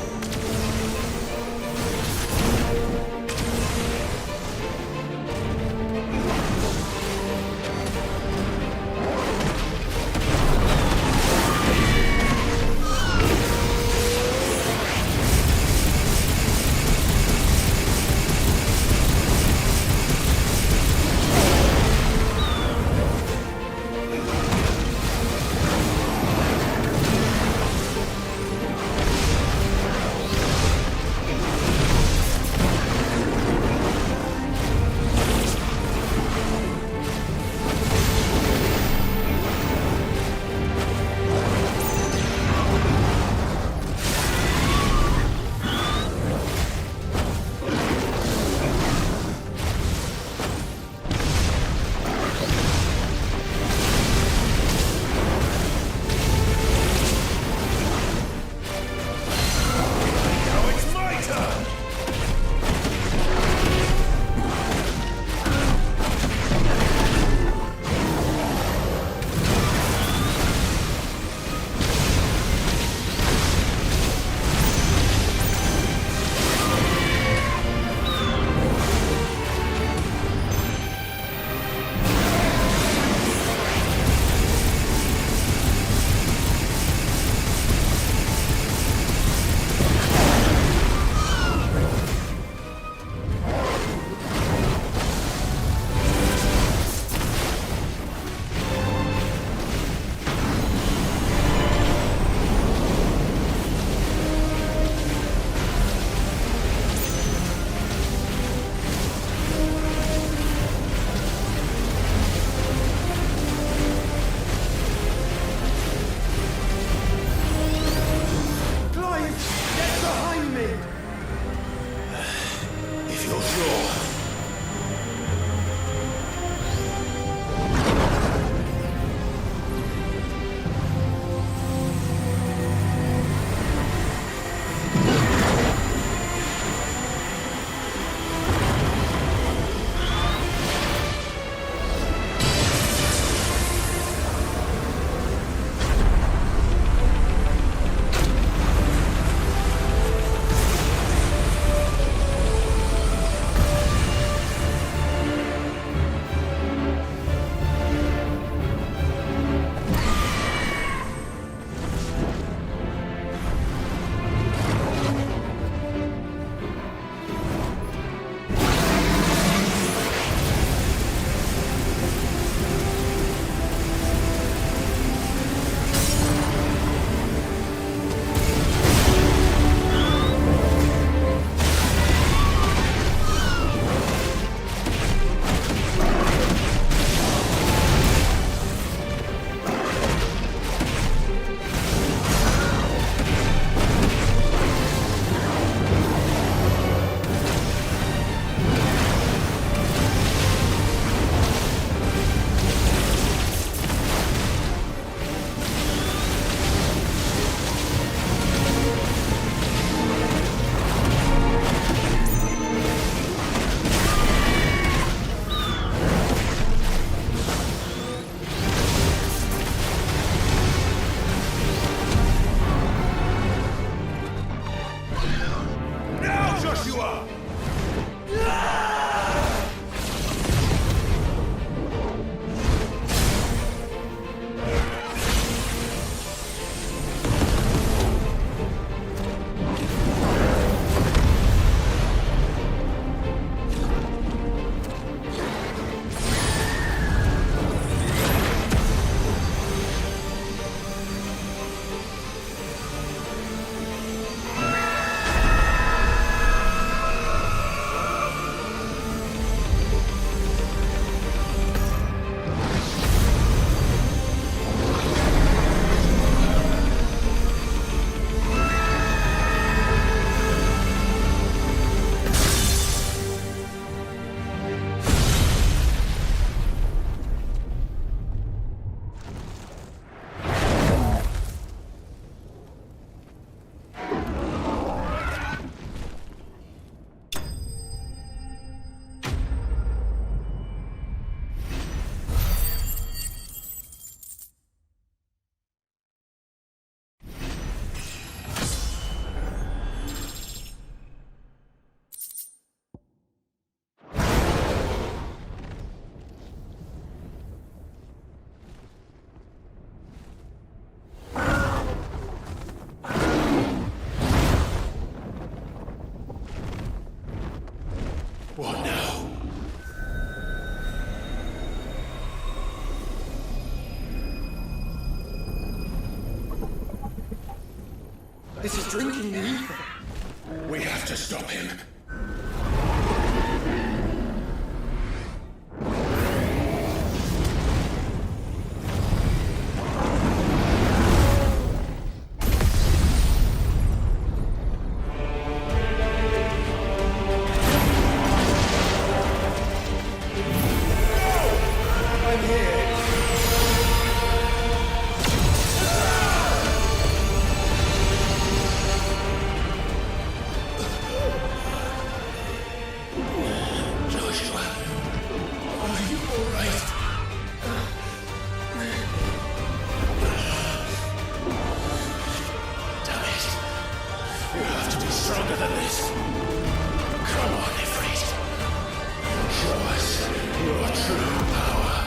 This is drinking the ether. We have to stop him. Stronger than this. Come on, Ifrit. Show us your true power.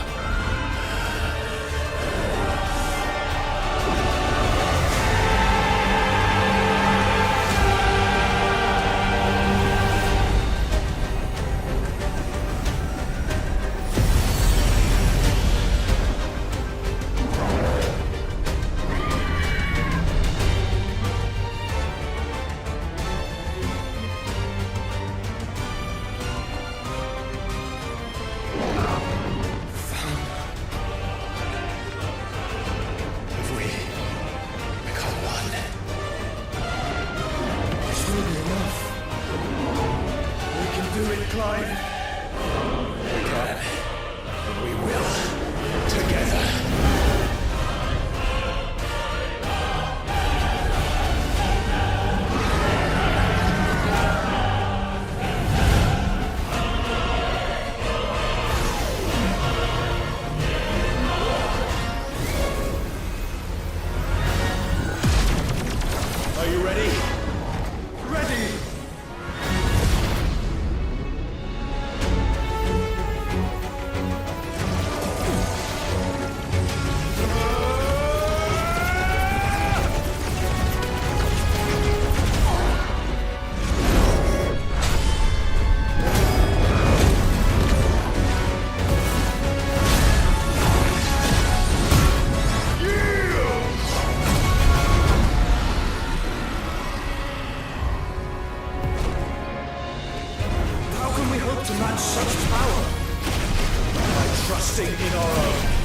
To match such power by trusting in our own.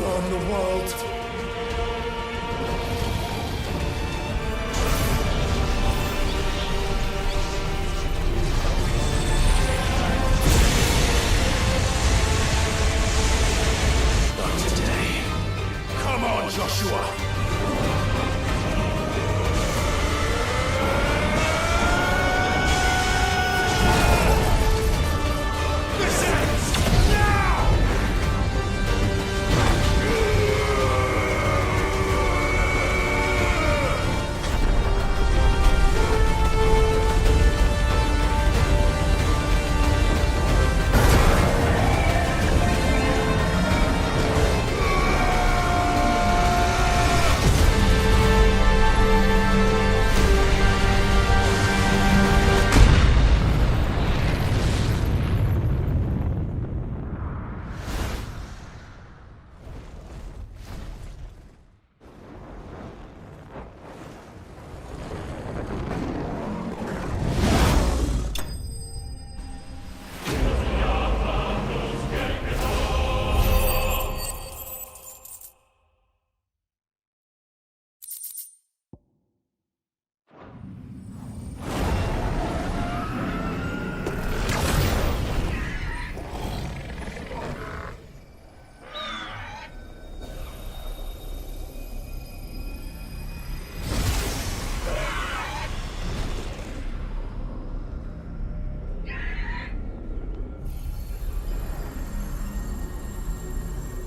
burn the world. Not today. Come on, Joshua!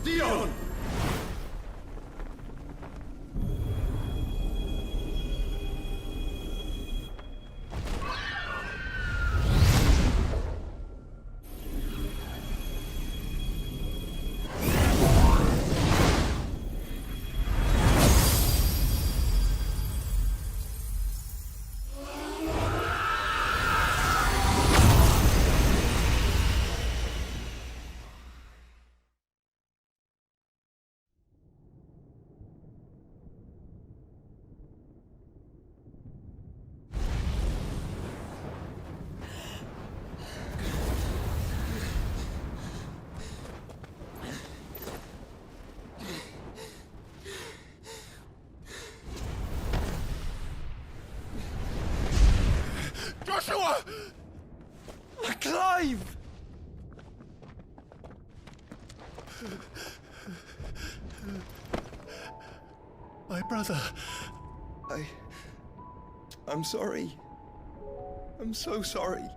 Dion! Joshua! Clive! My brother. I'm sorry. I'm so sorry.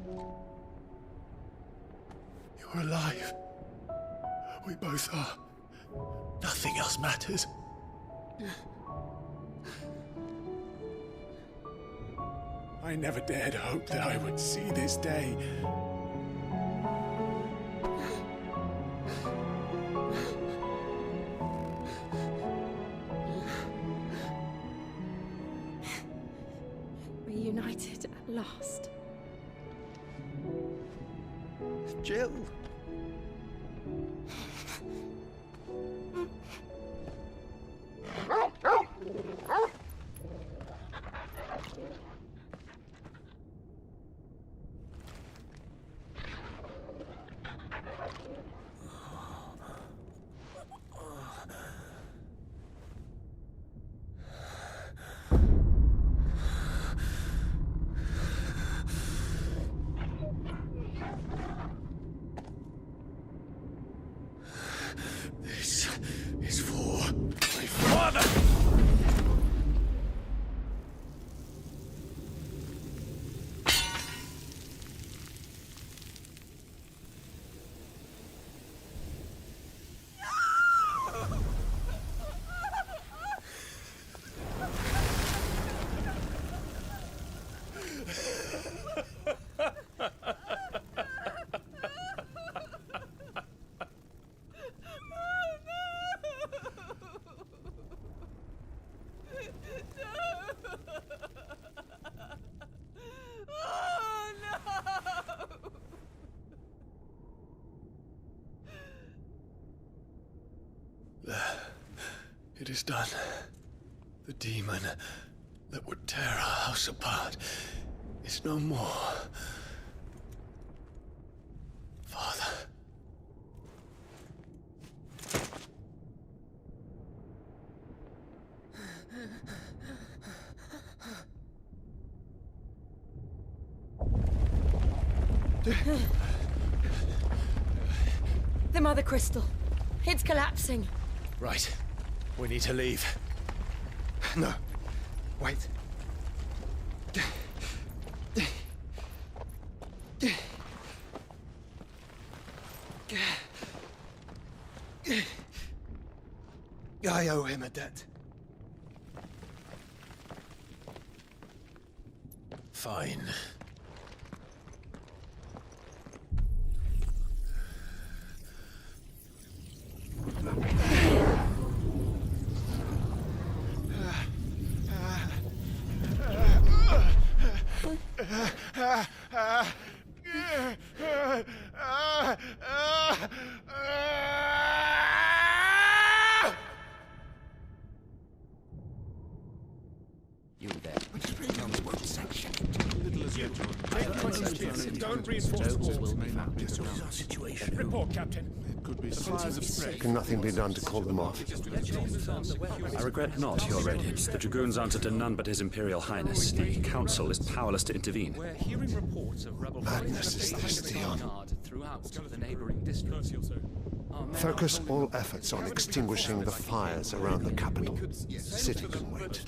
You're alive. We both are. Nothing else matters. I never dared hope that I would see this day. Reunited at last. Jill. This is for my father! It is done. The demon that would tear our house apart is no more. Father. The Mother Crystal. It's collapsing. Right. We need to leave. No. Wait. I owe him a debt. Fine. You there. Don't reinforce the walls. Situation. Report, Captain. Supplies of strength. Can nothing be done to call them off? I regret not, Your Radiance. The Dragoons answer to none but His Imperial Highness. The Council is powerless to intervene. We're hearing reports of rebel Madness is this, Dion. throughout the neighboring districts. Focus all efforts on extinguishing the fires around the capital. City can wait.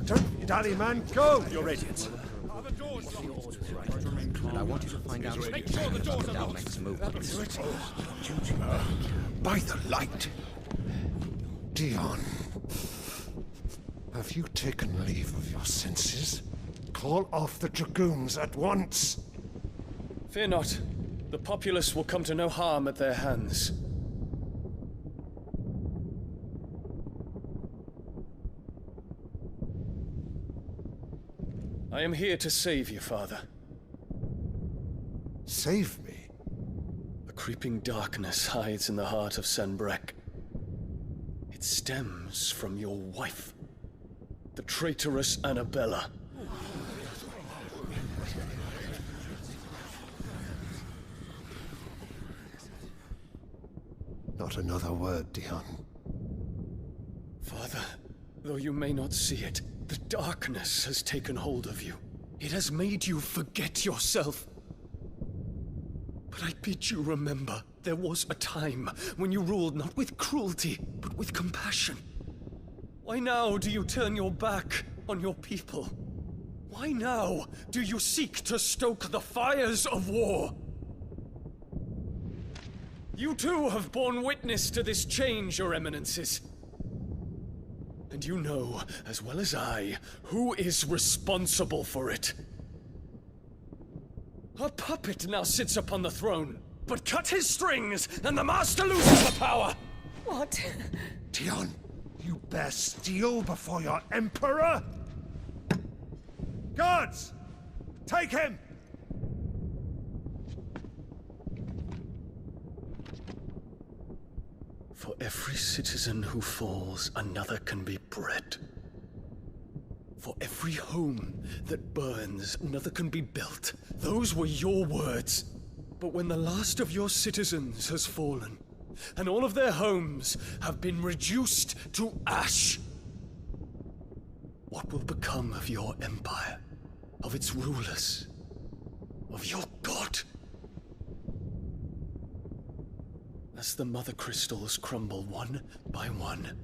Don't dally, man. Go! Your Radiance. And I want you to find out Make sure the doors are our locked. next move. By the light. Dion, have you taken leave of your senses? Call off the Dragoons at once! Fear not. The populace will come to no harm at their hands. I am here to save you, Father. Save me? A creeping darkness hides in the heart of Sanbrek. It stems from your wife, the traitorous Annabella. Not another word, Dion. Father, though you may not see it, the darkness has taken hold of you. It has made you forget yourself. But I bid you remember, there was a time when you ruled not with cruelty, but with compassion. Why now do you turn your back on your people? Why now do you seek to stoke the fires of war? You too have borne witness to this change, Your Eminences. And you know, as well as I, who is responsible for it. A puppet now sits upon the throne, but cut his strings, and the master loses the power! What? Dion, you bear steel before your Emperor? Guards! Take him! For every citizen who falls, another can be bred. For every home that burns, another can be built. Those were your words. But when the last of your citizens has fallen, and all of their homes have been reduced to ash, what will become of your empire, of its rulers, of your god? As the Mother Crystals crumble one by one,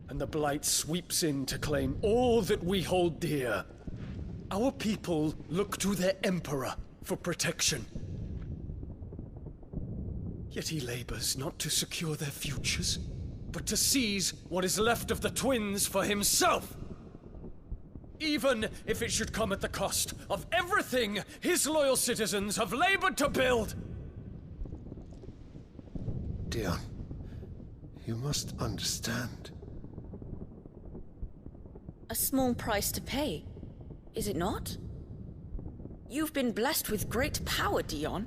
and the Blight sweeps in to claim all that we hold dear, our people look to their Emperor for protection. Yet he labors not to secure their futures, but to seize what is left of the twins for himself! Even if it should come at the cost of everything his loyal citizens have labored to build! Dion, you must understand. A small price to pay, is it not? You've been blessed with great power, Dion.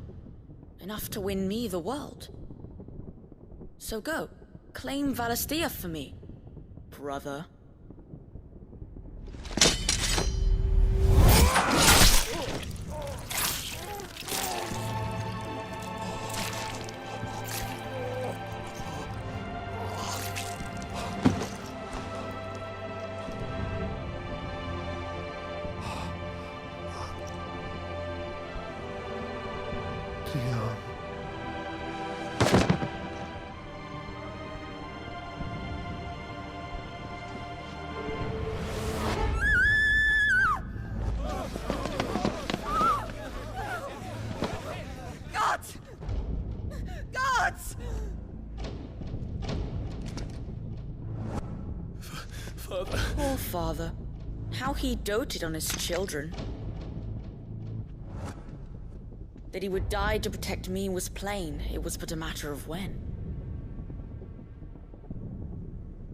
Enough to win me the world. So go, claim Valisthea for me, brother. Theon. Gods! Gods! Father. Poor father. How he doted on his children. That he would die to protect me was plain. It was but a matter of when.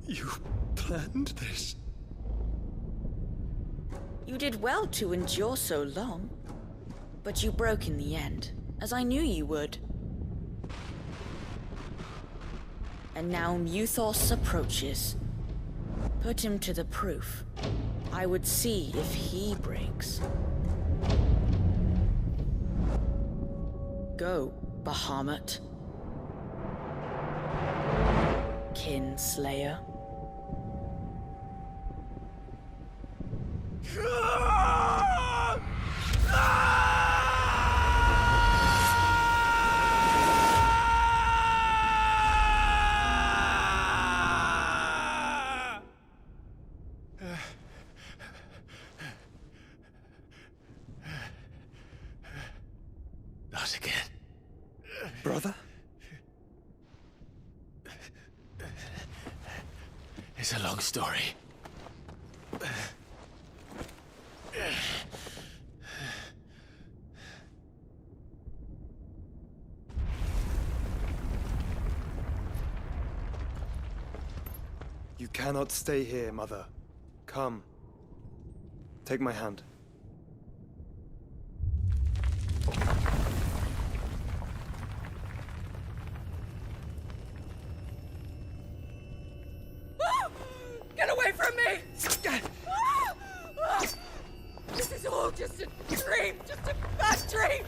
You planned this? You did well to endure so long. But you broke in the end, as I knew you would. And now Muthos approaches. Put him to the proof. I would see if he breaks. Go, Bahamut. Kinslayer. Not again. Brother? It's a long story. You cannot stay here, Mother. Come. Take my hand. Get away from me! This is all just a dream, just a bad dream!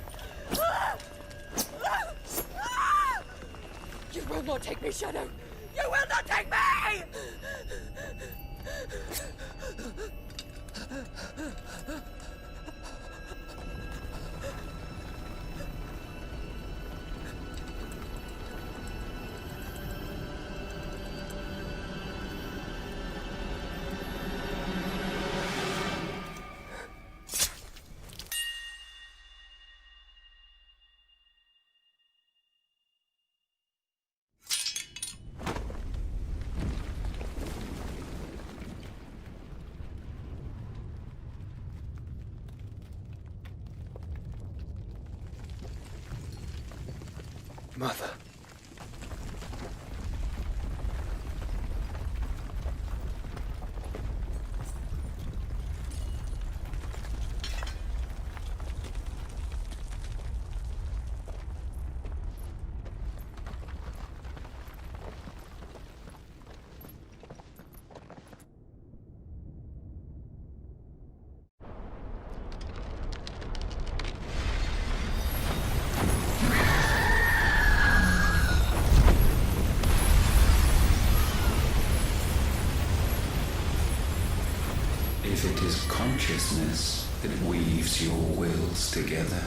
You will not take me, Shadow! You will not take me! Mother. If it is consciousness that weaves your wills together,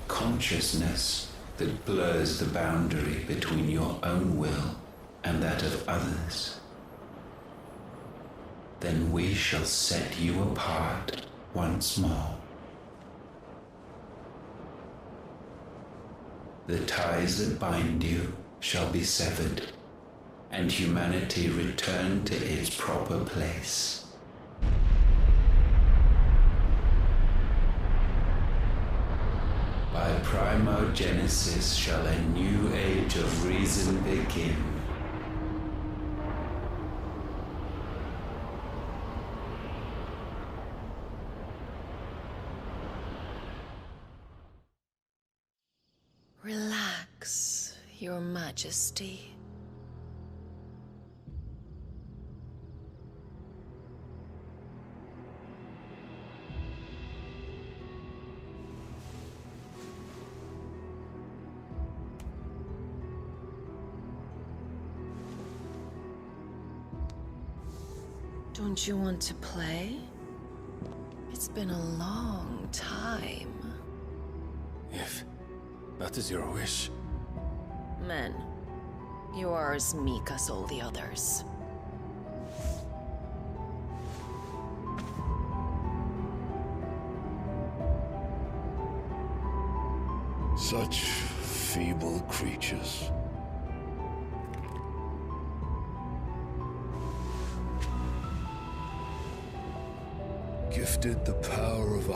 consciousness that blurs the boundary between your own will and that of others, then we shall set you apart once more. The ties that bind you shall be severed, and humanity return to its proper place. By primogenesis shall a new age of reason begin. Relax, Your Majesty. Don't you want to play? It's been a long time. That is your wish. Men, you are as meek as all the others. Such feeble creatures. Gifted the power of